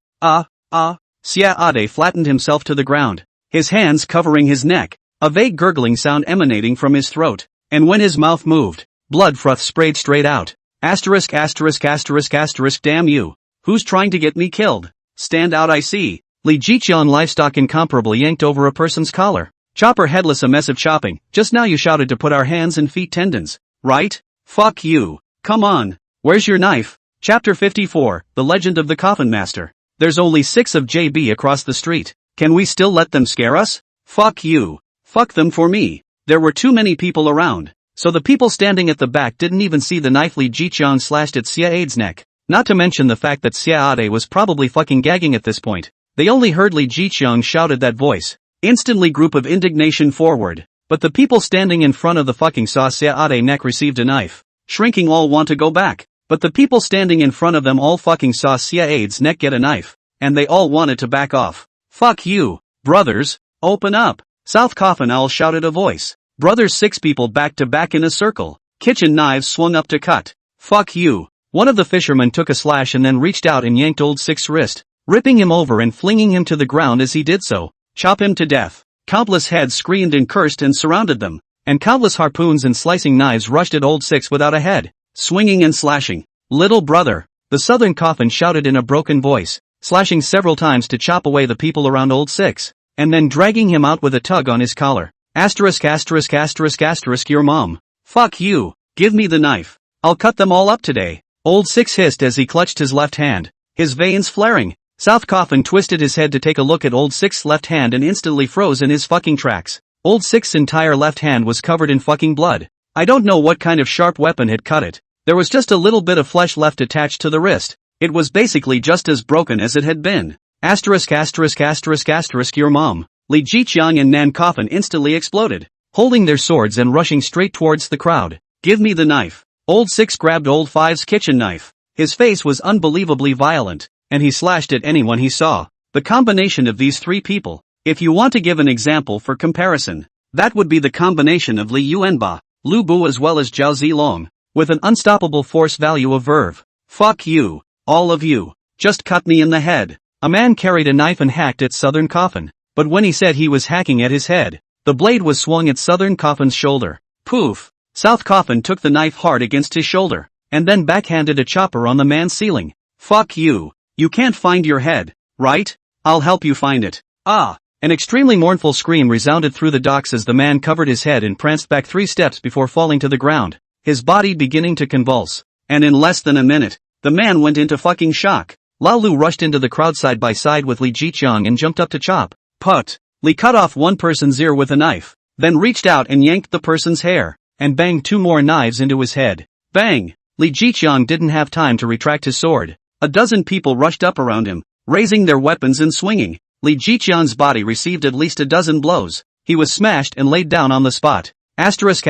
Siade flattened himself to the ground, his hands covering his neck, a vague gurgling sound emanating from his throat, and when his mouth moved, blood froth sprayed straight out. Asterisk asterisk asterisk asterisk damn you. Who's trying to get me killed? Stand out I see. Lee Jiehong livestock incomparably yanked over a person's collar. "Chopper headless a mess of chopping, just now you shouted to put our hands and feet tendons, right? Fuck you. Come on. Where's your knife?" Chapter 54, The Legend of the Coffin Master. "There's only 6 of JB across the street. Can we still let them scare us? Fuck you. Fuck them for me." There were too many people around, so the people standing at the back didn't even see the knife Lee Jiehong slashed at Siade's neck. Not to mention the fact that Siade was probably fucking gagging at this point. They only heard Lee Jiehong shouted that voice. Instantly group of indignation forward. But the people standing in front of the fucking saw Siade neck received a knife. Shrinking all want to go back. But the people standing in front of them all fucking saw Siade's neck get a knife, and they all wanted to back off. "Fuck you, brothers, open up." South Coffin Owl shouted a voice. Brothers 6 people back to back in a circle, kitchen knives swung up to cut. "Fuck you." One of the fishermen took a slash and then reached out and yanked Old 6's wrist, ripping him over and flinging him to the ground as he did so. "Chop him to death." Countless heads screamed and cursed and surrounded them, and countless harpoons and slicing knives rushed at Old 6 without a head, swinging and slashing. "Little brother," the Southern Coffin shouted in a broken voice, slashing several times to chop away the people around Old 6, and then dragging him out with a tug on his collar. Asterisk asterisk asterisk asterisk your mom. "Fuck you, give me the knife. I'll cut them all up today." Old 6 hissed as he clutched his left hand, his veins flaring. South Coffin twisted his head to take a look at Old 6's left hand and instantly froze in his fucking tracks. Old 6's entire left hand was covered in fucking blood. I don't know what kind of sharp weapon had cut it. There was just a little bit of flesh left attached to the wrist. It was basically just as broken as it had been. Asterisk asterisk asterisk asterisk your mom. Lee Jiehong and Nan Coffin instantly exploded, holding their swords and rushing straight towards the crowd. "Give me the knife." Old 6 grabbed Old 5's kitchen knife. His face was unbelievably violent, and he slashed at anyone he saw. The combination of these 3 people, if you want to give an example for comparison, that would be the combination of Li Yuanba, Lu Bu as well as Zhao Zilong, with an unstoppable force value of verve. Fuck you, all of you, just cut me in the head. A man carried a knife and hacked at Southern Coffin, but when he said he was hacking at his head, the blade was swung at Southern Coffin's shoulder. Poof! South Coffin took the knife hard against his shoulder, and then backhanded a chopper on the man's ceiling. Fuck you. You can't find your head, right? I'll help you find it. Ah! An extremely mournful scream resounded through the docks as the man covered his head and pranced back 3 steps before falling to the ground, his body beginning to convulse. And in less than a minute, the man went into fucking shock. Lao Lu rushed into the crowd side by side with Li Jiqiang and jumped up to chop. Put. Li cut off one person's ear with a knife, then reached out and yanked the person's hair, and banged 2 more knives into his head. Bang! Li Jiqiang didn't have time to retract his sword. A dozen people rushed up around him, raising their weapons and swinging. Li Jiqiang's body received at least a dozen blows. He was smashed and laid down on the spot. Asterisk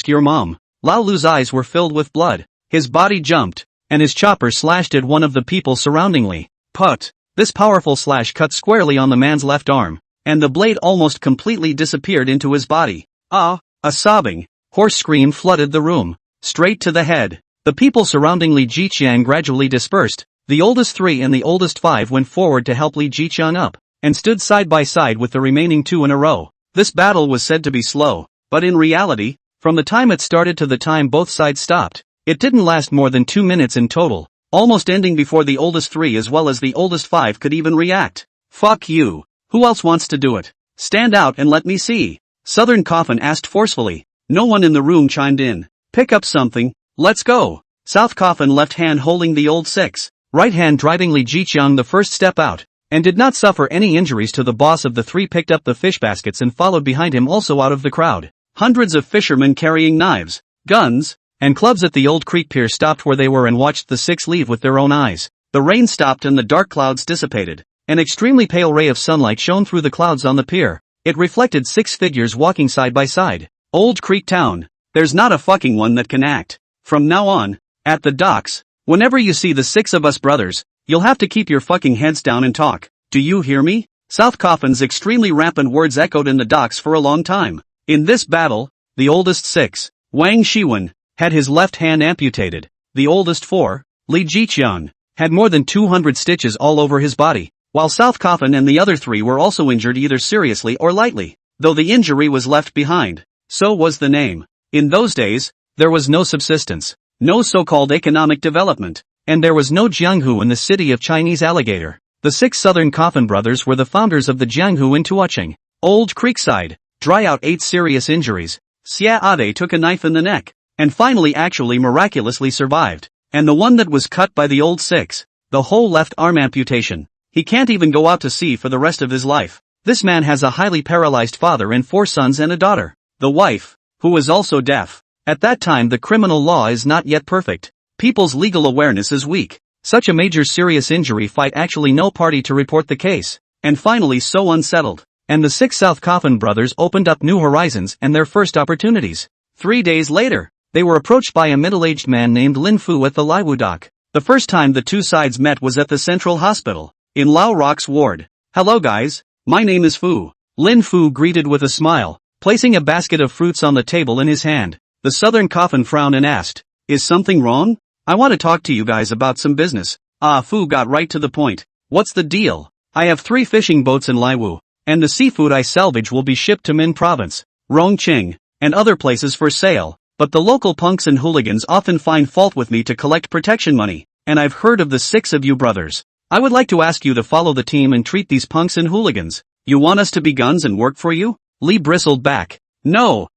your mom. Lao Lu's eyes were filled with blood. His body jumped, and his chopper slashed at one of the people surrounding Li. Put. This powerful slash cut squarely on the man's left arm, and the blade almost completely disappeared into his body. Ah! A sobbing, hoarse scream flooded the room. Straight to the head. The people surrounding Li Jiqiang gradually dispersed. The oldest 3 and the oldest 5 went forward to help Li Jiqiang up, and stood side by side with the remaining 2 in a row. This battle was said to be slow, but in reality, from the time it started to the time both sides stopped, it didn't last more than 2 minutes in total, almost ending before the oldest 3 as well as the oldest 5 could even react. Fuck you. Who else wants to do it? Stand out and let me see. Southern Coffin asked forcefully. No one in the room chimed in. Pick up something. Let's go. South Coffin left hand holding the old 6. Right hand driving Li Jiqiang the first step out, and did not suffer any injuries to the boss of the 3 picked up the fish baskets and followed behind him also out of the crowd. Hundreds of fishermen carrying knives, guns, and clubs at the old creek pier stopped where they were and watched the 6 leave with their own eyes. The rain stopped and the dark clouds dissipated. An extremely pale ray of sunlight shone through the clouds on the pier. It reflected 6 figures walking side by side. Old Creek Town. There's not a fucking one that can act. From now on, at the docks, whenever you see the 6 of us brothers, you'll have to keep your fucking heads down and talk. Do you hear me? South Coffin's extremely rampant words echoed in the docks for a long time. In this battle, the oldest 6, Wang Shiwen, had his left hand amputated. The oldest 4, Li Jiqiang, had more than 200 stitches all over his body, while South Coffin and the other 3 were also injured either seriously or lightly. Though the injury was left behind, so was the name. In those days, there was no subsistence, no so-called economic development, and there was no Jianghu in the city of Chinese Alligator. The 6 Southern Coffin brothers were the founders of the Jianghu in Tuocheng. Old Creekside, dry out 8 serious injuries. Xia Ade took a knife in the neck, and finally actually miraculously survived. And the one that was cut by the old 6, the whole left arm amputation. He can't even go out to sea for the rest of his life. This man has a highly paralyzed father and 4 sons and a daughter. The wife, who was also deaf. At that time the criminal law is not yet perfect. People's legal awareness is weak. Such a major serious injury fight actually no party to report the case. And finally so unsettled. And the 6 South Coffin brothers opened up new horizons and their first opportunities. 3 days later, they were approached by a middle-aged man named Lin Fu at the Laiwu dock. The first time the 2 sides met was at the Central Hospital, in Lao Rock's ward. Hello guys, my name is Fu. Lin Fu greeted with a smile, placing a basket of fruits on the table in his hand. The Southern Coffin frowned and asked, "Is something wrong? I want to talk to you guys about some business." Fu got right to the point. "What's the deal? I have 3 fishing boats in Laiwu, and the seafood I salvage will be shipped to Min Province, Rongqing, and other places for sale. But the local punks and hooligans often find fault with me to collect protection money, and I've heard of the 6 of you brothers. I would like to ask you to follow the team and treat these punks and hooligans. You want us to be guns and work for you?" Li bristled back. No.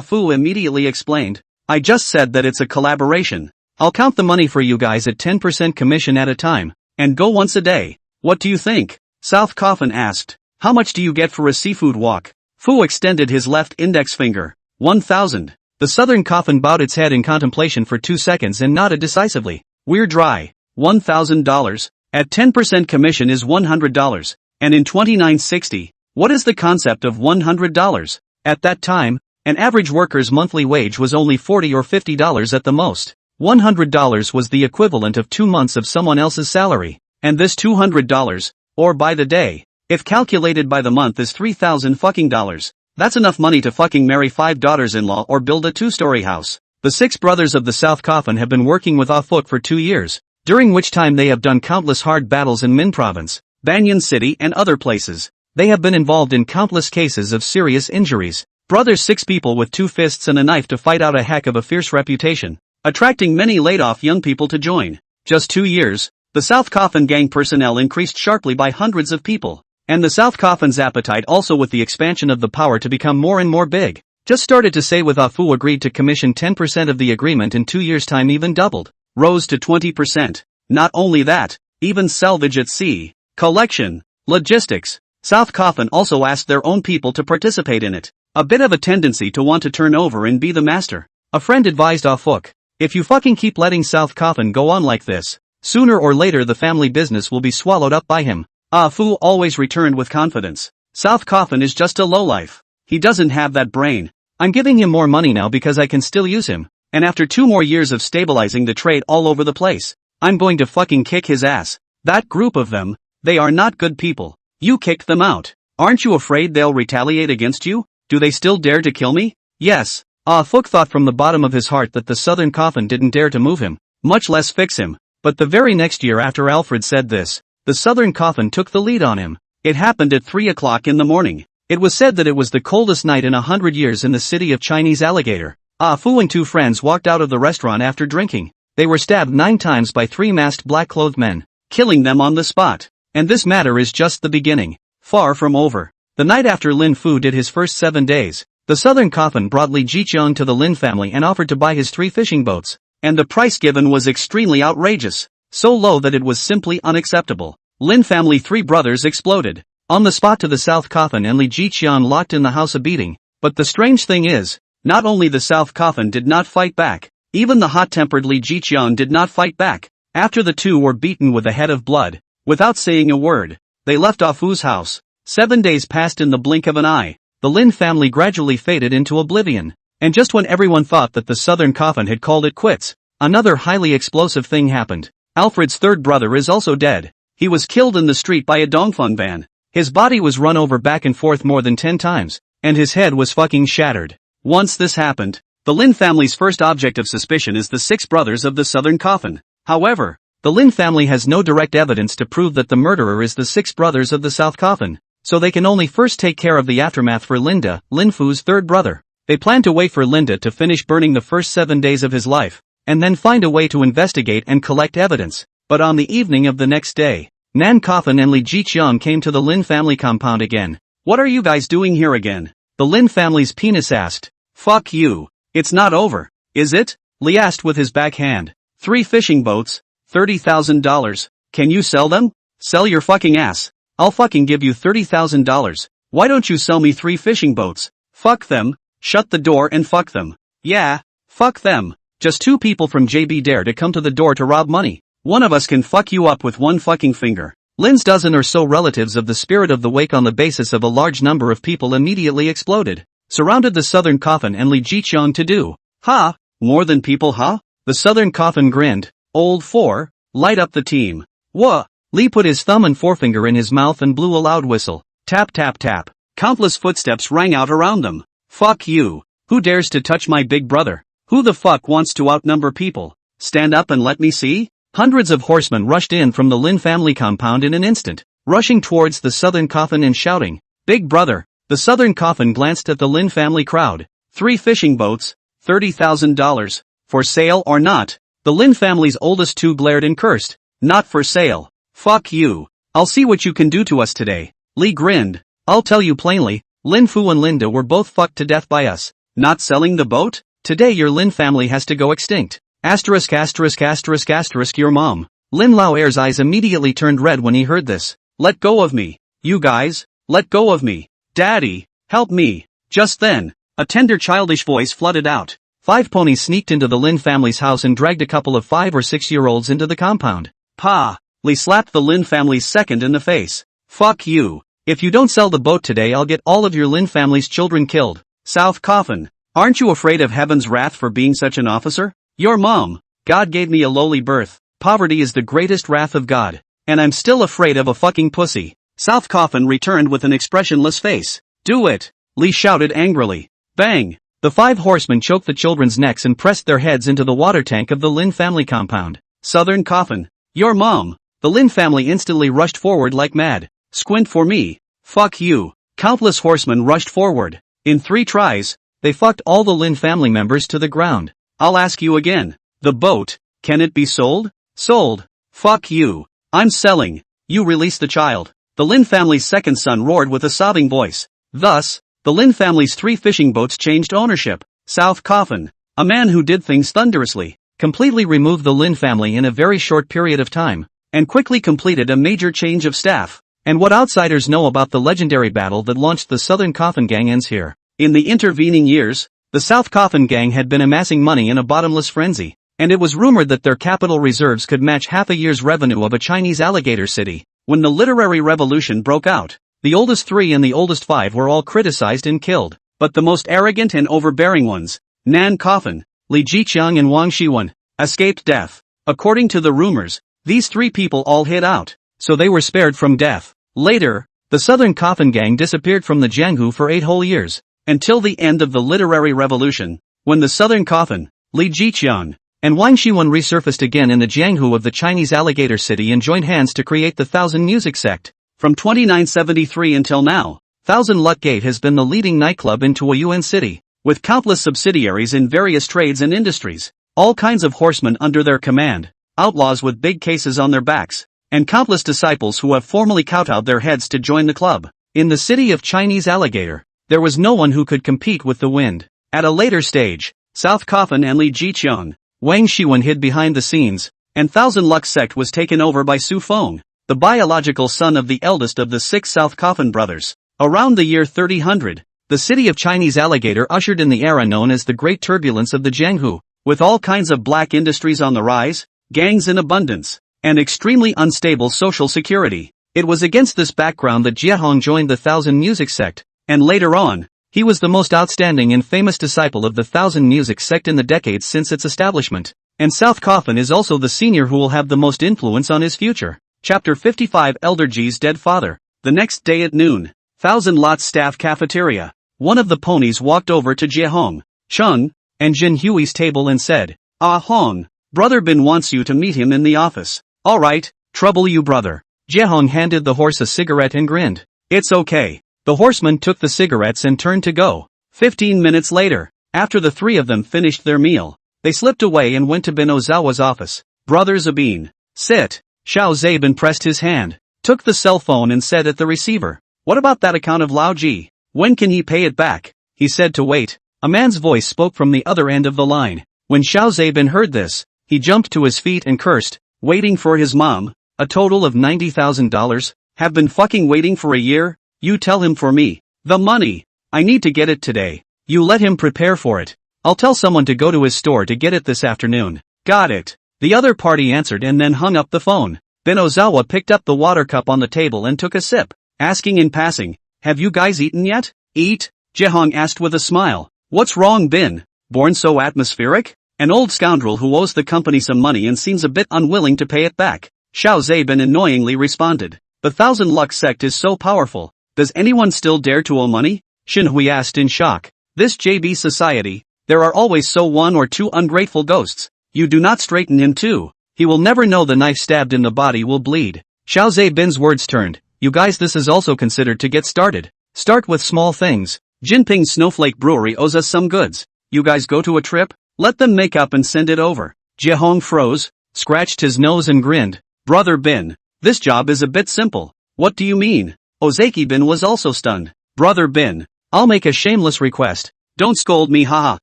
Fu immediately explained. "I just said that it's a collaboration. I'll count the money for you guys at 10% commission at a time, and go once a day. What do you think?" South Coffin asked. "How much do you get for a seafood walk?" Fu extended his left index finger. 1,000. The Southern Coffin bowed its head in contemplation for 2 seconds and nodded decisively. "We're dry. $1,000, at 10% commission is $100, and in 2960, what is the concept of $100? At that time, an average worker's monthly wage was only $40 or $50 at the most. $100 was the equivalent of 2 months of someone else's salary, and this $200, or by the day, if calculated by the month is $3,000 fucking dollars. That's enough money to fucking marry 5 daughters-in-law or build a 2-story house. The 6 brothers of the South Coffin have been working with Afuk for 2 years, during which time they have done countless hard battles in Min Province, Banyan City and other places. They have been involved in countless cases of serious injuries. Brothers 6 people with 2 fists and a knife to fight out a heck of a fierce reputation, attracting many laid-off young people to join. Just 2 years, the South Coffin gang personnel increased sharply by hundreds of people. And the South Coffin's appetite also with the expansion of the power to become more and more big. Just started to say with Afu agreed to commission 10% of the agreement in 2 years' time even doubled. Rose to 20%. Not only that, even salvage at sea, collection, logistics. South Coffin also asked their own people to participate in it. A bit of a tendency to want to turn over and be the master. A friend advised Afuk, if you fucking keep letting South Coffin go on like this, sooner or later the family business will be swallowed up by him. Afu always returned with confidence. South Coffin is just a lowlife. He doesn't have that brain. I'm giving him more money now because I can still use him. And after 2 more years of stabilizing the trade all over the place, I'm going to fucking kick his ass. That group of them, they are not good people. You kicked them out. Aren't you afraid they'll retaliate against you? Do they still dare to kill me? Yes. Afuk thought from the bottom of his heart that the Southern Coffin didn't dare to move him, much less fix him. But the very next year after Alfred said this, the Southern Coffin took the lead on him. It happened at 3 o'clock in the morning. It was said that it was the coldest night in 100 years in the city of Chinese Alligator. Afu and 2 friends walked out of the restaurant after drinking. They were stabbed 9 times by 3 masked black-clothed men, killing them on the spot. And this matter is just the beginning. Far from over. The night after Lin Fu did his first 7 days, the Southern Coffin brought Li Jiehong to the Lin family and offered to buy his 3 fishing boats. And the price given was extremely outrageous. So low that it was simply unacceptable. Lin family 3 brothers exploded. On the spot to the South Coffin and Li Jiehong locked in the house a beating. But the strange thing is, not only the South Coffin did not fight back, even the hot-tempered Li Jiehong did not fight back. After the 2 were beaten with a head of blood, without saying a word, they left Afu's house. 7 days passed in the blink of an eye. The Lin family gradually faded into oblivion. And just when everyone thought that the Southern Coffin had called it quits, another highly explosive thing happened. Alfred's 3rd brother is also dead. He was killed in the street by a Dongfeng van. His body was run over back and forth more than 10 times, and his head was fucking shattered. Once this happened, the Lin family's first object of suspicion is the 6 brothers of the Southern Coffin. However, the Lin family has no direct evidence to prove that the murderer is the 6 brothers of the South Coffin, so they can only first take care of the aftermath for Linda, Lin Fu's 3rd brother. They plan to wait for Linda to finish burning the first 7 days of his life, and then find a way to investigate and collect evidence. But on the evening of the next day, Nan Coffin and Li Jiehong came to the Lin family compound again. What are you guys doing here again? The Lin family's penis asked. Fuck you. It's not over, is it? Li asked with his backhand. 3 fishing boats, $30,000. Can you sell them? Sell your fucking ass. I'll fucking give you $30,000. Why don't you sell me 3 fishing boats? Fuck them. Shut the door and fuck them. Yeah, fuck them. Just 2 people from JB dare to come to the door to rob money. One of us can fuck you up with 1 fucking finger. Lin's dozen or so relatives of the spirit of the wake on the basis of a large number of people immediately exploded, surrounded the Southern Coffin and Li Jiehong to do. Ha! More than people, huh? The Southern Coffin grinned. Old 4, light up the team. Wha? Li put his thumb and forefinger in his mouth and blew a loud whistle. Tap tap tap. Countless footsteps rang out around them. Fuck you. Who dares to touch my big brother? Who the fuck wants to outnumber people? Stand up and let me see? Hundreds of horsemen rushed in from the Lin family compound in an instant, rushing towards the Southern Coffin and shouting, Big brother! The Southern Coffin glanced at the Lin family crowd. 3 fishing boats, $30,000. For sale or not? The Lin family's oldest 2 glared and cursed. Not for sale. Fuck you. I'll see what you can do to us today. Li grinned. I'll tell you plainly, Lin Fu and Linda were both fucked to death by us. Not selling the boat? Today your Lin family has to go extinct. Asterisk asterisk asterisk asterisk your mom. Lin Lao Air's eyes immediately turned red when he heard this. Let go of me. You guys, let go of me. Daddy, help me. Just then, a tender childish voice flooded out. 5 ponies sneaked into the Lin family's house and dragged a couple of 5 or 6-year-olds into the compound. Pa! Li slapped the Lin family's second in the face. Fuck you. If you don't sell the boat today I'll get all of your Lin family's children killed. South Coffin. Aren't you afraid of heaven's wrath for being such an officer? Your mom. God gave me a lowly birth. Poverty is the greatest wrath of God. And I'm still afraid of a fucking pussy. South Coffin returned with an expressionless face. Do it. Li shouted angrily. Bang! The 5 horsemen choked the children's necks and pressed their heads into the water tank of the Lin family compound. Southern coffin. Your mom. The Lin family instantly rushed forward like mad. Squint for me. Fuck you. Countless horsemen rushed forward. In 3 tries, they fucked all the Lin family members to the ground. I'll ask you again. The boat, can it be sold? Sold. Fuck you. I'm selling. You release the child. The Lin family's second son roared with a sobbing voice. Thus, the Lin family's 3 fishing boats changed ownership. South Coffin. A man who did things thunderously, completely removed the Lin family in a very short period of time, and quickly completed a major change of staff. And what outsiders know about the legendary battle that launched the Southern Coffin Gang ends here. In the intervening years, the South Coffin Gang had been amassing money in a bottomless frenzy, and it was rumored that their capital reserves could match half a year's revenue of a Chinese alligator city. When the literary revolution broke out, the oldest 3 and the oldest 5 were all criticized and killed, but the most arrogant and overbearing ones, Nan Coffin, Li Jiqiang and Wang Shiwen, escaped death. According to the rumors, these 3 people all hid out, so they were spared from death. Later, the Southern Coffin Gang disappeared from the Jianghu for 8 whole years, until the end of the literary revolution, when the Southern Coffin, Li Jiqiang, and Wang Shiwen resurfaced again in the Jianghu of the Chinese alligator city and joined hands to create the Thousand Music sect. From 2973 until now, Thousand Luck Gate has been the leading nightclub in Tuoyuan City, with countless subsidiaries in various trades and industries, all kinds of horsemen under their command, outlaws with big cases on their backs, and countless disciples who have formally kowtowed their heads to join the club. In the city of Chinese alligator, there was no one who could compete with the wind. At a later stage, South Coffin and Li Jiqiang, Wang Shiwen hid behind the scenes, and Thousand Luck sect was taken over by Su Feng, the biological son of the eldest of the 6 South Coffin brothers. Around the year 3000, the city of Chinese alligator ushered in the era known as the Great Turbulence of the Jianghu, with all kinds of black industries on the rise, gangs in abundance, and extremely unstable social security. It was against this background that Jiehong joined the Thousand Music sect, and later on, he was the most outstanding and famous disciple of the Thousand Music sect in the decades since its establishment, and South Coffin is also the senior who will have the most influence on his future. Chapter 55 Elder Ji's Dead Father. The next day at noon, Thousand Lot's staff cafeteria. One of the ponies walked over to Jiehong, Chung, and Jin Hui's table and said, "Ah Hong, Brother Bin wants you to meet him in the office." "Alright, trouble you brother." Jiehong handed the horse a cigarette and grinned. "It's okay." The horseman took the cigarettes and turned to go. 15 minutes later, after the 3 of them finished their meal, they slipped away and went to Bin Ozawa's office. "Brother Zabin, sit." Xiao Zabin pressed his hand, took the cell phone and said at the receiver, "What about that account of Lao Ji? When can he pay it back?" He said to wait. A man's voice spoke from the other end of the line. When Xiao Zabin heard this, he jumped to his feet and cursed, "Waiting for his mom? A total of $90,000? Have been fucking waiting for a year? You tell him for me. The money. I need to get it today. You let him prepare for it. I'll tell someone to go to his store to get it this afternoon." "Got it." The other party answered and then hung up the phone. Ben Ozawa picked up the water cup on the table and took a sip, asking in passing, "Have you guys eaten yet?" "Eat?" Jiehong asked with a smile. "What's wrong, Bin? Born so atmospheric? An old scoundrel who owes the company some money and seems a bit unwilling to pay it back." Xiao Zabin annoyingly responded. "The Thousand Luck sect is so powerful. Does anyone still dare to owe money?" Xin Hui asked in shock. "This JB society, there are always so 1 or 2 ungrateful ghosts. You do not straighten him too. He will never know the knife stabbed in the body will bleed." Xiao Zabin's words turned. "You guys, this is also considered to get started. Start with small things. Jinping Snowflake Brewery owes us some goods. You guys go to a trip? Let them make up and send it over." Jiehong froze, scratched his nose and grinned. "Brother Bin, this job is a bit simple." "What do you mean?" Ozeki Bin was also stunned. "Brother Bin, I'll make a shameless request. Don't scold me, haha."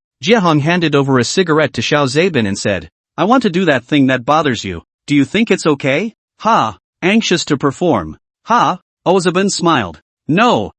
Jiehong handed over a cigarette to Xiao Zabin and said, "I want to do that thing that bothers you. Do you think it's okay?" "Ha, anxious to perform. Ha." Ozabin smiled. No.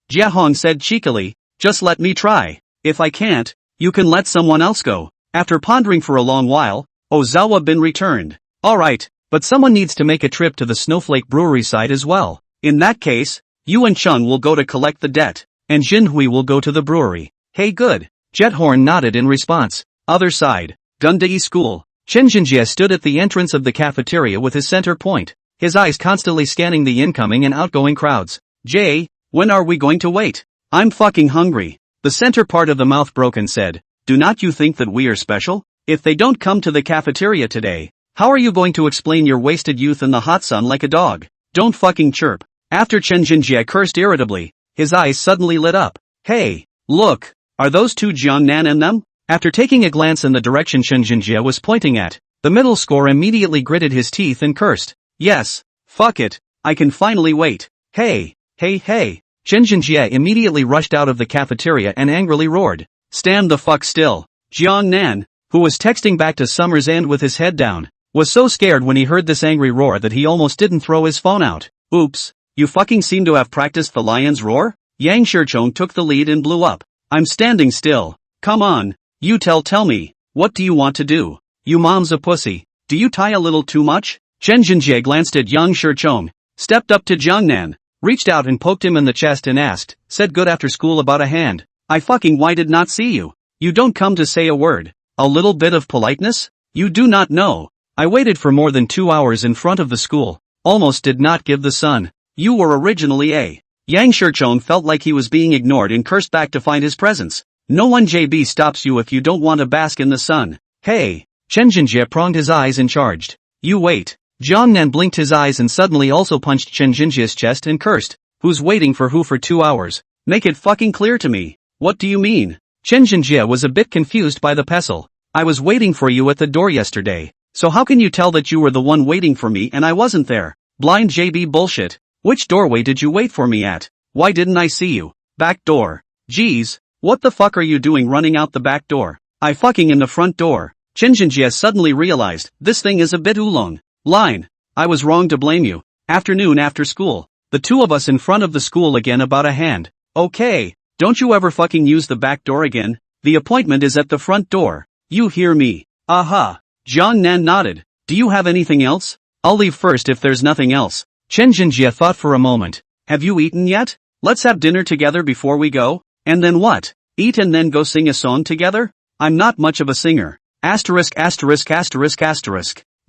Jiehong said cheekily, "Just let me try. If I can't, you can let someone else go." After pondering for a long while, Ozawa Bin returned. "Alright, but someone needs to make a trip to the Snowflake Brewery site as well. In that case, you and Chung will go to collect the debt, and Jinhui will go to the brewery." "Hey, good." Jethorn nodded in response. Other side, Gundai School. Chen Jinjie stood at the entrance of the cafeteria with his center point, his eyes constantly scanning the incoming and outgoing crowds. "Jay, when are we going to wait?" I'm fucking hungry. The center part of the mouth broke and said, do not you think that we are special? If they don't come to the cafeteria today, how are you going to explain your wasted youth in the hot sun like a dog? Don't fucking chirp. After Chen Jinjie cursed irritably, his eyes suddenly lit up. Hey, look, are those two Jiangnan in them? After taking a glance in the direction Chen Jinjie was pointing at, the middle score immediately gritted his teeth and cursed. Yes, fuck it, I can finally wait. Hey, hey, hey. Chen Jinjie immediately rushed out of the cafeteria and angrily roared. Stand the fuck still. Jiangnan, who was texting back to Summer's End with his head down, was so scared when he heard this angry roar that he almost didn't throw his phone out. Oops, you fucking seem to have practiced the lion's roar? Yang Shichong took the lead and blew up. I'm standing still. Come on, you tell me, what do you want to do? You mom's a pussy. Do you tie a little too much? Chen Jinjie glanced at Yang Shichong, stepped up to Jiangnan, reached out and poked him in the chest and asked, said good after school about a hand. I fucking why did not see you? You don't come to say a word. A little bit of politeness? You do not know. I waited for more than 2 hours in front of the school, almost did not give the sun. You were originally a. Yang Shichong felt like he was being ignored and cursed back to find his presence. No one JB stops you if you don't want to bask in the sun. Hey. Chen Jinjie pronged his eyes and charged. You wait. Jiangnan blinked his eyes and suddenly also punched Chen Jinjie's chest and cursed. Who's waiting for who for 2 hours? Make it fucking clear to me. What do you mean? Chen Jinjie was a bit confused by the pestle. I was waiting for you at the door yesterday. So how can you tell that you were the one waiting for me and I wasn't there? Blind JB bullshit. Which doorway did you wait for me at? Why didn't I see you? Back door. Geez, what the fuck are you doing running out the back door? I fucking in the front door. Chen Jinjie suddenly realized, this thing is a bit oolong. Line. I was wrong to blame you. Afternoon after school. The two of us in front of the school again about a hand. Okay, don't you ever fucking use the back door again? The appointment is at the front door. You hear me? Aha. Jiangnan nodded. Do you have anything else? I'll leave first if there's nothing else. Chen Jinjie thought for a moment. Have you eaten yet? Let's have dinner together before we go. And then what? Eat and then go sing a song together? I'm not much of a singer. Asterisk.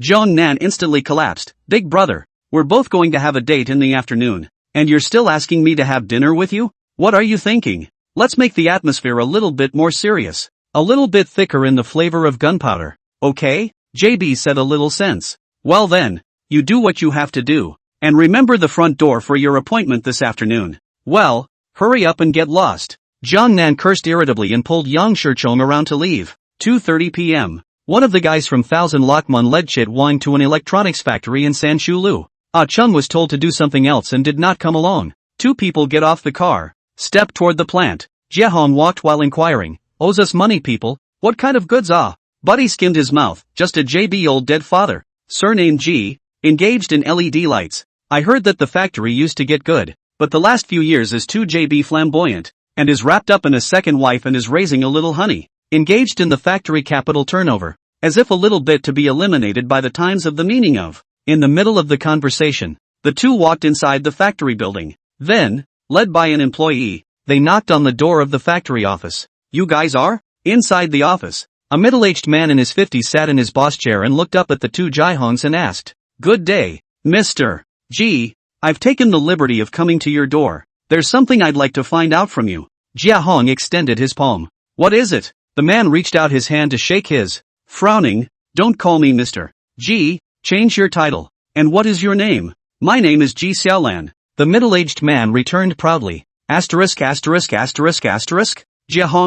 Jiangnan instantly collapsed. Big brother, we're both going to have a date in the afternoon. And you're still asking me to have dinner with you? What are you thinking? Let's make the atmosphere a little bit more serious. A little bit thicker in the flavor of gunpowder. Okay? JB said a little sense. Well then, you do what you have to do. And remember the front door for your appointment this afternoon. Well, hurry up and get lost. Jiangnan cursed irritably and pulled Yang Shichong around to leave. 2:30 p.m. One of the guys from Thousand Lakman led Chit Wang to an electronics factory in Sanshulu. Ah Chung was told to do something else and did not come along. Two people get off the car, step toward the plant. Jiehong walked while inquiring, owes us money people, what kind of goods ah? Buddy skimmed his mouth, just a JB old dead father. Surname G, engaged in LED lights. I heard that the factory used to get good, but the last few years is too JB flamboyant, and is wrapped up in a second wife and is raising a little honey. Engaged in the factory capital turnover, as if a little bit to be eliminated by the times of the meaning of. In the middle of the conversation, the two walked inside the factory building. Then, led by an employee, they knocked on the door of the factory office. You guys are? Inside the office, a middle-aged man in his 50s sat in his boss chair and looked up at the two Jiehongs and asked, Good day, Mr. G. I've taken the liberty of coming to your door. There's something I'd like to find out from you. Jiehong extended his palm. What is it? The man reached out his hand to shake his. Frowning, don't call me Mr. G, change your title. And what is your name? My name is Ji Xiaolan. The middle-aged man returned proudly. Jiehong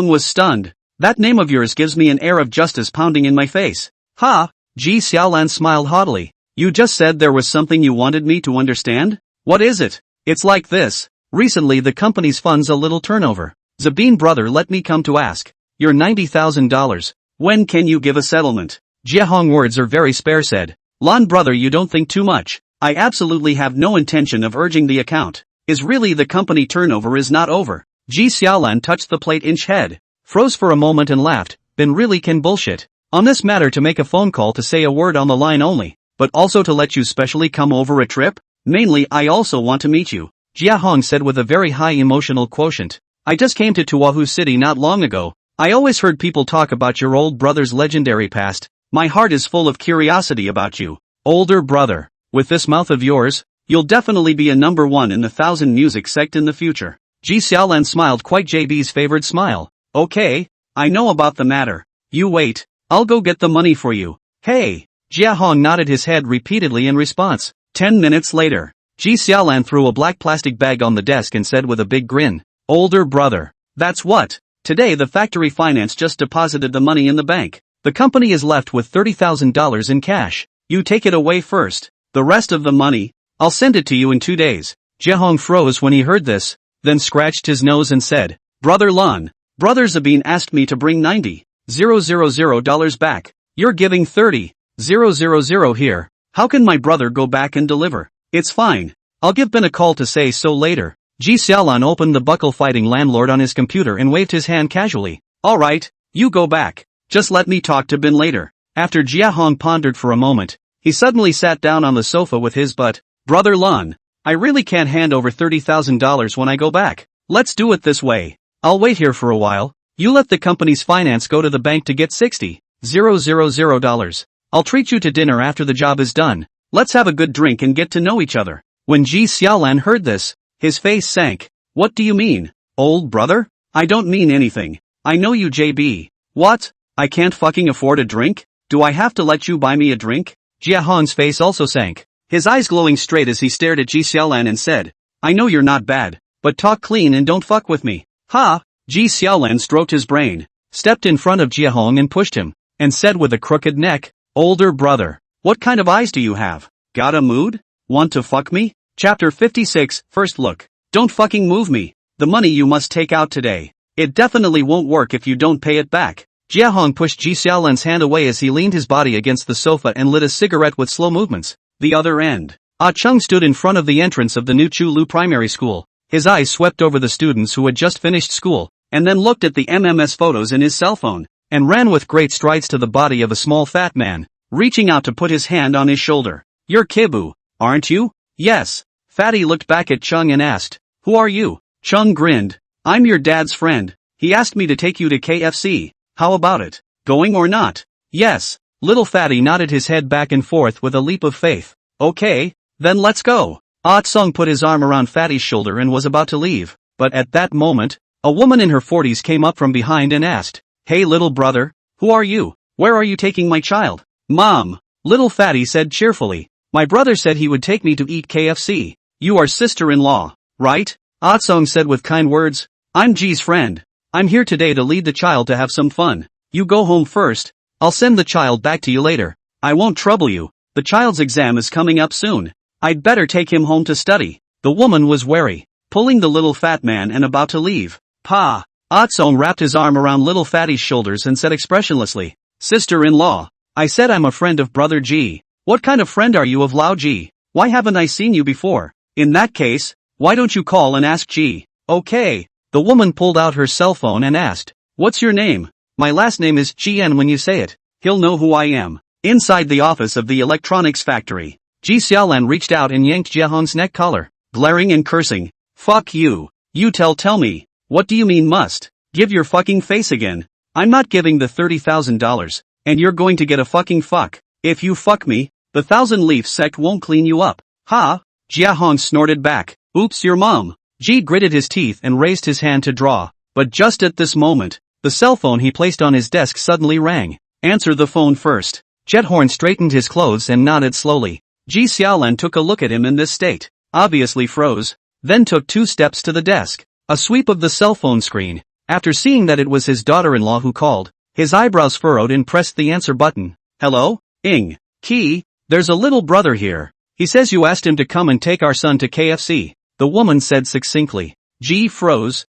was stunned. That name of yours gives me an air of justice pounding in my face. Ha! Ji Xiaolan smiled haughtily. You just said there was something you wanted me to understand? What is it? It's like this. Recently the company's funds a little turnover. Zabine brother let me come to ask. Your $90,000. When can you give a settlement? Jiehong words are very spare said. Lan brother you don't think too much. I absolutely have no intention of urging the account. Is really the company turnover is not over. Ji Xiaolan touched the plate inch head, froze for a moment and laughed. Ben really can bullshit. On this matter to make a phone call to say a word on the line only, but also to let you specially come over a trip? Mainly I also want to meet you. Jiehong said with a very high emotional quotient. I just came to Tuahu City not long ago. I always heard people talk about your old brother's legendary past. My heart is full of curiosity about you. Older brother, with this mouth of yours, you'll definitely be a number one in the 1000 music sect in the future. Ji Xiaolan smiled quite JB's favorite smile. Okay, I know about the matter. You wait, I'll go get the money for you. Hey! Jiehong nodded his head repeatedly in response. 10 minutes later, Ji Xiaolan threw a black plastic bag on the desk and said with a big grin, "Older brother. That's what? Today the factory finance just deposited the money in the bank. The company is left with $30,000 in cash. You take it away first. The rest of the money, I'll send it to you in 2 days." Jiehong froze when he heard this, then scratched his nose and said, "Brother Lun, Brother Zabine asked me to bring $90,000 back. You're giving $30,000 here. How can my brother go back and deliver? It's fine. I'll give Ben a call to say so later." Ji Xiaolan opened the buckle-fighting landlord on his computer and waved his hand casually. "Alright, you go back. Just let me talk to Ben later." After Jiehong pondered for a moment, he suddenly sat down on the sofa with his butt. "Brother Lun, I really can't hand over $30,000 when I go back. Let's do it this way. I'll wait here for a while. You let the company's finance go to the bank to get $60,000. I'll treat you to dinner after the job is done. Let's have a good drink and get to know each other." When Ji Xiaolan heard this, his face sank. "What do you mean, old brother? I don't mean anything. I know you JB. What? I can't fucking afford a drink? Do I have to let you buy me a drink?" Jiehong's face also sank, his eyes glowing straight as he stared at Ji Xiaolan and said, "I know you're not bad, but talk clean and don't fuck with me." "Ha!" Ji Xiaolan stroked his brain, stepped in front of Jiehong and pushed him, and said with a crooked neck, "Older brother, what kind of eyes do you have? Got a mood? Want to fuck me?" Chapter 56, First Look. "Don't fucking move me. The money you must take out today. It definitely won't work if you don't pay it back." Jiehong pushed Ji Xiaolan's hand away as he leaned his body against the sofa and lit a cigarette with slow movements. The other end. Ah Chung stood in front of the entrance of the new Chu Lu Primary School. His eyes swept over the students who had just finished school, and then looked at the MMS photos in his cell phone, and ran with great strides to the body of a small fat man, reaching out to put his hand on his shoulder. "You're Kibu, aren't you?" "Yes." Fatty looked back at Chung and asked, "Who are you?" Chung grinned. "I'm your dad's friend. He asked me to take you to KFC. How about it? Going or not?" "Yes." Little Fatty nodded his head back and forth with a leap of faith. "Okay, then let's go." Ah Tsung put his arm around Fatty's shoulder and was about to leave, but at that moment, a woman in her 40s came up from behind and asked, "Hey little brother, who are you? Where are you taking my child?" "Mom," little Fatty said cheerfully, "my brother said he would take me to eat KFC. You are sister-in-law, right?" Ah Tsung said with kind words, "I'm Ji's friend. I'm here today to lead the child to have some fun. You go home first. I'll send the child back to you later. I won't trouble you. The child's exam is coming up soon. I'd better take him home to study." The woman was wary, pulling the little fat man and about to leave. "Pa!" Ah Tsung wrapped his arm around little Fatty's shoulders and said expressionlessly, "Sister-in-law, I said I'm a friend of brother Ji. What kind of friend are you of Lao Ji? Why haven't I seen you before? In that case, why don't you call and ask Ji?" "Okay." The woman pulled out her cell phone and asked, "What's your name?" "My last name is Chien. When you say it, he'll know who I am." Inside the office of the electronics factory, Ji Xiaolan reached out and yanked Jiehong's neck collar, glaring and cursing. "Fuck you. You tell me. What do you mean must? Give your fucking face again. I'm not giving the $30,000, and you're going to get a fucking fuck. If you fuck me, the Thousand Leaf sect won't clean you up." "Ha!" Jiehong snorted back. "Oops, your mom." Ji gritted his teeth and raised his hand to draw, but just at this moment, the cell phone he placed on his desk suddenly rang. "Answer the phone first." Jethorn straightened his clothes and nodded slowly. Ji Xiaolan took a look at him in this state, obviously froze, then took 2 steps to the desk, a sweep of the cell phone screen. After seeing that it was his daughter-in-law who called, his eyebrows furrowed and pressed the answer button. "Hello? Ing. Ki, there's a little brother here. He says you asked him to come and take our son to KFC. The woman said succinctly. Ji froze.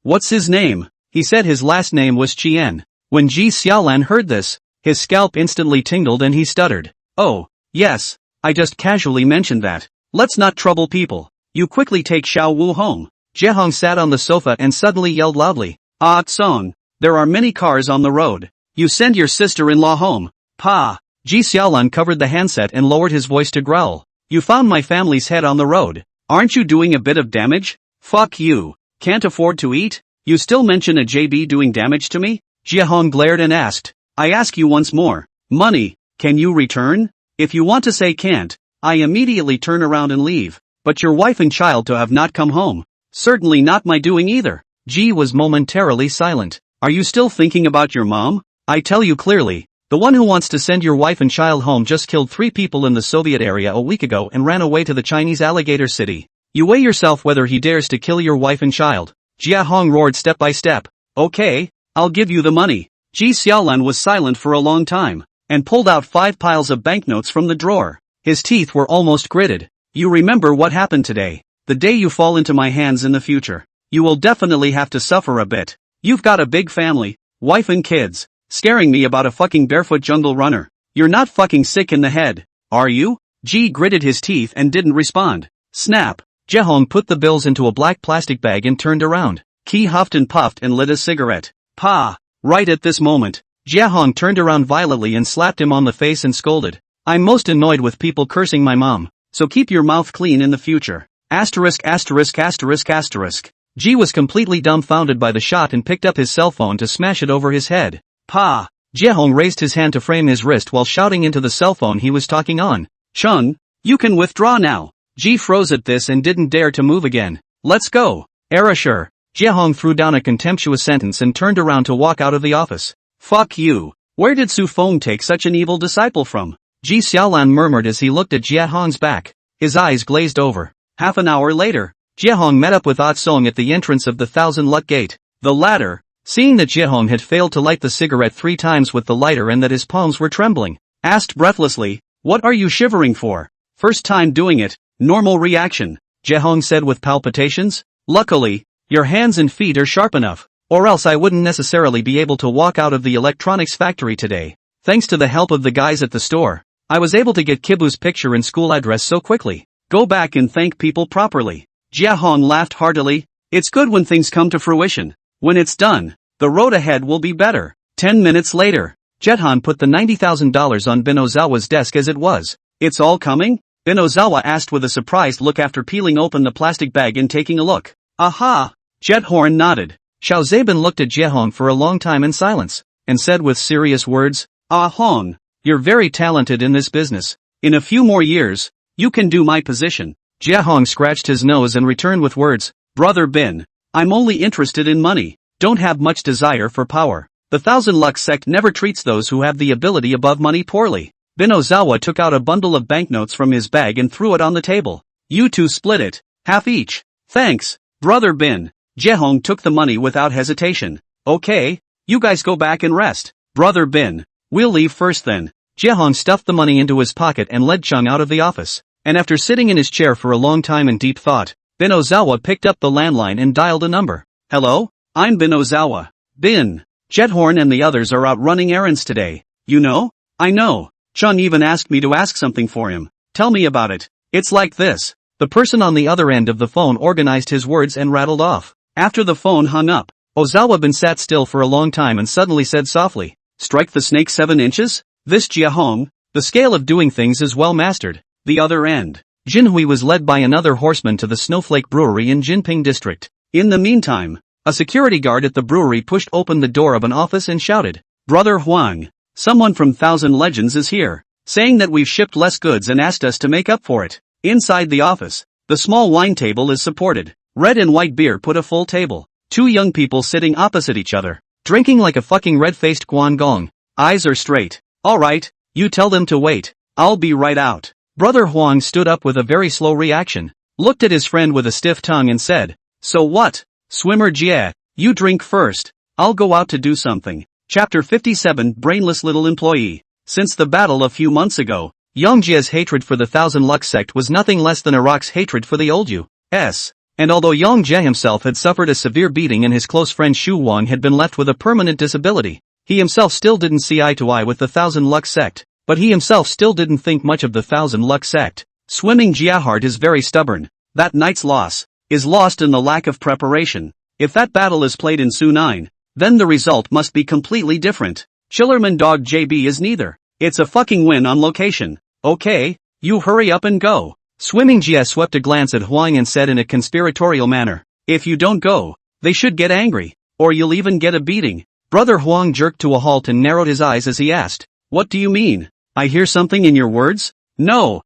What's his name? He said his last name was Chien. When Ji Xiaolan heard this, his scalp instantly tingled and he stuttered. "Oh, yes, I just casually mentioned that. Let's not trouble people. You quickly take Xiao Wu home." Jiehong sat on the sofa and suddenly yelled loudly. "Ah Tsong, there are many cars on the road. You send your sister-in-law home." "Pa." Ji Xiaolan covered the handset and lowered his voice to growl. "You found my family's head on the road. Aren't you doing a bit of damage? Fuck you. Can't afford to eat? You still mention a JB doing damage to me?" Jiehong glared and asked. "I ask you once more. Money, can you return? If you want to say can't, I immediately turn around and leave. But your wife and child to have not come home. Certainly not my doing either. Ji was momentarily silent. Are you still thinking about your mom? I tell you clearly, the one who wants to send your wife and child home just killed 3 people in the Soviet area a week ago and ran away to the Chinese alligator city. You weigh yourself whether he dares to kill your wife and child. Jiehong roared step by step. Okay, I'll give you the money. Ji Xiaolan was silent for a long time, and pulled out 5 piles of banknotes from the drawer. His teeth were almost gritted. You remember what happened today. The day you fall into my hands in the future, you will definitely have to suffer a bit. You've got a big family, wife and kids, scaring me about a fucking barefoot jungle runner. You're not fucking sick in the head, are you? Ji gritted his teeth and didn't respond. Snap. Jiehong put the bills into a black plastic bag and turned around. He huffed and puffed and lit a cigarette. Pa! Right at this moment, Jiehong turned around violently and slapped him on the face and scolded. I'm most annoyed with people cursing my mom, so keep your mouth clean in the future. Asterisk asterisk asterisk asterisk. Ji was completely dumbfounded by the shot and picked up his cell phone to smash it over his head. Pa! Jiehong raised his hand to frame his wrist while shouting into the cell phone he was talking on. Chung, you can withdraw now. Ji froze at this and didn't dare to move again. Let's go. Erasure. Jiehong threw down a contemptuous sentence and turned around to walk out of the office. Fuck you. Where did Su Feng take such an evil disciple from? Ji Xiaolan murmured as he looked at Jiehong's back. His eyes glazed over. Half an hour later, Jiehong met up with Ah Song at the entrance of the Thousand Luck Gate. The latter, seeing that Jiehong had failed to light the cigarette 3 times with the lighter and that his palms were trembling, asked breathlessly, "What are you shivering for?" "First time doing it, normal reaction," Jiehong said with palpitations. "Luckily, your hands and feet are sharp enough, or else I wouldn't necessarily be able to walk out of the electronics factory today. Thanks to the help of the guys at the store, I was able to get Kibu's picture and school address so quickly. Go back and thank people properly." Jiehong laughed heartily. It's good when things come to fruition. When it's done, the road ahead will be better. 10 minutes later, Jiehong put the $90,000 on Ben Ozawa's desk as it was. It's all coming? Ben Ozawa asked with a surprised look after peeling open the plastic bag and taking a look. Aha! Jiehong nodded. Xiao Zabin looked at Jiehong for a long time in silence, and said with serious words, Ah Hong, you're very talented in this business. In a few more years, you can do my position. Jiehong scratched his nose and returned with words, Brother Ben, I'm only interested in money, don't have much desire for power. The Thousand Lux sect never treats those who have the ability above money poorly. Ben Ozawa took out a bundle of banknotes from his bag and threw it on the table. You two split it, half each. Thanks, Brother Ben. Jiehong took the money without hesitation. Okay, you guys go back and rest. Brother Ben, we'll leave first then. Jiehong stuffed the money into his pocket and led Chung out of the office. And after sitting in his chair for a long time in deep thought, Ben Ozawa picked up the landline and dialed a number. Hello? I'm Ben Ozawa. Ben. Jiehong and the others are out running errands today. You know? I know. Chung even asked me to ask something for him. Tell me about it. It's like this. The person on the other end of the phone organized his words and rattled off. After the phone hung up, Ozawa Ben sat still for a long time and suddenly said softly, Strike the snake 7 inches? This Jiehong, the scale of doing things is well mastered. The other end. Jinhui was led by another horseman to the Snowflake Brewery in Jinping District. In the meantime, a security guard at the brewery pushed open the door of an office and shouted, Brother Huang, someone from Thousand Legends is here, saying that we've shipped less goods and asked us to make up for it. Inside the office, the small wine table is supported. Red and white beer put a full table. 2 young people sitting opposite each other, drinking like a fucking red-faced Guangdong. Eyes are straight. Alright, you tell them to wait. I'll be right out. Brother Huang stood up with a very slow reaction, looked at his friend with a stiff tongue and said, So what? Swimmer Jie, you drink first. I'll go out to do something. Chapter 57 Brainless Little Employee. Since the battle a few months ago, Yang Jie's hatred for the Thousand Lux sect was nothing less than Iraq's hatred for the old U.S. And although Yang Jie himself had suffered a severe beating and his close friend Xu Wang had been left with a permanent disability, he himself still didn't see eye to eye with the Thousand Lux sect. But he himself still didn't think much of the Thousand Lux sect. Swimming Jiehard is very stubborn. That night's loss is lost in the lack of preparation. If that battle is played in Su9, then the result must be completely different. Chillerman Dog JB is neither. It's a fucking win on location. Okay, you hurry up and go. Swimming Jie swept a glance at Huang and said in a conspiratorial manner, If you don't go, they should get angry, or you'll even get a beating. Brother Huang jerked to a halt and narrowed his eyes as he asked, What do you mean? I hear something in your words? No,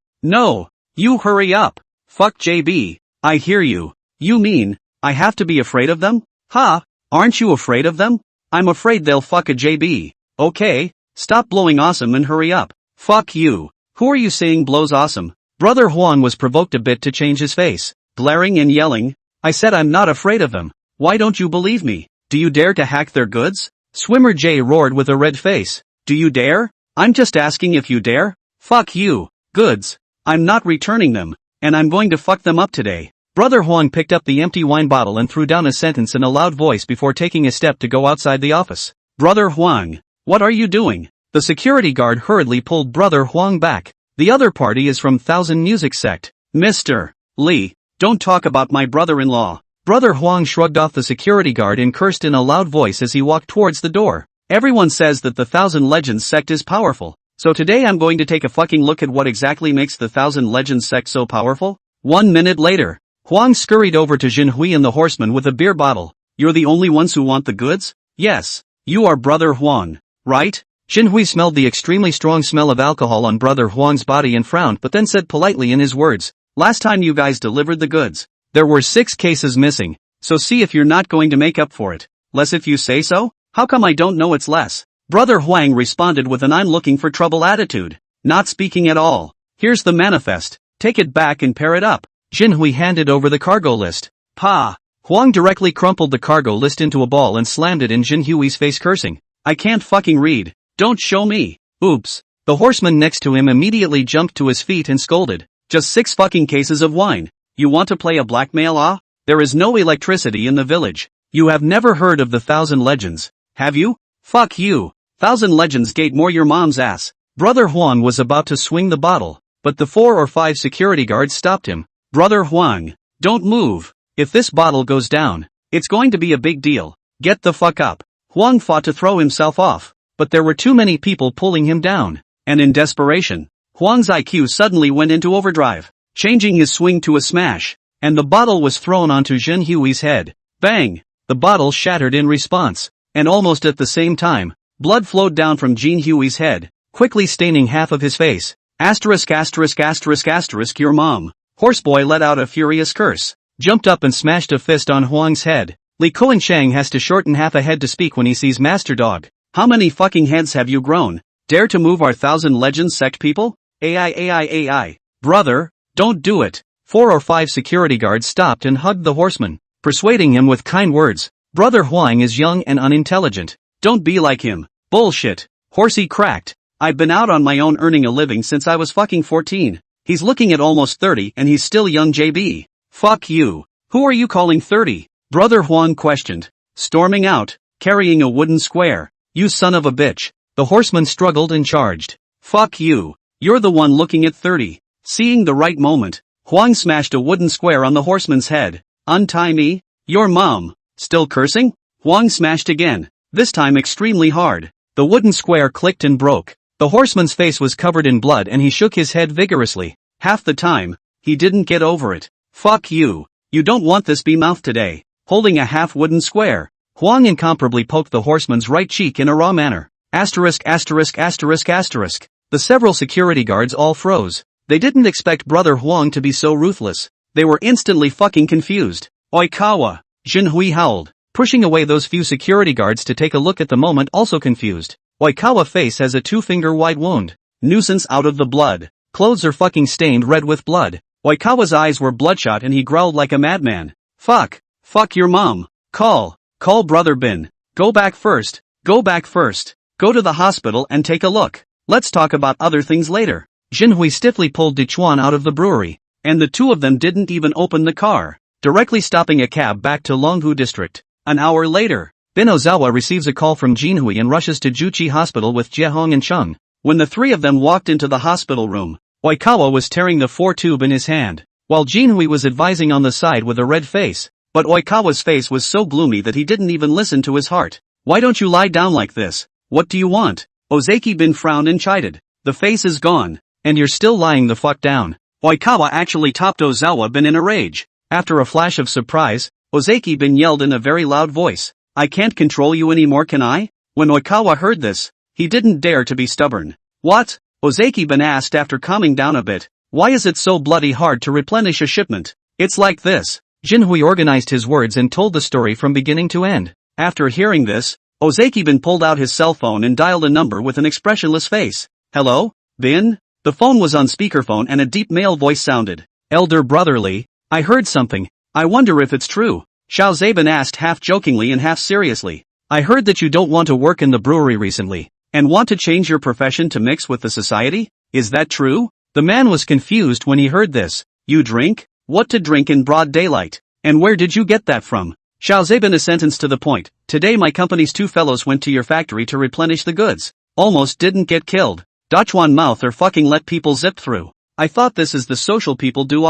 you hurry up. Fuck JB, I hear you. You mean, I have to be afraid of them? Ha! Aren't you afraid of them? I'm afraid they'll fuck a JB. Okay, stop blowing awesome and hurry up. Fuck you. Who are you saying blows awesome? Brother Huang was provoked a bit to change his face, glaring and yelling. I said I'm not afraid of them. Why don't you believe me? Do you dare to hack their goods? Swimmer J roared with a red face. Do you dare? I'm just asking if you dare. Fuck you. Goods. I'm not returning them. And I'm going to fuck them up today. Brother Huang picked up the empty wine bottle and threw down a sentence in a loud voice before taking a step to go outside the office. Brother Huang. What are you doing? The security guard hurriedly pulled Brother Huang back. The other party is from Thousand Music Sect. Mr. Lee, don't talk about my brother-in-law. Brother Huang shrugged off the security guard and cursed in a loud voice as he walked towards the door. Everyone says that the Thousand Legends sect is powerful. So today I'm going to take a fucking look at what exactly makes the Thousand Legends sect so powerful. 1 minute later, Huang scurried over to Jinhui and the horseman with a beer bottle. You're the only ones who want the goods? Yes. You are Brother Huang, right? Jinhui smelled the extremely strong smell of alcohol on Brother Huang's body and frowned but then said politely in his words, last time you guys delivered the goods, there were 6 cases missing, so see if you're not going to make up for it. Less if you say so? How come I don't know it's less? Brother Huang responded with an I'm looking for trouble attitude. Not speaking at all. Here's the manifest. Take it back and pair it up. Jinhui handed over the cargo list. Pa! Huang directly crumpled the cargo list into a ball and slammed it in Jinhui's face cursing. I can't fucking read. Don't show me. Oops. The horseman next to him immediately jumped to his feet and scolded. Just 6 fucking cases of wine. You want to play a blackmail, ah? There is no electricity in the village. You have never heard of the Thousand Legends, have you? Fuck you. Thousand Legends gate more your mom's ass. Brother Huang was about to swing the bottle, but the 4 or 5 security guards stopped him. Brother Huang, don't move. If this bottle goes down, it's going to be a big deal. Get the fuck up. Huang fought to throw himself off, but there were too many people pulling him down, and in desperation, Huang's IQ suddenly went into overdrive, changing his swing to a smash, and the bottle was thrown onto Jinhui's head. Bang! The bottle shattered in response, and almost at the same time, blood flowed down from Jinhui's head, quickly staining half of his face. Asterisk asterisk asterisk asterisk your mom. Horseboy let out a furious curse, jumped up and smashed a fist on Huang's head. Li Kuanshang has to shorten half a head to speak when he sees Master Dog. How many fucking heads have you grown? Dare to move our Thousand Legends sect people? AI. Brother, don't do it. 4 or 5 security guards stopped and hugged the horseman, persuading him with kind words. Brother Huang is young and unintelligent. Don't be like him. Bullshit. Horsey cracked. I've been out on my own earning a living since I was fucking 14. He's looking at almost 30 and he's still young JB. Fuck you. Who are you calling 30? Brother Huang questioned, storming out, carrying a wooden square. You son of a bitch. The horseman struggled and charged. Fuck you. You're the one looking at 30. Seeing the right moment, Huang smashed a wooden square on the horseman's head. Untie me? Your mom. Still cursing? Huang smashed again, this time extremely hard. The wooden square clicked and broke. The horseman's face was covered in blood and he shook his head vigorously. Half the time, he didn't get over it. Fuck you. You don't want this bee-mouth today. Holding a half-wooden square, Huang incomparably poked the horseman's right cheek in a raw manner. Asterisk asterisk asterisk asterisk. The several security guards all froze. They didn't expect Brother Huang to be so ruthless. They were instantly fucking confused. Oikawa! Jinhui howled, pushing away those few security guards to take a look at the moment, also confused. Oikawa face has a 2-finger wide wound. Nuisance out of the blood. Clothes are fucking stained red with blood. Oikawa's eyes were bloodshot and he growled like a madman. Fuck. Fuck your mom. Call Brother Bin. Go back first. Go to the hospital and take a look. Let's talk about other things later. Jinhui stiffly pulled Dichuan out of the brewery, and the two of them didn't even open the car, directly stopping a cab back to Longhu District. An hour later, Bin Ozawa receives a call from Jinhui and rushes to Juchi Hospital with Jiehong and Chung. When the 3 of them walked into the hospital room, Oikawa was tearing the 4-tube in his hand, while Jinhui was advising on the side with a red face. But Oikawa's face was so gloomy that he didn't even listen to his heart. Why don't you lie down like this? What do you want? Ozeki Bin frowned and chided. The face is gone, and you're still lying the fuck down. Oikawa actually topped Ozawa Bin in a rage. After a flash of surprise, Ozeki Bin yelled in a very loud voice, I can't control you anymore, can I? When Oikawa heard this, he didn't dare to be stubborn. What? Ozeki Bin asked after calming down a bit. Why is it so bloody hard to replenish a shipment? It's like this. Jinhui organized his words and told the story from beginning to end. After hearing this, Ozaki-bin pulled out his cell phone and dialed a number with an expressionless face. Hello, Bin? The phone was on speakerphone and a deep male voice sounded. Elder brother Lee, I heard something. I wonder if it's true. Xiao Zabin asked half jokingly and half seriously. I heard that you don't want to work in the brewery recently, and want to change your profession to mix with the society? Is that true? The man was confused when he heard this. You drink? What to drink in broad daylight? And where did you get that from? Xiao Zabin a sentence to the point. Today my company's 2 fellows went to your factory to replenish the goods. Almost didn't get killed. Dachuan mouth or fucking let people zip through. I thought this is the social people do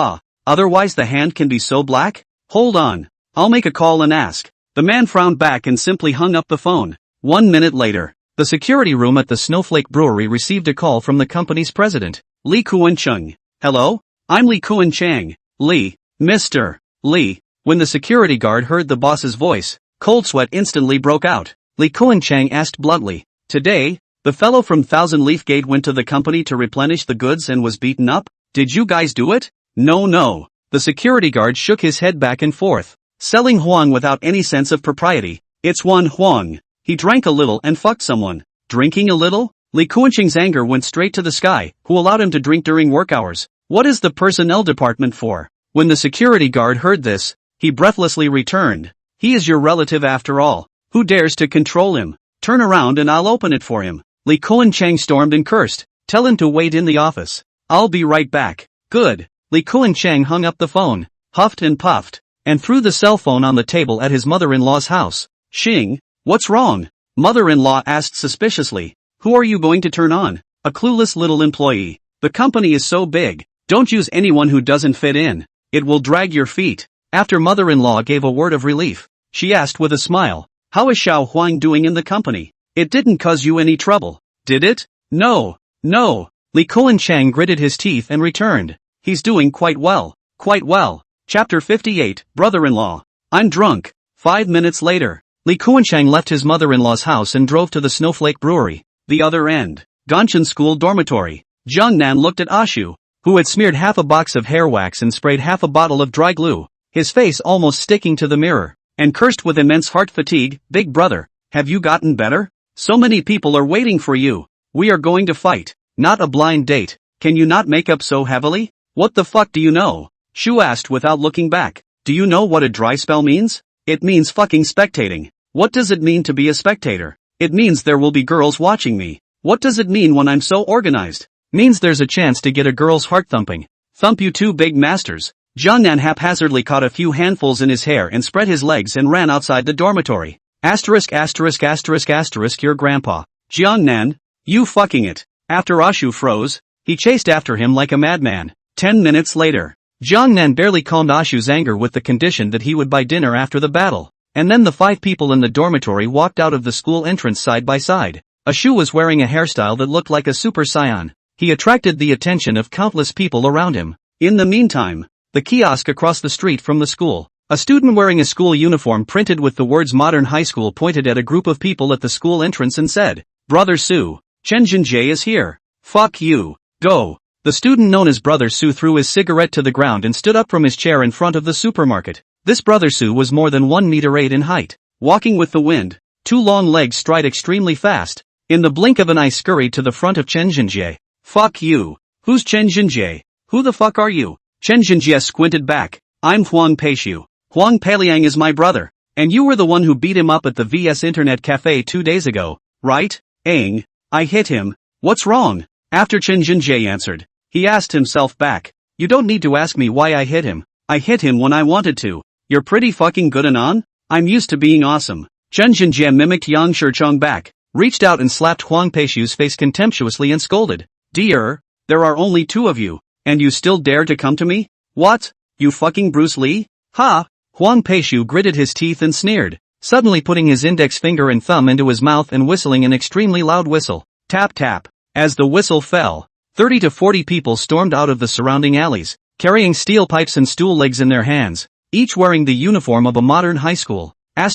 otherwise the hand can be so black? Hold on. I'll make a call and ask. The man frowned back and simply hung up the phone. 1 minute later, the security room at the Snowflake Brewery received a call from the company's president, Li Kuan-chung. Hello? I'm Li Kuan-chang. Li, Mr. Li. When the security guard heard the boss's voice, cold sweat instantly broke out. Li Kuan-chang asked bluntly. Today, the fellow from Thousand Leaf Gate went to the company to replenish the goods and was beaten up? Did you guys do it? No. The security guard shook his head back and forth. Selling Huang without any sense of propriety. It's one Huang. He drank a little and fucked someone. Drinking a little? Li Kuan-chang's anger went straight to the sky. Who allowed him to drink during work hours? What is the personnel department for? When the security guard heard this, he breathlessly returned. He is your relative after all. Who dares to control him? Turn around and I'll open it for him. Li Kuan-chang stormed and cursed. Tell him to wait in the office. I'll be right back. Good. Li Kuan-chang hung up the phone, huffed and puffed, and threw the cell phone on the table at his mother-in-law's house. Xing, what's wrong? Mother-in-law asked suspiciously. Who are you going to turn on? A clueless little employee. The company is so big. Don't use anyone who doesn't fit in. It will drag your feet. After mother-in-law gave a word of relief, she asked with a smile, how is Xiao Huang doing in the company? It didn't cause you any trouble, did it? No. Li Kuan-chang gritted his teeth and returned. He's doing quite well. Chapter 58, Brother-in-law. I'm drunk. 5 minutes later, Li Kuan-chang left his mother-in-law's house and drove to the Snowflake Brewery. The other end, Gongchen School Dormitory. Jiangnan looked at Ashu, who had smeared half a box of hair wax and sprayed half a bottle of dry glue, his face almost sticking to the mirror, and cursed with immense heart fatigue. Big brother, have you gotten better? So many people are waiting for you. We are going to fight, not a blind date. Can you not make up so heavily? What the fuck do you know? Shu asked without looking back. Do you know what a dry spell means? It means fucking spectating. What does it mean to be a spectator? It means there will be girls watching me. What does it mean when I'm so organized? Means there's a chance to get a girl's heart thumping. Thump you two big masters. Jiangnan haphazardly caught a few handfuls in his hair and spread his legs and ran outside the dormitory. Asterisk your grandpa. Jiangnan, you fucking it. After Ashu froze, he chased after him like a madman. 10 minutes later, Jiangnan barely calmed Ashu's anger with the condition that he would buy dinner after the battle. And then the 5 people in the dormitory walked out of the school entrance side by side. Ashu was wearing a hairstyle that looked like a super saiyan. He attracted the attention of countless people around him. In the meantime, the kiosk across the street from the school, a student wearing a school uniform printed with the words Modern High School pointed at a group of people at the school entrance and said, Brother Su, Chen Jinjie is here. Fuck you. Go. The student known as Brother Su threw his cigarette to the ground and stood up from his chair in front of the supermarket. This Brother Su was more than 1 meter 8 in height, walking with the wind, 2 long legs stride extremely fast. In the blink of an eye scurried to the front of Chen Jinjie. Fuck you. Who's Chen Jinjie? Who the fuck are you? Chen Jinjie squinted back. I'm Huang Peishu. Huang Peiliang is my brother. And you were the one who beat him up at the VS Internet Cafe 2 days ago, right? Aang. I hit him. What's wrong? After Chen Jinjie answered, he asked himself back. You don't need to ask me why I hit him. I hit him when I wanted to. You're pretty fucking good and on? I'm used to being awesome. Chen Jinjie mimicked Yang Shichong back, reached out and slapped Huang Peishu's face contemptuously and scolded. Dear, there are only 2 of you, and you still dare to come to me? What? You fucking Bruce Lee? Ha! Huang Peishu gritted his teeth and sneered, suddenly putting his index finger and thumb into his mouth and whistling an extremely loud whistle. Tap tap. As the whistle fell, 30 to 40 people stormed out of the surrounding alleys, carrying steel pipes and stool legs in their hands, each wearing the uniform of a modern high school. Chen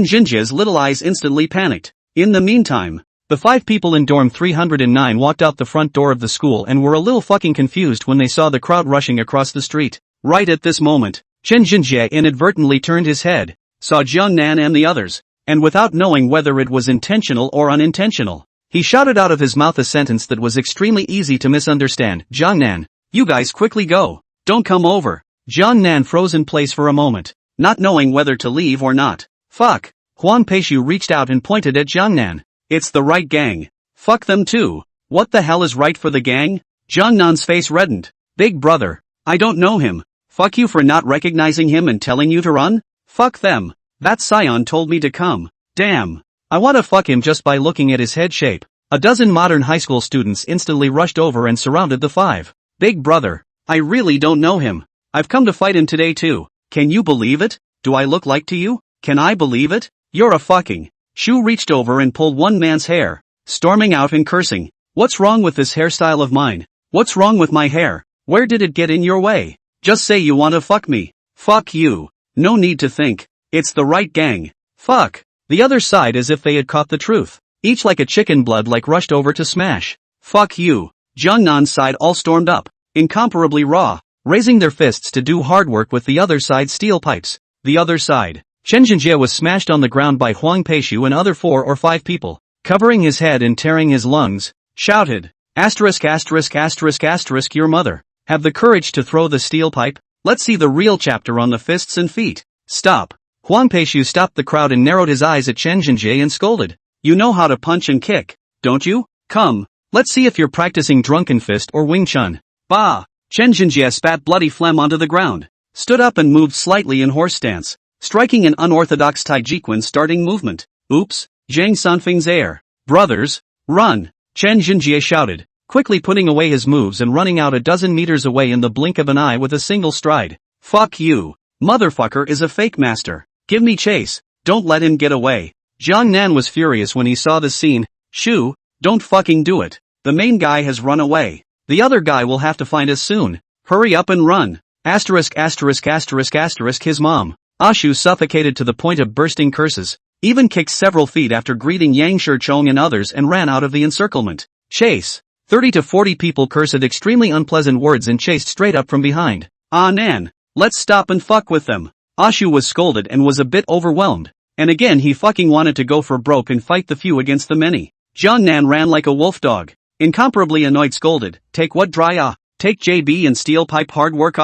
Jinjie's little eyes instantly panicked. In the meantime, the 5 people in dorm 309 walked out the front door of the school and were a little fucking confused when they saw the crowd rushing across the street. Right at this moment, Chen Jinjie inadvertently turned his head, saw Jiang Nan and the others, and without knowing whether it was intentional or unintentional, he shouted out of his mouth a sentence that was extremely easy to misunderstand. Jiang Nan, you guys quickly go. Don't come over. Jiang Nan froze in place for a moment, not knowing whether to leave or not. Fuck. Huang Peishu reached out and pointed at Jiang Nan. It's the right gang. Fuck them too. What the hell is right for the gang? Jiang Nan's face reddened. Big brother, I don't know him. Fuck you for not recognizing him and telling you to run? Fuck them. That scion told me to come. Damn. I wanna fuck him just by looking at his head shape. A dozen modern high school students instantly rushed over and surrounded the five. Big brother, I really don't know him. I've come to fight him today too. Can you believe it? Do I look like to you? Can I believe it? You're a fucking. Shu reached over and pulled one man's hair, storming out and cursing. What's wrong with this hairstyle of mine? What's wrong with my hair? Where did it get in your way? Just say you wanna fuck me. Fuck you. No need to think. It's the right gang. Fuck. The other side as if they had caught the truth. Each like a chicken blood like rushed over to smash. Fuck you. Jiang Nan's side all stormed up, incomparably raw, raising their fists to do hard work with the other side's steel pipes. The other side. Chen Jinjie was smashed on the ground by Huang Peishu and other 4 or 5 people, covering his head and tearing his lungs, shouted, asterisk asterisk asterisk asterisk your mother. Have the courage to throw the steel pipe? Let's see the real chapter on the fists and feet. Stop. Huang Peishu stopped the crowd and narrowed his eyes at Chen Jinjie and scolded. You know how to punch and kick, don't you? Come, let's see if you're practicing drunken fist or Wing Chun. Bah! Chen Jinjie spat bloody phlegm onto the ground, stood up and moved slightly in horse stance, striking an unorthodox Taijiquan starting movement. Oops, Zhang Sanfeng's heir. Brothers, run! Chen Jinjie shouted, quickly putting away his moves and running out a dozen meters away in the blink of an eye with a single stride. Fuck you. Motherfucker is a fake master. Give me chase. Don't let him get away. Jiang Nan was furious when he saw the scene. Shu, don't fucking do it. The main guy has run away. The other guy will have to find us soon. Hurry up and run. Asterisk asterisk asterisk asterisk his mom. Shu suffocated to the point of bursting curses, even kicked several feet after greeting Yang Shichong and others and ran out of the encirclement. Chase. 30 to 40 people cursed extremely unpleasant words and chased straight up from behind. Ah Nan, let's stop and fuck with them. Shu was scolded and was a bit overwhelmed. And again he fucking wanted to go for broke and fight the few against the many. Jiang Nan ran like a wolf dog. Incomparably annoyed scolded, take what dry take JB and steel pipe hard work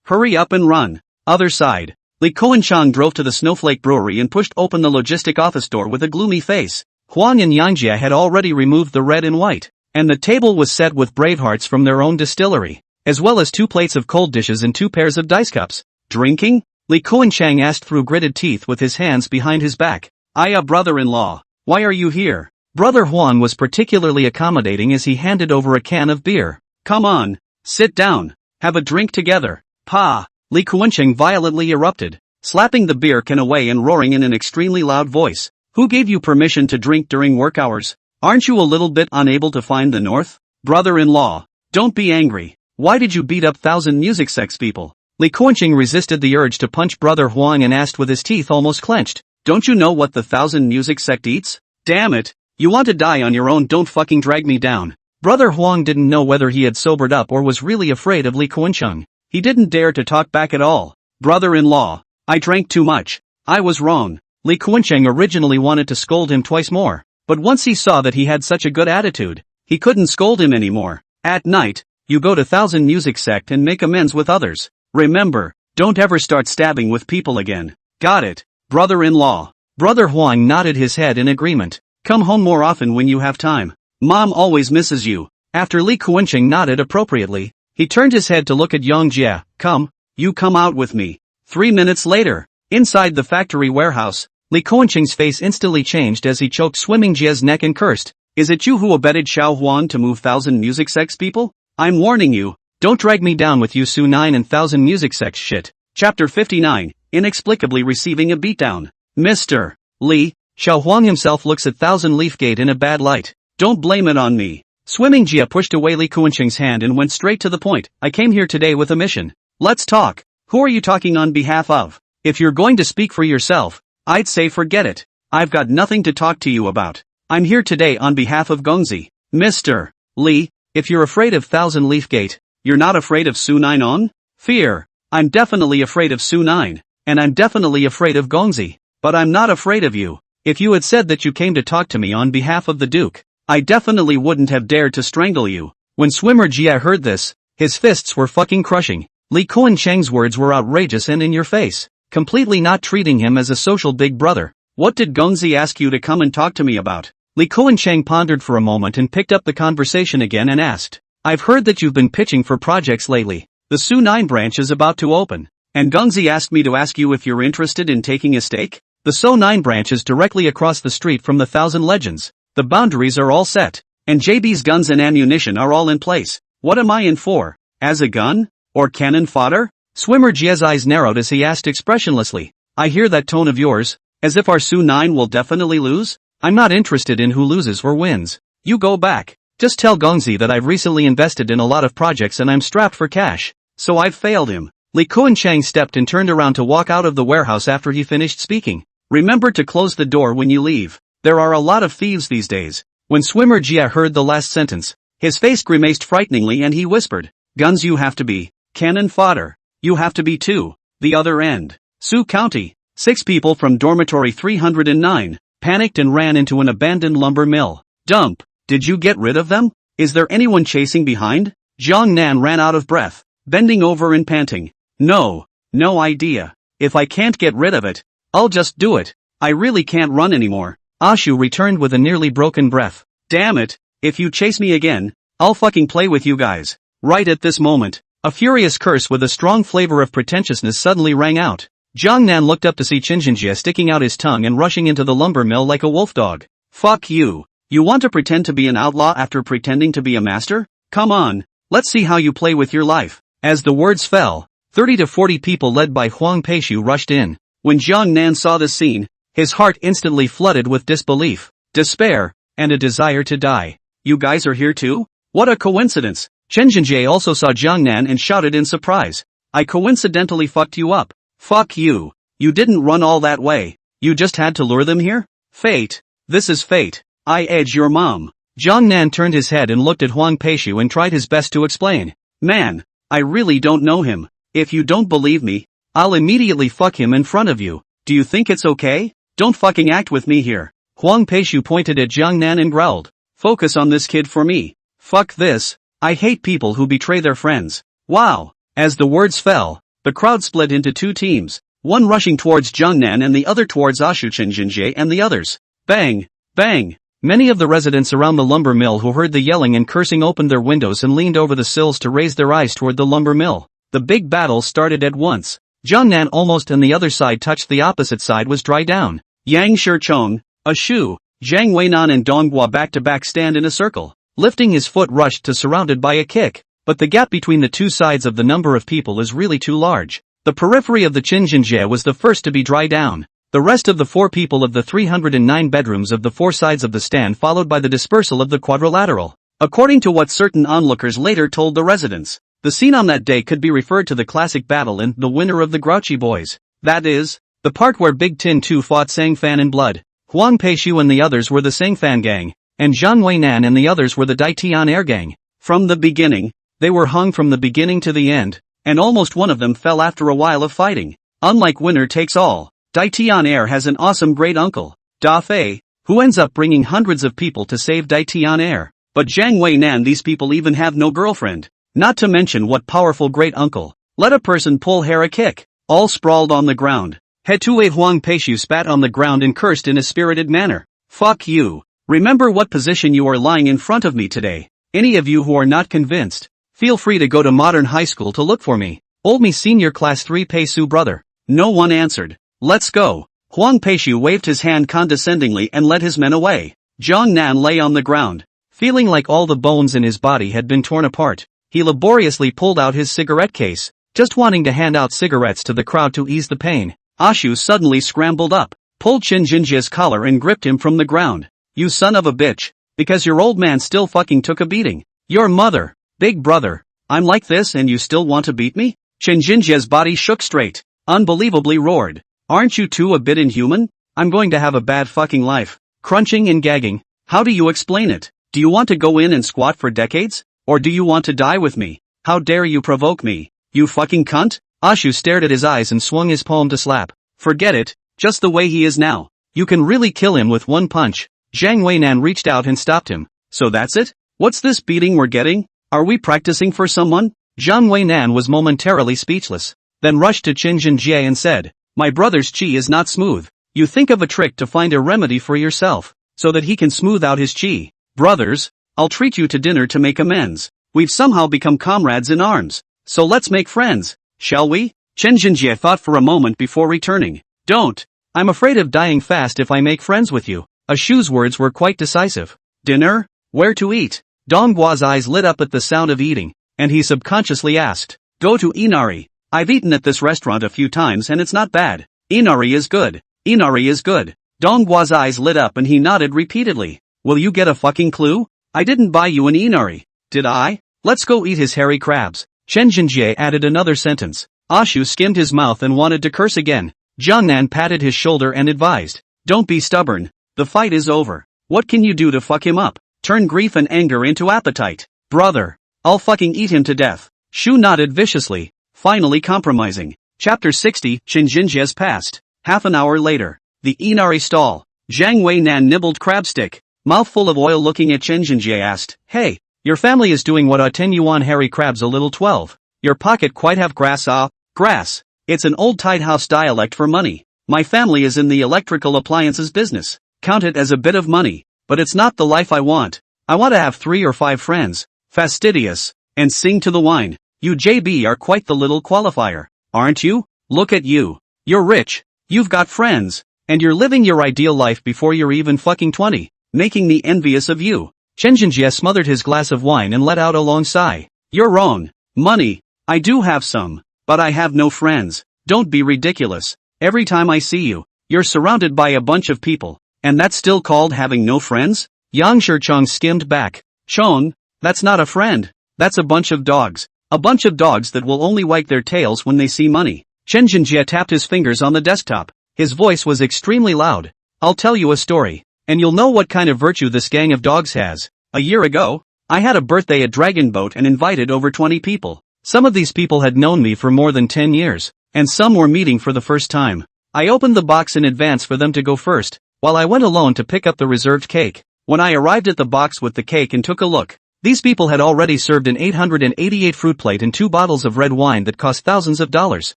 hurry up and run. Other side. Li Koenchang drove to the Snowflake Brewery and pushed open the logistic office door with a gloomy face. Huang and Yangjia had already removed the red and white, and the table was set with bravehearts from their own distillery, as well as 2 plates of cold dishes and 2 pairs of dice cups. Drinking? Li Koenchang asked through gritted teeth with his hands behind his back. Brother-in-law, why are you here? Brother Huan was particularly accommodating as he handed over a can of beer. Come on, sit down, have a drink together. Pa! Li Koenchang violently erupted, slapping the beer can away and roaring in an extremely loud voice. Who gave you permission to drink during work hours? Aren't you a little bit unable to find the north? Brother-in-law, don't be angry. Why did you beat up 1,000 music sex people? Li Koenchang resisted the urge to punch Brother Huang and asked with his teeth almost clenched. Don't you know what the 1,000 music sect eats? Damn it. You want to die on your own, don't fucking drag me down. Brother Huang didn't know whether he had sobered up or was really afraid of Li Koenchang. He didn't dare to talk back at all. Brother-in-law, I drank too much. I was wrong. Li Koenchang originally wanted to scold him twice more, but once he saw that he had such a good attitude, he couldn't scold him anymore. At night, you go to 1,000 music sect and make amends with others. Remember, don't ever start stabbing with people again. Got it, brother-in-law. Brother Huang nodded his head in agreement. Come home more often when you have time. Mom always misses you. After Li Koenchang nodded appropriately, he turned his head to look at Yang Jia. Come, you come out with me. 3 minutes later, inside the factory warehouse, Li Koenchang's face instantly changed as he choked Swimming Jia's neck and cursed. Is it you who abetted Xiao Huan to move 1,000 music sex people? I'm warning you, don't drag me down with you Su 9 and 1,000 music sex shit. Chapter 59, Inexplicably Receiving a Beatdown. Mr. Li, Xiao Huang himself looks at 1,000 Leaf Gate in a bad light. Don't blame it on me. Swimming Jia pushed away Li Koenchang's hand and went straight to the point. I came here today with a mission. Let's talk. Who are you talking on behalf of? If you're going to speak for yourself, I'd say forget it. I've got nothing to talk to you about. I'm here today on behalf of Gongzi. Mr. Li, if you're afraid of 1,000 Leaf Gate, you're not afraid of Su 9 on? Fear. I'm definitely afraid of Su9. And I'm definitely afraid of Gongzi. But I'm not afraid of you. If you had said that you came to talk to me on behalf of the Duke, I definitely wouldn't have dared to strangle you. When swimmer Jia heard this, his fists were fucking crushing. Li Kuan-Cheng's words were outrageous and in your face, completely not treating him as a social big brother. What did Gongzi ask you to come and talk to me about? Li Kuan-Cheng pondered for a moment and picked up the conversation again and asked, I've heard that you've been pitching for projects lately. The Su9 branch is about to open. And Gongzi asked me to ask you if you're interested in taking a stake? The Su9 branch is directly across the street from the Thousand Legends. The boundaries are all set. And JB's guns and ammunition are all in place. What am I in for? As a gun? Or cannon fodder? Swimmer Jia's eyes narrowed as he asked expressionlessly. I hear that tone of yours, as if our Su9 will definitely lose? I'm not interested in who loses or wins. You go back. Just tell Gongzi that I've recently invested in a lot of projects and I'm strapped for cash. So I've failed him. Li Kuan-Cheng stepped and turned around to walk out of the warehouse after he finished speaking. Remember to close the door when you leave. There are a lot of thieves these days. When swimmer Jia heard the last sentence, his face grimaced frighteningly and he whispered, Guns you have to be. Cannon fodder. You have to be too. The other end. Sioux County. 6 people from dormitory 309 panicked and ran into an abandoned lumber mill. Dump. Did you get rid of them? Is there anyone chasing behind? Jiang Nan ran out of breath, bending over and panting. No idea. If I can't get rid of it, I'll just do it. I really can't run anymore. Ashu returned with a nearly broken breath. Damn it, if you chase me again, I'll fucking play with you guys. Right at this moment, a furious curse with a strong flavor of pretentiousness suddenly rang out. Jiang Nan looked up to see Qinjinjie sticking out his tongue and rushing into the lumber mill like a wolf dog. Fuck you. You want to pretend to be an outlaw after pretending to be a master? Come on, let's see how you play with your life. As the words fell, 30 to 40 people led by Huang Peishu rushed in. When Jiang Nan saw this scene, his heart instantly flooded with disbelief, despair, and a desire to die. You guys are here too? What a coincidence. Qinjinjie also saw Jiang Nan and shouted in surprise. I coincidentally fucked you up. Fuck you. You didn't run all that way. You just had to lure them here? Fate. This is fate. I edge your mom. Jiang Nan turned his head and looked at Huang Peishu and tried his best to explain. Man, I really don't know him. If you don't believe me, I'll immediately fuck him in front of you. Do you think it's okay? Don't fucking act with me here. Huang Peishu pointed at Jiang Nan and growled. Focus on this kid for me. Fuck this. I hate people who betray their friends. Wow. As the words fell, the crowd split into 2 teams, one rushing towards Jiang Nan and the other towards Ashu Qinjinjie and the others. Bang! Bang! Many of the residents around the lumber mill who heard the yelling and cursing opened their windows and leaned over the sills to raise their eyes toward the lumber mill. The big battle started at once. Jiang Nan almost on the other side touched the opposite side was dry down. Yang Shichong, Ashu, Zhang Weinan and Donghua back-to-back stand in a circle. Lifting his foot rushed to surrounded by a kick. But the gap between the 2 sides of the number of people is really too large. The periphery of the Qinjinjie was the first to be dry down. The rest of the 4 people of the 309 bedrooms of the 4 sides of the stand followed by the dispersal of the quadrilateral. According to what certain onlookers later told the residents, the scene on that day could be referred to the classic battle in The Winner of the Grouchy Boys. That is, the part where Big Tin 2 fought Sang Fan in blood. Huang Peishu and the others were the Sang Fan gang, and Zhang Weinan and the others were the Dai Tian Air gang. From the beginning, they were hung from the beginning to the end, and almost one of them fell after a while of fighting. Unlike Winner Takes All, Dai Tian Air has an awesome great uncle, Da Fei, who ends up bringing hundreds of people to save Dai Tian Air. But Zhang Weinan, these people even have no girlfriend. Not to mention what powerful great uncle. Let a person pull hair a kick. All sprawled on the ground. Hetue Huang Peishu spat on the ground and cursed in a spirited manner. Fuck you. Remember what position you are lying in front of me today. Any of you who are not convinced, feel free to go to modern high school to look for me. Old me senior class 3 Peisu brother. No one answered. Let's go. Huang Peishu waved his hand condescendingly and led his men away. Jiang Nan lay on the ground, feeling like all the bones in his body had been torn apart. He laboriously pulled out his cigarette case, just wanting to hand out cigarettes to the crowd to ease the pain. Ashu suddenly scrambled up, pulled Qinjinjie's collar and gripped him from the ground. You son of a bitch, because your old man still fucking took a beating. Your mother, big brother, I'm like this and you still want to beat me? Qinjinjie's body shook straight, unbelievably roared. Aren't you two a bit inhuman? I'm going to have a bad fucking life. Crunching and gagging. How do you explain it? Do you want to go in and squat for decades? Or do you want to die with me? How dare you provoke me? You fucking cunt? Ashu stared at his eyes and swung his palm to slap. Forget it, just the way he is now. You can really kill him with one punch. Zhang Weinan reached out and stopped him. So that's it? What's this beating we're getting? Are we practicing for someone? Zhang Weinan was momentarily speechless, then rushed to Qin Jinjie and said, my brother's qi is not smooth. You think of a trick to find a remedy for yourself, so that he can smooth out his qi. Brothers, I'll treat you to dinner to make amends. We've somehow become comrades in arms, so let's make friends, shall we? Qin Jinjie thought for a moment before returning. Don't. I'm afraid of dying fast if I make friends with you. Ashu's words were quite decisive. Dinner? Where to eat? Donggua's eyes lit up at the sound of eating, and he subconsciously asked. Go to Inari. I've eaten at this restaurant a few times and it's not bad. Inari is good. Inari is good. Donggua's eyes lit up and he nodded repeatedly. Will you get a fucking clue? I didn't buy you an Inari. Did I? Let's go eat his hairy crabs. Chen Jinjie added another sentence. Ashu skimmed his mouth and wanted to curse again. Jiangnan patted his shoulder and advised. Don't be stubborn. The fight is over. What can you do to fuck him up? Turn grief and anger into appetite. Brother. I'll fucking eat him to death. Shu nodded viciously, finally compromising. Chapter 60, Qin Jinjie's past. Half an hour later. The Inari stall. Zhang Weinan nibbled crabstick. Mouthful of oil looking at Qin Jinjie asked. Hey, your family is doing what a 10 yuan hairy crabs a little 12. Your pocket quite have grass grass. It's an old tied house dialect for money. My family is in the electrical appliances business. Count it as a bit of money, but it's not the life I want. I want to have 3 or 5 friends, fastidious, and sing to the wine. You JB are quite the little qualifier, aren't you? Look at you. You're rich, you've got friends, and you're living your ideal life before you're even fucking 20, making me envious of you. Chen Jinjie smothered his glass of wine and let out a long sigh. You're wrong. Money. I do have some, but I have no friends. Don't be ridiculous. Every time I see you, you're surrounded by a bunch of people, and that's still called having no friends? Yang Shichong skimmed back. Chong, that's not a friend. That's a bunch of dogs. A bunch of dogs that will only wag their tails when they see money. Chen Jinjie tapped his fingers on the desktop. His voice was extremely loud. I'll tell you a story, and you'll know what kind of virtue this gang of dogs has. A year ago, I had a birthday at Dragon Boat and invited over 20 people. Some of these people had known me for more than 10 years, and some were meeting for the first time. I opened the box in advance for them to go first, while I went alone to pick up the reserved cake. When I arrived at the box with the cake and took a look, these people had already served an 888 fruit plate and 2 bottles of red wine that cost thousands of dollars.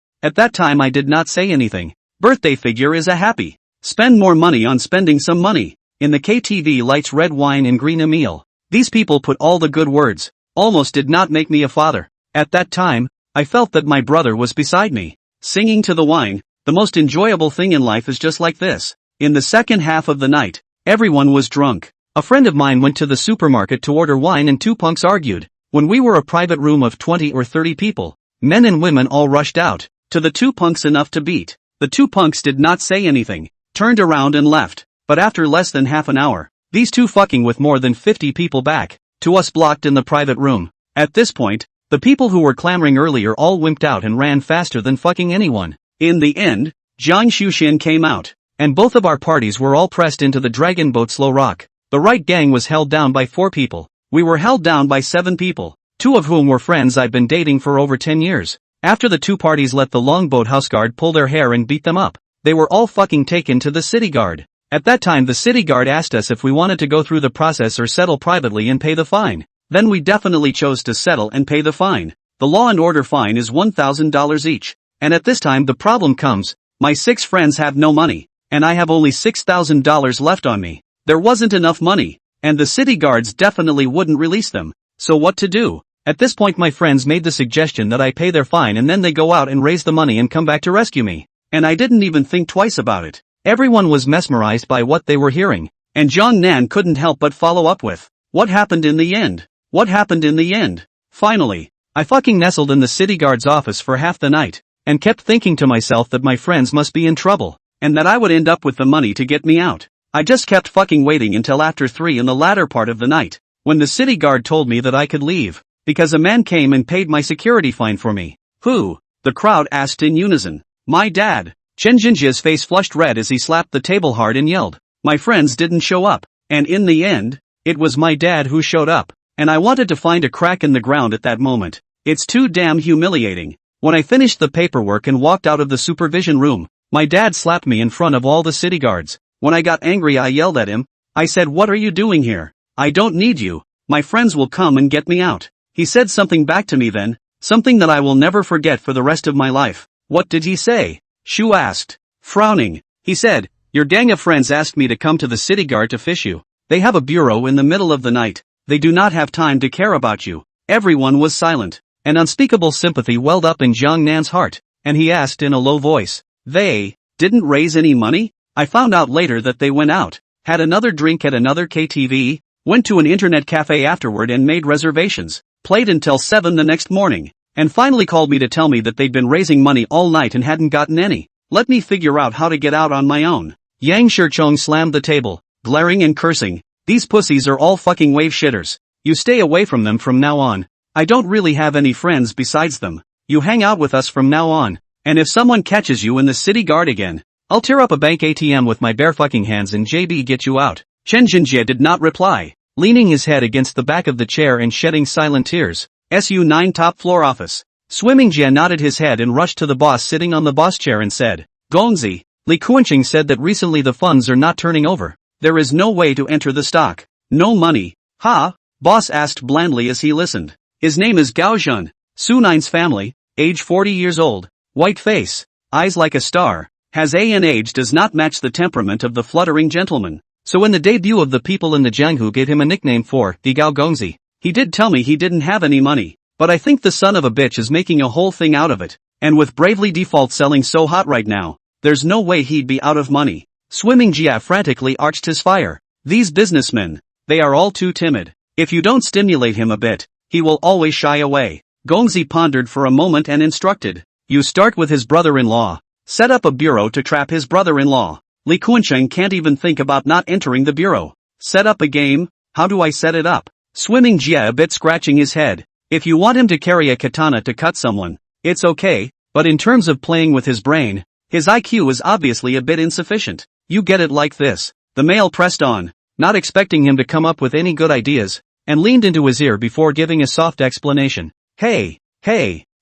At that time I did not say anything. Birthday figure is a happy. Spend more money on spending some money. In the KTV lights red wine and green a meal. These people put all the good words. Almost did not make me a father. At that time, I felt that my brother was beside me. Singing to the wine, the most enjoyable thing in life is just like this. In the second half of the night, everyone was drunk. A friend of mine went to the supermarket to order wine and 2 punks argued. When we were a private room of 20 or 30 people, men and women all rushed out. To the 2 punks enough to beat. The 2 punks did not say anything, turned around and left. But after less than half an hour, these 2 fucking with more than 50 people back to us blocked in the private room. At this point, the people who were clamoring earlier all wimped out and ran faster than fucking anyone. In the end, Jiang Xuxian came out, and both of our parties were all pressed into the Dragon Boat Slow Rock. The right gang was held down by 4 people. We were held down by 7 people, 2 of whom were friends I'd been dating for over 10 years. After the 2 parties let the longboat house guard pull their hair and beat them up, they were all fucking taken to the city guard. At that time the city guard asked us if we wanted to go through the process or settle privately and pay the fine. Then we definitely chose to settle and pay the fine. The law and order fine is $1,000 each. And at this time the problem comes, my 6 friends have no money, and I have only $6,000 left on me. There wasn't enough money, and the city guards definitely wouldn't release them. So what to do? At this point my friends made the suggestion that I pay their fine and then they go out and raise the money and come back to rescue me. And I didn't even think twice about it. Everyone was mesmerized by what they were hearing, and Jiang Nan couldn't help but follow up with, what happened in the end? What happened in the end? Finally, I fucking nestled in the city guard's office for half the night, and kept thinking to myself that my friends must be in trouble, and that I would end up with the money to get me out. I just kept fucking waiting until after 3 in the latter part of the night, when the city guard told me that I could leave, because a man came and paid my security fine for me. Who? The crowd asked in unison. My dad. Chen Jinjie's face flushed red as he slapped the table hard and yelled. My friends didn't show up, and in the end, it was my dad who showed up. And I wanted to find a crack in the ground at that moment. It's too damn humiliating. When I finished the paperwork and walked out of the supervision room, my dad slapped me in front of all the city guards. When I got angry, I yelled at him. I said, "What are you doing here? I don't need you. My friends will come and get me out." He said something back to me then, something that I will never forget for the rest of my life. What did he say? Shu asked, frowning. He said, "Your gang of friends asked me to come to the city guard to fish you. They have a bureau in the middle of the night. They do not have time to care about you." Everyone was silent. An unspeakable sympathy welled up in Jiang Nan's heart, and he asked in a low voice, "They didn't raise any money?" I found out later that they went out, had another drink at another KTV, went to an internet cafe afterward and made reservations, played until 7 the next morning, and finally called me to tell me that they'd been raising money all night and hadn't gotten any. Let me figure out how to get out on my own. Yang Shichong slammed the table, glaring and cursing. "These pussies are all fucking wave shitters. You stay away from them from now on. I don't really have any friends besides them. You hang out with us from now on, and if someone catches you in the city guard again, I'll tear up a bank ATM with my bare fucking hands and JB get you out." Chen Jinjie did not reply, leaning his head against the back of the chair and shedding silent tears. SU9 top floor office. Swimming Jie nodded his head and rushed to the boss sitting on the boss chair and said, "Gongzi, Li Kuanqing said that recently the funds are not turning over. There is no way to enter the stock. No money." "Ha?" Boss asked blandly as he listened. "His name is Gao Zhun, Su9's family, age 40 years old, white face, eyes like a star, has an age does not match the temperament of the fluttering gentleman. So in the debut of the people in the Jianghu gave him a nickname for the Gao Gongzi. He did tell me he didn't have any money, but I think the son of a bitch is making a whole thing out of it, and with Bravely Default selling so hot right now, there's no way he'd be out of money." Swimming Jia frantically arched his fire. "These businessmen, they are all too timid. If you don't stimulate him a bit, he will always shy away." Gongzi pondered for a moment and instructed, "You start with his brother-in-law. Set up a bureau to trap his brother-in-law. Li Kuanqing can't even think about not entering the bureau. Set up a game? How do I set it up?" Swimming Jia a bit scratching his head. "If you want him to carry a katana to cut someone, it's okay, but in terms of playing with his brain, his IQ is obviously a bit insufficient. You get it like this." The male pressed on, not expecting him to come up with any good ideas, and leaned into his ear before giving a soft explanation. Hey.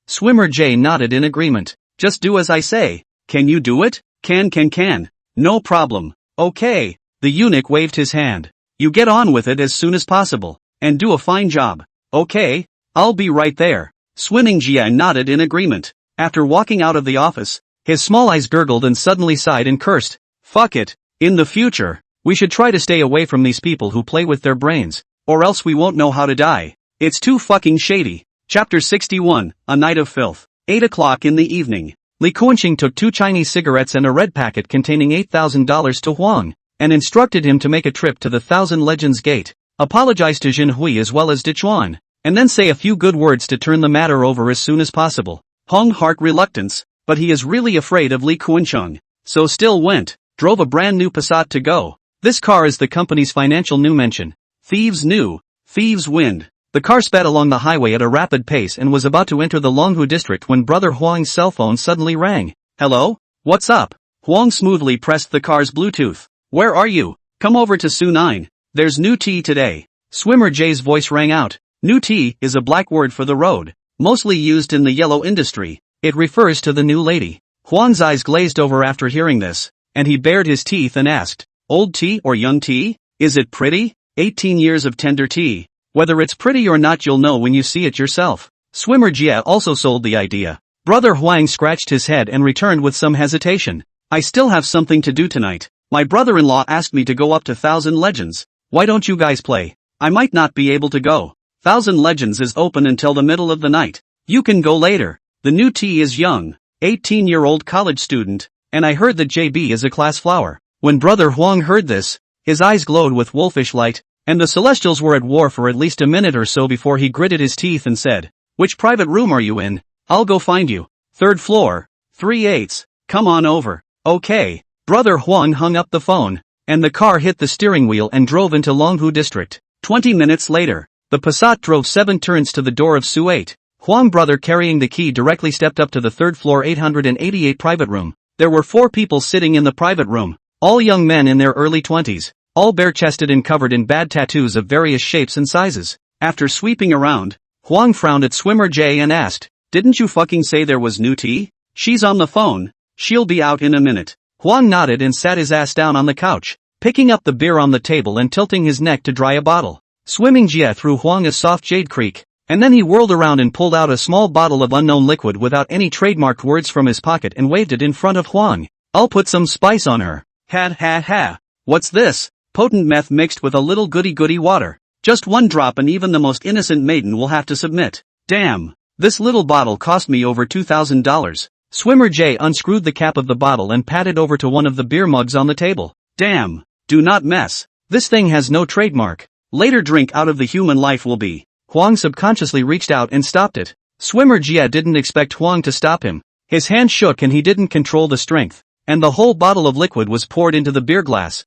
Swimmer J nodded in agreement. "Just do as I say." "Can you do it?" Can. "No problem." "Okay." The eunuch waved his hand. "You get on with it as soon as possible, and do a fine job." "Okay, I'll be right there." Swimming Jia nodded in agreement. After walking out of the office, his small eyes gurgled and suddenly sighed and cursed. "Fuck it. In the future, we should try to stay away from these people who play with their brains, or else we won't know how to die. It's too fucking shady." Chapter 61, A Night of Filth. 8 o'clock in the evening. Li Kuanqing took 2 Chinese cigarettes and a red packet containing $8,000 to Huang, and instructed him to make a trip to the Thousand Legends Gate, apologize to Jin Hui as well as Dichuan, and then say a few good words to turn the matter over as soon as possible. Hong heart reluctance, but he is really afraid of Li Kuanqing, so still went, drove a brand new Passat to go. This car is the company's financial new mention. Thieves new, thieves wind. The car sped along the highway at a rapid pace and was about to enter the Longhu district when Brother Huang's cell phone suddenly rang. "Hello? What's up?" Huang smoothly pressed the car's Bluetooth. "Where are you? Come over to Su9. There's new tea today." Swimmer J's voice rang out. New tea is a black word for the road, mostly used in the yellow industry. It refers to the new lady. Huang's eyes glazed over after hearing this, and he bared his teeth and asked, "Old tea or young tea? Is it pretty?" 18 years of tender tea. Whether it's pretty or not you'll know when you see it yourself. Swimmer Jia also sold the idea. Brother Huang scratched his head and returned with some hesitation. "I still have something to do tonight. My brother-in-law asked me to go up to Thousand Legends. Why don't you guys play? I might not be able to go. Thousand Legends is open until the middle of the night. You can go later. The new tea is young, 18-year-old college student, and I heard that JB is a class flower." When Brother Huang heard this, his eyes glowed with wolfish light, and the Celestials were at war for at least a minute or so before he gritted his teeth and said, "Which private room are you in? I'll go find you." "3rd floor, 3/8. Come on over." "Okay." Brother Huang hung up the phone, and the car hit the steering wheel and drove into Longhu district. 20 minutes later, the Passat drove 7 turns to the door of Su8. Huang brother carrying the key directly stepped up to the 3rd floor 888 private room. There were 4 people sitting in the private room, all young men in their early 20s. All bare-chested and covered in bad tattoos of various shapes and sizes. After sweeping around, Huang frowned at Swimmer J and asked, Didn't you fucking say there was new tea? She's on the phone. She'll be out in a minute. Huang nodded and sat his ass down on the couch, picking up the beer on the table and tilting his neck to dry a bottle. Swimming Jie threw Huang a soft jade creek, and then he whirled around and pulled out a small bottle of unknown liquid without any trademarked words from his pocket and waved it in front of Huang. I'll put some spice on her. Ha ha ha. What's this? Potent meth mixed with a little goody-goody water. Just one drop and even the most innocent maiden will have to submit. Damn. This little bottle cost me over $2,000. Swimmer J unscrewed the cap of the bottle and patted over to one of the beer mugs on the table. Damn. Do not mess. This thing has no trademark. Later drink out of the human life will be. Huang subconsciously reached out and stopped it. Swimmer Jia didn't expect Huang to stop him. His hand shook and he didn't control the strength, and the whole bottle of liquid was poured into the beer glass.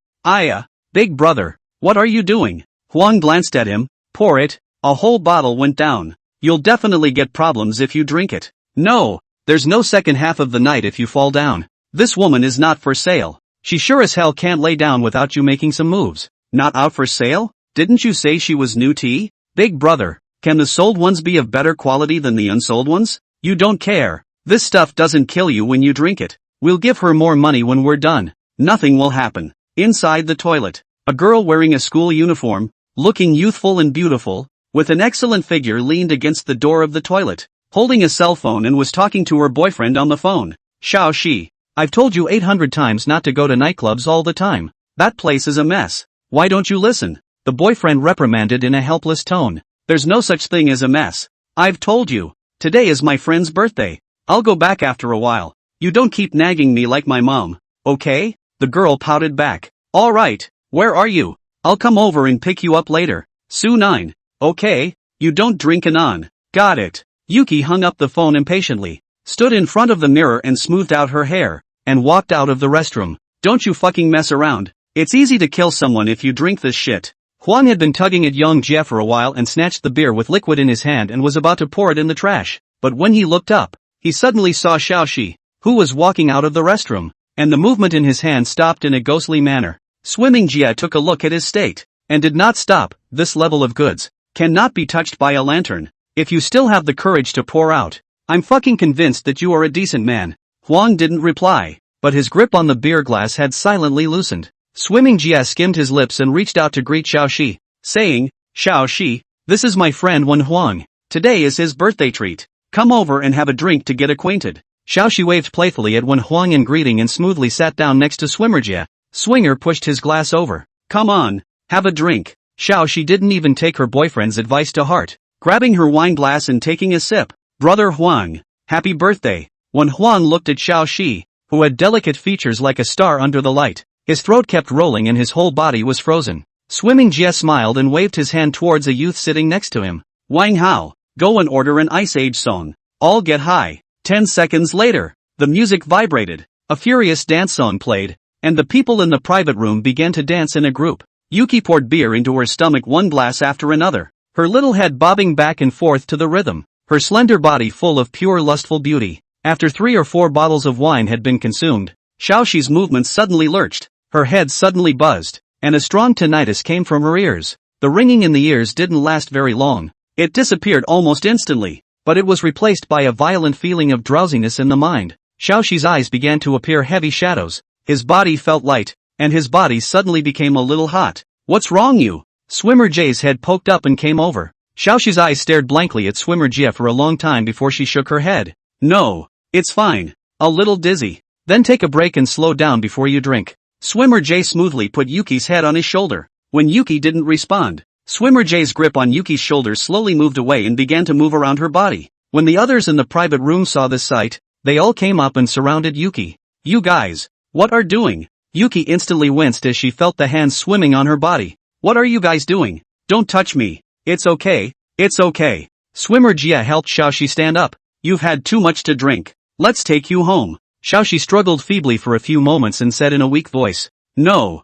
Big brother, what are you doing? Huang glanced at him. Pour it. A whole bottle went down. You'll definitely get problems if you drink it. No, there's no second half of the night if you fall down. This woman is not for sale. She sure as hell can't lay down without you making some moves. Not out for sale? Didn't you say she was new tea? Big brother, can the sold ones be of better quality than the unsold ones? You don't care. This stuff doesn't kill you when you drink it. We'll give her more money when we're done. Nothing will happen. Inside the toilet, a girl wearing a school uniform, looking youthful and beautiful, with an excellent figure leaned against the door of the toilet, holding a cell phone and was talking to her boyfriend on the phone. Xiao Shi, I've told you 800 times not to go to nightclubs all the time. That place is a mess. Why don't you listen? The boyfriend reprimanded in a helpless tone. There's no such thing as a mess. I've told you. Today is my friend's birthday. I'll go back after a while. You don't keep nagging me like my mom, okay? The girl pouted back. Alright, where are you? I'll come over and pick you up later. Su 9. Okay, you don't drink anon. Got it. Yuki hung up the phone impatiently, stood in front of the mirror and smoothed out her hair, and walked out of the restroom. Don't you fucking mess around. It's easy to kill someone if you drink this shit. Huang had been tugging at young Jie for a while and snatched the beer with liquid in his hand and was about to pour it in the trash, but when he looked up, he suddenly saw Xiaoxi, who was walking out of the restroom, and the movement in his hand stopped in a ghostly manner. Swimming Jie took a look at his state, and did not stop. This level of goods cannot be touched by a lantern. If you still have the courage to pour out, I'm fucking convinced that you are a decent man. Huang didn't reply, but his grip on the beer glass had silently loosened. Swimming Jie skimmed his lips and reached out to greet Xiaoxi, saying, Xiaoxi, this is my friend Wen Huang. Today is his birthday treat. Come over and have a drink to get acquainted. Xiaoxi waved playfully at Wen Huang in greeting and smoothly sat down next to Swimmer Jie. Swinger pushed his glass over. Come on, have a drink. Xiaoxi didn't even take her boyfriend's advice to heart, grabbing her wine glass and taking a sip. Brother Huang, happy birthday. Wen Huang looked at Xiaoxi, who had delicate features like a star under the light. His throat kept rolling and his whole body was frozen. Swimming Jie smiled and waved his hand towards a youth sitting next to him. Wang Hao, go and order an Ice Age song. All get high. 10 seconds later, the music vibrated. A furious dance song played, and the people in the private room began to dance in a group. Yuki poured beer into her stomach one glass after another, her little head bobbing back and forth to the rhythm, her slender body full of pure lustful beauty. After 3 or 4 bottles of wine had been consumed, Xiaoxi's movements suddenly lurched. Her head suddenly buzzed, and a strong tinnitus came from her ears. The ringing in the ears didn't last very long. It disappeared almost instantly, but it was replaced by a violent feeling of drowsiness in the mind. Xiaoxi's eyes began to appear heavy shadows. His body felt light, and his body suddenly became a little hot. What's wrong you? Swimmer Jie's head poked up and came over. Xiaoxi's eyes stared blankly at Swimmer Jie for a long time before she shook her head. No, it's fine. A little dizzy. Then take a break and slow down before you drink. Swimmer Jie smoothly put Yuki's head on his shoulder. When Yuki didn't respond, Swimmer Jie's grip on Yuki's shoulders slowly moved away and began to move around her body. When the others in the private room saw this sight, they all came up and surrounded Yuki. You guys, what are doing? Yuki instantly winced as she felt the hands swimming on her body. What are you guys doing? Don't touch me. It's okay. It's okay. Swimmer Jie helped Xiaoxi stand up. You've had too much to drink. Let's take you home. Xiaoxi struggled feebly for a few moments and said in a weak voice. No,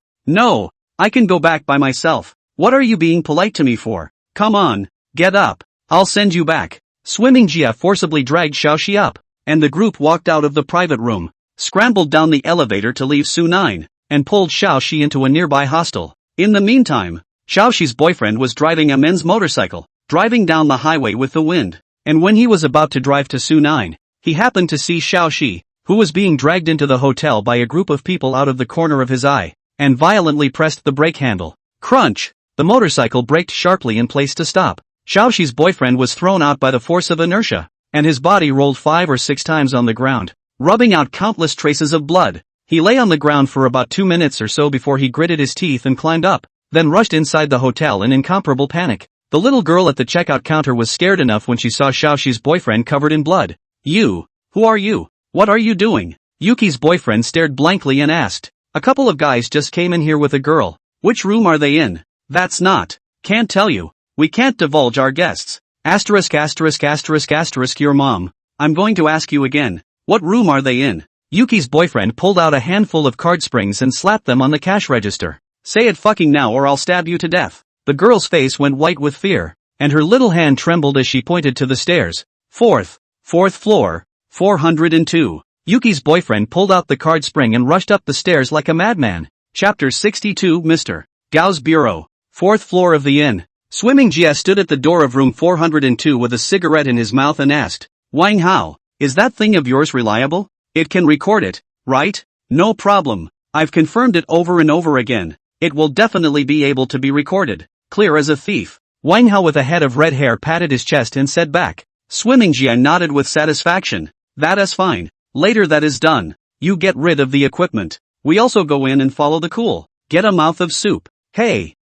I can go back by myself. What are you being polite to me for? Come on, get up. I'll send you back. Swimming Jie forcibly dragged Xiaoxi up, and the group walked out of the private room, scrambled down the elevator to leave Su 9, and pulled Xiaoxi into a nearby hostel. In the meantime, Xiaoxi's boyfriend was driving a men's motorcycle, driving down the highway with the wind. and when he was about to drive to Su9, he happened to see Xiaoxi, who was being dragged into the hotel by a group of people out of the corner of his eye, and violently pressed the brake handle. Crunch! The motorcycle braked sharply in place to stop. Xiaoxi's boyfriend was thrown out by the force of inertia, and his body rolled 5 or 6 times on the ground, rubbing out countless traces of blood. He lay on the ground for about 2 minutes or so before he gritted his teeth and climbed up, then rushed inside the hotel in incomparable panic. The little girl at the checkout counter was scared enough when she saw Xiaoxi's boyfriend covered in blood. "You? Who are you? What are you doing?" Yuki's boyfriend stared blankly and asked. "A couple of guys just came in here with a girl. Which room are they in?" "That's not. Can't tell you. We can't divulge our guests. Asterisk asterisk asterisk asterisk your mom. I'm going to ask you again. What room are they in?" Yuki's boyfriend pulled out a handful of card springs and slapped them on the cash register. "Say it fucking now or I'll stab you to death." The girl's face went white with fear, and her little hand trembled as she pointed to the stairs. Fourth floor, 402. Yuki's boyfriend pulled out the card spring and rushed up the stairs like a madman. Chapter 62 Mr. Gao's Bureau. 4th floor of the inn. Swimming Jie stood at the door of room 402 with a cigarette in his mouth and asked, "Wang Hao, is that thing of yours reliable? It can record it, right?" "No problem. I've confirmed it over and over again. It will definitely be able to be recorded. Clear as a thief." Wang Hao with a head of red hair patted his chest and said back. Swimming Jie nodded with satisfaction. "That is fine. Later that is done. You get rid of the equipment. We also go in and follow the cool. Get a mouth of soup." Hey,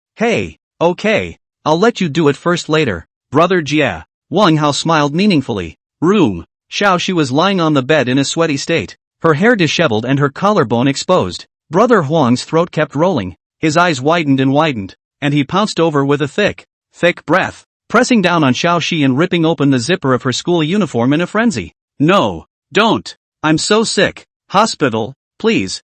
okay. I'll let you do it first later, brother Jie. Wang Hao smiled meaningfully. Room. Xiaoxi was lying on the bed in a sweaty state, her hair disheveled and her collarbone exposed. Brother Huang's throat kept rolling, his eyes widened, and he pounced over with a thick breath, pressing down on Xiaoxi and ripping open the zipper of her school uniform in a frenzy. "No, don't. I'm so sick. Hospital, please,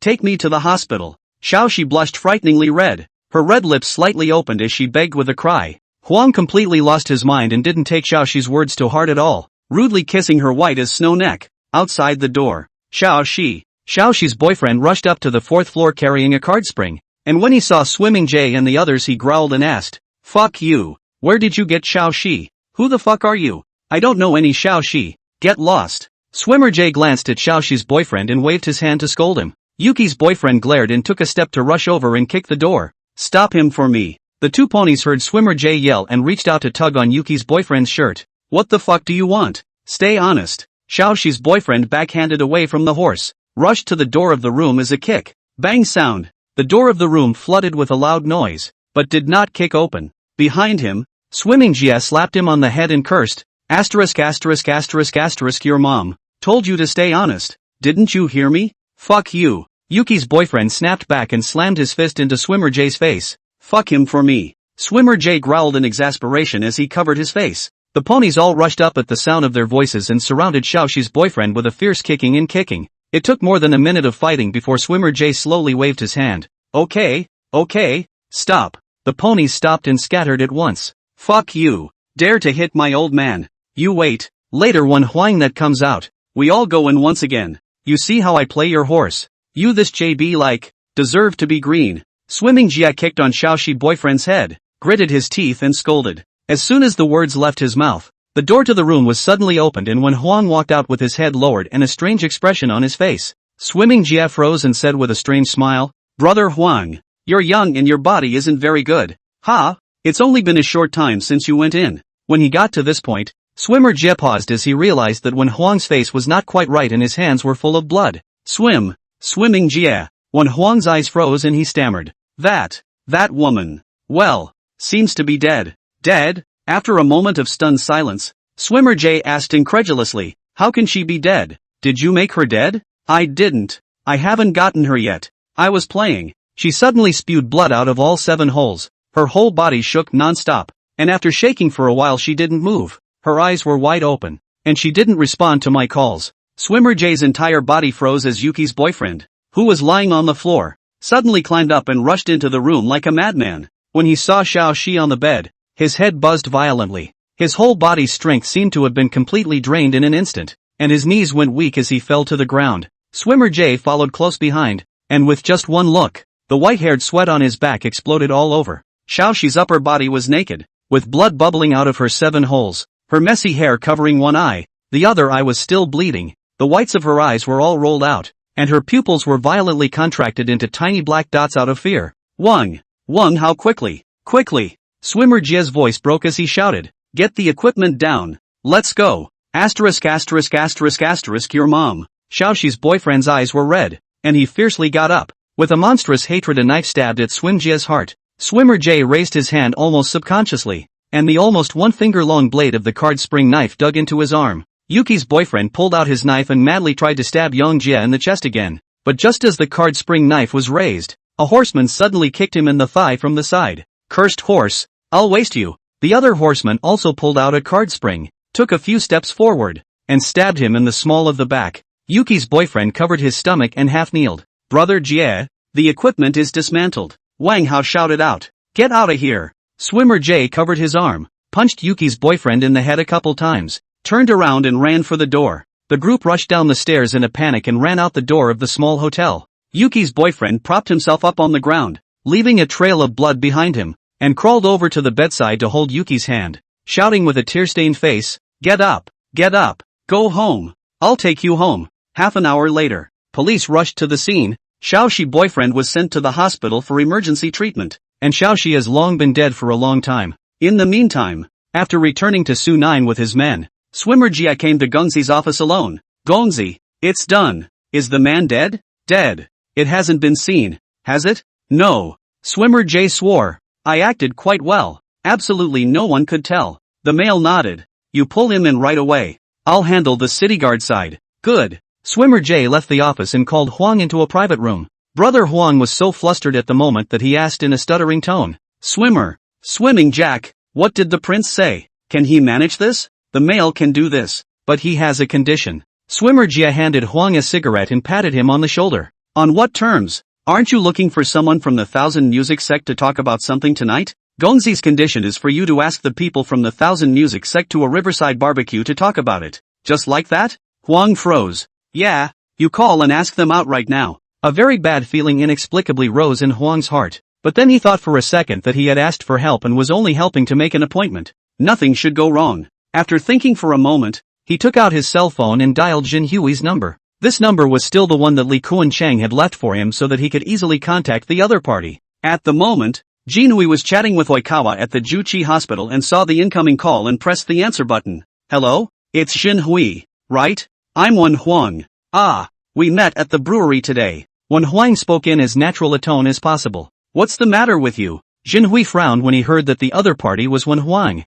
take me to the hospital." Xiaoxi blushed frighteningly red, her red lips slightly opened as she begged with a cry. Huang completely lost his mind and didn't take Xiaoxi's words to heart at all, rudely kissing her white as snow neck. Outside the door, Xiaoxi's boyfriend rushed up to the 4th floor carrying a card spring, and when he saw Swimming Jie and the others he growled and asked, "Fuck you. Where did you get Xiaoxi? Who the fuck are you? I don't know any Xiaoxi. Get lost." Swimmer Jie glanced at Xiaoxi's boyfriend and waved his hand to scold him. Yuki's boyfriend glared and took a step to rush over and kick the door. "Stop him for me." The two ponies heard Swimmer Jie yell and reached out to tug on Yuki's boyfriend's shirt. "What the fuck do you want? Stay honest." Xiaoxi's boyfriend backhanded away from the horse, rushed to the door of the room as a kick. Bang sound. The door of the room flooded with a loud noise, but did not kick open. Behind him, Swimming Jie slapped him on the head and cursed, asterisk asterisk asterisk asterisk your mom told you to stay honest. Didn't you hear me? Fuck you. Yuki's boyfriend snapped back and slammed his fist into Swimmer Jie's face. "Fuck him for me." Swimmer Jie growled in exasperation as he covered his face. The ponies all rushed up at the sound of their voices and surrounded Xiaoxi's boyfriend with a fierce kicking and kicking. It took more than a minute of fighting before Swimmer Jie slowly waved his hand. Okay, stop." The ponies stopped and scattered at once. "Fuck you. Dare to hit my old man. You wait. Later when Huang that comes out, we all go in once again. You see how I play your horse? You this JB like, deserve to be green." Swimming Jie kicked on Xiaoxi boyfriend's head, gritted his teeth and scolded. As soon as the words left his mouth, the door to the room was suddenly opened and when Huang walked out with his head lowered and a strange expression on his face, Swimming Jie froze and said with a strange smile, "Brother Huang, you're young and your body isn't very good. Ha, it's only been a short time since you went in." When he got to this point, Swimmer Jie paused as he realized that when Huang's face was not quite right and his hands were full of blood. Swimming Jie. When Huang's eyes froze and he stammered, That woman, well, seems to be dead." "Dead?" After a moment of stunned silence, Swimmer Jie asked incredulously, "How can she be dead? Did you make her dead?" "I didn't. I haven't gotten her yet. I was playing." She suddenly spewed blood out of all 7 holes, her whole body shook non-stop, and after shaking for a while she didn't move, her eyes were wide open, and she didn't respond to my calls. Swimmer Jie's entire body froze as Yuki's boyfriend, who was lying on the floor, suddenly climbed up and rushed into the room like a madman. When he saw Xiaoxi on the bed, his head buzzed violently. His whole body's strength seemed to have been completely drained in an instant, and his knees went weak as he fell to the ground. Swimmer Jie followed close behind, and with just one look, the white-haired sweat on his back exploded all over. Xiaoxi's upper body was naked, with blood bubbling out of her 7 holes. her messy hair covering one eye, the other eye was still bleeding, the whites of her eyes were all rolled out, and her pupils were violently contracted into tiny black dots out of fear. Wang! Wang, how quickly! Quickly! Swimmer Jie's voice broke as he shouted, "Get the equipment down! Let's go! Asterisk asterisk asterisk asterisk your mom!" Xiaoxi's boyfriend's eyes were red, and he fiercely got up. With a monstrous hatred, a knife stabbed at Swim Jie's heart. Swimmer Jie raised his hand almost subconsciously, and the almost 1 finger long blade of the card spring knife dug into his arm. Yuki's boyfriend pulled out his knife and madly tried to stab Yang Jie in the chest again, but just as the card spring knife was raised, a horseman suddenly kicked him in the thigh from the side. "Cursed horse, I'll waste you." The other horseman also pulled out a card spring, took a few steps forward, and stabbed him in the small of the back. Yuki's boyfriend covered his stomach and half-kneeled. "Brother Jie, the equipment is dismantled." Wang Hao shouted out, "Get out of here!" Swimmer Jie covered his arm, punched Yuki's boyfriend in the head a couple times, turned around and ran for the door. The group rushed down the stairs in a panic and ran out the door of the small hotel. Yuki's boyfriend propped himself up on the ground, leaving a trail of blood behind him, and crawled over to the bedside to hold Yuki's hand, shouting with a tear-stained face, "Get up! Get up! Go home! I'll take you home!" Half an hour later, police rushed to the scene. Xiaoxi boyfriend was sent to the hospital for emergency treatment, and Xiaoxi has long been dead for a long time. In the meantime, after returning to Su 9 with his men, Swimmer Jie came to Gongzi's office alone. "Gongzi, it's done. Is the man dead?" "Dead. It hasn't been seen, has it?" "No." Swimmer Jie swore. "I acted quite well. Absolutely no one could tell." The male nodded. "You pull him in right away. I'll handle the city guard side." "Good." Swimmer Jie left the office and called Huang into a private room. Brother Huang was so flustered at the moment that he asked in a stuttering tone, "Swimmer, Swimming Jack, what did the prince say? Can he manage this?" "The male can do this, but he has a condition." Swimmer Jie handed Huang a cigarette and patted him on the shoulder. "On what terms? Aren't you looking for someone from the Thousand Music sect to talk about something tonight? Gongzi's condition is for you to ask the people from the Thousand Music sect to a riverside barbecue to talk about it." "Just like that?" Huang froze. "Yeah, you call and ask them out right now." A very bad feeling inexplicably rose in Huang's heart, but then he thought for a second that he had asked for help and was only helping to make an appointment. Nothing should go wrong. After thinking for a moment, he took out his cell phone and dialed Jin Hui's number. This number was still the one that Li Kuan-cheng had left for him so that he could easily contact the other party. At the moment, Jin Hui was chatting with Oikawa at the Juchi hospital and saw the incoming call and pressed the answer button. "Hello? It's Jin Hui, right? I'm Wen Huang. Ah, we met at the brewery today." Wen Huang spoke in as natural a tone as possible. "What's the matter with you?" Jin Hui frowned when he heard that the other party was Wen Huang.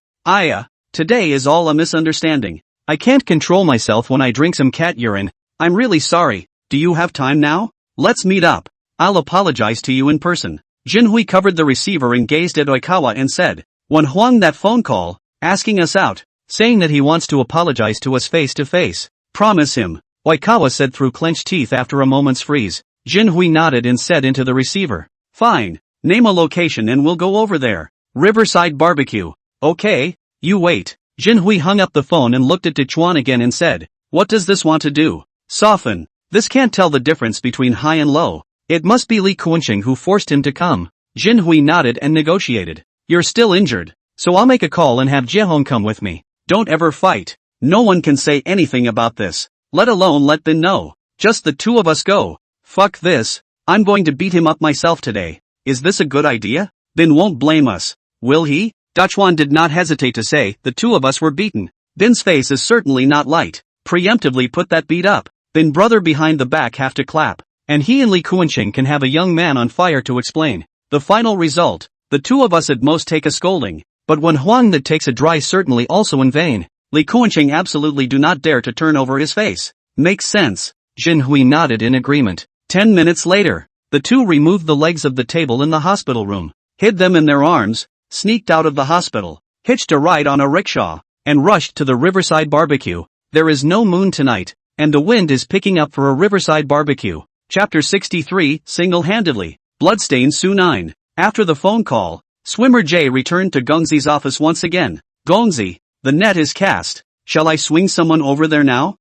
Today is all a misunderstanding. I can't control myself when I drink some cat urine. I'm really sorry. Do you have time now? Let's meet up. I'll apologize to you in person." Jin Hui covered the receiver and gazed at Oikawa and said, "Wen Huang, that phone call, asking us out, saying that he wants to apologize to us face to face. Promise him," Oikawa said through clenched teeth after a moment's freeze. Jin Hui nodded and said into the receiver, "Fine, name a location and we'll go over there. Riverside barbecue." "Okay, you wait." Jin Hui hung up the phone and looked at Dechuan again and said, "What does this want to do? Soften. This can't tell the difference between high and low. It must be Li Kuan-cheng who forced him to come." Jin Hui nodded and negotiated. "You're still injured, so I'll make a call and have Jiehong come with me. Don't ever fight. No one can say anything about this, let alone let Bin know. Just the two of us go. Fuck this, I'm going to beat him up myself today. Is this a good idea? Bin won't blame us, will he?" Dechuan did not hesitate to say, "The two of us were beaten. Bin's face is certainly not light. Preemptively put that beat up. Bin brother behind the back have to clap. And he and Li Kuan-cheng can have a young man on fire to explain. The final result, the two of us at most take a scolding, but when Huang that takes a dry certainly also in vain. Li Kuan-cheng absolutely do not dare to turn over his face." "Makes sense." Jin Hui nodded in agreement. 10 minutes later, the two removed the legs of the table in the hospital room, hid them in their arms, sneaked out of the hospital, hitched a ride on a rickshaw, and rushed to the riverside barbecue. There is no moon tonight, and the wind is picking up for a riverside barbecue. Chapter 63, Single-handedly, Bloodstained Su 9. After the phone call, Swimmer Jie returned to Gongzi's office once again. "Gongzi, the net is cast. Shall I swing someone over there now?"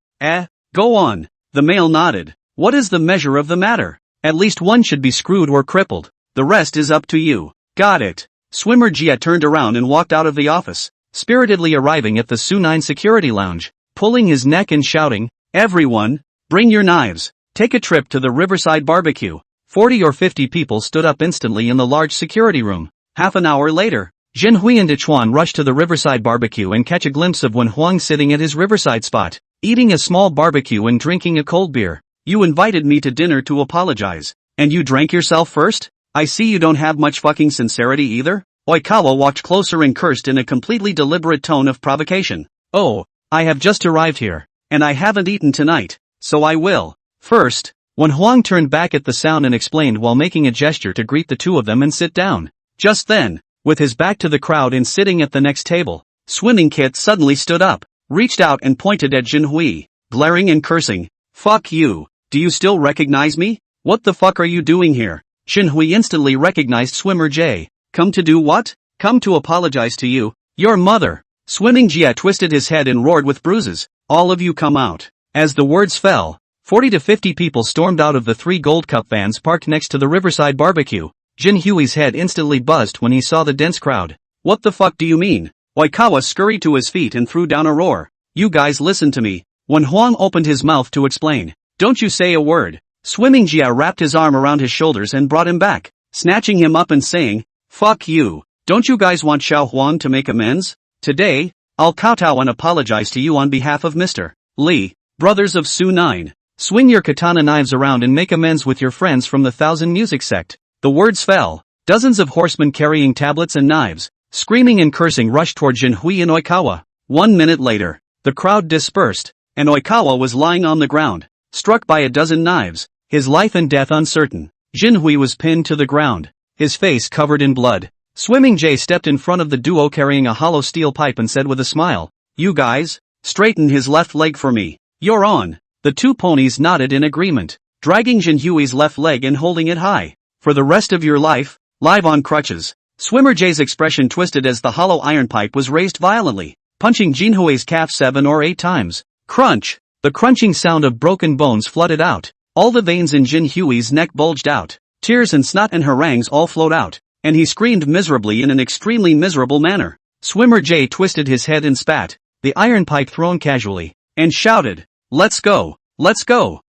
Go on." The male nodded. "What is the measure of the matter? At least one should be screwed or crippled. The rest is up to you." "Got it." Swimmer Jie turned around and walked out of the office. spiritedly arriving at the Su9 security lounge, pulling his neck and shouting, "Everyone, bring your knives. Take a trip to the Riverside Barbecue." 40 or 50 people stood up instantly in the large security room. Half an hour later, Jinhui and Dechuan rush to the Riverside Barbecue and catch a glimpse of Wenhuang sitting at his riverside spot, eating a small barbecue and drinking a cold beer. "You invited me to dinner to apologize, and you drank yourself first? I see you don't have much fucking sincerity either." Oikawa walked closer and cursed in a completely deliberate tone of provocation. "Oh, I have just arrived here, and I haven't eaten tonight, so I will. First." Wenhuang turned back at the sound and explained while making a gesture to greet the two of them and sit down. Just then, with his back to the crowd and sitting at the next table, Swimming Kit suddenly stood up, reached out and pointed at Jinhui, glaring and cursing. "Fuck you, do you still recognize me? What the fuck are you doing here?" Jinhui instantly recognized Swimmer J. "Come to do what?" "Come to apologize to you, your mother." Swimming Jia twisted his head and roared with bruises. "All of you come out." As the words fell, 40 to 50 people stormed out of the 3 Gold Cup vans parked next to the Riverside Barbecue. Jinhui's head instantly buzzed when he saw the dense crowd. "What the fuck do you mean?" Oikawa scurried to his feet and threw down a roar. "You guys listen to me." When Huang opened his mouth to explain, "Don't you say a word." Swimming Jia wrapped his arm around his shoulders and brought him back, snatching him up and saying, "Fuck you. Don't you guys want Xiao Huang to make amends? Today, I'll kowtow and apologize to you on behalf of Mr. Li, brothers of Su9. Swing your katana knives around and make amends with your friends from the Thousand Music Sect." The words fell. Dozens of horsemen carrying tablets and knives, screaming and cursing rushed toward Jinhui and Oikawa. 1 minute later, the crowd dispersed, and Oikawa was lying on the ground, struck by a dozen knives, his life and death uncertain. Jinhui was pinned to the ground, his face covered in blood. Swimming J stepped in front of the duo carrying a hollow steel pipe and said with a smile, "You guys, straighten his left leg for me. You're on." The 2 ponies nodded in agreement, dragging Jinhui's left leg and holding it high. "For the rest of your life, live on crutches." Swimmer J's expression twisted as the hollow iron pipe was raised violently, punching Jinhui's calf 7 or 8 times. Crunch! The crunching sound of broken bones flooded out. All the veins in Jinhui's neck bulged out. Tears and snot and harangues all flowed out, and he screamed miserably in an extremely miserable manner. Swimmer J twisted his head and spat, the iron pipe thrown casually, and shouted, "Let's go,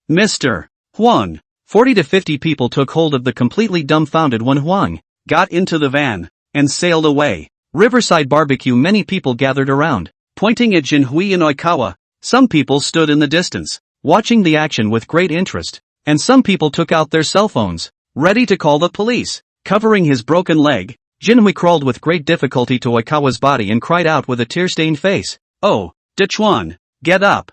Mr. Huang." 40 to 50 people took hold of the completely dumbfounded Huang, got into the van, and sailed away. Riverside Barbecue. Many people gathered around, pointing at Jinhui and Oikawa. Some people stood in the distance, watching the action with great interest, and some people took out their cell phones, ready to call the police. Covering his broken leg, Jinhui crawled with great difficulty to Oikawa's body and cried out with a tear-stained face, "Oh, Dechuan, get up,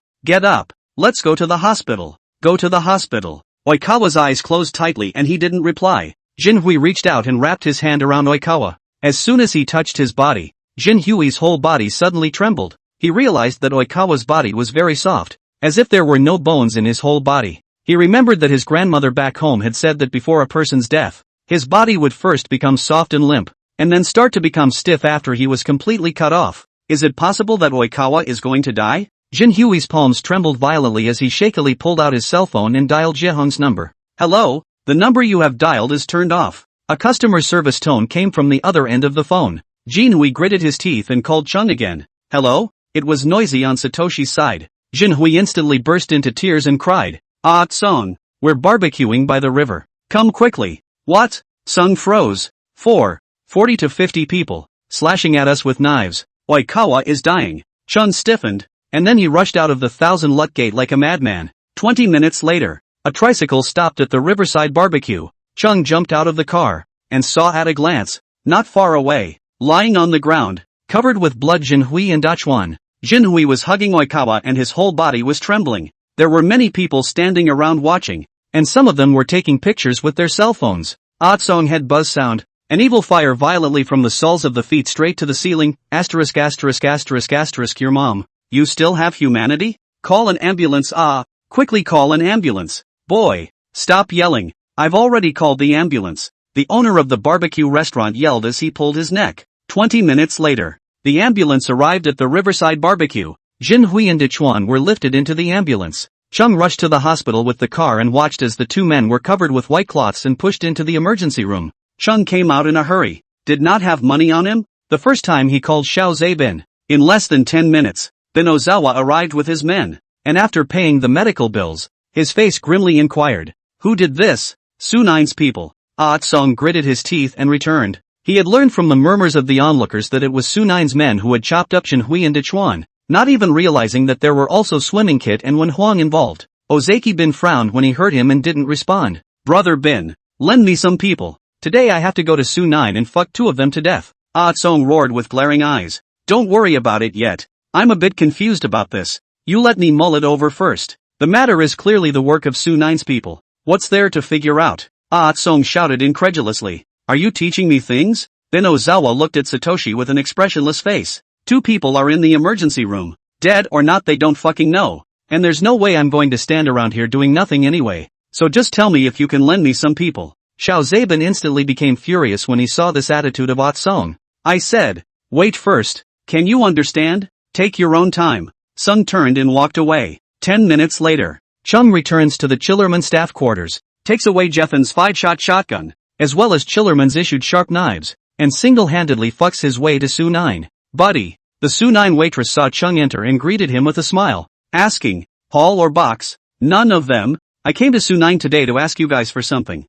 let's go to the hospital, go to the hospital." Oikawa's eyes closed tightly and he didn't reply. Jinhui reached out and wrapped his hand around Oikawa. As soon as he touched his body, Jinhui's whole body suddenly trembled. He realized that Oikawa's body was very soft, as if there were no bones in his whole body. He remembered that his grandmother back home had said that before a person's death, his body would first become soft and limp, and then start to become stiff after he was completely cut off. Is it possible that Oikawa is going to die? Jinhui's palms trembled violently as he shakily pulled out his cell phone and dialed Jiehong's number. "Hello, the number you have dialed is turned off." A customer service tone came from the other end of the phone. Jinhui gritted his teeth and called Chung again. "Hello?" It was noisy on Satoshi's side. Jinhui instantly burst into tears and cried, "Ah, Tsung, we're barbecuing by the river. Come quickly." "What?" Tsung froze. 40 to 50 people, slashing at us with knives. Oikawa is dying. Chun stiffened, and then he rushed out of the Thousand Lut Gate like a madman. 20 minutes later, a tricycle stopped at the Riverside Barbecue. Chung jumped out of the car, and saw at a glance, not far away, lying on the ground, covered with blood, Jinhui and Dachuan. Jinhui was hugging Oikawa and his whole body was trembling. There were many people standing around watching, and some of them were taking pictures with their cell phones. Song had buzz sound, an evil fire violently from the soles of the feet straight to the ceiling. ********* Your mom. You still have humanity? Call an ambulance. Quickly call an ambulance. Boy, stop yelling. I've already called the ambulance. The owner of the barbecue restaurant yelled as he pulled his neck. 20 minutes later, the ambulance arrived at the Riverside Barbecue. Jinhui and Dechuan were lifted into the ambulance. Chung rushed to the hospital with the car and watched as the two men were covered with white cloths and pushed into the emergency room. Chung came out in a hurry. Did not have money on him? The first time he called Xiao Zaibin. In less than 10 minutes, then Ozawa arrived with his men, and after paying the medical bills, his face grimly inquired, "Who did this?" "Su9's people." Song gritted his teeth and returned. He had learned from the murmurs of the onlookers that it was Su9's men who had chopped up Shinhui and Dechuan, not even realizing that there were also Swimming Kit and Wenhuang involved. Ozaki Bin frowned when he heard him and didn't respond. "Brother Bin, lend me some people. Today I have to go to Su9 and fuck 2 of them to death." Song roared with glaring eyes. "Don't worry about it yet. I'm a bit confused about this. You let me mull it over first. The matter is clearly the work of Su9's people. What's there to figure out?" Song shouted incredulously. "Are you teaching me things?" Then Ozawa looked at Satoshi with an expressionless face. "2 people are in the emergency room. Dead or not, they don't fucking know. And there's no way I'm going to stand around here doing nothing anyway. So just tell me if you can lend me some people." Xiao Zabin instantly became furious when he saw this attitude of Song. "I said, wait first. Can you understand? Take your own time." Sung turned and walked away. 10 minutes later, Chung returns to the Chillerman staff quarters, takes away Jethan's 5-shot shotgun, as well as Chillerman's issued sharp knives, and single-handedly fucks his way to Su9. "Buddy." The Su9 waitress saw Chung enter and greeted him with a smile, asking, "Paul or Box?" "None of them. I came to Su9 today to ask you guys for something."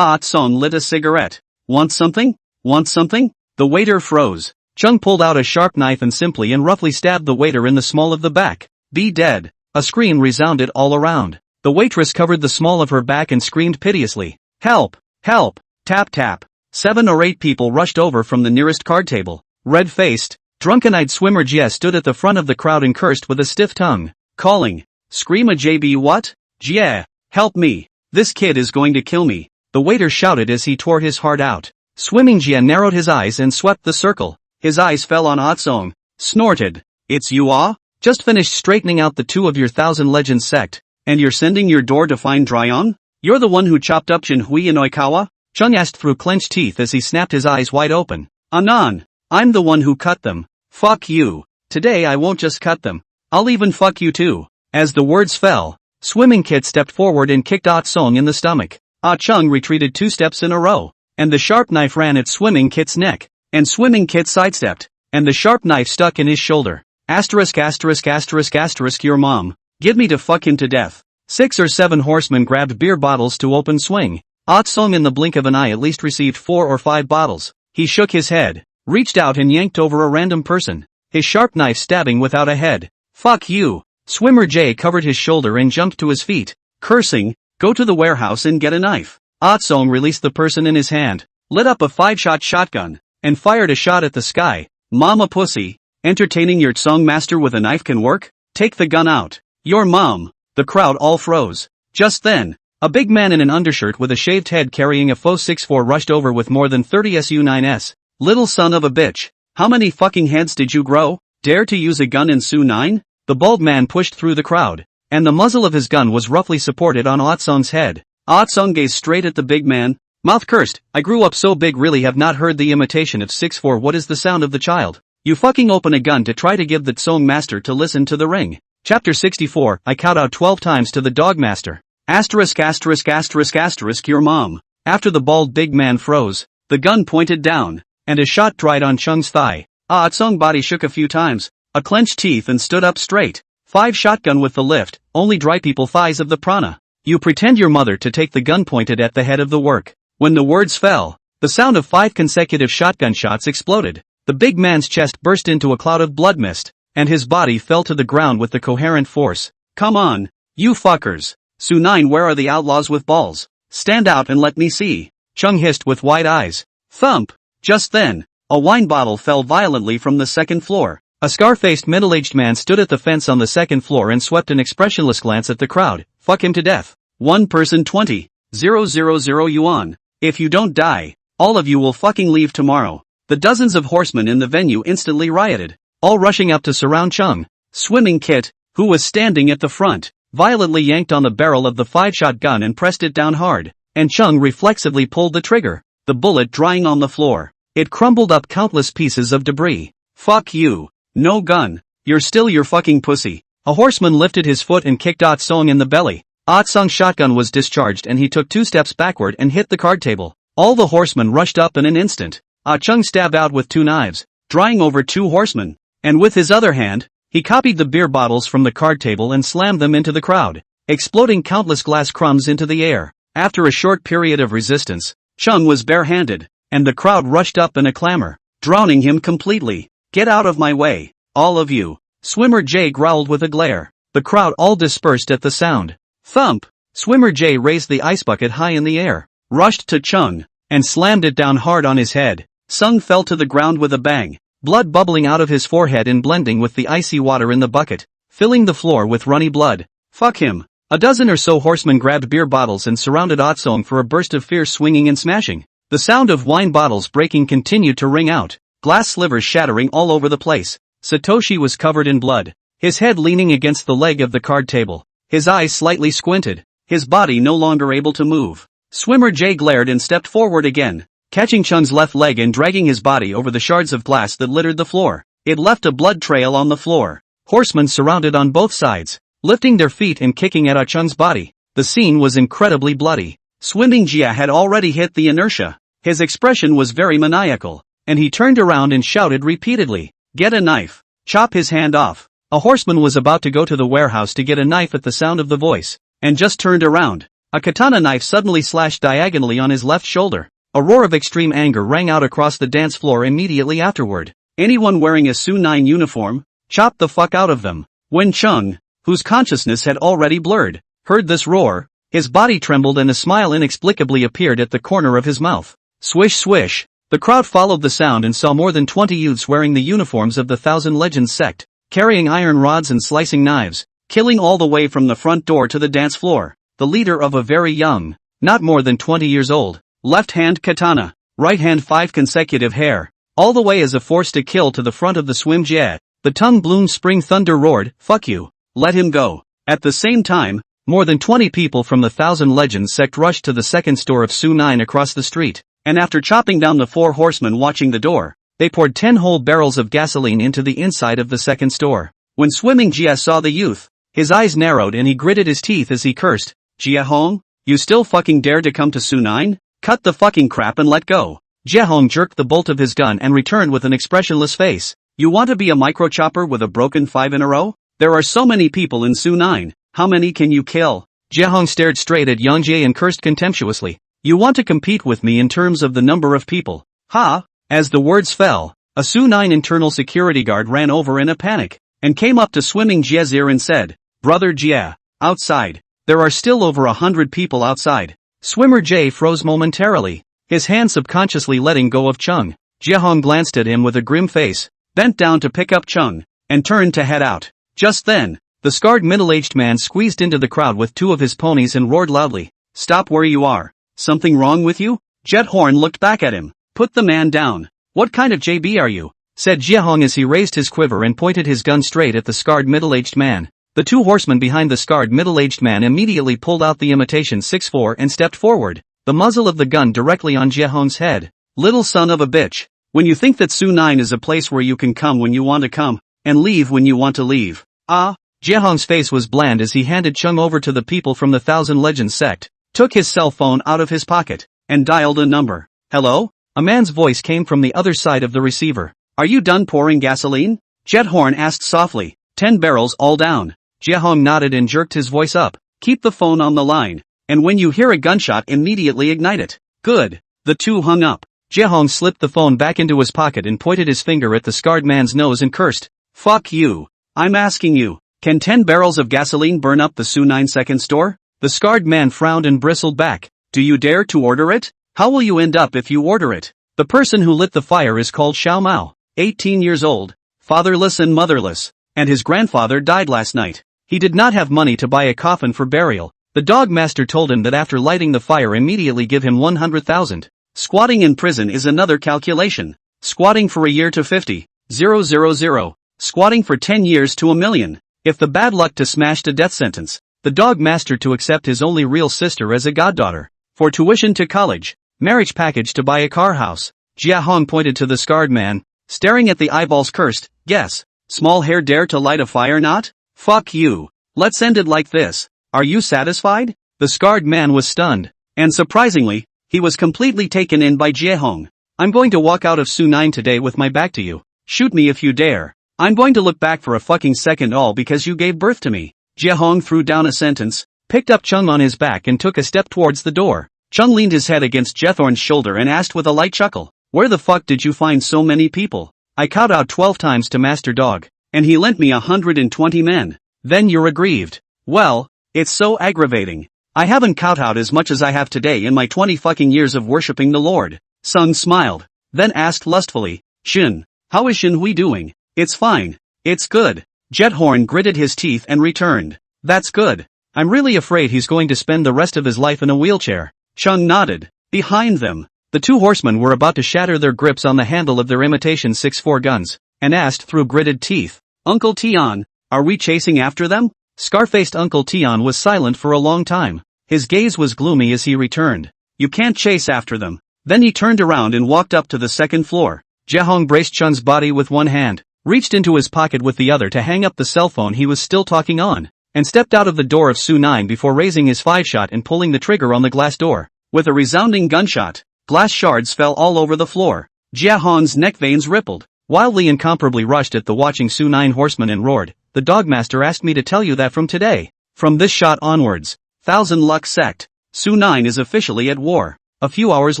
Song lit a cigarette. "Want something? Want something?" The waiter froze. Chung pulled out a sharp knife and simply and roughly stabbed the waiter in the small of the back. "Be dead." A scream resounded all around. The waitress covered the small of her back and screamed piteously, "Help! Help!" Tap tap. 7 or 8 people rushed over from the nearest card table. Red-faced, drunken-eyed swimmer Jie stood at the front of the crowd and cursed with a stiff tongue, calling, "Scream a JB what? Jie, help me. This kid is going to kill me." The waiter shouted as he tore his heart out. Swimming Jie narrowed his eyes and swept the circle. His eyes fell on Song, snorted, "It's you Just finished straightening out the 2 of your Thousand Legends sect, and you're sending your door to find Dryon? You're the one who chopped up Shinhui and Oikawa?" Chung asked through clenched teeth as he snapped his eyes wide open. "Anan, I'm the one who cut them." "Fuck you. Today I won't just cut them. I'll even fuck you too." As the words fell, Swimming Kit stepped forward and kicked Song in the stomach. Chung retreated 2 steps in a row, and the sharp knife ran at Swimming Kit's neck, and Swimming Kit sidestepped, and the sharp knife stuck in his shoulder. Asterisk asterisk asterisk asterisk your mom. Get me to fuck him to death. 6 or 7 horsemen grabbed beer bottles to open swing. Song in the blink of an eye at least received 4 or 5 bottles. He shook his head, reached out and yanked over a random person, his sharp knife stabbing without a head. "Fuck you." Swimmer Jay covered his shoulder and jumped to his feet, cursing, "Go to the warehouse and get a knife." Song released the person in his hand, lit up a 5-shot shotgun, and fired a shot at the sky. "Mama pussy, entertaining your Tsong master with a knife can work? Take the gun out. Your mom." The crowd all froze. Just then, a big man in an undershirt with a shaved head carrying a faux 6'4" rushed over with more than 30 Su9s. "Little son of a bitch. How many fucking heads did you grow? Dare to use a gun in Su9? The bald man pushed through the crowd, and the muzzle of his gun was roughly supported on Song's head. Song gazed straight at the big man, mouth cursed, "I grew up so big, really have not heard the imitation of 6'4". What is the sound of the child? You fucking open a gun to try to give the Tsong master to listen to the ring." Chapter 64, I kowtowed 12 times to the dog master. Asterisk asterisk asterisk asterisk your mom. After the bald big man froze, the gun pointed down, and a shot dried on Chung's thigh. Tsong body shook a few times, a clenched teeth and stood up straight. 5 shotgun with the lift, only dry people thighs of the prana. You pretend your mother to take the gun pointed at the head of the work. When the words fell, the sound of 5 consecutive shotgun shots exploded. The big man's chest burst into a cloud of blood mist, and his body fell to the ground with the coherent force. "Come on, you fuckers. Su9, where are the outlaws with balls? Stand out and let me see." Chung hissed with wide eyes. Thump! Just then, a wine bottle fell violently from the second floor. A scar-faced middle-aged man stood at the fence on the second floor and swept an expressionless glance at the crowd. "Fuck him to death. 1 person 20,000 yuan. If you don't die, all of you will fucking leave tomorrow." The dozens of horsemen in the venue instantly rioted, all rushing up to surround Chung. Swimming Kit, who was standing at the front, violently yanked on the barrel of the 5-shot gun and pressed it down hard, and Chung reflexively pulled the trigger, the bullet drying on the floor. It crumbled up countless pieces of debris. "Fuck you. No gun. You're still your fucking pussy." A horseman lifted his foot and kicked Song in the belly. Song's shotgun was discharged and he took 2 steps backward and hit the card table. All the horsemen rushed up in an instant. Chung stabbed out with 2 knives, drying over 2 horsemen, and with his other hand, he copied the beer bottles from the card table and slammed them into the crowd, exploding countless glass crumbs into the air. After a short period of resistance, Chung was barehanded, and the crowd rushed up in a clamor, drowning him completely. "Get out of my way, all of you," Swimmer J growled with a glare. The crowd all dispersed at the sound. Thump! Swimmer J raised the ice bucket high in the air, rushed to Chung, and slammed it down hard on his head. Sung fell to the ground with a bang, blood bubbling out of his forehead and blending with the icy water in the bucket, filling the floor with runny blood. "Fuck him." A dozen or so horsemen grabbed beer bottles and surrounded Otsong for a burst of fierce swinging and smashing. The sound of wine bottles breaking continued to ring out, glass slivers shattering all over the place. Satoshi was covered in blood, his head leaning against the leg of the card table, his eyes slightly squinted, his body no longer able to move. Swimmer J glared and stepped forward again, catching Chung's left leg and dragging his body over the shards of glass that littered the floor. It left a blood trail on the floor. Horsemen surrounded on both sides, lifting their feet and kicking at Chung's body. The scene was incredibly bloody. Swimming Jia had already hit the inertia. His expression was very maniacal, and he turned around and shouted repeatedly, "Get a knife. Chop his hand off." A horseman was about to go to the warehouse to get a knife at the sound of the voice, and just turned around. A katana knife suddenly slashed diagonally on his left shoulder. A roar of extreme anger rang out across the dance floor immediately afterward. Anyone wearing a Su-9 uniform? Chop the fuck out of them. When Chung, whose consciousness had already blurred, heard this roar, his body trembled and a smile inexplicably appeared at the corner of his mouth. Swish swish. The crowd followed the sound and saw more than 20 youths wearing the uniforms of the Thousand Legends sect, carrying iron rods and slicing knives, killing all the way from the front door to the dance floor. The leader of a very young, not more than 20 years old, left hand katana, right hand 5 consecutive hair, all the way as a force to kill to the front of the swim jet. The tongue bloom spring thunder roared, "Fuck you. Let him go." At the same time, more than 20 people from the Thousand Legends sect rushed to the second store of Su-9 across the street, and after chopping down the 4 horsemen watching the door, they poured 10 whole barrels of gasoline into the inside of the second store. When Swimming Jia saw the youth, his eyes narrowed and he gritted his teeth as he cursed, "Jiehong, you still fucking dare to come to Su-9? Cut the fucking crap and let go." Jiehong jerked the bolt of his gun and returned with an expressionless face. "You want to be a microchopper with a broken 5 in a row? There are so many people in Su-9, how many can you kill?" Jiehong stared straight at Yangjie and cursed contemptuously. "You want to compete with me in terms of the number of people? Ha!" As the words fell, a Su-9 internal security guard ran over in a panic, and came up to Swimming Jia's ear and said, "Brother Jia, outside. There are still over 100 people outside." Swimmer J froze momentarily, his hand subconsciously letting go of Chung. Jiehong glanced at him with a grim face, bent down to pick up Chung, and turned to head out. Just then, the scarred middle-aged man squeezed into the crowd with 2 of his ponies and roared loudly, "Stop where you are. Something wrong with you?" Jet Horn looked back at him. "Put the man down." "What kind of JB are you?" said Jiehong as he raised his quiver and pointed his gun straight at the scarred middle-aged man. The 2 horsemen behind the scarred middle-aged man immediately pulled out the imitation 6.4 and stepped forward, the muzzle of the gun directly on Jiehong's head. "Little son of a bitch. When you think that Su-9 is a place where you can come when you want to come, and leave when you want to leave." "Ah." Jiehong's face was bland as he handed Chung over to the people from the Thousand Legends sect, took his cell phone out of his pocket, and dialed a number. "Hello?" A man's voice came from the other side of the receiver. "Are you done pouring gasoline?" Jet Horn asked softly. 10 barrels all down." Jiehong nodded and jerked his voice up. "Keep the phone on the line, and when you hear a gunshot immediately ignite it." "Good." The 2 hung up. Jiehong slipped the phone back into his pocket and pointed his finger at the scarred man's nose and cursed, "Fuck you. I'm asking you, can 10 barrels of gasoline burn up the Su-9 second store?" The scarred man frowned and bristled back. "Do you dare to order it? How will you end up if you order it?" The person who lit the fire is called Xiao Mao, 18 years old, fatherless and motherless, and his grandfather died last night. He did not have money to buy a coffin for burial. The dog master told him that after lighting the fire immediately give him 100,000. Squatting in prison is another calculation. Squatting for a year to 50,000. Squatting for 10 years to 1,000,000. If the bad luck to smash to death sentence. The dog master to accept his only real sister as a goddaughter. For tuition to college. Marriage package to buy a car house. Jiehong pointed to the scarred man, staring at the eyeballs cursed, "Guess. Small hair dare to light a fire not? Fuck you. Let's end it like this. Are you satisfied?" The scarred man was stunned. And surprisingly, he was completely taken in by Jiehong. "I'm going to walk out of Su-9 today with my back to you. Shoot me if you dare." I'm going to look back for a fucking second all because you gave birth to me. Jiehong threw down a sentence, picked up Chung on his back and took a step towards the door. Chung leaned his head against Jethorn's shoulder and asked with a light chuckle, where the fuck did you find so many people? I kowtowed 12 times to Master Dog, and he lent me 120 men. Then you're aggrieved. Well, it's so aggravating. I haven't kowtowed as much as I have today in my 20 fucking years of worshipping the Lord. Sung smiled, then asked lustfully, Shin, how is Shin Hui doing? It's fine. It's good. Jethorn gritted his teeth and returned. That's good. I'm really afraid he's going to spend the rest of his life in a wheelchair. Chung nodded. Behind them, the two horsemen were about to shatter their grips on the handle of their imitation 6.4 guns, and asked through gritted teeth, Uncle Tian, are we chasing after them? Scar-faced Uncle Tian was silent for a long time. His gaze was gloomy as he returned. You can't chase after them. Then he turned around and walked up to the second floor. Jiehong braced Chun's body with one hand, reached into his pocket with the other to hang up the cell phone he was still talking on, and stepped out of the door of Su-9 before raising his 5-shot and pulling the trigger on the glass door. With a resounding gunshot, glass shards fell all over the floor. Jiehong's neck veins rippled. Wildly incomparably rushed at the watching Su-9 horsemen and roared, the Dogmaster asked me to tell you that from today. From this shot onwards, Thousand Luck Sect, Su-9 is officially at war. A few hours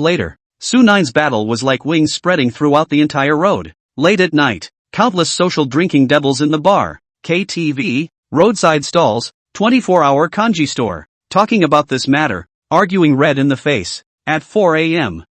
later, Su-9's battle was like wings spreading throughout the entire road. Late at night, countless social drinking devils in the bar, KTV, roadside stalls, 24-hour kanji store, talking about this matter, arguing red in the face. At 4 a.m.,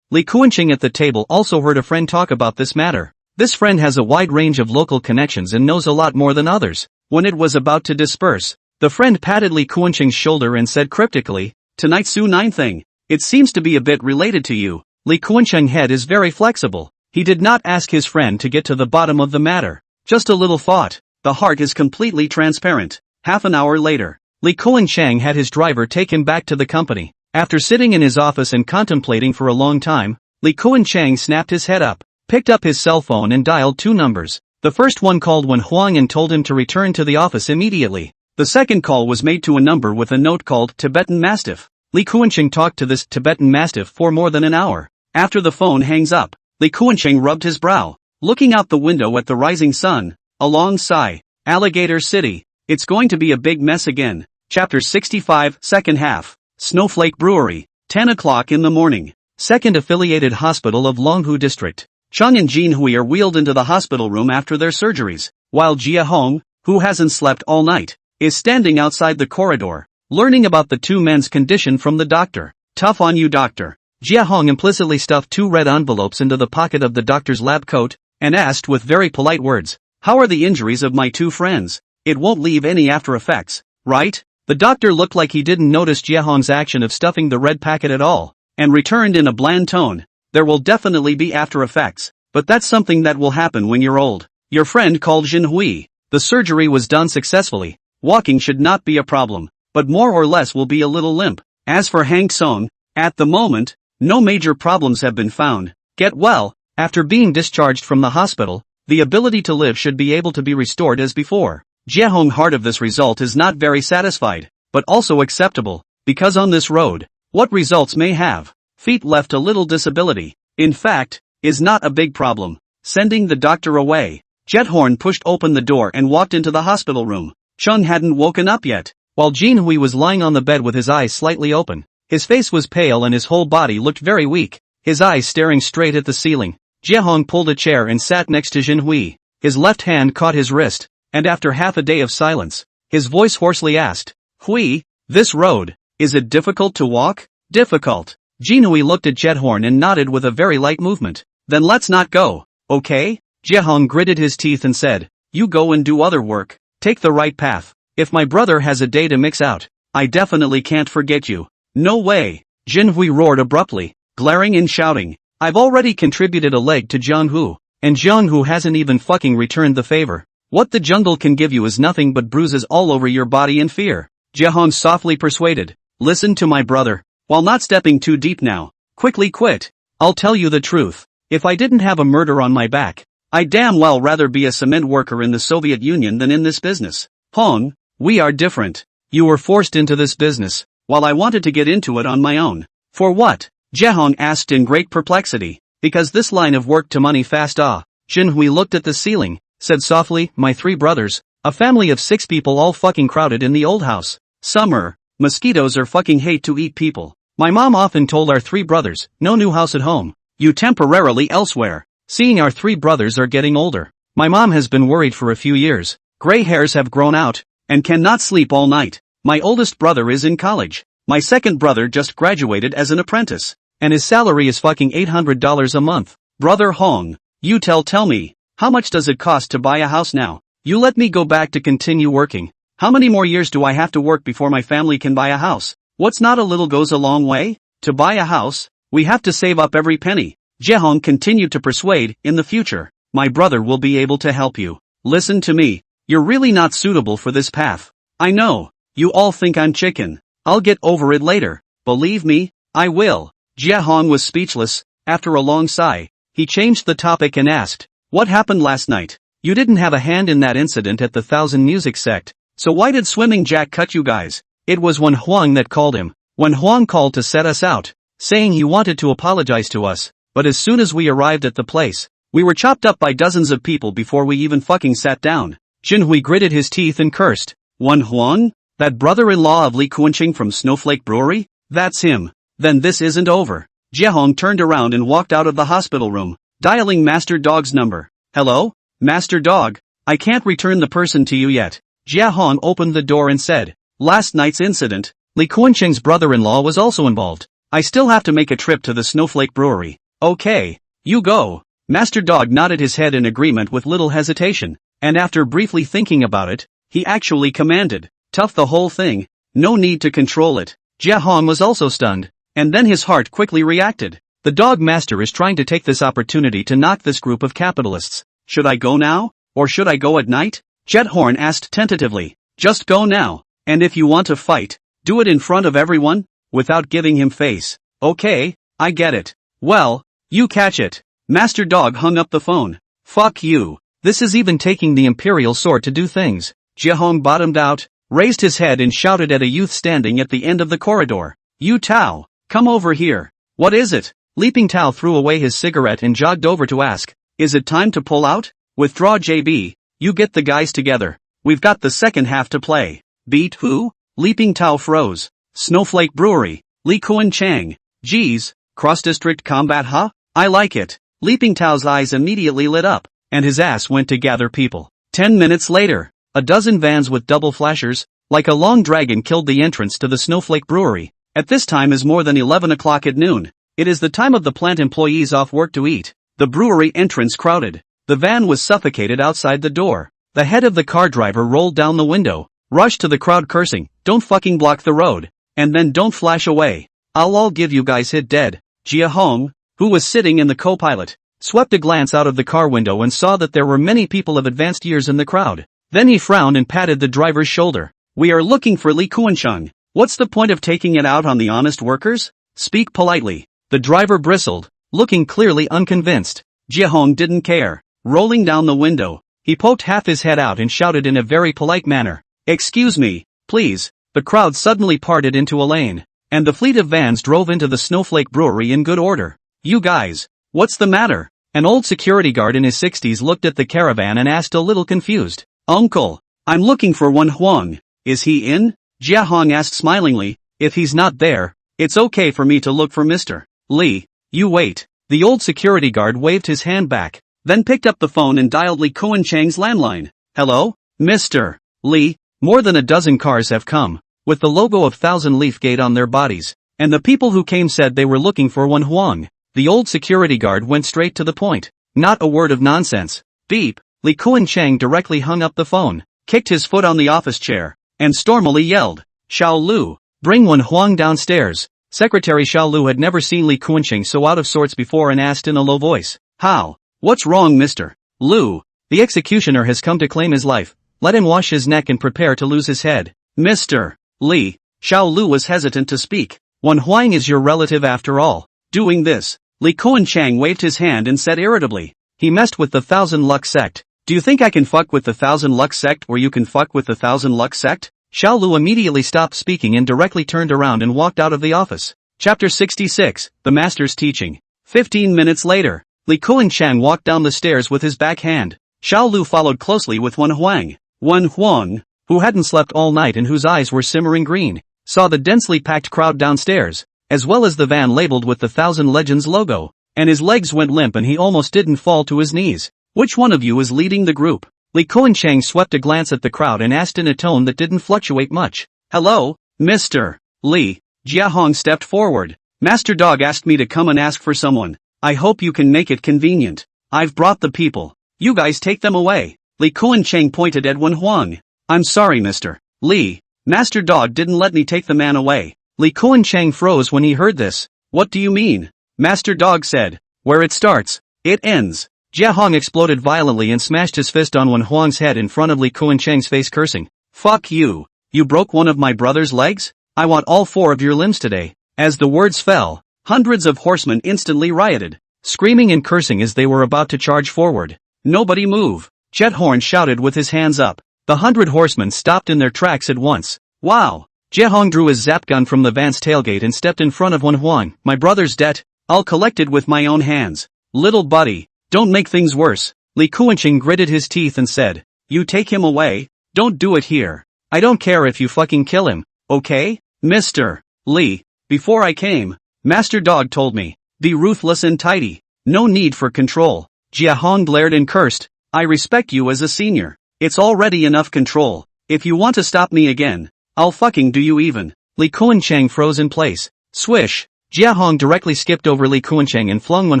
Li Kuanqing at the table also heard a friend talk about this matter. This friend has a wide range of local connections and knows a lot more than others. When it was about to disperse, the friend patted Li Kuanqing's shoulder and said cryptically, tonight's Su-9 thing, it seems to be a bit related to you. Li Kuanqing's head is very flexible. He did not ask his friend to get to the bottom of the matter. Just a little thought. The heart is completely transparent. Half an hour later, Li Kuanqing had his driver take him back to the company. After sitting in his office and contemplating for a long time, Li Kuanqing snapped his head up, picked up his cell phone and dialed 2 numbers. The first one called Wen Huang and told him to return to the office immediately. The second call was made to a number with a note called Tibetan Mastiff. Li Kuanqing talked to this Tibetan Mastiff for more than an hour. After the phone hangs up, Li Kuanqing rubbed his brow, looking out the window at the rising sun. A long sigh. Alligator City. It's going to be a big mess again. Chapter 65, second half. Snowflake Brewery. 10 o'clock in the morning. Second affiliated hospital of Longhu District. Chung and Jin Hui are wheeled into the hospital room after their surgeries, while Jiehong, who hasn't slept all night, is standing outside the corridor, learning about the two men's condition from the doctor. Tough on you, doctor. Jiehong implicitly stuffed 2 red envelopes into the pocket of the doctor's lab coat, and asked with very polite words, how are the injuries of my 2 friends? It won't leave any after effects, right? The doctor looked like he didn't notice Jiehong's action of stuffing the red packet at all, and returned in a bland tone, there will definitely be after effects, but that's something that will happen when you're old. Your friend called Jin Hui. The surgery was done successfully. Walking should not be a problem, but more or less will be a little limp. As for Hank Song, at the moment, no major problems have been found. Get well. After being discharged from the hospital, the ability to live should be able to be restored as before. Jiehong heard of this result is not very satisfied, but also acceptable, because on this road, what results may have, feet left a little disability, in fact, is not a big problem. Sending the doctor away, Jethorn pushed open the door and walked into the hospital room. Chung hadn't woken up yet, while Jin Hui was lying on the bed with his eyes slightly open. His face was pale and his whole body looked very weak, his eyes staring straight at the ceiling. Jiehong pulled a chair and sat next to Jin Hui. His left hand caught his wrist, and after half a day of silence, his voice hoarsely asked, Hui, this road, is it difficult to walk? Difficult. Jin Hui looked at Jethorn and nodded with a very light movement. Then let's not go, okay? Jiehong gritted his teeth and said, you go and do other work, take the right path. If my brother has a day to mix out, I definitely can't forget you. No way. Jin Hui roared abruptly, glaring and shouting, I've already contributed a leg to Jianghu, and Jianghu hasn't even fucking returned the favor. What the jungle can give you is nothing but bruises all over your body and fear. Jiehong softly persuaded, listen to my brother, while not stepping too deep now, quickly quit. I'll tell you the truth, if I didn't have a murder on my back, I'd damn well rather be a cement worker in the Soviet Union than in this business. Hong, we are different. You were forced into this business, while I wanted to get into it on my own. For what? Jiehong asked in great perplexity. Because this line of work to money fast. Jin Hui looked at the ceiling, said softly, my 3 brothers, a family of 6 people all fucking crowded in the old house. Summer, mosquitoes are fucking hate to eat people. My mom often told our 3 brothers, no new house at home. You temporarily elsewhere. Seeing our 3 brothers are getting older, my mom has been worried for a few years. Gray hairs have grown out, and cannot sleep all night. My oldest brother is in college. My second brother just graduated as an apprentice, and his salary is fucking $800 a month. Brother Hong, you tell me, how much does it cost to buy a house now? You let me go back to continue working. How many more years do I have to work before my family can buy a house? What's not a little goes a long way? To buy a house, we have to save up every penny. Jiehong continued to persuade, in the future, my brother will be able to help you. Listen to me, you're really not suitable for this path. I know, you all think I'm chicken. I'll get over it later. Believe me, I will. Jiehong was speechless. After a long sigh, he changed the topic and asked, what happened last night? You didn't have a hand in that incident at the Thousand Music Sect, so why did Swimming Jack cut you guys? It was Wen Huang that called him. Wen Huang called to set us out, saying he wanted to apologize to us, but as soon as we arrived at the place, we were chopped up by dozens of people before we even fucking sat down. Jinhui gritted his teeth and cursed. Wen Huang? That brother-in-law of Li Kuanqing from Snowflake Brewery? That's him. Then this isn't over. Jiehong turned around and walked out of the hospital room, dialing Master Dog's number. Hello? Master Dog, I can't return the person to you yet. Jiehong opened the door and said, last night's incident, Li Kuanqing's brother-in-law was also involved. I still have to make a trip to the Snowflake Brewery. Okay, you go. Master Dog nodded his head in agreement with little hesitation, and after briefly thinking about it, he actually commanded, tough the whole thing, no need to control it. Jiehong was also stunned, and then his heart quickly reacted. The dog master is trying to take this opportunity to knock this group of capitalists. Should I go now, or should I go at night? Jethorn asked tentatively. Just go now, and if you want to fight, do it in front of everyone, without giving him face. Okay, I get it. Well, you catch it. Master Dog hung up the phone. Fuck you. This is even taking the imperial sword to do things. Jiehong bottomed out, raised his head and shouted at a youth standing at the end of the corridor. You Tao, come over here. What is it? Leaping Tao threw away his cigarette and jogged over to ask, is it time to pull out? Withdraw JB, you get the guys together. We've got the second half to play. Beat who? Leaping Tao froze. Snowflake Brewery. Li Kuanqing. Geez, cross-district combat huh? I like it. Leaping Tao's eyes immediately lit up, and his ass went to gather people. 10 minutes later, a dozen vans with double flashers, like a long dragon killed the entrance to the Snowflake Brewery. At this time is more than 11 o'clock at noon. It is the time of the plant employees off work to eat. The brewery entrance crowded. The van was suffocated outside the door. The head of the car driver rolled down the window, rushed to the crowd cursing, don't fucking block the road, and then don't flash away. I'll all give you guys hit dead. Jiehong, who was sitting in the co-pilot, swept a glance out of the car window and saw that there were many people of advanced years in the crowd. Then he frowned and patted the driver's shoulder. We are looking for Li Kuanqing. What's the point of taking it out on the honest workers? Speak politely. The driver bristled, looking clearly unconvinced. Jiehong didn't care. Rolling down the window, he poked half his head out and shouted in a very polite manner, excuse me, please. The crowd suddenly parted into a lane, and the fleet of vans drove into the Snowflake Brewery in good order. You guys, what's the matter? An old security guard in his 60s looked at the caravan and asked a little confused. Uncle, I'm looking for Wen Huang. Is he in? Jiehong asked smilingly. If he's not there, it's okay for me to look for Mr. Li. You wait. The old security guard waved his hand back, then picked up the phone and dialed Li Kuanqing's landline. Hello, Mr. Li. More than a dozen cars have come, with the logo of Thousand Leaf Gate on their bodies, and the people who came said they were looking for Wen Huang. The old security guard went straight to the point. Not a word of nonsense. Beep. Li Kuanqing directly hung up the phone, kicked his foot on the office chair, and stormily yelled, Xiao Lu, bring Wen Huang downstairs. Secretary Xiao Lu had never seen Li Kuanqing so out of sorts before and asked in a low voice, how? What's wrong Mr. Lu? The executioner has come to claim his life. Let him wash his neck and prepare to lose his head. Mr. Li. Xiao Lu was hesitant to speak. Wen Huang is your relative after all. Doing this, Li Kuanqing waved his hand and said irritably, he messed with the Thousand Lux sect. Do you think I can fuck with the Thousand Lux sect or you can fuck with the Thousand Lux sect? Xiao Lu immediately stopped speaking and directly turned around and walked out of the office. Chapter 66, The Master's Teaching. 15 minutes later, Li Kuanqing walked down the stairs with his back hand, Xiao Lu followed closely with Wen Huang. Wen Huang, who hadn't slept all night and whose eyes were simmering green, saw the densely packed crowd downstairs, as well as the van labeled with the Thousand Legends logo, and his legs went limp and he almost didn't fall to his knees. Which one of you is leading the group? Li Kuan-Cheng swept a glance at the crowd and asked in a tone that didn't fluctuate much. Hello, Mr. Li. Jiehong stepped forward. Master Dog asked me to come and ask for someone. I hope you can make it convenient. I've brought the people. You guys take them away. Li Kuan-Cheng pointed at Wen Huang. I'm sorry, Mr. Li. Master Dog didn't let me take the man away. Li Kuan-Cheng froze when he heard this. What do you mean? Master Dog said. Where it starts, it ends. Jiehong exploded violently and smashed his fist on Wen Huang's head in front of Li Kuan-Cheng's face, cursing. Fuck you. You broke one of my brother's legs? I want all 4 of your limbs today. As the words fell, hundreds of horsemen instantly rioted, screaming and cursing as they were about to charge forward. Nobody move. Jiehong shouted with his hands up. The 100 horsemen stopped in their tracks at once. Wow. Jiehong drew his zap gun from the van's tailgate and stepped in front of Wen Huang. My brother's debt. I'll collect it with my own hands. Little buddy, don't make things worse. Li Kuan-Cheng gritted his teeth and said. You take him away? Don't do it here. I don't care if you fucking kill him, okay? Mr. Li. Before I came, Master Dog told me, be ruthless and tidy. No need for control. Jiehong glared and cursed. I respect you as a senior. It's already enough control. If you want to stop me again, I'll fucking do you even. Li Kuan-Cheng froze in place. Swish. Jiehong directly skipped over Li Kuan-Cheng and flung Wen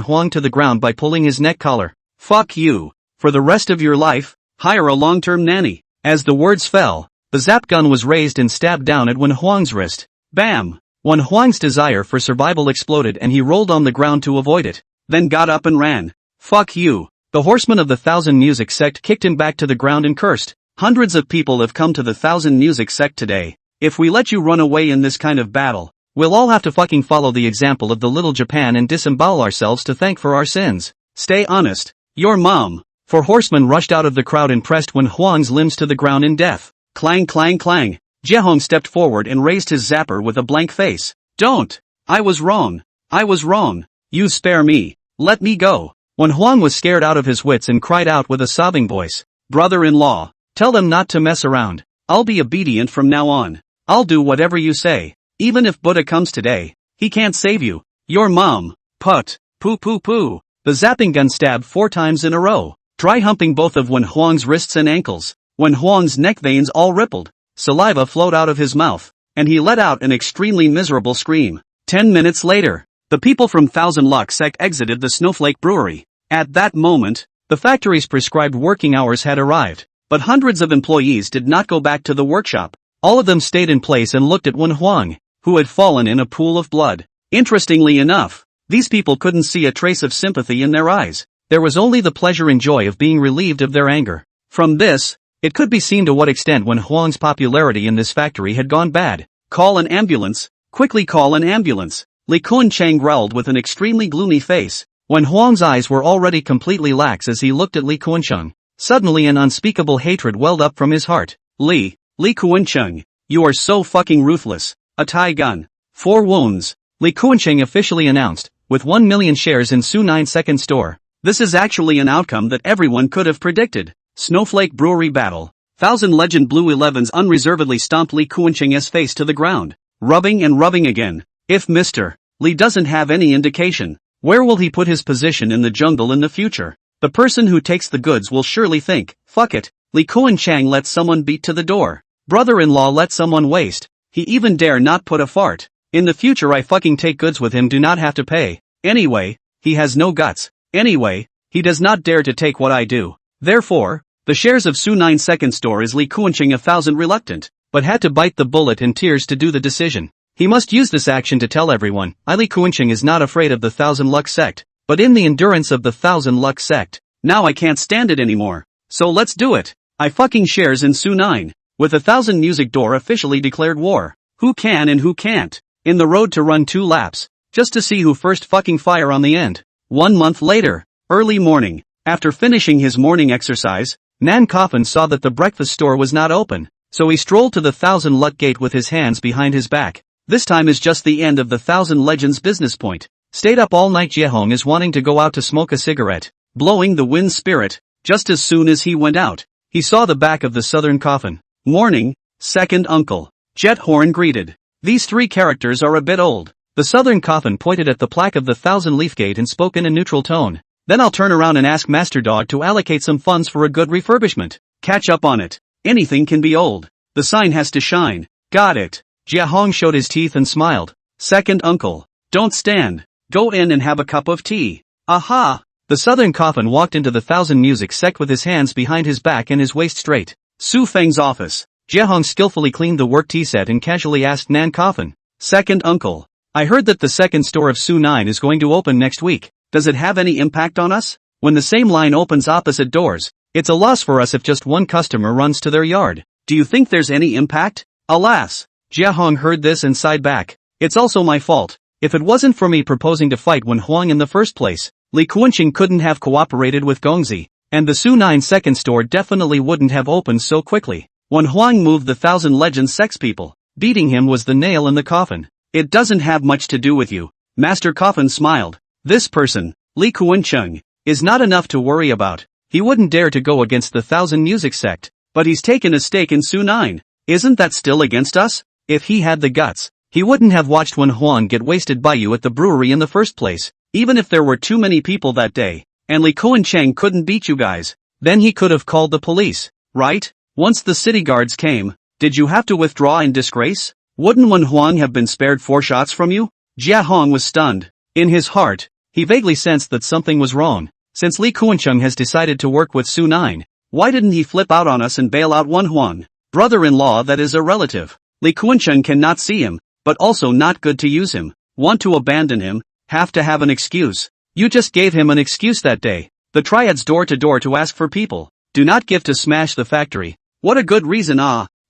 Huang to the ground by pulling his neck collar. Fuck you. For the rest of your life, hire a long-term nanny. As the words fell, the zap gun was raised and stabbed down at Wen Huang's wrist. Bam! Wen Huang's desire for survival exploded and he rolled on the ground to avoid it, then got up and ran. Fuck you. The horseman of the Thousand Music sect kicked him back to the ground and cursed. Hundreds of people have come to the Thousand Music sect today. If we let you run away in this kind of battle, we'll all have to fucking follow the example of the little Japan and disembowel ourselves to thank for our sins. Stay honest. Your mom. 4 horsemen rushed out of the crowd and pressed Wen Huang's limbs to the ground in death. Clang clang clang. Jiehong stepped forward and raised his zapper with a blank face. Don't. I was wrong. I was wrong. You spare me. Let me go. Wen Huang was scared out of his wits and cried out with a sobbing voice. Brother-in-law, tell them not to mess around. I'll be obedient from now on. I'll do whatever you say. Even if Buddha comes today, he can't save you. Your mom. Put. Poo poo poo. The zapping gun stabbed 4 times in a row, dry humping both of Wen Huang's wrists and ankles. Wen Huang's neck veins all rippled. Saliva flowed out of his mouth, and he let out an extremely miserable scream. 10 minutes later, the people from Thousand Luck sect exited the Snowflake Brewery. At that moment, the factory's prescribed working hours had arrived, but hundreds of employees did not go back to the workshop. All of them stayed in place and looked at Wen Huang, who had fallen in a pool of blood. Interestingly enough, these people couldn't see a trace of sympathy in their eyes. There was only the pleasure and joy of being relieved of their anger. From this, it could be seen to what extent Wen Huang's popularity in this factory had gone bad. Call an ambulance. Quickly call an ambulance. Li Kuan-Cheng growled with an extremely gloomy face. Wen Huang's eyes were already completely lax as he looked at Li Kuan-Cheng. Suddenly an unspeakable hatred welled up from his heart. Li Kuan-Cheng, you are so fucking ruthless. A tie gun. 4 wounds. Li Kuan-Cheng officially announced, with 1 million shares in Su 9 Second Store. This is actually an outcome that everyone could have predicted. Snowflake Brewery Battle. Thousand Legend Blue 11s unreservedly stomped Li Kuan-Cheng's face to the ground, rubbing and rubbing again. If Mr. Li doesn't have any indication, where will he put his position in the jungle in the future? The person who takes the goods will surely think, fuck it, Li Kuan-Cheng let someone beat to the door. Brother-in-law let someone waste. He even dare not put a fart. In the future I fucking take goods with him, do not have to pay. Anyway, he has no guts. Anyway, he does not dare to take what I do. Therefore, the shares of Su 9 Second Store is Li Kuan-Cheng 1000 reluctant, but had to bite the bullet in tears to do the decision. He must use this action to tell everyone, Li Kuan-Cheng is not afraid of the Thousand Luck sect, but in the endurance of the Thousand Luck sect. Now I can't stand it anymore. So let's do it. I fucking shares in Su 9. With 1000 Music Door officially declared war. Who can and who can't? In the road to run 2 laps, just to see who first fucking fire on the end. 1 month later, early morning, after finishing his morning exercise, Nan Coffin saw that the breakfast store was not open, so he strolled to the Thousand Luck gate with his hands behind his back. This time is just the end of the Thousand Legends business point. Stayed up all night. Jiehong is wanting to go out to smoke a cigarette, blowing the wind spirit. Just as soon as he went out, he saw the back of the southern coffin. Morning, second uncle. Jiehong greeted. These three characters are a bit old. The southern coffin pointed at the plaque of the Thousand Leaf Gate and spoke in a neutral tone. Then I'll turn around and ask Master Dog to allocate some funds for a good refurbishment. Catch up on it. Anything can be old. The sign has to shine. Got it. Jiehong showed his teeth and smiled. Second uncle. Don't stand. Go in and have a cup of tea. Aha! The southern coffin walked into the Thousand Music sect with his hands behind his back and his waist straight. Su Feng's office. Jiehong skillfully cleaned the work tea set and casually asked Nan Coffin. Second uncle. I heard that the second store of Su 9 is going to open next week. Does it have any impact on us? When the same line opens opposite doors, it's a loss for us if just one customer runs to their yard. Do you think there's any impact? Alas! Jiehong heard this and sighed back. It's also my fault. If it wasn't for me proposing to fight Wen Huang in the first place, Li Kuanqing couldn't have cooperated with Gongzi, and the Su 9 second store definitely wouldn't have opened so quickly. Wen Huang moved the Thousand Legends sex people. Beating him was the nail in the coffin. It doesn't have much to do with you. Master Coffin smiled. This person, Li Kuanqing, is not enough to worry about. He wouldn't dare to go against the Thousand Music sect, but he's taken a stake in Su 9. Isn't that still against us? If he had the guts, he wouldn't have watched Wen Huang get wasted by you at the brewery in the first place. Even if there were too many people that day, and Li Kuanqing couldn't beat you guys, then he could have called the police, right? Once the city guards came, did you have to withdraw in disgrace? Wouldn't Wen Huang have been spared 4 shots from you? Jiehong was stunned. In his heart, he vaguely sensed that something was wrong. Since Li Kuanqing has decided to work with Su 9, why didn't he flip out on us and bail out Wen Huang? Brother-in-law, that is a relative. Li Kuanqing cannot see him, but also not good to use him. Want to abandon him, have to have an excuse. You just gave him an excuse that day. The triads door to door to ask for people. Do not give to smash the factory. What a good reason.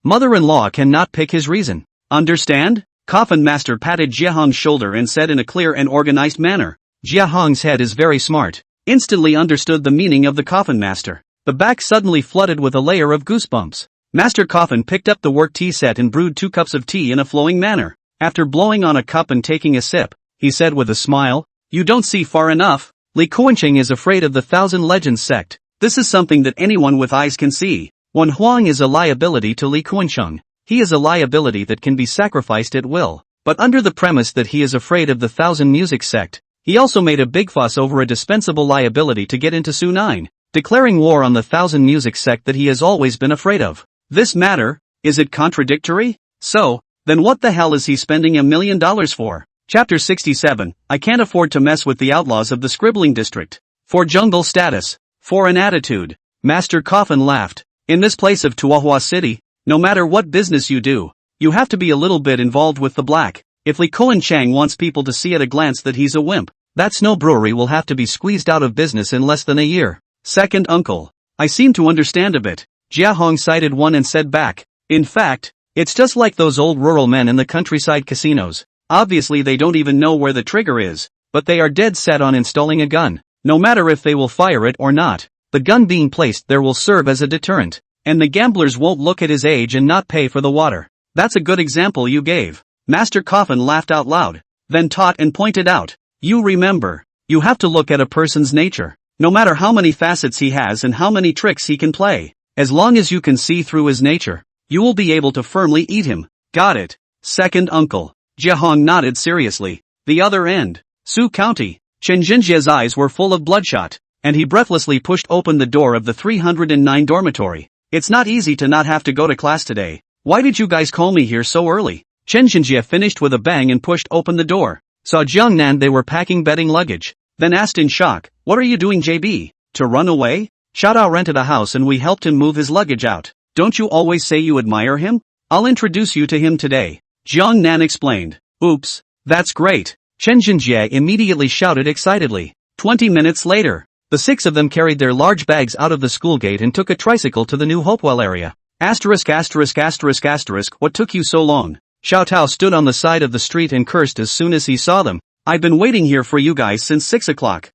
Mother-in-law cannot pick his reason. Understand? Coffin Master patted Jiehong's shoulder and said in a clear and organized manner. Jiehong's head is very smart. Instantly understood the meaning of the Coffin Master. The back suddenly flooded with a layer of goosebumps. Master Coffin picked up the work tea set and brewed 2 cups of tea in a flowing manner. After blowing on a cup and taking a sip, he said with a smile, "You don't see far enough. Li Kuanqing is afraid of the Thousand Legends sect. This is something that anyone with eyes can see. Wen Huang is a liability to Li Kuanqing. He is a liability that can be sacrificed at will. But under the premise that he is afraid of the Thousand Music sect, he also made a big fuss over a dispensable liability to get into Su 9, declaring war on the Thousand Music sect that he has always been afraid of. This matter, is it contradictory? So, then what the hell is he spending $1 million for?" Chapter 67, I can't afford to mess with the outlaws of the Scribbling District. For jungle status. For an attitude. Master Coffin laughed. In this place of Tuahua City, no matter what business you do, you have to be a little bit involved with the black. If Li Kuanqing wants people to see at a glance that he's a wimp, that snow brewery will have to be squeezed out of business in less than a year. Second uncle. I seem to understand a bit. Jiehong cited one and said back. In fact, it's just like those old rural men in the countryside casinos. Obviously they don't even know where the trigger is, but they are dead set on installing a gun. No matter if they will fire it or not, the gun being placed there will serve as a deterrent, and the gamblers won't look at his age and not pay for the water. That's a good example you gave. Master Coffin laughed out loud, then taught and pointed out. You remember, you have to look at a person's nature. No matter how many facets he has and how many tricks he can play, as long as you can see through his nature, you will be able to firmly eat him. Got it. Second uncle. Jiehong nodded seriously. The other end. Su County. Chen Jinjie's eyes were full of bloodshot, and he breathlessly pushed open the door of the 309 dormitory. It's not easy to not have to go to class today. Why did you guys call me here so early? Chen Jinjie finished with a bang and pushed open the door. Saw Jiang Nan they were packing bedding luggage. Then asked in shock, what are you doing JB? To run away? Xiaotao rented a house and we helped him move his luggage out. Don't you always say you admire him? I'll introduce you to him today. Jiang Nan explained. Oops, that's great. Chen Jinjie immediately shouted excitedly. 20 minutes later, the 6 of them carried their large bags out of the school gate and took a tricycle to the new Hopewell area. What took you so long? Xiaotao stood on the side of the street and cursed as soon as he saw them. I've been waiting here for you guys since 6 o'clock.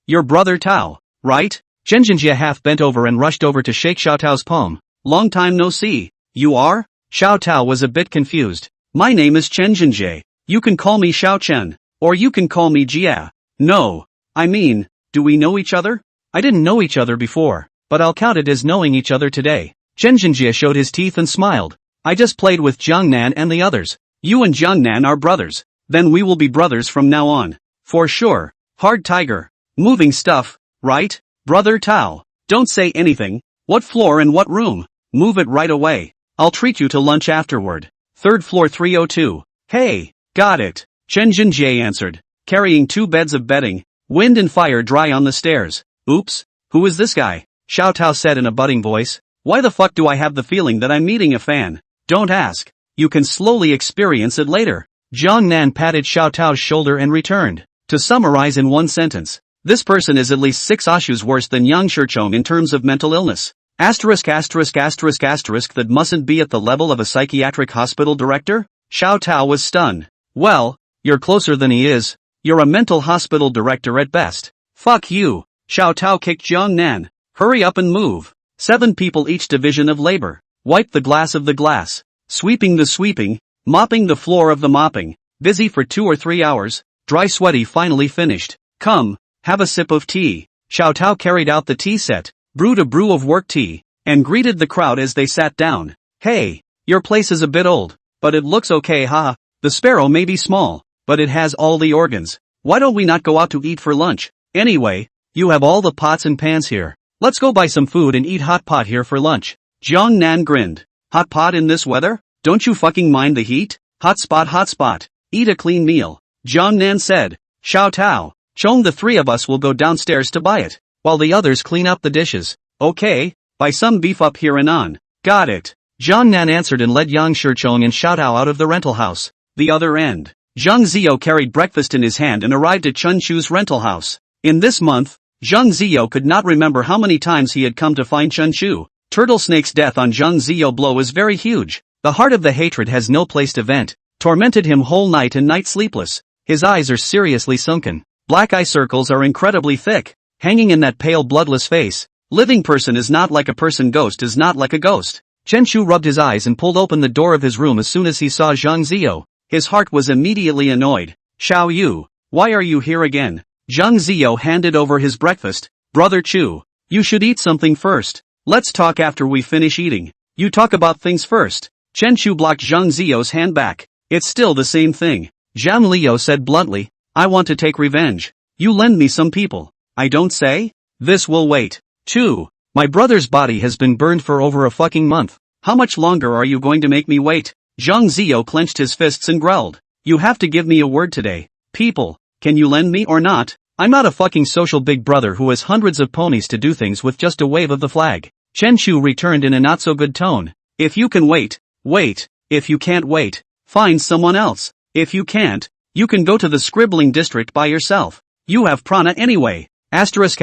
Your brother Tao, right? Chen Jinjie half bent over and rushed over to shake Xiaotao's palm. Long time no see. You are? Xiaotao was a bit confused. My name is Chen Jinjie. You can call me Xiao Chen, or you can call me Jia. No. I mean, do we know each other? I didn't know each other before, but I'll count it as knowing each other today. Chen Jinjie showed his teeth and smiled. I just played with Jiangnan and the others. You and Jiangnan are brothers. Then we will be brothers from now on. For sure. Hard tiger. Moving stuff, right? Brother Tao. Don't say anything. What floor and what room? Move it right away. I'll treat you to lunch afterward. 3rd floor 302. Hey, got it. Chen Jinjie answered, carrying 2 beds of bedding, wind and fire dry on the stairs. Oops, who is this guy? Xiao Tao said in a budding voice. Why the fuck do I have the feeling that I'm meeting a fan? Don't ask. You can slowly experience it later. Jiang Nan patted Xiao Tao's shoulder and returned. To summarize in one sentence, this person is at least 6 ashus worse than Yang Shichong in terms of mental illness. That mustn't be at the level of a psychiatric hospital director? Xiao Tao was stunned. Well, you're closer than he is. You're a mental hospital director at best. Fuck you. Xiao Tao kicked Jiang Nan. Hurry up and move. 7 people each division of labor. Wipe the glass of the glass. Sweeping the sweeping. Mopping the floor of the mopping. Busy for 2 or 3 hours. Dry sweaty finally finished. Come, have a sip of tea. Xiao Tao carried out the tea set, brewed a brew of work tea, and greeted the crowd as they sat down. Hey, your place is a bit old, but it looks okay, haha. The sparrow may be small, but it has all the organs. Why don't we not go out to eat for lunch? Anyway, you have all the pots and pans here. Let's go buy some food and eat hot pot here for lunch. Jiang Nan grinned. Hot pot in this weather? Don't you fucking mind the heat? Hot spot. Eat a clean meal. Jiang Nan said. Xiao Tao, Chong, the 3 of us will go downstairs to buy it, while the others clean up the dishes. Okay, buy some beef up here and on. Got it. Jiang Nan answered and led Yang Shichong and Xiao Tao out of the rental house. The other end. Zhang Ziyo carried breakfast in his hand and arrived at Chun Chu's rental house. In this month, Zhang Ziyo could not remember how many times he had come to find Chun Chu. Turtle Snake's death on Zhang Ziyo blow is very huge. The heart of the hatred has no place to vent. Tormented him whole night and night sleepless. His eyes are seriously sunken. Black eye circles are incredibly thick, hanging in that pale bloodless face. Living person is not like a person, ghost is not like a ghost. Chen Chu rubbed his eyes and pulled open the door of his room as soon as he saw Zhang Ziyo. His heart was immediately annoyed. Xiao Yu, why are you here again? Zhang Ziyo handed over his breakfast. Brother Chu, you should eat something first. Let's talk after we finish eating. You talk about things first. Chen Chu blocked Zhang Ziyo's hand back. It's still the same thing. Zhang Liu said bluntly, I want to take revenge. You lend me some people. I don't say? This will wait. 2. My brother's body has been burned for over a fucking month. How much longer are you going to make me wait? Zhang Ziyo clenched his fists and growled. You have to give me a word today. People, can you lend me or not? I'm not a fucking social big brother who has hundreds of ponies to do things with just a wave of the flag. Chen Chu returned in a not so good tone. If you can wait, wait. If you can't wait, find someone else. If you can't, you can go to the scribbling district by yourself. You have prana anyway. Asterisk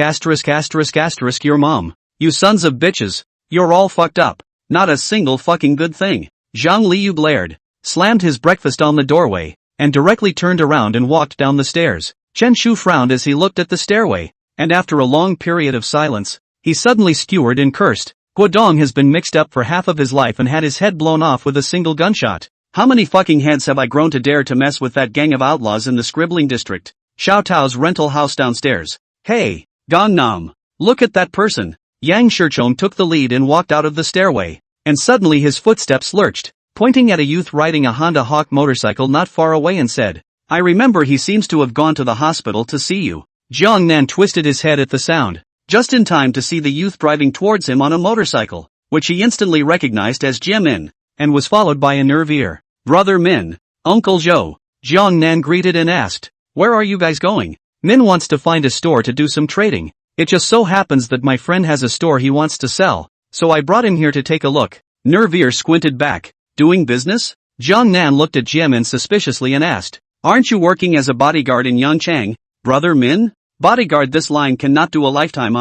your mom. You sons of bitches. You're all fucked up. Not a single fucking good thing. Zhang Liu glared, slammed his breakfast on the doorway, and directly turned around and walked down the stairs. Chen Chu frowned as he looked at the stairway, and after a long period of silence, he suddenly skewered and cursed. Guodong has been mixed up for half of his life and had his head blown off with a single gunshot. How many fucking heads have I grown to dare to mess with that gang of outlaws in the scribbling district? Xiao Tao's rental house downstairs. Hey, Gangnam, look at that person. Yang Shichong took the lead and walked out of the stairway, and suddenly his footsteps lurched, pointing at a youth riding a Honda Hawk motorcycle not far away and said, I remember he seems to have gone to the hospital to see you. Jiang Nan twisted his head at the sound, just in time to see the youth driving towards him on a motorcycle, which he instantly recognized as Jie Min, and was followed by a nervier. Brother Min, Uncle Zhou. Jiang Nan greeted and asked, where are you guys going? Min wants to find a store to do some trading. It just so happens that my friend has a store he wants to sell, so I brought him here to take a look. Nervier squinted back. Doing business? Jiang Nan looked at Jie Min suspiciously and asked, aren't you working as a bodyguard in Yangchang? Brother Min? Bodyguard, this line cannot do a lifetime.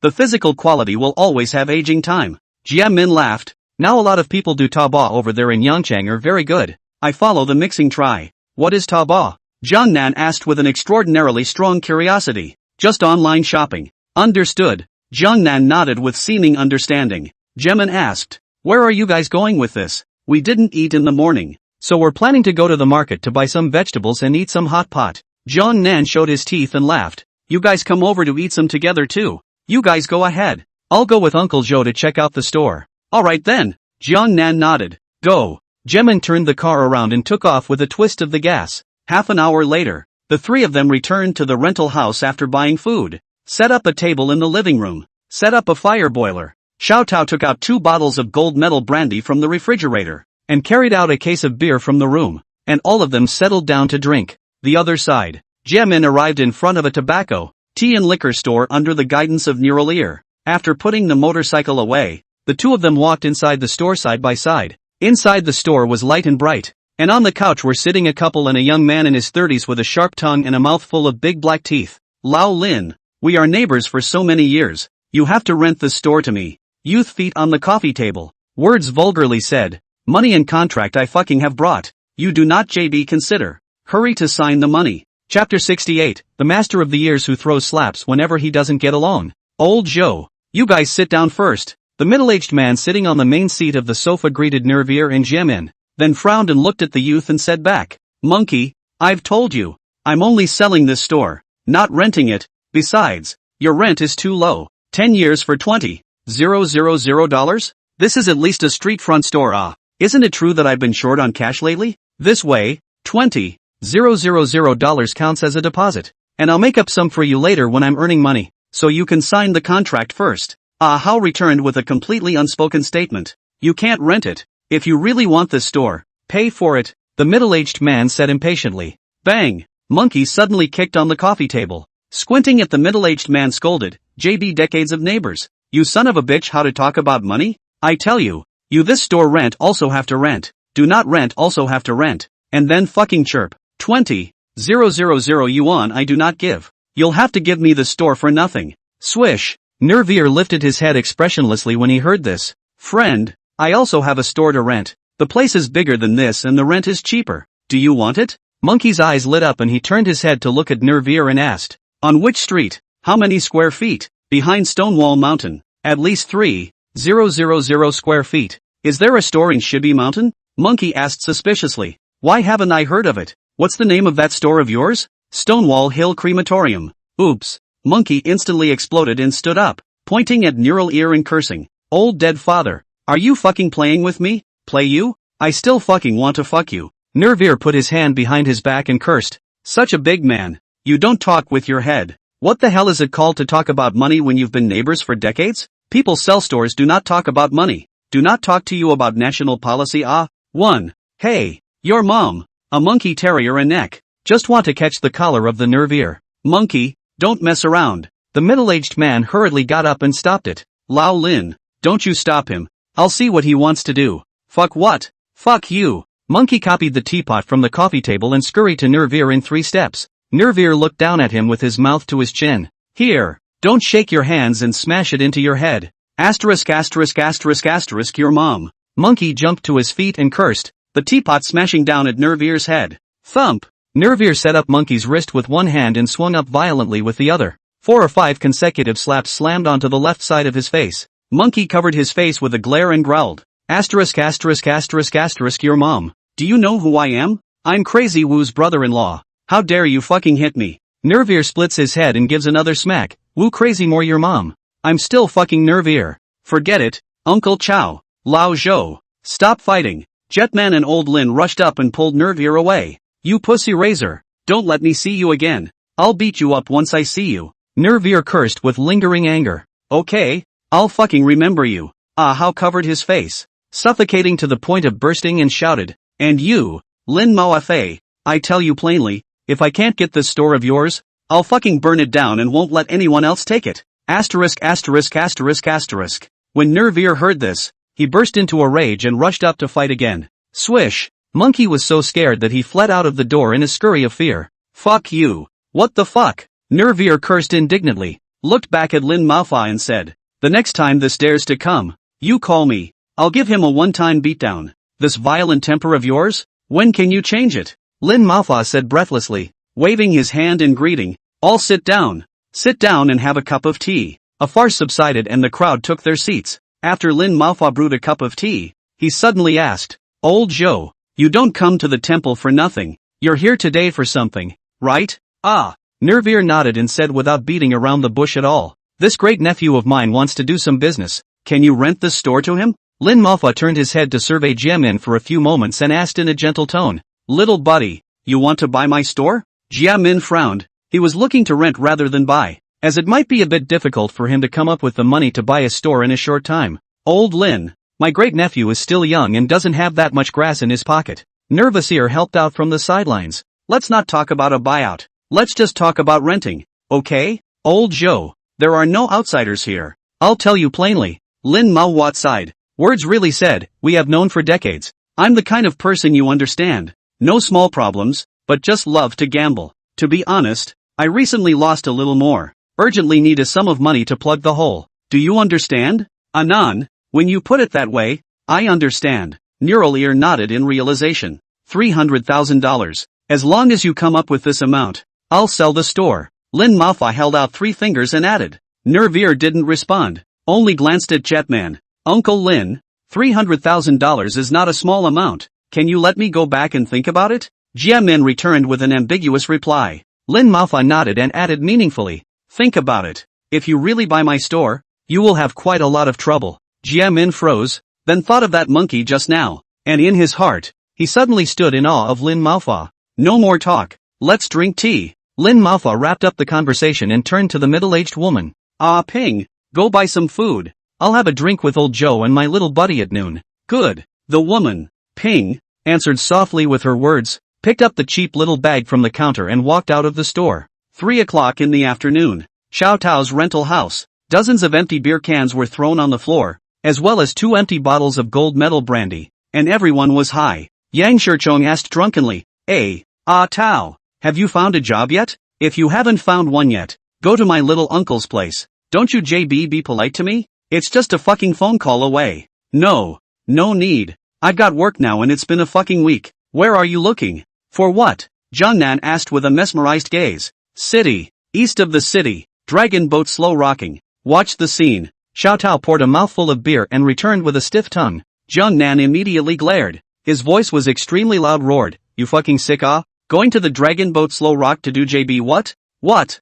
The physical quality will always have aging time. Jie Min laughed. Now a lot of people do taobao over there in Yangchang are very good. I follow the mixing try. What is taobao? Jiang Nan asked with an extraordinarily strong curiosity. Just online shopping. Understood. Jiang Nan nodded with seeming understanding. Jie Min asked, where are you guys going with this? We didn't eat in the morning, so we're planning to go to the market to buy some vegetables and eat some hot pot. Jiang Nan showed his teeth and laughed. You guys come over to eat some together too. You guys go ahead. I'll go with Uncle Joe to check out the store. Alright then. Jiehong Nan nodded. Go. Jiehong turned the car around and took off with a twist of the gas. Half an hour later, the three of them returned to the rental house after buying food. Set up a table in the living room. Set up a fire boiler. Xiao Tao took out 2 bottles of gold medal brandy from the refrigerator, and carried out a case of beer from the room, and all of them settled down to drink. The other side. Jiehong arrived in front of a tobacco, tea and liquor store under the guidance of Neural Ear. After putting the motorcycle away, the two of them walked inside the store side by side. Inside the store was light and bright, and on the couch were sitting a couple and a young man in his 30s with a sharp tongue and a mouthful of big black teeth. Lao Lin, we are neighbors for so many years, you have to rent the store to me. Youth feet on the coffee table. Words vulgarly said. Money and contract I fucking have brought. You do not JB consider. Hurry to sign the money. Chapter 68, the master of the years who throws slaps whenever he doesn't get along. Old Joe. You guys sit down first. The middle-aged man sitting on the main seat of the sofa greeted Nervier and Jiehong, then frowned and looked at the youth and said back, Monkey, I've told you. I'm only selling this store, not renting it. Besides, your rent is too low. 10 years for $20,000? This is at least a street front store. Isn't it true that I've been short on cash lately? This way, $20,000 counts as a deposit, and I'll make up some for you later when I'm earning money, so you can sign the contract first. Hao returned with a completely unspoken statement. You can't rent it. If you really want this store, pay for it, the middle-aged man said impatiently. Bang! Monkey suddenly kicked on the coffee table. Squinting at the middle-aged man scolded, JB decades of neighbors. You son of a bitch, how to talk about money? I tell you, you this store rent also have to rent. Do not rent also have to rent. And then fucking chirp. 20,000 yuan I do not give. You'll have to give me the store for nothing. Swish. Nervier lifted his head expressionlessly when he heard this. Friend, I also have a store to rent. The place is bigger than this and the rent is cheaper. Do you want it? Monkey's eyes lit up and he turned his head to look at Nervier and asked. On which street? How many square feet? Behind Stonewall Mountain. At least 3,000 square feet. Is there a store in Shibi Mountain? Monkey asked suspiciously. Why haven't I heard of it? What's the name of that store of yours? Stonewall Hill Crematorium. Oops. Monkey instantly exploded and stood up, pointing at Neural Ear and cursing. Old dead father. Are you fucking playing with me? Play you? I still fucking want to fuck you. Nervier put his hand behind his back and cursed. Such a big man. You don't talk with your head. What the hell is it called to talk about money when you've been neighbors for decades? People sell stores do not talk about money. Do not talk to you about national policy. 1. Hey, your mom. A monkey terrier and neck. Just want to catch the collar of the Nervier. Monkey, don't mess around. The middle-aged man hurriedly got up and stopped it. Lao Lin, don't you stop him. I'll see what he wants to do. Fuck what? Fuck you. Monkey copied the teapot from the coffee table and scurried to Nervier in 3 steps. Nervier looked down at him with his mouth to his chin. Here, don't shake your hands and smash it into your head. Asterisk asterisk asterisk asterisk your mom. Monkey jumped to his feet and cursed, the teapot smashing down at Nervier's head. Thump. Nervier set up Monkey's wrist with one hand and swung up violently with the other. 4 or 5 consecutive slaps slammed onto the left side of his face. Monkey covered his face with a glare and growled. Asterisk asterisk asterisk asterisk your mom. Do you know who I am? I'm Crazy Woo's brother-in-law. How dare you fucking hit me? Nervier splits his head and gives another smack. Woo crazy more your mom. I'm still fucking Nervier. Forget it, Uncle Chow. Lao Zhou. Stop fighting. Jetman and Old Lin rushed up and pulled Nervier away. You pussy razor. Don't let me see you again. I'll beat you up once I see you. Nervier cursed with lingering anger. Okay, I'll fucking remember you. How covered his face, suffocating to the point of bursting, and shouted. And you, Lin Maofei, I tell you plainly, if I can't get this store of yours, I'll fucking burn it down and won't let anyone else take it. Asterisk asterisk asterisk asterisk. When Nervier heard this, he burst into a rage and rushed up to fight again. Swish. Monkey was so scared that he fled out of the door in a scurry of fear. Fuck you. What the fuck? Nervier cursed indignantly, looked back at Lin Maofei and said, the next time this dares to come, you call me. I'll give him a one-time beatdown. This violent temper of yours? When can you change it? Lin Maofei said breathlessly, waving his hand in greeting. All sit down. Sit down and have a cup of tea. A farce subsided and the crowd took their seats. After Lin Maofei brewed a cup of tea, he suddenly asked, Old Joe, you don't come to the temple for nothing. You're here today for something, right? Nervier nodded and said without beating around the bush at all. This great nephew of mine wants to do some business. Can you rent this store to him? Lin Malfa turned his head to survey Jiamin for a few moments and asked in a gentle tone. Little buddy, you want to buy my store? Jiamin frowned. He was looking to rent rather than buy, as it might be a bit difficult for him to come up with the money to buy a store in a short time. Old Lin, my great nephew is still young and doesn't have that much grass in his pocket. Nervous ear helped out from the sidelines. Let's not talk about a buyout. Let's just talk about renting, okay? Old Joe, there are no outsiders here. I'll tell you plainly. Lin Malwat sighed. Words really said, we have known for decades. I'm the kind of person you understand. No small problems, but just love to gamble. To be honest, I recently lost a little more. Urgently need a sum of money to plug the hole. Do you understand? Anan, when you put it that way, I understand. Neural ear nodded in realization. $300,000. As long as you come up with this amount, I'll sell the store. Lin Mafa held out 3 fingers and added. Nervier didn't respond, only glanced at Jetman. Uncle Lin, $300,000 is not a small amount. Can you let me go back and think about it? Jiamin returned with an ambiguous reply. Lin Mafa nodded and added meaningfully. Think about it. If you really buy my store, you will have quite a lot of trouble. Jiamin froze, then thought of that monkey just now, and in his heart, he suddenly stood in awe of Lin Mafa. No more talk. Let's drink tea. Lin Mafa wrapped up the conversation and turned to the middle-aged woman. Ah Ping, go buy some food. I'll have a drink with old Joe and my little buddy at noon. Good. The woman, Ping, answered softly with her words, picked up the cheap little bag from the counter and walked out of the store. 3 o'clock in the afternoon. Xiao Tao's rental house. Dozens of empty beer cans were thrown on the floor, as well as 2 empty bottles of gold medal brandy, and everyone was high. Yang Shichong asked drunkenly, Tao, have you found a job yet? If you haven't found one yet, go to my little uncle's place. Don't you JB be polite to me? It's just a fucking phone call away. No need. I've got work now and it's been a fucking week. Where are you looking? For what? Jiangnan asked with a mesmerized gaze. City. East of the city. Dragon boat slow rocking. Watch the scene. Xiao Tao poured a mouthful of beer and returned with a stiff tongue. Jiangnan immediately glared. His voice was extremely loud roared. You fucking sick ah? Going to the dragon boat slow rock to do JB what? What?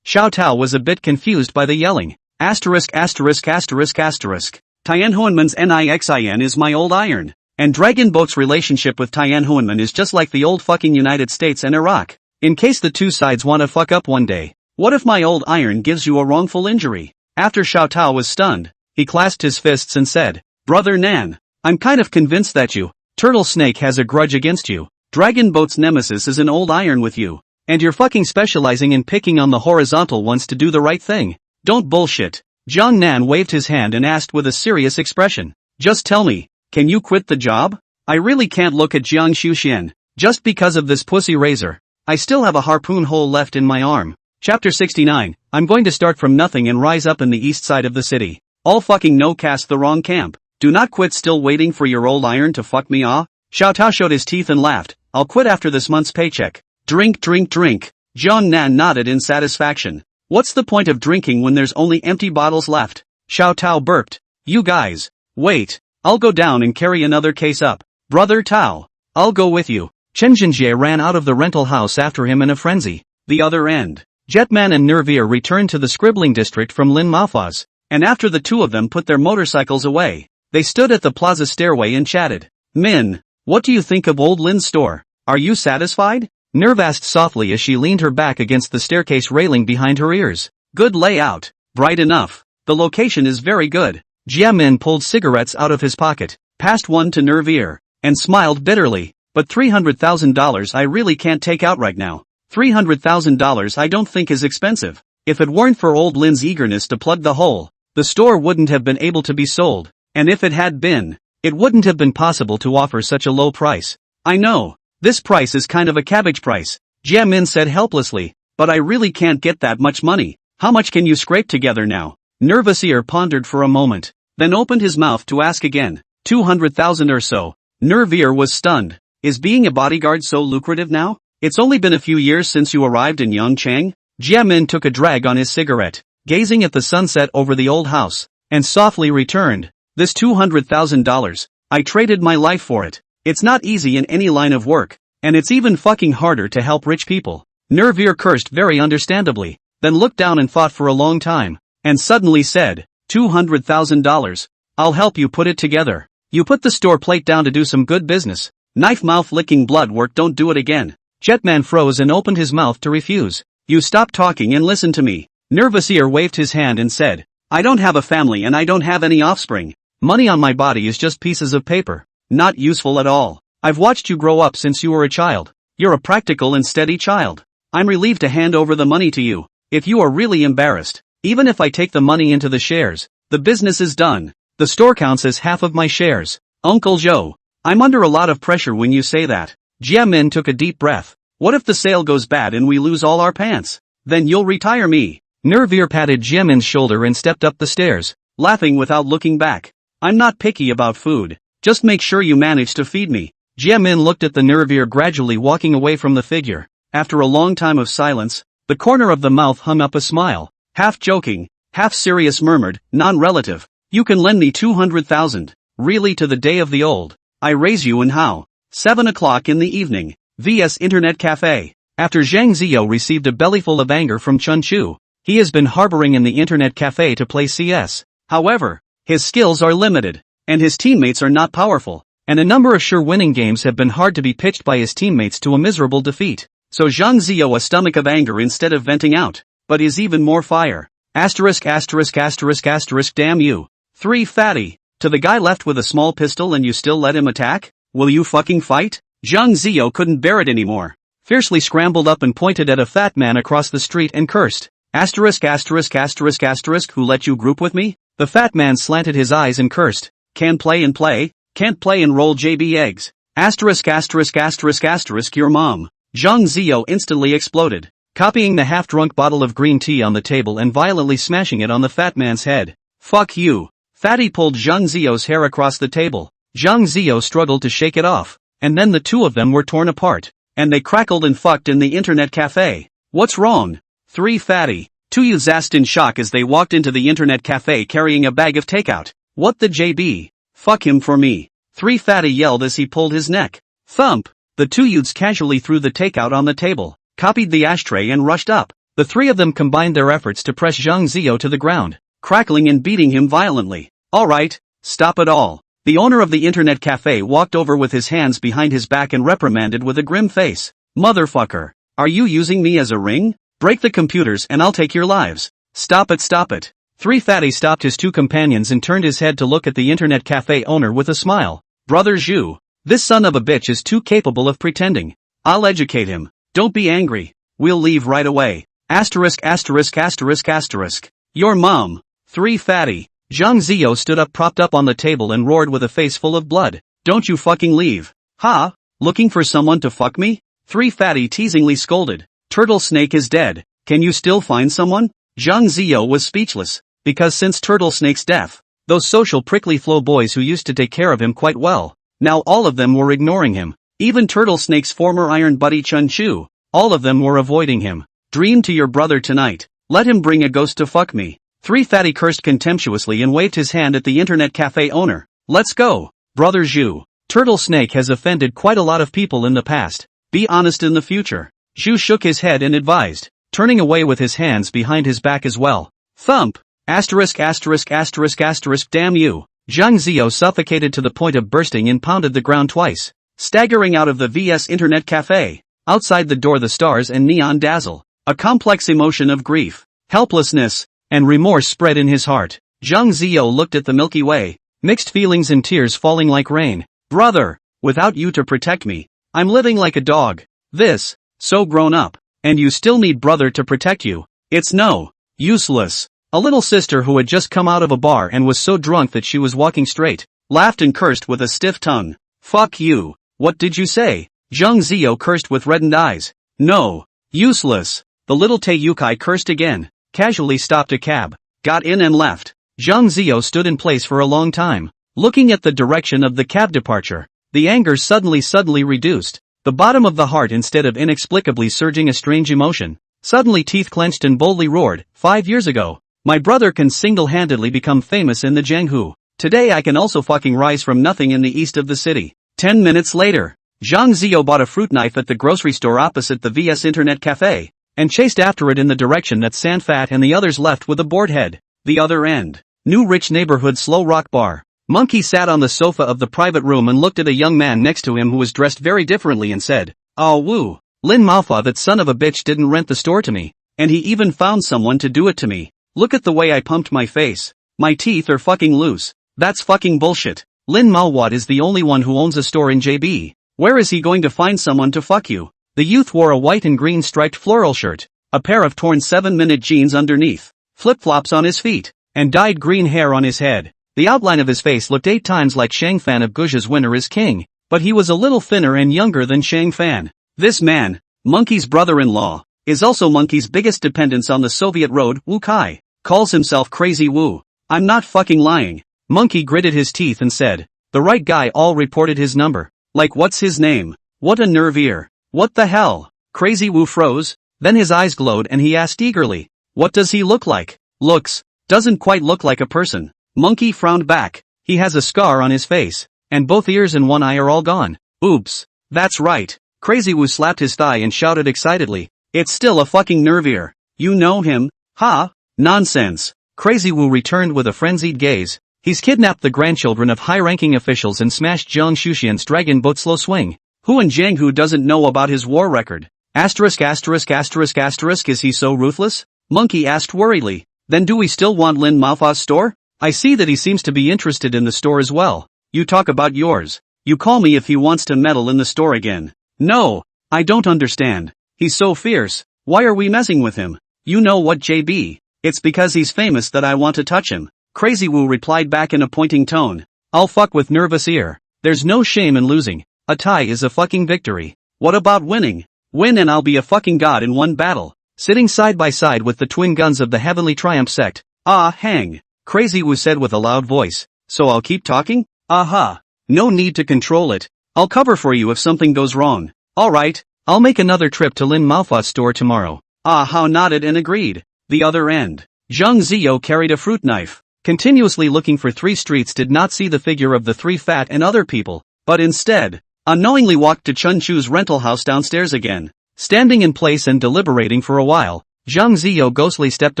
Xiao Tao was a bit confused by the yelling. Asterisk. Tianhuanman's Nixin is my old iron. And Dragon Boat's relationship with Tianhuanman is just like the old fucking United States and Iraq. In case the two sides wanna fuck up one day. What if my old iron gives you a wrongful injury? After Xiao Tao was stunned, he clasped his fists and said, Brother Nan, I'm kind of convinced that you, Turtle Snake has a grudge against you. Dragon Boat's nemesis is an old iron with you. And you're fucking specializing in picking on the horizontal ones to do the right thing. Don't bullshit. Jiang Nan waved his hand and asked with a serious expression. Just tell me, can you quit the job? I really can't look at Jiang Xuxian, just because of this pussy razor. I still have a harpoon hole left in my arm. Chapter 69, I'm going to start from nothing and rise up in the east side of the city. All fucking no cast the wrong camp. Do not quit still waiting for your old iron to fuck me ah? Xiao Tao showed his teeth and laughed. I'll quit after this month's paycheck. Drink. Jiang Nan nodded in satisfaction. What's the point of drinking when there's only empty bottles left? Xiao Tao burped. You guys. Wait. I'll go down and carry another case up. Brother Tao. I'll go with you. Chen Jinjie ran out of the rental house after him in a frenzy. The other end. Jetman and Nervier returned to the scribbling district from Lin Mafa's, and after the two of them put their motorcycles away, they stood at the plaza stairway and chatted. Min, what do you think of old Lin's store? Are you satisfied? Nerve asked softly as she leaned her back against the staircase railing behind her ears. Good layout. Bright enough. The location is very good. Jiamin pulled cigarettes out of his pocket, passed one to Nervier, and smiled bitterly. But $300,000 I really can't take out right now. $300,000 I don't think is expensive. If it weren't for old Lin's eagerness to plug the hole, the store wouldn't have been able to be sold. And if it had been, it wouldn't have been possible to offer such a low price. I know. This price is kind of a cabbage price, Jiamin said helplessly, but I really can't get that much money. How much can you scrape together now? Nervous ear pondered for a moment, then opened his mouth to ask again. 200,000 or so. Nervier was stunned. Is being a bodyguard so lucrative now? It's only been a few years since you arrived in Yangchang? Jiamin took a drag on his cigarette, gazing at the sunset over the old house, and softly returned. This $200,000, I traded my life for it. It's not easy in any line of work, and it's even fucking harder to help rich people. Nervier cursed very understandably, then looked down and thought for a long time. and suddenly said, $200,000. I'll help you put it together. You put the store plate down to do some good business. Knife mouth licking blood work, don't do it again. Jetman froze and opened his mouth to refuse. You stop talking and listen to me. Nervousier waved his hand and said, I don't have a family and I don't have any offspring. Money on my body is just pieces of paper. Not useful at all. I've watched you grow up since you were a child. You're a practical and steady child. I'm relieved to hand over the money to you. If you are really embarrassed, even if I take the money into the shares, the business is done. The store counts as half of my shares. Uncle Joe, I'm under a lot of pressure when you say that. Jiamin took a deep breath. What if the sale goes bad and we lose all our pants? Then you'll retire me. Nervier patted Jiamin's shoulder and stepped up the stairs, laughing without looking back. I'm not picky about food. Just make sure you manage to feed me. Jiamin looked at the Nervier gradually walking away from the figure. After a long time of silence, the corner of the mouth hung up a smile. Half joking, half serious murmured, non-relative. You can lend me 200,000. Really to the day of the old. I raise you in how? 7 o'clock in the evening. VS Internet Cafe. After Zhang Ziyo received a bellyful of anger from Chun Chu, he has been harboring in the Internet Cafe to play CS. However, his skills are limited, and his teammates are not powerful, and a number of sure winning games have been hard to be pitched by his teammates to a miserable defeat. So Zhang Ziyo a stomach of anger instead of venting out, but is even more fire. Asterisk asterisk asterisk asterisk damn you. 3 fatty. To the guy left with a small pistol and you still let him attack? Will you fucking fight? Zhang Ziyo couldn't bear it anymore. Fiercely scrambled up and pointed at a fat man across the street and cursed. Asterisk asterisk asterisk asterisk who let you group with me? The fat man slanted his eyes and cursed. Can play and play? Can't play and roll JB eggs. Asterisk asterisk asterisk asterisk your mom. Zhang Ziyo instantly exploded, copying the half-drunk bottle of green tea on the table and violently smashing it on the fat man's head. Fuck you. Fatty pulled Zhang Ziyo's hair across the table. Zhang Ziyo struggled to shake it off, and then the two of them were torn apart, and they crackled and fucked in the Internet Cafe. What's wrong? 3 fatty. 2 youths asked in shock as they walked into the Internet Cafe carrying a bag of takeout. What the JB? Fuck him for me. 3 fatty yelled as he pulled his neck. Thump. The 2 youths casually threw the takeout on the table, copied the ashtray and rushed up. The 3 of them combined their efforts to press Zhang Ziyo to the ground, crackling and beating him violently. Alright, stop it all. The owner of the Internet Cafe walked over with his hands behind his back and reprimanded with a grim face. Motherfucker, are you using me as a ring? Break the computers and I'll take your lives. Stop it, stop it. 3 fatty stopped his 2 companions and turned his head to look at the Internet Cafe owner with a smile. Brother Zhu, this son of a bitch is too capable of pretending. I'll educate him. Don't be angry. We'll leave right away. Asterisk asterisk asterisk asterisk. Your mom. 3 fatty. Zhang Ziyo stood up propped up on the table and roared with a face full of blood. Don't you fucking leave. Ha? Looking for someone to fuck me? 3 fatty teasingly scolded. Turtle Snake is dead. Can you still find someone? Zhang Ziyo was speechless, because since Turtle Snake's death, those social prickly flow boys who used to take care of him quite well, now all of them were ignoring him. Even Turtle Snake's former iron buddy Chun Chu, all of them were avoiding him. Dream to your brother tonight. Let him bring a ghost to fuck me. 3 fatty cursed contemptuously and waved his hand at the Internet Cafe owner. Let's go. Brother Zhu. Turtle Snake has offended quite a lot of people in the past. Be honest in the future. Zhu shook his head and advised, turning away with his hands behind his back as well. Thump. Asterisk asterisk asterisk asterisk damn you. Zhang Ziyo suffocated to the point of bursting and pounded the ground twice. Staggering out of the VS Internet Cafe. Outside the door the stars and neon dazzle. A complex emotion of grief, helplessness, and remorse spread in his heart. Zhang Ziyo looked at the Milky Way, mixed feelings and tears falling like rain. Brother, without you to protect me, I'm living like a dog. This, so grown up, and you still need brother to protect you. It's no, useless. A little sister who had just come out of a bar and was so drunk that she was walking straight, laughed and cursed with a stiff tongue. Fuck you. What did you say? Zhang Ziyo cursed with reddened eyes. No, useless. The little Taiyukai cursed again, casually stopped a cab, got in and left. Zhang Ziyo stood in place for a long time, looking at the direction of the cab departure. The anger suddenly reduced. The bottom of the heart instead of inexplicably surging a strange emotion. Suddenly teeth clenched and boldly roared, 5 years ago, my brother can single-handedly become famous in the Jianghu. Today I can also fucking rise from nothing in the east of the city. 10 minutes later, Zhang Ziyo bought a fruit knife at the grocery store opposite the VS Internet Cafe, and chased after it in the direction that Sanfat and the others left with a bored head. The other end. New rich neighborhood slow rock bar. Monkey sat on the sofa of the private room and looked at a young man next to him who was dressed very differently and said, "Oh woo, Lin Malfa, that son of a bitch didn't rent the store to me. And he even found someone to do it to me. Look at the way I pumped my face. My teeth are fucking loose. That's fucking bullshit. Lin Malwat is the only one who owns a store in JB. Where is he going to find someone to fuck you?" The youth wore a white and green striped floral shirt, a pair of torn 7-minute jeans underneath, flip-flops on his feet, and dyed green hair on his head. The outline of his face looked 8 times like Shang Fan of Guja's Winner is King, but he was a little thinner and younger than Shang Fan. This man, Monkey's brother-in-law, is also Monkey's biggest dependence on the Soviet road, Wu Kai, calls himself Crazy Wu. "I'm not fucking lying." Monkey gritted his teeth and said, "The right guy all reported his number. Like what's his name? What a nerve ear. What the hell?" Crazy Wu froze, then his eyes glowed and he asked eagerly, "What does he look like?" "Looks. Doesn't quite look like a person." Monkey frowned back. "He has a scar on his face, and both ears and one eye are all gone." "Oops. That's right." Crazy Wu slapped his thigh and shouted excitedly, "It's still a fucking nerve ear. You know him, huh?" "Nonsense." Crazy Wu returned with a frenzied gaze. "He's kidnapped the grandchildren of high-ranking officials and smashed Jiang Shuxian's dragon boat slow swing. Who in Jianghu doesn't know about his war record? Asterisk asterisk asterisk asterisk, is he so ruthless?" Monkey asked worriedly. "Then do we still want Lin Malfa's store? I see that he seems to be interested in the store as well. You talk about yours. You call me if he wants to meddle in the store again." "No, I don't understand. He's so fierce. Why are we messing with him?" "You know what, JB? It's because he's famous that I want to touch him." Crazy Wu replied back in a pointing tone. "I'll fuck with nervous ear. There's no shame in losing. A tie is a fucking victory. What about winning? Win and I'll be a fucking god in one battle, sitting side by side with the twin guns of the Heavenly Triumph sect." "Ah, hang," Crazy Wu said with a loud voice. "So I'll keep talking? Aha. No need to control it. I'll cover for you if something goes wrong. Alright, I'll make another trip to Lin Malfa's store tomorrow." Ah Hao nodded and agreed. The other end. Zhang Ziyo carried a fruit knife, continuously looking for 3 streets, did not see the figure of the 3 fat and other people, but instead, unknowingly walked to Chun Chu's rental house downstairs again. Standing in place and deliberating for a while, Zhang Ziyo ghostly stepped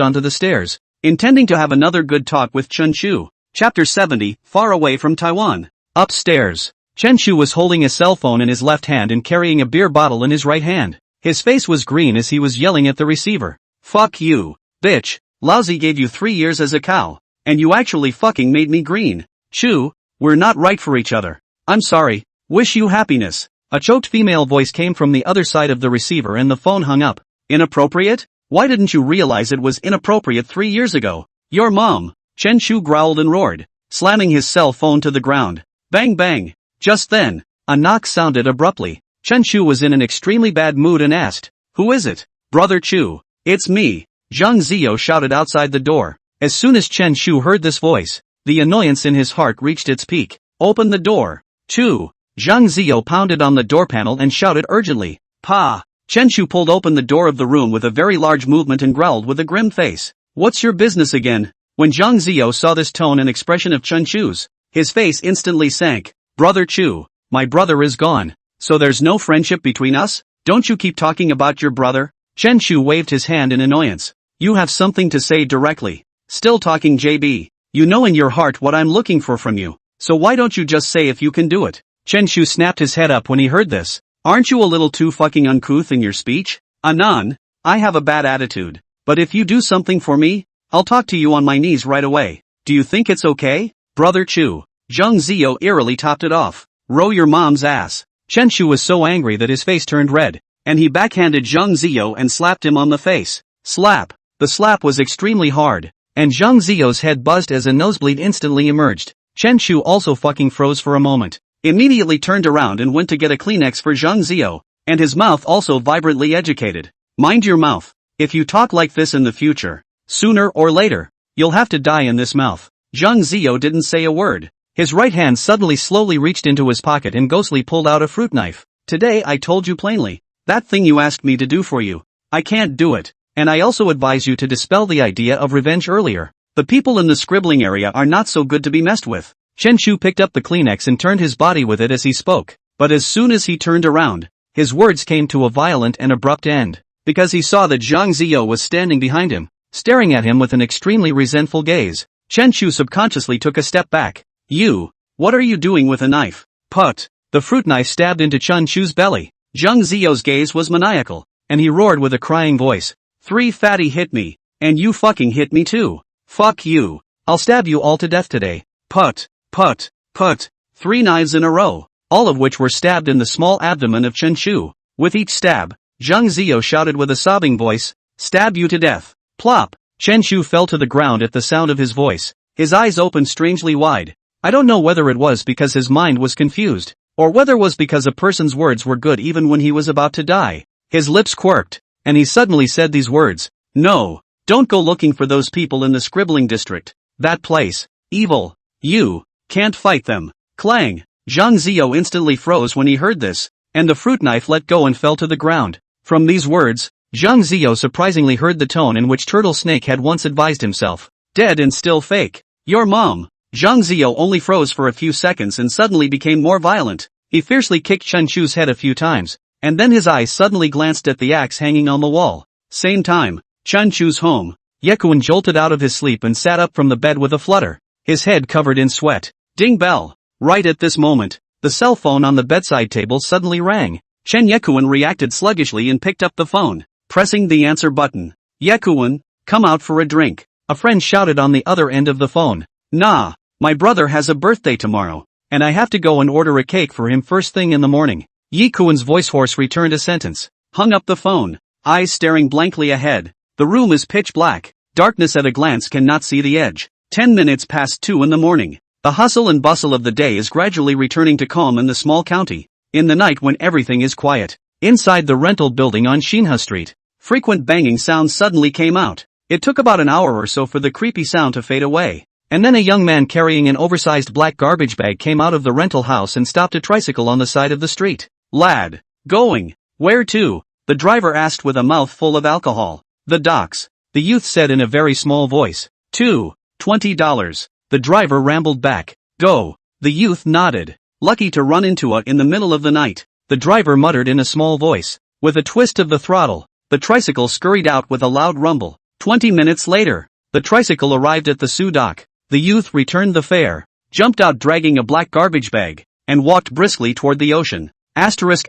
onto the stairs, intending to have another good talk with Chun Chu. Chapter 70, Far Away from Taiwan. Upstairs, Chen Chu was holding a cell phone in his left hand and carrying a beer bottle in his right hand. His face was green as he was yelling at the receiver. "Fuck you, bitch. Lousy gave you 3 years as a cow, and you actually fucking made me green. Chu, we're not right for each other. I'm sorry. Wish you happiness." A choked female voice came from the other side of the receiver and the phone hung up. "Inappropriate? Why didn't you realize it was inappropriate 3 years ago? Your mom." Chen Chu growled and roared, slamming his cell phone to the ground. Bang bang. Just then, a knock sounded abruptly. Chen Chu was in an extremely bad mood and asked, "Who is it?" "Brother Chu." "It's me," Zhang Ziyo shouted outside the door. As soon as Chen Chu heard this voice, the annoyance in his heart reached its peak. "Open the door." "Chu." Zhang Ziyo pounded on the door panel and shouted urgently. "Pa." Chen Chu pulled open the door of the room with a very large movement and growled with a grim face. "What's your business again?" When Zhang Ziyo saw this tone and expression of Chen Chu's, his face instantly sank. "Brother Chu, my brother is gone. So there's no friendship between us? Don't you keep talking about your brother?" Chen Chu waved his hand in annoyance. "You have something to say directly." "Still talking, JB. You know in your heart what I'm looking for from you. So why don't you just say if you can do it?" Chen Chu snapped his head up when he heard this. "Aren't you a little too fucking uncouth in your speech?" "Anan, I have a bad attitude. But if you do something for me, I'll talk to you on my knees right away. Do you think it's okay?" "Brother Chu." Zhang Ziyo eerily topped it off. "Row your mom's ass." Chen Chu was so angry that his face turned red, and he backhanded Zhang Ziyo and slapped him on the face. Slap. The slap was extremely hard, and Zhang Ziyo's head buzzed as a nosebleed instantly emerged. Chen Chu also fucking froze for a moment, immediately turned around and went to get a Kleenex for Zhang Ziyo, and his mouth also vibrantly educated. "Mind your mouth. If you talk like this in the future, sooner or later, you'll have to die in this mouth." Zhang Ziyo didn't say a word. His right hand suddenly slowly reached into his pocket and ghostly pulled out a fruit knife. "Today I told you plainly, that thing you asked me to do for you, I can't do it, and I also advise you to dispel the idea of revenge earlier. The people in the scribbling area are not so good to be messed with." Chen Chu picked up the Kleenex and turned his body with it as he spoke, but as soon as he turned around, his words came to a violent and abrupt end, because he saw that Zhang Ziyo was standing behind him. staring at him with an extremely resentful gaze. Chen Shu subconsciously took a step back. You, what are you doing with a knife? Put. The fruit knife stabbed into Chen Shu's belly. Zhang Ziyou's gaze was maniacal, and he roared with a crying voice. 3 fatty hit me, and you fucking hit me too. Fuck you. I'll stab you all to death today. Put. 3 knives in a row, all of which were stabbed in the small abdomen of Chen Shu. With each stab, Zhang Ziyou shouted with a sobbing voice, stab you to death. Plop. Chen Shu fell to the ground at the sound of his voice. His eyes opened strangely wide. I don't know whether it was because his mind was confused, or whether it was because a person's words were good even when he was about to die. His lips quirked, and he suddenly said these words. No, don't go looking for those people in the scribbling district. That place. Evil. You can't fight them. Clang. Zhang Ziyou instantly froze when he heard this, and the fruit knife let go and fell to the ground. From these words, Zhang Ziyou surprisingly heard the tone in which Turtle Snake had once advised himself. Dead and still fake. Your mom. Zhang Ziyou only froze for a few seconds and suddenly became more violent. He fiercely kicked Chen Shu's head a few times, and then his eyes suddenly glanced at the axe hanging on the wall. Same time, Chen Shu's home. Yekuan jolted out of his sleep and sat up from the bed with a flutter, his head covered in sweat. Ding bell. Right at this moment, the cell phone on the bedside table suddenly rang. Chen Yekuan reacted sluggishly and picked up the phone, pressing the answer button. Yekuan, come out for a drink, a friend shouted on the other end of the phone. Nah, my brother has a birthday tomorrow, and I have to go and order a cake for him first thing in the morning. Yekuan's voice hoarse returned a sentence. Hung up the phone, eyes staring blankly ahead. The room is pitch black, darkness at a glance cannot see the edge. 10 minutes past 2 in the morning. The hustle and bustle of the day is gradually returning to calm in the small county. In the night when everything is quiet. Inside the rental building on Xinhe Street, frequent banging sounds suddenly came out. It took about an hour or so for the creepy sound to fade away. And then a young man carrying an oversized black garbage bag came out of the rental house and stopped a tricycle on the side of the street. Lad. Going. Where to? The driver asked with a mouth full of alcohol. The docks. The youth said in a very small voice. $20. The driver rambled back. Go. The youth nodded. Lucky to run into it in the middle of the night. The driver muttered in a small voice. With a twist of the throttle, the tricycle scurried out with a loud rumble. 20 minutes later, the tricycle arrived at the Sioux dock. The youth returned the fare, jumped out dragging a black garbage bag, and walked briskly toward the ocean. Asterisk.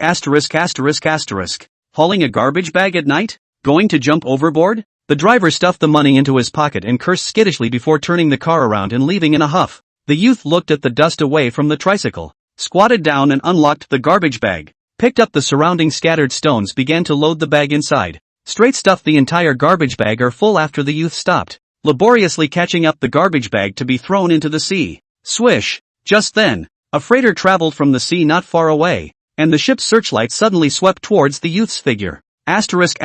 Hauling a garbage bag at night? Going to jump overboard? The driver stuffed the money into his pocket and cursed skittishly before turning the car around and leaving in a huff. The youth looked at the dust away from the tricycle, squatted down and unlocked the garbage bag, picked up the surrounding scattered stones, began to load the bag inside. Straight stuffed the entire garbage bag or full after the youth stopped, laboriously catching up the garbage bag to be thrown into the sea. Swish! Just then, a freighter traveled from the sea not far away, and the ship's searchlight suddenly swept towards the youth's figure. Asterisk.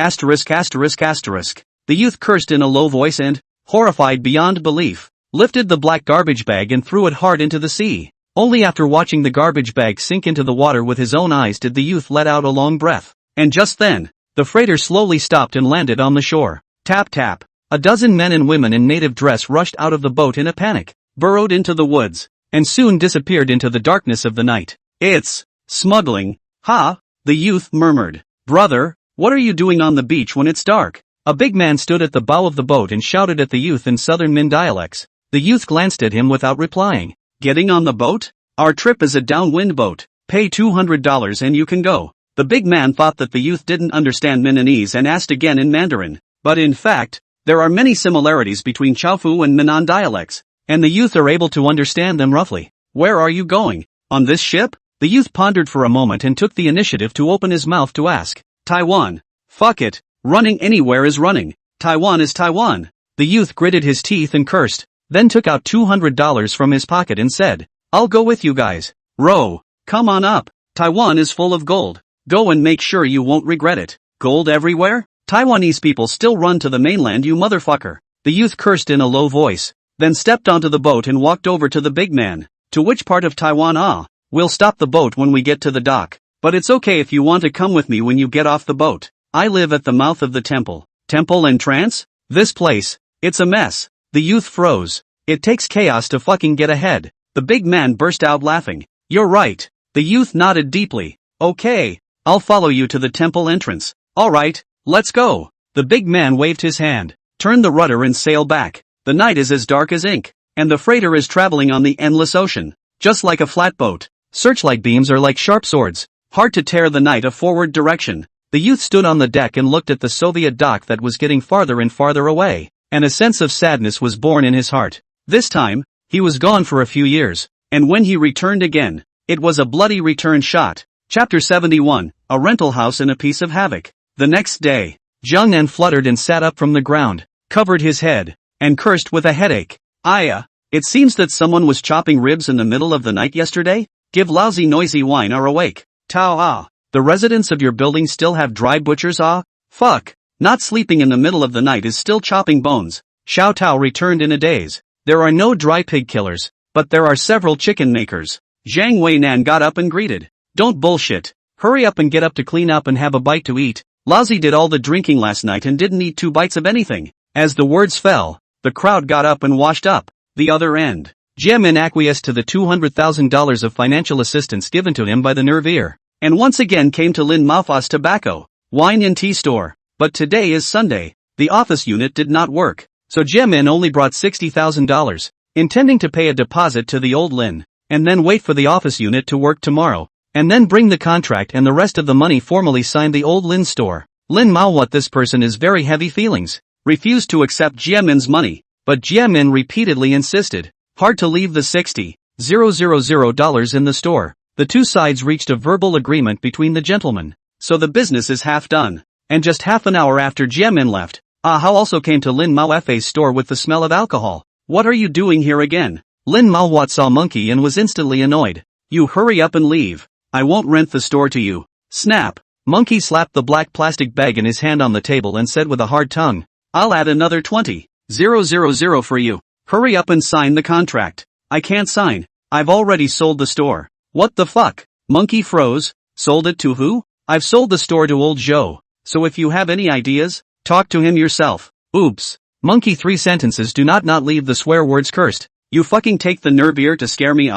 The youth cursed in a low voice and, horrified beyond belief, lifted the black garbage bag and threw it hard into the sea. Only after watching the garbage bag sink into the water with his own eyes did the youth let out a long breath. And just then, the freighter slowly stopped and landed on the shore. Tap tap. A dozen men and women in native dress rushed out of the boat in a panic, burrowed into the woods, and soon disappeared into the darkness of the night. It's smuggling. Ha! The youth murmured. Brother, what are you doing on the beach when it's dark? A big man stood at the bow of the boat and shouted at the youth in southern Min dialects. The youth glanced at him without replying. Getting on the boat? Our trip is a downwind boat. Pay $200 and you can go. The big man thought that the youth didn't understand Minanese and asked again in Mandarin. But in fact, there are many similarities between Chaofu and Minnan dialects, and the youth are able to understand them roughly. Where are you going? On this ship? The youth pondered for a moment and took the initiative to open his mouth to ask. Taiwan. Fuck it. Running anywhere is running. Taiwan is Taiwan. The youth gritted his teeth and cursed, then took out $200 from his pocket and said, I'll go with you guys. Row. Come on up. Taiwan is full of gold. Go and make sure you won't regret it. Gold everywhere? Taiwanese people still run to the mainland, you motherfucker. The youth cursed in a low voice, then stepped onto the boat and walked over to the big man. To which part of Taiwan? We'll stop the boat when we get to the dock. But it's okay if you want to come with me when you get off the boat. I live at the mouth of the temple. Temple and trance? This place, it's a mess. The youth froze. It takes chaos to fucking get ahead. The big man burst out laughing. You're right. The youth nodded deeply. Okay, I'll follow you to the temple entrance. Alright, let's go. The big man waved his hand. Turn the rudder and sail back. The night is as dark as ink, and the freighter is traveling on the endless ocean, just like a flatboat. Searchlight beams are like sharp swords, hard to tear the night a forward direction. The youth stood on the deck and looked at the Soviet dock that was getting farther and farther away, and a sense of sadness was born in his heart. This time, he was gone for a few years, and when he returned again, it was a bloody return shot. Chapter 71, A Rental House in a Piece of Havoc. The next day, Jiehong fluttered and sat up from the ground, covered his head, and cursed with a headache. It seems that someone was chopping ribs in the middle of the night yesterday? Give lousy noisy wine are awake. Tao the residents of your building still have dry butchers Fuck. Not sleeping in the middle of the night is still chopping bones. Xiao Tao returned in a daze. There are no dry pig killers, but there are several chicken makers. Zhang Weinan got up and greeted. Don't bullshit. Hurry up and get up to clean up and have a bite to eat. Lousy did all the drinking last night and didn't eat 2 bites of anything. As the words fell, the crowd got up and washed up. The other end. Jiehong acquiesced to the $200,000 of financial assistance given to him by the Nervier, and once again came to Lin Maofa's tobacco, wine and tea store. But today is Sunday. The office unit did not work, so Jiehong only brought $60,000, intending to pay a deposit to the old Lin, and then wait for the office unit to work tomorrow, and then bring the contract and the rest of the money formally signed the old Lin store. Lin Mao, this person is very heavy feelings, refused to accept Jiehong's money, but Jiehong repeatedly insisted. Hard to leave the $60,000 in the store. The two sides reached a verbal agreement between the gentlemen, so the business is half done. And just half an hour after Jiehong left, Hao also came to Lin Maofa's store with the smell of alcohol. What are you doing here again? Lin Mao saw Monkey and was instantly annoyed. You hurry up and leave. I won't rent the store to you. Snap. Monkey slapped the black plastic bag in his hand on the table and said with a hard tongue, I'll add another 20,000 for you. Hurry up and sign the contract. I can't sign. I've already sold the store. What the fuck? Monkey froze. Sold it to who? I've sold the store to old Joe. So if you have any ideas, talk to him yourself. Oops. Monkey 3 sentences do not leave the swear words cursed. You fucking take the Nervier to scare me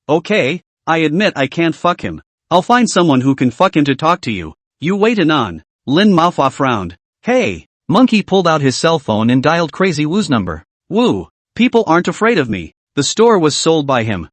Okay, I admit I can't fuck him. I'll find someone who can fuck him to talk to you. You wait on. Lin Maofa frowned. Hey. Monkey pulled out his cell phone and dialed Crazy Woo's number. Woo. People aren't afraid of me. The store was sold by him.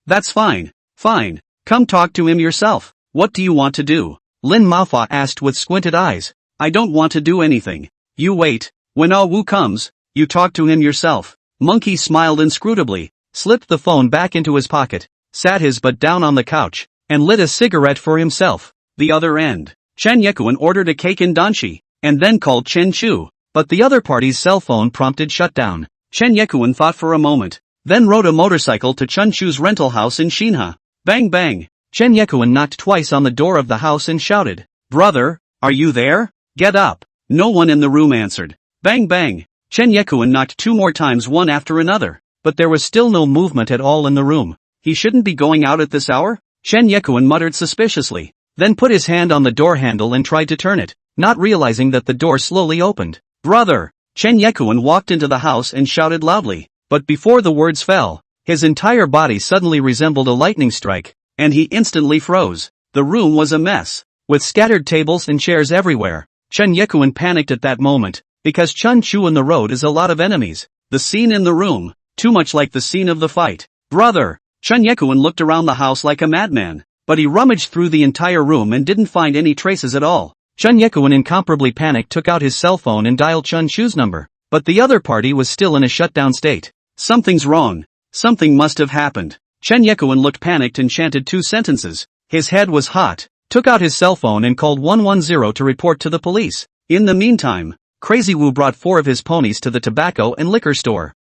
That's fine. Fine. Come talk to him yourself. What do you want to do? Lin Maofa asked with squinted eyes. I don't want to do anything. You wait. When Wu comes, you talk to him yourself. Monkey smiled inscrutably, slipped the phone back into his pocket, sat his butt down on the couch, and lit a cigarette for himself. The other end. Chen Yekuan ordered a cake in Danshi, and then called Chen Chu, but the other party's cell phone prompted shutdown. Chen Yekuan thought for a moment, then rode a motorcycle to Chen Chu's rental house in Xinhe. Bang bang. Chen Yekuan knocked twice on the door of the house and shouted, Brother, are you there? Get up. No one in the room answered. Bang bang. Chen Yekuan knocked 2 more times one after another, but there was still no movement at all in the room. He shouldn't be going out at this hour? Chen Yekuan muttered suspiciously, then put his hand on the door handle and tried to turn it, not realizing that the door slowly opened. Brother. Chen Yekuan walked into the house and shouted loudly, but before the words fell, his entire body suddenly resembled a lightning strike, and he instantly froze. The room was a mess, with scattered tables and chairs everywhere. Chen Yekuan panicked at that moment, because Chen Chu in the road is a lot of enemies. The scene in the room, too much like the scene of the fight. Brother. Chen Yekuan looked around the house like a madman, but he rummaged through the entire room and didn't find any traces at all. Chen Yekuan incomparably panicked took out his cell phone and dialed Chen Chu's number, but the other party was still in a shutdown state. Something's wrong. Something must have happened. Chen Yekuan looked panicked and chanted 2 sentences. His head was hot, took out his cell phone and called 110 to report to the police. In the meantime, Crazy Wu brought 4 of his ponies to the tobacco and liquor store.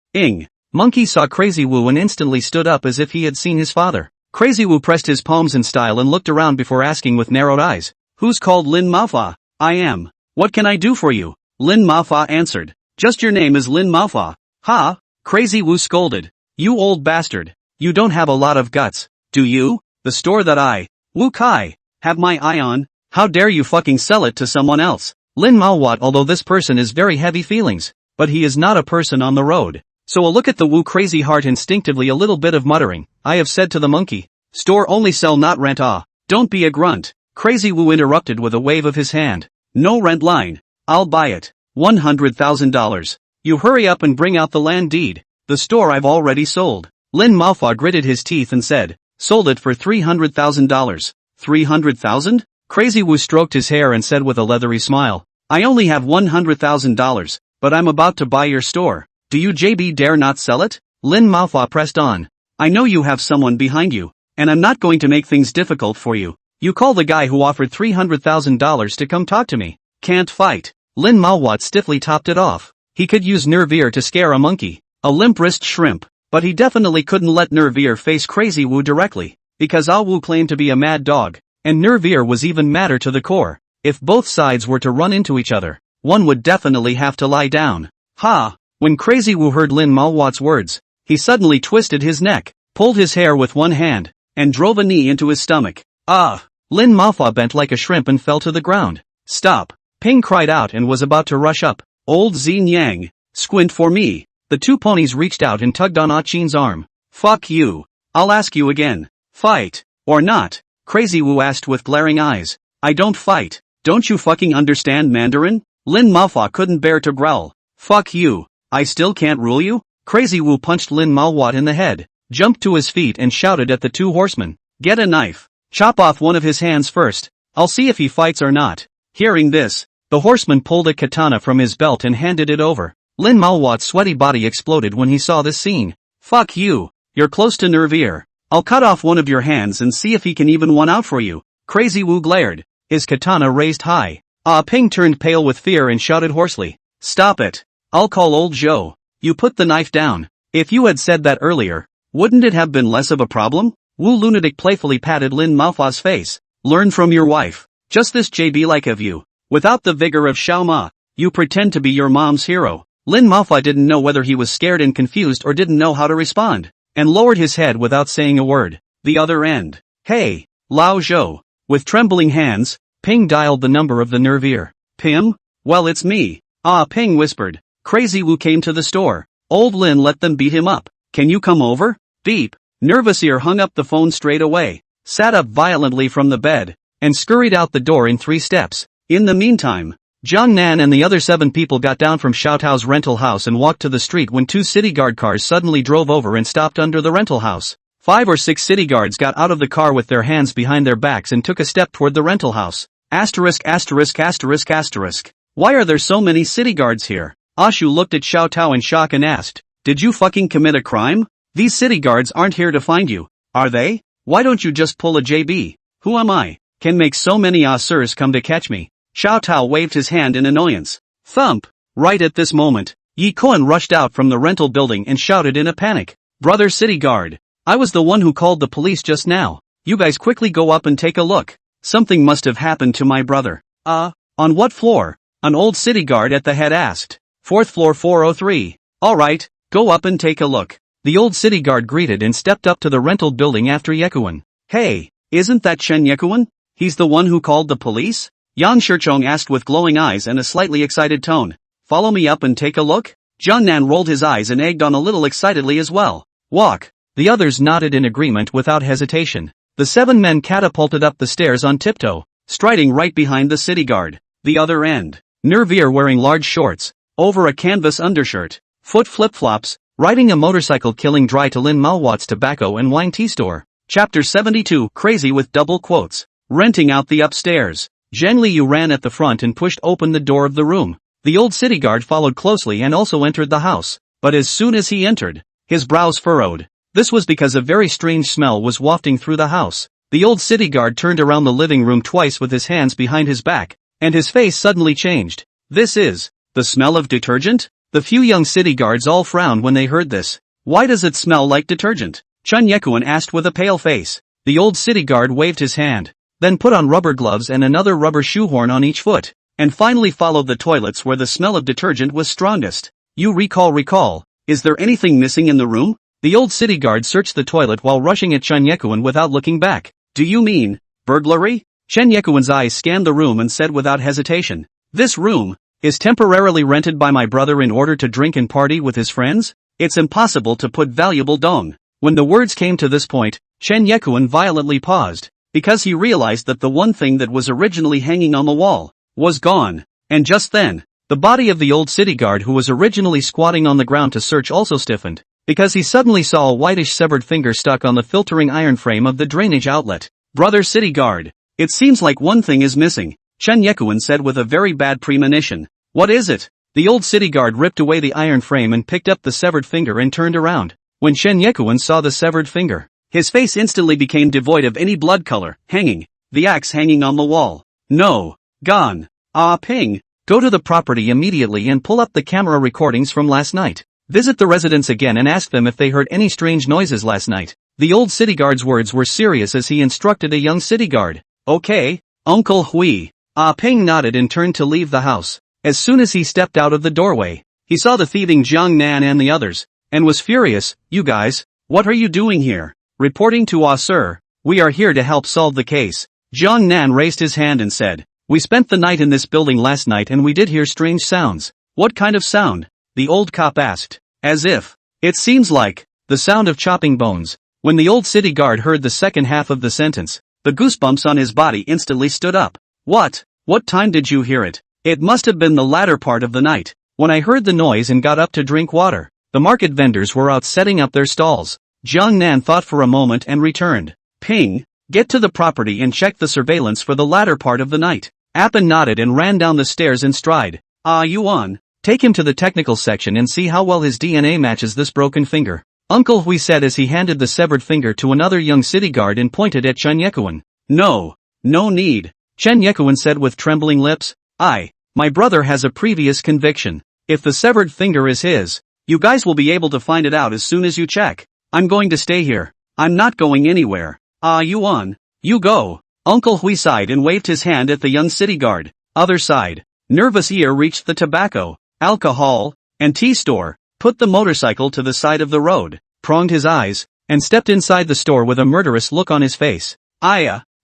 Monkey saw Crazy Wu and instantly stood up as if he had seen his father. Crazy Wu pressed his palms in style and looked around before asking with narrowed eyes, Who's called Lin Maofa? I am. What can I do for you? Lin Maofa answered. Just your name is Lin Maofa. Ha! Crazy Wu scolded. You old bastard. You don't have a lot of guts, do you? The store that I, Wu Kai, have my eye on, how dare you fucking sell it to someone else? Lin Maowat, although this person is very heavy feelings, but he is not a person on the road. So a look at the Wu crazy heart instinctively a little bit of muttering. I have said to the monkey. Store only sell not rent Don't be a grunt. Crazy Wu interrupted with a wave of his hand. No rent line. I'll buy it. $100,000. You hurry up and bring out the land deed. The store I've already sold. Lin Maofa gritted his teeth and said, sold it for $300,000. 300,000? Crazy Wu stroked his hair and said with a leathery smile, I only have $100,000, but I'm about to buy your store. Do you JB dare not sell it? Lin Maofa pressed on. I know you have someone behind you, and I'm not going to make things difficult for you. You call the guy who offered $300,000 to come talk to me. Can't fight. Lin Maofa stiffly topped it off. He could use nerve-ear to scare a monkey, a limp-wrist shrimp, but he definitely couldn't let nerve-ear face Crazy Wu directly, because Ah Wu claimed to be a mad dog, and nerve-ear was even madder to the core. If both sides were to run into each other, one would definitely have to lie down. Ha! When Crazy Wu heard Lin Maofa's words, he suddenly twisted his neck, pulled his hair with one hand, and drove a knee into his stomach. Ah! Lin Maofa bent like a shrimp and fell to the ground. Stop! Ping cried out and was about to rush up. Old Xin Yang, squint for me. The two ponies reached out and tugged on Ah Qin's arm. Fuck you. I'll ask you again. Fight. Or not? Crazy Wu asked with glaring eyes. I don't fight. Don't you fucking understand Mandarin? Lin Maofa couldn't bear to growl. Fuck you. I still can't rule you? Crazy Wu punched Lin Maofa in the head, jumped to his feet and shouted at the two horsemen. Get a knife. Chop off one of his hands first. I'll see if he fights or not. Hearing this, the horseman pulled a katana from his belt and handed it over. Lin Maofa's sweaty body exploded when he saw this scene. Fuck you. You're close to nerve-ear. I'll cut off one of your hands and see if he can even one out for you. Crazy Wu glared, his katana raised high. Ah Ping turned pale with fear and shouted hoarsely. Stop it. I'll call old Zhou. You put the knife down. If you had said that earlier, wouldn't it have been less of a problem? Wu Lunatic playfully patted Lin Maofa's face. Learn from your wife. Just this JB-like of you. Without the vigor of Xiao Ma, you pretend to be your mom's hero. Lin Maofa didn't know whether he was scared and confused or didn't know how to respond, and lowered his head without saying a word. The other end. Hey, Lao Zhou. With trembling hands, Ping dialed the number of the nerve-ear. Pim? Well, it's me. Ah Ping whispered. Crazy Wu came to the store. Old Lin let them beat him up. Can you come over? Beep. Nervous Ear hung up the phone straight away, sat up violently from the bed, and scurried out the door in 3 steps. In the meantime, Jiang Nan and the other 7 people got down from Xiaotao's rental house and walked to the street when 2 city guard cars suddenly drove over and stopped under the rental house. 5 or 6 city guards got out of the car with their hands behind their backs and took a step toward the rental house. Asterisk asterisk asterisk asterisk. Why are there so many city guards here? Ashu looked at Xiaotao in shock and asked, did you fucking commit a crime? These city guards aren't here to find you, are they? Why don't you just pull a JB? Who am I? Can make so many sirs come to catch me? Xiaotao waved his hand in annoyance. Thump! Right at this moment, Yi Kuan rushed out from the rental building and shouted in a panic. Brother city guard, I was the one who called the police just now. You guys quickly go up and take a look. Something must have happened to my brother. On what floor? An old city guard at the head asked. 4th floor 403. Alright, go up and take a look. The old city guard greeted and stepped up to the rental building after Yekuan. Hey, isn't that Chen Yekuan? He's the one who called the police? Yang Shichong asked with glowing eyes and a slightly excited tone. Follow me up and take a look? Jiang Nan rolled his eyes and egged on a little excitedly as well. Walk. The others nodded in agreement without hesitation. The 7 men catapulted up the stairs on tiptoe, striding right behind the city guard. The other end. Nerve-ear wearing large shorts, over a canvas undershirt, foot flip-flops, riding a motorcycle killing dry to Lin Maofa's tobacco and wine tea store. Chapter 72 Crazy with double quotes. Renting out the upstairs. Zheng Liu ran at the front and pushed open the door of the room. The old city guard followed closely and also entered the house. But as soon as he entered, his brows furrowed. This was because a very strange smell was wafting through the house. The old city guard turned around the living room twice with his hands behind his back, and his face suddenly changed. This is the smell of detergent? The few young city guards all frowned when they heard this. Why does it smell like detergent? Chen Yekuan asked with a pale face. The old city guard waved his hand, then put on rubber gloves and another rubber shoehorn on each foot, and finally followed the toilets where the smell of detergent was strongest. You recall, is there anything missing in the room? The old city guard searched the toilet while rushing at Chen Yekuan without looking back. Do you mean burglary? Chen Yekuan's eyes scanned the room and said without hesitation. This room is temporarily rented by my brother in order to drink and party with his friends? It's impossible to put valuable dong. When the words came to this point, Chen Yekuan violently paused, because he realized that the one thing that was originally hanging on the wall was gone. And just then, The body of the old city guard who was originally squatting on the ground to search also stiffened, because he suddenly saw a whitish severed finger stuck on the filtering iron frame of the drainage outlet. Brother city guard. It seems like one thing is missing, Chen Yekuan said with a very bad premonition. What is it? The old city guard ripped away the iron frame and picked up the severed finger and turned around. When Chen Yekuan saw the severed finger, his face instantly became devoid of any blood color, hanging. The axe hanging on the wall. No. Gone. Ah ping. Go to the property immediately and pull up the camera recordings from last night. Visit the residents again and ask them if they heard any strange noises last night. The old city guard's words were serious as he instructed a young city guard. Okay, Uncle Hui. Ah ping nodded and turned to leave the house. As soon as he stepped out of the doorway, he saw the thieving Jiang Nan and the others, and was furious. You guys, what are you doing here? Reporting to sir. We are here to help solve the case. Jiang Nan raised his hand and said, we spent the night in this building last night and we did hear strange sounds. What kind of sound? The old cop asked. As if. It seems like the sound of chopping bones. When the old city guard heard the second half of the sentence, the goosebumps on his body instantly stood up. What? What time did you hear it? It must have been the latter part of the night, when I heard the noise and got up to drink water. The market vendors were out setting up their stalls. Jiang Nan thought for a moment and returned. Ping. Get to the property and check the surveillance for the latter part of the night. Appa nodded and ran down the stairs in stride. Yuan. Take him to the technical section and see how well his DNA matches this broken finger. Uncle Hui said as he handed the severed finger to another young city guard and pointed at Chen Yekuan. No need. Chen Yekuan said with trembling lips. My brother has a previous conviction. If the severed finger is his, you guys will be able to find it out as soon as you check. I'm going to stay here. I'm not going anywhere. Yuan. You go. Uncle Hui sighed and waved his hand at the young city guard. Other side. Nervous ear reached the tobacco, alcohol, and tea store, put the motorcycle to the side of the road, pronged his eyes, and stepped inside the store with a murderous look on his face.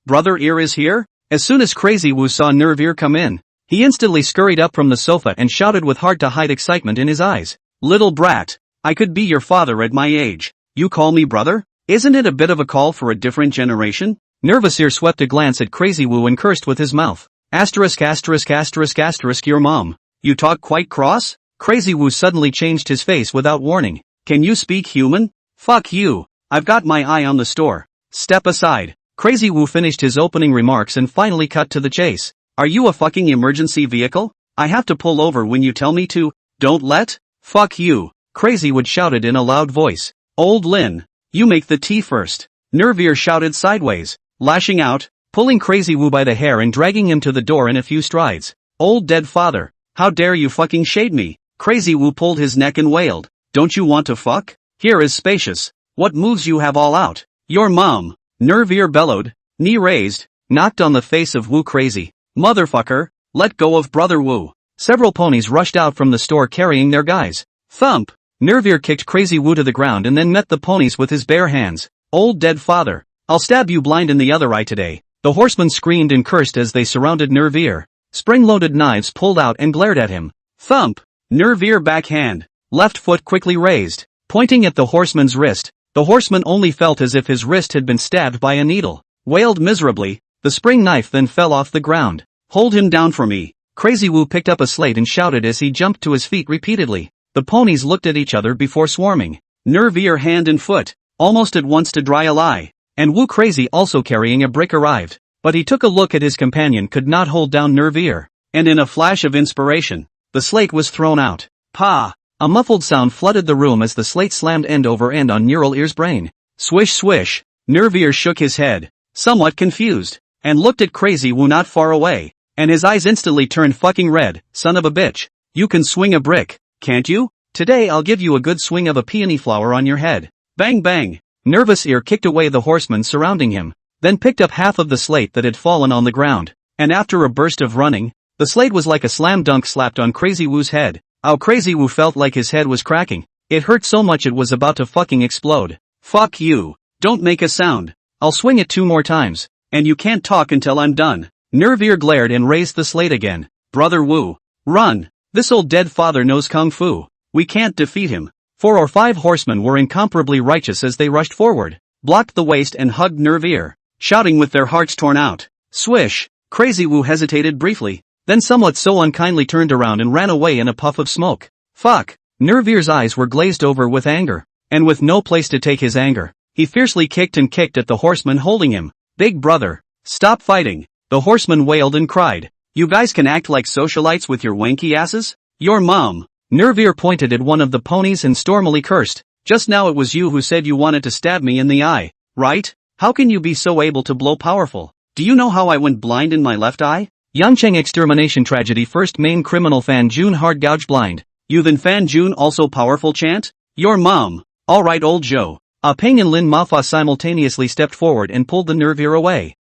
Brother Ear is here? As soon as Crazy Wu saw Nerve Ear come in, he instantly scurried up from the sofa and shouted with hard-to-hide excitement in his eyes. Little brat, I could be your father at my age. You call me brother? Isn't it a bit of a call for a different generation? Nervous Ear swept a glance at Crazy Wu and cursed with his mouth. Asterisk your mom. You talk quite cross? Crazy Wu suddenly changed his face without warning. Can you speak human? Fuck you. I've got my eye on the store. Step aside. Crazy Wu finished his opening remarks and finally cut to the chase. Are you a fucking emergency vehicle? I have to pull over when you tell me to. Don't let? Fuck you. Crazy Wu shouted in a loud voice. Old Lin. You make the tea first. Nerve Ear shouted sideways, lashing out, pulling Crazy Wu by the hair and dragging him to the door in a few strides. Old dead father. How dare you fucking shade me? Crazy Wu pulled his neck and wailed. Don't you want to fuck? Here is spacious. What moves you have all out? Your mom. Nerve Ear bellowed, knee raised, knocked on the face of Wu. Crazy motherfucker, let go of brother Wu. Several ponies rushed out from the store carrying their guys. Thump. Nerve Ear kicked Crazy Wu to the ground and then met the ponies with his bare hands. Old dead father. I'll stab you blind in the other eye today. The horsemen screamed and cursed as they surrounded Nerve Ear. Spring-loaded knives pulled out and glared at him. Thump. Nerve Ear backhand. Left foot quickly raised, pointing at the horseman's wrist. The horseman only felt as if his wrist had been stabbed by a needle. Wailed miserably. The spring knife then fell off the ground. Hold him down for me. Crazy Wu picked up a slate and shouted as he jumped to his feet repeatedly. The ponies looked at each other before swarming. Nerve Ear hand and foot, almost at once to dry a lie. And Wu Crazy also carrying a brick arrived. But he took a look at his companion could not hold down Nerve Ear. And in a flash of inspiration, the slate was thrown out. Pa! A muffled sound flooded the room as the slate slammed end over end on Neural Ear's brain. Swish swish. Nerve Ear shook his head, somewhat confused, and looked at Crazy Wu not far away. And his eyes instantly turned fucking red. Son of a bitch. You can swing a brick, can't you? Today I'll give you a good swing of a peony flower on your head. Bang bang. Nervous Ear kicked away the horsemen surrounding him, then picked up half of the slate that had fallen on the ground. And after a burst of running, the slate was like a slam dunk slapped on Crazy Wu's head. How Crazy Wu felt like his head was cracking. It hurt so much it was about to fucking explode. Fuck you. Don't make a sound. I'll swing it 2 more times, and you can't talk until I'm done. Nerve Ear glared and raised the slate again. Brother Wu. Run. This old dead father knows kung fu. We can't defeat him. 4 or 5 horsemen were incomparably righteous as they rushed forward, blocked the waist and hugged Nerve Ear, shouting with their hearts torn out. Swish. Crazy Wu hesitated briefly, then somewhat so unkindly turned around and ran away in a puff of smoke. Fuck. Nervir's eyes were glazed over with anger, and with no place to take his anger, he fiercely kicked and kicked at the horseman holding him. Big brother, stop fighting, the horseman wailed and cried. You guys can act like socialites with your wanky asses? Your mom. Nervir pointed at one of the ponies and stormily cursed. Just now it was you who said you wanted to stab me in the eye, right? How can you be so able to blow powerful? Do you know how I went blind in my left eye? Yangcheng extermination tragedy first main criminal Fan Jun hard gouge blind. You then Fan Jun also powerful chant? Your mom. Alright old Joe. Ping and Lin Mafa simultaneously stepped forward and pulled the Nervir away.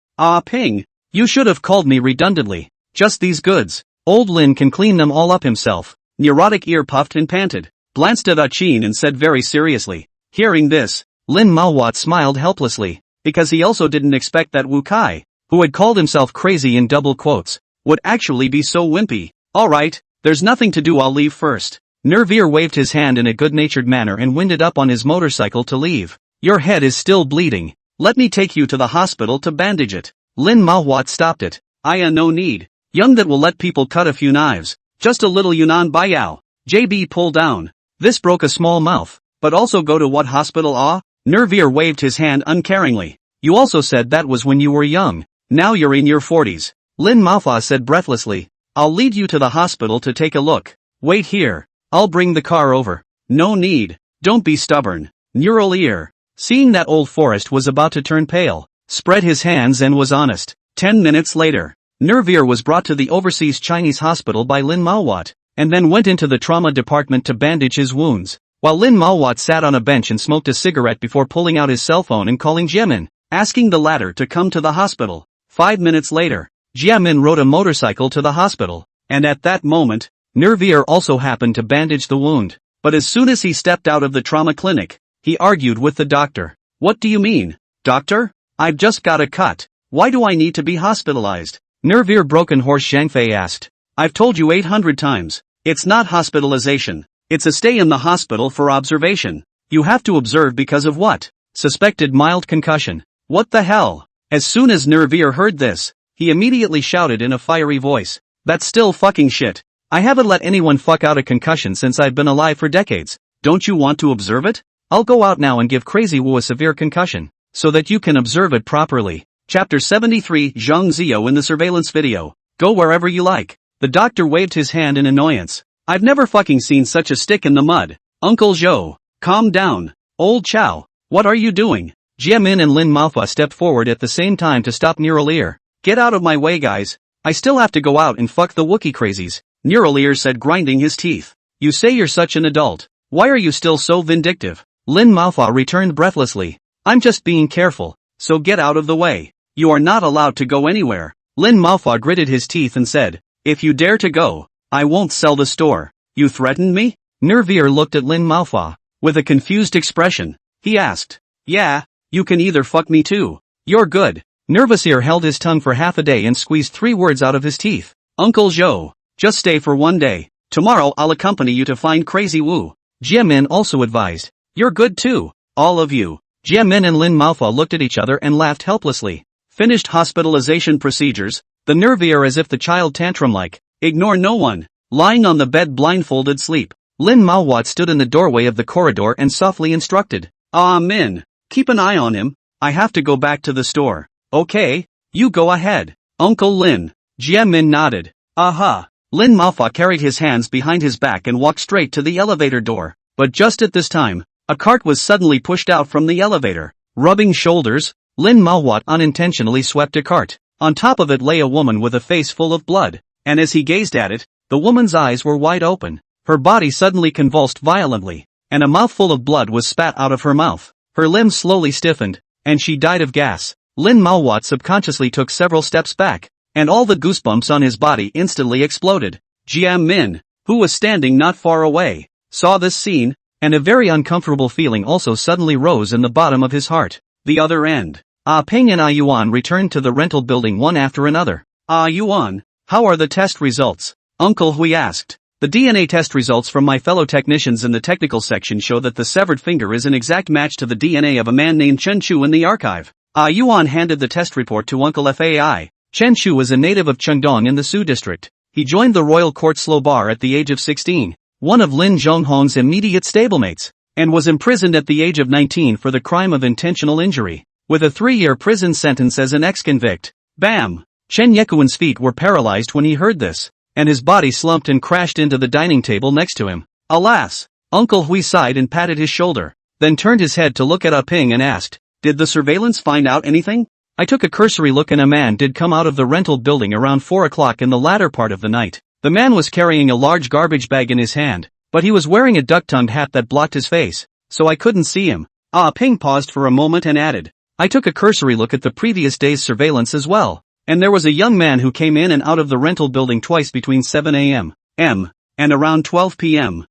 Ping. You should have called me redundantly. Just these goods. Old Lin can clean them all up himself. Neurotic ear puffed and panted, glanced at Achin and said very seriously. Hearing this, Lin Maowat smiled helplessly, because he also didn't expect that Wu Kai, who had called himself crazy in double quotes, would actually be so wimpy. Alright, there's nothing to do, I'll leave first. Nervir waved his hand in a good-natured manner and winded up on his motorcycle to leave. Your head is still bleeding. Let me take you to the hospital to bandage it. Lin Maowat stopped it. No need. Young that will let people cut a few knives. Just a little Yunnan Bayao. JB pull down. This broke a small mouth. But also go to what hospital? Nervir waved his hand uncaringly. You also said that was when you were young. Now you're in your 40s. Lin Mafa said breathlessly. I'll lead you to the hospital to take a look. Wait here. I'll bring the car over. No need. Don't be stubborn. Neural ear. Seeing that old Forrest was about to turn pale, spread his hands and was honest. 10 minutes later, Nervir was brought to the overseas Chinese hospital by Lin Maowat, and then went into the trauma department to bandage his wounds, while Lin Maowat sat on a bench and smoked a cigarette before pulling out his cell phone and calling Jiamin, asking the latter to come to the hospital. 5 minutes later, Jiamin rode a motorcycle to the hospital, and at that moment, Nervir also happened to bandage the wound. But as soon as he stepped out of the trauma clinic, he argued with the doctor. What do you mean, doctor? I've just got a cut. Why do I need to be hospitalized? Nervir broken horse Zhangfei asked. I've told you 800 times. It's not hospitalization. It's a stay in the hospital for observation. You have to observe because of what? Suspected mild concussion. What the hell? As soon as Nervir heard this, he immediately shouted in a fiery voice. That's still fucking shit. I haven't let anyone fuck out a concussion since I've been alive for decades. Don't you want to observe it? I'll go out now and give Crazy Wu a severe concussion, so that you can observe it properly. Chapter 73 Zhang Ziyo in the surveillance video. Go wherever you like. The doctor waved his hand in annoyance. I've never fucking seen such a stick in the mud. Uncle Zhou, calm down. Old Chow, what are you doing? Jiamin and Lin Maofa stepped forward at the same time to stop Neural Ear. Get out of my way guys. I still have to go out and fuck the Wookiee crazies. Neural Ear said grinding his teeth. You say you're such an adult. Why are you still so vindictive? Lin Maofa returned breathlessly. I'm just being careful, so get out of the way. You are not allowed to go anywhere. Lin Maofa gritted his teeth and said, if you dare to go, I won't sell the store. You threatened me? Nervir looked at Lin Maofa, with a confused expression. He asked, yeah, you can either fuck me too. You're good. Nervousear held his tongue for half a day and squeezed 3 words out of his teeth. Uncle Zhou, just stay for 1 day. Tomorrow I'll accompany you to find Crazy Wu. Jiamin also advised. You're good too, all of you. Jiamin and Lin Maofa looked at each other and laughed helplessly. Finished hospitalization procedures, the Nervir as if the child tantrum-like, ignore no one, lying on the bed blindfolded sleep. Lin Maowat stood in the doorway of the corridor and softly instructed. Min, keep an eye on him, I have to go back to the store. Okay, you go ahead. Uncle Lin. Jiamin nodded. Aha. Lin Maofa carried his hands behind his back and walked straight to the elevator door. But just at this time, a cart was suddenly pushed out from the elevator. Rubbing shoulders, Lin Maowat unintentionally swept a cart. On top of it lay a woman with a face full of blood, and as he gazed at it, the woman's eyes were wide open. Her body suddenly convulsed violently, and a mouthful of blood was spat out of her mouth. Her limbs slowly stiffened, and she died of gas. Lin Maowat subconsciously took several steps back, and all the goosebumps on his body instantly exploded. Jiamin, who was standing not far away, saw this scene, and a very uncomfortable feeling also suddenly rose in the bottom of his heart. The other end. Ping and Yuan returned to the rental building one after another. Yuan, how are the test results? Uncle Hui asked. The DNA test results from my fellow technicians in the technical section show that the severed finger is an exact match to the DNA of a man named Chen Chu in the archive. Yuan handed the test report to Uncle Fai. Chen Chu is a native of Chengdong in the Su district. He joined the royal court slow bar at the age of 16, one of Lin Zhonghong's immediate stablemates, and was imprisoned at the age of 19 for the crime of intentional injury, with a 3-year prison sentence as an ex-convict. Bam! Chen Yekuan's feet were paralyzed when he heard this, and his body slumped and crashed into the dining table next to him. Alas! Uncle Hui sighed and patted his shoulder, then turned his head to look at Ah Ping and asked, "Did the surveillance find out anything?" I took a cursory look and a man did come out of the rental building around 4 o'clock in the latter part of the night. The man was carrying a large garbage bag in his hand, but he was wearing a duck-tongued hat that blocked his face, so I couldn't see him. Ah Ping paused for a moment and added, "I took a cursory look at the previous day's surveillance as well, and there was a young man who came in and out of the rental building twice between 7 a.m. and around 12 p.m.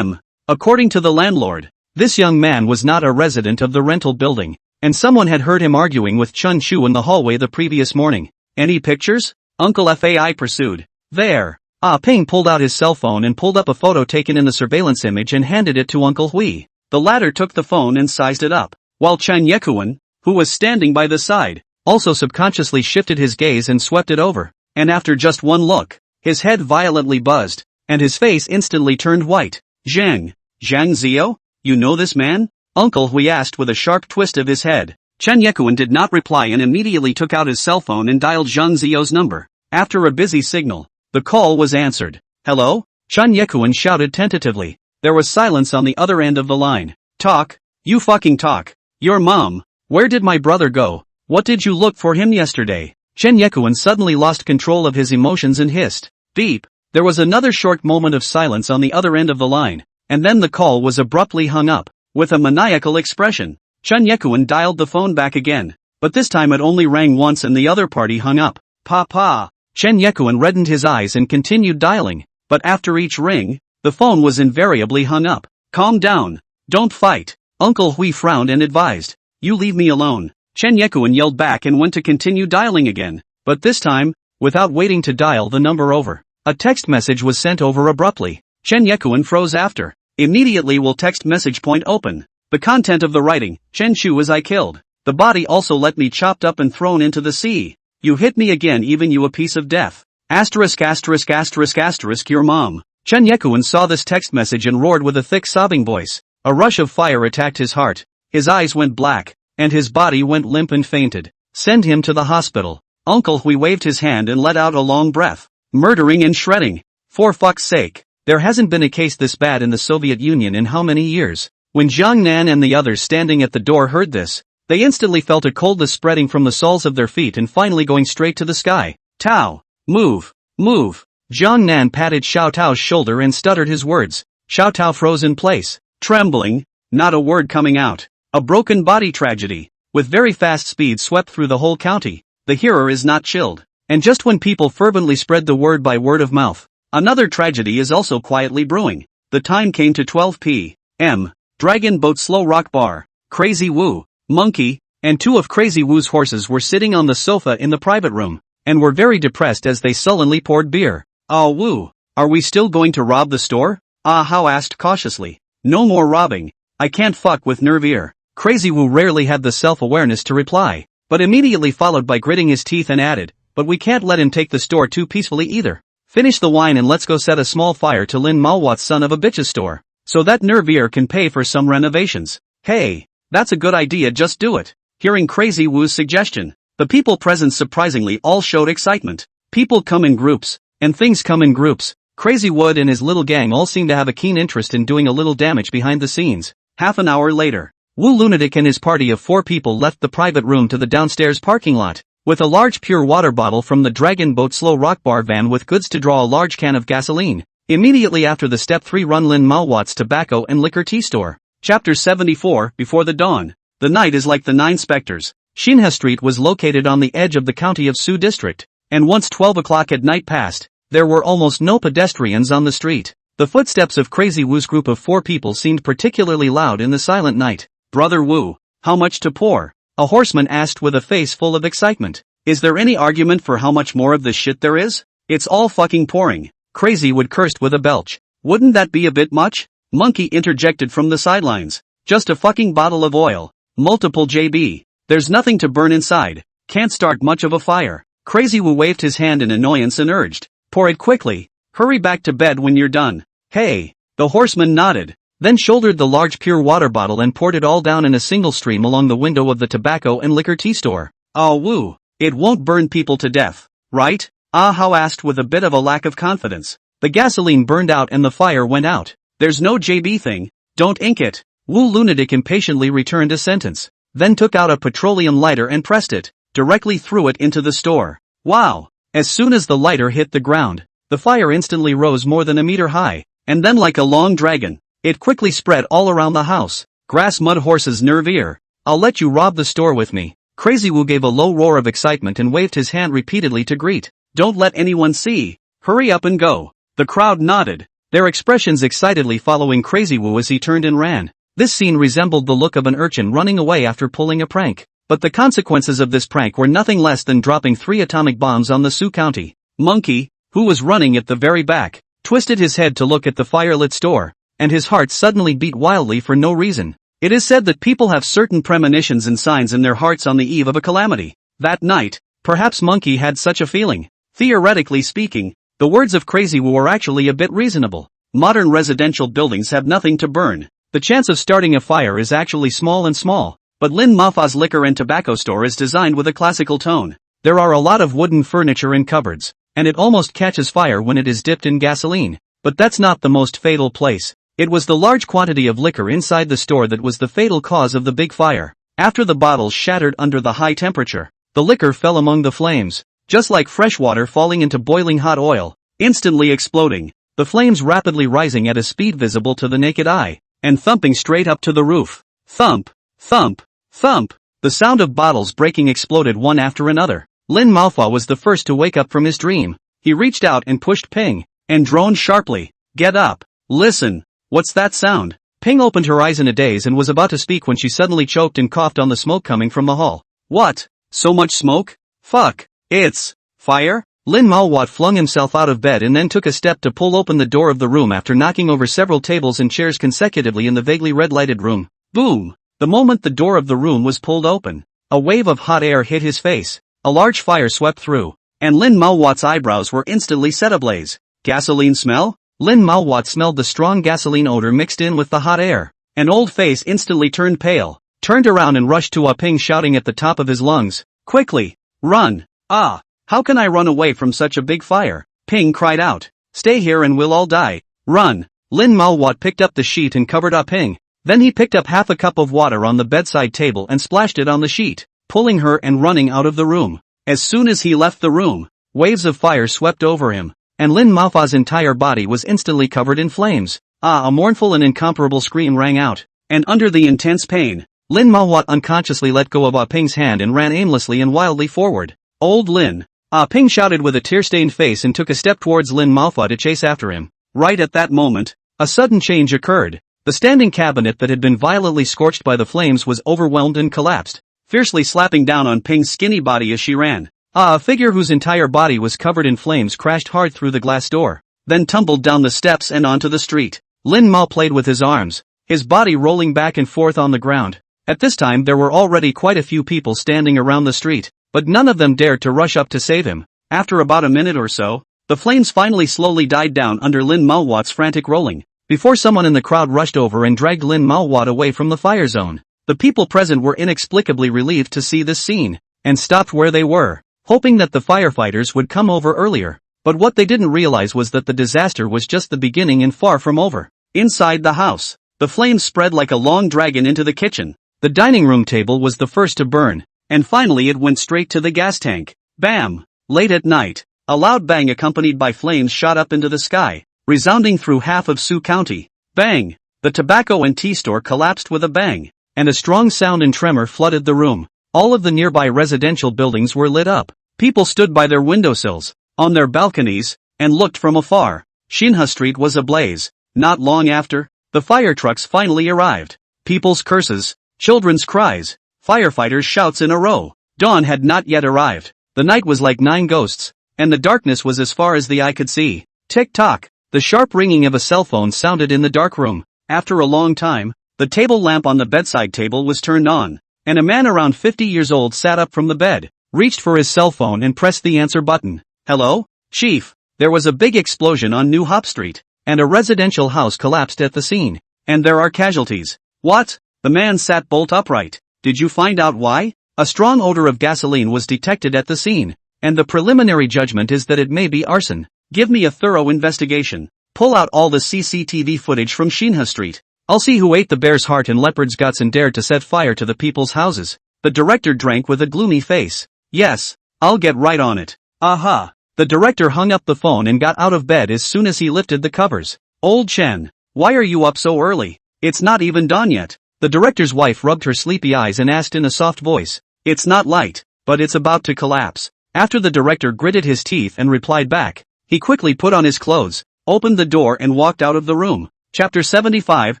According to the landlord, this young man was not a resident of the rental building, and someone had heard him arguing with Chun Chu in the hallway the previous morning. Any pictures?" Uncle Fai pursued. "There." Ah Ping pulled out his cell phone and pulled up a photo taken in the surveillance image and handed it to Uncle Hui. The latter took the phone and sized it up, while Chen Yekuan, who was standing by the side, also subconsciously shifted his gaze and swept it over, and after just one look, his head violently buzzed, and his face instantly turned white. "Zhang Zio? You know this man?" Uncle Hui asked with a sharp twist of his head. Chen Yekuan did not reply and immediately took out his cell phone and dialed Zhang Zio's number. After a busy signal, the call was answered. "Hello?" Chen Yekuan shouted tentatively. There was silence on the other end of the line. "Talk, you fucking talk. Your mom. Where did my brother go? What did you look for him yesterday?" Chen Yekuan suddenly lost control of his emotions and hissed. "Beep." There was another short moment of silence on the other end of the line, and then the call was abruptly hung up. With a maniacal expression, Chen Yekuan dialed the phone back again, but this time it only rang once and the other party hung up. "Papa." Chen Yekuan reddened his eyes and continued dialing, but after each ring, the phone was invariably hung up. "Calm down. Don't fight." Uncle Hui frowned and advised, "You leave me alone." Chen Yekuan yelled back and went to continue dialing again, but this time, without waiting to dial the number over, a text message was sent over abruptly. Chen Yekuan froze after. "Immediately will text message point open. The content of the writing, Chen Chu is I killed. The body also let me chopped up and thrown into the sea. You hit me again even you a piece of death. Asterisk asterisk asterisk asterisk your mom." Chen Yekuan saw this text message and roared with a thick sobbing voice. A rush of fire attacked his heart. His eyes went black, and his body went limp and fainted. "Send him to the hospital." Uncle Hui waved his hand and let out a long breath. "Murdering and shredding. For fuck's sake. There hasn't been a case this bad in the Soviet Union in how many years?" When Jiang Nan and the others standing at the door heard this, they instantly felt a coldness spreading from the soles of their feet and finally going straight to the sky. "Tao! Move! Move!" Jiang Nan patted Xiao Tao's shoulder and stuttered his words. Xiao Tao froze in place, trembling, not a word coming out. A broken body tragedy, with very fast speed swept through the whole county. The hearer is not chilled. And just when people fervently spread the word by word of mouth, another tragedy is also quietly brewing. The time came to 12 p.m. Dragon Boat Slow Rock Bar. Crazy Wu, Monkey, and 2 of Crazy Wu's horses were sitting on the sofa in the private room, and were very depressed as they sullenly poured beer. "Oh Wu, are we still going to rob the store?" Ah Hao asked cautiously. "No more robbing. I can't fuck with Nervier." Crazy Wu rarely had the self-awareness to reply, but immediately followed by gritting his teeth and added, "But we can't let him take the store too peacefully either. Finish the wine and let's go set a small fire to Lin Malwat's son of a bitch's store, so that Nervier can pay for some renovations." "Hey, that's a good idea, just do it." Hearing Crazy Wu's suggestion, the people present surprisingly all showed excitement. People come in groups, and things come in groups. Crazy Wood and his little gang all seemed to have a keen interest in doing a little damage behind the scenes. Half an hour later, Wu Lunatic and his party of 4 people left the private room to the downstairs parking lot, with a large pure water bottle from the Dragon Boat Slow Rock Bar van with goods to draw a large can of gasoline. Immediately after the Step 3 run Lin Malwat's tobacco and liquor tea store. Chapter 74, Before the Dawn. The night is like the 9 specters. Xinhe Street was located on the edge of the county of Su district, and once 12 o'clock at night passed, there were almost no pedestrians on the street. The footsteps of Crazy Wu's group of 4 people seemed particularly loud in the silent night. "Brother Wu, how much to pour?" a horseman asked with a face full of excitement. "Is there any argument for how much more of this shit there is? It's all fucking pouring." Crazy Wood cursed with a belch. "Wouldn't that be a bit much?" Monkey interjected from the sidelines. "Just a fucking bottle of oil. Multiple JB. There's nothing to burn inside. Can't start much of a fire." Crazy Wu waved his hand in annoyance and urged, Pour it quickly. Hurry back to bed when you're done. Hey. The horseman nodded, then shouldered the large pure water bottle and poured it all down in a single stream along the window of the tobacco and liquor tea store. Oh woo. It won't burn people to death, right? Ah How asked with a bit of a lack of confidence. The gasoline burned out and the fire went out. There's no JB thing. Don't ink it. Wu lunatic impatiently returned a sentence, then took out a petroleum lighter and pressed it, directly threw it into the store. Wow. As soon as the lighter hit the ground, the fire instantly rose more than a meter high, and then like a long dragon, it quickly spread all around the house. Grass mud horse's nerve ear. I'll let you rob the store with me. Crazy Wu gave a low roar of excitement and waved his hand repeatedly to greet. Don't let anyone see. Hurry up and go. The crowd nodded, their expressions excitedly following Crazy Wu as he turned and ran. This scene resembled the look of an urchin running away after pulling a prank. But the consequences of this prank were nothing less than dropping 3 atomic bombs on the Sioux County. Monkey, who was running at the very back, twisted his head to look at the firelit store, and his heart suddenly beat wildly for no reason. It is said that people have certain premonitions and signs in their hearts on the eve of a calamity. That night, perhaps Monkey had such a feeling. Theoretically speaking, the words of Crazy Wu are actually a bit reasonable. Modern residential buildings have nothing to burn. The chance of starting a fire is actually small, but Lin Mafa's liquor and tobacco store is designed with a classical tone. There are a lot of wooden furniture and cupboards, and it almost catches fire when it is dipped in gasoline. But that's not the most fatal place. It was the large quantity of liquor inside the store that was the fatal cause of the big fire. After the bottles shattered under the high temperature, the liquor fell among the flames, just like fresh water falling into boiling hot oil, instantly exploding, the flames rapidly rising at a speed visible to the naked eye, and thumping straight up to the roof. Thump, thump, thump. The sound of bottles breaking exploded one after another. Lin Maofa was the first to wake up from his dream. He reached out and pushed Ping, and droned sharply. Get up. Listen. What's that sound? Ping opened her eyes in a daze and was about to speak when she suddenly choked and coughed on the smoke coming from the hall. What? So much smoke? Fuck. It's fire? Lin Maowat flung himself out of bed and then took a step to pull open the door of the room after knocking over several tables and chairs consecutively in the vaguely red-lighted room. Boom! The moment the door of the room was pulled open, a wave of hot air hit his face. A large fire swept through, and Lin Maowat's eyebrows were instantly set ablaze. Gasoline smell? Lin Maowat smelled the strong gasoline odor mixed in with the hot air. An old face instantly turned pale, turned around and rushed to Ping shouting at the top of his lungs. Quickly! Run! Ah! How can I run away from such a big fire? Ping cried out. Stay here and we'll all die. Run! Lin Maowat picked up the sheet and covered Ping. Then he picked up half a cup of water on the bedside table and splashed it on the sheet, pulling her and running out of the room. As soon as he left the room, waves of fire swept over him, and Lin Maofa's entire body was instantly covered in flames. A mournful and incomparable scream rang out, and under the intense pain, Lin Maowat unconsciously let go of Ping's hand and ran aimlessly and wildly forward. Old Lin! Ping shouted with a tear-stained face and took a step towards Lin Maofa to chase after him. Right at that moment, a sudden change occurred. The standing cabinet that had been violently scorched by the flames was overwhelmed and collapsed, fiercely slapping down on Ping's skinny body as she ran. A figure whose entire body was covered in flames crashed hard through the glass door, then tumbled down the steps and onto the street. Lin Mao played with his arms, his body rolling back and forth on the ground. At this time there were already quite a few people standing around the street, but none of them dared to rush up to save him. After about a minute or so, the flames finally slowly died down under Lin Maowat's frantic rolling, before someone in the crowd rushed over and dragged Lin Maowat away from the fire zone. The people present were inexplicably relieved to see this scene, and stopped where they were, hoping that the firefighters would come over earlier. But what they didn't realize was that the disaster was just the beginning and far from over. Inside the house, the flames spread like a long dragon into the kitchen. The dining room table was the first to burn, and finally it went straight to the gas tank. Bam! Late at night, a loud bang accompanied by flames shot up into the sky, resounding through half of Sioux County. Bang! The tobacco and tea store collapsed with a bang, and a strong sound and tremor flooded the room. All of the nearby residential buildings were lit up. People stood by their windowsills, on their balconies, and looked from afar. Shinha Street was ablaze. Not long after, the fire trucks finally arrived. People's curses, children's cries, firefighters' shouts in a row. Dawn had not yet arrived. The night was like 9 ghosts, and the darkness was as far as the eye could see. Tick-tock, the sharp ringing of a cell phone sounded in the dark room. After a long time, the table lamp on the bedside table was turned on, and a man around 50 years old sat up from the bed, reached for his cell phone and pressed the answer button. Hello? Chief, There was a big explosion on New Hop Street, and a residential house collapsed at the scene. And there are casualties. What? The man sat bolt upright. Did you find out why? A strong odor of gasoline was detected at the scene, and the preliminary judgment is that it may be arson. Give me a thorough investigation. Pull out all the CCTV footage from Shinha Street. I'll see who ate the bear's heart and leopard's guts and dared to set fire to the people's houses. The director drank with a gloomy face. Yes, I'll get right on it. Aha. The director hung up the phone and got out of bed as soon as he lifted the covers. Old Chen, why are you up so early? It's not even dawn yet. The director's wife rubbed her sleepy eyes and asked in a soft voice. It's not light, but it's about to collapse. After the director gritted his teeth and replied back, he quickly put on his clothes, opened the door and walked out of the room. Chapter 75,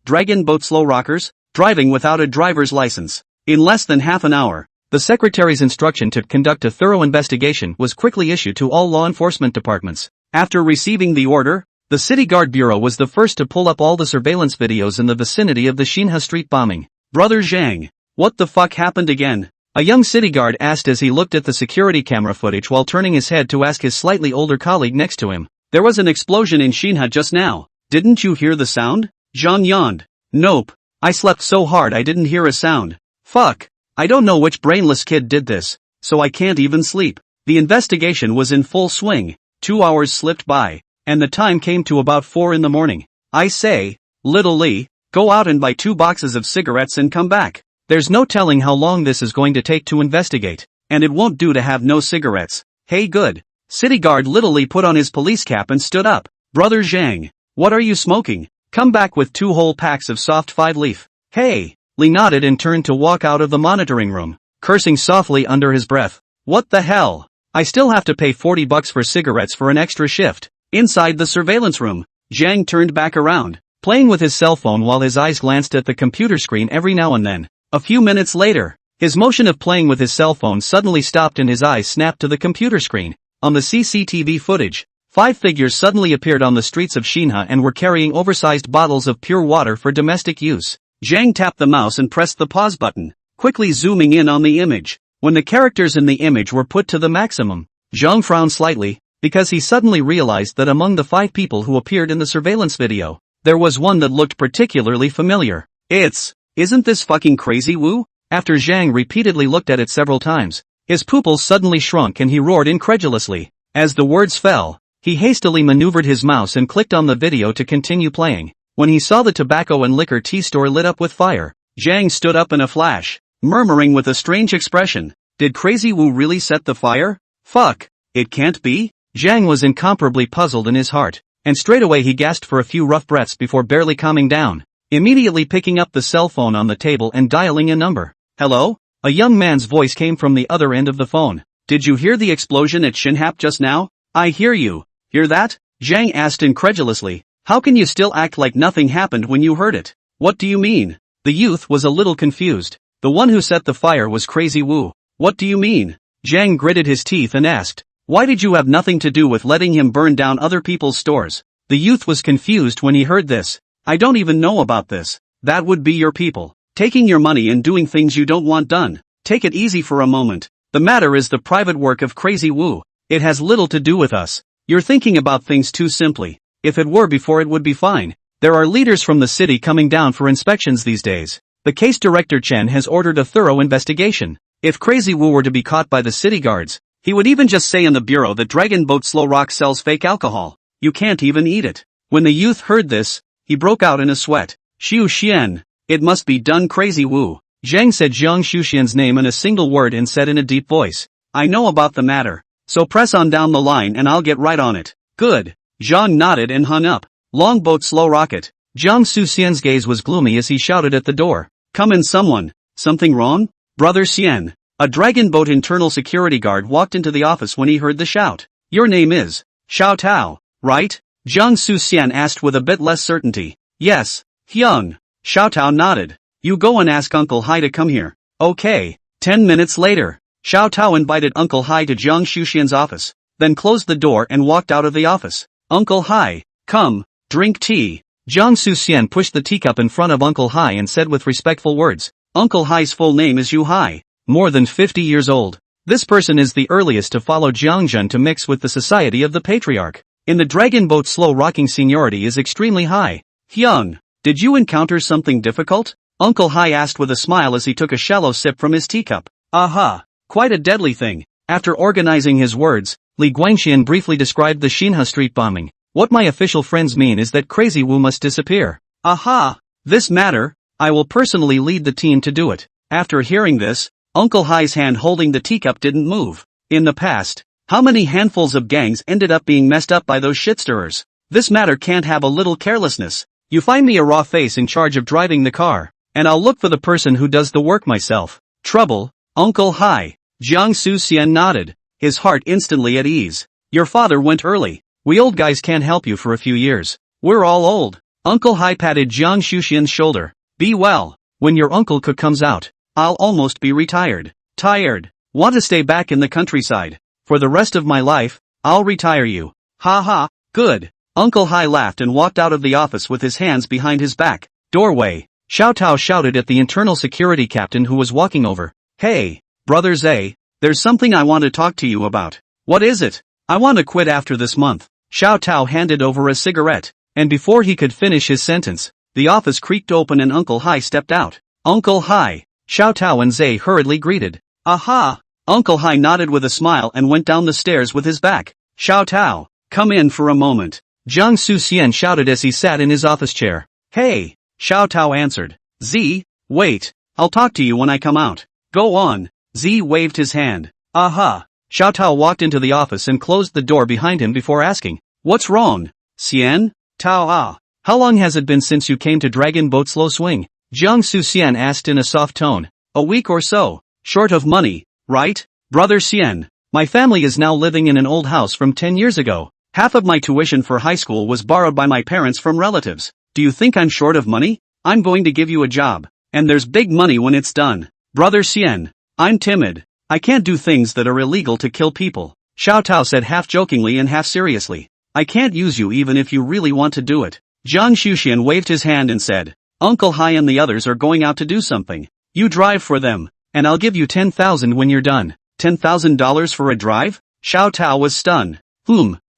Dragon Boat Slow Rockers, Driving Without a Driver's License. In less than half an hour, the secretary's instruction to conduct a thorough investigation was quickly issued to all law enforcement departments. After receiving the order, the City Guard Bureau was the first to pull up all the surveillance videos in the vicinity of the Shinha Street bombing. Brother Jiang, what the fuck happened again? A young city guard asked as he looked at the security camera footage while turning his head to ask his slightly older colleague next to him. There was an explosion in Shinha just now. Didn't you hear the sound? Zhang yawned. Nope. I slept so hard I didn't hear a sound. Fuck. I don't know which brainless kid did this, so I can't even sleep. The investigation was in full swing. 2 hours slipped by, and the time came to about 4 in the morning. I say, Little Lee, go out and buy 2 boxes of cigarettes and come back. There's no telling how long this is going to take to investigate, and it won't do to have no cigarettes. Hey good. City guard Little Lee put on his police cap and stood up. Brother Jiang, what are you smoking? Come back with 2 whole packs of soft 5-leaf. Hey. Lee nodded and turned to walk out of the monitoring room, cursing softly under his breath. What the hell? I still have to pay $40 for cigarettes for an extra shift. Inside the surveillance room, Jiang turned back around, playing with his cell phone while his eyes glanced at the computer screen every now and then. A few minutes later, his motion of playing with his cell phone suddenly stopped and his eyes snapped to the computer screen. On the CCTV footage, 5 figures suddenly appeared on the streets of Shinha and were carrying oversized bottles of pure water for domestic use. Jiang tapped the mouse and pressed the pause button, quickly zooming in on the image. When the characters in the image were put to the maximum, Jiang frowned slightly, because he suddenly realized that among the 5 people who appeared in the surveillance video, there was one that looked particularly familiar. Isn't this fucking Crazy Wu? After Jiang repeatedly looked at it several times, his pupils suddenly shrunk and he roared incredulously. As the words fell, he hastily maneuvered his mouse and clicked on the video to continue playing. When he saw the tobacco and liquor tea store lit up with fire, Jiang stood up in a flash, murmuring with a strange expression, did Crazy Wu really set the fire? Fuck, it can't be? Jiang was incomparably puzzled in his heart, and straightaway he gasped for a few rough breaths before barely calming down, immediately picking up the cell phone on the table and dialing a number. Hello? A young man's voice came from the other end of the phone. Did you hear the explosion at Shinhap just now? I hear you. Hear that? Jiang asked incredulously. How can you still act like nothing happened when you heard it? What do you mean? The youth was a little confused. The one who set the fire was Crazy Wu. What do you mean? Jiang gritted his teeth and asked. Why did you have nothing to do with letting him burn down other people's stores? The youth was confused when he heard this. I don't even know about this. That would be your people, taking your money and doing things you don't want done. Take it easy for a moment. The matter is the private work of Crazy Wu. It has little to do with us. You're thinking about things too simply. If it were before it would be fine. There are leaders from the city coming down for inspections these days. The case director Chen has ordered a thorough investigation. If Crazy Wu were to be caught by the city guards, he would even just say in the bureau that Dragon Boat Slow Rock sells fake alcohol. You can't even eat it. When the youth heard this, he broke out in a sweat. Xiu Xian. It must be done Crazy Wu. Jiang said Jiang Xiuxian's name in a single word and said in a deep voice. I know about the matter. So press on down the line and I'll get right on it. Good. Jiang nodded and hung up. Long boat slow rocket. Jiang Xiuxian's gaze was gloomy as he shouted at the door. Come in someone. Something wrong? Brother Xian. A dragon boat internal security guard walked into the office when he heard the shout. Your name is Xiao Tao, right? Jiang Xiuxian asked with a bit less certainty. Yes, Hyung. Xiao Tao nodded. You go and ask Uncle Hai to come here. Okay. 10 minutes later, Xiao Tao invited Uncle Hai to Jiang Xiuxian's office, then closed the door and walked out of the office. Uncle Hai, come, drink tea. Jiang Xiuxian pushed the teacup in front of Uncle Hai and said with respectful words. Uncle Hai's full name is Yu Hai, more than 50 years old. This person is the earliest to follow Jiangjun to mix with the society of the patriarch. in the dragon boat slow rocking seniority is extremely high. Jiehong, did you encounter something difficult? Uncle Hai asked with a smile as he took a shallow sip from his teacup. Aha, quite a deadly thing. After organizing his words, Li Guangxian briefly described the Xinhua street bombing. What my official friends mean is that Crazy Wu must disappear. Aha! This matter, I will personally lead the team to do it. After hearing this, Uncle Hai's hand holding the teacup didn't move. In the past, how many handfuls of gangs ended up being messed up by those shitstirrers? This matter can't have a little carelessness. You find me a raw face in charge of driving the car, and I'll look for the person who does the work myself. Trouble, Uncle Hai. Jiang Su-xian nodded, his heart instantly at ease. Your father went early. We old guys can't help you for a few years. We're all old. Uncle Hai patted Jiang Su-xian's shoulder. Be well. When your uncle comes out, I'll almost be retired. Tired. Want to stay back in the countryside. For the rest of my life, I'll retire you. Ha ha, good. Uncle Hai laughed and walked out of the office with his hands behind his back. Doorway. Xiao Tao shouted at the internal security captain who was walking over. Hey, Brother Zay, there's something I want to talk to you about. What is it? I want to quit after this month. Xiao Tao handed over a cigarette, and before he could finish his sentence, the office creaked open and Uncle Hai stepped out. Uncle Hai. Xiao Tao and Zay hurriedly greeted. Aha! Uncle Hai nodded with a smile and went down the stairs with his back. Xiao Tao, come in for a moment. Jiang Su-xian shouted as he sat in his office chair. Hey, Xiao Tao answered. Z, wait, I'll talk to you when I come out. Go on. Z waved his hand. Aha. Xiao Tao walked into the office and closed the door behind him before asking. What's wrong? Xian? Tao ah. How long has it been since you came to Dragon Boat Slow Swing? Jiang Su-xian asked in a soft tone. A week or so. Short of money, right? Brother Xian, my family is now living in an old house from 10 years ago. Half of my tuition for high school was borrowed by my parents from relatives. Do you think I'm short of money? I'm going to give you a job. And there's big money when it's done. Brother Xian, I'm timid. I can't do things that are illegal to kill people. Xiao Tao said half jokingly and half seriously. I can't use you even if you really want to do it. Jiang Su-xian waved his hand and said. Uncle Hai and the others are going out to do something. You drive for them, and I'll give you 10,000 when you're done. $10,000 for a drive? Xiao Tao was stunned.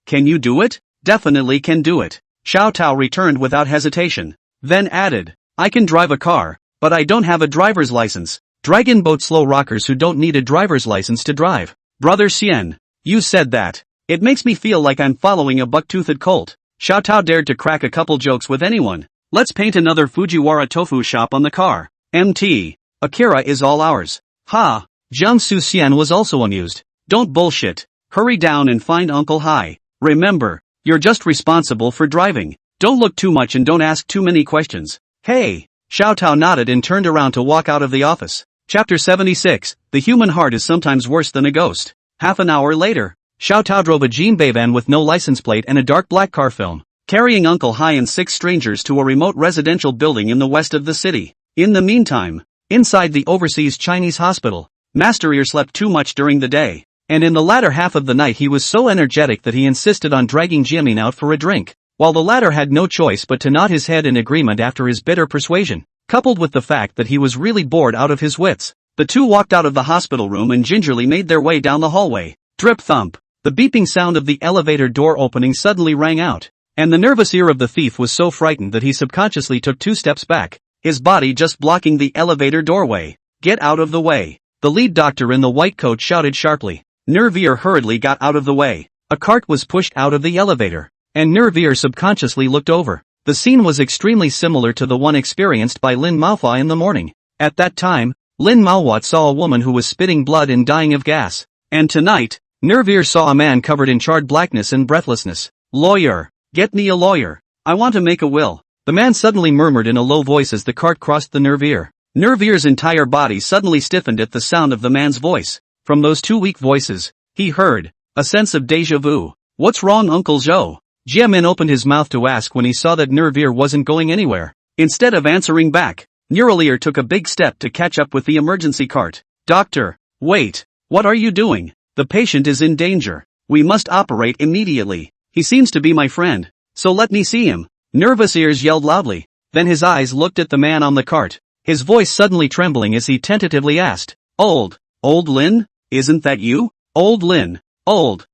Can you do it? Definitely can do it. Xiao Tao returned without hesitation. Then added, I can drive a car, but I don't have a driver's license. Dragon boat slow rockers who don't need a driver's license to drive. Brother Xian, you said that. It makes me feel like I'm following a buck-toothed colt. Xiao Tao dared to crack a couple jokes with anyone. Let's paint another Fujiwara tofu shop on the car. MT. Akira is all ours. Ha. Jiang Su-xian was also amused. Don't bullshit. Hurry down and find Uncle Hai. Remember, you're just responsible for driving. Don't look too much and don't ask too many questions. Hey. Xiao Tao nodded and turned around to walk out of the office. Chapter 76, The Human Heart is Sometimes Worse Than a Ghost. Half an hour later, Xiao Tao drove a Jinbei van with no license plate and a dark black car film, carrying Uncle Hai and 6 strangers to a remote residential building in the west of the city. In the meantime, inside the overseas Chinese hospital, Master Ear slept too much during the day, and in the latter half of the night he was so energetic that he insisted on dragging Jimin out for a drink, while the latter had no choice but to nod his head in agreement after his bitter persuasion, coupled with the fact that he was really bored out of his wits. The two walked out of the hospital room and gingerly made their way down the hallway. Drip thump. The beeping sound of the elevator door opening suddenly rang out, and the nervous ear of the thief was so frightened that he subconsciously took 2 steps back, his body just blocking the elevator doorway. Get out of the way. The lead doctor in the white coat shouted sharply. Nervier hurriedly got out of the way. A cart was pushed out of the elevator, and Nervier subconsciously looked over. The scene was extremely similar to the one experienced by Lin Maohua in the morning. At that time, Lin Maohua saw a woman who was spitting blood and dying of gas. And tonight, Nervier saw a man covered in charred blackness and breathlessness. Lawyer, get me a lawyer. I want to make a will. The man suddenly murmured in a low voice as the cart crossed the Nervier. Nervier's entire body suddenly stiffened at the sound of the man's voice. From those 2 weak voices, he heard a sense of déjà vu. What's wrong, Uncle Zhou? Jiamin opened his mouth to ask when he saw that Nervier wasn't going anywhere. Instead of answering back, Neuralier took a big step to catch up with the emergency cart. Doctor, wait, what are you doing? The patient is in danger. We must operate immediately. He seems to be my friend, so let me see him. Nervous Ears yelled loudly. Then his eyes looked at the man on the cart, his voice suddenly trembling as he tentatively asked, Old Lin? Isn't that you? Old Lin, Old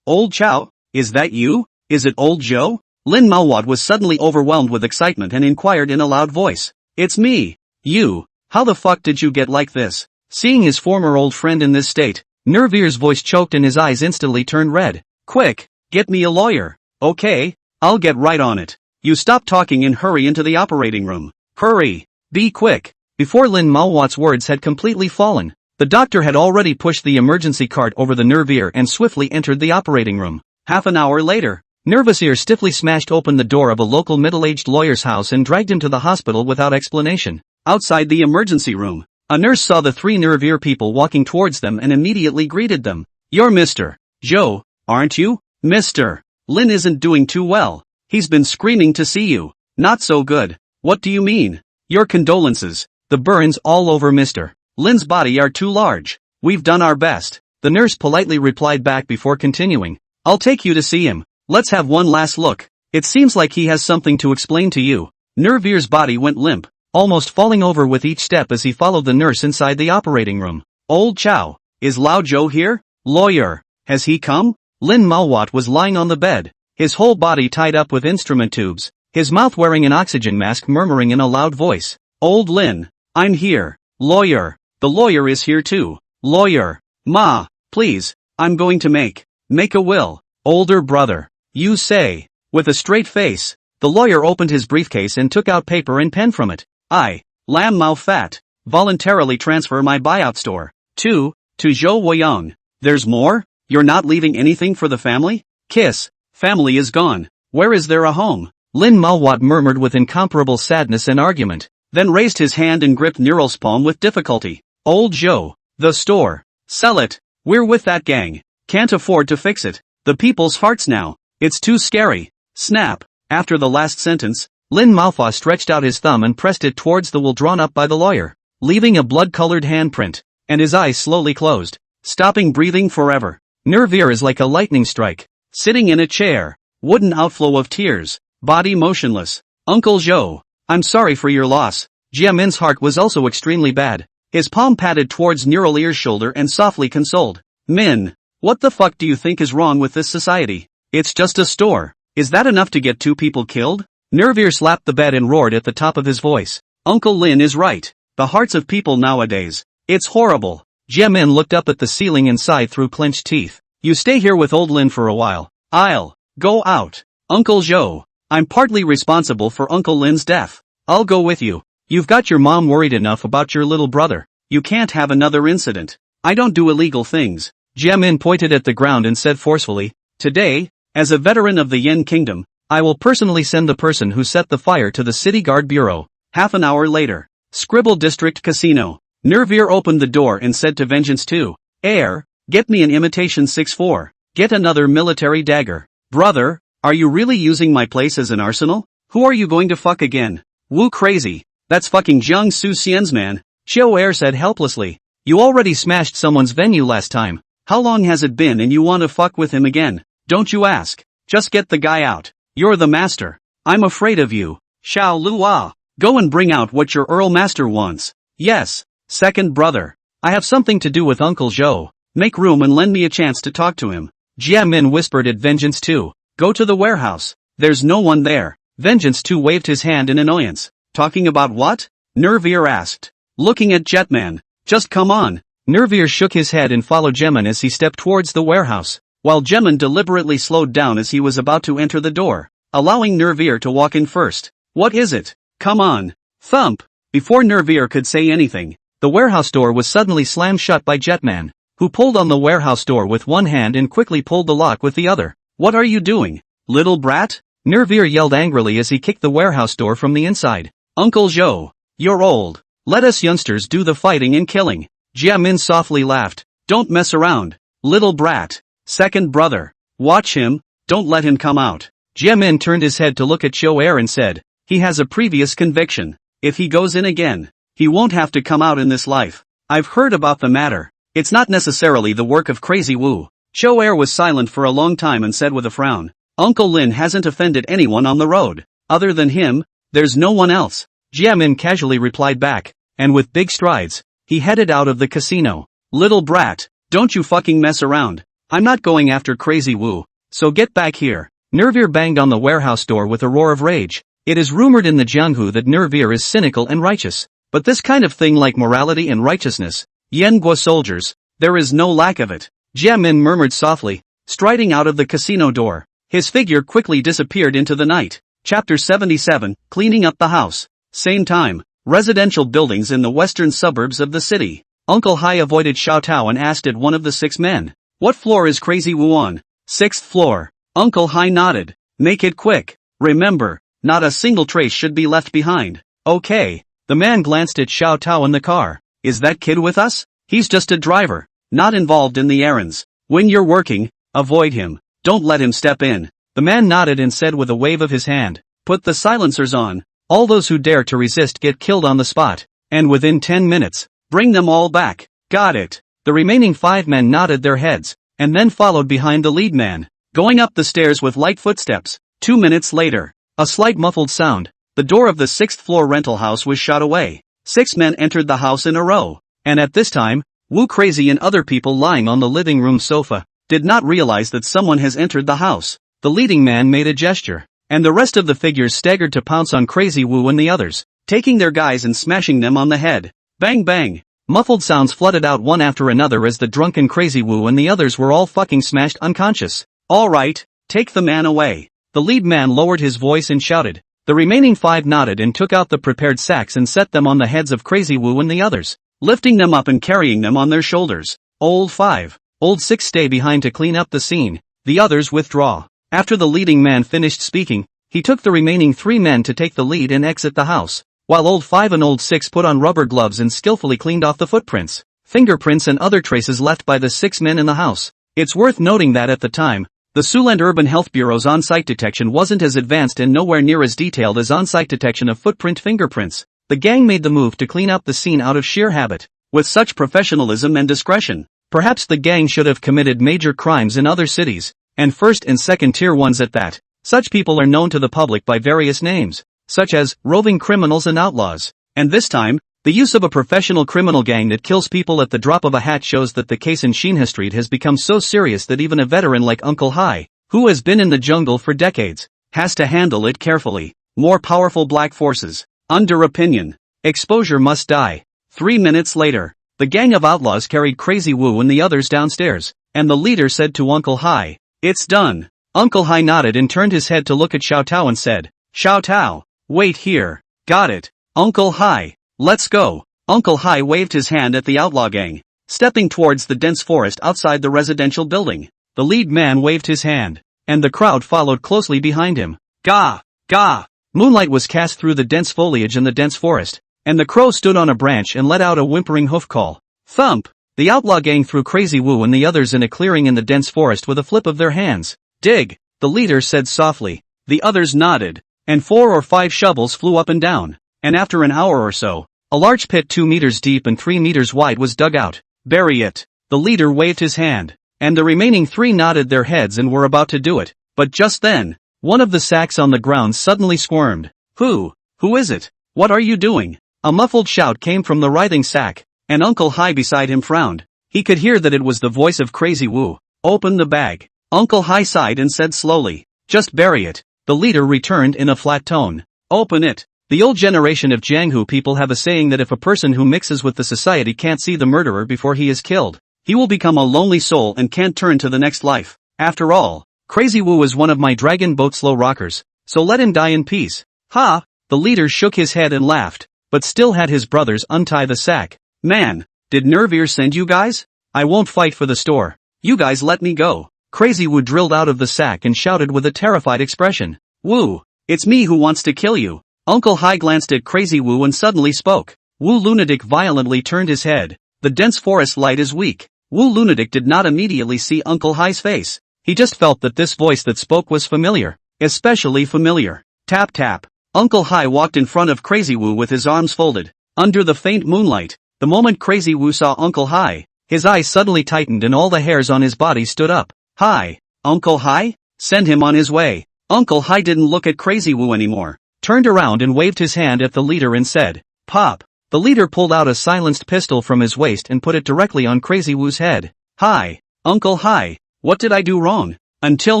Chow, is that you? Is it old Joe? Lin Maowat was suddenly overwhelmed with excitement and inquired in a loud voice. It's me. You. How the fuck did you get like this? Seeing his former old friend in this state, Nervir's voice choked and his eyes instantly turned red. Quick, get me a lawyer. Okay, I'll get right on it. You stop talking and hurry into the operating room. Hurry. Be quick. Before Lin Maowat's words had completely fallen, the doctor had already pushed the emergency cart over the Nervir and swiftly entered the operating room. Half an hour later, Nervir stiffly smashed open the door of a local middle-aged lawyer's house and dragged him to the hospital without explanation. Outside the emergency room, a nurse saw the three Nervir people walking towards them and immediately greeted them. You're Mr. Joe, aren't you? Mr. Lin isn't doing too well. He's been screaming to see you. Not so good. What do you mean? Your condolences. The burns all over Mr. Lin's body are too large. We've done our best. The nurse politely replied back before continuing. I'll take you to see him. Let's have one last look. It seems like he has something to explain to you. Nervir's body went limp, almost falling over with each step as he followed the nurse inside the operating room. Old Chow, is Lao Zhou here? Lawyer, has he come? Lin Maowat was lying on the bed, his whole body tied up with instrument tubes, his mouth wearing an oxygen mask, murmuring in a loud voice. Old Lin, I'm here. Lawyer, the lawyer is here too. Lawyer, Ma, please, I'm going to make a will. Older brother. You say. With a straight face, the lawyer opened his briefcase and took out paper and pen from it. I, Lam Mao Fat, voluntarily transfer my buyout store to Zhou Weiyang. There's more? You're not leaving anything for the family? Kiss. Family is gone. Where is there a home? Lin Maowat murmured with incomparable sadness and argument, then raised his hand and gripped Neural's palm with difficulty. Old Zhou. The store. Sell it. We're with that gang. Can't afford to fix it. The people's hearts now. It's too scary. Snap. After the last sentence, Lin Maowat stretched out his thumb and pressed it towards the will drawn up by the lawyer, leaving a blood-colored handprint, and his eyes slowly closed, stopping breathing forever. Nervir is like a lightning strike, sitting in a chair, wooden outflow of tears, body motionless. Uncle Zhou, I'm sorry for your loss. Jiamin's heart was also extremely bad. His palm patted towards Neural Ear's shoulder and softly consoled. Min, what the fuck do you think is wrong with this society? It's just a store. Is that enough to get two people killed? Nervir slapped the bed and roared at the top of his voice. Uncle Lin is right. The hearts of people nowadays. It's horrible. Jiamin looked up at the ceiling and sighed through clenched teeth. You stay here with old Lin for a while. I'll go out. Uncle Zhou, I'm partly responsible for Uncle Lin's death. I'll go with you. You've got your mom worried enough about your little brother. You can't have another incident. I don't do illegal things. Jiamin pointed at the ground and said forcefully, today, as a veteran of the Yen Kingdom, I will personally send the person who set the fire to the City Guard Bureau. Half an hour later, Scribble District Casino. Nervir opened the door and said to Vengeance 2, Heir, get me an imitation 6-4. Get another military dagger. Brother, are you really using my place as an arsenal? Who are you going to fuck again? Woo crazy. That's fucking Jiang Su Xian's man. Xiao Heir said helplessly. You already smashed someone's venue last time. How long has it been and you want to fuck with him again? Don't you ask. Just get the guy out. You're the master. I'm afraid of you. Xiao Lua. Go and bring out what your Earl Master wants. Yes. Second brother. I have something to do with Uncle Zhou. Make room and lend me a chance to talk to him. Jiamin whispered at Vengeance 2. Go to the warehouse. There's no one there. Vengeance 2 waved his hand in annoyance. Talking about what? Nervir asked. Looking at Jetman. Just come on. Nervir shook his head and followed Jemin as he stepped towards the warehouse, while Jemin deliberately slowed down as he was about to enter the door, allowing Nervir to walk in first. What is it? Come on. Thump. Before Nervir could say anything, the warehouse door was suddenly slammed shut by Jetman, who pulled on the warehouse door with one hand and quickly pulled the lock with the other. What are you doing, little brat? Nervir yelled angrily as he kicked the warehouse door from the inside. Uncle Zhou, you're old. Let us youngsters do the fighting and killing. Jiamin softly laughed. Don't mess around, little brat. Second brother. Watch him, don't let him come out. Jiamin turned his head to look at Xiao Heir and said, he has a previous conviction. If he goes in again, he won't have to come out in this life. I've heard about the matter. It's not necessarily the work of Crazy Wu. Xiao Heir was silent for a long time and said with a frown, Uncle Lin hasn't offended anyone on the road. Other than him, there's no one else. Jiamin casually replied back, and with big strides, he headed out of the casino. Little brat, don't you fucking mess around. I'm not going after Crazy Wu, so get back here. Nervir banged on the warehouse door with a roar of rage. It is rumored in the Jianghu that Nervir is cynical and righteous. But this kind of thing like morality and righteousness, Yenguo soldiers, there is no lack of it. Jia Min murmured softly, striding out of the casino door. His figure quickly disappeared into the night. Chapter 77, Cleaning Up the House. Same time, residential buildings in the western suburbs of the city. Uncle Hai avoided Xiao Tao and asked at one of the 6 men. What floor is Crazy Wu on? 6th floor. Uncle Hai nodded. Make it quick. Remember, not a single trace should be left behind. Okay. The man glanced at Xiao Tao in the car. Is that kid with us? He's just a driver, not involved in the errands. When you're working, avoid him. Don't let him step in. The man nodded and said with a wave of his hand, put the silencers on. All those who dare to resist get killed on the spot. And within 10 minutes, bring them all back. Got it. The remaining 5 men nodded their heads, and then followed behind the lead man, going up the stairs with light footsteps. 2 minutes later, a slight muffled sound. The door of the 6th floor rental house was shot away. 6 men entered the house in a row, and at this time, Wu Crazy and other people lying on the living room sofa did not realize that someone has entered the house. The leading man made a gesture, and the rest of the figures staggered to pounce on Crazy Wu and the others, taking their guys and smashing them on the head. Bang bang! Muffled sounds flooded out one after another as the drunken Crazy Wu and the others were all fucking smashed unconscious. All right, take the man away. The lead man lowered his voice and shouted. The remaining 5 nodded and took out the prepared sacks and set them on the heads of Crazy Wu and the others, lifting them up and carrying them on their shoulders. Old 5, Old 6 stay behind to clean up the scene. The others withdraw. After the leading man finished speaking, he took the remaining 3 men to take the lead and exit the house, while Old 5 and Old 6 put on rubber gloves and skillfully cleaned off the footprints, fingerprints and other traces left by the 6 men in the house. It's worth noting that at the time, the Suland Urban Health Bureau's on-site detection wasn't as advanced and nowhere near as detailed as on-site detection of footprint fingerprints. The gang made the move to clean up the scene out of sheer habit. With such professionalism and discretion, perhaps the gang should have committed major crimes in other cities, and first and second tier ones at that. Such people are known to the public by various names, such as roving criminals and outlaws. And this time, the use of a professional criminal gang that kills people at the drop of a hat shows that the case in Shinha Street has become so serious that even a veteran like Uncle Hai, who has been in the jungle for decades, has to handle it carefully. More powerful black forces. Under opinion. Exposure must die. 3 minutes later, the gang of outlaws carried Crazy Wu and the others downstairs, and the leader said to Uncle Hai, "It's done." Uncle Hai nodded and turned his head to look at Xiao Tao and said, "Xiao Tao, wait here." "Got it, Uncle Hai. Let's go." Uncle Hai waved his hand at the outlaw gang, stepping towards the dense forest outside the residential building. The lead man waved his hand, and the crowd followed closely behind him. Gah! Gah! Moonlight was cast through the dense foliage in the dense forest, and the crow stood on a branch and let out a whimpering hoof call. Thump! The outlaw gang threw Crazy Wu and the others in a clearing in the dense forest with a flip of their hands. "Dig," the leader said softly. The others nodded, and 4 or 5 shovels flew up and down, and after an hour or so, a large pit 2 meters deep and 3 meters wide was dug out. "Bury it." The leader waved his hand, and the remaining 3 nodded their heads and were about to do it, but just then, one of the sacks on the ground suddenly squirmed. Who is it? What are you doing?" A muffled shout came from the writhing sack, and Uncle Hai beside him frowned. He could hear that it was the voice of Crazy Wu. "Open the bag." Uncle Hai sighed and said slowly, "Just bury it." The leader returned in a flat tone. "Open it." The old generation of Jianghu people have a saying that if a person who mixes with the society can't see the murderer before he is killed, he will become a lonely soul and can't turn to the next life. After all, Crazy Wu is one of my dragon boat slow rockers, so let him die in peace. Ha! The leader shook his head and laughed, but still had his brothers untie the sack. "Man, did Nervir send you guys? I won't fight for the store. You guys let me go." Crazy Wu drilled out of the sack and shouted with a terrified expression. "Wu, it's me who wants to kill you." Uncle Hai glanced at Crazy Wu and suddenly spoke. Wu Lunatic violently turned his head. The dense forest light is weak. Wu Lunatic did not immediately see Uncle Hai's face. He just felt that this voice that spoke was familiar, especially familiar. Tap tap. Uncle Hai walked in front of Crazy Wu with his arms folded. Under the faint moonlight, the moment Crazy Wu saw Uncle Hai, his eyes suddenly tightened and all the hairs on his body stood up. "Hi, Uncle Hai? Send him on his way." Uncle Hai didn't look at Crazy Wu anymore, turned around and waved his hand at the leader and said, "Pop." The leader pulled out a silenced pistol from his waist and put it directly on Crazy Wu's head. "Hi, Uncle Hai, what did I do wrong? Until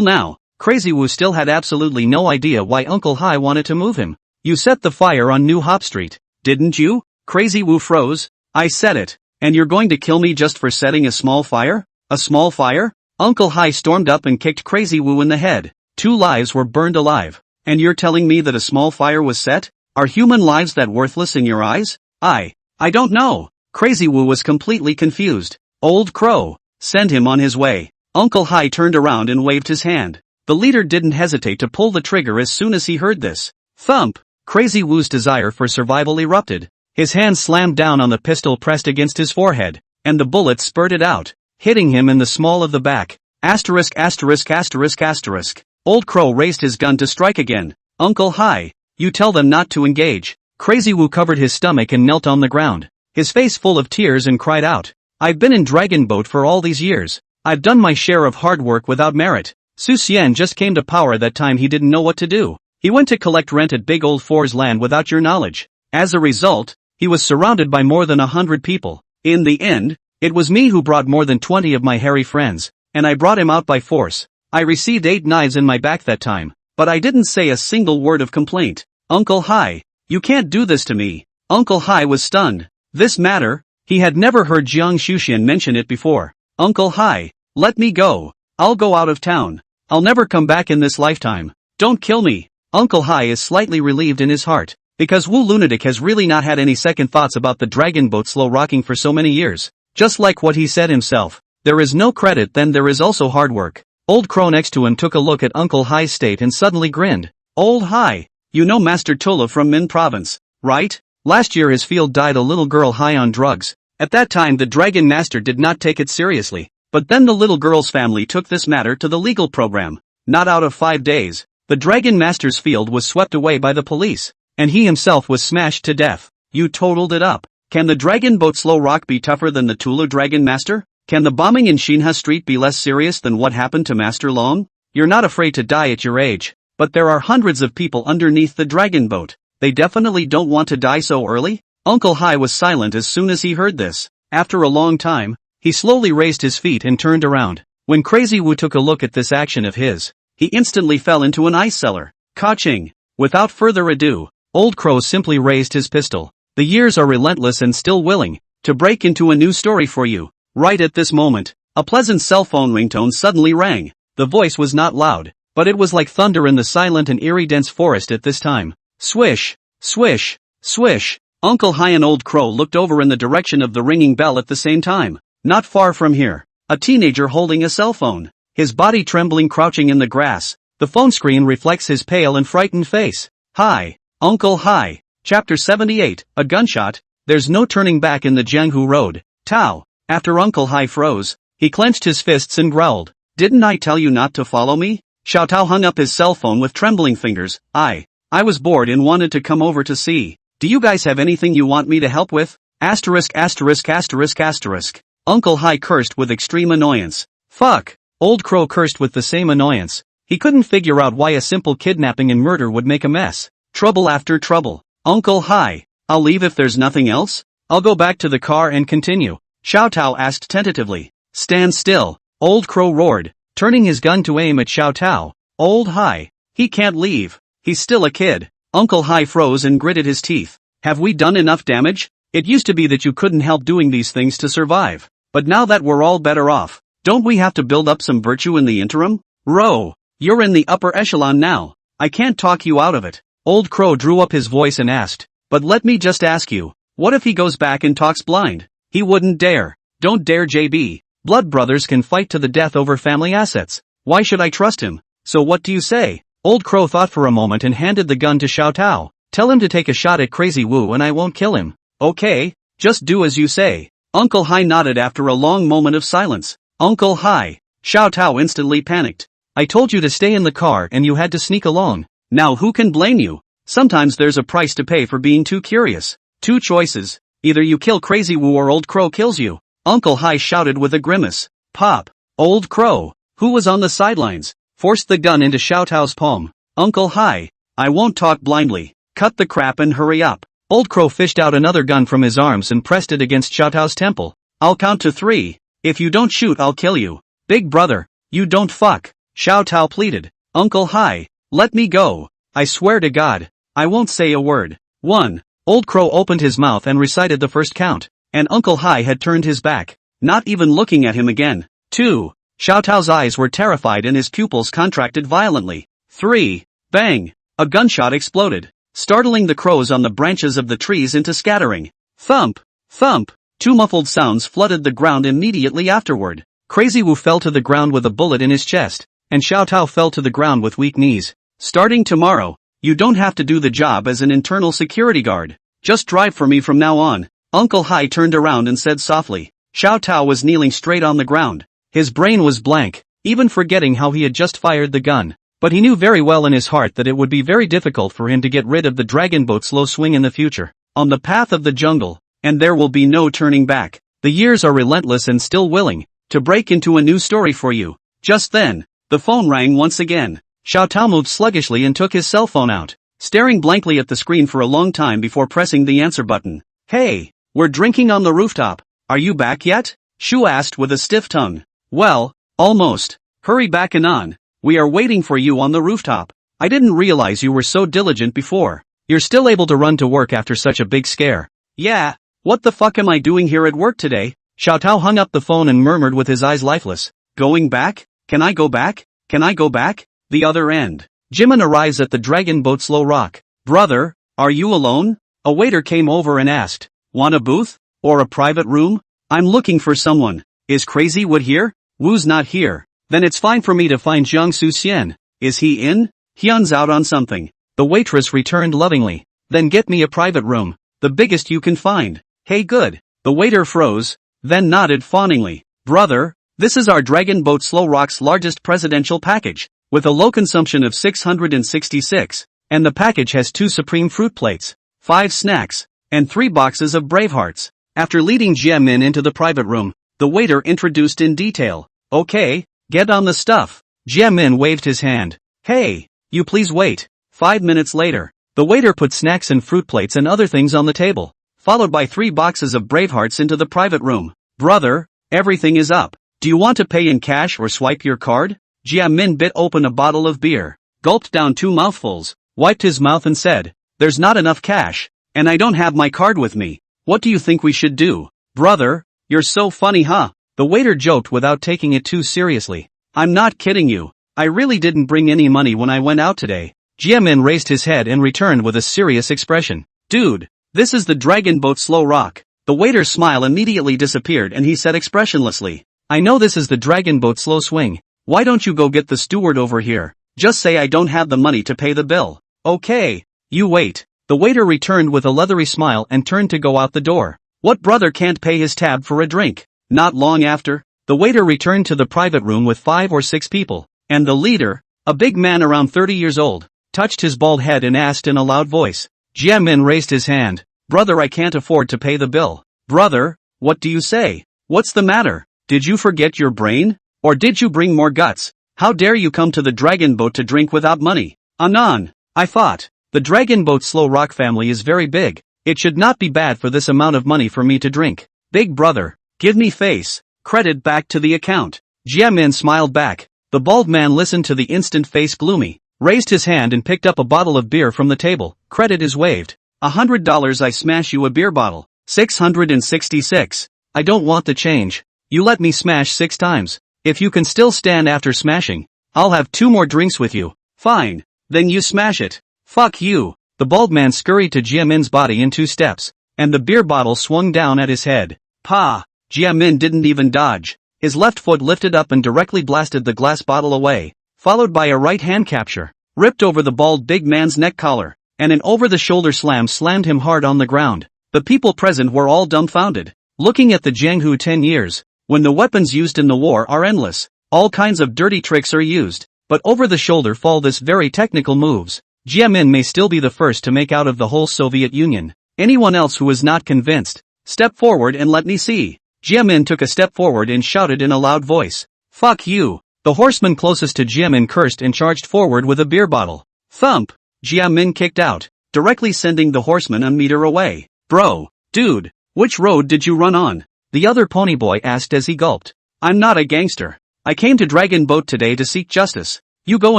now, Crazy Wu still had absolutely no idea why Uncle Hai wanted to move him. You set the fire on New Hop Street, didn't you? Crazy Wu froze. I set it. And you're going to kill me just for setting a small fire? A small fire? Uncle Hai stormed up and kicked Crazy Wu in the head. 2 lives were burned alive. And you're telling me that a small fire was set? Are human lives that worthless in your eyes? I don't know. Crazy Wu was completely confused. Old Crow, send him on his way. Uncle Hai turned around and waved his hand. The leader didn't hesitate to pull the trigger as soon as he heard this. Thump! Crazy Wu's desire for survival erupted. His hand slammed down on the pistol pressed against his forehead, and the bullet spurted out, hitting him in the small of the back. Asterisk asterisk asterisk asterisk. Old Crow raised his gun to strike again. Uncle Hai, you tell them not to engage. Crazy Wu covered his stomach and knelt on the ground, his face full of tears, and cried out. I've been in Dragon Boat for all these years. I've done my share of hard work without merit. Su Xian just came to power that time he didn't know what to do. He went to collect rent at Big Old Four's land without your knowledge. As a result, he was surrounded by more than 100 people. In the end, it was me who brought more than 20 of my hairy friends, and I brought him out by force. I received 8 knives in my back that time, but I didn't say a single word of complaint. Uncle Hai, you can't do this to me. Uncle Hai was stunned. This matter, he had never heard Jiehong Shuxian mention it before. Uncle Hai, let me go. I'll go out of town. I'll never come back in this lifetime. Don't kill me. Uncle Hai is slightly relieved in his heart, because Wu Lunatic has really not had any second thoughts about the Dragon Boat slow rocking for so many years. Just like what he said himself, there is no credit, then there is also hard work. Old Crow next to him took a look at Uncle Hai's state and suddenly grinned. Old Hai, you know Master Tula from Min Province, right? Last year his field died a little girl high on drugs. At that time the Dragon Master did not take it seriously, but then the little girl's family took this matter to the legal program. Not out of 5 days, the Dragon Master's field was swept away by the police, and he himself was smashed to death. You totaled it up. Can the Dragon Boat slow rock be tougher than the Tula Dragon Master? Can the bombing in Shinha Street be less serious than what happened to Master Long? You're not afraid to die at your age, but there are hundreds of people underneath the Dragon Boat. They definitely don't want to die so early? Uncle Hai was silent as soon as he heard this. After a long time, he slowly raised his feet and turned around. When Crazy Wu took a look at this action of his, he instantly fell into an ice cellar. Ka-ching! Without further ado, Old Crow simply raised his pistol. The years are relentless and still willing to break into a new story for you. Right at this moment, a pleasant cell phone ringtone suddenly rang. The voice was not loud, but it was like thunder in the silent and eerie dense forest at this time. Swish! Swish! Swish! Uncle Hai and Old Crow looked over in the direction of the ringing bell at the same time. Not far from here, a teenager holding a cell phone, his body trembling, crouching in the grass. The phone screen reflects his pale and frightened face. Hi, Uncle Hai. Chapter 78, A Gunshot. There's no turning back in the Jianghu Road. Tao. After Uncle Hai froze, he clenched his fists and growled. Didn't I tell you not to follow me? Xiao Tao hung up his cell phone with trembling fingers. I was bored and wanted to come over to see. Do you guys have anything you want me to help with? Asterisk asterisk asterisk asterisk. Uncle Hai cursed with extreme annoyance. Fuck. Old Crow cursed with the same annoyance. He couldn't figure out why a simple kidnapping and murder would make a mess. Trouble after trouble. Uncle Hai, I'll leave if there's nothing else. I'll go back to the car and continue. Xiao Tao asked tentatively. Stand still. Old Crow roared, turning his gun to aim at Xiao Tao. Old Hai, he can't leave. He's still a kid. Uncle Hai froze and gritted his teeth. Have we done enough damage? It used to be that you couldn't help doing these things to survive. But now that we're all better off, don't we have to build up some virtue in the interim? Ro, you're in the upper echelon now. I can't talk you out of it. Old Crow drew up his voice and asked, but let me just ask you, what if he goes back and talks blind? He wouldn't dare. Don't dare, JB. Blood brothers can fight to the death over family assets. Why should I trust him? So what do you say? Old Crow thought for a moment and handed the gun to Xiao Tao. Tell him to take a shot at Crazy Wu and I won't kill him. Okay, just do as you say. Uncle Hai nodded after a long moment of silence. Uncle Hai. Xiao Tao instantly panicked. I told you to stay in the car and you had to sneak along. Now who can blame you? Sometimes there's a price to pay for being too curious. 2 choices. Either you kill Crazy Wu or Old Crow kills you. Uncle Hai shouted with a grimace. Pop. Old Crow, who was on the sidelines, forced the gun into Xiao Tao's palm. Uncle Hai, I won't talk blindly. Cut the crap and hurry up. Old Crow fished out another gun from his arms and pressed it against Xiao Tao's temple. I'll count to 3. If you don't shoot, I'll kill you. Big brother, you don't fuck. Xiao Tao pleaded. Uncle Hai, let me go. I swear to God, I won't say a word. 1. Old Crow opened his mouth and recited the first count, and Uncle Hai had turned his back, not even looking at him again. 2. Xiao Tao's eyes were terrified and his pupils contracted violently. 3. Bang! A gunshot exploded, startling the crows on the branches of the trees into scattering. Thump! Thump! 2 muffled sounds flooded the ground immediately afterward. Crazy Wu fell to the ground with a bullet in his chest, and Xiao Tao fell to the ground with weak knees. Starting tomorrow, you don't have to do the job as an internal security guard. Just drive for me from now on. Uncle Hai turned around and said softly. Xiao Tao was kneeling straight on the ground. His brain was blank, even forgetting how he had just fired the gun. But he knew very well in his heart that it would be very difficult for him to get rid of the dragon boat slow swing in the future. On the path of the jungle, and there will be no turning back. The years are relentless and still willing to break into a new story for you. Just then, the phone rang once again. Xiao Tao moved sluggishly and took his cell phone out, staring blankly at the screen for a long time before pressing the answer button. Hey, we're drinking on the rooftop. Are you back yet? Shu asked with a stiff tongue. Well, almost. Hurry back and on. We are waiting for you on the rooftop. I didn't realize you were so diligent before. You're still able to run to work after such a big scare. Yeah, what the fuck am I doing here at work today? Xiao Tao hung up the phone and murmured with his eyes lifeless. Going back? Can I go back? Can I go back? The other end. Jimin arrives at the dragon boat Slow Rock. Brother, are you alone? A waiter came over and asked. Want a booth? Or a private room? I'm looking for someone. Is Crazy Wood here? Wu's not here. Then it's fine for me to find Jiangsu Xian. Is he in? Hyun's out on something. The waitress returned lovingly. Then get me a private room. The biggest you can find. Hey good. The waiter froze, then nodded fawningly. Brother, this is our Dragon Boat Slow Rock's largest presidential package, with a low consumption of 666, and the package has 2 supreme fruit plates, 5 snacks, and 3 boxes of Bravehearts. After leading Jiamin into the private room, the waiter introduced in detail. Okay, get on the stuff. Jiamin waved his hand. Hey, you please wait. 5 minutes later, the waiter put snacks and fruit plates and other things on the table, followed by 3 boxes of Bravehearts into the private room. Brother, everything is up. Do you want to pay in cash or swipe your card? Jiamin bit open a bottle of beer, gulped down 2 mouthfuls, wiped his mouth and said, There's not enough cash, and I don't have my card with me. What do you think we should do? Brother, you're so funny huh? The waiter joked without taking it too seriously. I'm not kidding you. I really didn't bring any money when I went out today. Jiamin raised his head and returned with a serious expression. Dude, this is the Dragon Boat Slow Rock. The waiter's smile immediately disappeared and he said expressionlessly. I know this is the Dragon Boat Slow Swing. Why don't you go get the steward over here? Just say I don't have the money to pay the bill. Okay. You wait. The waiter returned with a leathery smile and turned to go out the door. What brother can't pay his tab for a drink? Not long after, the waiter returned to the private room with 5 or 6 people, and the leader, a big man around 30 years old, touched his bald head and asked in a loud voice. Jiamin raised his hand. Brother, I can't afford to pay the bill. Brother, what do you say? What's the matter? Did you forget your brain? Or did you bring more guts? How dare you come to the dragon boat to drink without money? Anan, I thought. The Dragon Boat Slow Rock family is very big. It should not be bad for this amount of money for me to drink. Big brother, give me face. Credit back to the account. Jiamin smiled back. The bald man listened to the instant face gloomy, raised his hand and picked up a bottle of beer from the table. Credit is waived. $100 I smash you a beer bottle. 666. I don't want the change. You let me smash 6 times. If you can still stand after smashing, I'll have 2 more drinks with you. Fine. Then you smash it. Fuck you. The bald man scurried to Jiamin's body in 2 steps, and the beer bottle swung down at his head. Pa! Jiamin didn't even dodge. His left foot lifted up and directly blasted the glass bottle away, followed by a right hand capture, ripped over the bald big man's neck collar, and an over-the-shoulder slam slammed him hard on the ground. The people present were all dumbfounded, looking at the Jianghu 10 years. When the weapons used in the war are endless, all kinds of dirty tricks are used, but over the shoulder fall this very technical moves. Jiamin may still be the first to make out of the whole Soviet Union. Anyone else who is not convinced, step forward and let me see. Jiamin took a step forward and shouted in a loud voice. Fuck you. The horseman closest to Jiamin cursed and charged forward with a beer bottle. Thump. Jiamin kicked out, directly sending the horseman a meter away. Bro, dude, which road did you run on? The other ponyboy asked as he gulped. I'm not a gangster. I came to Dragon Boat today to seek justice. You go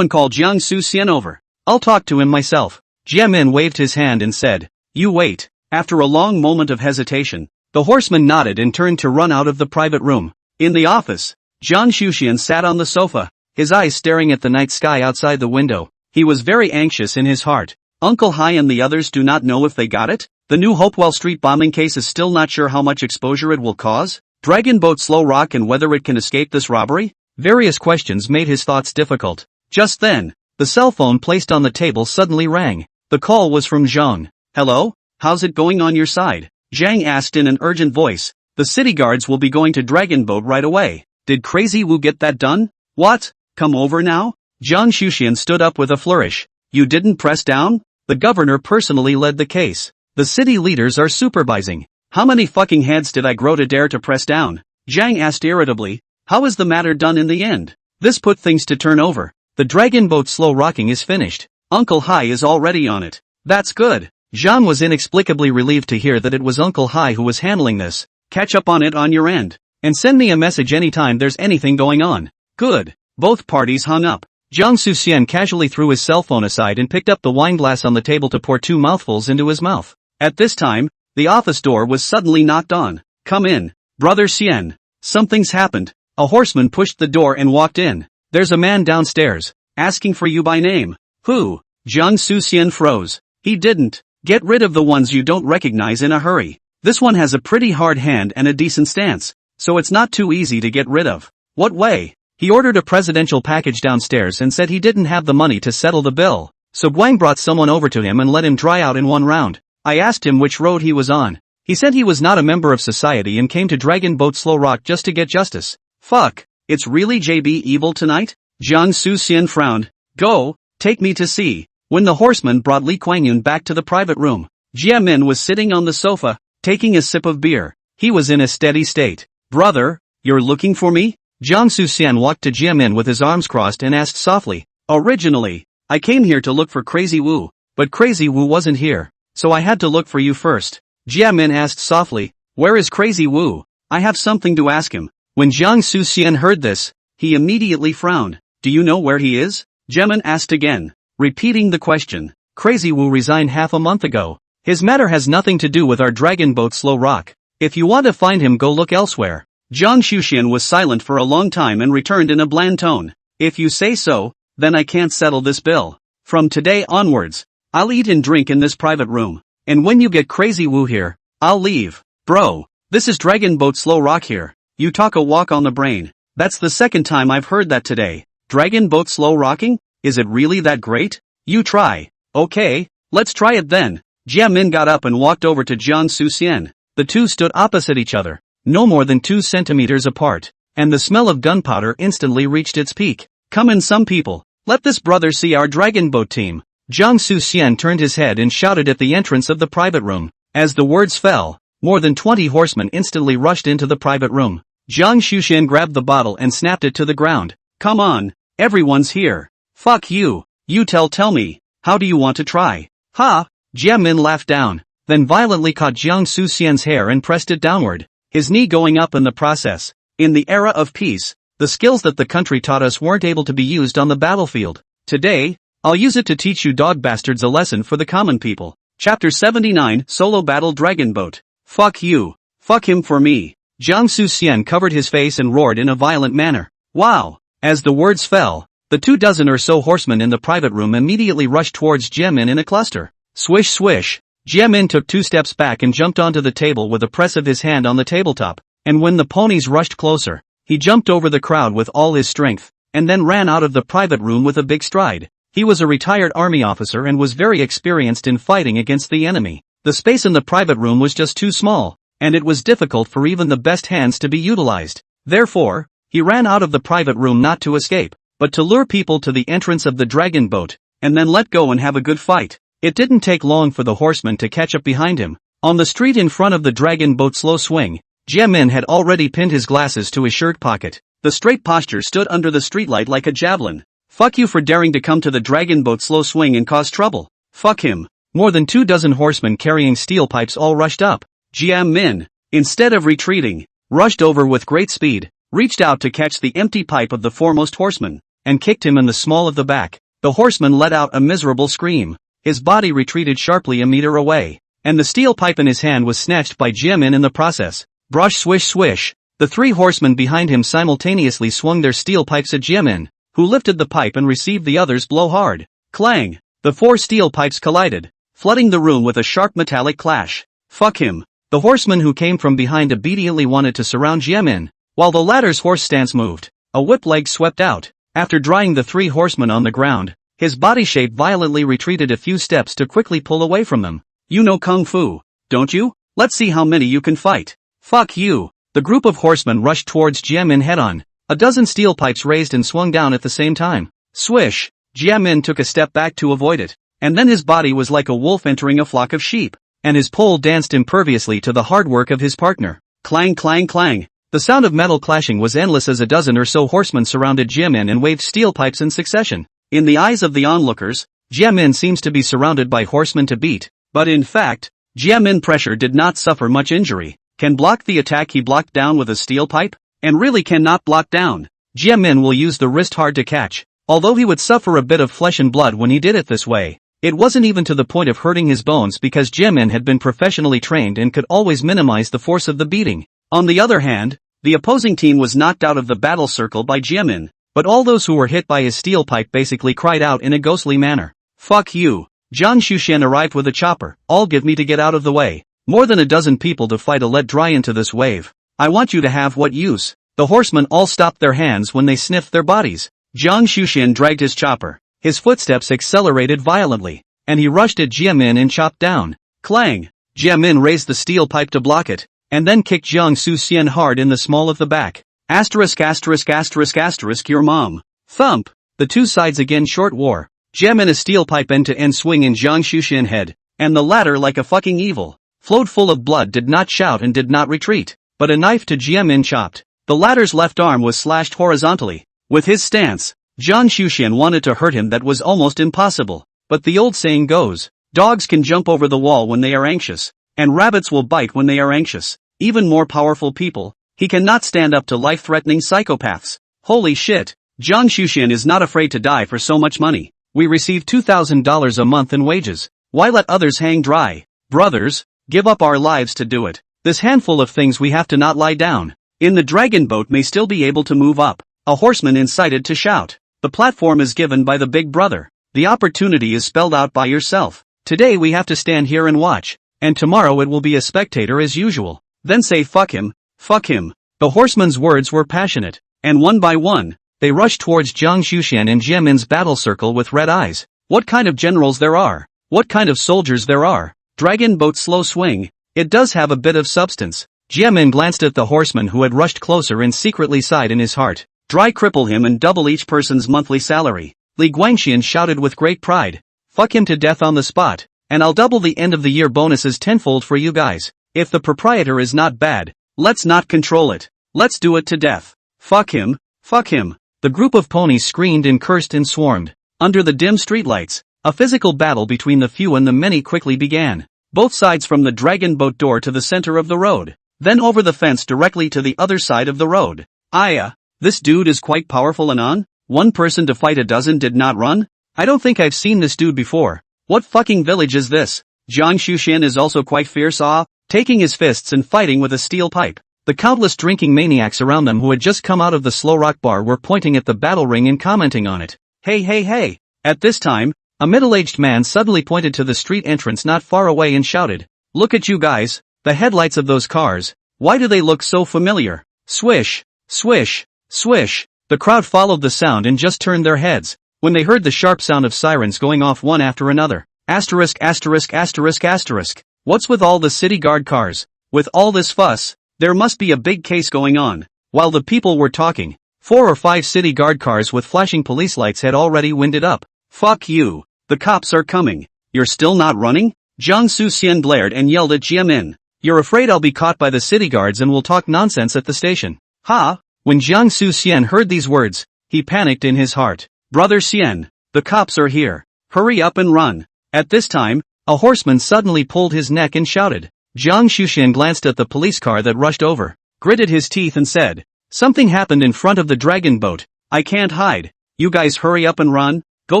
and call Jiang Su-sien over. I'll talk to him myself. Jiamin waved his hand and said, You wait. After a long moment of hesitation, the horseman nodded and turned to run out of the private room. In the office, Jiang Su-sien sat on the sofa, his eyes staring at the night sky outside the window. He was very anxious in his heart. Uncle Hai and the others do not know if they got it? The new Hopewell Street bombing case is still not sure how much exposure it will cause? Dragon boat slow rock and whether it can escape this robbery? Various questions made his thoughts difficult. Just then, the cell phone placed on the table suddenly rang. The call was from Jiehong. Hello? How's it going on your side? Jiang asked in an urgent voice. The city guards will be going to Dragon Boat right away. Did Crazy Wu get that done? What? Come over now? Jiang Su-sien stood up with a flourish. You didn't press down? The governor personally led the case. The city leaders are supervising. How many fucking heads did I grow to dare to press down? Jiang asked irritably. How is the matter done in the end? This put things to turn over. The dragon boat slow rocking is finished. Uncle Hai is already on it. That's good. Jiang was inexplicably relieved to hear that it was Uncle Hai who was handling this. Catch up on it on your end. And send me a message anytime there's anything going on. Good. Both parties hung up. Jiang Su-sien casually threw his cell phone aside and picked up the wine glass on the table to pour 2 mouthfuls into his mouth. At this time, the office door was suddenly knocked on. Come in, Brother Sien. Something's happened. A horseman pushed the door and walked in. There's a man downstairs, asking for you by name. Who? Jiang Su-sien froze. He didn't. Get rid of the ones you don't recognize in a hurry. This one has a pretty hard hand and a decent stance, so it's not too easy to get rid of. What way? He ordered a presidential package downstairs and said he didn't have the money to settle the bill, so Guang brought someone over to him and let him dry out in one round. I asked him which road he was on. He said he was not a member of society and came to Dragon Boat Slow Rock just to get justice. Fuck, it's really JB evil tonight? Jiang Su-sien frowned. Go, take me to see. When the horseman brought Li Kuangyun back to the private room, Jiamin was sitting on the sofa, taking a sip of beer. He was in a steady state. Brother, you're looking for me? Jiang Su-sien walked to Jiamin with his arms crossed and asked softly. Originally, I came here to look for Crazy Wu, but Crazy Wu wasn't here, so I had to look for you first. Jiamin asked softly, where is Crazy Wu? I have something to ask him. When Jiang Su-sien heard this, he immediately frowned. Do you know where he is? Jiamin asked again, repeating the question. Crazy Wu resigned half a month ago. His matter has nothing to do with our dragon boat Slow Rock. If you want to find him, go look elsewhere. Jiang Su-sien was silent for a long time and returned in a bland tone. If you say so, then I can't settle this bill. From today onwards, I'll eat and drink in this private room. And when you get Crazy Wu here, I'll leave. Bro, this is Dragon Boat Slow Rock here. You talk a walk on the brain. That's the second time I've heard that today. Dragon Boat Slow Rocking? Is it really that great? You try. Okay, let's try it then. Jiamin got up and walked over to Jiang Su-sien. The two stood opposite each other, no more than 2 centimeters apart, and the smell of gunpowder instantly reached its peak. Come in some people. Let this brother see our dragon boat team. Jiang Su-sien turned his head and shouted at the entrance of the private room. As the words fell, more than 20 horsemen instantly rushed into the private room. Jiang Su-sien grabbed the bottle and snapped it to the ground. Come on, everyone's here. Fuck you. You tell me, how do you want to try? Ha! Jiamin laughed down, then violently caught Jiang Su-sien's hair and pressed it downward, his knee going up in the process. In the era of peace, the skills that the country taught us weren't able to be used on the battlefield. Today, I'll use it to teach you dog bastards a lesson for the common people. Chapter 79 Solo Battle Dragon Boat. Fuck you. Fuck him for me. Jiang Su-sien covered his face and roared in a violent manner. Wow! As the words fell, the 24 or so horsemen in the private room immediately rushed towards Jiamin in a cluster. Swish swish. Jiamin took 2 steps back and jumped onto the table with a press of his hand on the tabletop, and when the ponies rushed closer, he jumped over the crowd with all his strength, and then ran out of the private room with a big stride. He was a retired army officer and was very experienced in fighting against the enemy. The space in the private room was just too small, and it was difficult for even the best hands to be utilized. Therefore, he ran out of the private room not to escape, but to lure people to the entrance of the dragon boat, and then let go and have a good fight. It didn't take long for the horsemen to catch up behind him. On the street in front of the dragon boat slow swing, Jiamin had already pinned his glasses to his shirt pocket. The straight posture stood under the streetlight like a javelin. Fuck you for daring to come to the dragon boat slow swing and cause trouble. Fuck him. More than 24 horsemen carrying steel pipes all rushed up. Jiamin, instead of retreating, rushed over with great speed, reached out to catch the empty pipe of the foremost horseman. and kicked him in the small of the back. The horseman let out a miserable scream. His body retreated sharply a meter away, and the steel pipe in his hand was snatched by Jiehong in the process. Brush swish swish. The three horsemen behind him simultaneously swung their steel pipes at Jiehong, who lifted the pipe and received the other's blow hard. Clang! The four steel pipes collided, flooding the room with a sharp metallic clash. Fuck him. The horseman who came from behind obediently wanted to surround Jiehong, while the latter's horse stance moved. A whip leg swept out. After drying the three horsemen on the ground, his body shape violently retreated a few steps to quickly pull away from them. You know kung fu, don't you? Let's see how many you can fight. Fuck you. The group of horsemen rushed towards Jiehong head-on. A dozen steel pipes raised and swung down at the same time. Swish! Jiehong took a step back to avoid it, and then his body was like a wolf entering a flock of sheep, and his pole danced imperviously to the hard work of his partner. Clang clang clang! The sound of metal clashing was endless as a dozen or so horsemen surrounded Jiehong and waved steel pipes in succession. In the eyes of the onlookers, Jiehong seems to be surrounded by horsemen to beat, but in fact, Jiehong pressure did not suffer much injury. Can block the attack he blocked down with a steel pipe? And really cannot block down. Jiehong will use the wrist hard to catch, although he would suffer a bit of flesh and blood when he did it this way. It wasn't even to the point of hurting his bones because Jiehong had been professionally trained and could always minimize the force of the beating. On the other hand, the opposing team was knocked out of the battle circle by Jiehong, but all those who were hit by his steel pipe basically cried out in a ghostly manner. Fuck you. Jiang Shushan arrived with a chopper. All give me to get out of the way. More than a dozen people to fight a let dry into this wave. I want you to have what use. The horsemen all stopped their hands when they sniffed their bodies. Jiang Shushan dragged his chopper. His footsteps accelerated violently, and he rushed at Jiehong and chopped down. Clang! Jiehong raised the steel pipe to block it, and then kicked Jiang Shushan hard in the small of the back. Asterisk asterisk asterisk asterisk your mom. Thump! The two sides again short war. Jiehong a steel pipe end-to-end swing in Jiang Shushan head, and the latter like a fucking evil. Flowed full of blood did not shout and did not retreat, but a knife to Jiehong chopped. The latter's left arm was slashed horizontally. With his stance, Jiang Shushan wanted to hurt him that was almost impossible, but the old saying goes, dogs can jump over the wall when they are anxious, and rabbits will bite when they are anxious. Even more powerful people, he cannot stand up to life-threatening psychopaths. Holy shit, Jiang Shushan is not afraid to die for so much money. We receive $2,000 a month in wages. Why let others hang dry? Brothers, give up our lives to do it. This handful of things we have to not lie down. In the dragon boat may still be able to move up. A horseman incited to shout. The platform is given by the big brother. The opportunity is spelled out by yourself. Today we have to stand here and watch, and tomorrow it will be a spectator as usual. Then say fuck him, fuck him. The horseman's words were passionate, and one by one, they rushed towards Jiang Shushan and Jiehong's battle circle with red eyes. What kind of generals there are? What kind of soldiers there are? Dragon boat slow swing. It does have a bit of substance. Jiehong glanced at the horseman who had rushed closer and secretly sighed in his heart. Dry cripple him and double each person's monthly salary. Li Guangxian shouted with great pride. Fuck him to death on the spot, and I'll double the end of the year bonuses tenfold for you guys. If the proprietor is not bad, let's not control it. Let's do it to death. Fuck him, fuck him. The group of ponies screamed and cursed and swarmed. Under the dim streetlights, a physical battle between the few and the many quickly began. Both sides from the dragon boat door to the center of the road, then over the fence directly to the other side of the road. Aya, this dude is quite powerful and on? One person to fight a dozen did not run? I don't think I've seen this dude before. What fucking village is this? Jiang Shushan is also quite fierce, taking his fists and fighting with a steel pipe. The countless drinking maniacs around them who had just come out of the slow rock bar were pointing at the battle ring and commenting on it. Hey hey hey! At this time, a middle-aged man suddenly pointed to the street entrance not far away and shouted, "Look at you guys, the headlights of those cars, why do they look so familiar?" Swish, swish, swish. The crowd followed the sound and just turned their heads, when they heard the sharp sound of sirens going off one after another. Asterisk asterisk asterisk asterisk. What's with all the city guard cars? With all this fuss, there must be a big case going on. While the people were talking, 4 or 5 city guard cars with flashing police lights had already winded up. Fuck you. The cops are coming. You're still not running? Jiang Shushan blared and yelled at Jiehong. You're afraid I'll be caught by the city guards and will talk nonsense at the station. Ha! When Jiang Shushan heard these words, he panicked in his heart. Brother Xian, the cops are here. Hurry up and run. At this time, a horseman suddenly pulled his neck and shouted. Jiang Shushan glanced at the police car that rushed over, gritted his teeth and said, "Something happened in front of the dragon boat. I can't hide. You guys hurry up and run, go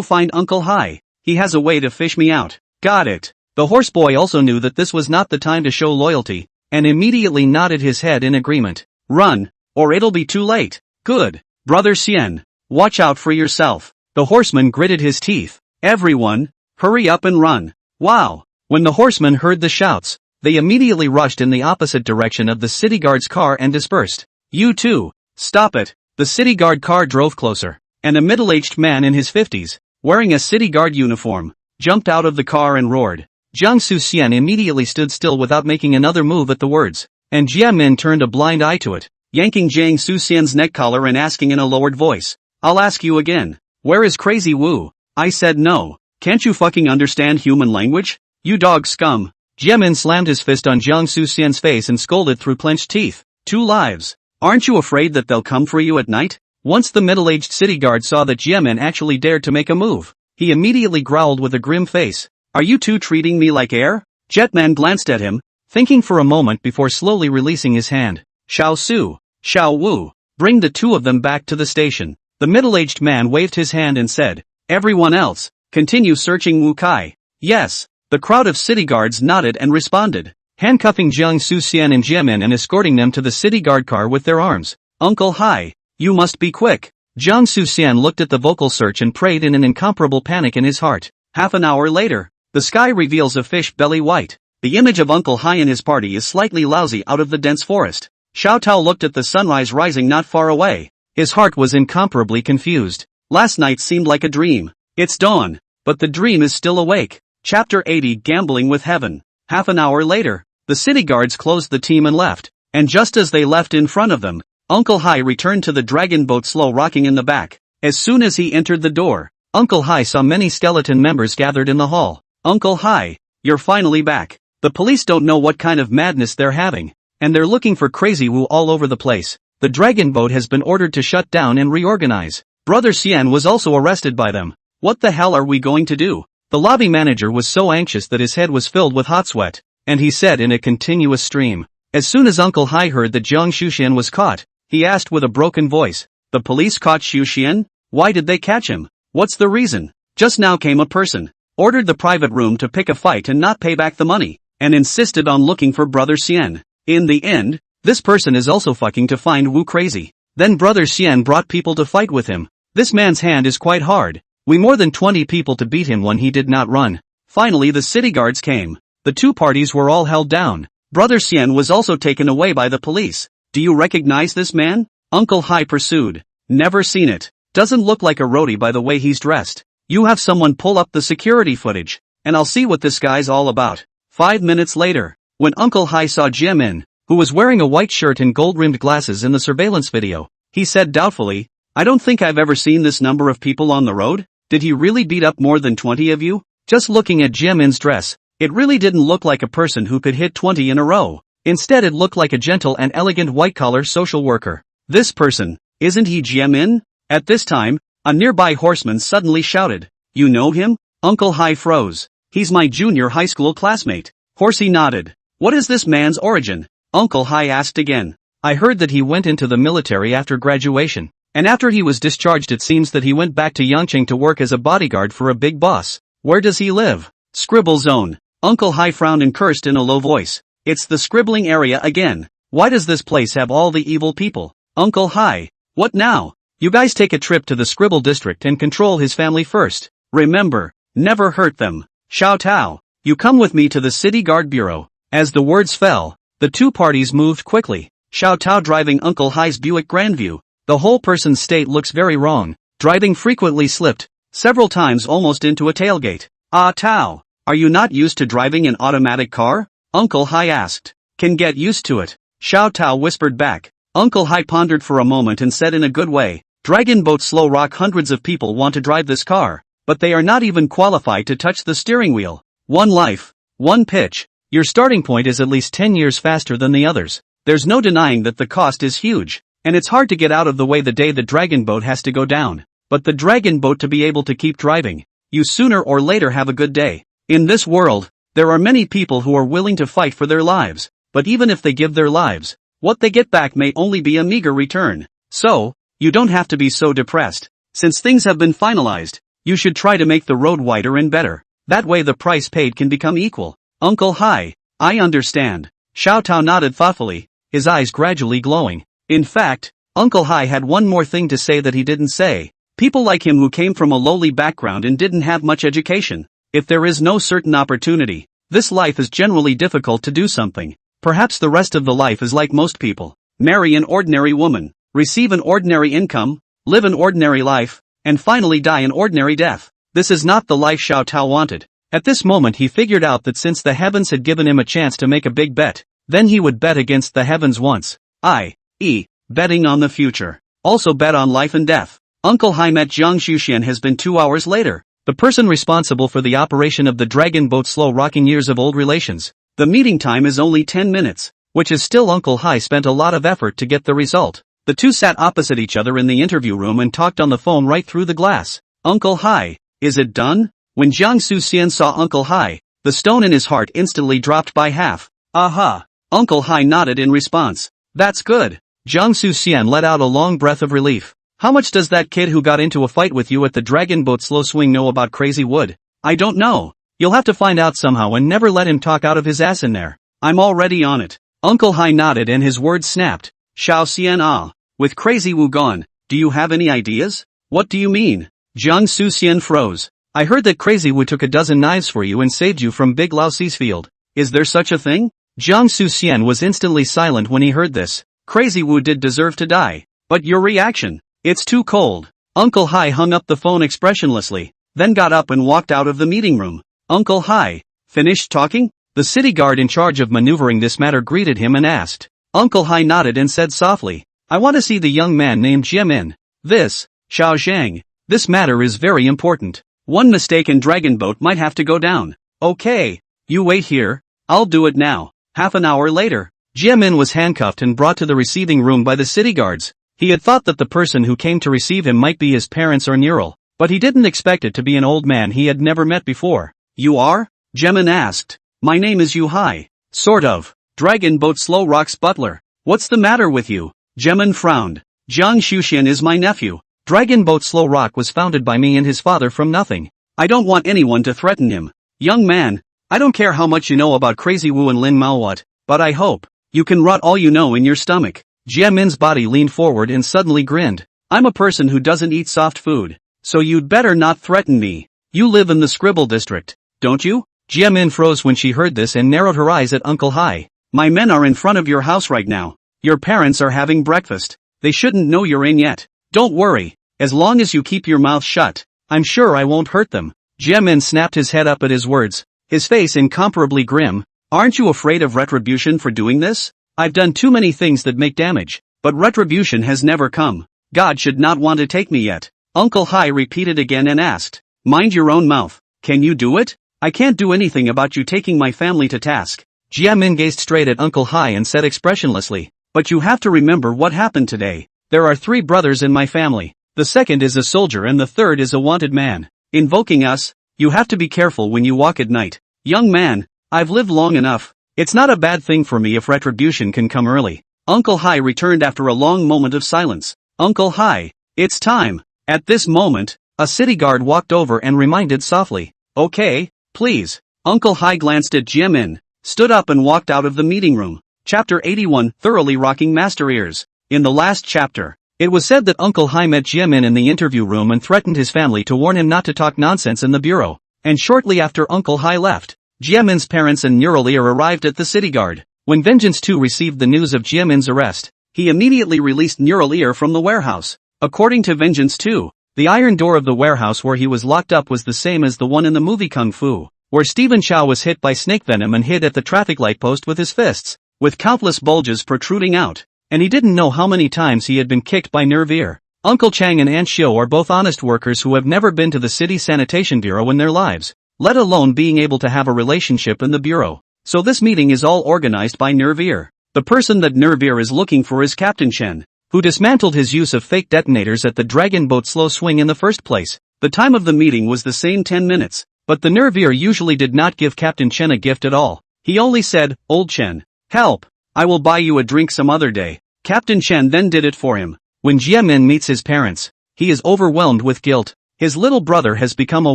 find Uncle Hai. He has a way to fish me out. Got it. The horseboy also knew that this was not the time to show loyalty, and immediately nodded his head in agreement. Run, or it'll be too late. Good. Brother Xian, watch out for yourself. The horseman gritted his teeth. Everyone, hurry up and run. Wow. When the horsemen heard the shouts, they immediately rushed in the opposite direction of the city guard's car and dispersed. You too. Stop it. The city guard car drove closer, and a middle-aged man in his 50s, wearing a city guard uniform, jumped out of the car and roared. Jiang Suxian immediately stood still without making another move at the words, and Jia Min turned a blind eye to it, yanking Jiang Suxian's neck collar and asking in a lowered voice, I'll ask you again. Where is Crazy Wu? I said no. Can't you fucking understand human language? You dog scum. Jia Min slammed his fist on Jiang Suxian's face and scolded through clenched teeth. 2 lives. Aren't you afraid that they'll come for you at night? Once the middle-aged city guard saw that Jia Min actually dared to make a move, he immediately growled with a grim face. Are you two treating me like air? Jetman glanced at him, thinking for a moment before slowly releasing his hand. Xiao Su, Xiao Wu, bring the 2 of them back to the station. The middle-aged man waved his hand and said, everyone else, continue searching Wu Kai. Yes. The crowd of city guards nodded and responded, handcuffing Jiang Suxian and Jia Min and escorting them to the city guard car with their arms. Uncle Hai, you must be quick. Jiang Suxian looked at the vocal search and prayed in an incomparable panic in his heart. Half an hour later, the sky reveals a fish belly white. The image of Uncle Hai and his party is slightly lousy out of the dense forest. Xiao Tao looked at the sunrise rising not far away. His heart was incomparably confused. Last night seemed like a dream. It's dawn, but the dream is still awake. Chapter 80 Gambling with Heaven. Half an hour later, the city guards closed the team and left, and just as they left in front of them, Uncle Hai returned to the dragon boat slow rocking in the back. As soon as he entered the door, Uncle Hai saw many skeleton members gathered in the hall. Uncle Hai, you're finally back. The police don't know what kind of madness they're having, and they're looking for Crazy Wu all over the place. The dragon boat has been ordered to shut down and reorganize. Brother Xian was also arrested by them. What the hell are we going to do? The lobby manager was so anxious that his head was filled with hot sweat, and he said in a continuous stream. As soon as Uncle Hai heard that Jiang Suxian was caught, he asked with a broken voice, the police caught Suxian? Why did they catch him? What's the reason? Just now came a person, ordered the private room to pick a fight and not pay back the money, and insisted on looking for Brother Xian. In the end, this person is also fucking to find Wu Crazy. Then Brother Xian brought people to fight with him. This man's hand is quite hard. We more than 20 people to beat him when he did not run. Finally the city guards came. The 2 parties were all held down. Brother Xian was also taken away by the police. Do you recognize this man? Uncle Hai pursued. Never seen it. Doesn't look like a roadie by the way he's dressed. You have someone pull up the security footage, and I'll see what this guy's all about. 5 minutes later, when Uncle Hai saw Jia Min, who was wearing a white shirt and gold-rimmed glasses in the surveillance video, he said doubtfully, I don't think I've ever seen this number of people on the road. Did he really beat up more than 20 of you? Just looking at Jia Min's dress, it really didn't look like a person who could hit 20 in a row. Instead it looked like a gentle and elegant white-collar social worker. This person, isn't he Jia Min? At this time, a nearby horseman suddenly shouted, You know him? Uncle Hai froze. He's my junior high school classmate. Horsey nodded. What is this man's origin? Uncle Hai asked again. I heard that he went into the military after graduation. And after he was discharged it seems that he went back to Yangqing to work as a bodyguard for a big boss. Where does he live? Scribble zone. Uncle Hai frowned and cursed in a low voice. It's the scribbling area again. Why does this place have all the evil people? Uncle Hai. What now? You guys take a trip to the scribble district and control his family first. Remember, never hurt them. Xiao Tao, you come with me to the city guard bureau. As the words fell, the 2 parties moved quickly. Xiao Tao driving Uncle Hai's Buick Grandview. The whole person's state looks very wrong. Driving frequently slipped, several times almost into a tailgate. Ah Tao, are you not used to driving an automatic car? Uncle Hai asked. Can get used to it. Xiao Tao whispered back. Uncle Hai pondered for a moment and said in a good way, Dragon boat slow rock. Hundreds of people want to drive this car, but they are not even qualified to touch the steering wheel. One life, one pitch. Your starting point is at least 10 years faster than the others. There's no denying that the cost is huge. And it's hard to get out of the way the day the dragon boat has to go down. But the dragon boat to be able to keep driving, you sooner or later have a good day. In this world, there are many people who are willing to fight for their lives, but even if they give their lives, what they get back may only be a meager return. So, you don't have to be so depressed. Since things have been finalized, you should try to make the road wider and better. That way the price paid can become equal. Uncle Hai, I understand. Xiao Tao nodded thoughtfully, his eyes gradually glowing. In fact, Uncle Hai had one more thing to say that he didn't say. People like him who came from a lowly background and didn't have much education. If there is no certain opportunity, this life is generally difficult to do something. Perhaps the rest of the life is like most people. Marry an ordinary woman, receive an ordinary income, live an ordinary life, and finally die an ordinary death. This is not the life Xiao Tao wanted. At this moment he figured out that since the heavens had given him a chance to make a big bet, then he would bet against the heavens once. I.e., betting on the future. Also bet on life and death. Uncle Hai met Jiang Xuxian has been 2 hours later. The person responsible for the operation of the dragon boat slow rocking years of old relations. The meeting time is only 10 minutes, which is still Uncle Hai spent a lot of effort to get the result. The two sat opposite each other in the interview room and talked on the phone right through the glass. Uncle Hai, is it done? When Jiang Xuxian saw Uncle Hai, the stone in his heart instantly dropped by half. Aha! Uncle Hai nodded in response. That's good. Jiang Xuxian let out a long breath of relief. How much does that kid who got into a fight with you at the dragon boat slow swing know about Crazy Wood? I don't know. You'll have to find out somehow and never let him talk out of his ass in there. I'm already on it. Uncle Hai nodded and his words snapped. Xiao Xian ah. With Crazy Wu gone, do you have any ideas? What do you mean? Jiang Xuxian froze. I heard that Crazy Wu took a dozen knives for you and saved you from Big Lao Si's field. Is there such a thing? Jiang Xuxian was instantly silent when he heard this. Crazy Wu did deserve to die. But your reaction? It's too cold. Uncle Hai hung up the phone expressionlessly, then got up and walked out of the meeting room. Uncle Hai, finished talking? The city guard in charge of maneuvering this matter greeted him and asked. Uncle Hai nodded and said softly, I want to see the young man named Jiehong. This, Xiao Zhang. This matter is very important. One mistake and Dragon Boat might have to go down. Okay. You wait here. I'll do it now. Half an hour later, Jiehong was handcuffed and brought to the receiving room by the city guards. He had thought that the person who came to receive him might be his parents or Neural, but he didn't expect it to be an old man he had never met before. You are? Jiehong asked. My name is Yu Hai. Sort of. Dragon Boat Slow Rock's butler. What's the matter with you? Jiehong frowned. Jiang Xuxian is my nephew. Dragon Boat Slow Rock was founded by me and his father from nothing. I don't want anyone to threaten him. Young man, I don't care how much you know about Crazy Wu and Lin Maowat, but I hope you can rot all you know in your stomach. Jiehong's body leaned forward and suddenly grinned. I'm a person who doesn't eat soft food, so you'd better not threaten me. You live in the Scribble district, don't you? Jiehong froze when she heard this and narrowed her eyes at Uncle Hai. My men are in front of your house right now. Your parents are having breakfast. They shouldn't know you're in yet. Don't worry. As long as you keep your mouth shut, I'm sure I won't hurt them. Jiehong snapped his head up at his words, his face incomparably grim. Aren't you afraid of retribution for doing this? I've done too many things that make damage, but retribution has never come. God should not want to take me yet. Uncle Hai repeated again and asked, mind your own mouth. Can you do it? I can't do anything about you taking my family to task. Jiehong gazed straight at Uncle Hai and said expressionlessly, but you have to remember what happened today. There are 3 brothers in my family. The second is a soldier and the third is a wanted man. Invoking us, you have to be careful when you walk at night. Young man, I've lived long enough. It's not a bad thing for me if retribution can come early. Uncle Hai returned after a long moment of silence. Uncle Hai, it's time. At this moment, a city guard walked over and reminded softly. Okay, please. Uncle Hai glanced at Jiehong, stood up and walked out of the meeting room. Chapter 81, Thoroughly Rocking Master Ears. In the last chapter, it was said that Uncle Hai met Jiehong in the interview room and threatened his family to warn him not to talk nonsense in the bureau. And shortly after Uncle Hai left, Jiehong's parents and Neural Ear arrived at the city guard. When Vengeance 2 received the news of Jiehong's arrest, he immediately released Neural Ear from the warehouse. According to Vengeance 2, the iron door of the warehouse where he was locked up was the same as the one in the movie Kung Fu, where Stephen Chow was hit by snake venom and hid at the traffic light post with his fists, with countless bulges protruding out, and he didn't know how many times he had been kicked by Nerve Ear. Uncle Chang and Aunt Xiu are both honest workers who have never been to the city sanitation bureau in their lives, let alone being able to have a relationship in the bureau. So this meeting is all organized by Nerve Ear. The person that Nerve Ear is looking for is Captain Chen, who dismantled his use of fake detonators at the Dragon Boat Slow Swing in the first place. The time of the meeting was the same 10 minutes, but the Nerve Ear usually did not give Captain Chen a gift at all. He only said, Old Chen, help, I will buy you a drink some other day. Captain Chen then did it for him. When Jiehong meets his parents, He is overwhelmed with guilt. His little brother has become a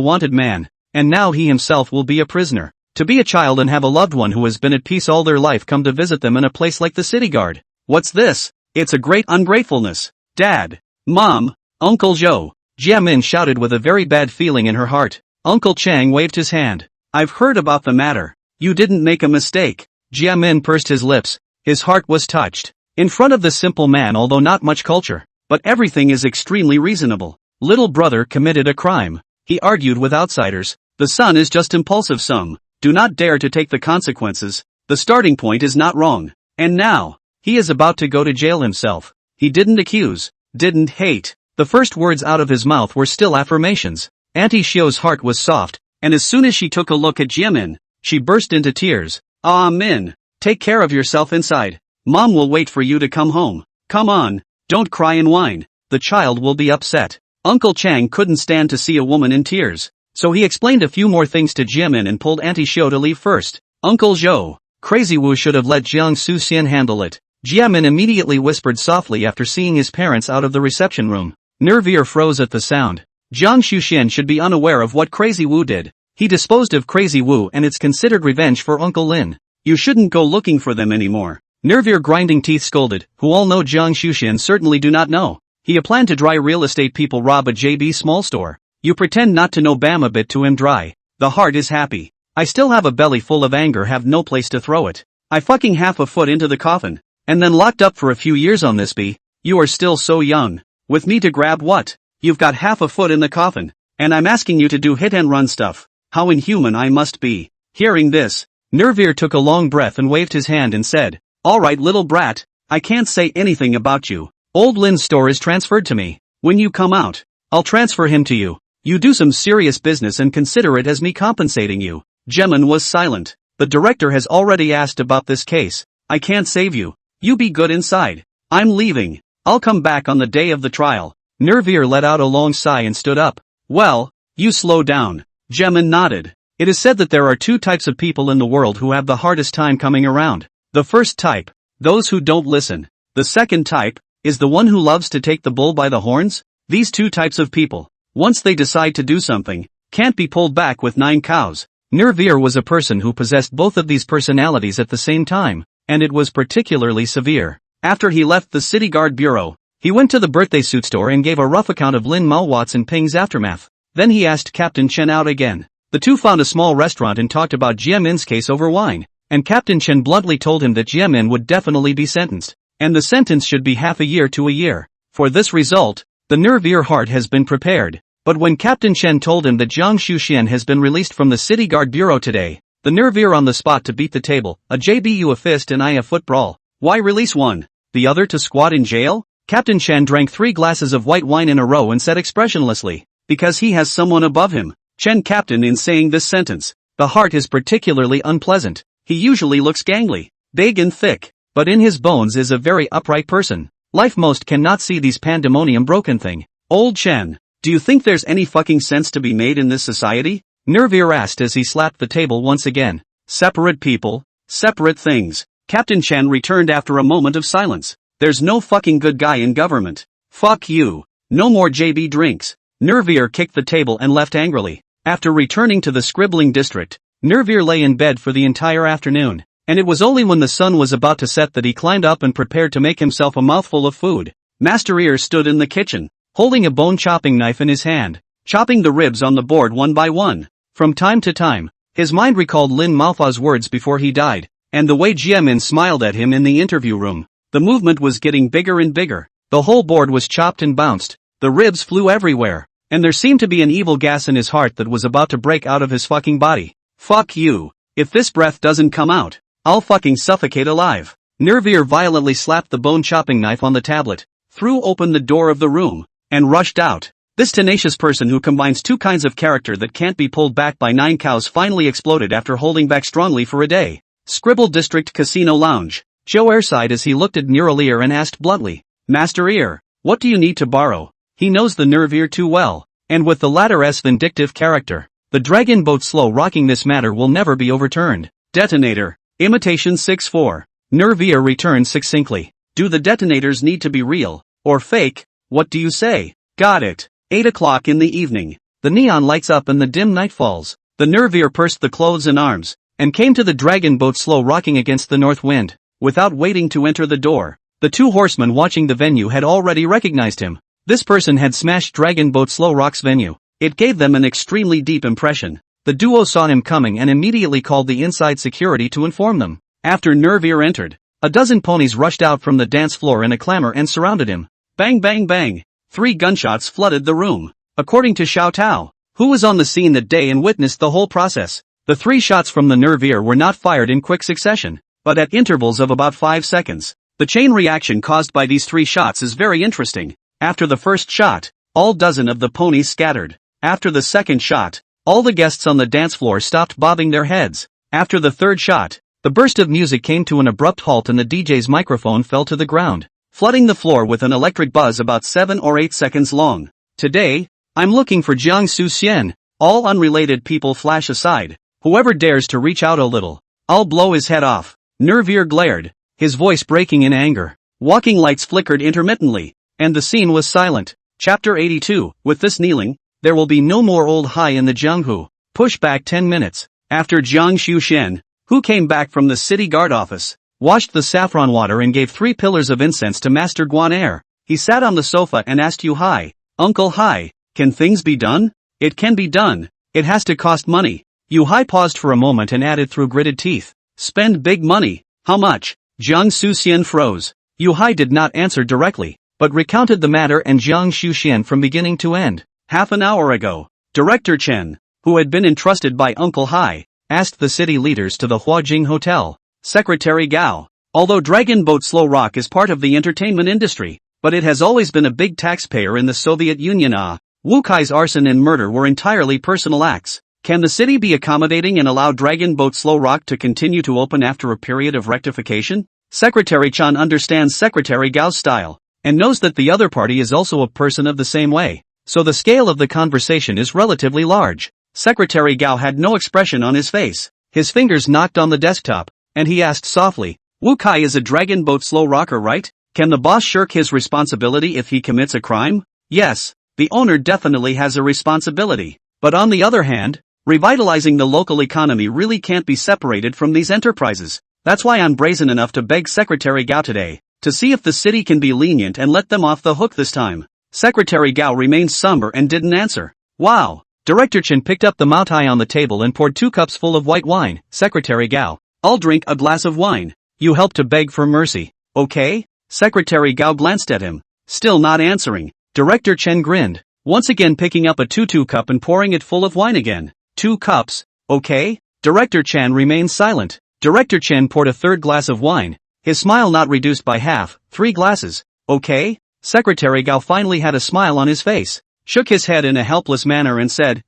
wanted man, and now he himself will be a prisoner. To be a child and have a loved one who has been at peace all their life come to visit them in a place like the city guard. What's this? It's a great ungratefulness. Dad. Mom. Uncle Joe. Jiamin shouted with a very bad feeling in her heart. Uncle Chang waved his hand. I've heard about the matter. You didn't make a mistake. Jiamin pursed his lips. His heart was touched. In front of the simple man, although not much culture, but everything is extremely reasonable. Little brother committed a crime. He argued with outsiders. The son is just impulsive. Some do not dare to take the consequences. The starting point is not wrong. And now, he is about to go to jail himself. He didn't accuse, didn't hate. The first words out of his mouth were still affirmations. Auntie Xiao's heart was soft, and as soon as she took a look at Jiamin, she burst into tears. Ah Min, take care of yourself inside. Mom will wait for you to come home. Come on, don't cry and whine. The child will be upset. Uncle Chang couldn't stand to see a woman in tears, so he explained a few more things to Jiamin and pulled Auntie Xiao to leave first. Uncle Zhou, Crazy Wu should have let Jiang Suxian handle it. Jiamin immediately whispered softly after seeing his parents out of the reception room. Nervier froze at the sound. Jiang Suxian should be unaware of what Crazy Wu did. He disposed of Crazy Wu and it's considered revenge for Uncle Lin. You shouldn't go looking for them anymore. Nervier grinding teeth scolded, who all know Jiang Suxian certainly do not know. He planned to dry real estate people rob a JB small store. You pretend not to know bam a bit to him dry. The heart is happy. I still have a belly full of anger, have no place to throw it. I fucking half a foot into the coffin. And then locked up for a few years on this B. You are still so young. With me to grab what? You've got half a foot in the coffin. And I'm asking you to do hit and run stuff. How inhuman I must be. Hearing this, Nervier took a long breath and waved his hand and said, Alright little brat, I can't say anything about you. Old Lin's store is transferred to me. When you come out, I'll transfer him to you. You do some serious business and consider it as me compensating you. Jiamin was silent. The director has already asked about this case. I can't save you. You be good inside. I'm leaving. I'll come back on the day of the trial. Nervier let out a long sigh and stood up. Well, you slow down. Jiamin nodded. It is said that there are two types of people in the world who have the hardest time coming around. The first type, those who don't listen. The second type, is the one who loves to take the bull by the horns. These two types of people, once they decide to do something, can't be pulled back with 9 cows. Nervier was a person who possessed both of these personalities at the same time, and it was particularly severe. After he left the city guard bureau, he went to the birthday suit store and gave a rough account of Lin Malwat's and Ping's aftermath. Then he asked Captain Chen out again. The two found a small restaurant and talked about Jiamin's case over wine, and Captain Chen bluntly told him that Jiamin would definitely be sentenced, and the sentence should be half a year to a year. For this result, the Nervier heart has been prepared. But when Captain Chen told him that Jiang Shuxian has been released from the city guard bureau today, the Nervier on the spot to beat the table, a JBU a fist and I a foot brawl. Why release one? The other to squat in jail? Captain Chen drank 3 glasses of white wine in a row and said expressionlessly, because he has someone above him. Chen captain in saying this sentence, the heart is particularly unpleasant. He usually looks gangly, big and thick, but in his bones is a very upright person. Life most cannot see these pandemonium broken thing. Old Chen, do you think there's any fucking sense to be made in this society? Nervier asked as he slapped the table once again. Separate people, separate things. Captain Chen returned after a moment of silence. There's no fucking good guy in government. Fuck you. No more JB drinks. Nervier kicked the table and left angrily. After returning to the scribbling district, Nervier lay in bed for the entire afternoon, and it was only when the sun was about to set that he climbed up and prepared to make himself a mouthful of food. Master Ear stood in the kitchen, holding a bone-chopping knife in his hand, chopping the ribs on the board one by one. From time to time, his mind recalled Lin Malfa's words before he died, and the way Jiamin smiled at him in the interview room. The movement was getting bigger and bigger. The whole board was chopped and bounced. The ribs flew everywhere, and there seemed to be an evil gas in his heart that was about to break out of his fucking body. Fuck you. If this breath doesn't come out, I'll fucking suffocate alive. Nervier violently slapped the bone-chopping knife on the tablet, threw open the door of the room, and rushed out. This tenacious person who combines two kinds of character that can't be pulled back by 9 cows finally exploded after holding back strongly for a day. Scribble District Casino Lounge. Joe Air sighed as he looked at Nervier and asked bluntly, Master Ear, what do you need to borrow? He knows the Nervier too well, and with the latter's vindictive character, the dragon boat slow rocking this matter will never be overturned. Detonator. Imitation 6-4. Nervier returned succinctly. Do the detonators need to be real, or fake? What do you say? Got it. 8 o'clock in the evening. The neon lights up and the dim night falls. The nervier pursed the clothes and arms, and came to the dragon boat slow rocking against the north wind. Without waiting to enter the door, the two horsemen watching the venue had already recognized him. This person had smashed Dragon Boat Slow Rock's venue. It gave them an extremely deep impression. The duo saw him coming and immediately called the inside security to inform them. After Nervier entered, a dozen ponies rushed out from the dance floor in a clamor and surrounded him. Bang bang bang. 3 gunshots flooded the room. According to Xiao Tao, who was on the scene that day and witnessed the whole process, the 3 shots from the Nervier were not fired in quick succession, but at intervals of about 5 seconds. The chain reaction caused by these 3 shots is very interesting. After the first shot, all dozen of the ponies scattered. After the second shot, all the guests on the dance floor stopped bobbing their heads. After the third shot, the burst of music came to an abrupt halt and the DJ's microphone fell to the ground, flooding the floor with an electric buzz about 7 or 8 seconds long. Today, I'm looking for Jiang Su Xian. All unrelated people flash aside. Whoever dares to reach out a little, I'll blow his head off. Nervier glared, his voice breaking in anger. Walking lights flickered intermittently, and the scene was silent. Chapter 82, with this kneeling, there will be no more old high in the Jianghu. Push back 10 minutes. After Jiang Shuxian, who came back from the city guard office, washed the saffron water and gave 3 pillars of incense to Master Guanair, he sat on the sofa and asked Yu Hai, Uncle Hai, can things be done? It can be done. It has to cost money. Yu Hai paused for a moment and added through gritted teeth, spend big money. How much? Jiang Suxian froze. Yu Hai did not answer directly, but recounted the matter and Jiang Shuxian from beginning to end. Half an hour ago, Director Chen, who had been entrusted by Uncle Hai, asked the city leaders to the Huajing Hotel. Secretary Gao, although Dragon Boat Slow Rock is part of the entertainment industry, but it has always been a big taxpayer in the Soviet Union. Wu Kai's arson and murder were entirely personal acts. Can the city be accommodating and allow Dragon Boat Slow Rock to continue to open after a period of rectification? Secretary Chan understands Secretary Gao's style, and knows that the other party is also a person of the same way, so the scale of the conversation is relatively large. Secretary Gao had no expression on his face. His fingers knocked on the desktop, and he asked softly, Wu Kai is a Dragon Boat Slow Rocker, right? Can the boss shirk his responsibility if he commits a crime? Yes, the owner definitely has a responsibility. But on the other hand, revitalizing the local economy really can't be separated from these enterprises. That's why I'm brazen enough to beg Secretary Gao today, to see if the city can be lenient and let them off the hook this time. Secretary Gao remained somber and didn't answer. Wow. Director Chen picked up the Maotai on the table and poured 2 cups full of white wine. Secretary Gao, I'll drink a glass of wine. You help to beg for mercy, okay? Secretary Gao glanced at him, still not answering. Director Chen grinned, once again picking up a 2 cup and pouring it full of wine again. 2 cups, okay? Director Chen remained silent. Director Chen poured a 3rd glass of wine, his smile not reduced by half. 3 glasses, okay? Secretary Gao finally had a smile on his face, shook his head in a helpless manner and said,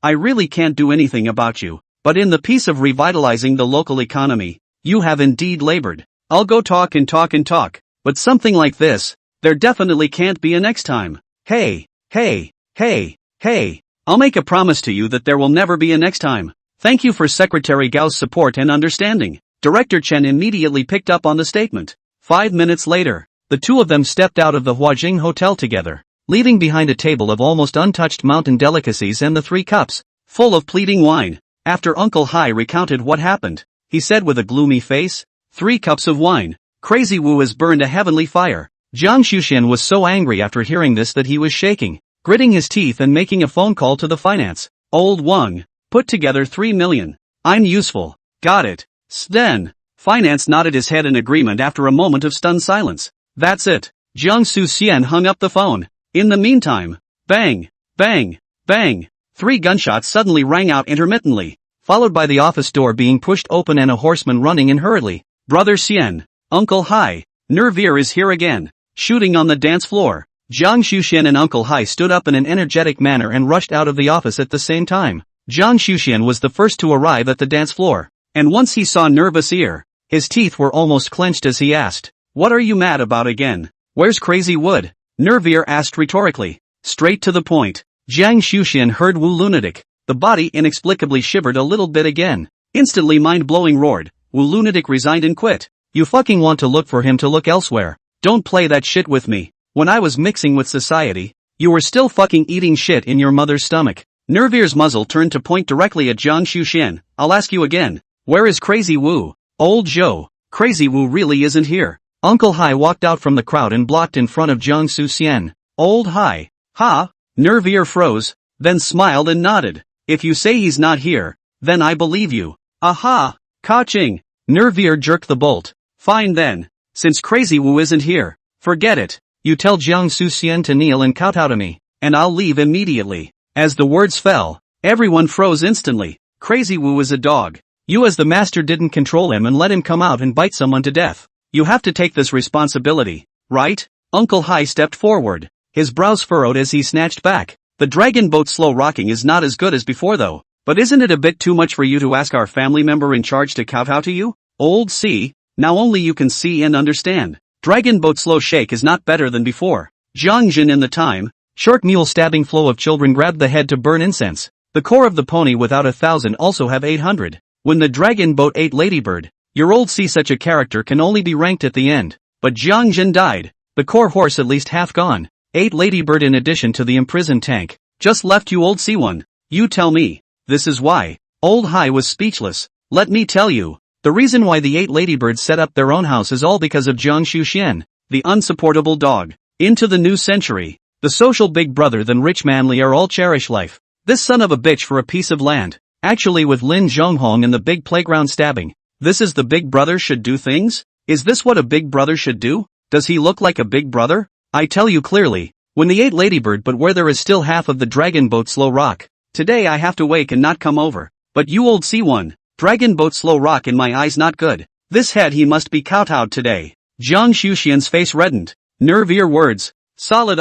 I really can't do anything about you, but in the piece of revitalizing the local economy, you have indeed labored. I'll go talk and talk and talk, but something like this, there definitely can't be a next time. Hey, I'll make a promise to you that there will never be a next time. Thank you for Secretary Gao's support and understanding. Director Chen immediately picked up on the statement. 5 minutes later, the two of them stepped out of the Huajing Hotel together, leaving behind a table of almost untouched mountain delicacies and the 3 cups, full of pleading wine. After Uncle Hai recounted what happened, he said with a gloomy face, 3 cups of wine. Crazy Wu has burned a heavenly fire. Jiang Shuxian was so angry after hearing this that he was shaking, gritting his teeth and making a phone call to the finance. Old Wang, put together 3 million. I'm useful. Got it. Then, finance nodded his head in agreement after a moment of stunned silence. That's it. Jiang Suxian hung up the phone. In the meantime, bang, bang, bang, 3 gunshots suddenly rang out intermittently, followed by the office door being pushed open and a horseman running in hurriedly. Brother Xian, Uncle Hai, Nervier is here again, shooting on the dance floor. Jiang Shuxian and Uncle Hai stood up in an energetic manner and rushed out of the office at the same time. Jiang Shuxian was the first to arrive at the dance floor, and once he saw Nervous Ear, his teeth were almost clenched as he asked, What are you mad about again? Where's Crazy Wood? Nervier asked rhetorically. Straight to the point. Jiang Shuxian heard Wu Lunatic. The body inexplicably shivered a little bit again. Instantly mind-blowing roared. Wu Lunatic resigned and quit. You fucking want to look for him to look elsewhere. Don't play that shit with me. When I was mixing with society, You were still fucking eating shit in your mother's stomach. Nervier's muzzle turned to point directly at Jiang Xuxian. I'll ask you again. Where is Crazy Wu? Old Zhou. Crazy Wu really isn't here. Uncle Hai walked out from the crowd and blocked in front of Jiang Xuxian. Old Hai. Ha? Nervier froze, then smiled and nodded. If you say he's not here, then I believe you. Aha! Ka-ching! Nervier jerked the bolt. Fine then. Since Crazy Wu isn't here, forget it. You tell Jiang Xuxian to kneel and kowtow to me, and I'll leave immediately. As the words fell, everyone froze instantly. Crazy Wu is a dog. You as the master didn't control him and let him come out and bite someone to death. You have to take this responsibility, right? Uncle Hai stepped forward, his brows furrowed as he snatched back. The dragon boat slow rocking is not as good as before though. But isn't it a bit too much for you to ask our family member in charge to kowtow to you? Old C, now only you can see and understand. Dragon boat slow shake is not better than before. Jiang Jin in the time, short mule stabbing flow of children grabbed the head to burn incense. The core of the pony without 1,000 also have 800. When the dragon boat ate Ladybird, your old C such a character can only be ranked at the end. But Jiang Jin died. The core horse at least half gone. 8 Ladybird in addition to the imprisoned tank. Just left you old C1. You tell me. This is why. Old Hai was speechless. Let me tell you. The reason why the 8 Ladybirds set up their own house is all because of Jiang Xuxian, the unsupportable dog. Into the new century, the social big brother than rich manly are all cherish life. This son of a bitch for a piece of land. Actually with Lin Zhonghong and the big playground stabbing. This is the big brother should do things? Is this what a big brother should do? Does he look like a big brother? I tell you clearly, when the 8 Ladybird but where there is still half of the dragon boat slow rock. Today I have to wake and not come over. But you old C1. Dragon boat slow rock in my eyes not good. This head he must be kowtowed today. Jiang Xuxian's face reddened. Nervier words. Solid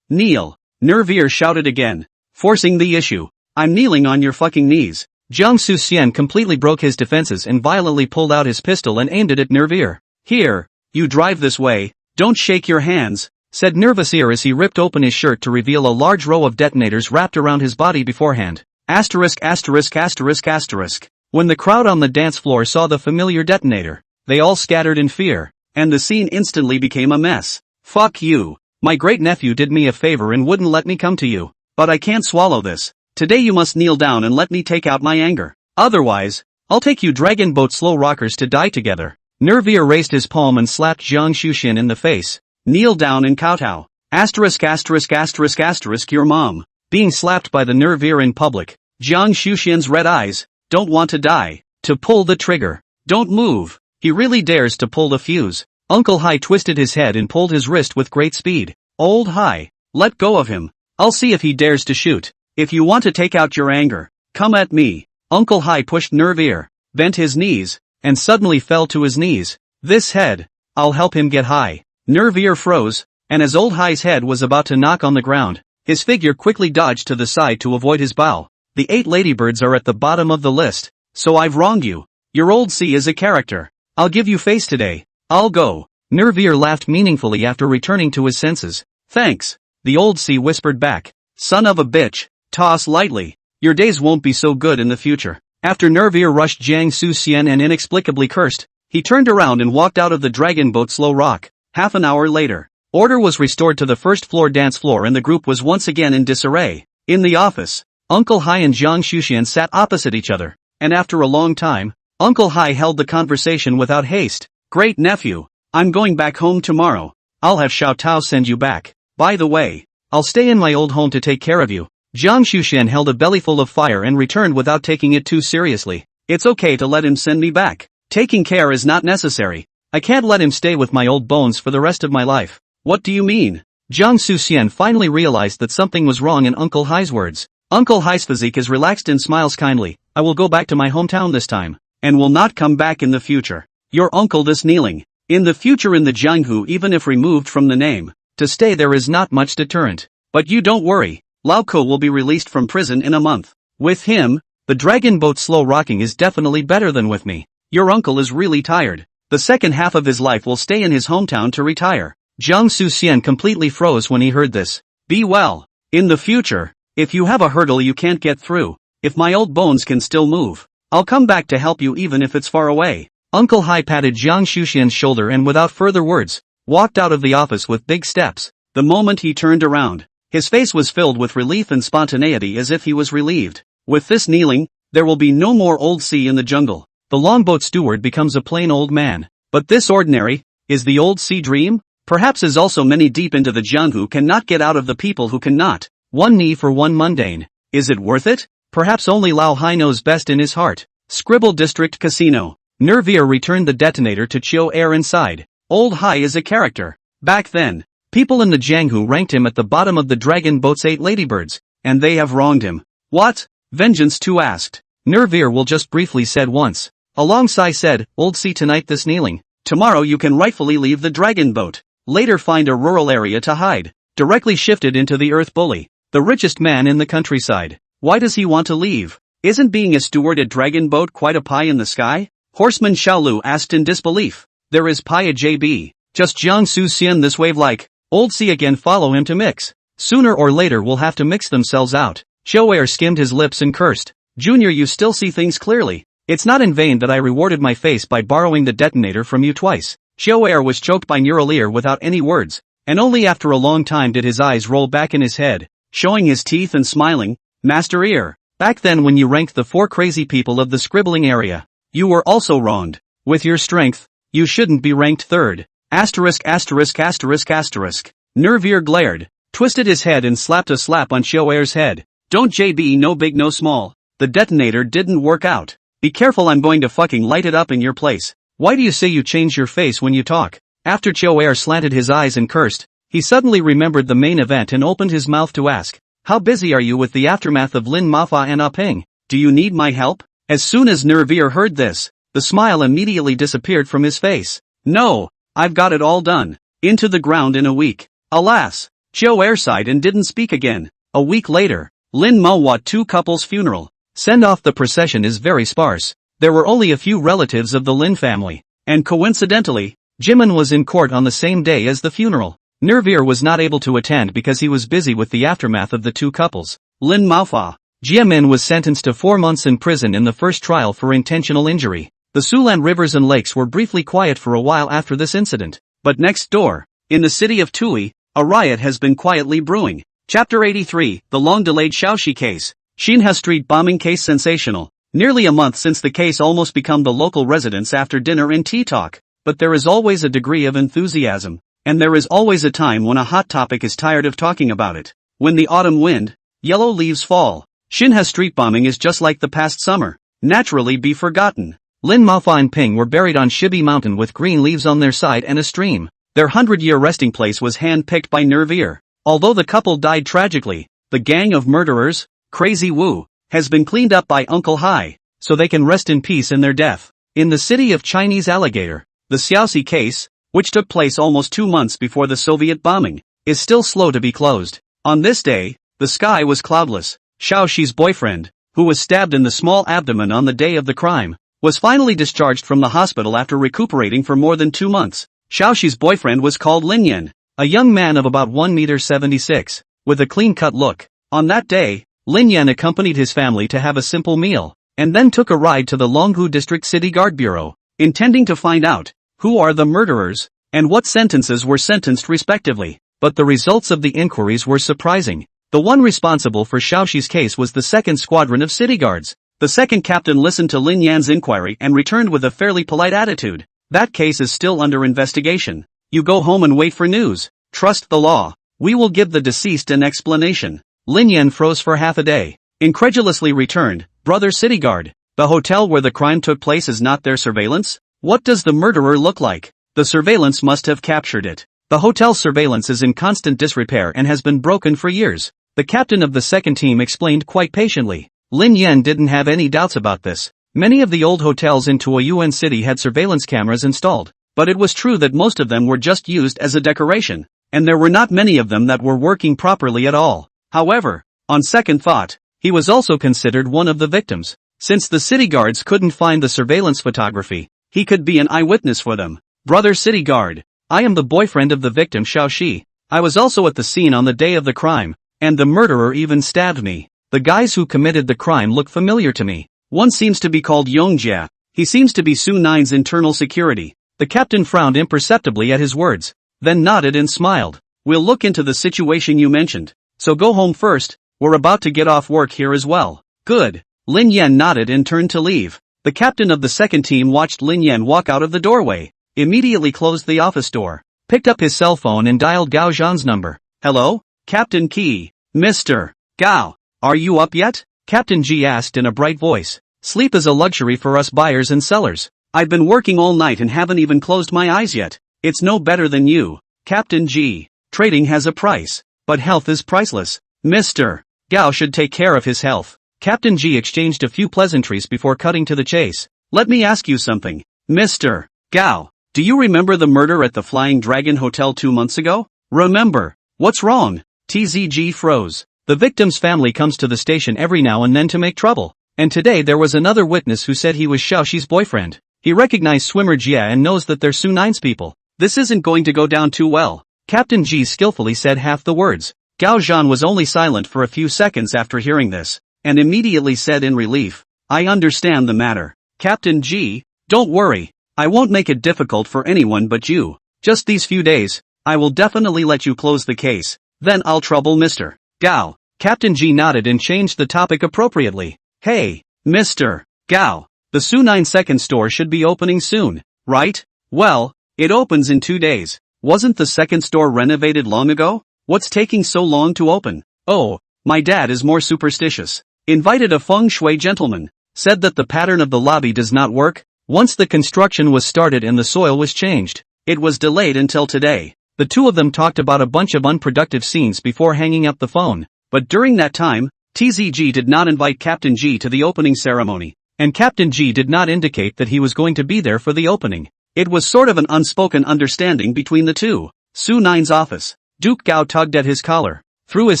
kneel. Nervier shouted again, forcing the issue. I'm kneeling on your fucking knees. Jiang Xuxian completely broke his defenses and violently pulled out his pistol and aimed it at Nervier. Here, you drive this way, don't shake your hands, said Nervier as he ripped open his shirt to reveal a large row of detonators wrapped around his body beforehand. Asterisk asterisk asterisk asterisk. When the crowd on the dance floor saw the familiar detonator, they all scattered in fear, and the scene instantly became a mess. Fuck you. My great-nephew did me a favor and wouldn't let me come to you. But I can't swallow this. Today you must kneel down and let me take out my anger. Otherwise, I'll take you dragon boat slow rockers to die together. Nervier raised his palm and slapped Jiang Xuxian in the face. Kneel down and kowtow. Asterisk asterisk asterisk asterisk your mom. Being slapped by the Nervier in public. Jiang Xuxian's red eyes. Don't want to die. To pull the trigger. Don't move. He really dares to pull the fuse. Uncle Hai twisted his head and pulled his wrist with great speed. Old Hai, let go of him. I'll see if he dares to shoot. If you want to take out your anger, come at me. Uncle Hai pushed Nervier, bent his knees, and suddenly fell to his knees. This head, I'll help him get high. Nervier froze, and as Old Hai's head was about to knock on the ground, his figure quickly dodged to the side to avoid his bow. The 8 Ladybirds are at the bottom of the list, so I've wronged you. Your old C is a character. I'll give you face today. I'll go. Nervier laughed meaningfully after returning to his senses. Thanks. The old C whispered back. Son of a bitch, toss lightly. Your days won't be so good in the future. After Nervier rushed Jiang Xuxian and inexplicably cursed, he turned around and walked out of the dragon boat slow rock. Half an hour later, order was restored to the first floor dance floor and the group was once again in disarray. In the office, Uncle Hai and Jiang Xuxian sat opposite each other, and after a long time, Uncle Hai held the conversation without haste. Great nephew, I'm going back home tomorrow. I'll have Xiao Tao send you back. By the way, I'll stay in my old home to take care of you. Jiang Xuxian held a bellyful of fire and returned without taking it too seriously. It's okay to let him send me back. Taking care is not necessary. I can't let him stay with my old bones for the rest of my life. What do you mean? Jiang Xuxian finally realized that something was wrong in Uncle Hai's words. Uncle Hai's physique is relaxed and smiles kindly. I will go back to my hometown this time, and will not come back in the future. Your uncle this kneeling. In the future in the Jianghu even if removed from the name, to stay there is not much deterrent. But you don't worry, Lao Ko will be released from prison in a month. With him, the dragon boat slow rocking is definitely better than with me. Your uncle is really tired. The second half of his life will stay in his hometown to retire. Jiang Xuxian completely froze when he heard this. Be well. In the future, if you have a hurdle you can't get through, if my old bones can still move, I'll come back to help you even if it's far away. Uncle Hai patted Jiang Xuxian's shoulder and without further words, walked out of the office with big steps. The moment he turned around, His face was filled with relief and spontaneity as if he was relieved. With this kneeling, there will be no more old sea in the jungle. The longboat steward becomes a plain old man. But this ordinary, is the old sea dream? Perhaps as also many deep into the Jiehong cannot get out of the people who cannot. One knee for one mundane. Is it worth it? Perhaps only Lao Hai knows best in his heart. Scribble District Casino. Nervier returned the detonator to Chiu Air inside. Old Hai is a character. Back then, people in the Jiehong ranked him at the bottom of the dragon boat's 8 ladybirds, and they have wronged him. What? Vengeance too asked. Nervier will just briefly said once. Alongside said, Old see tonight this kneeling. Tomorrow you can rightfully leave the dragon boat. Later find a rural area to hide. Directly shifted into the earth bully. The richest man in the countryside. Why does he want to leave? Isn't being a steward at dragon boat quite a pie in the sky? Horseman Xiaolu asked in disbelief. There is pie at JB. Just Jiang Su Xian this wave like. Old C again follow him to mix. Sooner or later will have to mix themselves out. Xiaoer skimmed his lips and cursed. Junior, you still see things clearly. It's not in vain that I rewarded my face by borrowing the detonator from you twice. Xiaoer was choked by neural ear without any words, and only after a long time did his eyes roll back in his head, showing his teeth and smiling. Master Ear, back then when you ranked the 4 crazy people of the scribbling area, you were also wronged. With your strength, you shouldn't be ranked 3rd. Asterisk asterisk asterisk asterisk. Nervier glared, twisted his head and slapped a slap on Xiaoer's head. Don't JB no big no small. The detonator didn't work out. Be careful, I'm going to fucking light it up in your place. Why do you say you change your face when you talk? After Xiaoer slanted his eyes and cursed, he suddenly remembered the main event and opened his mouth to ask, how busy are you with the aftermath of Lin Mafa and Aping? Do you need my help? As soon as Nervier heard this, the smile immediately disappeared from his face. No, I've got it all done. Into the ground in a week. Alas, Xiaoer sighed and didn't speak again. A week later, Lin Manhwa 2 couple's funeral. Send off the procession is very sparse. There were only a few relatives of the Lin family, and coincidentally, Jimin was in court on the same day as the funeral. Nervier was not able to attend because he was busy with the aftermath of the 2 couples. Lin Maofa. Jimin was sentenced to 4 months in prison in the first trial for intentional injury. The Sulan rivers and lakes were briefly quiet for a while after this incident. But next door, in the city of Tui, a riot has been quietly brewing. Chapter 83, the long-delayed Shaoxi case. Xinhua Street bombing case sensational. Nearly a month since the case almost become the local residents after dinner and tea talk. But there is always a degree of enthusiasm. And there is always a time when a hot topic is tired of talking about it. When the autumn wind, yellow leaves fall. Xinhua Street bombing is just like the past summer. Naturally be forgotten. Lin Maofa and Ping were buried on Shibi Mountain with green leaves on their side and a stream. Their 100-year resting place was hand-picked by Nervier. Although the couple died tragically, the gang of murderers, Crazy Wu, has been cleaned up by Uncle Hai, so they can rest in peace in their death. In the city of Chinese Alligator, the Xiaoxi case, which took place almost 2 months before the Soviet bombing, is still slow to be closed. On this day, the sky was cloudless. Xiaoxi's boyfriend, who was stabbed in the small abdomen on the day of the crime, was finally discharged from the hospital after recuperating for more than 2 months. Xiaoxi's boyfriend was called Lin Yan, a young man of about 1.76 meters, with a clean-cut look. On that day, Lin Yan accompanied his family to have a simple meal, and then took a ride to the Longhu District City Guard Bureau, intending to find out who are the murderers, and what sentences were sentenced respectively. But the results of the inquiries were surprising. The one responsible for Xiaoxi's case was the 2nd Squadron of City Guards. The 2nd captain listened to Lin Yan's inquiry and returned with a fairly polite attitude. That case is still under investigation. You go home and wait for news. Trust the law. We will give the deceased an explanation. Lin Yan froze for half a day. Incredulously returned, Brother City Guard. The hotel where the crime took place is not their surveillance? What does the murderer look like? The surveillance must have captured it. The hotel's surveillance is in constant disrepair and has been broken for years. The captain of the 2nd team explained quite patiently. Lin Yan didn't have any doubts about this. Many of the old hotels in Tuoyuan City had surveillance cameras installed, but it was true that most of them were just used as a decoration, and there were not many of them that were working properly at all. However, on second thought, he was also considered one of the victims. Since the city guards couldn't find the surveillance photography, he could be an eyewitness for them. Brother City Guard, I am the boyfriend of the victim Xiaoxi. I was also at the scene on the day of the crime, and the murderer even stabbed me. The guys who committed the crime look familiar to me. One seems to be called Yongjia. He seems to be Su Nine's internal security. The captain frowned imperceptibly at his words, then nodded and smiled. We'll look into the situation you mentioned. So go home first, we're about to get off work here as well. Good. Lin Yan nodded and turned to leave. The captain of the second team watched Lin Yan walk out of the doorway, immediately closed the office door, picked up his cell phone and dialed Gao Zhan's number. Hello? Captain Qi. Mr. Gao. Are you up yet? Captain Ji asked in a bright voice. Sleep is a luxury for us buyers and sellers. I've been working all night and haven't even closed my eyes yet. It's no better than you, Captain Ji. Trading has a price, but health is priceless. Mr. Gao should take care of his health. Captain Ji exchanged a few pleasantries before cutting to the chase. Let me ask you something. Mr. Gao, do you remember the murder at the Flying Dragon Hotel 2 months ago? Remember. What's wrong? TZG froze. The victim's family comes to the station every now and then to make trouble. And today there was another witness who said he was Xiaoxi's boyfriend. He recognized swimmer Jia and knows that they're Su9's people. This isn't going to go down too well. Captain Ji skillfully said half the words. Gao Zhan was only silent for a few seconds after hearing this, and immediately said in relief, I understand the matter. Captain Ji, don't worry. I won't make it difficult for anyone but you. Just these few days, I will definitely let you close the case. Then I'll trouble Mr. Gao. Captain Ji nodded and changed the topic appropriately. Hey, Mr. Gao. The Su9 second store should be opening soon, right? Well, it opens in 2 days. Wasn't the second store renovated long ago? What's taking so long to open? Oh, my dad is more superstitious. Invited a feng shui gentleman. Said that the pattern of the lobby does not work. Once the construction was started and the soil was changed, it was delayed until today. The two of them talked about a bunch of unproductive scenes before hanging up the phone. But during that time, TZG did not invite Captain G to the opening ceremony. And Captain G did not indicate that he was going to be there for the opening. It was sort of an unspoken understanding between the two. Su9's office. Duke Gao tugged at his collar, threw his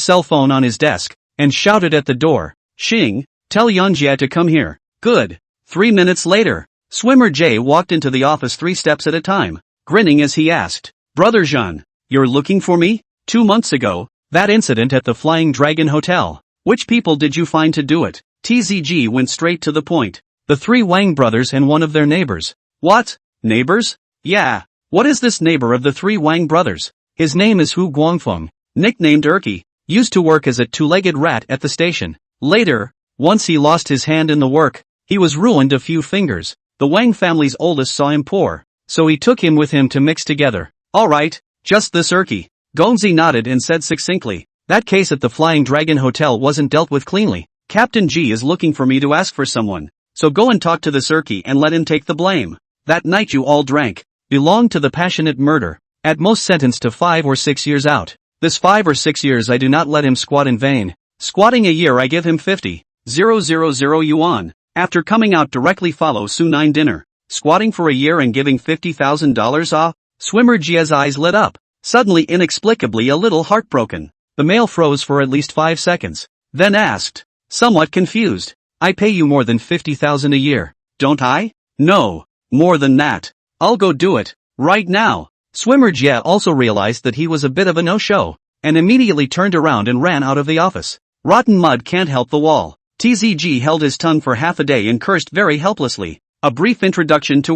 cell phone on his desk, and shouted at the door. Xing, tell Yanjia to come here. Good. 3 minutes later, swimmer Jay walked into the office 3 steps at a time, grinning as he asked, Brother Zhan, you're looking for me? 2 months ago, that incident at the Flying Dragon Hotel. Which people did you find to do it? TZG went straight to the point. The 3 Wang brothers and one of their neighbors. What? Neighbors? Yeah. What is this neighbor of the 3 Wang brothers? His name is Hu Guangfeng, nicknamed Erky, used to work as a 2-legged rat at the station. Later, once he lost his hand in the work, he was ruined a few fingers. The Wang family's oldest saw him poor, so he took him with him to mix together. Alright, just this Erky. Gongzi nodded and said succinctly, that case at the Flying Dragon Hotel wasn't dealt with cleanly. Captain G is looking for me to ask for someone. So go and talk to this Erky and let him take the blame. That night you all drank, belonged to the passionate murder, at most sentenced to 5 or 6 years out. This 5 or 6 years I do not let him squat in vain. Squatting a year I give him 50,000 yuan. After coming out directly follow Su9 dinner. Squatting for a year and giving $50,000 off? Swimmer Jia's eyes lit up, suddenly inexplicably a little heartbroken. The male froze for at least 5 seconds, then asked, somewhat confused, I pay you more than 50,000 a year, don't I? No, more than that. I'll go do it, right now. Swimmer Jia also realized that he was a bit of a no-show, and immediately turned around and ran out of the office. Rotten mud can't help the wall. TZG held his tongue for half a day and cursed very helplessly. A brief introduction to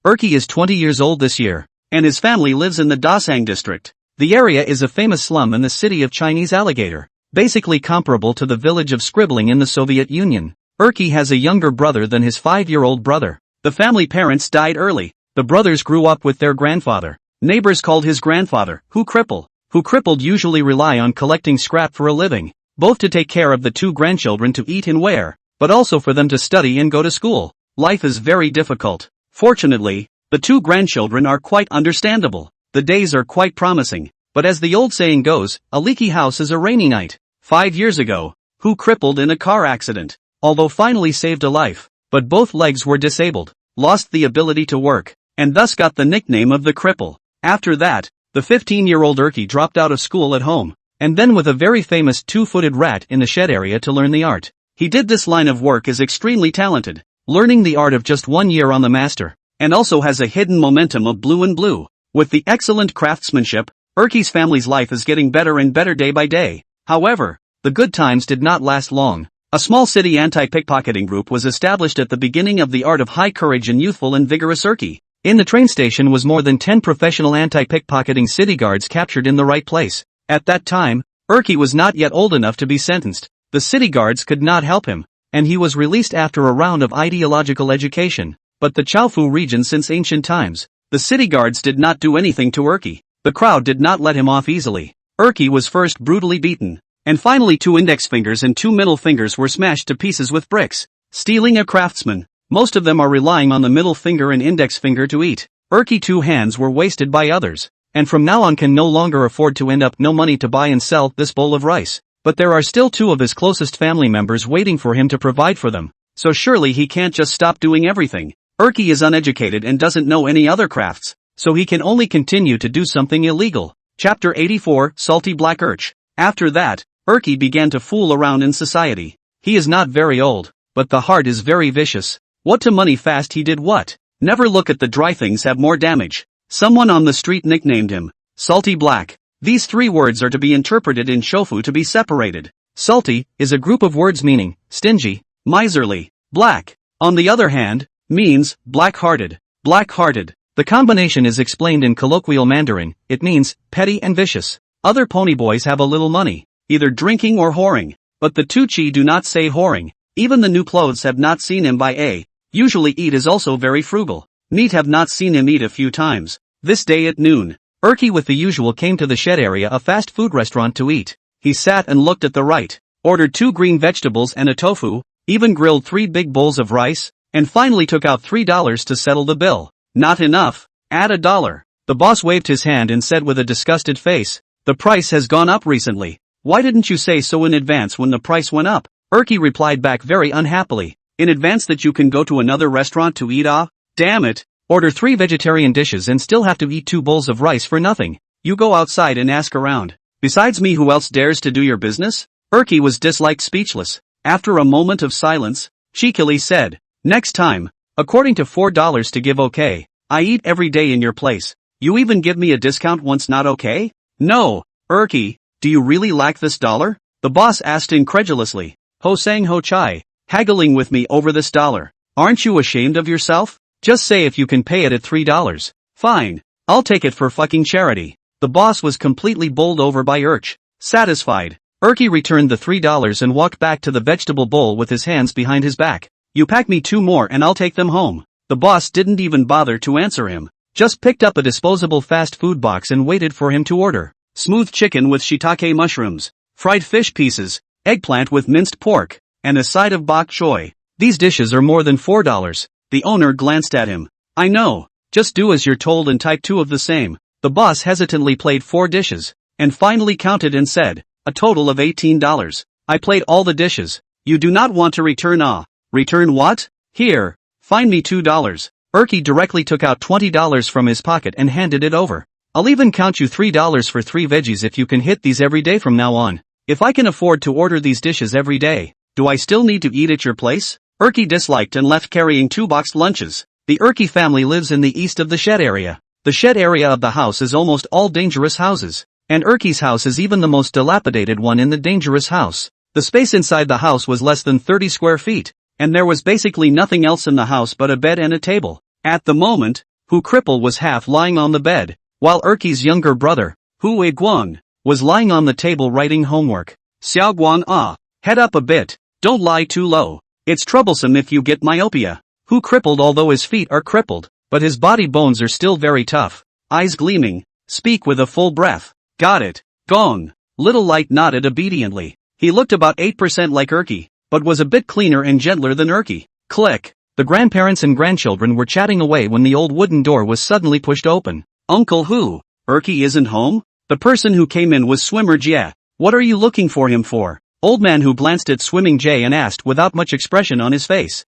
Erky is 20 years old this year, and his family lives in the Dasang district. The area is a famous slum in the city of Chinese Alligator, basically comparable to the village of Scribbling in the Soviet Union. Erky has a younger brother than his 5-year-old brother. The family parents died early. The brothers grew up with their grandfather. Neighbors called his grandfather, Who crippled usually rely on collecting scrap for a living, both to take care of the 2 grandchildren to eat and wear, but also for them to study and go to school. Life is very difficult. Fortunately, the 2 grandchildren are quite understandable. The days are quite promising, but as the old saying goes, a leaky house is a rainy night. 5 years ago, Who crippled in a car accident, although finally saved a life, but both legs were disabled, lost the ability to work, and thus got the nickname of the cripple. After that, the 15-year-old Erky dropped out of school at home, and then with a very famous 2-footed rat in the shed area to learn the art. He did this line of work is extremely talented, learning the art of just 1 year on the master, and also has a hidden momentum of blue and blue. With the excellent craftsmanship, Erky's family's life is getting better and better day by day. However, the good times did not last long. A small city anti-pickpocketing group was established at the beginning of the art of high courage and youthful and vigorous Erky. In the train station was more than 10 professional anti-pickpocketing city guards captured in the right place. At that time, Erky was not yet old enough to be sentenced, the city guards could not help him, and he was released after a round of ideological education. But the Chaofu region since ancient times, the city guards did not do anything to Erky. The crowd did not let him off easily. Erky was first brutally beaten, and finally 2 index fingers and 2 middle fingers were smashed to pieces with bricks. Stealing a craftsman. Most of them are relying on the middle finger and index finger to eat. Erky 2 hands were wasted by others, and from now on can no longer afford to end up no money to buy and sell this bowl of rice. But there are still 2 of his closest family members waiting for him to provide for them, so surely he can't just stop doing everything. Erky is uneducated and doesn't know any other crafts, so he can only continue to do something illegal. Chapter 84, Salty Black Urch. After that, Erky began to fool around in society. He is not very old, but the heart is very vicious. What to money fast he did what? Never look at the dry things have more damage. Someone on the street nicknamed him Salty Black. These 3 words are to be interpreted in shofu to be separated. Salty is a group of words meaning stingy, miserly. Black, on the other hand, means black-hearted. Black-hearted. The combination is explained in colloquial Mandarin. It means petty and vicious. Other ponyboys have a little money, either drinking or whoring, but the Tuchi do not say whoring. Even the new clothes have not seen him buy a. Usually eat is also very frugal. Meat have not seen him eat a few times. This day at noon, Erky with the usual came to the shed area, a fast food restaurant, to eat. He sat and looked at the right, ordered 2 green vegetables and a tofu, even grilled 3 big bowls of rice, and finally took out $3 to settle the bill. Not enough, add $1. The boss waved his hand and said with a disgusted face, "The price has gone up recently. Why didn't you say so in advance when the price went up?" Erky replied back very unhappily, "In advance that you can go to another restaurant to eat ah? Damn it. Order 3 vegetarian dishes and still have to eat 2 bowls of rice for nothing. You go outside and ask around. Besides me, who else dares to do your business?" Erky was disliked, speechless. After a moment of silence, cheekily said, "Next time, according to $4 to give okay. I eat every day in your place. You even give me a discount once not okay?" "No, Erky, do you really lack this dollar?" the boss asked incredulously. "Ho sang ho chai, haggling with me over this dollar. Aren't you ashamed of yourself? Just say if you can pay it at $3. Fine, I'll take it for fucking charity." The boss was completely bowled over by Urch. Satisfied, Erky returned the $3 and walked back to the vegetable bowl with his hands behind his back. "You pack me 2 more and I'll take them home." The boss didn't even bother to answer him, just picked up a disposable fast food box and waited for him to order. Smooth chicken with shiitake mushrooms, fried fish pieces, eggplant with minced pork, and a side of bok choy. These dishes are more than $4. The owner glanced at him. "I know, just do as you're told and type 2 of the same." The boss hesitantly played 4 dishes, and finally counted and said, "A total of $18. I played all the dishes. You do not want to return ah? Return what? Here, find me $2. Erky directly took out $20 from his pocket and handed it over. "I'll even count you $3 for 3 veggies if you can hit these every day from now on. If I can afford to order these dishes every day, do I still need to eat at your place?" Erky disliked and left carrying 2 boxed lunches. The Erky family lives in the east of the shed area. The shed area of the house is almost all dangerous houses, and Erky's house is even the most dilapidated one in the dangerous house. The space inside the house was less than 30 square feet, and there was basically nothing else in the house but a bed and a table. At the moment, Hu Cripple was half lying on the bed, while Erky's younger brother, Hu Guang, was lying on the table writing homework. "Xiao Guang ah, head up a bit, don't lie too low. It's troublesome if you get myopia." Hu crippled, although his feet are crippled, but his body bones are still very tough. Eyes gleaming, speak with a full breath. "Got it, Gong." Little Light nodded obediently. He looked about 8% like Erky, but was a bit cleaner and gentler than Erky. Click. The grandparents and grandchildren were chatting away when the old wooden door was suddenly pushed open. "Uncle Hu, Erky isn't home?" The person who came in was Swimmer Jie. "What are you looking for him for?" Old man Who glanced at Swimming Jay and asked without much expression on his face.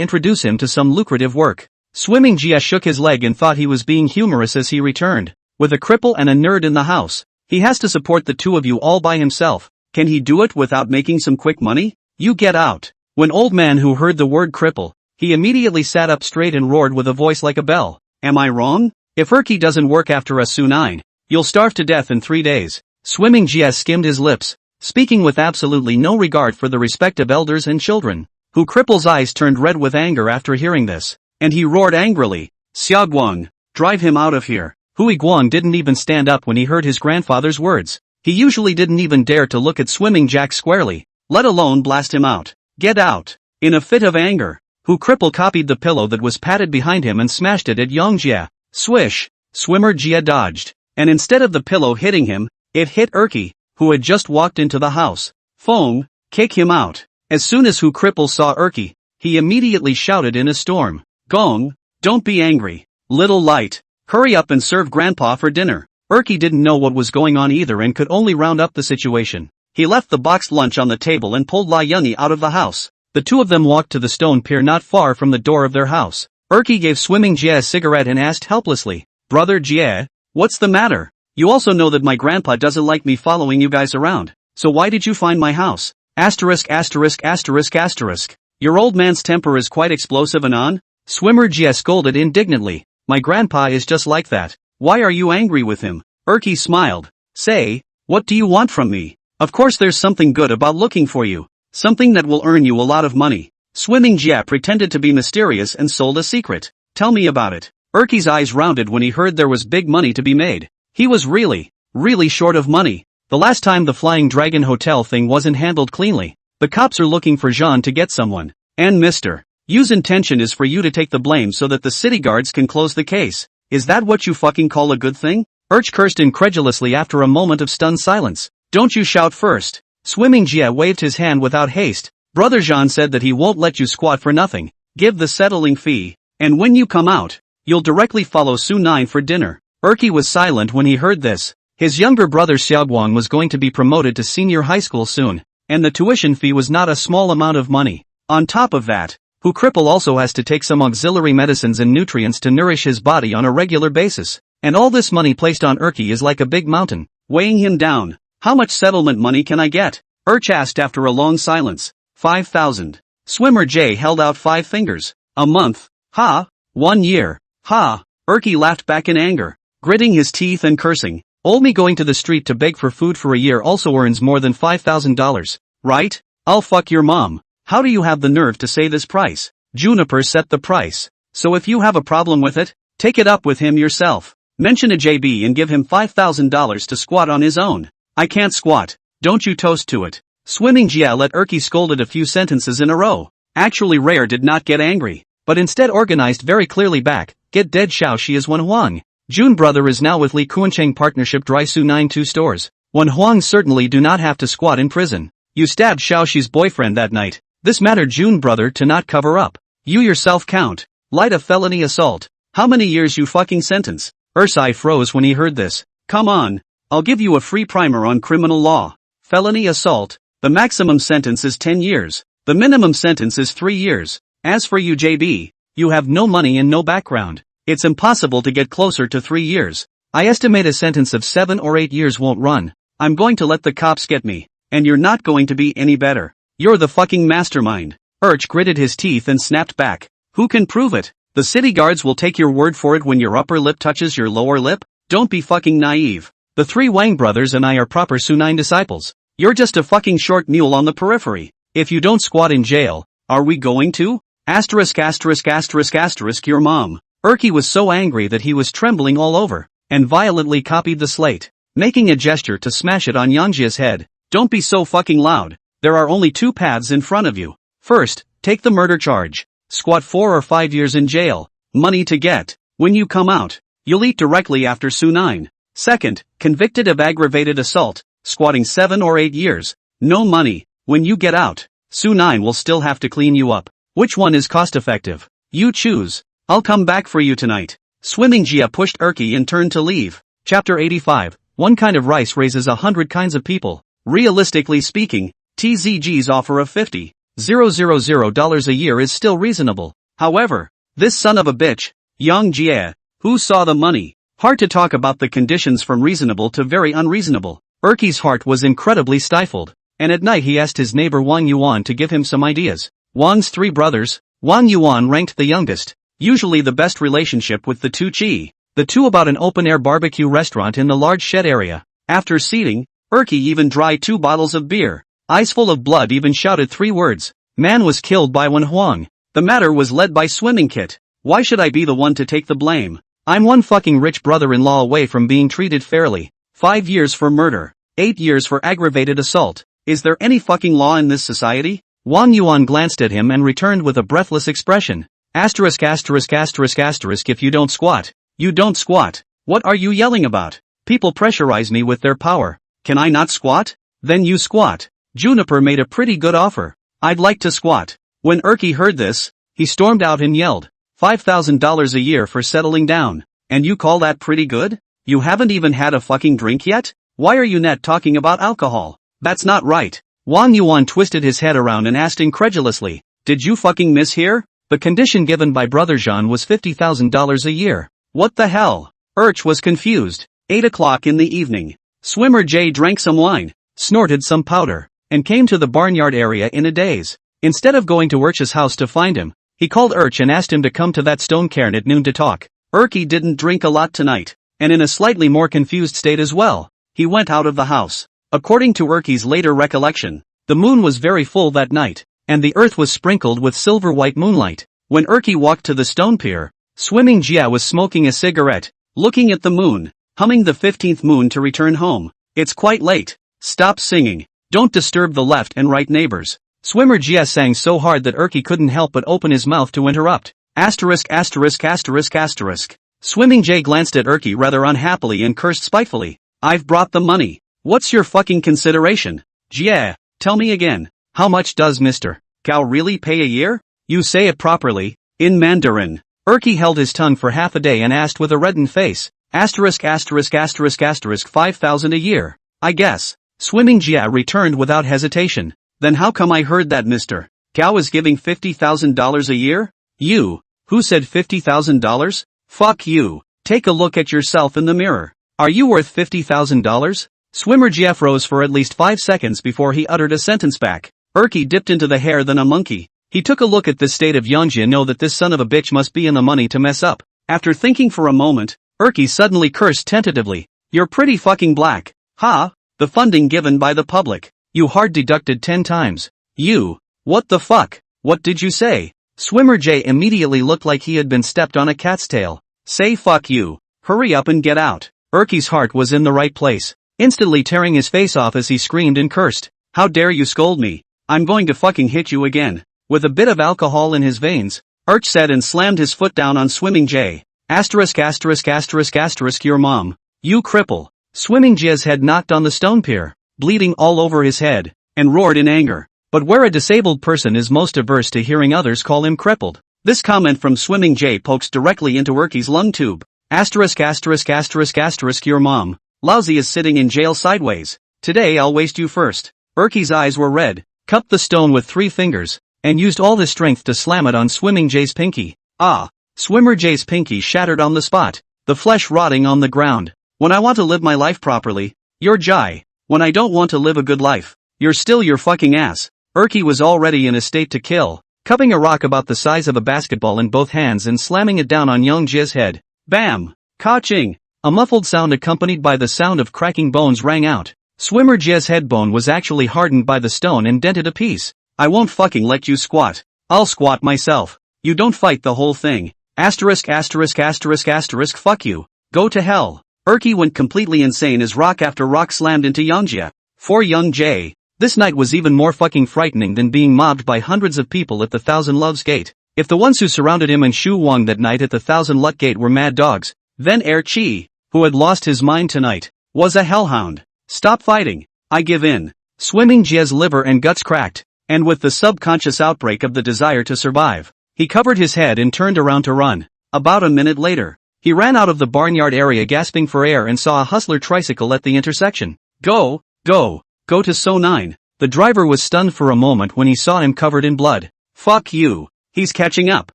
Introduce him to some lucrative work. Swimming Jia shook his leg and thought he was being humorous as he returned. "With a cripple and a nerd in the house, he has to support the 2 of you all by himself. Can he do it without making some quick money? You get out." When Old Man Who heard the word cripple, he immediately sat up straight and roared with a voice like a bell. "Am I wrong? If Erky doesn't work after us soon, you'll starve to death in 3 days. Swimming Jia skimmed his lips, speaking with absolutely no regard for the respect of elders and children. Hu Cripple's eyes turned red with anger after hearing this, and he roared angrily, "Xiaoguang, drive him out of here." Hui Guang didn't even stand up when he heard his grandfather's words. He usually didn't even dare to look at Swimming Jack squarely, let alone blast him out. Get out! In a fit of anger, Hu Cripple copied the pillow that was patted behind him and smashed it at Yang Jie. Swish! Swimmer Jie dodged, and instead of the pillow hitting him, it hit Erky, who had just walked into the house. Fong, kick him out. As soon as Hu Cripple saw Erky, he immediately shouted in a storm. Gong, don't be angry, little light. Hurry up and serve Grandpa for dinner. Erky didn't know what was going on either and could only round up the situation. He left the boxed lunch on the table and pulled La Yunyi out of the house. The two of them walked to the stone pier not far from the door of their house. Erky gave Swimming Jie a cigarette and asked helplessly, Brother Jie, what's the matter? You also know that my grandpa doesn't like me following you guys around, so why did you find my house? Asterisk asterisk asterisk asterisk. Your old man's temper is quite explosive and on? Swimmer Jie scolded indignantly. My grandpa is just like that. Why are you angry with him? Erky smiled. Say, what do you want from me? Of course there's something good about looking for you. Something that will earn you a lot of money. Swimming Jie pretended to be mysterious and sold a secret. Tell me about it. Erky's eyes rounded when he heard there was big money to be made. He was really short of money. The last time the Flying Dragon Hotel thing wasn't handled cleanly. The cops are looking for Jean to get someone. And Mr. Yu's intention is for you to take the blame so that the city guards can close the case. Is that what you fucking call a good thing? Urch cursed incredulously after a moment of stunned silence. Don't you shout first. Swimming Jie waved his hand without haste. Brother Jean said that he won't let you squat for nothing. Give the settling fee. And when you come out, you'll directly follow Su Nine for dinner. Erky was silent when he heard this. His younger brother Xiaoguang was going to be promoted to senior high school soon, and the tuition fee was not a small amount of money. On top of that, Hu Cripple also has to take some auxiliary medicines and nutrients to nourish his body on a regular basis. And all this money placed on Erky is like a big mountain, weighing him down. How much settlement money can I get? Urch asked after a long silence. 5,000. Swimmer J held out 5 fingers. A month. Ha. 1 year. Ha. Erky laughed back in anger, gritting his teeth and cursing. Old me going to the street to beg for food for a year also earns more than $5,000, right? I'll fuck your mom. How do you have the nerve to say this price? Juniper set the price. So if you have a problem with it, take it up with him yourself. Mention a JB and give him $5,000 to squat on his own. I can't squat. Don't you toast to it. Swimming Jia let Erky scolded a few sentences in a row. Actually Rare did not get angry, but instead organized very clearly back. Get dead Xiao Shi is Wen Huang. June brother is now with Li Kuancheng partnership Dry Su 92 stores. Wen Huang certainly do not have to squat in prison. You stabbed Xiao Shi's boyfriend that night. This mattered June brother to not cover up. You yourself count. Light of felony assault. How many years you fucking sentence? Ursai froze when he heard this. Come on. I'll give you a free primer on criminal law. Felony assault. The maximum sentence is 10 years. The minimum sentence is 3 years. As for you JB, you have no money and no background. It's impossible to get closer to 3 years. I estimate a sentence of 7 or 8 years won't run. I'm going to let the cops get me. And you're not going to be any better. You're the fucking mastermind. Urch gritted his teeth and snapped back. Who can prove it? The city guards will take your word for it when your upper lip touches your lower lip? Don't be fucking naive. The 3 Wang brothers and I are proper Su 9 disciples. You're just a fucking short mule on the periphery. If you don't squat in jail, are we going to? Asterisk asterisk asterisk asterisk your mom. Erky was so angry that he was trembling all over, and violently copied the slate, making a gesture to smash it on Yangjia's head. Don't be so fucking loud. There are only 2 paths in front of you. First, take the murder charge. Squat 4 or 5 years in jail. Money to get. When you come out, you'll eat directly after Su 9. Second, convicted of aggravated assault, squatting 7 or 8 years. No money. When you get out, Su 9 will still have to clean you up. Which one is cost effective? You choose. I'll come back for you tonight. Swimming Jia pushed Erky and turned to leave. Chapter 85. One kind of rice raises 100 kinds of people. Realistically speaking, TZG's offer of $50,000 a year is still reasonable. However, this son of a bitch, Yang Jie, who saw the money? Hard to talk about the conditions from reasonable to very unreasonable. Erky's heart was incredibly stifled, and at night he asked his neighbor Wang Yuan to give him some ideas. Wang's 3 brothers, Wang Yuan ranked the youngest, usually the best relationship with the 2 Chi. The 2 about an open-air barbecue restaurant in the large shed area. After seating, Erky even dry 2 bottles of beer. Eyes full of blood even shouted 3 words. Man was killed by Wen Huang. The matter was led by Swimming Kit. Why should I be the one to take the blame? I'm one fucking rich brother-in-law away from being treated fairly. 5 years for murder. 8 years for aggravated assault. Is there any fucking law in this society? Wang Yuan glanced at him and returned with a breathless expression. Asterisk asterisk asterisk asterisk if you don't squat. You don't squat. What are you yelling about? People pressurize me with their power. Can I not squat? Then you squat. Juniper made a pretty good offer. I'd like to squat. When Erky heard this, he stormed out and yelled, $5,000 a year for settling down. And you call that pretty good? You haven't even had a fucking drink yet? Why are you not talking about alcohol? That's not right. Wang Yuan twisted his head around and asked incredulously, did you fucking miss here? The condition given by Brother Jean was $50,000 a year. What the hell? Urch was confused. 8 o'clock in the evening. Swimmer J drank some wine, snorted some powder, and came to the barnyard area in a daze. Instead of going to Urch's house to find him, he called Urch and asked him to come to that stone cairn at noon to talk. Erky didn't drink a lot tonight, and in a slightly more confused state as well, he went out of the house. According to Erky's later recollection, the moon was very full that night, and the earth was sprinkled with silver-white moonlight. When Erky walked to the stone pier, Swimming Jia was smoking a cigarette, looking at the moon, humming the 15th moon to return home. It's quite late. Stop singing. Don't disturb the left and right neighbors. Swimmer Jia sang so hard that Erky couldn't help but open his mouth to interrupt. Asterisk asterisk asterisk asterisk. Swimming J glanced at Erky rather unhappily and cursed spitefully. I've brought the money. What's your fucking consideration? Jia, tell me again. How much does Mr. Gao really pay a year? You say it properly. In Mandarin. Erky held his tongue for half a day and asked with a reddened face. Asterisk asterisk asterisk asterisk 5,000 a year. I guess. Swimming Jia returned without hesitation. Then how come I heard that Mr. Gao is giving $50,000 a year? You. Who said $50,000? Fuck you. Take a look at yourself in the mirror. Are you worth $50,000? Swimmer Jia froze for at least 5 seconds before he uttered a sentence back. Erky dipped into the hair than a monkey. He took a look at this state of Yongjia and know that this son of a bitch must be in the money to mess up. After thinking for a moment, Erky suddenly cursed tentatively. You're pretty fucking black. Ha? The funding given by the public. You hard deducted 10 times. You. What the fuck? What did you say? Swimmer J immediately looked like he had been stepped on a cat's tail. Say fuck you. Hurry up and get out. Erky's heart was in the right place, instantly tearing his face off as he screamed and cursed. How dare you scold me? I'm going to fucking hit you again. With a bit of alcohol in his veins, Urch said and slammed his foot down on Swimming J. Asterisk asterisk asterisk asterisk your mom. You cripple. Swimming J's head knocked on the stone pier, bleeding all over his head, and roared in anger. But where a disabled person is most averse to hearing others call him crippled, this comment from Swimming J pokes directly into Erky's lung tube. Asterisk asterisk asterisk asterisk your mom. Lousy is sitting in jail sideways. Today I'll waste you first. Erky's eyes were red, cupped the stone with 3 fingers, and used all his strength to slam it on Swimming J's pinky. Ah! Swimmer J's pinky shattered on the spot, the flesh rotting on the ground. When I want to live my life properly, you're Jai. When I don't want to live a good life, you're still your fucking ass. Erky was already in a state to kill, cupping a rock about the size of a basketball in both hands and slamming it down on Young Ji's head. Bam! Ka-ching! A muffled sound accompanied by the sound of cracking bones rang out. Swimmer Ji's head bone was actually hardened by the stone and dented a piece. I won't fucking let you squat. I'll squat myself. You don't fight the whole thing. Asterisk asterisk asterisk asterisk fuck you. Go to hell. Erky went completely insane as rock after rock slammed into Yongjia. For Young J, this night was even more fucking frightening than being mobbed by hundreds of people at the Thousand Loves Gate. If the ones who surrounded him and Shu Wang that night at the Thousand Luck Gate were mad dogs, then Chi, who had lost his mind tonight, was a hellhound. Stop fighting. I give in. Swimming Jia's liver and guts cracked, and with the subconscious outbreak of the desire to survive, he covered his head and turned around to run. About a minute later, he ran out of the barnyard area gasping for air and saw a hustler tricycle at the intersection. Go to So 9. The driver was stunned for a moment when he saw him covered in blood. Fuck you. He's catching up.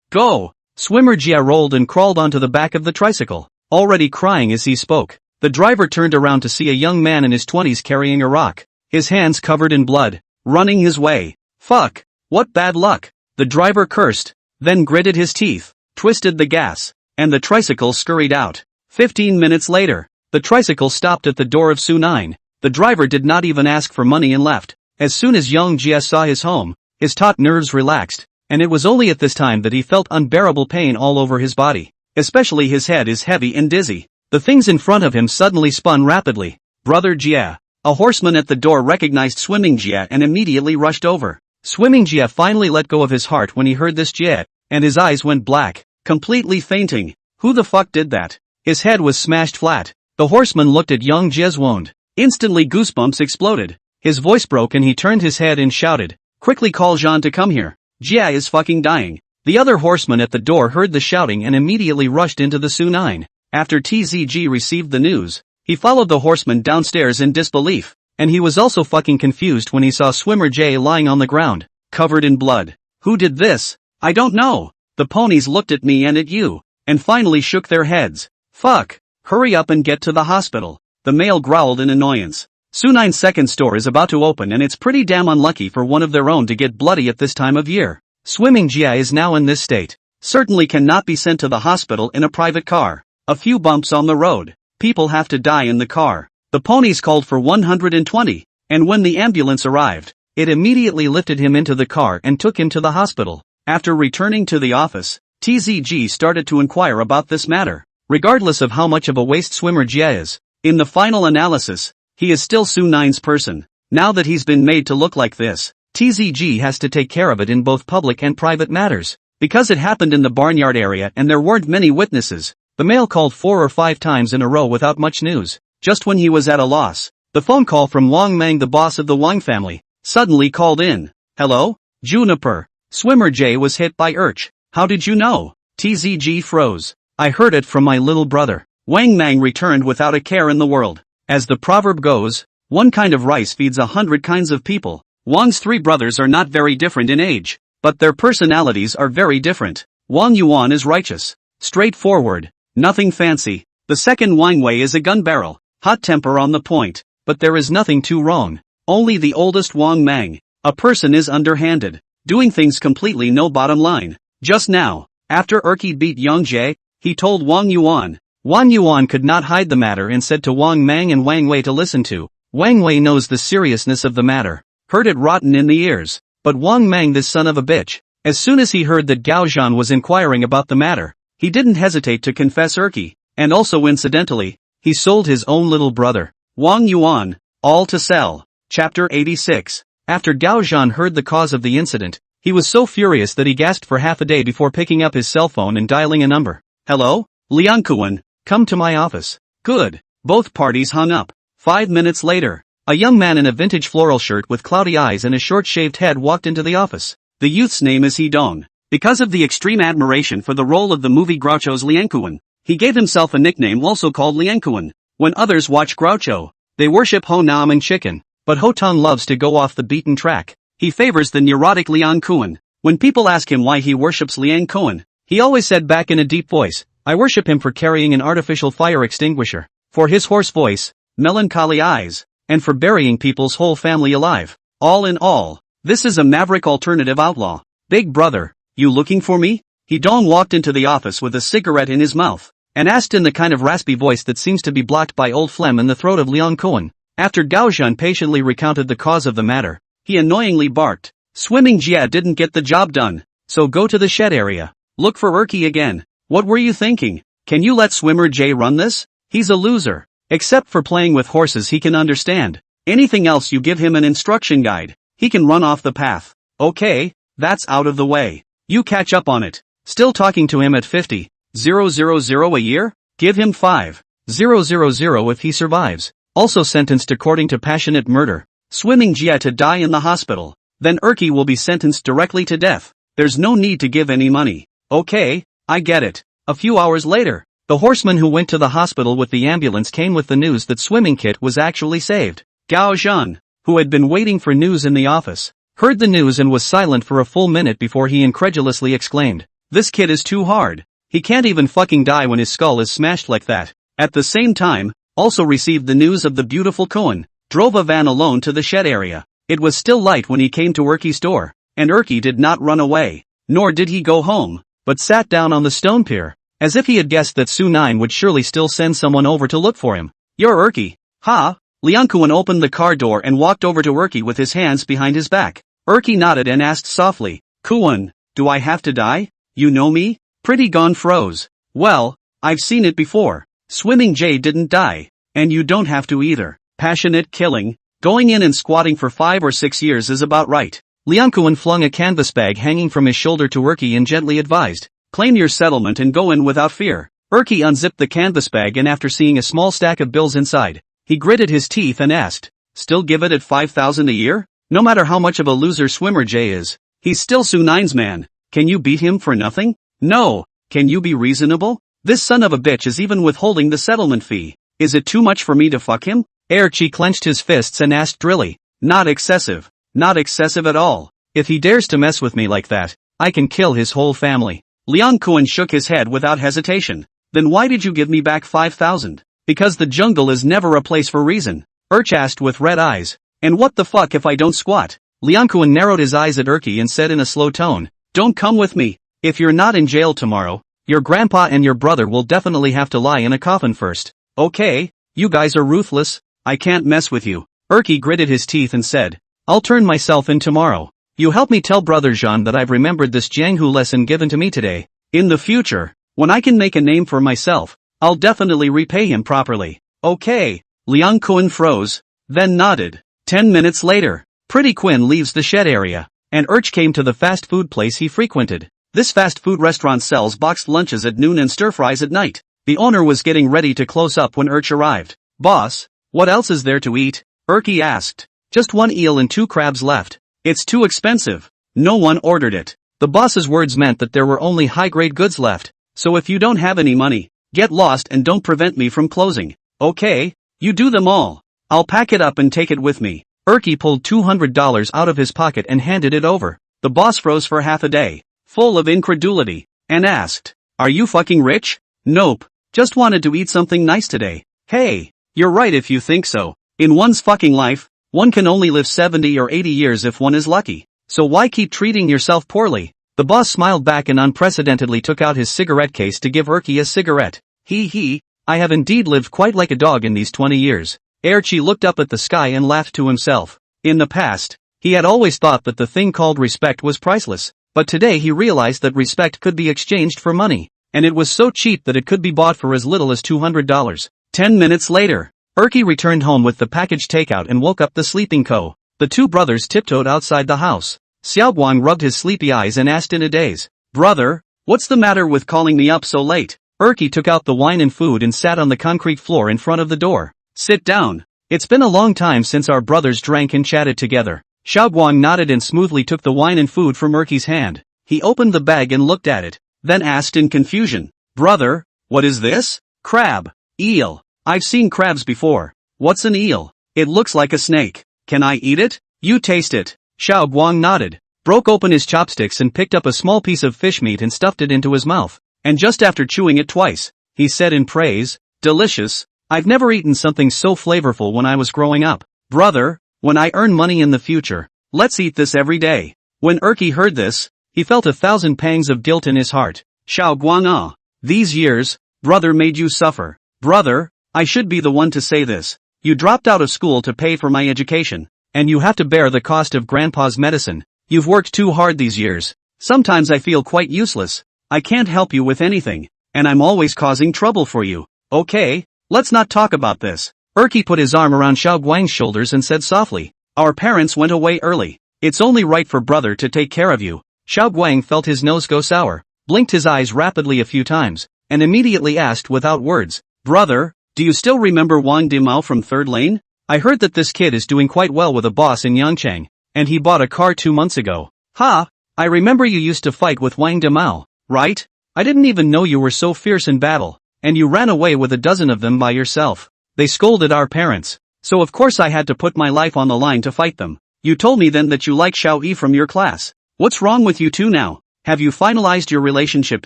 Go. Swimmer Jia rolled and crawled onto the back of the tricycle, already crying as he spoke. The driver turned around to see a young man in his 20s carrying a rock, his hands covered in blood, running his way. Fuck. What bad luck. The driver cursed, then gritted his teeth, twisted the gas, and the tricycle scurried out. 15 minutes later, the tricycle stopped at the door of Su 9. The driver did not even ask for money and left. As soon as Young Jia saw his home, his taut nerves relaxed, and it was only at this time that he felt unbearable pain all over his body. Especially his head is heavy and dizzy. The things in front of him suddenly spun rapidly. Brother Jie. A horseman at the door recognized Swimming Jie and immediately rushed over. Swimming Jie finally let go of his heart when he heard this Jie, and his eyes went black, completely fainting. Who the fuck did that? His head was smashed flat. The horseman looked at young Jie's wound. Instantly goosebumps exploded. His voice broke and he turned his head and shouted, "Quickly call Jean to come here. Jie is fucking dying." The other horseman at the door heard the shouting and immediately rushed into the Su9. After TZG received the news, he followed the horseman downstairs in disbelief, and he was also fucking confused when he saw Swimmer Jie lying on the ground, covered in blood. Who did this? I don't know. The ponies looked at me and at you, and finally shook their heads. Fuck. Hurry up and get to the hospital. The male growled in annoyance. Su9's second store is about to open and it's pretty damn unlucky for one of their own to get bloody at this time of year. Swimming Jie is now in this state. Certainly cannot be sent to the hospital in a private car. A few bumps on the road. People have to die in the car. The ponies called for 120, and when the ambulance arrived, it immediately lifted him into the car and took him to the hospital. After returning to the office, TZG started to inquire about this matter. Regardless of how much of a waste Swimmer Jie is, in the final analysis, he is still Su9's person. Now that he's been made to look like this, TZG has to take care of it in both public and private matters. Because it happened in the barnyard area and there weren't many witnesses, the male called 4 or 5 times in a row without much news. Just when he was at a loss, the phone call from Wang Mang, the boss of the Wang family, suddenly called in. Hello? Juniper. Swimmer Jie was hit by Urch. How did you know? TZG froze. I heard it from my little brother. Wang Mang returned without a care in the world. As the proverb goes, one kind of rice feeds 100 kinds of people. Wang's 3 brothers are not very different in age, but their personalities are very different. Wang Yuan is righteous, straightforward, nothing fancy. The second Wang Wei is a gun barrel, hot temper on the point, but there is nothing too wrong. Only the oldest Wang Mang, a person is underhanded, doing things completely no bottom line. Just now, after Erky beat Yang Jie, he told Wang Yuan. Wang Yuan could not hide the matter and said to Wang Mang and Wang Wei to listen to. Wang Wei knows the seriousness of the matter, heard it rotten in the ears. But Wang Mang, this son of a bitch, as soon as he heard that Gao Zhan was inquiring about the matter, he didn't hesitate to confess Erky, and also incidentally, he sold his own little brother, Wang Yuan, all to sell. Chapter 86. After Gao Zhan heard the cause of the incident, he was so furious that he gasped for half a day before picking up his cell phone and dialing a number. Hello? Liangkuan, come to my office. Good. Both parties hung up. 5 minutes later, a young man in a vintage floral shirt with cloudy eyes and a short-shaved head walked into the office. The youth's name is Hedong. Because of the extreme admiration for the role of the movie Groucho's Liangkuan, he gave himself a nickname also called Liangkuan. When others watch Groucho, they worship Ho Nam and chicken, but Ho Tong loves to go off the beaten track. He favors the neurotic Liang Kuan. When people ask him why he worships Liang Kuan, he always said back in a deep voice, I worship him for carrying an artificial fire extinguisher, for his hoarse voice, melancholy eyes, and for burying people's whole family alive. All in all, this is a maverick alternative outlaw. Big brother, you looking for me? Hedong walked into the office with a cigarette in his mouth, and asked in the kind of raspy voice that seems to be blocked by old phlegm in the throat of Liang Kuan. After Gao Zhan patiently recounted the cause of the matter, he annoyingly barked, Swimming Jie didn't get the job done, so go to the shed area. Look for Erky again. What were you thinking? Can you let Swimmer Jie run this? He's a loser. Except for playing with horses he can understand. Anything else you give him an instruction guide, he can run off the path. Okay, that's out of the way. You catch up on it. Still talking to him at 50,000 a year? Give him 5,000 if he survives. Also sentenced according to passionate murder. Swimming Jie to die in the hospital. Then Erky will be sentenced directly to death. There's no need to give any money. Okay, I get it. A few hours later, the horseman who went to the hospital with the ambulance came with the news that Swimming Kit was actually saved. Gao Zhan, who had been waiting for news in the office, heard the news and was silent for a full minute before he incredulously exclaimed, this kid is too hard. He can't even fucking die when his skull is smashed like that. At the same time, also received the news of the beautiful Kuan, drove a van alone to the shed area. It was still light when he came to Erky's door, and Erky did not run away, nor did he go home, but sat down on the stone pier, as if he had guessed that Su9 would surely still send someone over to look for him. You're Erky, huh? Liang Kuan opened the car door and walked over to Erky with his hands behind his back. Erky nodded and asked softly, Kuan, do I have to die? You know me? Pretty Gon froze. Well, I've seen it before. Swimming Jay didn't die. And you don't have to either. Passionate killing. Going in and squatting for 5 or 6 years is about right. Liangkuan flung a canvas bag hanging from his shoulder to Erky and gently advised, claim your settlement and go in without fear. Erky unzipped the canvas bag and after seeing a small stack of bills inside, he gritted his teeth and asked, still give it at 5,000 a year? No matter how much of a loser swimmer Jay is, he's still Su9's man. Can you beat him for nothing? No. Can you be reasonable? This son of a bitch is even withholding the settlement fee. Is it too much for me to fuck him? Erky clenched his fists and asked drily. Not excessive. Not excessive at all. If he dares to mess with me like that, I can kill his whole family. Liang Kuan shook his head without hesitation. Then why did you give me back 5,000? Because the jungle is never a place for reason. Erch asked with red eyes. And what the fuck if I don't squat? Liang Kuan narrowed his eyes at Erky and said in a slow tone, don't come with me. If you're not in jail tomorrow, your grandpa and your brother will definitely have to lie in a coffin first. Okay, you guys are ruthless. I can't mess with you. Erky gritted his teeth and said, I'll turn myself in tomorrow. You help me tell Brother Jean that I've remembered this Jianghu lesson given to me today. In the future, when I can make a name for myself, I'll definitely repay him properly. Okay. Liang Kuan froze, then nodded. 10 minutes later, Pretty Quinn leaves the shed area, and Erch came to the fast food place he frequented. This fast food restaurant sells boxed lunches at noon and stir-fries at night. The owner was getting ready to close up when Erch arrived. Boss, what else is there to eat? Erky asked. Just 1 eel and 2 crabs left. It's too expensive. No one ordered it. The boss's words meant that there were only high-grade goods left. So if you don't have any money, get lost and don't prevent me from closing. Okay, you do them all. I'll pack it up and take it with me. Erky pulled $200 out of his pocket and handed it over. The boss froze for half a day, full of incredulity, and asked, are you fucking rich? Nope. Just wanted to eat something nice today. Hey, you're right if you think so. In one's fucking life, one can only live 70 or 80 years if one is lucky. So why keep treating yourself poorly? The boss smiled back and unprecedentedly took out his cigarette case to give Erky a cigarette. I have indeed lived quite like a dog in these 20 years. Erky looked up at the sky and laughed to himself. In the past, he had always thought that the thing called respect was priceless, but today he realized that respect could be exchanged for money, and it was so cheap that it could be bought for as little as $200. 10 minutes later, Erky returned home with the packaged takeout and woke up the sleeping co. The two brothers tiptoed outside the house. Xiaoguang rubbed his sleepy eyes and asked in a daze, brother, what's the matter with calling me up so late? Erky took out the wine and food and sat on the concrete floor in front of the door. Sit down. It's been a long time since our brothers drank and chatted together. Xiaoguang nodded and smoothly took the wine and food from Erky's hand. He opened the bag and looked at it, then asked in confusion, brother, what is this? Crab. Eel. I've seen crabs before. What's an eel? It looks like a snake. Can I eat it? You taste it. Xiaoguang nodded, broke open his chopsticks and picked up a small piece of fish meat and stuffed it into his mouth. And just after chewing it twice, he said in praise, delicious. I've never eaten something so flavorful when I was growing up. Brother, when I earn money in the future, let's eat this every day. When Erky heard this, he felt 1,000 pangs of guilt in his heart. Xiaoguang, these years, brother made you suffer. Brother, I should be the one to say this. You dropped out of school to pay for my education, and you have to bear the cost of grandpa's medicine. You've worked too hard these years. Sometimes I feel quite useless. I can't help you with anything, and I'm always causing trouble for you. Okay, let's not talk about this. Erky put his arm around Xiaoguang's shoulders and said softly, our parents went away early. It's only right for brother to take care of you. Xiaoguang felt his nose go sour, blinked his eyes rapidly a few times, and immediately asked without words, brother, do you still remember Wang Dimao from 3rd Lane? I heard that this kid is doing quite well with a boss in Yangchang, and he bought a car 2 months ago. Ha! I remember you used to fight with Wang Dimao, right? I didn't even know you were so fierce in battle, and you ran away with a dozen of them by yourself. They scolded our parents, so of course I had to put my life on the line to fight them. You told me then that you like Xiao Yi from your class. What's wrong with you two now? Have you finalized your relationship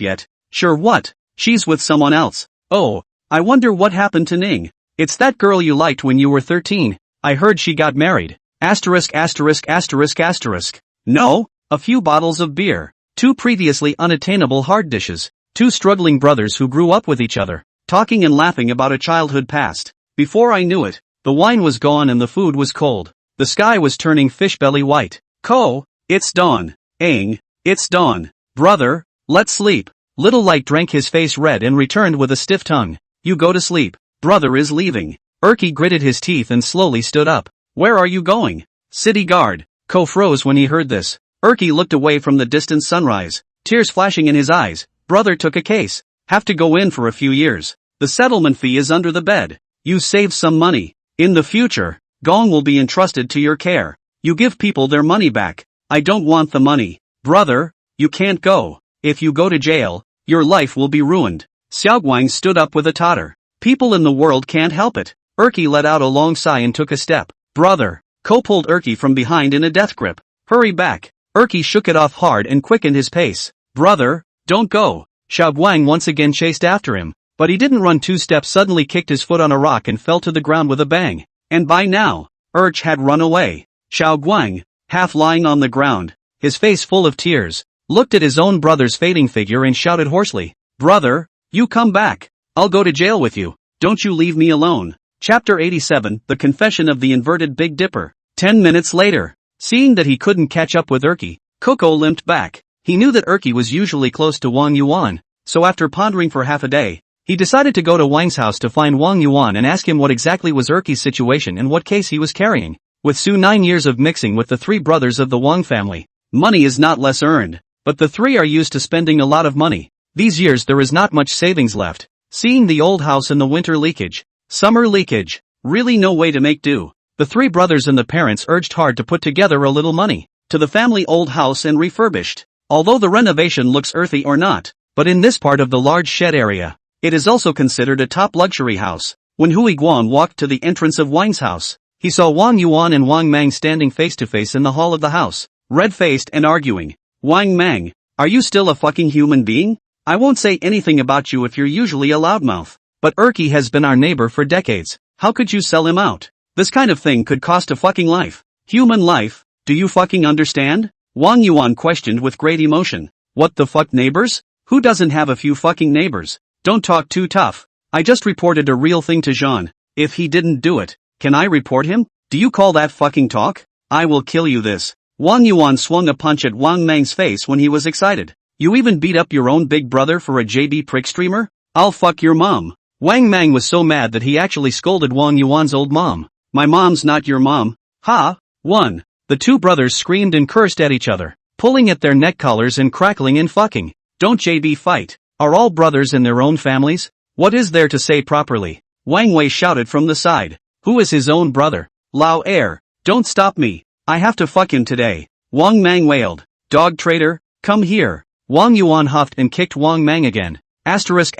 yet? Sure what? She's with someone else. Oh, I wonder what happened to Ning. It's that girl you liked when you were 13. I heard she got married. Asterisk asterisk asterisk asterisk. No, a few bottles of beer. 2 previously unattainable hard dishes. 2 struggling brothers who grew up with each other, talking and laughing about a childhood past. Before I knew it, the wine was gone and the food was cold. The sky was turning fish belly white. Ko, it's dawn. Aang, it's dawn. Brother, let's sleep. Little Light drank his face red and returned with a stiff tongue. You go to sleep. Brother is leaving. Erky gritted his teeth and slowly stood up. Where are you going? City guard. Ko froze when he heard this. Erky looked away from the distant sunrise, tears flashing in his eyes. Brother took a case. Have to go in for a few years. The settlement fee is under the bed. You save some money. In the future, Gong will be entrusted to your care. You give people their money back. I don't want the money. Brother, you can't go. If you go to jail, your life will be ruined. Xiaoguang stood up with a totter. People in the world can't help it. Erky let out a long sigh and took a step. Brother. Ko pulled Erky from behind in a death grip. Hurry back. Erky shook it off hard and quickened his pace. Brother, don't go. Xiaoguang once again chased after him, but he didn't run 2 steps, suddenly kicked his foot on a rock and fell to the ground with a bang. And by now, Erch had run away. Xiaoguang, half lying on the ground, his face full of tears, looked at his own brother's fading figure and shouted hoarsely, Brother, you come back. I'll go to jail with you. Don't you leave me alone. Chapter 87, The Confession of the Inverted Big Dipper. 10 minutes later, seeing that he couldn't catch up with Erky, Coco limped back. He knew that Erky was usually close to Wang Yuan, so after pondering for half a day, he decided to go to Wang's house to find Wang Yuan and ask him what exactly was Erky's situation and what case he was carrying. With soon 9 years of mixing with the 3 brothers of the Wang family, money is not less earned, but the 3 are used to spending a lot of money. These years there is not much savings left. Seeing the old house in the winter leakage, summer leakage, really no way to make do. The 3 brothers and the parents urged hard to put together a little money to the family old house and refurbished. Although the renovation looks earthy or not, but in this part of the large shed area, it is also considered a top luxury house. When Hui Guan walked to the entrance of Wang's house, he saw Wang Yuan and Wang Mang standing face to face in the hall of the house, red-faced and arguing. Wang Mang, are you still a fucking human being? I won't say anything about you if you're usually a loudmouth, but Erky has been our neighbor for decades. How could you sell him out? This kind of thing could cost a fucking life. Human life, do you fucking understand? Wang Yuan questioned with great emotion. What the fuck, neighbors? Who doesn't have a few fucking neighbors? Don't talk too tough. I just reported a real thing to Jean. If he didn't do it, can I report him? Do you call that fucking talk? I will kill you this. Wang Yuan swung a punch at Wang Mang's face when he was excited. You even beat up your own big brother for a JB prick streamer? I'll fuck your mom. Wang Mang was so mad that he actually scolded Wang Yuan's old mom. My mom's not your mom. Ha! 1. The 2 brothers screamed and cursed at each other, pulling at their neck collars and crackling and fucking. Don't JB fight. Are all brothers in their own families? What is there to say properly? Wang Wei shouted from the side. Who is his own brother? Lao Air. Don't stop me. I have to fuck him today. Wang Mang wailed. Dog traitor, come here. Wang Yuan huffed and kicked Wang Mang again. Asterisk.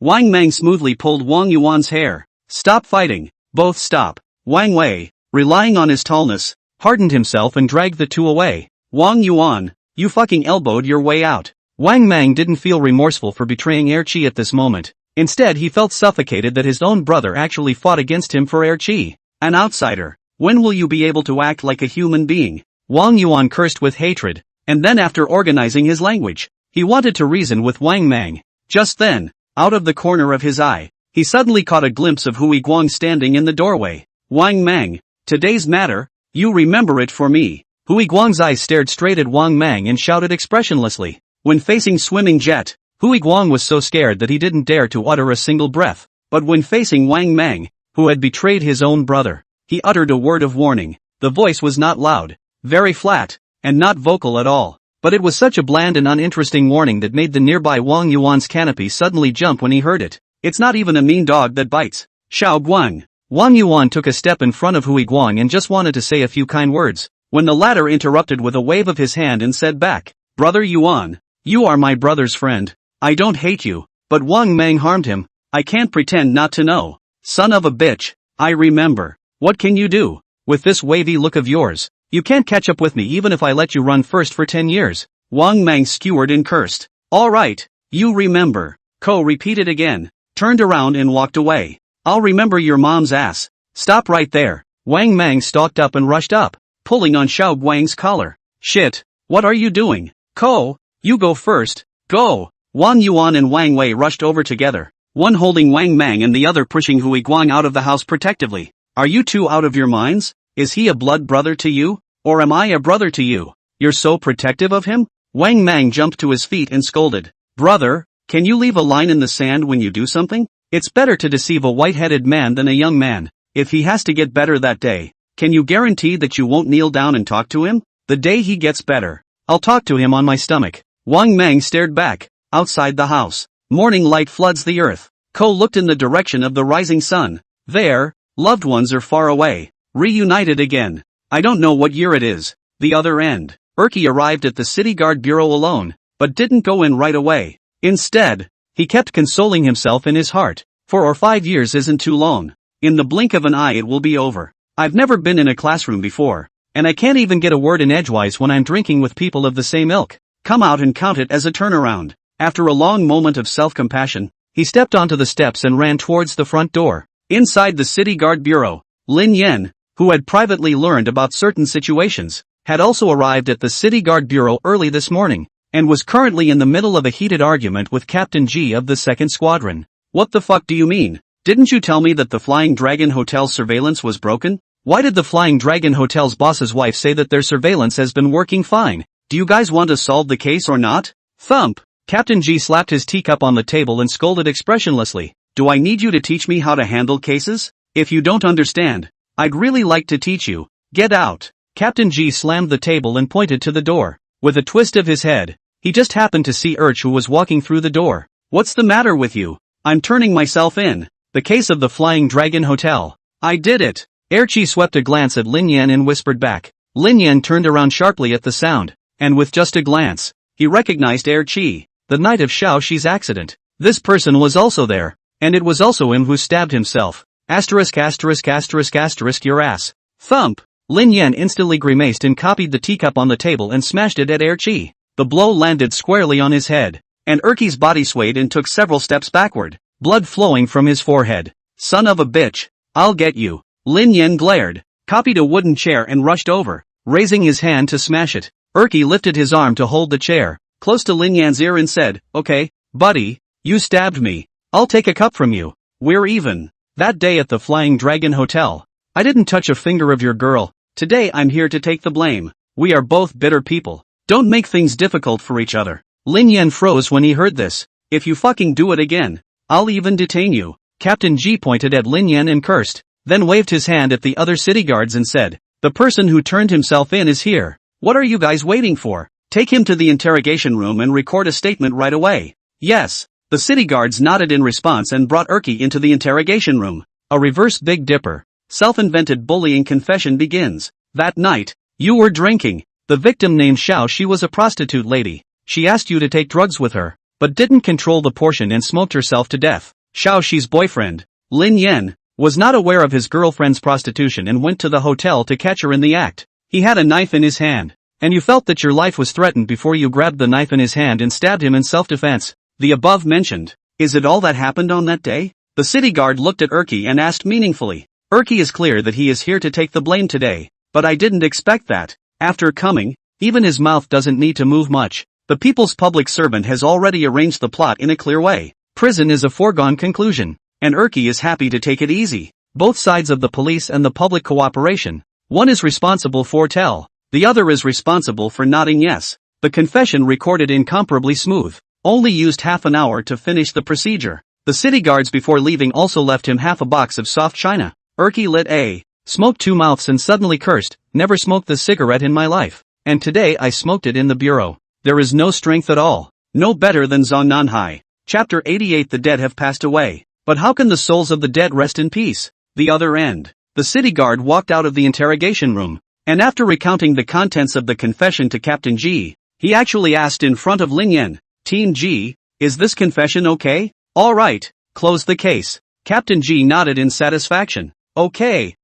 Wang Mang smoothly pulled Wang Yuan's hair. Stop fighting. Both stop. Wang Wei, relying on his tallness, hardened himself and dragged the 2 away. Wang Yuan, you fucking elbowed your way out. Wang Mang didn't feel remorseful for betraying Erqi at this moment. Instead he felt suffocated that his own brother actually fought against him for Erqi. An outsider. When will you be able to act like a human being? Wang Yuan cursed with hatred, and then after organizing his language, he wanted to reason with Wang Mang. Just then, out of the corner of his eye, he suddenly caught a glimpse of Hui Guang standing in the doorway. Wang Mang, today's matter, you remember it for me. Hui Guang's eyes stared straight at Wang Mang and shouted expressionlessly. When facing Swimming Jet, Hui Guang was so scared that he didn't dare to utter a single breath. But when facing Wang Mang, who had betrayed his own brother, he uttered a word of warning. The voice was not loud, very flat, and not vocal at all. But it was such a bland and uninteresting warning that made the nearby Wang Yuan's canopy suddenly jump when he heard it. It's not even a mean dog that bites. Xiao Guang. Wang Yuan took a step in front of Hui Guang and just wanted to say a few kind words, when the latter interrupted with a wave of his hand and said back, Brother Yuan, you are my brother's friend. I don't hate you, but Wang Mang harmed him. I can't pretend not to know. Son of a bitch, I remember. What can you do? With this wavy look of yours, you can't catch up with me even if I let you run first for 10 years. Wang Mang skewered and cursed. All right, you remember. Ko repeated again, turned around and walked away. I'll remember your mom's ass. Stop right there. Wang Mang stalked up and rushed up, pulling on Xiao Guang's collar. Shit, what are you doing? Ko, you go first. Go. Wang Yuan and Wang Wei rushed over together, one holding Wang Mang and the other pushing Hui Guang out of the house protectively. Are you 2 out of your minds? Is he a blood brother to you? Or am I a brother to you? You're so protective of him? Wang Mang jumped to his feet and scolded. Brother, can you leave a line in the sand when you do something? It's better to deceive a white-headed man than a young man. If he has to get better that day, can you guarantee that you won't kneel down and talk to him? The day he gets better, I'll talk to him on my stomach. Wang Mang stared back. Outside the house, morning light floods the earth. Ko looked in the direction of the rising sun. There, loved ones are far away, reunited again. I don't know what year it is. The other end. Erky arrived at the city guard bureau alone, but didn't go in right away. Instead, he kept consoling himself in his heart. 4 or 5 years isn't too long. In the blink of an eye it will be over. I've never been in a classroom before, and I can't even get a word in edgewise when I'm drinking with people of the same ilk. Come out and count it as a turnaround. After a long moment of self-compassion, he stepped onto the steps and ran towards the front door. Inside the city guard bureau, Lin Yen, who had privately learned about certain situations, had also arrived at the city guard bureau early this morning, and was currently in the middle of a heated argument with Captain G of the 2nd Squadron. What the fuck do you mean? Didn't you tell me that the Flying Dragon Hotel's surveillance was broken? Why did the Flying Dragon Hotel's boss's wife say that their surveillance has been working fine? Do you guys want to solve the case or not? Thump! Captain G slapped his teacup on the table and scolded expressionlessly. Do I need you to teach me how to handle cases? If you don't understand, I'd really like to teach you. Get out. Captain G slammed the table and pointed to the door. With a twist of his head, he just happened to see Urch, who was walking through the door. What's the matter with you? I'm turning myself in. The case of the Flying Dragon Hotel. I did it. Erchi swept a glance at Lin Yan and whispered back. Lin Yan turned around sharply at the sound, and with just a glance, he recognized Erchi, the night of Xiao Shi's accident. This person was also there, and it was also him who stabbed himself. Asterisk asterisk asterisk asterisk your ass. Thump! Lin Yan instantly grimaced and copied the teacup on the table and smashed it at Erchi. The blow landed squarely on his head, and Erchi's body swayed and took several steps backward, blood flowing from his forehead. Son of a bitch, I'll get you. Lin Yan glared, copied a wooden chair and rushed over, raising his hand to smash it. Erchi lifted his arm to hold the chair, close to Lin Yan's ear and said, okay, buddy, you stabbed me. I'll take a cup from you. We're even. That day at the Flying Dragon Hotel, I didn't touch a finger of your girl. Today I'm here to take the blame. We are both bitter people. Don't make things difficult for each other. Lin Yan froze when he heard this. If you fucking do it again, I'll even detain you. Captain G pointed at Lin Yan and cursed, then waved his hand at the other city guards and said, the person who turned himself in is here. What are you guys waiting for? Take him to the interrogation room and record a statement right away. Yes. The city guards nodded in response and brought Erky into the interrogation room. A reverse Big Dipper, self-invented bullying confession begins. That night, you were drinking. The victim named Xiao Shi was a prostitute lady. She asked you to take drugs with her, but didn't control the portion and smoked herself to death. Xiao Shi's boyfriend, Lin Yan, was not aware of his girlfriend's prostitution and went to the hotel to catch her in the act. He had a knife in his hand, and you felt that your life was threatened before you grabbed the knife in his hand and stabbed him in self-defense. The above mentioned, is it all that happened on that day? The city guard looked at Erky and asked meaningfully. Erky is clear that he is here to take the blame today, but I didn't expect that. After coming, even his mouth doesn't need to move much. The people's public servant has already arranged the plot in a clear way. Prison is a foregone conclusion, and Erky is happy to take it easy. Both sides of the police and the public cooperation. One is responsible for tell, the other is responsible for nodding yes. The confession recorded incomparably smooth. Only used half an hour to finish the procedure. The city guards before leaving also left him half a box of soft china. Erky lit a, smoked 2 mouths and suddenly cursed, never smoked the cigarette in my life, and today I smoked it in the bureau. There is no strength at all. No better than Zhang Nanhai. Chapter 88. The dead have passed away. But how can the souls of the dead rest in peace? The other end. The city guard walked out of the interrogation room, and after recounting the contents of the confession to Captain G, he actually asked in front of Lin Yan, Team G, is this confession okay? Alright, close the case. Captain G nodded in satisfaction. Okay.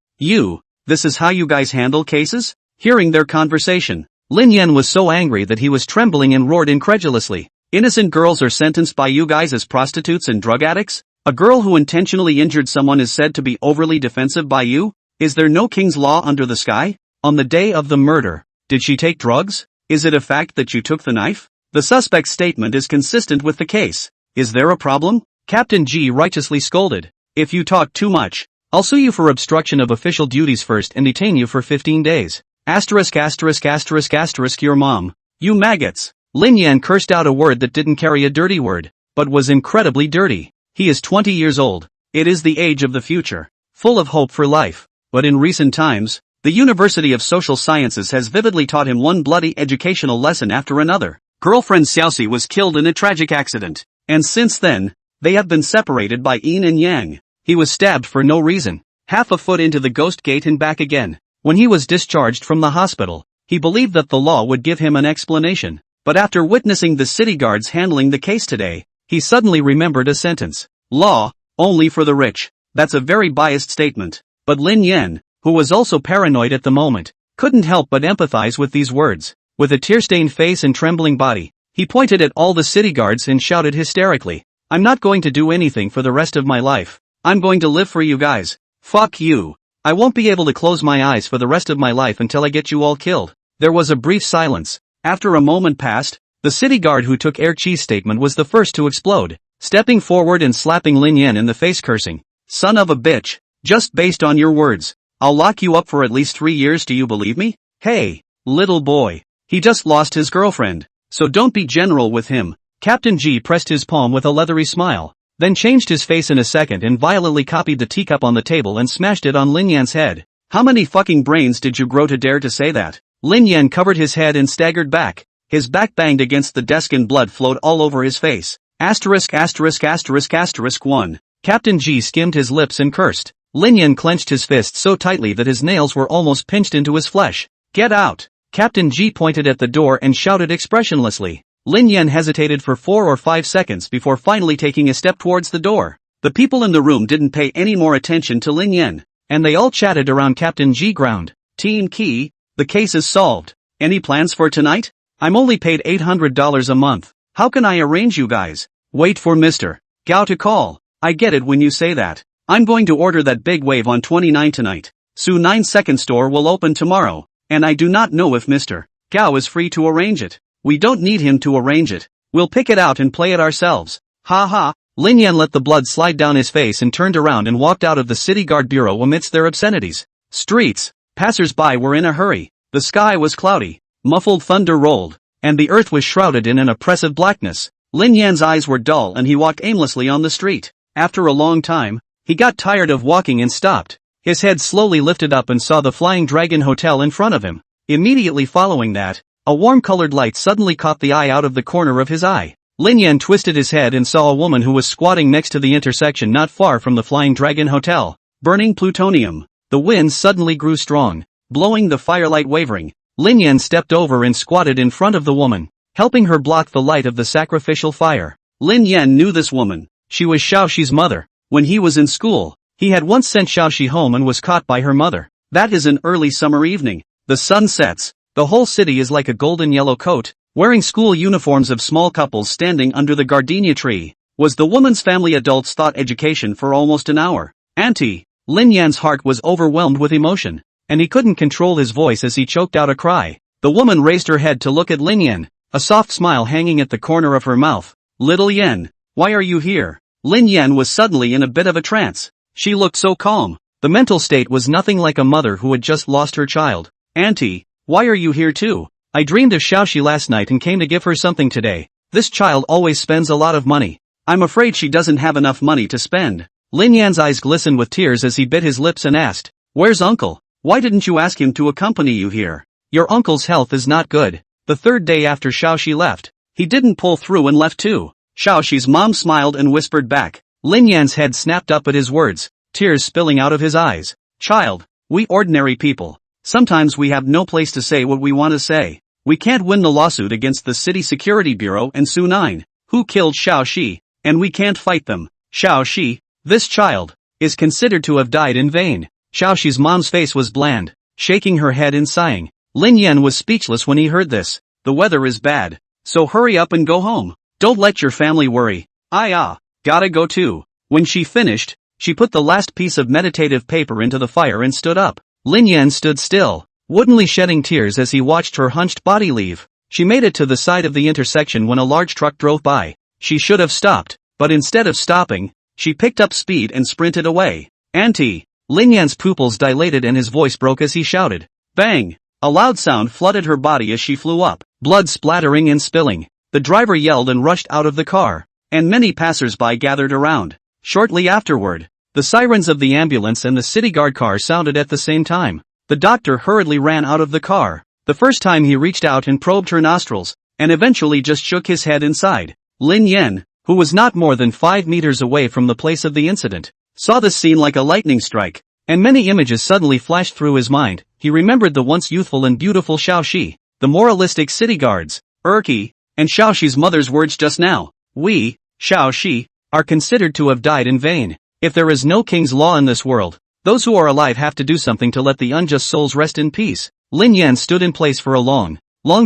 This is how you guys handle cases? Hearing their conversation, Lin Yan was so angry that he was trembling and roared incredulously. Innocent girls are sentenced by you guys as prostitutes and drug addicts? A girl who intentionally injured someone is said to be overly defensive by you? Is there no king's law under the sky? On the day of the murder, did she take drugs? Is it a fact that you took the knife? The suspect's statement is consistent with the case. Is there a problem? Captain G righteously scolded. If you talk too much, I'll sue you for obstruction of official duties first and detain you for 15 days. Asterisk asterisk asterisk asterisk your mom. You maggots. Lin Yan cursed out a word that didn't carry a dirty word, but was incredibly dirty. He is 20 years old. It is the age of the future, full of hope for life. But in recent times, the University of Social Sciences has vividly taught him one bloody educational lesson after another. Girlfriend Xiaoxi was killed in a tragic accident, and since then, they have been separated by yin and yang. He was stabbed for no reason, half a foot into the ghost gate and back again. When he was discharged from the hospital, he believed that the law would give him an explanation. But after witnessing the city guards handling the case today, he suddenly remembered a sentence. Law, only for the rich. That's a very biased statement. But Lin Yan, who was also paranoid at the moment, couldn't help but empathize with these words. With a tear-stained face and trembling body, he pointed at all the city guards and shouted hysterically, I'm not going to do anything for the rest of my life. I'm going to live for you guys. Fuck you. I won't be able to close my eyes for the rest of my life until I get you all killed. There was a brief silence. After a moment passed, the city guard who took Air Chi's statement was the first to explode, stepping forward and slapping Lin Yan in the face, cursing, son of a bitch, just based on your words, I'll lock you up for at least 3 years. Do you believe me? Hey, little boy. He just lost his girlfriend, so don't be general with him. Captain Ji pressed his palm with a leathery smile, then changed his face in a second and violently copied the teacup on the table and smashed it on Lin Yan's head. How many fucking brains did you grow to dare to say that? Lin Yan covered his head and staggered back. His back banged against the desk and blood flowed all over his face. Asterisk asterisk asterisk asterisk 1. Captain Ji skimmed his lips and cursed. Lin Yan clenched his fist so tightly that his nails were almost pinched into his flesh. Get out! Captain Ji pointed at the door and shouted expressionlessly. Lin Yan hesitated for 4 or 5 seconds before finally taking a step towards the door. The people in the room didn't pay any more attention to Lin Yan, and they all chatted around Captain Ji. Ground. Team Key, the case is solved. Any plans for tonight? I'm only paid $800 a month. How can I arrange you guys? Wait for Mr. Gao to call. I get it when you say that. I'm going to order that big wave on 29 tonight. Su 9 second store will open tomorrow, and I do not know if Mr. Gao is free to arrange it. We don't need him to arrange it. We'll pick it out and play it ourselves. Ha ha. Lin Yan let the blood slide down his face and turned around and walked out of the city guard bureau amidst their obscenities. Streets. Passers-by were in a hurry. The sky was cloudy. Muffled thunder rolled, and the earth was shrouded in an oppressive blackness. Lin Yan's eyes were dull and he walked aimlessly on the street. After a long time, he got tired of walking and stopped. His head slowly lifted up and saw the Flying Dragon Hotel in front of him. Immediately following that, a warm-colored light suddenly caught the eye out of the corner of his eye. Lin Yan twisted his head and saw a woman who was squatting next to the intersection not far from the Flying Dragon Hotel, burning plutonium. The wind suddenly grew strong, blowing the firelight wavering. Lin Yan stepped over and squatted in front of the woman, helping her block the light of the sacrificial fire. Lin Yan knew this woman. She was Xiaoxi's mother. When he was in school, he had once sent Xiaoxi home and was caught by her mother. That is an early summer evening. The sun sets. The whole city is like a golden yellow coat, wearing school uniforms of small couples standing under the gardenia tree. Was the woman's family adults taught education for almost an hour. Auntie. Lin Yan's heart was overwhelmed with emotion, and he couldn't control his voice as he choked out a cry. The woman raised her head to look at Lin Yan, a soft smile hanging at the corner of her mouth. Little Yan, why are you here? Lin Yan was suddenly in a bit of a trance. She looked so calm. The mental state was nothing like a mother who had just lost her child. Auntie, why are you here too? I dreamed of Xiaoxi last night and came to give her something today. This child always spends a lot of money. I'm afraid she doesn't have enough money to spend. Lin Yan's eyes glistened with tears as he bit his lips and asked, Where's uncle? Why didn't you ask him to accompany you here? Your uncle's health is not good. The third day after Xiaoxi left, he didn't pull through and left too. Xiaoxi's mom smiled and whispered back. Lin Yan's head snapped up at his words, tears spilling out of his eyes. Child, we ordinary people. Sometimes we have no place to say what we want to say. We can't win the lawsuit against the City Security Bureau and Su 9, who killed Xiaoxi, and we can't fight them. Xiaoxi, this child, is considered to have died in vain. Xiaoxi's mom's face was bland, shaking her head and sighing. Lin Yan was speechless when he heard this. The weather is bad, so hurry up and go home. Don't let your family worry. Gotta go too. When she finished, she put the last piece of meditative paper into the fire and stood up. Lin Yan stood still, woodenly shedding tears as he watched her hunched body leave. She made it to the side of the intersection when a large truck drove by. She should have stopped, but instead of stopping, she picked up speed and sprinted away. Auntie! Lin Yan's pupils dilated and his voice broke as he shouted. Bang! A loud sound flooded her body as she flew up, blood splattering and spilling. The driver yelled and rushed out of the car, and many passers-by gathered around. Shortly afterward, the sirens of the ambulance and the city guard car sounded at the same time. The doctor hurriedly ran out of the car. The first time he reached out and probed her nostrils, and eventually just shook his head inside. Lin Yen, who was not more than 5 meters away from the place of the incident, saw the scene like a lightning strike, and many images suddenly flashed through his mind. He remembered the once youthful and beautiful Xiaoxi, the moralistic city guards, Erki, and Xiaoxi's mother's words just now. We, Xiaoxi, are considered to have died in vain. If there is no king's law in this world, those who are alive have to do something to let the unjust souls rest in peace. Lin Yan stood in place for a long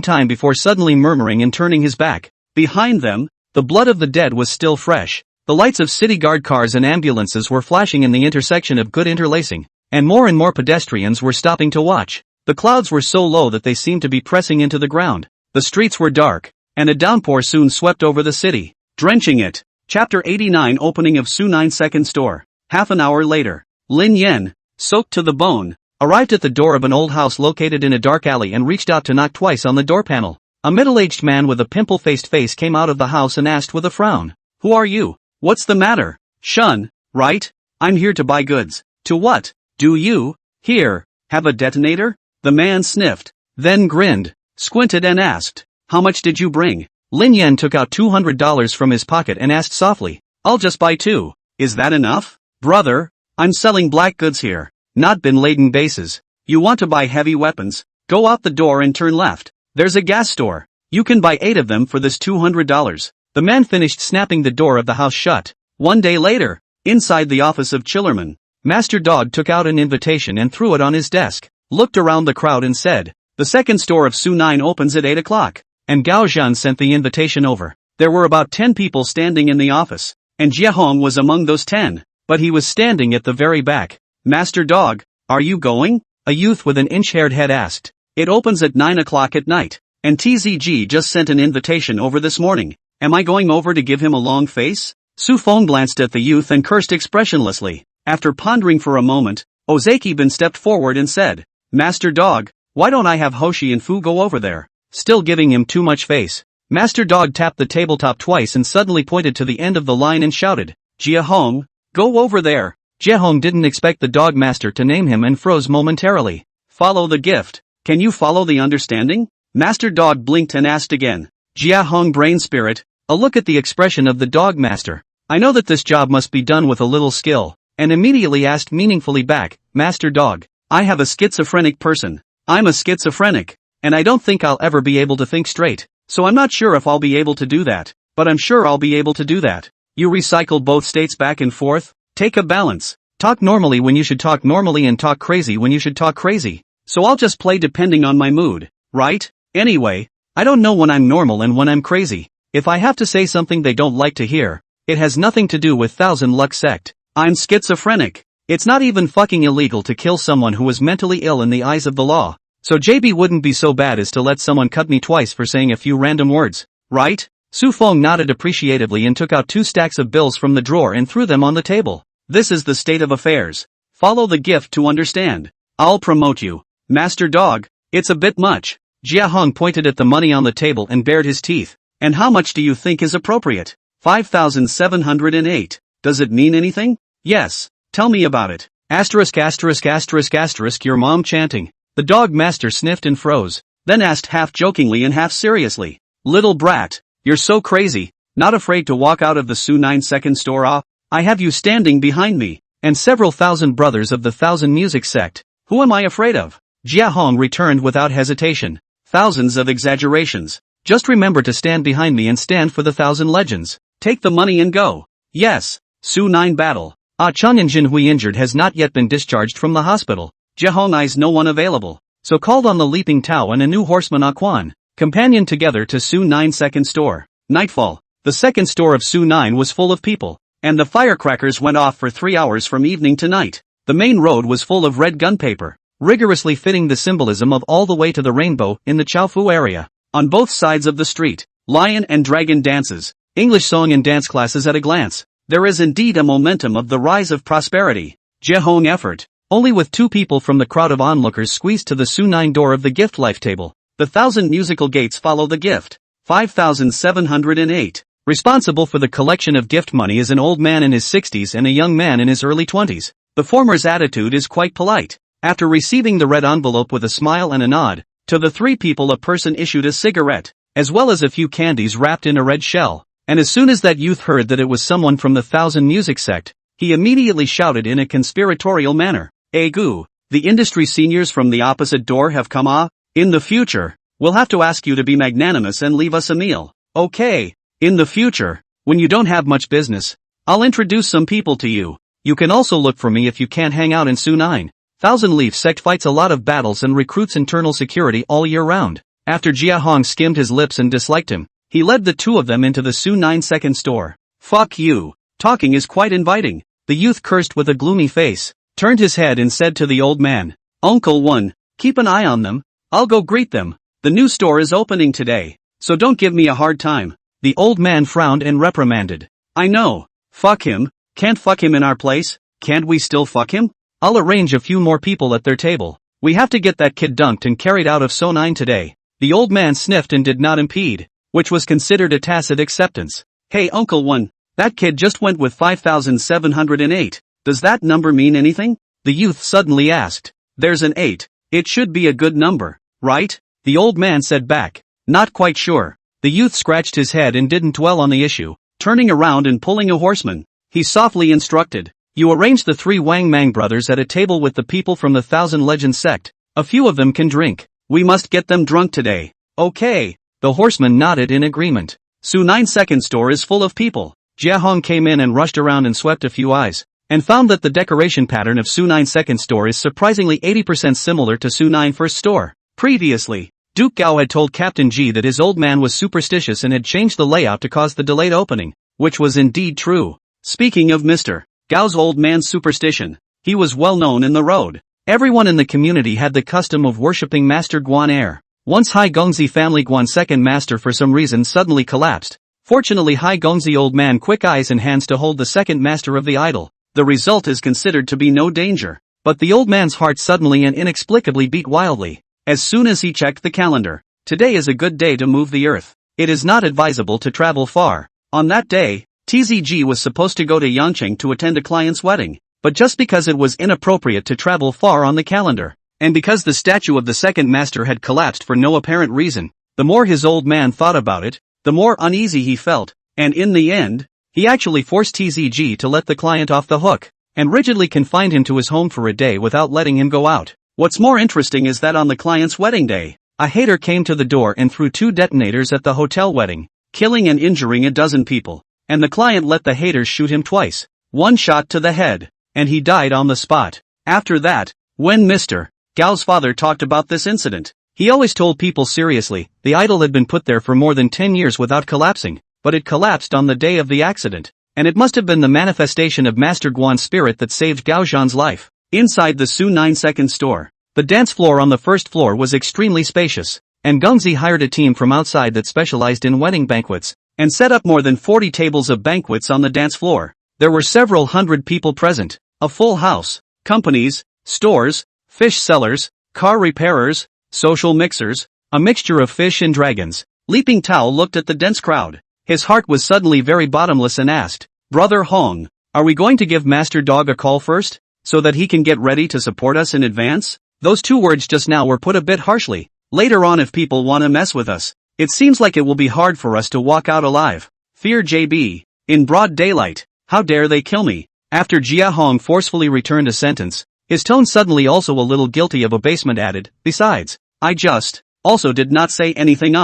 time before suddenly murmuring and turning his back. Behind them, the blood of the dead was still fresh. The lights of city guard cars and ambulances were flashing in the intersection of good interlacing, and more pedestrians were stopping to watch. The clouds were so low that they seemed to be pressing into the ground. The streets were dark, and a downpour soon swept over the city, drenching it. Chapter 89 Opening of Su 9 Second Store. Half an hour later, Lin Yen, soaked to the bone, arrived at the door of an old house located in a dark alley and reached out to knock twice on the door panel. A middle-aged man with a pimple-faced face came out of the house and asked with a frown, "Who are you? What's the matter? Shun, right? I'm here to buy goods." "To what? Do you, here, have a detonator?" The man sniffed, then grinned, squinted and asked, "How much did you bring?" Lin Yen took out $200 from his pocket and asked softly, "I'll just buy 2. Is that enough?" "Brother, I'm selling black goods here, not bin-laden bases. You want to buy heavy weapons? Go out the door and turn left. There's a gas store. You can buy 8 of them for this $200. The man finished snapping the door of the house shut. One day later, inside the office of Chillerman, Master Dog took out an invitation and threw it on his desk, looked around the crowd and said, "The second store of Su 9 opens at 8 o'clock. And Gao Zhan sent the invitation over. There were about 10 people standing in the office, and Jiehong was among those 10, but he was standing at the very back. "Master Dog, are you going?" a youth with an inch-haired head asked. "It opens at 9 o'clock at night, and TZG just sent an invitation over this morning. Am I going over to give him a long face?" Su Feng glanced at the youth and cursed expressionlessly. After pondering for a moment, Ozeki Bin stepped forward and said, "Master Dog, why don't I have Hoshi and Fu go over there?" Still giving him too much face, Master Dog tapped the tabletop twice and suddenly pointed to the end of the line and shouted, "Jiehong, go over there." Jiehong didn't expect the dog master to name him and froze momentarily. "Follow the gift. Can you follow the understanding?" Master Dog blinked and asked again. Jiehong brain spirit, a look at the expression of the dog master. "I know that this job must be done with a little skill," and immediately asked meaningfully back, "Master Dog, I have a schizophrenic person. I'm a schizophrenic. And I don't think I'll ever be able to think straight, so I'm not sure if I'll be able to do that, but I'm sure I'll be able to do that." You recycle both states back and forth? Take a balance. Talk normally when you should talk normally and talk crazy when you should talk crazy. So I'll just play depending on my mood, right? Anyway, I don't know when I'm normal and when I'm crazy. If I have to say something they don't like to hear, it has nothing to do with Thousand Lux sect. I'm schizophrenic. It's not even fucking illegal to kill someone who is mentally ill in the eyes of the law. So JB wouldn't be so bad as to let someone cut me twice for saying a few random words, right? Su Feng nodded appreciatively and took out 2 stacks of bills from the drawer and threw them on the table. This is the state of affairs. Follow the gift to understand. I'll promote you. Master Dog, it's a bit much. Jiehong pointed at the money on the table and bared his teeth. And how much do you think is appropriate? 5,708. Does it mean anything? Yes. Tell me about it. Asterisk asterisk asterisk asterisk your mom chanting. The dog master sniffed and froze, then asked half jokingly and half seriously, "Little brat, you're so crazy, not afraid to walk out of the Su 9 Second Store off? I have you standing behind me, and several thousand brothers of the Thousand Music sect. Who am I afraid of?" Jiehong returned without hesitation. "Thousands of exaggerations. Just remember to stand behind me and stand for the 1,000 legends. Take the money and go." "Yes." Su 9 battle. Ah Chung and Jinhui injured has not yet been discharged from the hospital. Jiehong eyes no one available, so called on the Leaping Tao and a new horseman Aquan, companion together to Su 9 Second Store. Nightfall. The second store of Su 9 was full of people, and the firecrackers went off for 3 hours from evening to night. The main road was full of red gunpaper, rigorously fitting the symbolism of all the way to the rainbow in the Chaofu area. On both sides of the street, lion and dragon dances, English song and dance classes at a glance. There is indeed a momentum of the rise of prosperity. Jiehong effort. only with 2 people from the crowd of onlookers squeezed to the Su9 door of the gift life table. The 1,000 musical gates follow the gift. 5,708. Responsible for the collection of gift money is an old man in his 60s and a young man in his early 20s. The former's attitude is quite polite. After receiving the red envelope with a smile and a nod, to the 3 people a person issued a cigarette, as well as a few candies wrapped in a red shell. And as soon as that youth heard that it was someone from the 1,000 Music sect, he immediately shouted in a conspiratorial manner, "Egu, the industry seniors from the opposite door have come ah? In the future, we'll have to ask you to be magnanimous and leave us a meal. Okay, in the future, when you don't have much business, I'll introduce some people to you. You can also look for me if you can't hang out in Su9. 1,000 Leaf sect fights a lot of battles and recruits internal security all year round." After Jiehong skimmed his lips and disliked him, he led the 2 of them into the Su9 second store. "Fuck you. Talking is quite inviting." The youth cursed with a gloomy face, turned his head and said to the old man, "Uncle One, keep an eye on them. I'll go greet them. The new store is opening today, so don't give me a hard time." The old man frowned and reprimanded. "I know. Fuck him. Can't fuck him in our place. Can't we still fuck him? I'll arrange a few more people at their table. We have to get that kid dunked and carried out of Su9 today." The old man sniffed and did not impede, which was considered a tacit acceptance. "Hey Uncle One, that kid just went with 5,708. Does that number mean anything?" the youth suddenly asked. "There's an 8. It should be a good number, right?" the old man said back. "Not quite sure." The youth scratched his head and didn't dwell on the issue. Turning around and pulling a horseman, he softly instructed, "You arrange the 3 Wang Mang brothers at a table with the people from the 1,000 Legend sect. A few of them can drink. We must get them drunk today." "Okay." The horseman nodded in agreement. Su9 second store is full of people. Jiehong came in and rushed around and swept a few eyes, and found that the decoration pattern of Su9 second store is surprisingly 80% similar to Su9 first store. Previously, Duke Gao had told Captain Ji that his old man was superstitious and had changed the layout to cause the delayed opening, which was indeed true. Speaking of Mr. Gao's old man's superstition, he was well known in the road. Everyone in the community had the custom of worshipping Master Guan Air. Once Hai Gongzi family Guan's second master for some reason suddenly collapsed. Fortunately Hai Gongzi old man quick eyes and hands to hold the second master of the idol. The result is considered to be no danger. But the old man's heart suddenly and inexplicably beat wildly. As soon as he checked the calendar, today is a good day to move the earth. It is not advisable to travel far. On that day, TZG was supposed to go to Yangcheng to attend a client's wedding. But just because it was inappropriate to travel far on the calendar, and because the statue of the second master had collapsed for no apparent reason, the more his old man thought about it, the more uneasy he felt, and in the end, he actually forced TZG to let the client off the hook, and rigidly confined him to his home for a day without letting him go out. What's more interesting is that on the client's wedding day, a hater came to the door and threw 2 detonators at the hotel wedding, killing and injuring a dozen people, and the client let the haters shoot him twice, 1 shot to the head, and he died on the spot. After that, when Mr. Gao's father talked about this incident, he always told people seriously, the idol had been put there for more than 10 years without collapsing, but it collapsed on the day of the accident, and it must have been the manifestation of Master Guan's spirit that saved Gao Zhan's life. Inside the Su9 second store, the dance floor on the first floor was extremely spacious, and Gongzi hired a team from outside that specialized in wedding banquets, and set up more than 40 tables of banquets on the dance floor. There were several hundred people present. A full house, companies, stores, fish sellers, car repairers, social mixers, a mixture of fish and dragons. Leaping Tao looked at the dense crowd. His heart was suddenly very bottomless and asked, "Brother Hong, are we going to give Master Dog a call first, so that he can get ready to support us in advance?" Those 2 words just now were put a bit harshly. Later on if people want to mess with us, it seems like it will be hard for us to walk out alive. Fear JB. In broad daylight, how dare they kill me? After Jiehong forcefully returned a sentence, his tone suddenly also a little guilty of abasement added, "Besides, I just, also did not say anything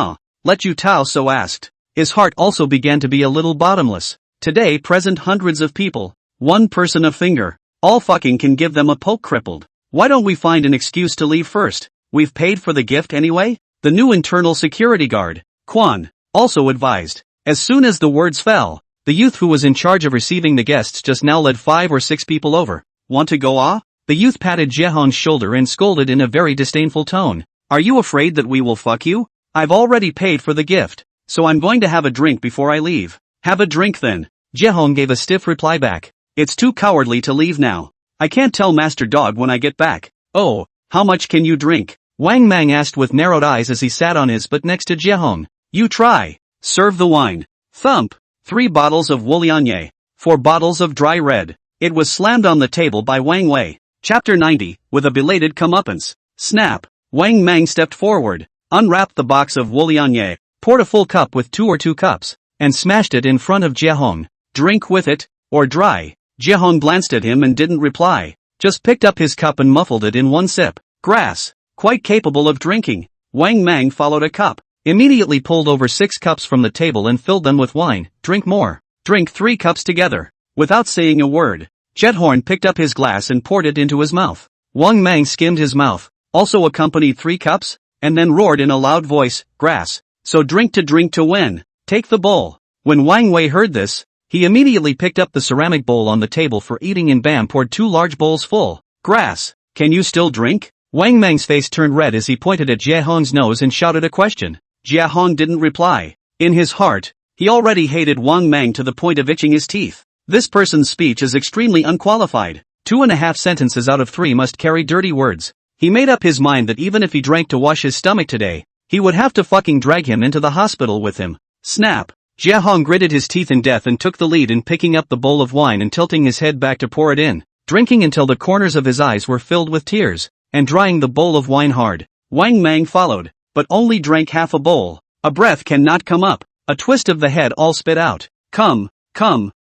let you Tao so asked." His heart also began to be a little bottomless. Today present hundreds of people, 1 person a finger, all fucking can give them a poke crippled. Why don't we find an excuse to leave first? We've paid for the gift anyway? The new internal security guard, Quan, also advised. As soon as the words fell, the youth who was in charge of receiving the guests just now led 5 or 6 people over. "Want to go The youth patted Jiehong's shoulder and scolded in a very disdainful tone. "Are you afraid that we will fuck you? I've already paid for the gift, so I'm going to have a drink before I leave." "Have a drink then." Jiehong gave a stiff reply back. "It's too cowardly to leave now. I can't tell Master Dog when I get back. Oh, how much can you drink? Wang Mang asked with narrowed eyes as he sat on his butt next to Jiehong. You try. Serve the wine. Thump. 3 bottles of Wulianye. 4 bottles of dry red. It was slammed on the table by Wang Wei. Chapter 90, with a belated comeuppance. Snap. Wang Mang stepped forward, unwrapped the box of Wulianye, poured a full cup with 2 or 2 cups, and smashed it in front of Jiehong. Drink with it, or dry. Jiehong glanced at him and didn't reply, just picked up his cup and muffled it in one sip. Grass. Quite capable of drinking. Wang Mang followed a cup, immediately pulled over 6 cups from the table and filled them with wine. Drink more. Drink 3 cups together. Without saying a word, Jiehong picked up his glass and poured it into his mouth. Wang Mang skimmed his mouth, also accompanied 3 cups, and then roared in a loud voice, grass. So drink to win. Take the bowl. When Wang Wei heard this, he immediately picked up the ceramic bowl on the table for eating and bam poured 2 large bowls full. Grass. Can you still drink? Wang Mang's face turned red as he pointed at Jiehong's nose and shouted a question. Jiehong didn't reply. In his heart, he already hated Wang Mang to the point of itching his teeth. This person's speech is extremely unqualified. 2.5 sentences out of 3 must carry dirty words. He made up his mind that even if he drank to wash his stomach today, he would have to fucking drag him into the hospital with him. Snap. Jiehong gritted his teeth in death and took the lead in picking up the bowl of wine and tilting his head back to pour it in, drinking until the corners of his eyes were filled with tears, and drying the bowl of wine hard. Wang Mang followed, but only drank half a bowl. A breath cannot come up. A twist of the head all spit out. Come,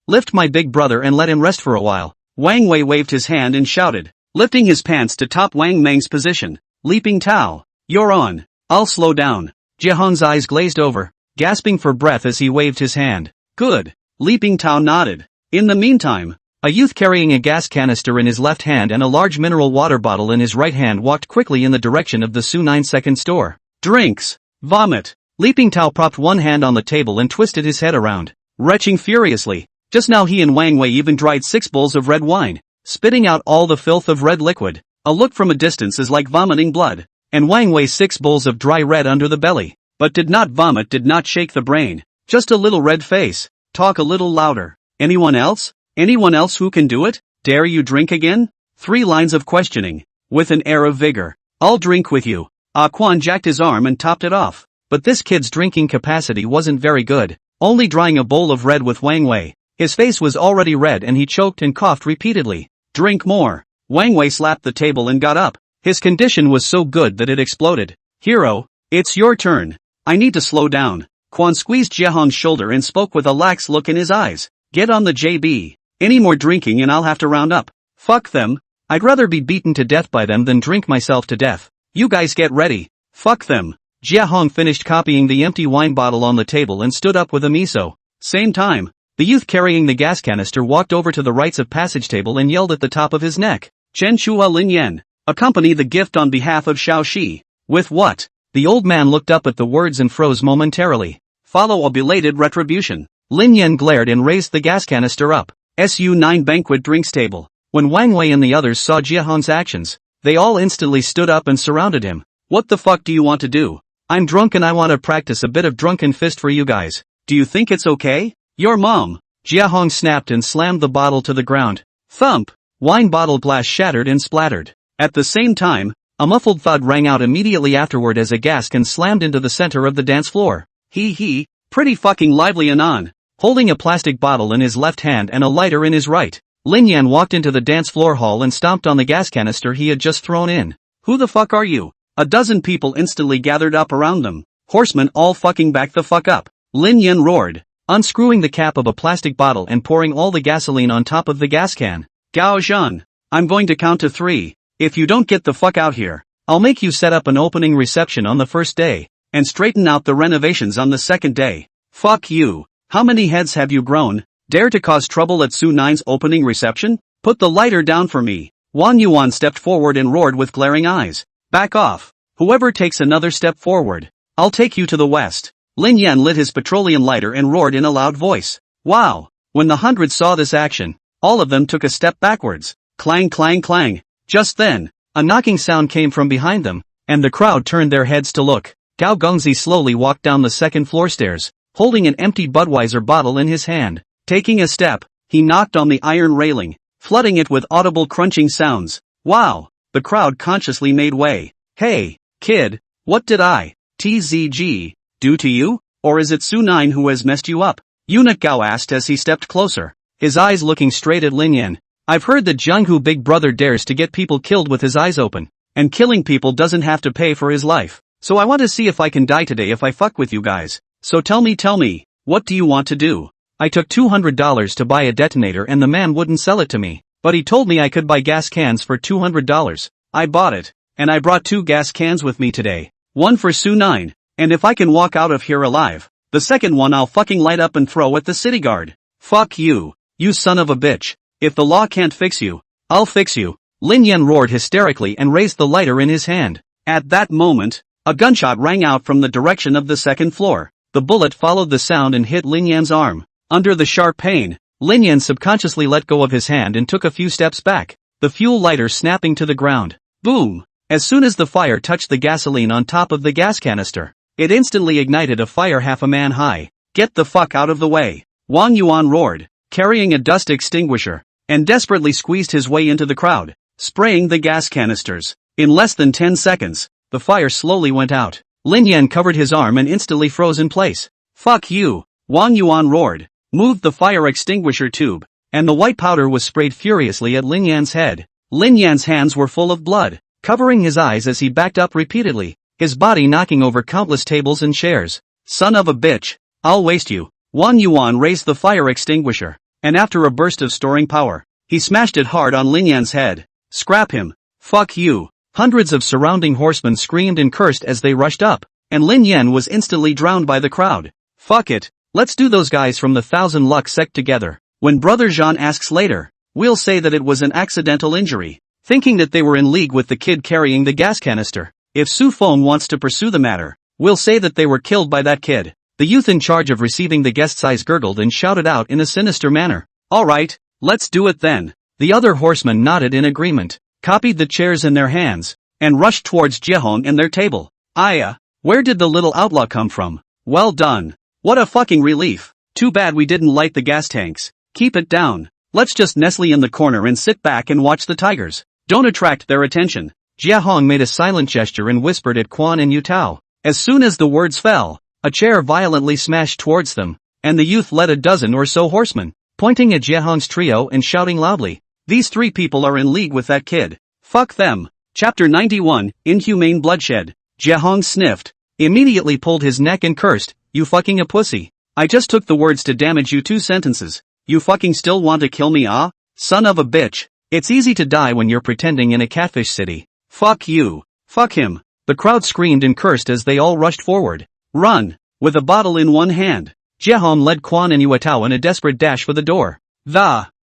lift my big brother and let him rest for a while. Wang Wei waved his hand and shouted, lifting his pants to top Wang Mang's position. Leaping Tao. You're on. I'll slow down. Jiehong's eyes glazed over, gasping for breath as he waved his hand. Good. Leaping Tao nodded. In the meantime, a youth carrying a gas canister in his left hand and a large mineral water bottle in his right hand walked quickly in the direction of the Su 9-second store. Drinks. Vomit. Leaping Tao propped one hand on the table and twisted his head around, retching furiously. Just now he and Wang Wei even dried 6 bowls of red wine, spitting out all the filth of red liquid. A look from a distance is like vomiting blood. And Wang Wei 6 bowls of dry red under the belly. But did not vomit, did not shake the brain. Just a little red face. Talk a little louder. Anyone else? Anyone else who can do it? Dare you drink again? 3 lines of questioning, with an air of vigor. I'll drink with you. Ah Quan jacked his arm and topped it off. But this kid's drinking capacity wasn't very good, only drying a bowl of red with Wang Wei. His face was already red and he choked and coughed repeatedly. Drink more. Wang Wei slapped the table and got up. His condition was so good that it exploded. Hero, it's your turn. I need to slow down. Quan squeezed Jiehong's shoulder and spoke with a lax look in his eyes. Get on the JB. Any more drinking and I'll have to round up. Fuck them. I'd rather be beaten to death by them than drink myself to death. You guys get ready. Fuck them. Jiehong finished copying the empty wine bottle on the table and stood up with a miso. Same time, the youth carrying the gas canister walked over to the rites of passage table and yelled at the top of his neck. Chen Chua Lin Yen. Accompany the gift on behalf of Xiao Shi. With what? The old man looked up at the words and froze momentarily. Follow a belated retribution. Lin Yen glared and raised the gas canister up. Su-9 banquet drinks table. When Wang Wei and the others saw Jiehong's actions, they all instantly stood up and surrounded him. What the fuck do you want to do? I'm drunk and I want to practice a bit of drunken fist for you guys. Do you think it's okay? Your mom. Jiehong snapped and slammed the bottle to the ground. Thump. Wine bottle glass shattered and splattered. At the same time, a muffled thud rang out immediately afterward as a gas can slammed into the center of the dance floor. He, pretty fucking lively anon. Holding a plastic bottle in his left hand and a lighter in his right, Lin Yan walked into the dance floor hall and stomped on the gas canister he had just thrown in. Who the fuck are you? A dozen people instantly gathered up around them. Horsemen all fucking back the fuck up. Lin Yan roared, unscrewing the cap of a plastic bottle and pouring all the gasoline on top of the gas can. Gao Zhan, I'm going to count to 3. If you don't get the fuck out here, I'll make you set up an opening reception on the first day, and straighten out the renovations on the second day. Fuck you. How many heads have you grown? Dare to cause trouble at Su-9's opening reception? Put the lighter down for me. Wang Yuan stepped forward and roared with glaring eyes. Back off. Whoever takes another step forward, I'll take you to the west. Lin Yan lit his petroleum lighter and roared in a loud voice. Wow. When the hundreds saw this action, all of them took a step backwards. Clang clang clang. Just then, a knocking sound came from behind them, and the crowd turned their heads to look. Gao Gongzi slowly walked down the second floor stairs, holding an empty Budweiser bottle in his hand. Taking a step, he knocked on the iron railing. flooding it with audible crunching sounds. Wow! The crowd consciously made way. Hey, kid, what did I, TZG, do to you? Or is it Su9 who has messed you up? Eunuch Gao asked as he stepped closer, his eyes looking straight at Lin Yan. I've heard that Jiehong Big Brother dares to get people killed with his eyes open, and killing people doesn't have to pay for his life. So I want to see if I can die today if I fuck with you guys. So tell me, what do you want to do? I took $200 to buy a detonator and the man wouldn't sell it to me, but he told me I could buy gas cans for $200. I bought it, and I brought 2 gas cans with me today. One for Su9, and if I can walk out of here alive, the second one I'll fucking light up and throw at the city guard. Fuck you, you son of a bitch. If the law can't fix you, I'll fix you. Lin Yan roared hysterically and raised the lighter in his hand. At that moment, a gunshot rang out from the direction of the second floor. The bullet followed the sound and hit Lin Yan's arm. Under the sharp pain, Lin Yan subconsciously let go of his hand and took a few steps back, the fuel lighter snapping to the ground. Boom! As soon as the fire touched the gasoline on top of the gas canister, it instantly ignited a fire half a man high. Get the fuck out of the way! Wang Yuan roared, carrying a dust extinguisher, and desperately squeezed his way into the crowd, spraying the gas canisters. In less than 10 seconds, the fire slowly went out. Lin Yan covered his arm and instantly froze in place. Fuck you! Wang Yuan roared, moved the fire extinguisher tube, and the white powder was sprayed furiously at Lin Yan's head. Lin Yan's hands were full of blood, covering his eyes as he backed up repeatedly, his body knocking over countless tables and chairs. Son of a bitch, I'll waste you. Wang Yuan raised the fire extinguisher, and after a burst of storing power, he smashed it hard on Lin Yan's head. Scrap him. Fuck you. Hundreds of surrounding horsemen screamed and cursed as they rushed up, and Lin Yan was instantly drowned by the crowd. Fuck it, let's do those guys from the Thousand Luck sect together. When Brother Jean asks later, we'll say that it was an accidental injury, thinking that they were in league with the kid carrying the gas canister. If Su Feng wants to pursue the matter, we'll say that they were killed by that kid. The youth in charge of receiving the guest's eyes gurgled and shouted out in a sinister manner. Alright, let's do it then. The other horsemen nodded in agreement, copied the chairs in their hands, and rushed towards Jiehong and their table. Aya, where did the little outlaw come from? Well done. What a fucking relief. Too bad we didn't light the gas tanks. Keep it down. Let's just nestle in the corner and sit back and watch the tigers. Don't attract their attention. Jiehong made a silent gesture and whispered at Quan and Yutao. As soon as the words fell, a chair violently smashed towards them, and the youth led a dozen or so horsemen, pointing at Jiehong's trio and shouting loudly, "These 3 people are in league with that kid. Fuck them." Chapter 91, Inhumane Bloodshed. Jiehong sniffed, immediately pulled his neck and cursed, "You fucking a pussy. I just took the words to damage you 2 sentences. You fucking still want to kill me, ah? Son of a bitch. It's easy to die when you're pretending in a catfish city. Fuck you. Fuck him." The crowd screamed and cursed as they all rushed forward. Run! With a bottle in one hand, Jiehong led Quan and Yuetao in a desperate dash for the door.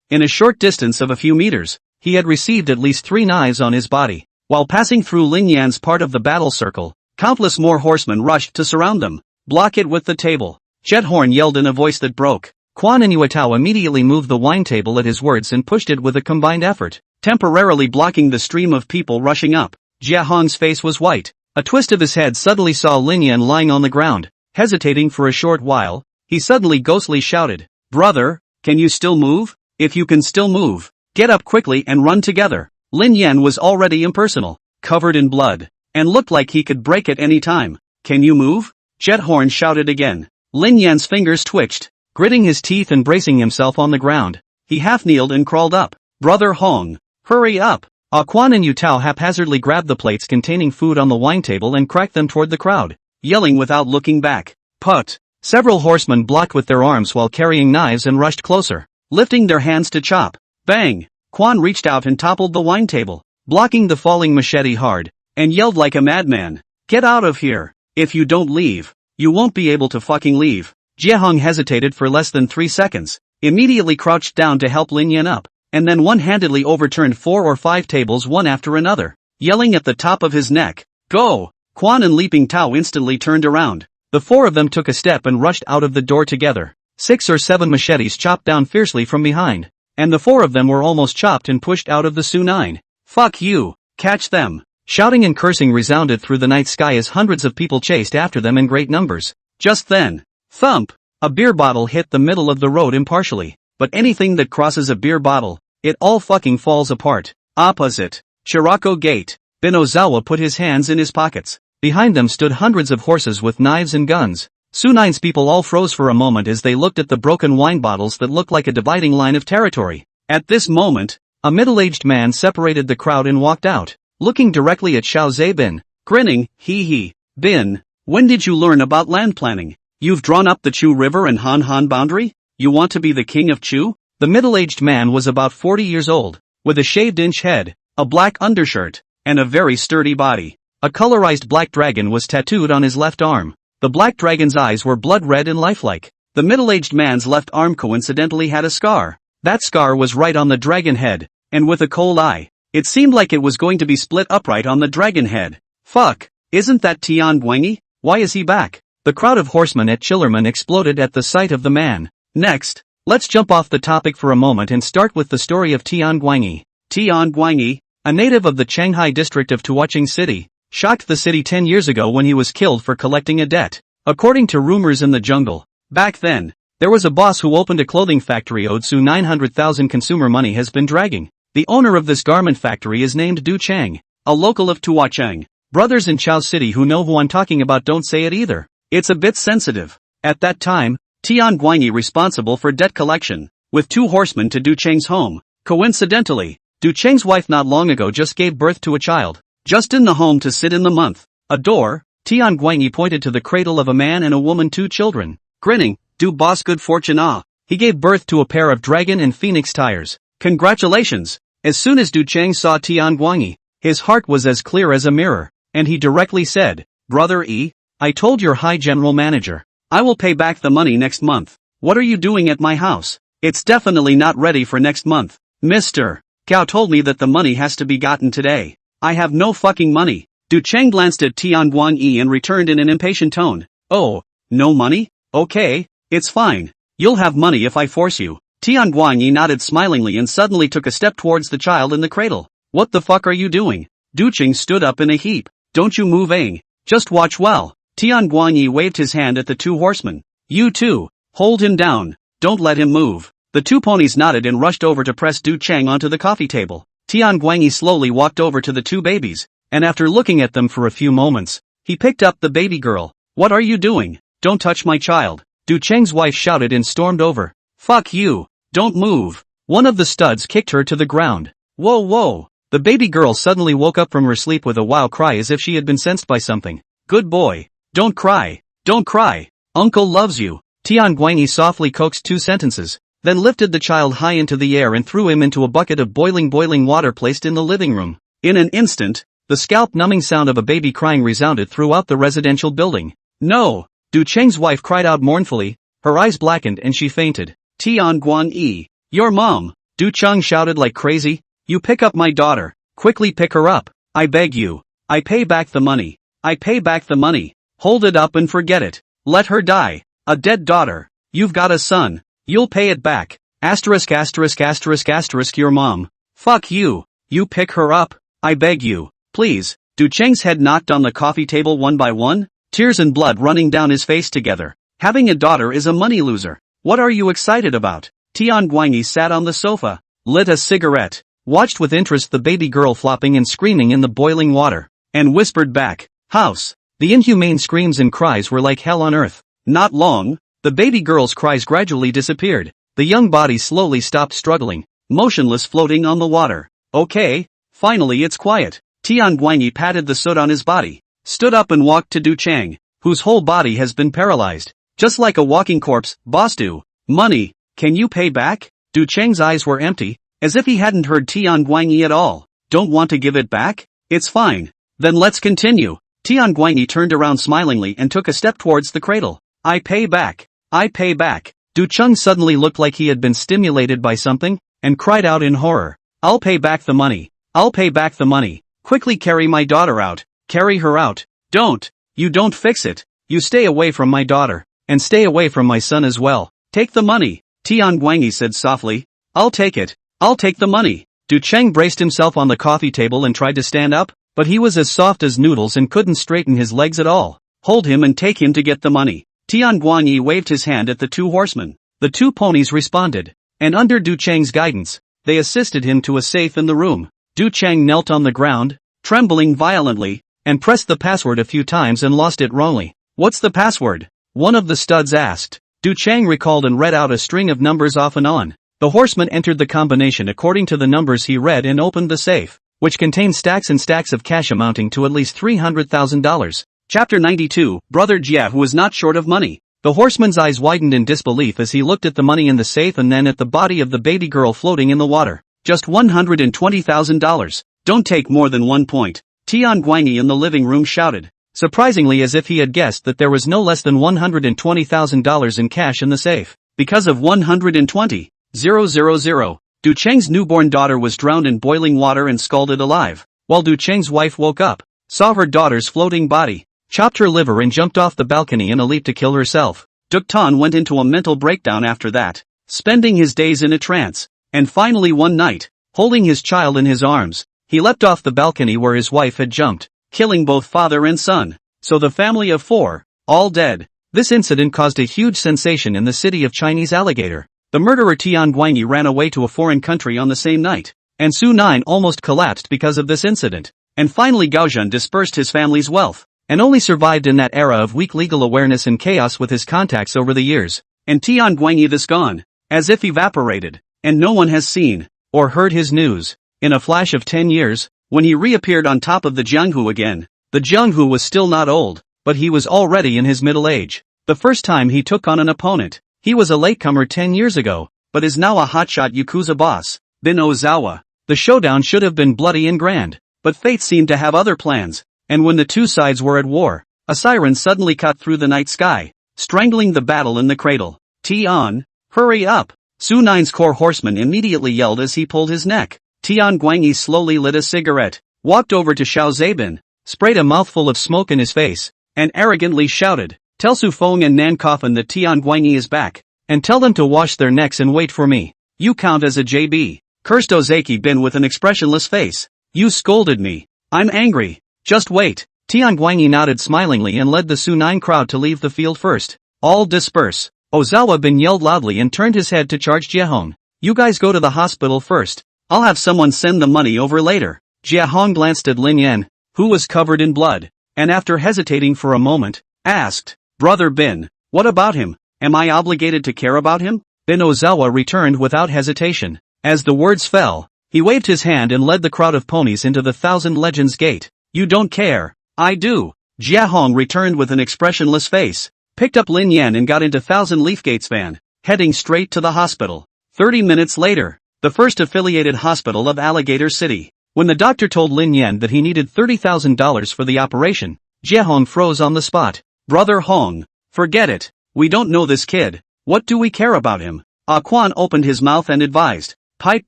In a short distance of a few meters, he had received at least 3 knives on his body. While passing through Lin Yan's part of the battle circle, countless more horsemen rushed to surround them. Block it with the table. Jiehong yelled in a voice that broke. Quan and Yuetao immediately moved the wine table at his words and pushed it with a combined effort, temporarily blocking the stream of people rushing up. Jiehong's face was white. A twist of his head suddenly saw Lin Yan lying on the ground. Hesitating for a short while, he suddenly ghostly shouted, "Brother, can you still move? If you can still move, get up quickly and run together." Lin Yan was already impersonal, covered in blood, and looked like he could break at any time. "Can you move?" Jiehong shouted again. Lin Yan's fingers twitched. Gritting his teeth and bracing himself on the ground, he half-kneeled and crawled up. "Brother Hong, hurry up!" Quan and Yutao haphazardly grabbed the plates containing food on the wine table and cracked them toward the crowd, yelling without looking back. "Put!" Several horsemen blocked with their arms while carrying knives and rushed closer, lifting their hands to chop. Bang! Quan reached out and toppled the wine table, blocking the falling machete hard, and yelled like a madman, "Get out of here! If you don't leave, you won't be able to fucking leave." Jiehong hesitated for less than 3 seconds, immediately crouched down to help Lin Yan up, and then one-handedly overturned 4 or 5 tables one after another, yelling at the top of his neck, "Go!" Quan and Leaping Tao instantly turned around. The 4 of them took a step and rushed out of the door together. 6 or 7 machetes chopped down fiercely from behind, and the 4 of them were almost chopped and pushed out of the Su9. "Fuck you! Catch them!" Shouting and cursing resounded through the night sky as hundreds of people chased after them in great numbers. Just then, thump! A beer bottle hit the middle of the road impartially, but anything that crosses a beer bottle, it all fucking falls apart. Opposite. Shirako Gate. Bin Ozawa put his hands in his pockets. Behind them stood hundreds of horses with knives and guns. Sunine's people all froze for a moment as they looked at the broken wine bottles that looked like a dividing line of territory. At this moment, a middle-aged man separated the crowd and walked out, looking directly at Xiao Zeibin, grinning. Hee. Bin, when did you learn about land planning? You've drawn up the Chu River and Han boundary? You want to be the king of Chu? The middle-aged man was about 40 years old, with a shaved-inch head, a black undershirt, and a very sturdy body. A colorized black dragon was tattooed on his left arm. The black dragon's eyes were blood-red and lifelike. The middle-aged man's left arm coincidentally had a scar. That scar was right on the dragon head, and with a cold eye. It seemed like it was going to be split upright on the dragon head. Fuck, isn't that Tian Guanyi? Why is he back? The crowd of horsemen at Chillerman exploded at the sight of the man. Next, let's jump off the topic for a moment and start with the story of Tian Guanyi. Tian Guanyi, a native of the Shanghai district of Tuocheng City, shocked the city 10 years ago when he was killed for collecting a debt. According to rumors in the jungle, back then, there was a boss who opened a clothing factory owed Su 900,000 consumer money has been dragging. The owner of this garment factory is named Du Chang, a local of Tuocheng. Brothers in Chao City who know who I'm talking about don't say it either. It's a bit sensitive. At that time, Tian Guanyi responsible for debt collection, with 2 horsemen to Du Cheng's home. Coincidentally, Du Cheng's wife not long ago just gave birth to a child. Just in the home to sit in the month. A door, Tian Guanyi pointed to the cradle of a man and a woman 2 children. Grinning, Du boss good fortune ah. He gave birth to a pair of dragon and phoenix tires. Congratulations! As soon as Du Cheng saw Tian Guanyi, his heart was as clear as a mirror, and he directly said, Brother E, I told your high general manager, I will pay back the money next month. What are you doing at my house? It's definitely not ready for next month. Mr. Gao told me that the money has to be gotten today. I have no fucking money. Du Cheng glanced at Tian Guanyi and returned in an impatient tone. Oh, no money? Okay, it's fine. You'll have money if I force you. Tian Guanyi nodded smilingly and suddenly took a step towards the child in the cradle. What the fuck are you doing? Du Cheng stood up in a heap. Don't you move Aang. Just watch well. Tian Guanyi waved his hand at the 2 horsemen. You too. Hold him down. Don't let him move. The 2 ponies nodded and rushed over to press Du Cheng onto the coffee table. Tian Guanyi slowly walked over to the 2 babies, and after looking at them for a few moments, he picked up the baby girl. What are you doing? Don't touch my child. Du Cheng's wife shouted and stormed over. Fuck you. Don't move. One of the studs kicked her to the ground. Whoa. The baby girl suddenly woke up from her sleep with a wow cry as if she had been sensed by something. Good boy. Don't cry. Don't cry. Uncle loves you. Tian Guanyi softly coaxed 2 sentences, then lifted the child high into the air and threw him into a bucket of boiling water placed in the living room. In an instant, the scalp-numbing sound of a baby crying resounded throughout the residential building. No! Du Cheng's wife cried out mournfully, her eyes blackened and she fainted. Tian Guanyi, your mom! Du Cheng shouted like crazy. You pick up my daughter. Quickly pick her up. I beg you. I pay back the money. I pay back the money. Hold it up and forget it. Let her die. A dead daughter. You've got a son. You'll pay it back. Asterisk. Your mom. Fuck you. You pick her up. I beg you. Please. Du Cheng's head knocked on the coffee table one by one, tears and blood running down his face together. Having a daughter is a money loser. What are you excited about? Tian Guanyi sat on the sofa, lit a cigarette, watched with interest the baby girl flopping and screaming in the boiling water, and whispered back, House. The inhumane screams and cries were like hell on earth. Not long, the baby girl's cries gradually disappeared. The young body slowly stopped struggling, motionless floating on the water. Okay, finally it's quiet. Tian Guanyi patted the soot on his body, stood up and walked to Du Cheng, whose whole body has been paralyzed. Just like a walking corpse. Boss Du. Money. Can you pay back? Du Cheng's eyes were empty, as if he hadn't heard Tian Guanyi at all. Don't want to give it back? It's fine. Then let's continue. Tian Guanyi turned around smilingly and took a step towards the cradle. I pay back. I pay back. Du Cheng suddenly looked like he had been stimulated by something, and cried out in horror. I'll pay back the money. I'll pay back the money. Quickly carry my daughter out. Carry her out. Don't. You don't fix it. You stay away from my daughter. And stay away from my son as well. Take the money. Tian Guanyi said softly. I'll take it. I'll take the money. Du Cheng braced himself on the coffee table and tried to stand up, but he was as soft as noodles and couldn't straighten his legs at all. Hold him and take him to get the money. Tian Guanyi waved his hand at the 2 horsemen. The 2 ponies responded, and under Du Cheng's guidance, they assisted him to a safe in the room. Du Chang knelt on the ground, trembling violently, and pressed the password a few times and lost it wrongly. "What's the password?" one of the studs asked. Du Chang recalled and read out a string of numbers off and on. The horseman entered the combination according to the numbers he read and opened the safe, which contained stacks and stacks of cash amounting to at least $300,000. Chapter 92, Brother Jia was not short of money. The horseman's eyes widened in disbelief as he looked at the money in the safe and then at the body of the baby girl floating in the water. "Just $120,000. Don't take more than 1 point. Tian Guanyi in the living room shouted, surprisingly as if he had guessed that there was no less than $120,000 in cash in the safe. Because of 120,000, Du Cheng's newborn daughter was drowned in boiling water and scalded alive, while Du Cheng's wife woke up, saw her daughter's floating body, chopped her liver and jumped off the balcony in a leap to kill herself. Duk Tan went into a mental breakdown after that, spending his days in a trance, and finally one night, holding his child in his arms, he leapt off the balcony where his wife had jumped, killing both father and son. So the family of 4, all dead. This incident caused a huge sensation in the city of Chinese Alligator. The murderer Tian Guanyi ran away to a foreign country on the same night, and Su Nine almost collapsed because of this incident. And finally Gaozhen dispersed his family's wealth, and only survived in that era of weak legal awareness and chaos with his contacts over the years. And Tian Guanyi this gone, as if evaporated, and no one has seen, or heard his news. In a flash of 10 years, when he reappeared on top of the Jianghu again, the Jianghu was still not old, but he was already in his middle age. The first time he took on an opponent, he was a latecomer 10 years ago, but is now a hotshot Yakuza boss, Bin Ozawa. The showdown should have been bloody and grand, but fate seemed to have other plans, and when the two sides were at war, a siren suddenly cut through the night sky, strangling the battle in the cradle. "Tian, hurry up!" Su Nine's core horseman immediately yelled as he pulled his neck. Tian Guanyi slowly lit a cigarette, walked over to Xiao Zabin, sprayed a mouthful of smoke in his face, and arrogantly shouted, "Tell Su Feng and Nan Coffin that Tian Guanyi is back, and tell them to wash their necks and wait for me." "You count as a JB, cursed Ozeki Bin with an expressionless face. "You scolded me. I'm angry. Just wait." Tian Guanyi nodded smilingly and led the Su Nine crowd to leave the field first. "All disperse." Ozawa Bin yelled loudly and turned his head to charge Jiehong. "You guys go to the hospital first. I'll have someone send the money over later." Jiehong glanced at Lin Yan, who was covered in blood, and after hesitating for a moment, asked, "Brother Bin, what about him? Am I obligated to care about him?" Bin Ozawa returned without hesitation. As the words fell, he waved his hand and led the crowd of ponies into the Thousand Legends Gate. "You don't care. I do." Jiehong returned with an expressionless face, picked up Lin Yan and got into Thousand Leaf Gate's van, heading straight to the hospital. 30 minutes later, the first affiliated hospital of Alligator City. When the doctor told Lin Yan that he needed $30,000 for the operation, Jiehong froze on the spot. "Brother Hong, forget it. We don't know this kid. What do we care about him?" Ah Quan opened his mouth and advised, "Pipe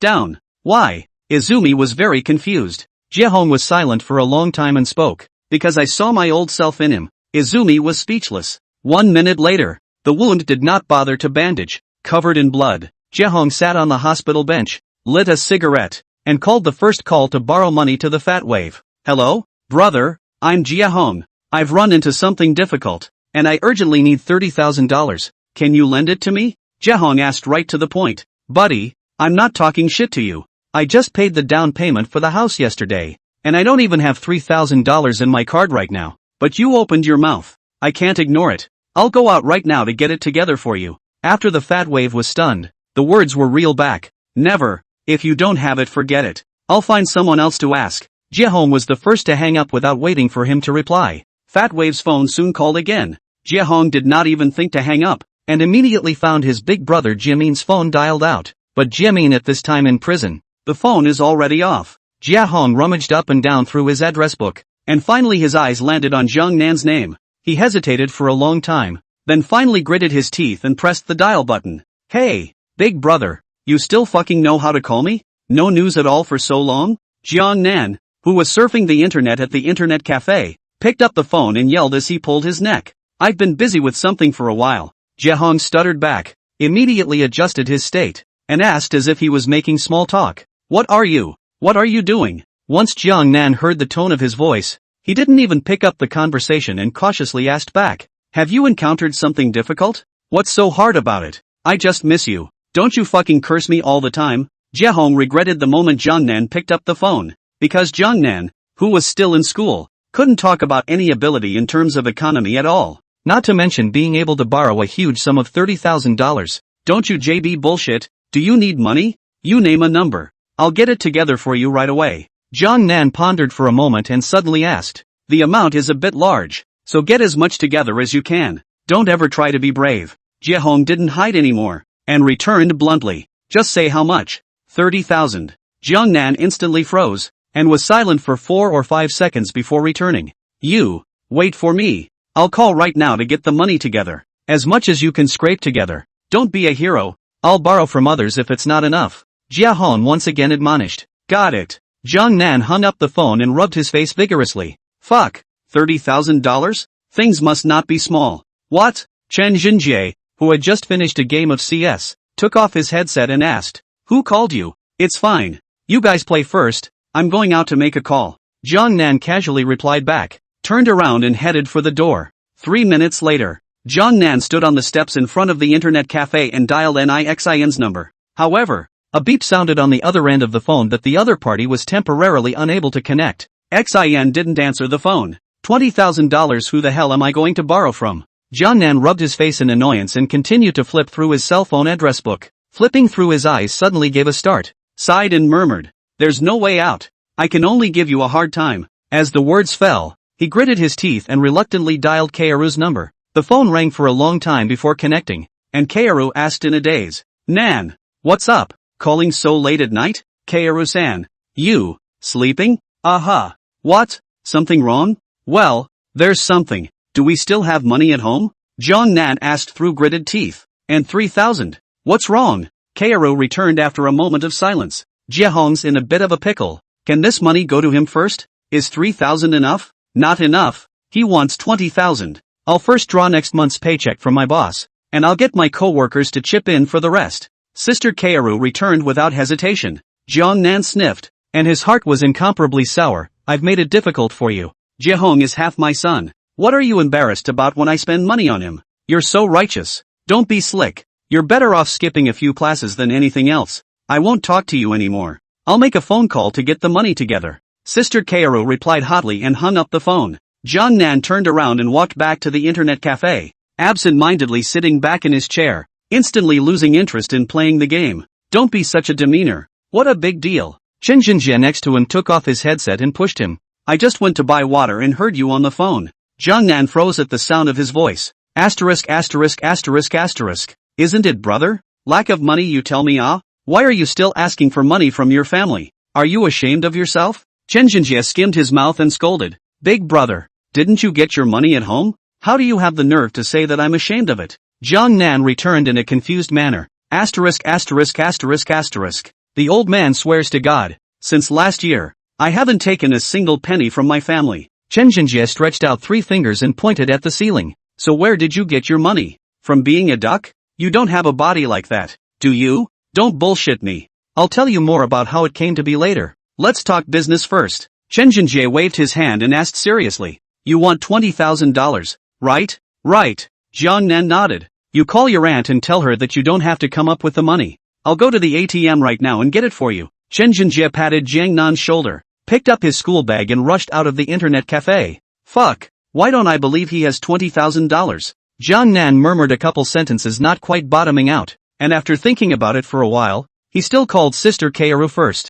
down." "Why?" Izumi was very confused. Jiehong was silent for a long time and spoke, "Because I saw my old self in him." Izumi was speechless. 1 minute later, the wound did not bother to bandage. Covered in blood, Jiehong sat on the hospital bench, lit a cigarette, and called the first call to borrow money to the Fat Wave. "Hello, brother, I'm Jiehong. I've run into something difficult, and I urgently need $30,000. Can you lend it to me?" Jiehong asked right to the point. "Buddy, I'm not talking shit to you. I just paid the down payment for the house yesterday, and I don't even have $3,000 in my card right now. But you opened your mouth. I can't ignore it. I'll go out right now to get it together for you." After the Fat Wave was stunned, the words were reeled back. "Never. If you don't have it, forget it. I'll find someone else to ask." Jiehong was the first to hang up without waiting for him to reply. Fat Wave's phone soon called again. Jiehong did not even think to hang up, and immediately found his big brother Jimin's phone dialed out. But Jimin at this time in prison. The phone is already off. Jiehong rummaged up and down through his address book, and finally his eyes landed on Zhang Nan's name. He hesitated for a long time, then finally gritted his teeth and pressed the dial button. "Hey, big brother, you still fucking know how to call me? No news at all for so long?" Zhang Nan, who was surfing the internet at the internet cafe, picked up the phone and yelled as he pulled his neck. "I've been busy with something for a while." Jiehong stuttered back, immediately adjusted his state, and asked as if he was making small talk, What are you doing?" Once Jiang Nan heard the tone of his voice, he didn't even pick up the conversation and cautiously asked back, "Have you encountered something difficult? What's so hard about it?" "I just miss you. Don't you fucking curse me all the time." Jiehong regretted the moment Jiangnan picked up the phone, because Jiangnan, who was still in school, couldn't talk about any ability in terms of economy at all. Not to mention being able to borrow a huge sum of $30,000. Don't you JB bullshit, do you need money? You name a number. I'll get it together for you right away. Jiangnan pondered for a moment and suddenly asked. The amount is a bit large, so get as much together as you can. Don't ever try to be brave. Jiehong didn't hide anymore, and returned bluntly. Just say how much. 30,000. Jiangnan instantly froze, and was silent for 4 or 5 seconds before returning. You, wait for me. I'll call right now to get the money together. As much as you can scrape together. Don't be a hero. I'll borrow from others if it's not enough. Jiehong once again admonished. Got it. Jiangnan hung up the phone and rubbed his face vigorously. Fuck. $30,000? Things must not be small. What? Chen Jinjie, who had just finished a game of CS, took off his headset and asked. Who called you? It's fine. You guys play first. I'm going out to make a call. Jiangnan casually replied back, turned around and headed for the door. 3 minutes later, Jiangnan stood on the steps in front of the internet cafe and dialed Nixin's number. However, a beep sounded on the other end of the phone that the other party was temporarily unable to connect. Xin didn't answer the phone. $20,000. Who the hell am I going to borrow from? Jiangnan rubbed his face in annoyance and continued to flip through his cell phone address book. Flipping through, his eyes suddenly gave a start, sighed and murmured. There's no way out. I can only give you a hard time. As the words fell, he gritted his teeth and reluctantly dialed Kaoru's number. The phone rang for a long time before connecting, and Kaoru asked in a daze. Nan, what's up? Calling so late at night? Kaoru-san. You, sleeping? Aha. What? Something wrong? Well, there's something. Do we still have money at home? Jiangnan asked through gritted teeth. And 3,000. What's wrong? Kaoru returned after a moment of silence. Jiehong's in a bit of a pickle. Can this money go to him first? Is 3,000 enough? Not enough. He wants 20,000. I'll first draw next month's paycheck from my boss, and I'll get my co-workers to chip in for the rest. Sister Kaoru returned without hesitation. Jiangnan sniffed, and his heart was incomparably sour. I've made it difficult for you. Jiehong is half my son. What are you embarrassed about when I spend money on him? You're so righteous. Don't be slick. You're better off skipping a few classes than anything else. I won't talk to you anymore. I'll make a phone call to get the money together. Sister Kaoru replied hotly and hung up the phone. Jiangnan turned around and walked back to the internet cafe, absent-mindedly sitting back in his chair, instantly losing interest in playing the game. Don't be such a demeanor. What a big deal. Chen Jinjie next to him took off his headset and pushed him. I just went to buy water and heard you on the phone. Jiangnan froze at the sound of his voice. Asterisk asterisk asterisk asterisk. Isn't it, brother? Lack of money, you tell me, ah? Why are you still asking for money from your family? Are you ashamed of yourself? Chen Jinjie skimmed his mouth and scolded. Big brother, didn't you get your money at home? How do you have the nerve to say that I'm ashamed of it? Jiangnan returned in a confused manner. Asterisk asterisk asterisk asterisk. The old man swears to God. Since last year, I haven't taken a single penny from my family. Chen Jinjie stretched out 3 fingers and pointed at the ceiling. So where did you get your money? From being a duck? You don't have a body like that, do you? Don't bullshit me. I'll tell you more about how it came to be later. Let's talk business first. Chen Jinjie waved his hand and asked seriously. You want $20,000, right? Right. Jiangnan nodded. You call your aunt and tell her that you don't have to come up with the money. I'll go to the ATM right now and get it for you. Chen Jinjie patted Jiangnan's shoulder, picked up his school bag and rushed out of the internet cafe. Fuck. Why don't I believe he has $20,000? Jiangnan murmured a couple sentences, not quite bottoming out, and after thinking about it for a while, he still called Sister Kaoru first.